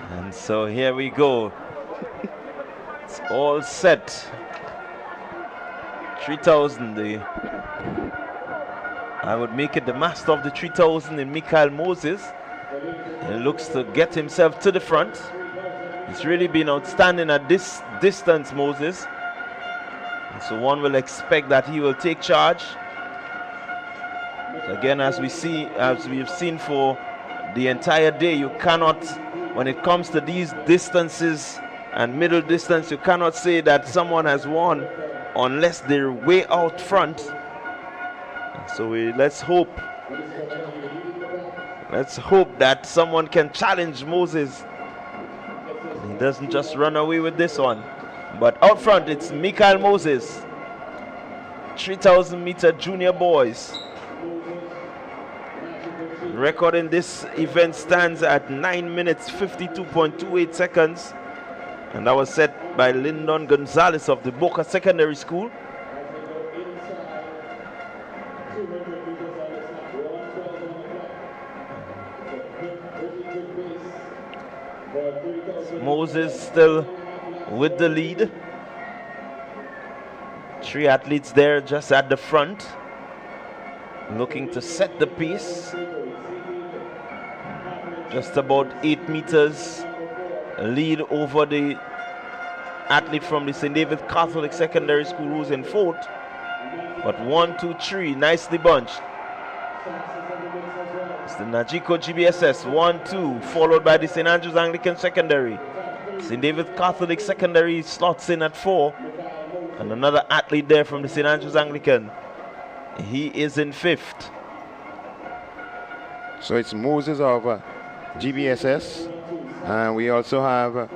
And so here we go. It's all set. 3,000. I would make it the master of the 3,000 in Michael Moses. He looks to get himself to the front. He's really been outstanding at this distance, Moses. And so one will expect that he will take charge. Again, as we have seen for the entire day, you cannot, when it comes to these distances and middle distance, you cannot say that someone has won unless they're way out front. So let's hope that someone can challenge Moses. He doesn't just run away with this one. But out front, it's Michael Moses, 3,000 meter junior boys. Record in this event stands at 9 minutes 52.28 seconds, and that was set by Lyndon Gonzalez of the Boca Secondary School. Moses still with the lead. 3 athletes there just at the front, looking to set the pace. Just about 8 meters lead over the athlete from the St. David Catholic Secondary School who's in 4th. But 1, 2, 3, nicely bunched. It's the Najiko GBSS, 1, 2, followed by the St. Andrews Anglican Secondary. St. David Catholic Secondary slots in at 4. And another athlete there from the St. Andrews Anglican. He is in 5th. So it's Moses of GBSS, and we also have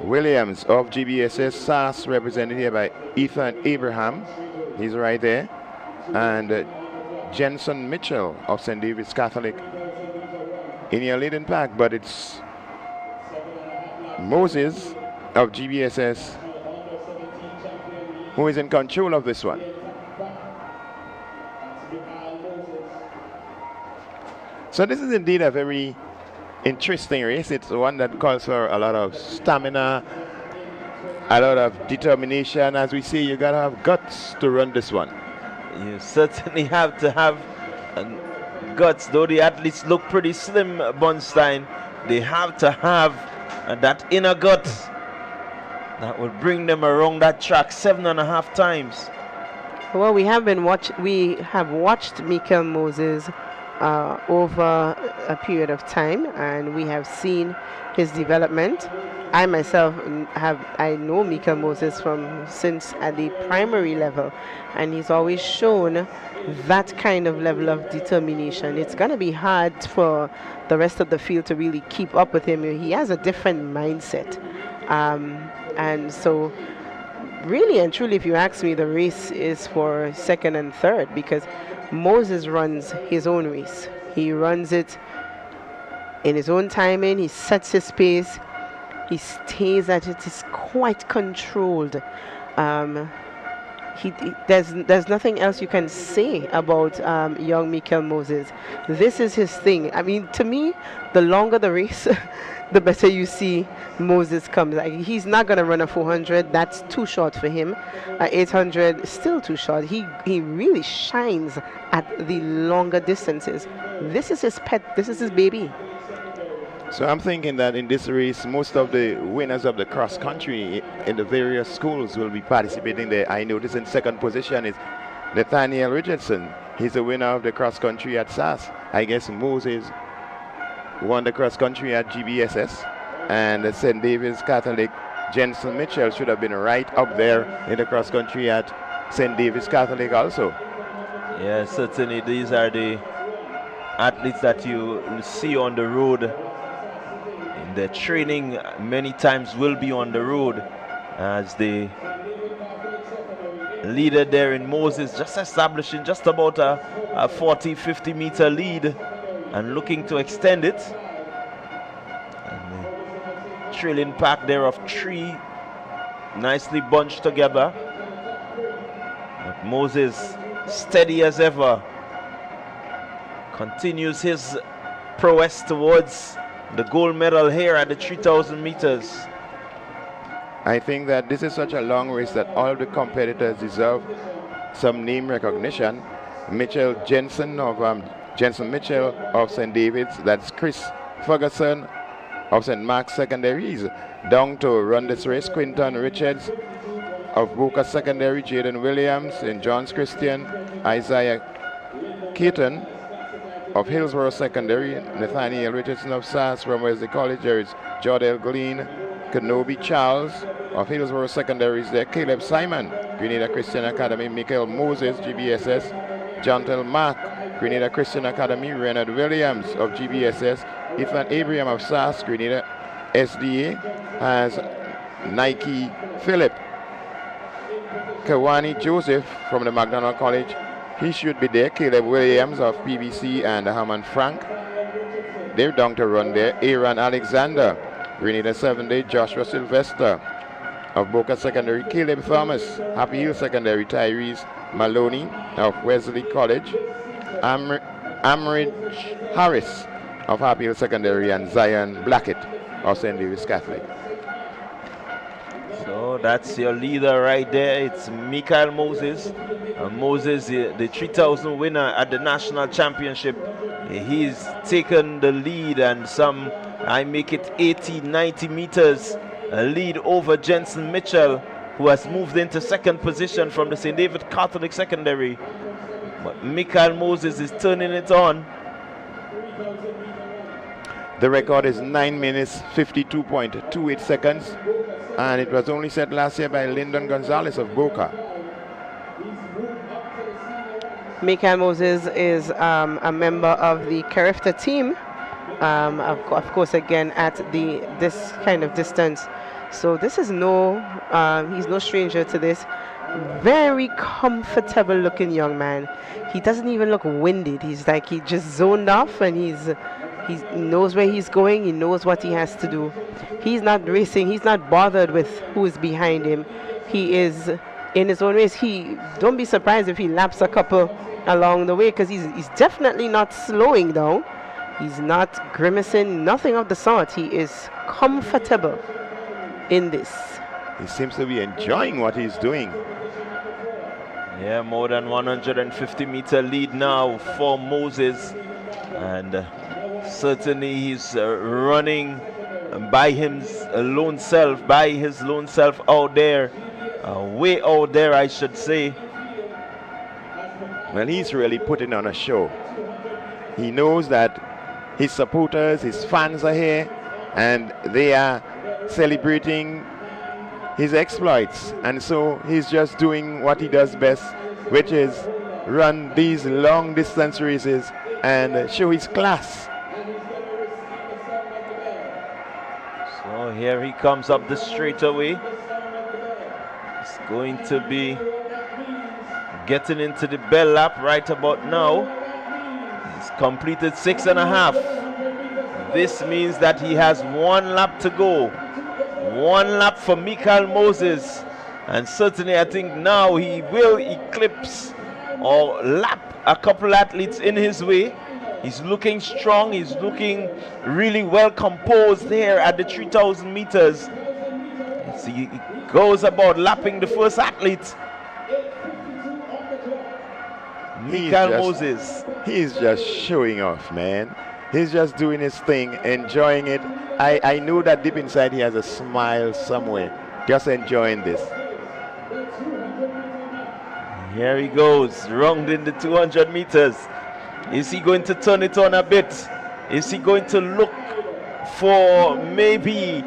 Williams of GBSS, SAS, represented here by Ethan Abraham. He's right there. And Jensen Mitchell of St. David's Catholic in your leading pack, but it's Moses of GBSS who is in control of this one. So this is indeed a very interesting race. It's one that calls for a lot of stamina, a lot of determination. As we see, you gotta have guts to run this one. You certainly have to have guts, though the athletes look pretty slim, Bunstein. They have to have that inner gut that will bring them around that track 7.5 times. Well, we have watched Michael Moses over a period of time, and we have seen his development. I myself I know Michael Moses since at the primary level, and he's always shown that kind of level of determination. It's going to be hard for the rest of the field to really keep up with him. He has a different mindset, and so really and truly, if you ask me, the race is for 2nd and 3rd, because Moses runs his own race. He runs it in his own timing. He sets his pace. He stays at it. It's quite controlled. There's nothing else you can say about young Michael Moses. This is his thing. I mean, to me, the longer the race, the better you see Moses comes. Like, he's not going to run a 400. That's too short for him. 800, still too short. He really shines at the longer distances. This is his pet. This is his baby. So I'm thinking that in this race, most of the winners of the cross country in the various schools will be participating there. I notice in 2nd position is Nathaniel Richardson. He's the winner of the cross country at SAS. I guess Moses won the cross country at GBSS, and the St. David's Catholic Jensen Mitchell should have been right up there in the cross country at St. David's Catholic also. Yeah, certainly these are the athletes that you see on the road Their training many times will be on the road, as the leader there in Moses just establishing just about a 40-50 meter lead and looking to extend it. And the trailing pack there of 3 nicely bunched together. But Moses, steady as ever, continues his prowess towards the gold medal here at the 3,000 meters. I think that this is such a long race that all the competitors deserve some name recognition. Mitchell Jensen Mitchell of St. David's, that's Chris Ferguson of St. Mark's Secondaries, down to run this race, Quinton Richards of Boca Secondary, Jaden Williams in Johns Christian, Isaiah Keaton of Hillsborough Secondary, Nathaniel Richardson of SAS from Wesley College, there is Jordell Glean, Kenobi Charles of Hillsborough Secondaries there, Caleb Simon, Grenada Christian Academy, Michael Moses, GBSS, Jontel Mark, Grenada Christian Academy, Renard Williams of GBSS, Ethan Abraham of SAS, Grenada SDA, has Nike Phillip, Kawani Joseph from the McDonald College, he should be there, Caleb Williams of PBC and Hammond Frank, they're down to run there, Aaron Alexander, Grenada 7-day, Joshua Sylvester of Boca Secondary, Caleb Thomas, Happy Hill Secondary, Tyrese Maloney of Wesley College, Amridge Harris of Happy Hill Secondary, and Zion Blackett of St. David's Catholic. So that's your leader right there. It's Michael Moses. Moses, the 3,000 winner at the national championship. He's taken the lead, and I make it 80-90 meters lead over Jensen Mitchell, who has moved into second position from the St. David Catholic Secondary. But Michael Moses is turning it on. The record is 9 minutes 52.28 seconds, and it was only set last year by Lyndon Gonzalez of Boca. Michael Moses is a member of the Carifta team, of course, again at this kind of distance. So this is he's no stranger to this. Very comfortable looking young man. He doesn't even look winded. He's like he just zoned off, and he knows where he's going. He knows what he has to do. He's not racing. He's not bothered with who is behind him. He is in his own race. Don't be surprised if he laps a couple along the way, because he's definitely not slowing down. He's not grimacing, nothing of the sort. He is comfortable in this. He seems to be enjoying what he's doing. Yeah, more than 150 meter lead now for Moses, and certainly he's running by his lone self out there, way out there, I should say. Well, he's really putting on a show. He knows that his supporters, his fans are here, and they are celebrating his exploits, and so he's just doing what he does best, which is run these long distance races and show his class. So here he comes up the straightaway. He's going to be getting into the bell lap right about now. He's completed 6.5. This means that he has 1 lap to go. 1 lap for Michael Moses, and certainly I think now he will eclipse or lap a couple athletes in his way. He's looking strong. He's looking really well composed here at the 3,000 meters. So he goes about lapping the first athlete. Michael Moses. He's just showing off, man. He's just doing his thing, enjoying it. I know that deep inside he has a smile somewhere, just enjoying this. Here he goes, rounding the 200 meters. Is he going to turn it on a bit? Is he going to look for maybe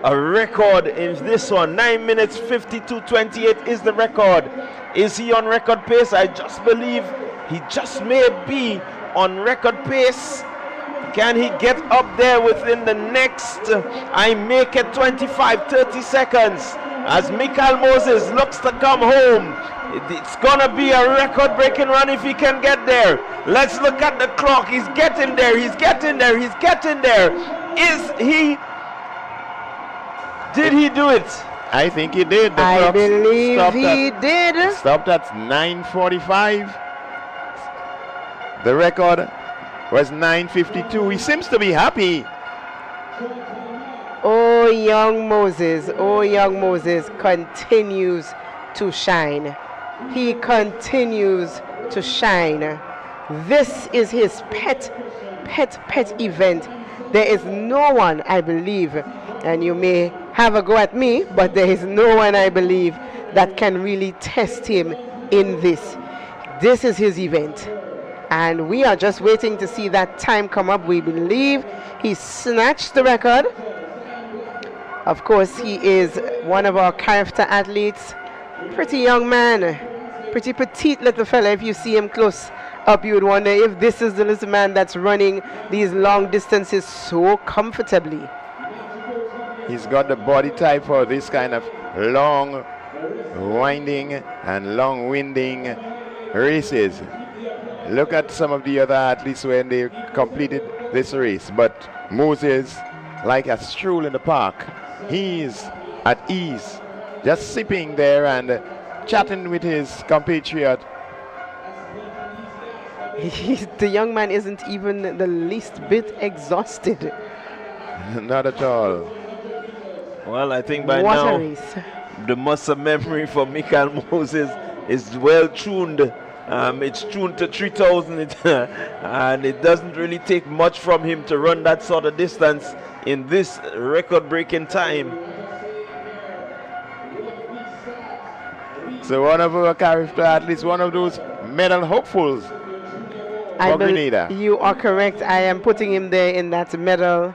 a record in this one? 9 minutes 52:28 is the record. Is he on record pace? I just believe he just may be on record pace Can he get up there within the next, I make it 25, 30 seconds as Michael Moses looks to come home. It's gonna be a record-breaking run if he can get there. Let's look at the clock. He's getting there, he's getting there, he's getting there. Did he do it? I think he did. I believe he did. Stopped at 9:45. The record was 9:52. He seems to be happy. Oh, young Moses continues to shine. He continues to shine. This is his pet event. There is no one, I believe, and you may have a go at me, but there is no one, I believe, that can really test him in this. This is his event. And we are just waiting to see that time come up. We believe he snatched the record. Of course, he is one of our character athletes. Pretty young man. Pretty petite little fella. If you see him close up, you would wonder if this is the little man that's running these long distances so comfortably. He's got the body type for this kind of long winding and long winding races. Look at some of the other athletes when they completed this race, but Moses, like a stroll in the park, he's at ease, just sipping there and chatting with his compatriot. The young man isn't even the least bit exhausted. Not at all. Well, I think by now the muscle memory for Michael Moses is well tuned. It's tuned to 3,000 and it doesn't really take much from him to run that sort of distance in this record-breaking time. So one of our character athletes, one of those medal hopefuls for Grenada. You are correct. I am putting him there in that medal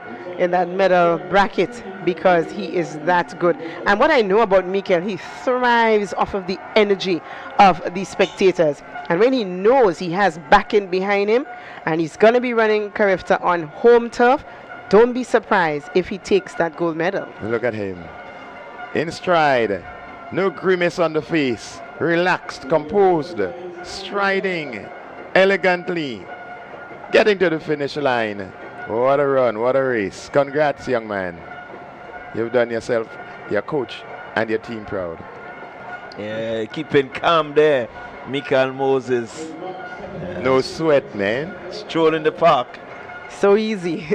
bracket because he is that good. And what I know about Mikel, he thrives off of the energy of the spectators. And when he knows he has backing behind him and he's going to be running Carifta on home turf, don't be surprised if he takes that gold medal. Look at him. In stride. No grimace on the face. Relaxed, composed, striding elegantly, getting to the finish line. What a run, what a race. Congrats, young man. You've done yourself, your coach, and your team proud. Yeah, keeping calm there, Michael Moses. No sweat, man. Stroll in the park. So easy.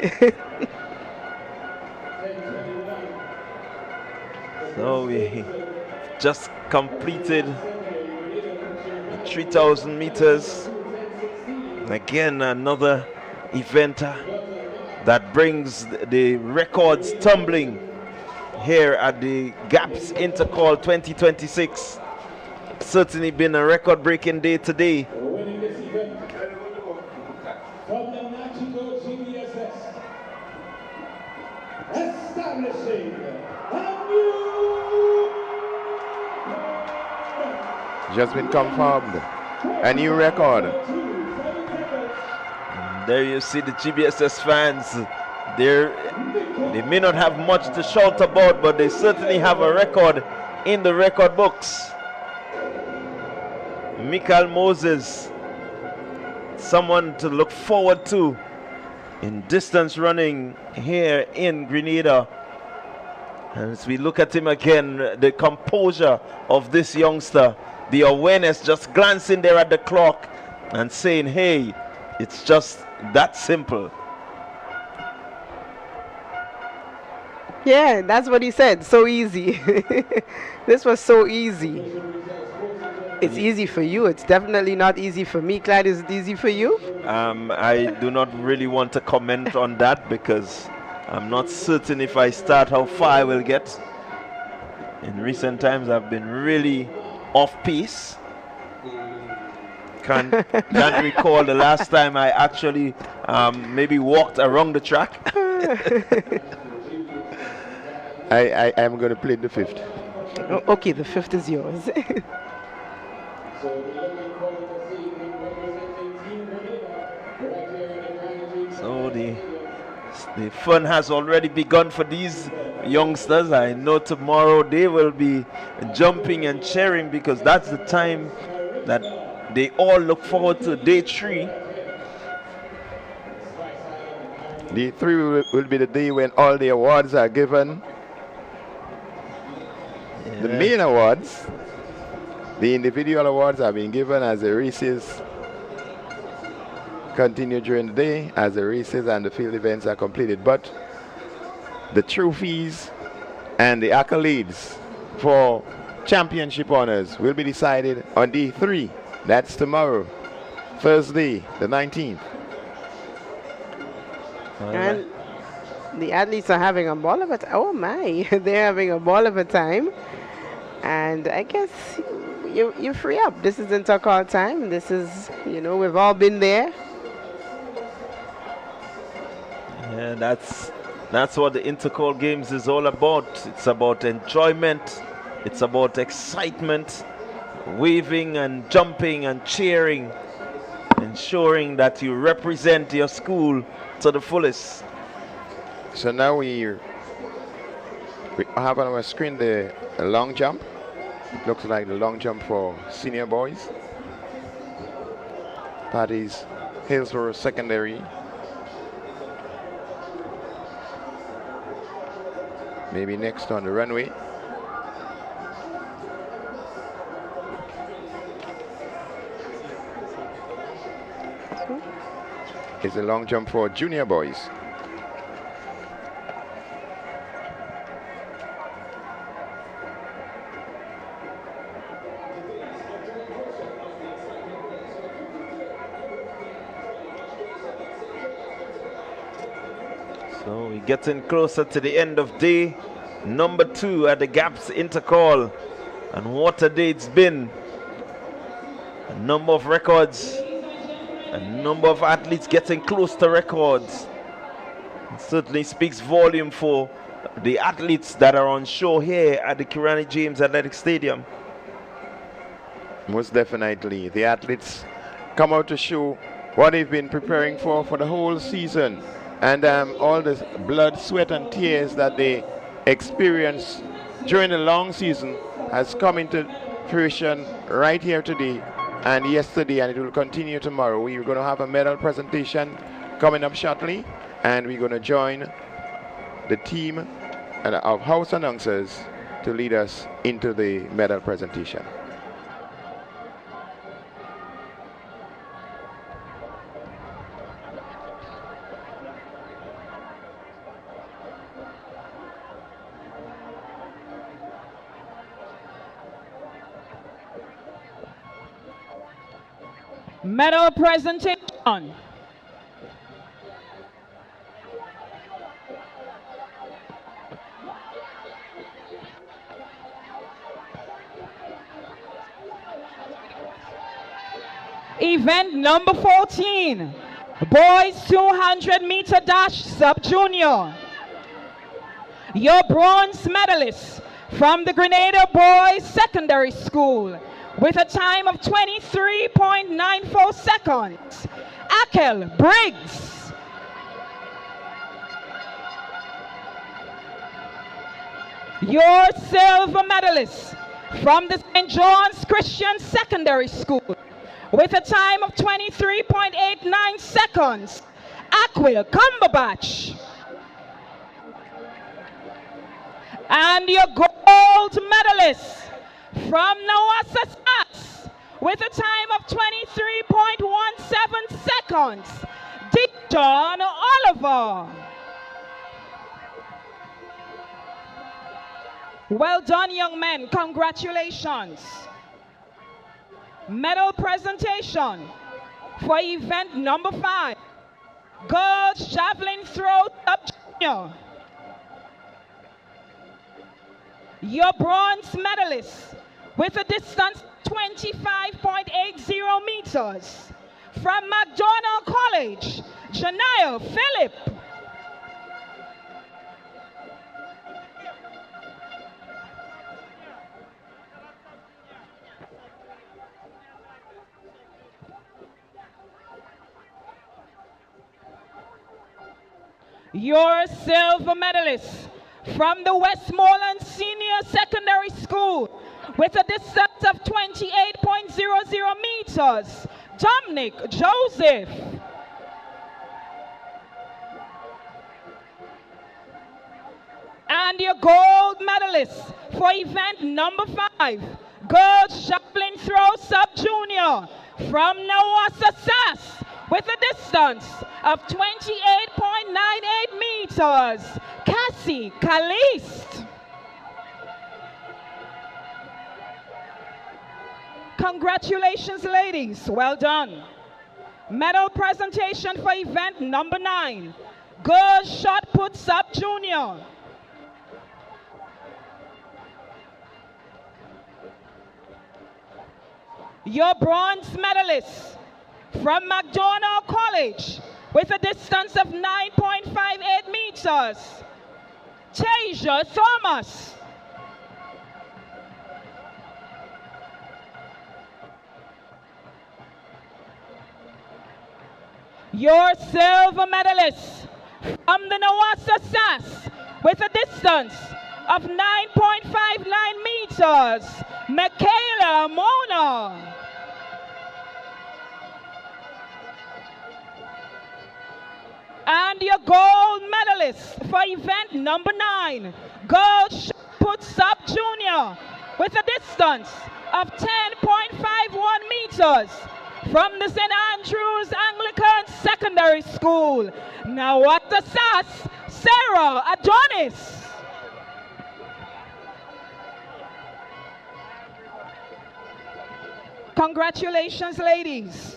So we just completed 3,000 meters. Again, another eventer that brings the records tumbling here at the GAPS Intercol 2026. Certainly been a record-breaking day today. Just been confirmed. A new record. There you see the GBSS fans. They may not have much to shout about, but they certainly have a record in the record books. Michael Moses, someone to look forward to in distance running here in Grenada. And as we look at him again, the composure of this youngster, the awareness, just glancing there at the clock and saying, hey, it's just that simple. Yeah, that's what he said. So easy. This was so easy. It's easy for you. It's definitely not easy for me. Clyde, is it easy for you? I do not really want to comment on that because I'm not certain if I start how far I will get. In recent times, I've been really off pace. Can't recall the last time I actually maybe walked around the track. I am going to play the fifth. Okay, the fifth is yours. So the The fun has already begun for these youngsters. I know tomorrow they will be jumping and cheering because that's the time that they all look forward to, day 3. Day 3 will be the day when all the awards are given. The main awards, the individual awards are being given as the races continue during the day, as the races and the field events are completed. But the trophies and the accolades for championship honors will be decided on day 3. That's tomorrow, Thursday, the 19th. And the athletes are having a ball of a time. Oh my, they're having a ball of a time. And I guess you free up. This is Intercol time. This is, we've all been there. Yeah, that's what the Intercol Games is all about. It's about enjoyment. It's about excitement, waving and jumping and cheering, ensuring that you represent your school to the fullest. So now we have on our screen the long jump. Looks like the long jump for senior boys. That is Hillsborough Secondary. Maybe next on the runway. It's a long jump for junior boys. So we're getting closer to the end of day number 2 at the Gaps Intercol. And what a day it's been. A number of records, a number of athletes getting close to records. It certainly speaks volume for the athletes that are on show here at the Kirani James Athletic Stadium. Most definitely. The athletes come out to show what they've been preparing for the whole season. And all the blood, sweat, and tears that they experienced during the long season has come into fruition right here today and yesterday, and it will continue tomorrow. We're going to have a medal presentation coming up shortly, and we're going to join the team of house announcers to lead us into the medal presentation. Medal presentation. Event number 14, boys 200-meter dash sub-junior. Your bronze medalist from the Grenada Boys Secondary School with a time of 23.94 seconds, Akel Briggs. Your silver medalist from the St. John's Christian Secondary School with a time of 23.89 seconds, Aquil Cumberbatch. And your gold medalist from Nawassa Sats with a time of 23.17 seconds, Dijon Oliver. Well done, young men. Congratulations. Medal presentation for event number 5, girls javelin throw sub-junior. Your bronze medalist with a distance 25.80 meters from McDonald College, Janaya Phillip. Your silver medalist from the Westmoreland Senior Secondary School with a distance of 28.00 meters, Dominic Joseph. And your gold medalist for event number 5, girls javelin throw sub-junior from Nawassa SAS with a distance of 28.98 meters, Cassie Caliste. Congratulations, ladies. Well done. Medal presentation for event number 9, girls shot put sub-junior. Your bronze medalist from McDonald College with a distance of 9.58 meters, Tasia Thomas. Your silver medalist from the Nawassa SAS with a distance of 9.59 meters, Michaela Mona. And your gold medalist for event number 9, girls shot put sub-junior with a distance of 10.51 meters from the St. Andrews Anglican Secondary School, Nawassa SAS, Sarah Adonis. Congratulations, ladies.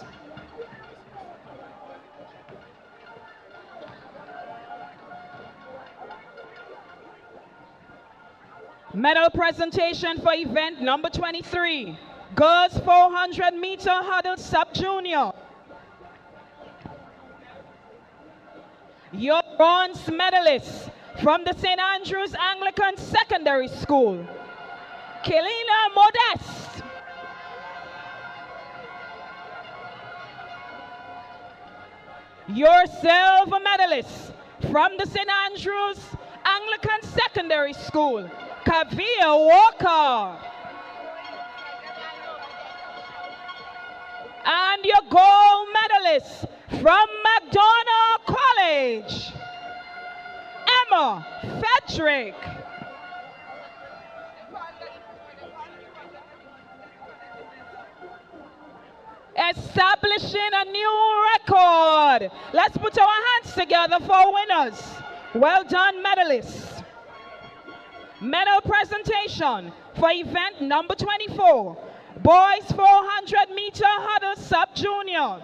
Medal presentation for event number 23, girls 400-meter hurdle sub-junior. Your bronze medalist from the St. Andrews Anglican Secondary School, Kelina Modest. Your silver medalist from the St. Andrews Anglican Secondary School, Kavia Walker. And your gold medalist from McDonald College, Emma Frederick. Establishing a new record. Let's put our hands together for winners. Well done, medalists. Medal presentation for event number 24, boys 400-meter hurdle sub-junior.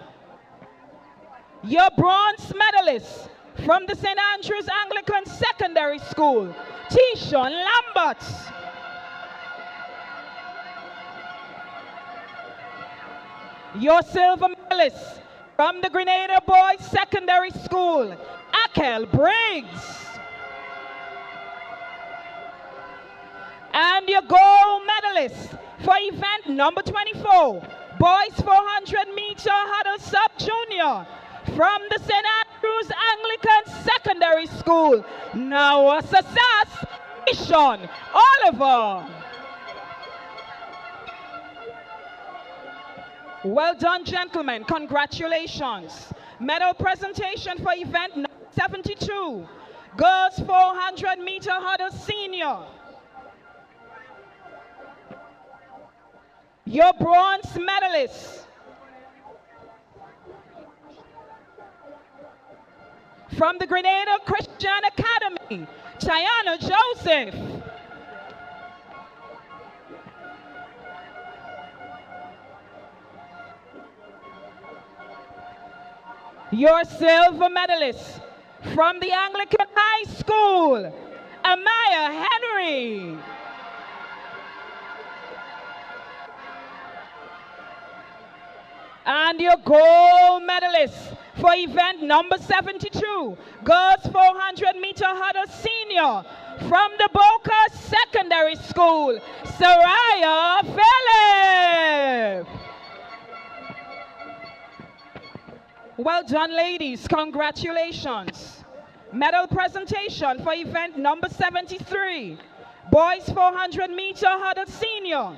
Your bronze medalist from the St. Andrews Anglican Secondary School, Tishon Lambert. Your silver medalist from the Grenada Boys Secondary School, Akel Briggs. And your gold medalist for event number 24, boys 400-meter hurdle sub-junior from the St. Andrews Anglican Secondary School, Nawassa SAS, Ishon Oliver. Well done, gentlemen. Congratulations. Medal presentation for event number 72, girls 400-meter hurdle senior. Your bronze medalist from the Grenada Christian Academy, Tiana Joseph. Your silver medalist from the Anglican High School, Amaya Henry. And your gold medalist for event number 72, girls 400-meter hurdle senior from the Boca Secondary School, Soraya Philip. Well done, ladies. Congratulations. Medal presentation for event number 73. Boys 400 meter hurdle senior.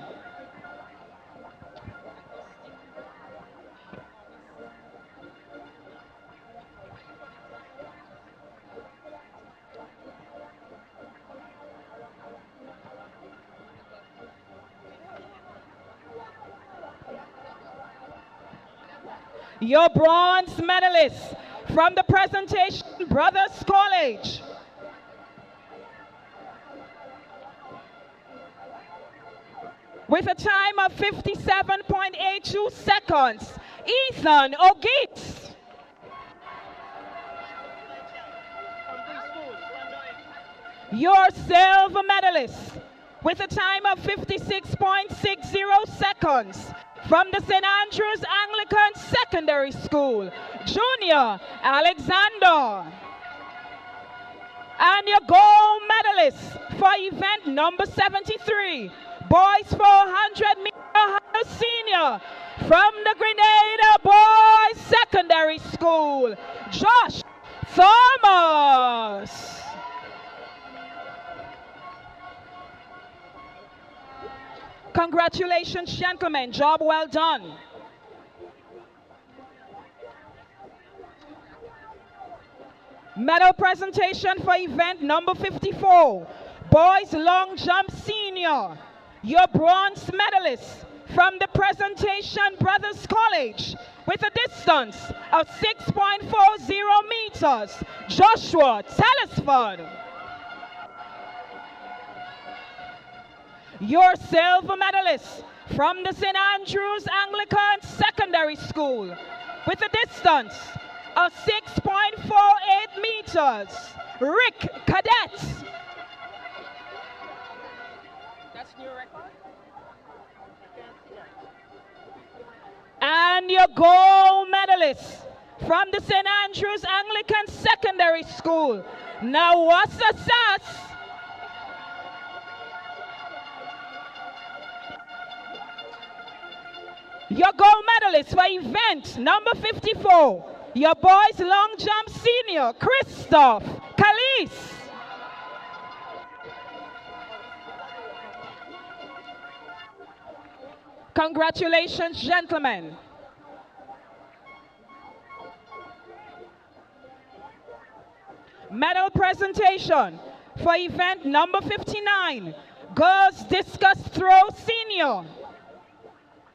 Your bronze medalist from the presentation Brothers College. With a time of 57.82 seconds, Ethan O'Gates. Your silver medalist with a time of 56.60 seconds from the St. Andrews Anglican Secondary School, Junior Alexander. And your gold medalist for event number 73, Boys 400 meter hurdle senior from the Grenada Boys Secondary School, Josh Thomas. Congratulations, gentlemen. Job well done. Medal presentation for event number 54. Boys long jump senior. Your bronze medalist from the presentation Brothers College with a distance of 6.40 meters, Joshua Telesford. Your silver medalist from the St. Andrews Anglican Secondary School with a distance of 6.48 meters, Rick Cadet. That's new record. And your gold medalist from the St. Andrews Anglican Secondary School, Nawasa Sass. Your gold medalist for event number 54, your boys long jump senior, Christoph Kalis. Congratulations, gentlemen. Medal presentation for event number 59, girls discus throw senior.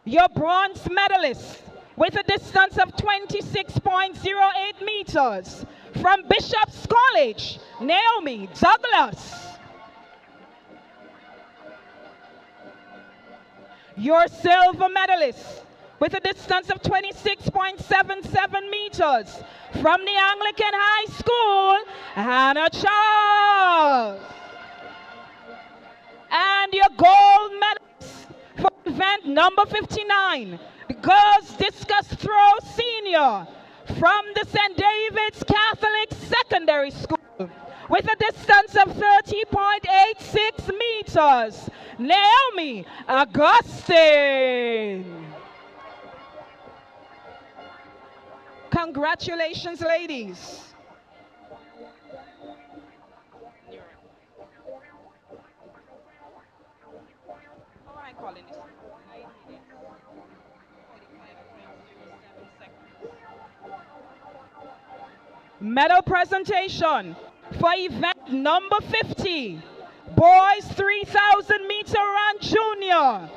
Your bronze medalist with a distance of 26.08 meters from Bishop's College, Naomi Douglas. Your silver medalist with a distance of 26.77 meters from the Anglican High School, Hannah Charles. And your gold medalist for event number 59, the girls discus throw senior from the St. David's Catholic Secondary School with a distance of 30.86 meters, Naomi Augustine. Congratulations, ladies. Medal presentation for event number 50, boys 3,000 meter run junior.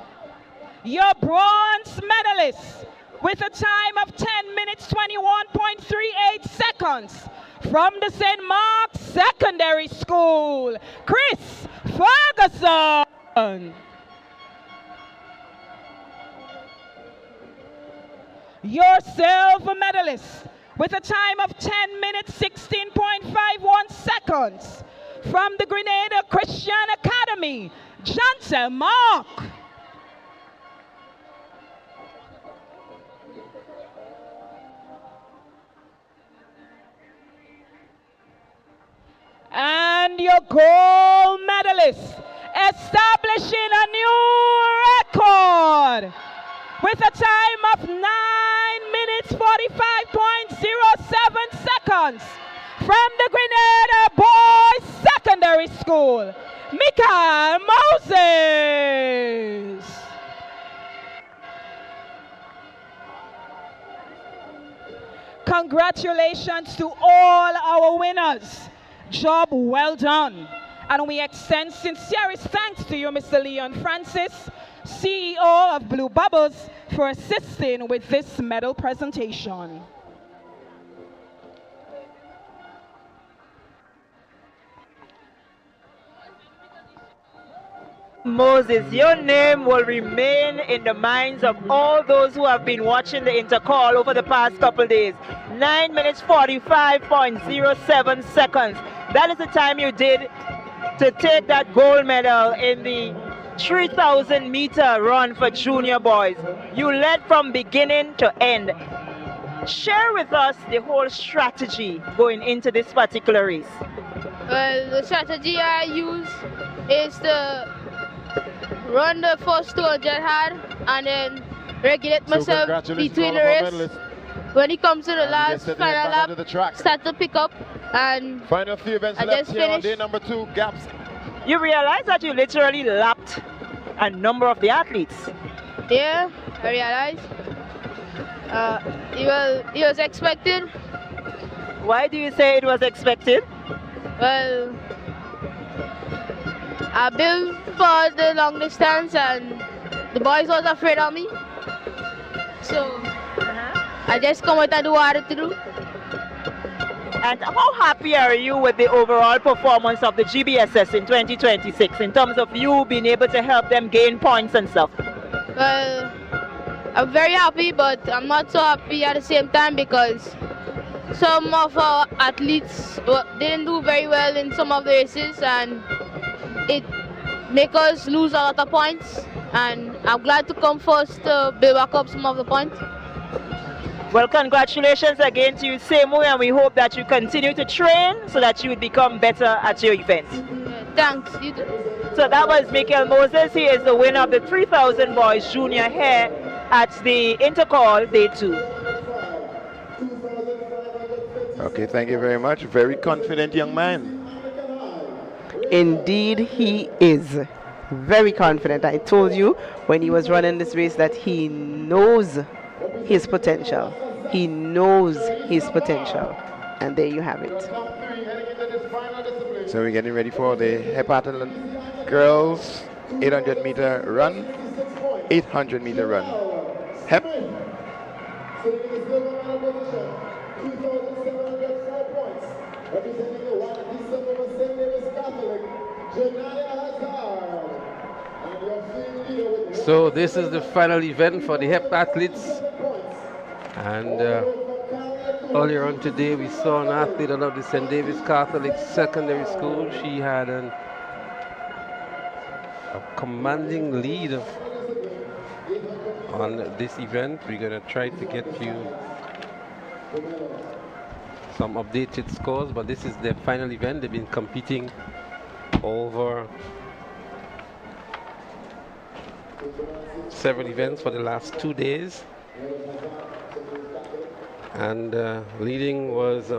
Your bronze medalist with a time of 10 minutes 21.38 seconds from the St. Mark's Secondary School, Chris Ferguson. Your silver medalist with a time of 10 minutes 16.51 seconds from the Grenada Christian Academy, Johnson Mark. And your gold medalist establishing a new record with a time of 9 minutes 45.07 seconds from the Grenada Boys Secondary School, Michael Moses. Congratulations to all our winners. Job well done. And we extend sincerest thanks to you, Mr. Leon Francis, CEO of Blue Bubbles, for assisting with this medal presentation. Moses, your name will remain in the minds of all those who have been watching the Intercol over the past couple days. 9 minutes 45.07 seconds. That is the time you did to take that gold medal in the 3,000 meter run for junior boys. You led from beginning to end. Share with us the whole strategy going into this particular race. Well, the strategy I use is to run the first 200 hard and then regulate myself between the race. When it comes to the last final lap, start to pick up and final few events left here on day number 2, gaps. You realize that you literally lapped a number of the athletes. Yeah, I realized. It was expected. Why do you say it was expected? Well, I built for the long distance and the boys was afraid of me. So I just come out and do what I had to do. And how happy are you with the overall performance of the GBSS in 2026 in terms of you being able to help them gain points and stuff? Well, I'm very happy, but I'm not so happy at the same time because some of our athletes didn't do very well in some of the races and it make us lose a lot of points, and I'm glad to come first to build back up some of the points. Well, congratulations again to you, Semu, and we hope that you continue to train so that you would become better at your events. Thanks, you too. So that was Michael Moses. He is the winner of the 3,000 boys junior hair at the Intercol Day 2. Okay, thank you very much. Very confident young man. Indeed, he is very confident. I told you when he was running this race that he knows his potential. He knows his potential. And there you have it. So we're getting ready for the heptathlon girls 800 meter run, 800 meter run. Hep. So this is the final event for the heptathletes, and earlier on today we saw an athlete out of the St. David's Catholic Secondary School. She had a commanding lead on this event. We're going to try to get you some updated scores, but this is their final event. They've been competing over several events for the last 2 days, and leading was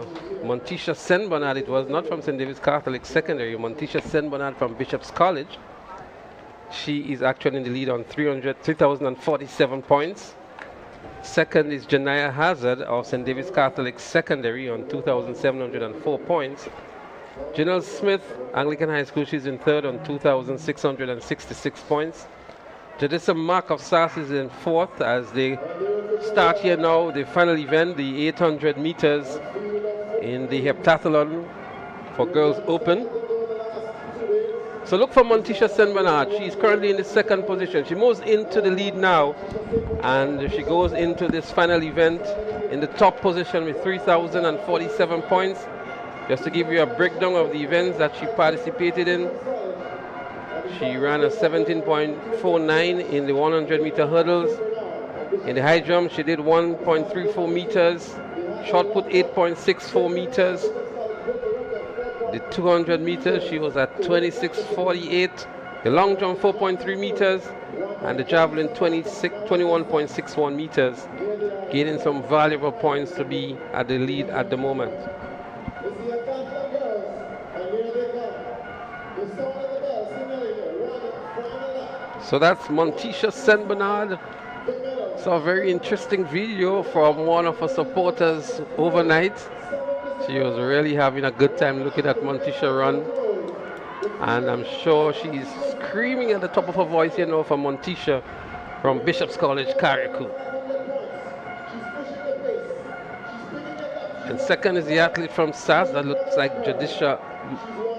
Montisha St. Bernard. It was not from St. David's Catholic Secondary. Montisha St. Bernard from Bishop's College. She is actually in the lead on 3,047 points. Second is Janaya Hazard of St. David's Catholic Secondary on 2,704 points. Janelle Smith, Anglican High School, she's in third on 2,666 points. Jadissa Mark of SAS is in fourth as they start here now the final event, the 800 meters in the heptathlon for Girls Open. So look for Montisha St. Bernard. She's currently in the second position. She moves into the lead now, and she goes into this final event in the top position with 3,047 points. Just to give you a breakdown of the events that she participated in, she ran a 17.49 in the 100 meter hurdles. In the high jump, she did 1.34 meters. Shot put 8.64 meters. The 200 meters, she was at 26.48. The long jump, 4.3 meters. And the javelin, 21.61 meters. Gaining some valuable points to be at the lead at the moment. So that's Montisha St. Bernard. Saw a very interesting video from one of her supporters overnight. She was really having a good time looking at Montisha run. And I'm sure she's screaming at the top of her voice, for Montisha from Bishop's College, Carriacou. And second is the athlete from SAS, that looks like Jadisha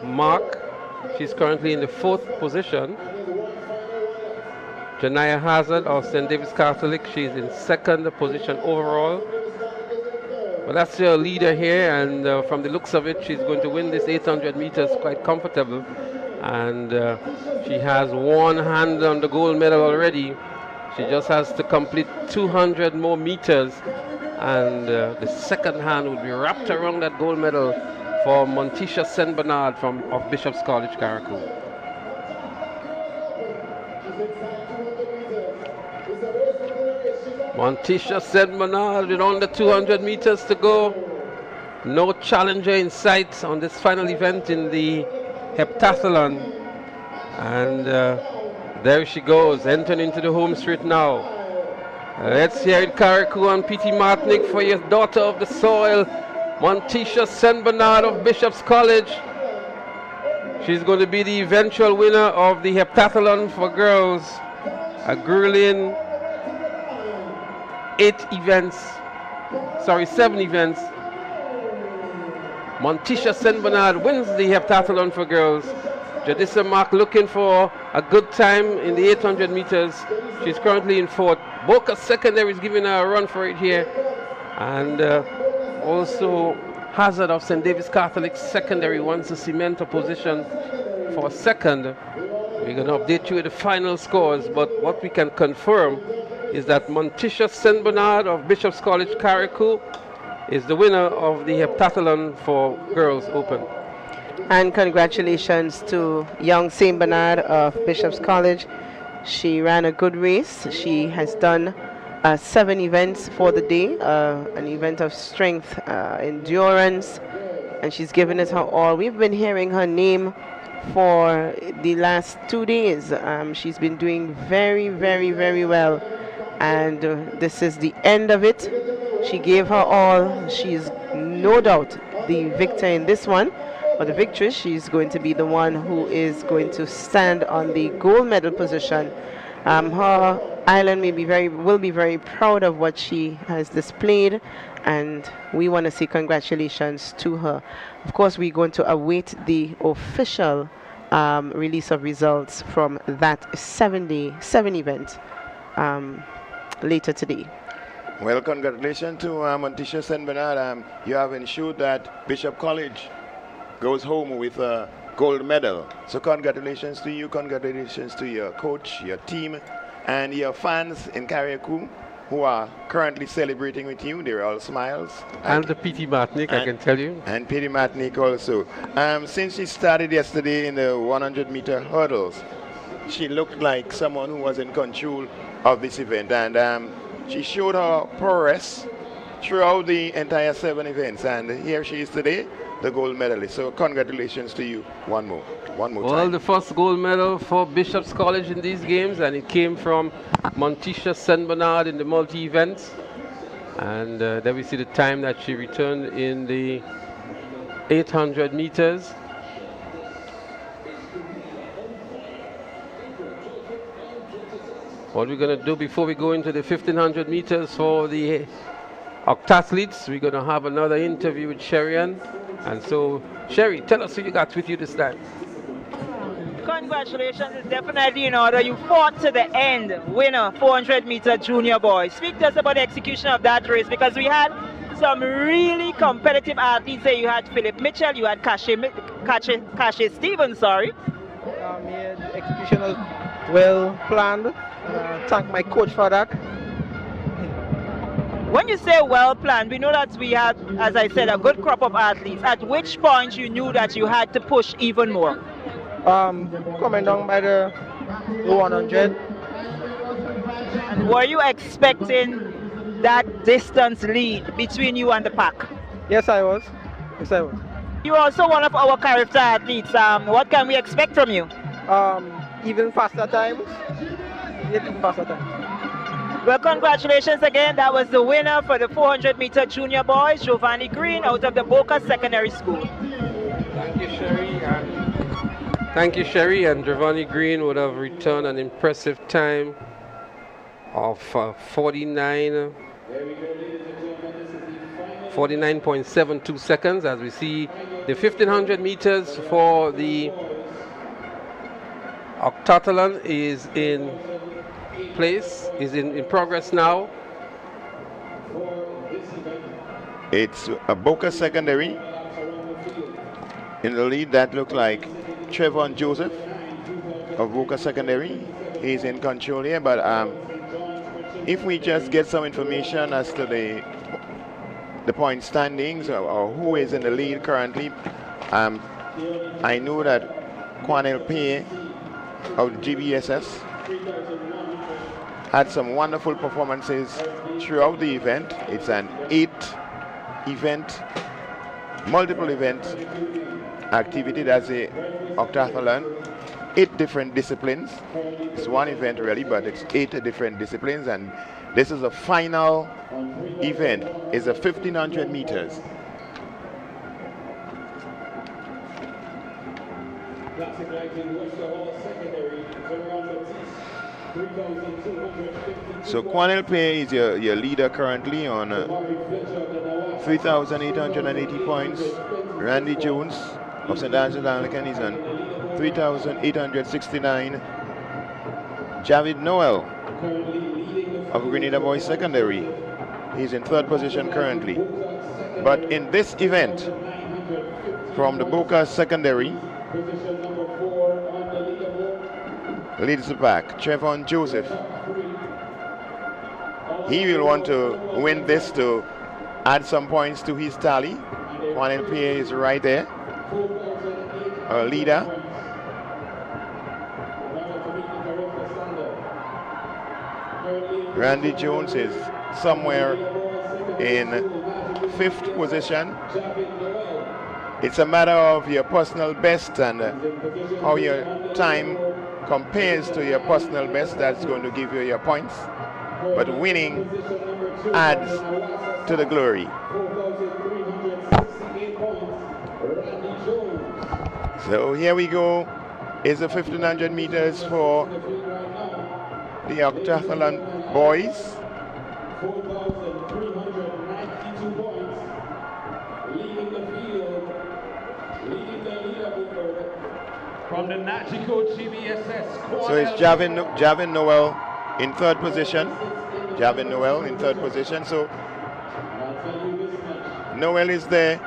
Mark. She's currently in the 4th position. Janaya Hazard of St. David's Catholic, she's in 2nd position overall. But that's your leader here, and from the looks of it, she's going to win this 800 meters quite comfortable. And she has one hand on the gold medal already. She just has to complete 200 more meters, and the second hand will be wrapped around that gold medal for Montisha St. Bernard of Bishop's College, Carriacou. Montisha St. Bernard with under 200 meters to go. No challenger in sight on this final event in the heptathlon. And there she goes, entering into the home straight now. Let's hear it, Carriacou and P.T. Martinic, for your daughter of the soil, Montisha St. Bernard of Bishop's College. She's going to be the eventual winner of the heptathlon for girls. A grueling 7 events. Montisha St. Bernard wins the heptathlon for girls. Jadissa Mark looking for a good time in the 800 meters. She's currently in 4th. Boca Secondary is giving her a run for it here. And also Hazard of St. David's Catholic Secondary wants to cement a position for 2nd. We're going to update you with the final scores, but what we can confirm is that Montisha St. Bernard of Bishop's College, Carriacou is the winner of the heptathlon for Girls Open. And congratulations to young St. Bernard of Bishop's College. She ran a good race. She has done 7 events for the day, an event of strength, endurance, and she's given it her all. We've been hearing her name for the last 2 days. She's been doing very, very, very well. And this is the end of it. She gave her all. She's no doubt the victor in this one. For the victory, she's going to be the one who is going to stand on the gold medal position. Her island will be very proud of what she has displayed, and we want to say congratulations to her. Of course, we're going to await the official release of results from that 7 event later today. Well, congratulations to Montisha St. Bernard. You have ensured that Bishop College goes home with a gold medal. So congratulations to you, congratulations to your coach, your team, and your fans in Carriacou who are currently celebrating with you. They're all smiles. And the P.T. Martinic, I can tell you. And P.T. Martinic also. Since she started yesterday in the 100-meter hurdles, she looked like someone who was in control of this event, and she showed her prowess throughout the entire 7 events, and here she is today, the gold medalist. So congratulations to you one more time. Well, the first gold medal for Bishop's College in these games, and it came from Montisha St. Bernard in the multi-events. And there we see the time that she returned in the 800 meters. What we're going to do before we go into the 1500 meters for the octathletes, we're going to have another interview with Sherry-Ann. And so, Sherry, tell us who you got with you this time. Congratulations, it's definitely in order. You fought to the end, winner, 400-meter junior boy. Speak to us about the execution of that race, because we had some really competitive athletes there. You had Philip Mitchell, you had Kashe Stevens, sorry. Yeah, the execution was well planned. Thank my coach for that. When you say well planned, we know that we had, as I said, a good crop of athletes. At which point you knew that you had to push even more? Coming down by the 100. And were you expecting that distance lead between you and the pack? Yes, I was. Yes, I was. You're also one of our character athletes. What can we expect from you? Even faster times. Well, congratulations again. That was the winner for the 400-meter junior boys, Giovanni Green, out of the Boca Secondary School. Thank you, Sherry. Thank you, Sherry. And Giovanni Green would have returned an impressive time of 49.72 seconds, as we see the 1500 meters for the octathlon is in place, is in progress now. It's a Boca Secondary. In the lead, that looked like Trevon Joseph of Boca Secondary. He's in control here, but if we just get some information as to the point standings or who is in the lead currently, I know that Quanel Pay of the GBSS had some wonderful performances throughout the event. It's an 8-event, multiple event activity. That's a octathlon, 8 different disciplines. It's one event really, but it's 8 different disciplines, and this is a final event. It's a 1500 meters. So Quanel Pay is your leader currently on 3,880 points. Randy Jones of St. Angelo Anglican is on 3,869. Javid Noel of Grenada Boys Secondary, he's in 3rd position currently. But in this event, from the Boca Secondary, leads the pack, Trevon Joseph. He will want to win this to add some points to his tally. Juan Pie is right there, our leader. Randy Jones is somewhere in 5th position. It's a matter of your personal best and how your time compares to your personal best. That's going to give you your points. But winning adds to the glory. So here we go. Is the 1500 meters for the octathlon boys. From the Nagico GBSS. So it's Javin Noel in 3rd position. Javin Noel in 3rd position. So Noel is there.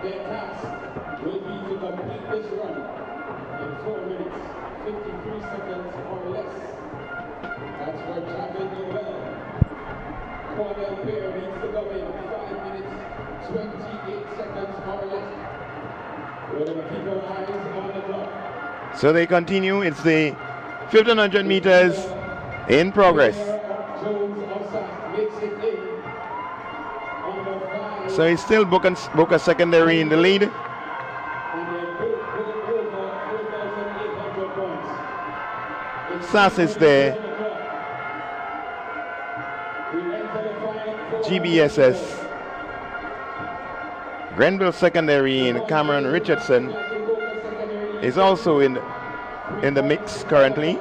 Their task will be to complete this run in 4 minutes, 53 seconds or less. That's for Javid Noel. Quanel Pair needs to go in 5 minutes, 28 seconds or less. We're going to keep our eyes on the clock. So they continue. It's the 1500 meters in progress. So it's still Boca Secondary in the lead. SAS is there. GBSS. Grenville Secondary in Cameron Richardson is also in the mix currently.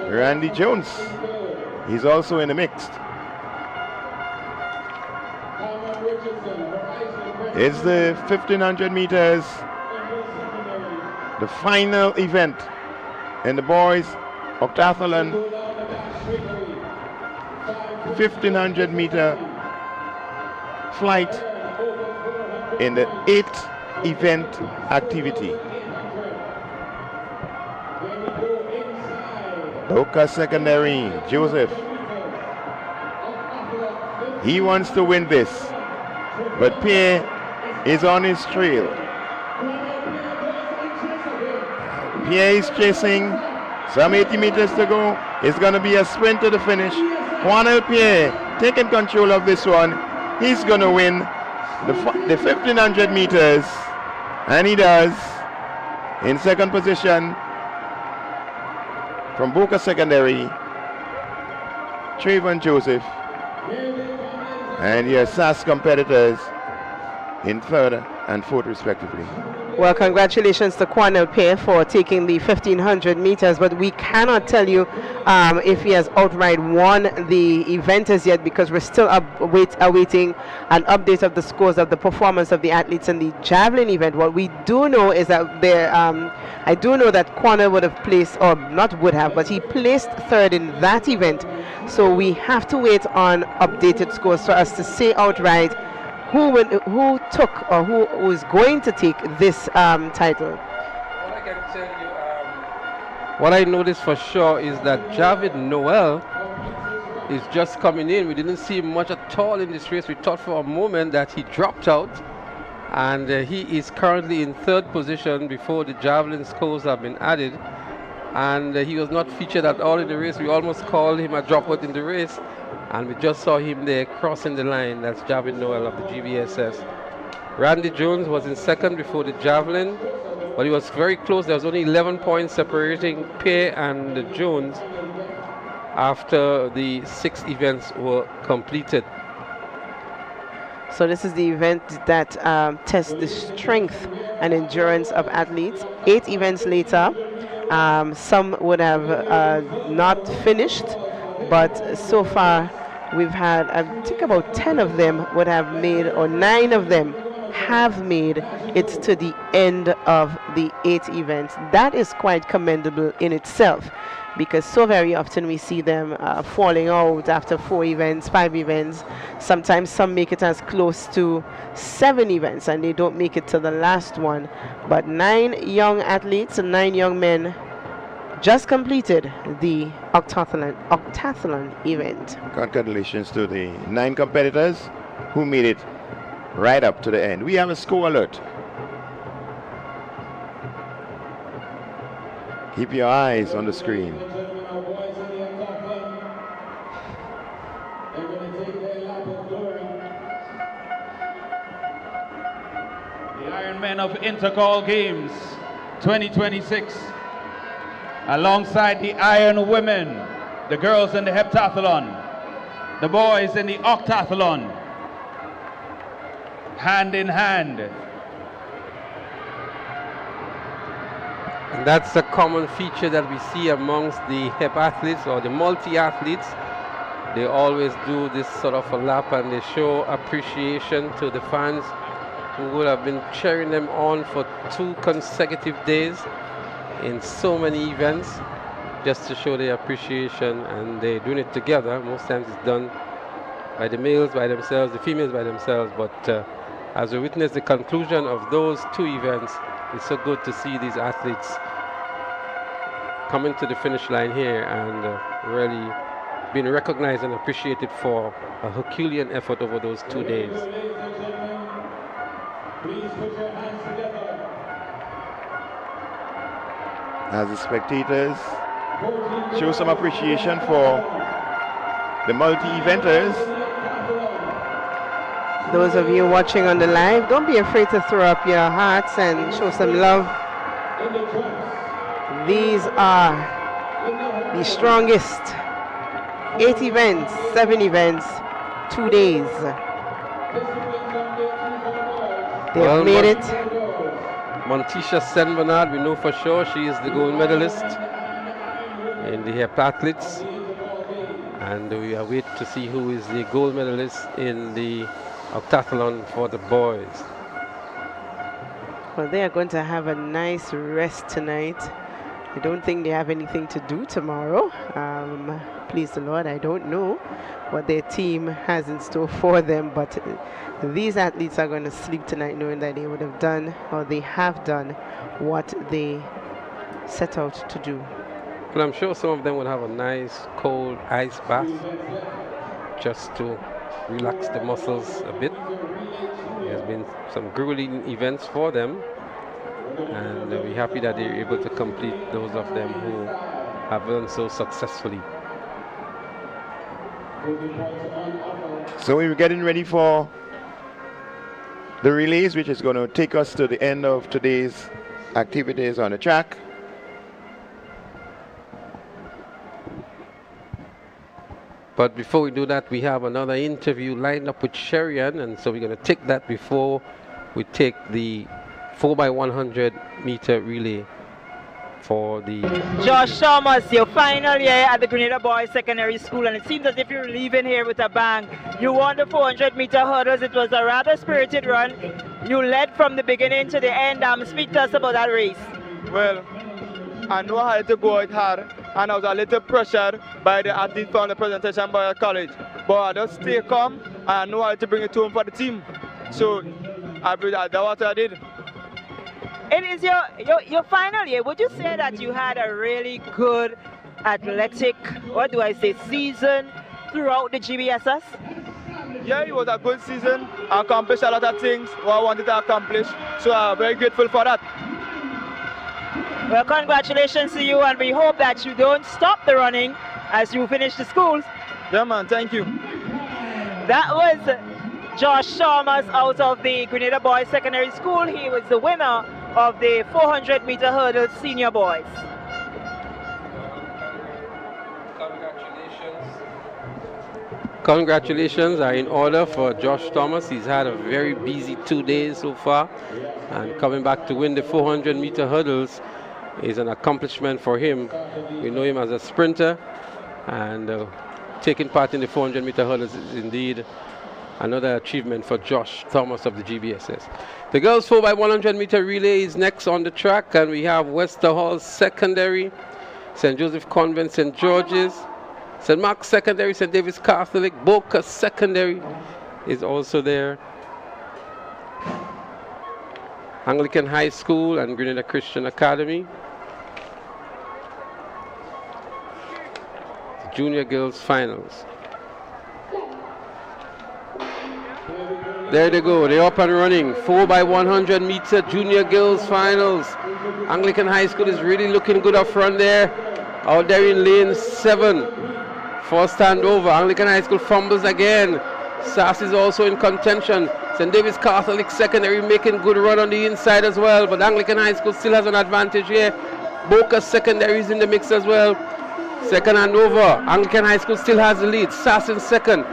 Randy Jones, he's also in the mix. It's the 1500 meters, the final event in the boys octathlon 1500 meter flight in the 8th event activity. Boca Secondary, Joseph. He wants to win this, but Pierre is on his trail. Pierre is chasing, some 80 meters to go. It's going to be a sprint to the finish. Juanel Pierre taking control of this one. He's going to win the 1500 meters, and he does. In second position from Boca Secondary, Trayvon Joseph, and your SAS competitors in third and fourth respectively. Well, congratulations to Quanel Pair for taking the 1500 meters, but we cannot tell you if he has outright won the event as yet, because we're still awaiting an update of the scores of the performance of the athletes in the javelin event. What we do know is that I do know that Quanel would have placed, or not would have, but he placed third in that event. So we have to wait on updated scores for us to say outright who took or who is going to take this title. What I can tell you, what I noticed for sure is that Javid Noel is just coming in. We didn't see him much at all in this race. We thought for a moment that he dropped out, and he is currently in third position before the javelin scores have been added, and he was not featured at all in the race. We almost called him a dropout in the race, and we just saw him there crossing the line. That's Javid Noel of the GVSS. Randy Jones was in second before the javelin, but he was very close. There was only 11 points separating Pair and Jones after the 6 events were completed. So this is the event that tests the strength and endurance of athletes. 8 events later, some would have not finished, but so far we've had, I think about 10 of them would have made, or 9 of them have made it to the end of the 8 events. That is quite commendable in itself, because so very often we see them falling out after 4 events, 5 events. Sometimes some make it as close to 7 events and they don't make it to the last one. But 9 young athletes and 9 young men just completed the octathlon event. Congratulations to the 9 competitors who made it right up to the end. We have a score alert. Keep your eyes on the screen. The Ironmen of Intercol Games 2026, alongside the Iron Women, the girls in the heptathlon, the boys in the octathlon, hand in hand. And that's a common feature that we see amongst the hep-athletes or the multi-athletes. They always do this sort of a lap, and they show appreciation to the fans who would have been cheering them on for 2 consecutive days in so many events, just to show their appreciation. And they're doing it together. Most times it's done by the males by themselves, the females by themselves, but as we witness the conclusion of those 2 events, it's so good to see these athletes coming to the finish line here and really being recognized and appreciated for a Herculean effort over those 2 days. As the spectators show some appreciation for the multi-eventers. Those of you watching on the live, don't be afraid to throw up your hearts and show some love. These are the strongest 8 events, 7 events, 2 days. They've made it. Montisha Sen Bernard, we know for sure she is the gold medalist in the heptathletes, and we await to see who is the gold medalist in the octathlon for the boys. Well, they are going to have a nice rest tonight. I don't think they have anything to do tomorrow. Please the Lord, I don't know what their team has in store for them, but these athletes are going to sleep tonight knowing that they would have done, or they have done, what they set out to do. Well, I'm sure some of them will have a nice cold ice bath just to relax the muscles a bit. There's been some grueling events for them, and we're happy that they're able to complete those of them who have done so successfully. So we're getting ready for the relays, which is going to take us to the end of today's activities on the track. But before we do that, we have another interview lined up with Sherian, and so we're going to take that before we take the 4x100 meter relay for the... Josh Thomas, your final year at the Grenada Boys Secondary School, and it seems as if you're leaving here with a bang. You won the 400 meter hurdles. It was a rather spirited run. You led from the beginning to the end. Speak to us about that race. Well, I know I had to go out hard, and I was a little pressured by the athletes from the presentation by the college. But I just stay calm, and I know I had to bring it home for the team. So that's what I did. It is your final year. Would you say that you had a really good athletic, season throughout the GBSS? Yeah, it was a good season. I accomplished a lot of things what I wanted to accomplish. So I'm very grateful for that. Well, congratulations to you, and we hope that you don't stop the running as you finish the schools. Yeah, man, thank you. That was Josh Thomas out of the Grenada Boys Secondary School. He was the winner of the 400 meter hurdles senior boys. Congratulations are in order for Josh Thomas. He's had a very busy 2 days so far, and coming back to win the 400 meter hurdles is an accomplishment for him. We know him as a sprinter, and taking part in the 400 meter hurdles is indeed another achievement for Josh Thomas of the GBSS. The girls 4x100 meter relay is next on the track, and we have Wester Hall Secondary, St. Joseph Convent, St. George's, St. Mark's Secondary, St. David's Catholic, Boca Secondary is also there, Anglican High School and Grenada Christian Academy. The Junior Girls Finals. There they go, they're up and running. 4x100 meter Junior Girls Finals. Anglican High School is really looking good up front there. Out there in lane 7. First standover. Anglican High School fumbles again. SAS is also in contention. St. David's Catholic Secondary making good run on the inside as well, but Anglican High School still has an advantage here. Boca Secondary is in the mix as well. Second and over. Anglican High School still has the lead. SAS in second.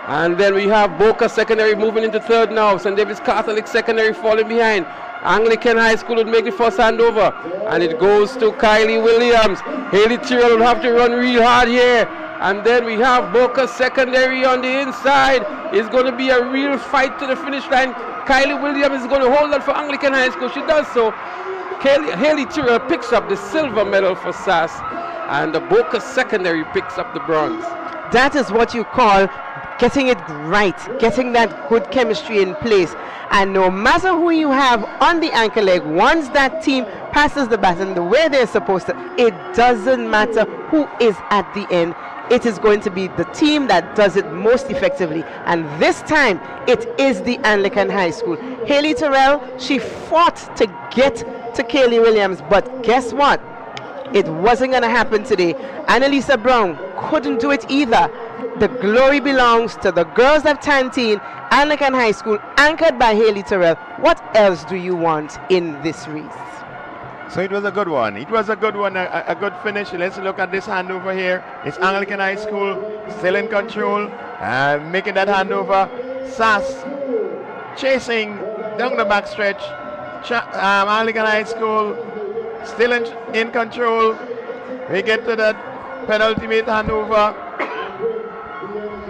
And then we have Boca Secondary moving into third now. St. David's Catholic Secondary falling behind. Anglican High School would make the first handover, and it goes to Kylie Williams. Haley Tyrrell would have to run real hard here. And then we have Boca Secondary on the inside. It's going to be a real fight to the finish line. Kylie Williams is going to hold that for Anglican High School. She does so. Haley Tyrrell picks up the silver medal for SAS, and the Boca Secondary picks up the bronze. That is what you call getting it right, getting that good chemistry in place. And no matter who you have on the anchor leg, once that team passes the baton the way they're supposed to, it doesn't matter who is at the end. It is going to be the team that does it most effectively. And this time, it is the Anglican High School. Haley Tyrrell, she fought to get to Kaylee Williams, but guess what? It wasn't going to happen today. Annalisa Brown couldn't do it either. The glory belongs to the girls of Tantine, Anglican High School, anchored by Haley Tyrrell. What else do you want in this race? So it was a good one. It was a good one, a good finish. Let's look at this handover here. It's Anglican High School still in control, making that handover. SAS chasing down the backstretch. Anglican High School still in control. We get to that penultimate handover.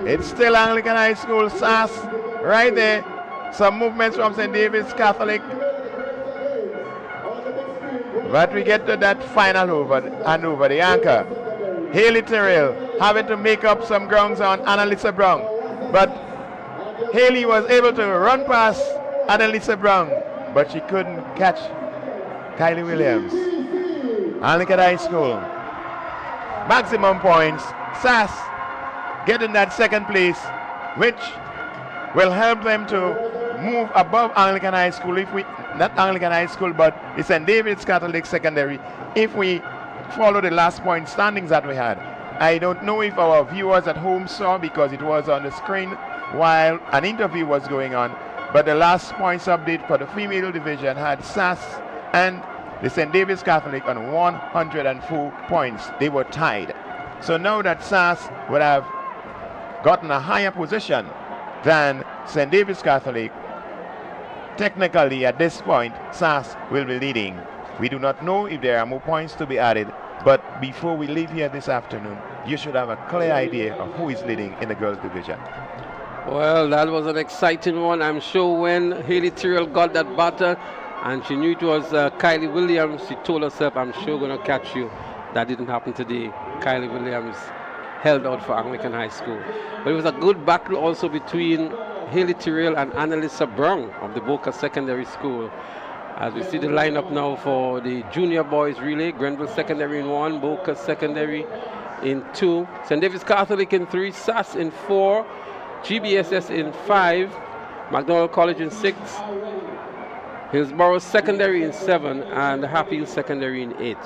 It's still Anglican High School, SAS right there. Some movements from St. David's Catholic. But we get to that final handover, the anchor. Haley Tyrrell having to make up some grounds on Annalisa Brown. But Haley was able to run past Annalisa Brown, but she couldn't catch Kylie Williams. Anglican High School. Maximum points. SAS getting that second place, which will help them to move above Anglican High School, not Anglican High School, but the St. David's Catholic Secondary, if we follow the last point standings that we had. I don't know if our viewers at home saw, because it was on the screen while an interview was going on, But the last points update for the female division had SAS and the St. David's Catholic on 104 points. They were tied. So now that SAS would have gotten a higher position than St. David's Catholic, technically at this point, SAS will be leading. We do not know if there are more points to be added, but before we leave here this afternoon, you should have a clear idea of who is leading in the girls division. Well, that was an exciting one. I'm sure when Haley Tyrrell got that batter and she knew it was Kylie Williams, she told herself, I'm sure going to catch you. That didn't happen today. Kylie Williams held out for Anglican High School. But it was a good battle also between Haley Tyrrell and Annalisa Brown of the Boca Secondary School. As we see the lineup now for the junior boys relay, Grenville Secondary in 1, Boca Secondary in 2, St. David's Catholic in 3, SAS in 4, GBSS in 5, McDonald College in 6, Hillsborough Secondary in 7, and Happy Hill Secondary in 8.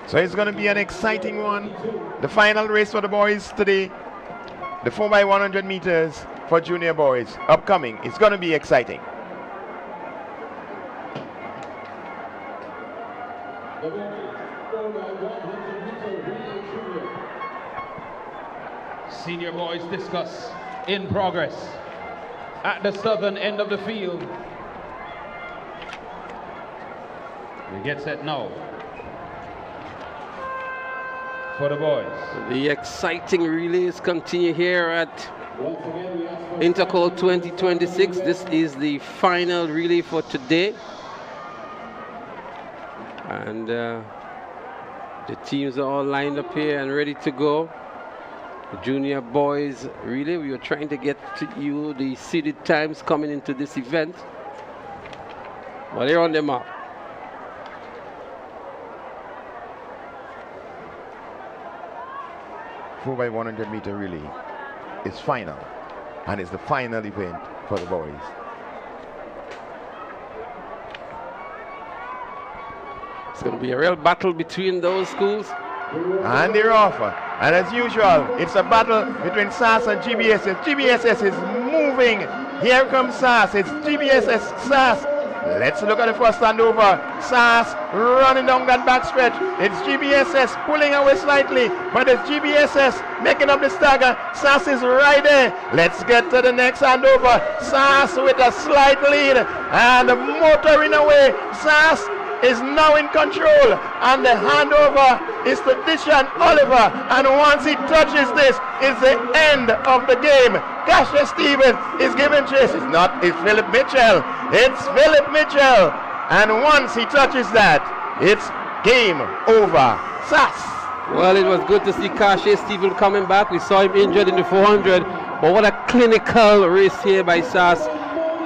So it's going to be an exciting one. The final race for the boys today, the 4x100 meters for junior boys, upcoming. It's going to be exciting. Senior boys discuss in progress at the southern end of the field. We get set now for the boys. The exciting relays continue here at Intercol 2026. This is the final relay for today. And the teams are all lined up here and ready to go. The junior boys relay, we are trying to get to you the seeded times coming into this event. But they're on the map. Four by 100 meter relay is final, and it's the final event for the boys. It's going to be a real battle between those schools. And they're off. And as usual, it's a battle between SAS and GBSS. GBSS is moving. Here comes SAS. It's GBSS, SAS. Let's look at the first handover. SAS running down that backstretch. It's GBSS pulling away slightly, but it's GBSS making up the stagger. SAS is right there. Let's get to the next handover. SAS with a slight lead and motoring away. SAS is now in control, and the handover is to Dishan Oliver, and once he touches this, it's the end of the game. Cassius Stevens is giving chase. It's Philip Mitchell. It's Philip Mitchell, and once he touches that, it's game over. SAS. Well, it was good to see Cassius Stevens coming back. We saw him injured in the 400, but what a clinical race here by SAS.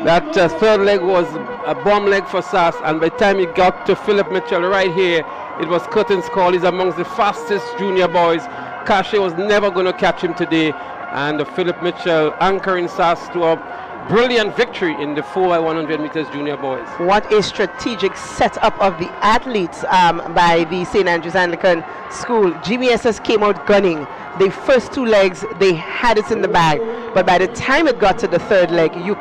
That third leg was a bomb leg for SAS, and by the time he got to Philip Mitchell right here, it was curtains call. He's amongst the fastest junior boys. Cassius was never going to catch him today, and Philip Mitchell anchoring SAS to a brilliant victory in the 4x100 meters junior boys. What a strategic setup of the athletes by the St. Andrews Anglican School. GBSS came out gunning. The first two legs, they had it in the bag, but by the time it got to the third leg, you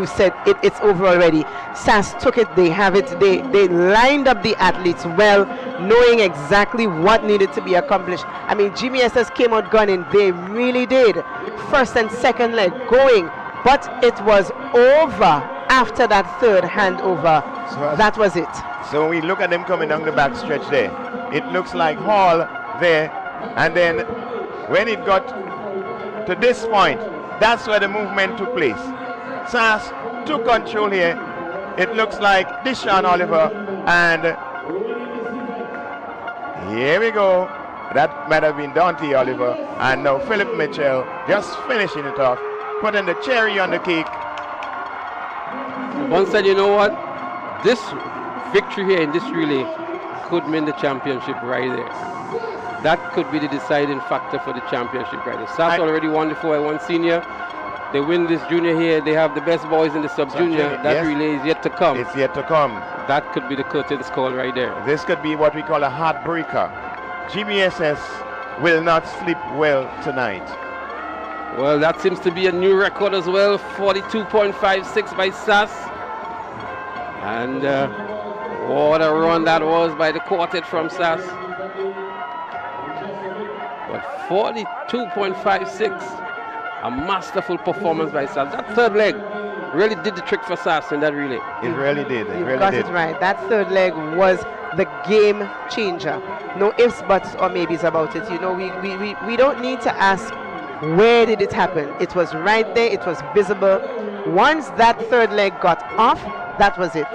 said it's over already. SAS took it, they have it, they lined up the athletes well, knowing exactly what needed to be accomplished. I mean, GBSS came out gunning, they really did. First and second leg going, but it was over after that third handover. So that was it. So we look at them coming down the back stretch there. It looks like Hall there, and then when it got to this point, that's where the movement took place. SAS took control here. It looks like Dishan Oliver, and here we go. That might have been Dante Oliver, and now Philip Mitchell just finishing it off, putting the cherry on the cake. One said, you know what? This victory here in this relay could mean the championship right there. That could be the deciding factor for the championship right there. SAS already won the 4x1 senior. They win this junior here. They have the best boys in the sub-junior. That relay is yet to come. It's yet to come. That could be the curtains call right there. This could be what we call a heartbreaker. GBSS will not sleep well tonight. Well, that seems to be a new record as well. 42.56 by SAS. And what a run that was by the quartet from SAS. But 42.56, a masterful performance by SAS. That third leg really did the trick for SAS in that relay. It really did. It You've really got did. it right. That third leg was the game changer. No ifs, buts, or maybes about it. You know, we don't need to ask where did it happen. It was right there. It was visible. Once that third leg got off, that was it.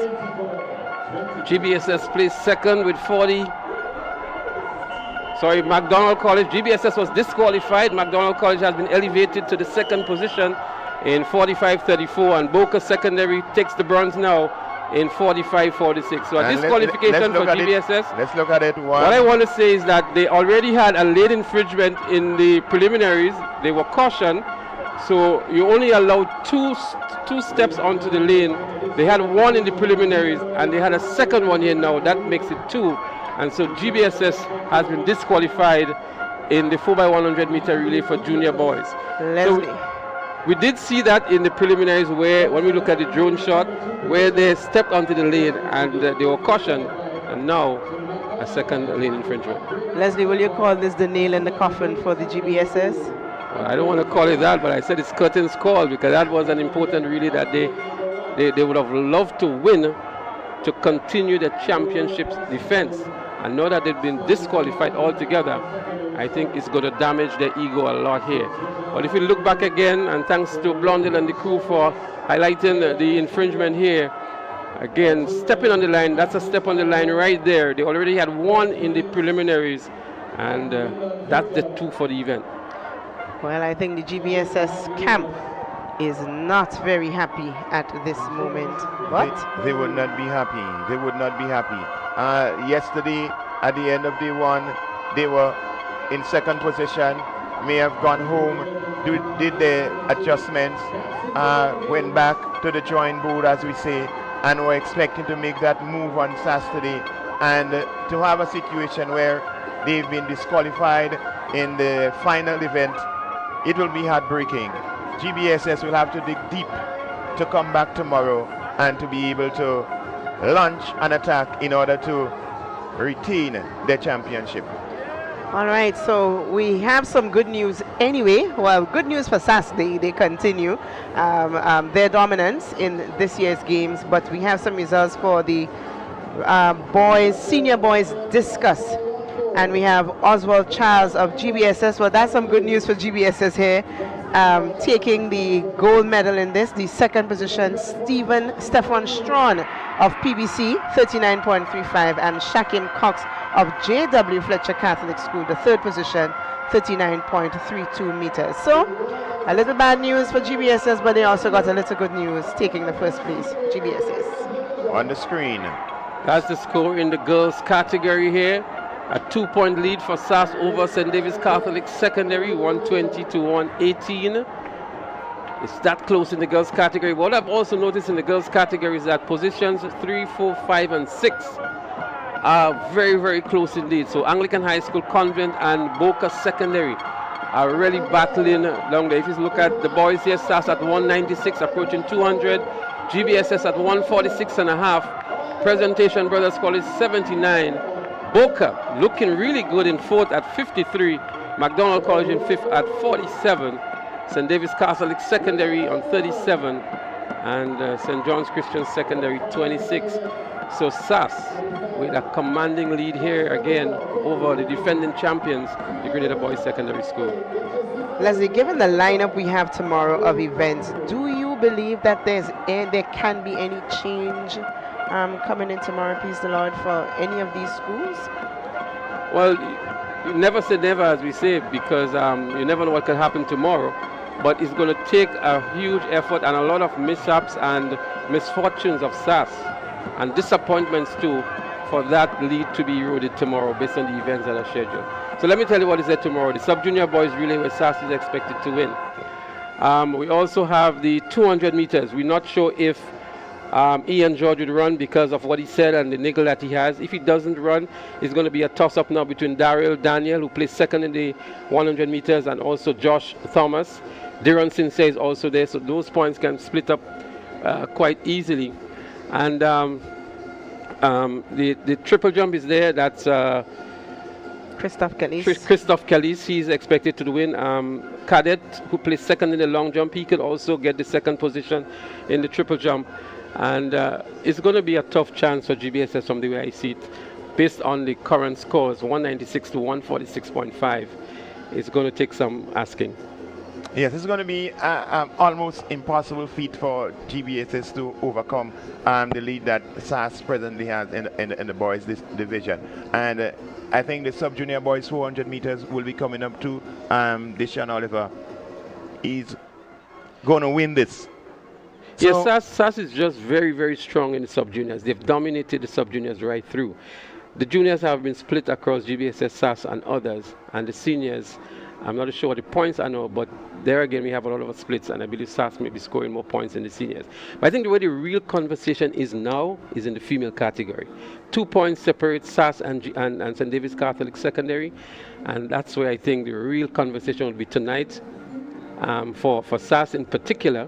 GBSS placed second with 40. Sorry, McDonald College. GBSS was disqualified. McDonald College has been elevated to the second position in 45.34, and Boca Secondary takes the bronze now in 45.46. So a And disqualification for GBSS. Let's look at it. What I want to say is that they already had a late infringement in the preliminaries. They were cautioned, so you only allowed two steps onto the lane. They had one in the preliminaries, and they had a second one here now. That makes it two. And so GBSS has been disqualified in the 4x100 meter relay for junior boys. Leslie. So we did see that in the preliminaries where, when we look at the drone shot, where they stepped onto the lane and they were cautioned, and now a second lane infringement. Leslie, will you call this the nail in the coffin for the GBSS? Well, I don't want to call it that, but I said it's curtains call, because that was an important relay that they would have loved to win to continue the championship's defense. And now that they've been disqualified altogether, I think it's going to damage their ego a lot here. But if we look back again, and thanks to Blondin and the crew for highlighting the infringement here, again, stepping on the line, that's a step on the line right there. They already had one in the preliminaries, and that's the two for the event. Well, I think the GBSS camp is not very happy at this moment. But they would not be happy. They would not be happy. Yesterday, at the end of day one, they were in second position, may have gone home, did their adjustments, went back to the drawing board, as we say, and were expecting to make that move on Saturday, and to have a situation where they've been disqualified in the final event, it will be heartbreaking. GBSS will have to dig deep to come back tomorrow and to be able to launch an attack in order to retain their championship. all right, so we have some good news anyway. Well, good news for SAS. They continue their dominance in this year's games, but we have some results for the senior boys discus. And we have Oswald Charles of GBSS. Well, that's some good news for GBSS here. Taking the gold medal in this. The second position, Stefan Strawn of PBC, 39.35, and Shakim Cox of JW Fletcher Catholic School, the third position, 39.32 meters. So, a little bad news for GBSS, but they also got a little good news, taking the first place, GBSS. On the screen. That's the score in the girls category here. A 2-point lead for SAS over St. David's Catholic Secondary, 120 to 118. It's that close in the girls category. What I've also noticed in the girls category is that positions 3, 4, 5, and 6 are very, very close indeed. So Anglican High School, Convent, and Boca Secondary are really battling down there. If you look at the boys here, SAS at 196, approaching 200. GBSS at 146.5. Presentation Brothers College 79. Boca looking really good in fourth at 53. McDonald College in fifth at 47. St. David's Catholic Secondary on 37. And St. John's Christian Secondary 26. So SAS with a commanding lead here again over the defending champions, the Grenada Boys Secondary School. Leslie, given the lineup we have tomorrow of events, do you believe that there can be any change coming in tomorrow, please the Lord, for any of these schools? Well, you never say never, as we say, because you never know what could happen tomorrow. But it's going to take a huge effort and a lot of mishaps and misfortunes of SAS and disappointments too for that lead to be eroded tomorrow based on the events that are scheduled. So let me tell you what is there tomorrow. The sub-junior boys relay where SAS is expected to win. We also have the 200 meters. We're not sure if Ian George would run because of what he said and the niggle that he has. If he doesn't run, it's going to be a toss-up now between Daniel, who plays second in the 100 meters, and also Josh Thomas. Diron Sinsay is also there, so those points can split up quite easily. And the triple jump is there. That's Christophe Callis. Christophe Callis, he's expected to win. Cadet, who plays second in the long jump, he could also get the second position in the triple jump. And it's going to be a tough chance for GBSS from the way I see it. Based on the current scores, 196 to 146.5, it's going to take some asking. Yes, it's going to be almost impossible feat for GBSS to overcome the lead that SAS presently has in the boys division. And I think the sub-junior boys 400 meters will be coming up to Deshaun Oliver. He's going to win this. So yes, SAS is just very, very strong in the sub-juniors. They've dominated the sub-juniors right through. The juniors have been split across GBSS, SAS, and others. And the seniors, I'm not sure what the points are now, but there again we have a lot of splits, and I believe SAS may be scoring more points than the seniors. But I think the way the real conversation is now is in the female category. 2 points separate SAS and St. David's Catholic Secondary, and that's where I think the real conversation will be tonight. For SAS in particular,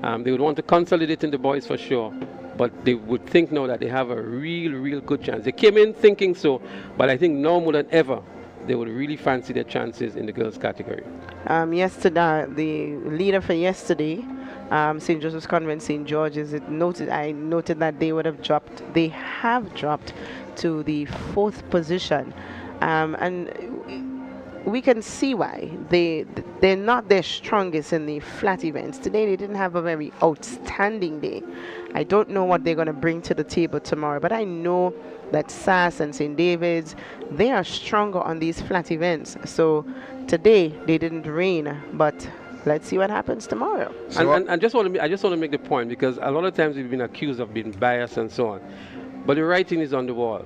they would want to consolidate in the boys for sure, but they would think now that they have a real good chance. They came in thinking so, but I think now more than ever, they would really fancy their chances in the girls category. Yesterday, the leader for yesterday, St. Joseph's Convent, St. George's, I noted that they have dropped to the 4th position. And we can see why. They're not their strongest in the flat events. Today they didn't have a very outstanding day. I don't know what they're going to bring to the table tomorrow, but I know that SAS and St. David's, they are stronger on these flat events. So today they didn't rain, but let's see what happens tomorrow. And I just want to make the point, because a lot of times we've been accused of being biased and so on, but the writing is on the wall.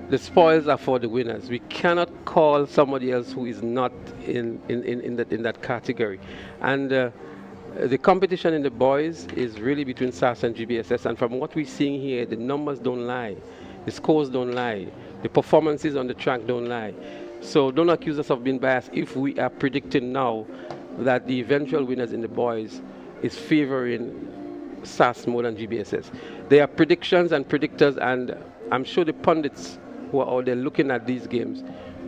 The spoils are for the winners. We cannot call somebody else who is not in that category. And the competition in the boys is really between SAS and GBSS. And from what we're seeing here, the numbers don't lie. The scores don't lie. The performances on the track don't lie. So don't accuse us of being biased if we are predicting now that the eventual winners in the boys is favoring SAS more than GBSS. There are predictions and predictors, and I'm sure the pundits who are out there looking at these games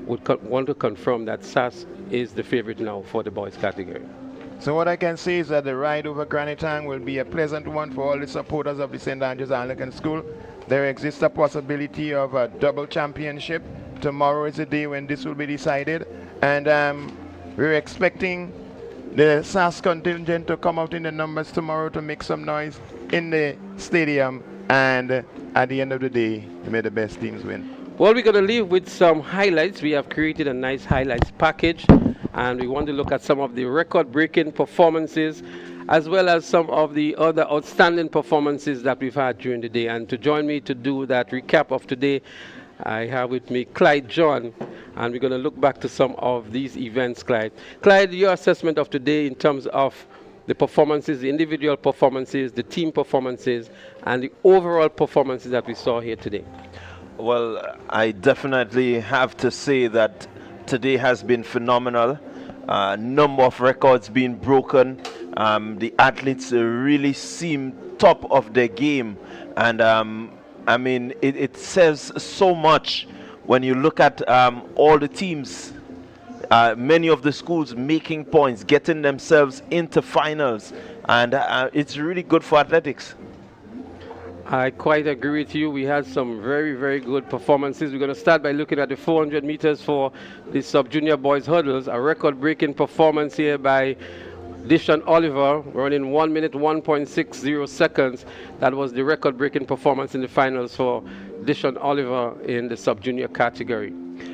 would want to confirm that SAS is the favorite now for the boys category. So what I can say is that the ride over Granitang will be a pleasant one for all the supporters of the St. Andrews Anglican School. There exists a possibility of a double championship. Tomorrow is the day when this will be decided, and we're expecting the SAS contingent to come out in the numbers tomorrow to make some noise in the stadium, and at the end of the day, may the best teams win. Well, we're going to leave with some highlights. We have created a nice highlights package, and we want to look at some of the record-breaking performances as well as some of the other outstanding performances that we've had during the day. And to join me to do that recap of today, I have with me Clyde John, and we're going to look back to some of these events, Clyde. Clyde, your assessment of today in terms of the performances, the individual performances, the team performances, and the overall performances that we saw here today. Well, I definitely have to say that today has been phenomenal. Number of records being broken. The athletes really seem top of their game. And I mean, it says so much when you look at all the teams, many of the schools making points, getting themselves into finals. And it's really good for athletics. I quite agree with you. We had some very good performances. We're going to start by looking at the 400 meters for the sub-junior boys hurdles. A record-breaking performance here by Deshaun Oliver, running 1 minute 1.60 seconds. That was the record-breaking performance in the finals for Deshaun Oliver in the sub-junior category.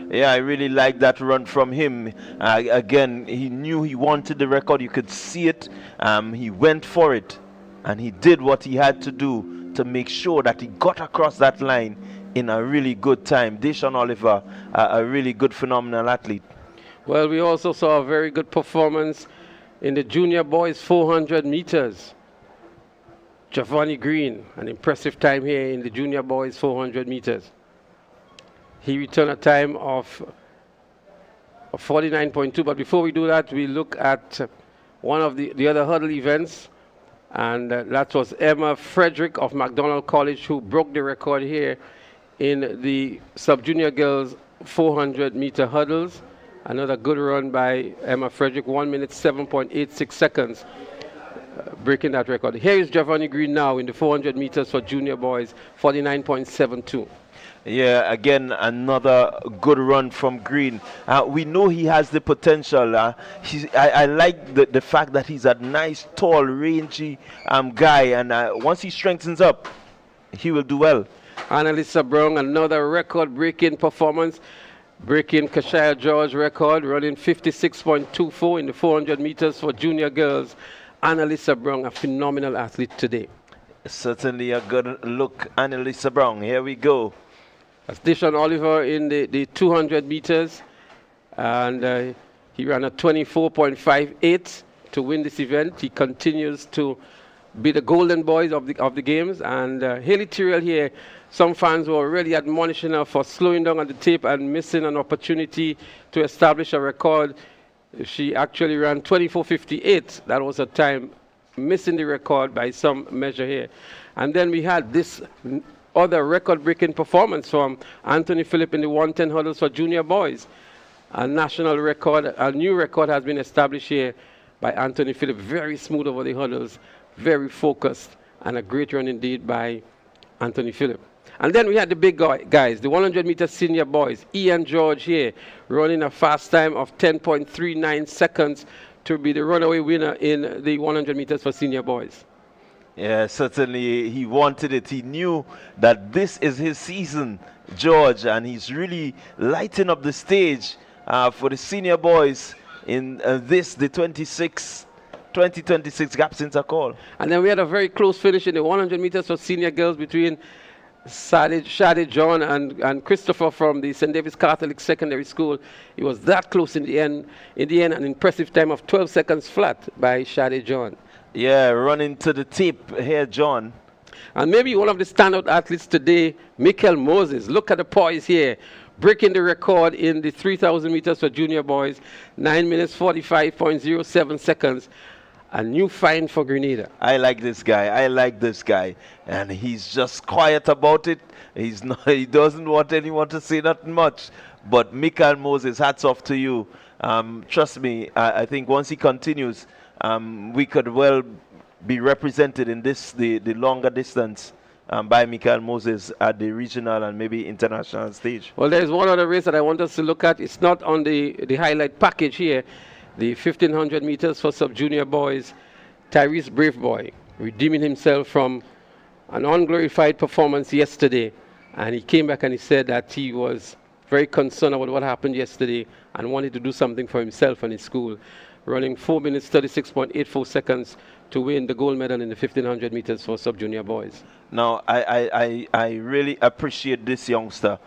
Yeah, I really like that run from him. Again, he knew he wanted the record. You could see it. He went for it, and he did what he had to do to make sure that he got across that line in a really good time. Deshaun Oliver, a really good, phenomenal athlete. Well, we also saw a very good performance in the junior boys 400 meters. Giovanni Green, an impressive time here in the junior boys 400 meters. He returned a time of 49.2, but before we do that, we look at one of the other hurdle events, and that was Emma Frederick of McDonald College, who broke the record here in the sub-junior girls 400 meter hurdles. Another good run by Emma Frederick, 1 minute 7.86 seconds, breaking that record. Here is Giovanni Green now in the 400 meters for junior boys, 49.72. Yeah, again, another good run from Green. We know he has the potential. I like the fact that he's a nice, tall, rangy guy, and once he strengthens up, he will do well. Annalisa Brown, another record-breaking performance, breaking Kashaya George record, running 56.24 in the 400 meters for junior girls. Annalisa Brown, a phenomenal athlete today. Certainly a good look, Annalisa Brown. Here we go. That's Dishon Oliver in the 200 meters, and he ran a 24.58 to win this event. He continues to be the golden boys of the games, and Haley Tyrrell here, some fans were really admonishing her for slowing down on the tape and missing an opportunity to establish a record. She actually ran 24.58. That was a time missing the record by some measure here. And then we had this other record-breaking performance from Anthony Phillip in the 110 hurdles for junior boys. A national record, a new record has been established here by Anthony Phillip. Very smooth over the hurdles, very focused, and a great run indeed by Anthony Phillip. And then we had the big guys, the 100-meter senior boys. Ian George here, running a fast time of 10.39 seconds to be the runaway winner in the 100 meters for senior boys. Yeah, certainly he wanted it. He knew that this is his season, George, and he's really lighting up the stage for the senior boys in the 2026 GAPS Intercol. And then we had a very close finish in the 100 meters for senior girls between Shade John and Christopher from the St. David's Catholic Secondary School. It was that close in the end, an impressive time of 12 seconds flat by Shade John. Yeah, running to the tip here, John. And maybe one of the standout athletes today, Michael Moses. Look at the poise here, breaking the record in the 3,000 meters for junior boys, 9 minutes 45.07 seconds. A new find for Grenada. I like this guy. And he's just quiet about it. He doesn't want anyone to say nothing much. But Michael Moses, hats off to you. Trust me, I think once he continues, we could well be represented in the longer distance by Michael Moses at the regional and maybe international stage. Well, there's one other race that I want us to look at. It's not on the highlight package here. The 1,500 meters for sub-junior boys. Tyrese Braveboy redeeming himself from an unglorified performance yesterday. And he came back and he said that he was very concerned about what happened yesterday and wanted to do something for himself and his school. Running 4 minutes 36.84 seconds to win the gold medal in the 1,500 meters for sub-junior boys. Now, I really appreciate this youngster.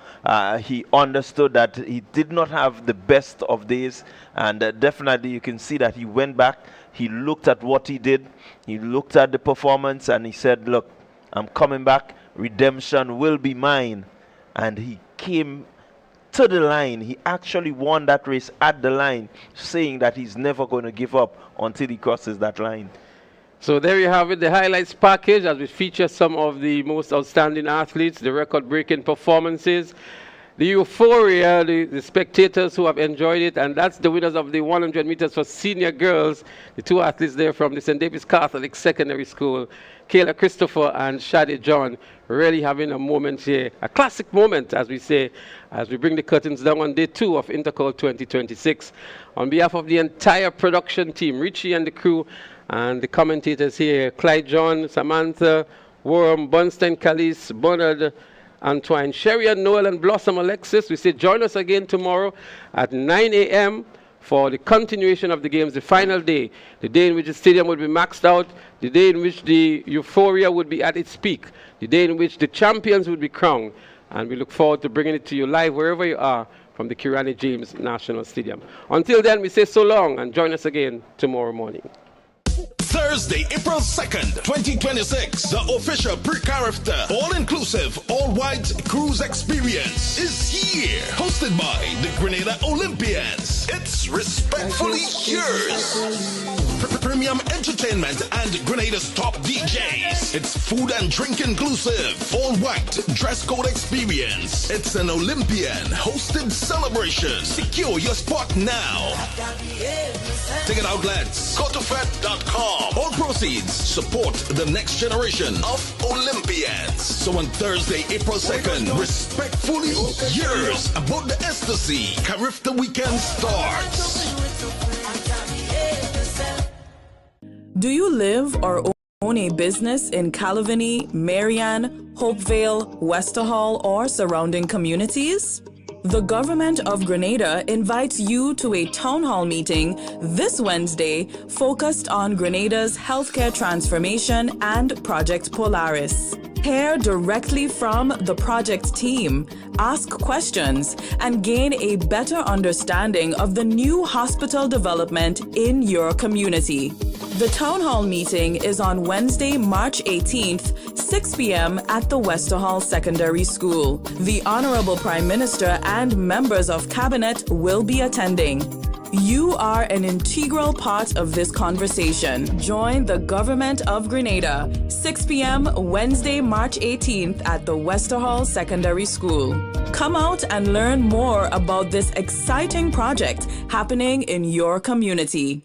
He understood that he did not have the best of days, and definitely you can see that he went back, he looked at what he did, he looked at the performance, and he said, look, I'm coming back, redemption will be mine. And he came to the line. He actually won that race at the line, saying that he's never going to give up until he crosses that line. So there you have it, the highlights package, as we feature some of the most outstanding athletes, the record-breaking performances, the euphoria, the spectators who have enjoyed it, and that's the winners of the 100 meters for senior girls, the two athletes there from the St. David's Catholic Secondary School, Kayla Christopher and Shade John, really having a moment here, a classic moment, as we say, as we bring the curtains down on day 2 of Intercol 2026. On behalf of the entire production team, Richie and the crew, and the commentators here, Clyde John, Samantha, Worm, Bunstein, Calise, Bernard, Antoine, Sherry and Noel and Blossom Alexis. We say join us again tomorrow at 9 a.m. for the continuation of the games, the final day, the day in which the stadium will be maxed out, the day in which the euphoria would be at its peak, the day in which the champions would be crowned. And we look forward to bringing it to you live wherever you are from the Kirani James National Stadium. Until then, we say so long and join us again tomorrow morning. Thursday, April 2nd, 2026, the official pre-Carifta, all-inclusive, all-white cruise experience is here. Hosted by the Grenada Olympians. It's respectfully yours. Premium entertainment and Grenada's top DJs. It's food and drink inclusive. All-white dress code experience. It's an Olympian hosted celebration. Secure your spot now. Ticket outlets, Go2Fed.com. All proceeds support the next generation of Olympians. So on Thursday, April 2nd, respectfully yours, about the ecstasy, Carifta weekend starts. Do you live or own a business in Calavini, Marianne, Hopevale, Westerhall, or surrounding communities? The Government of Grenada invites you to a town hall meeting this Wednesday focused on Grenada's healthcare transformation and Project Polaris. Hear directly from the project team, ask questions, and gain a better understanding of the new hospital development in your community. The town hall meeting is on Wednesday, March 18th, 6 p.m. at the Westerhall Secondary School. The Honorable Prime Minister and members of Cabinet will be attending. You are an integral part of this conversation. Join the Government of Grenada, 6 p.m. Wednesday, March 18th at the Westerhall Secondary School. Come out and learn more about this exciting project happening in your community.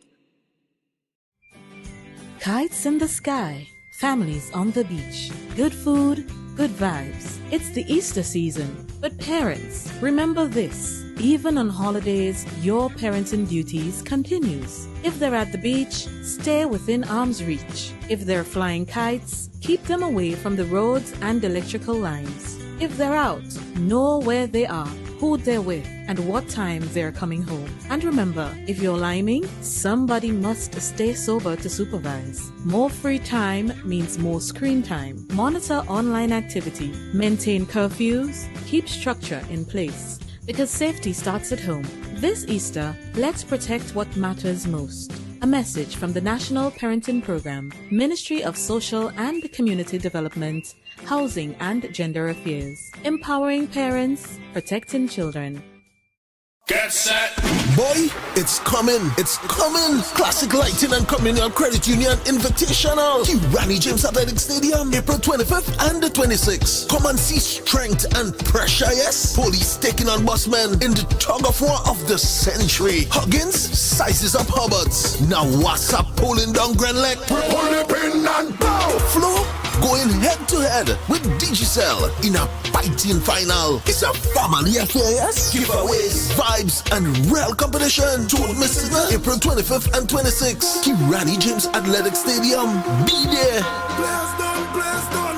Kites in the sky, families on the beach, good food, good vibes. It's the Easter season, but parents, remember this. Even on holidays, your parenting duties continues. If they're at the beach, stay within arm's reach. If they're flying kites, keep them away from the roads and electrical lines. If they're out, know where they are, who they're with, and what time they're coming home. And remember, if you're liming, somebody must stay sober to supervise. More free time means more screen time. Monitor online activity, maintain curfews, keep structure in place. Because safety starts at home. This Easter, let's protect what matters most. A message from the National Parenting Program, Ministry of Social and Community Development, Housing and Gender Affairs. Empowering parents, protecting children. Get set. Boy, it's coming. It's coming. Classic Lighting and Communal Credit Union Invitational. Rani James Athletic Stadium, April 25th and the 26th. Come and see strength and pressure, yes? Police taking on busmen in the tug of war of the century. Huggins sizes up Hubbards. Now what's up pulling down Grenlec? Pull the pin and bow. Flo going head to head with Digicel in a fighting final. It's a family affair, yes? Giveaways, vibes, and real competition. Don't miss it. April 25th and 26th. Rani James Athletic Stadium. Be there. Blast down, blast down.